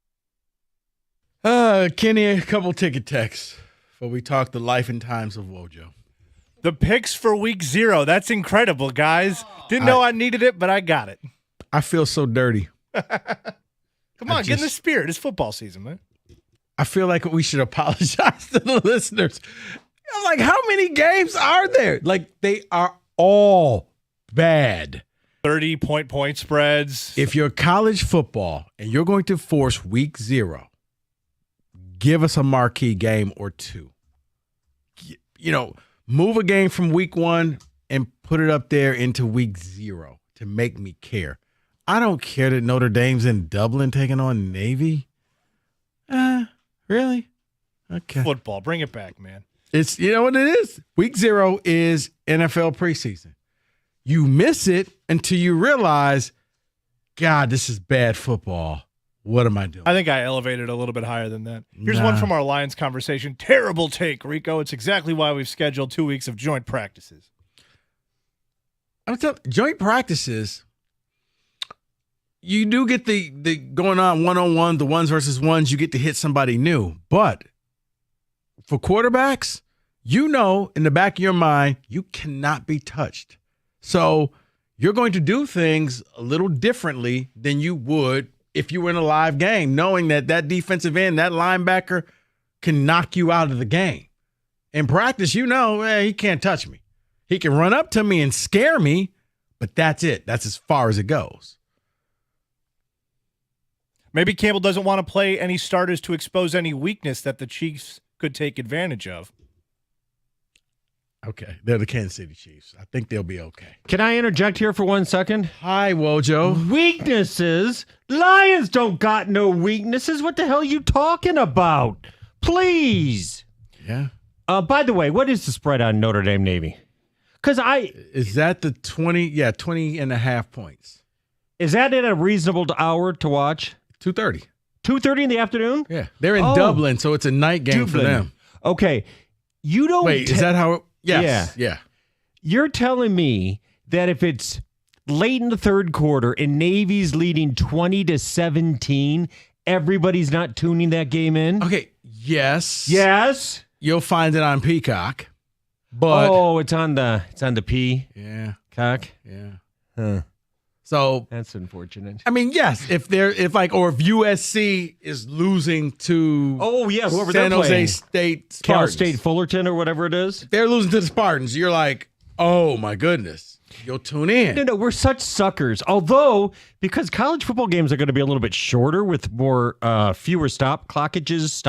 Speaker 1: Kenny, a couple ticket texts before we talk the life and times of Wojo.
Speaker 17: The picks for week 0. That's incredible, guys. Didn't know I needed it, but I got it.
Speaker 1: I feel so dirty.
Speaker 17: Come on, get in the spirit. It's football season, man.
Speaker 1: I feel like we should apologize to the listeners. I'm like, how many games are there? Like, they are all bad.
Speaker 17: 30-point spreads.
Speaker 1: If you're college football and you're going to force week 0, give us a marquee game or two. Move a game from week 1 and put it up there into week 0 to make me care. I don't care that Notre Dame's in Dublin taking on Navy. Really? Okay.
Speaker 17: Football. Bring it back, man.
Speaker 1: It's, you know what it is? Week 0 is NFL preseason. You miss it until you realize, God, this is bad football. What am I doing?
Speaker 17: I think I elevated a little bit higher than that. Here's one from our Lions conversation. Terrible take, Rico. It's exactly why we've scheduled 2 weeks of joint practices.
Speaker 1: I'm telling you, joint practices, you do get the going on one-on-one, the ones versus ones, you get to hit somebody new. But for quarterbacks, in the back of your mind, you cannot be touched. So you're going to do things a little differently than you would if you were in a live game, knowing that defensive end, that linebacker can knock you out of the game. In practice, he can't touch me. He can run up to me and scare me, but that's it. That's as far as it goes.
Speaker 17: Maybe Campbell doesn't want to play any starters to expose any weakness that the Chiefs could take advantage of.
Speaker 1: Okay, they're the Kansas City Chiefs. I think they'll be okay.
Speaker 16: Can I interject here for 1 second?
Speaker 1: Hi, Wojo.
Speaker 16: Weaknesses? Lions don't got no weaknesses. What the hell are you talking about? Please.
Speaker 1: Yeah.
Speaker 16: By the way, what is the spread on Notre Dame Navy?
Speaker 1: Is that the 20? Yeah, 20.5 points.
Speaker 16: Is that at a reasonable hour to watch?
Speaker 1: 2:30.
Speaker 16: 2:30 in the afternoon?
Speaker 1: Yeah. They're in Dublin, so it's a night game for them.
Speaker 16: Okay. You don't
Speaker 1: Wait, is that how it... Yes. Yeah.
Speaker 16: You're telling me that if it's late in the third quarter and Navy's leading 20-17, everybody's not tuning that game in?
Speaker 1: Okay. Yes.
Speaker 16: Yes.
Speaker 1: You'll find it on Peacock. But
Speaker 16: it's on the P.
Speaker 1: Yeah.
Speaker 16: Cock.
Speaker 1: Yeah.
Speaker 16: Huh.
Speaker 1: So
Speaker 16: that's unfortunate.
Speaker 1: I mean, yes, if USC is losing to
Speaker 16: whoever
Speaker 1: San
Speaker 16: they're
Speaker 1: Jose
Speaker 16: playing.
Speaker 1: State Spartans.
Speaker 16: Cal State Fullerton or whatever it is.
Speaker 1: They're losing to the Spartans. You're like, oh my goodness. You'll tune in.
Speaker 16: No, we're such suckers. Although, because college football games are going to be a little bit shorter with more fewer stoppages,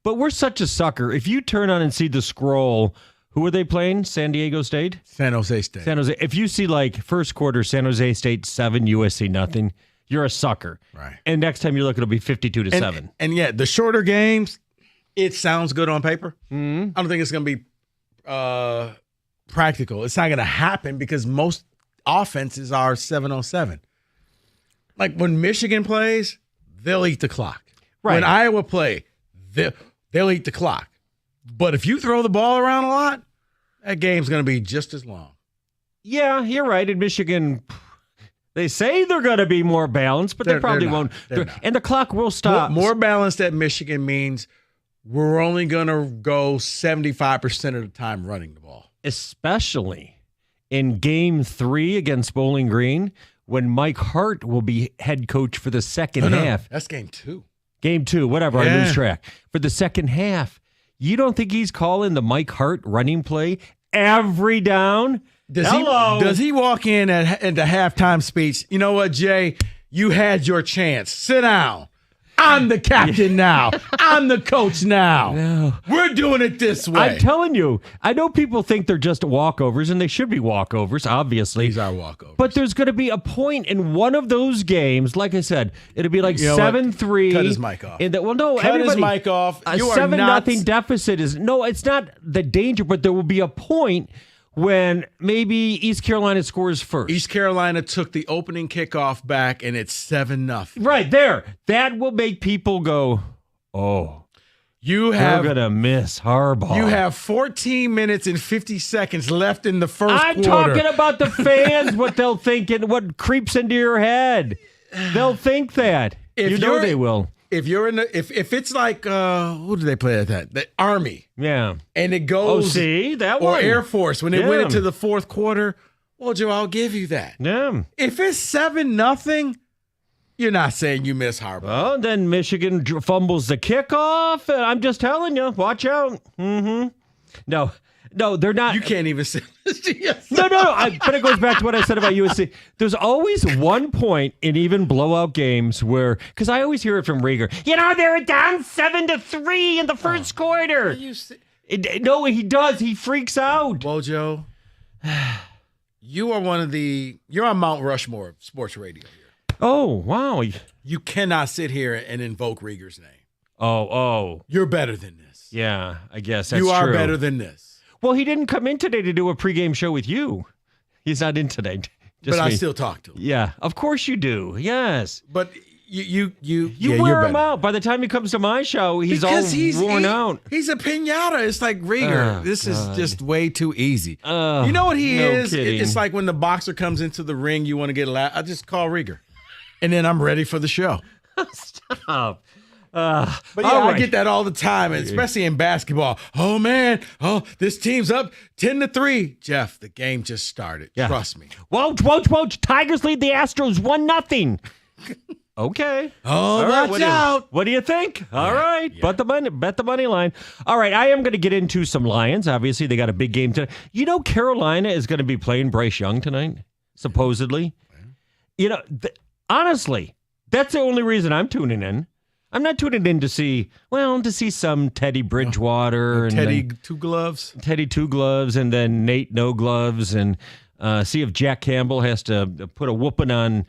Speaker 16: but we're such a sucker. If you turn on and see the scroll, who are they playing? San Diego State?
Speaker 1: San Jose State.
Speaker 16: San Jose. If you see first quarter, San Jose State 7, USC nothing, you're a sucker.
Speaker 1: Right.
Speaker 16: And next time you look, it'll be 52-7.
Speaker 1: And yeah, the shorter games, it sounds good on paper.
Speaker 16: Mm-hmm.
Speaker 1: I don't think it's going to be practical. It's not going to happen because most offenses are 7-on-7. Like when Michigan plays, they'll eat the clock.
Speaker 16: Right.
Speaker 1: When Iowa play, they'll eat the clock. But if you throw the ball around a lot, that game's going to be just as long.
Speaker 16: Yeah, you're right. In Michigan, they say they're going to be more balanced, but they probably won't. And the clock will stop.
Speaker 1: More balanced at Michigan means we're only going to go 75% of the time running the ball.
Speaker 16: Especially in Game 3 against Bowling Green, when Mike Hart will be head coach for the second half.
Speaker 1: That's Game 2.
Speaker 16: Game 2, whatever, I lose track. For the second half. You don't think he's calling the Mike Hart running play every down?
Speaker 1: Does he walk in at the halftime speech? You know what, Jay? You had your chance. Sit down. I'm the captain now. I'm the coach now.
Speaker 16: No.
Speaker 1: We're doing it this way.
Speaker 16: I'm telling you. I know people think they're just walkovers, and they should be walkovers, obviously.
Speaker 1: These are walkovers.
Speaker 16: But there's going to be a point in one of those games, like I said, it'll be like 7-3.
Speaker 1: Cut his mic off.
Speaker 16: Cut
Speaker 1: his mic off.
Speaker 16: A
Speaker 1: You are
Speaker 16: 7-0 deficit is it's not the danger, but there will be a point when maybe East Carolina scores first.
Speaker 1: East Carolina took the opening kickoff back, and it's 7-0.
Speaker 16: Right there. That will make people go, oh.
Speaker 1: You
Speaker 16: They're
Speaker 1: have
Speaker 16: gonna miss Harbaugh.
Speaker 1: You have 14 minutes and 50 seconds left in the first
Speaker 16: I'm
Speaker 1: quarter.
Speaker 16: talking about the fans, what they'll think and what creeps into your head. They'll think that.
Speaker 1: If
Speaker 16: you know
Speaker 1: you're-
Speaker 16: they will.
Speaker 1: If you're in the if it's like who do they play at that? The Army.
Speaker 16: Yeah.
Speaker 1: And it goes
Speaker 16: Oh, see? That
Speaker 1: or
Speaker 16: one.
Speaker 1: Air Force when they
Speaker 16: Yeah.
Speaker 1: went into the fourth quarter. Well, Joe, I'll give you that.
Speaker 16: Yeah.
Speaker 1: If it's 7-0, you're not saying you miss Harbaugh.
Speaker 16: Well, then Michigan fumbles the kickoff. And I'm just telling you, watch out. Mm-hmm. No, they're not.
Speaker 1: You can't even say yes.
Speaker 16: No. But it goes back to what I said about USC. There's always one point in even blowout games where, because I always hear it from Rieger, they were down 7-3 in the first quarter. No, he does. He freaks out.
Speaker 1: Well, Joe, you are you're on Mount Rushmore of sports radio here.
Speaker 16: Oh, wow.
Speaker 1: You cannot sit here and invoke Rieger's name.
Speaker 16: Oh.
Speaker 1: You're better than this.
Speaker 16: Yeah, I guess that's
Speaker 1: You are
Speaker 16: true.
Speaker 1: better than this.
Speaker 16: Well, he didn't come in today to do a pregame show with you. He's not in today.
Speaker 1: But I still talk to him.
Speaker 16: Yeah, of course you do. Yes.
Speaker 1: But you
Speaker 16: wear him out. By the time he comes to my show, he's worn out.
Speaker 1: He's a pinata. It's like Rieger.
Speaker 16: Oh,
Speaker 1: this is
Speaker 16: God.
Speaker 1: just way too easy. You know what he
Speaker 16: no
Speaker 1: is?
Speaker 16: kidding.
Speaker 1: It's like when the boxer comes into the ring, you want to get a laugh. I just call Rieger. And then I'm ready for the show.
Speaker 16: Stop.
Speaker 1: But yeah,
Speaker 16: all
Speaker 1: I
Speaker 16: right.
Speaker 1: get that all the time, and especially in basketball. Oh man, this team's up 10-3. Jeff, the game just started.
Speaker 16: Yeah.
Speaker 1: Trust me.
Speaker 16: Whoa. Tigers lead the Astros 1-0. Okay.
Speaker 1: Oh,
Speaker 16: All right,
Speaker 1: watch out.
Speaker 16: What do you think? All right. Bet the money line. All right. I am going to get into some Lions. Obviously, they got a big game tonight. Carolina is going to be playing Bryce Young tonight, supposedly. Honestly, that's the only reason I'm tuning in. I'm not tuning in to see some Teddy Bridgewater and
Speaker 1: Teddy
Speaker 16: then
Speaker 1: Two Gloves.
Speaker 16: Teddy Two Gloves and then Nate No Gloves and see if Jack Campbell has to put a whooping on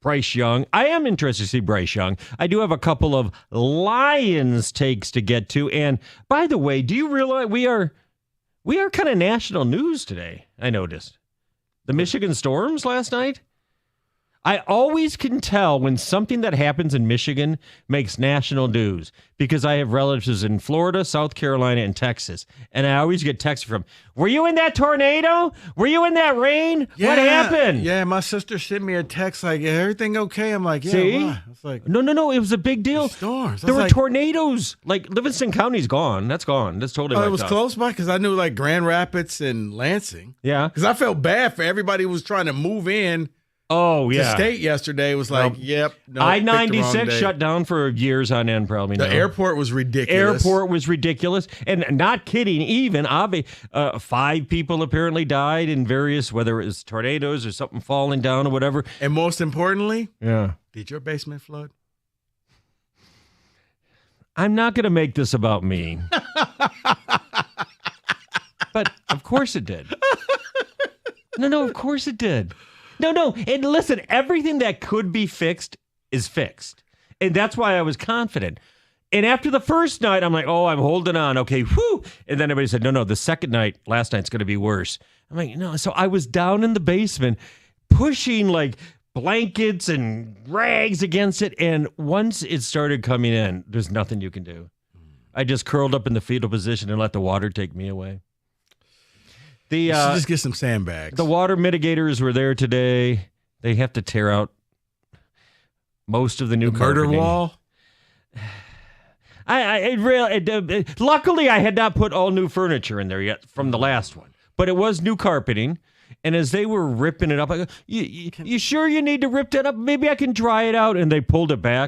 Speaker 16: Bryce Young. I am interested to see Bryce Young. I do have a couple of Lions takes to get to. And by the way, do you realize we are kind of national news today? I noticed. The Michigan Storms last night. I always can tell when something that happens in Michigan makes national news because I have relatives in Florida, South Carolina, and Texas. And I always get texts from, were you in that tornado? Were you in that rain? What happened?
Speaker 1: Yeah, my sister sent me a text like, everything okay? I'm like, yeah,
Speaker 16: See?
Speaker 1: why? It's like,
Speaker 16: No. It was a big deal.
Speaker 1: Storms. I
Speaker 16: There
Speaker 1: was
Speaker 16: were
Speaker 1: like,
Speaker 16: tornadoes. Like Livingston County's gone. That's gone. That's totally
Speaker 1: it
Speaker 16: wiped
Speaker 1: was
Speaker 16: out.
Speaker 1: close by because I knew like Grand Rapids and Lansing.
Speaker 16: Yeah.
Speaker 1: Because I felt bad for everybody who was trying to move in.
Speaker 16: Oh, yeah.
Speaker 1: The state yesterday was like,
Speaker 16: Nope.
Speaker 1: yep. No, picked the wrong
Speaker 16: I-96
Speaker 1: day.
Speaker 16: shut down for years on end, probably.
Speaker 1: The
Speaker 16: now.
Speaker 1: airport was ridiculous.
Speaker 16: Airport was ridiculous. And not kidding, even 5 people apparently died in various, whether it was tornadoes or something falling down or whatever.
Speaker 1: And most importantly,
Speaker 16: Yeah.
Speaker 1: did your basement flood?
Speaker 16: I'm not going to make this about me. But of course it did. No, of course it did. No. And listen, everything that could be fixed is fixed. And that's why I was confident. And after the first night, I'm like, I'm holding on. Okay, whew. And then everybody said, no, the second night, last night's going to be worse. I'm like, no. So I was down in the basement pushing like blankets and rags against it. And once it started coming in, there's nothing you can do. I just curled up in the fetal position and let the water take me away.
Speaker 1: You should just get some sandbags.
Speaker 16: The water mitigators were there today. They have to tear out most of the new
Speaker 1: murder
Speaker 16: carpeting.
Speaker 1: wall.
Speaker 16: Luckily, I had not put all new furniture in there yet from the last one, but it was new carpeting. And as they were ripping it up, I go, you sure you need to rip that up? Maybe I can dry it out. And they pulled it back.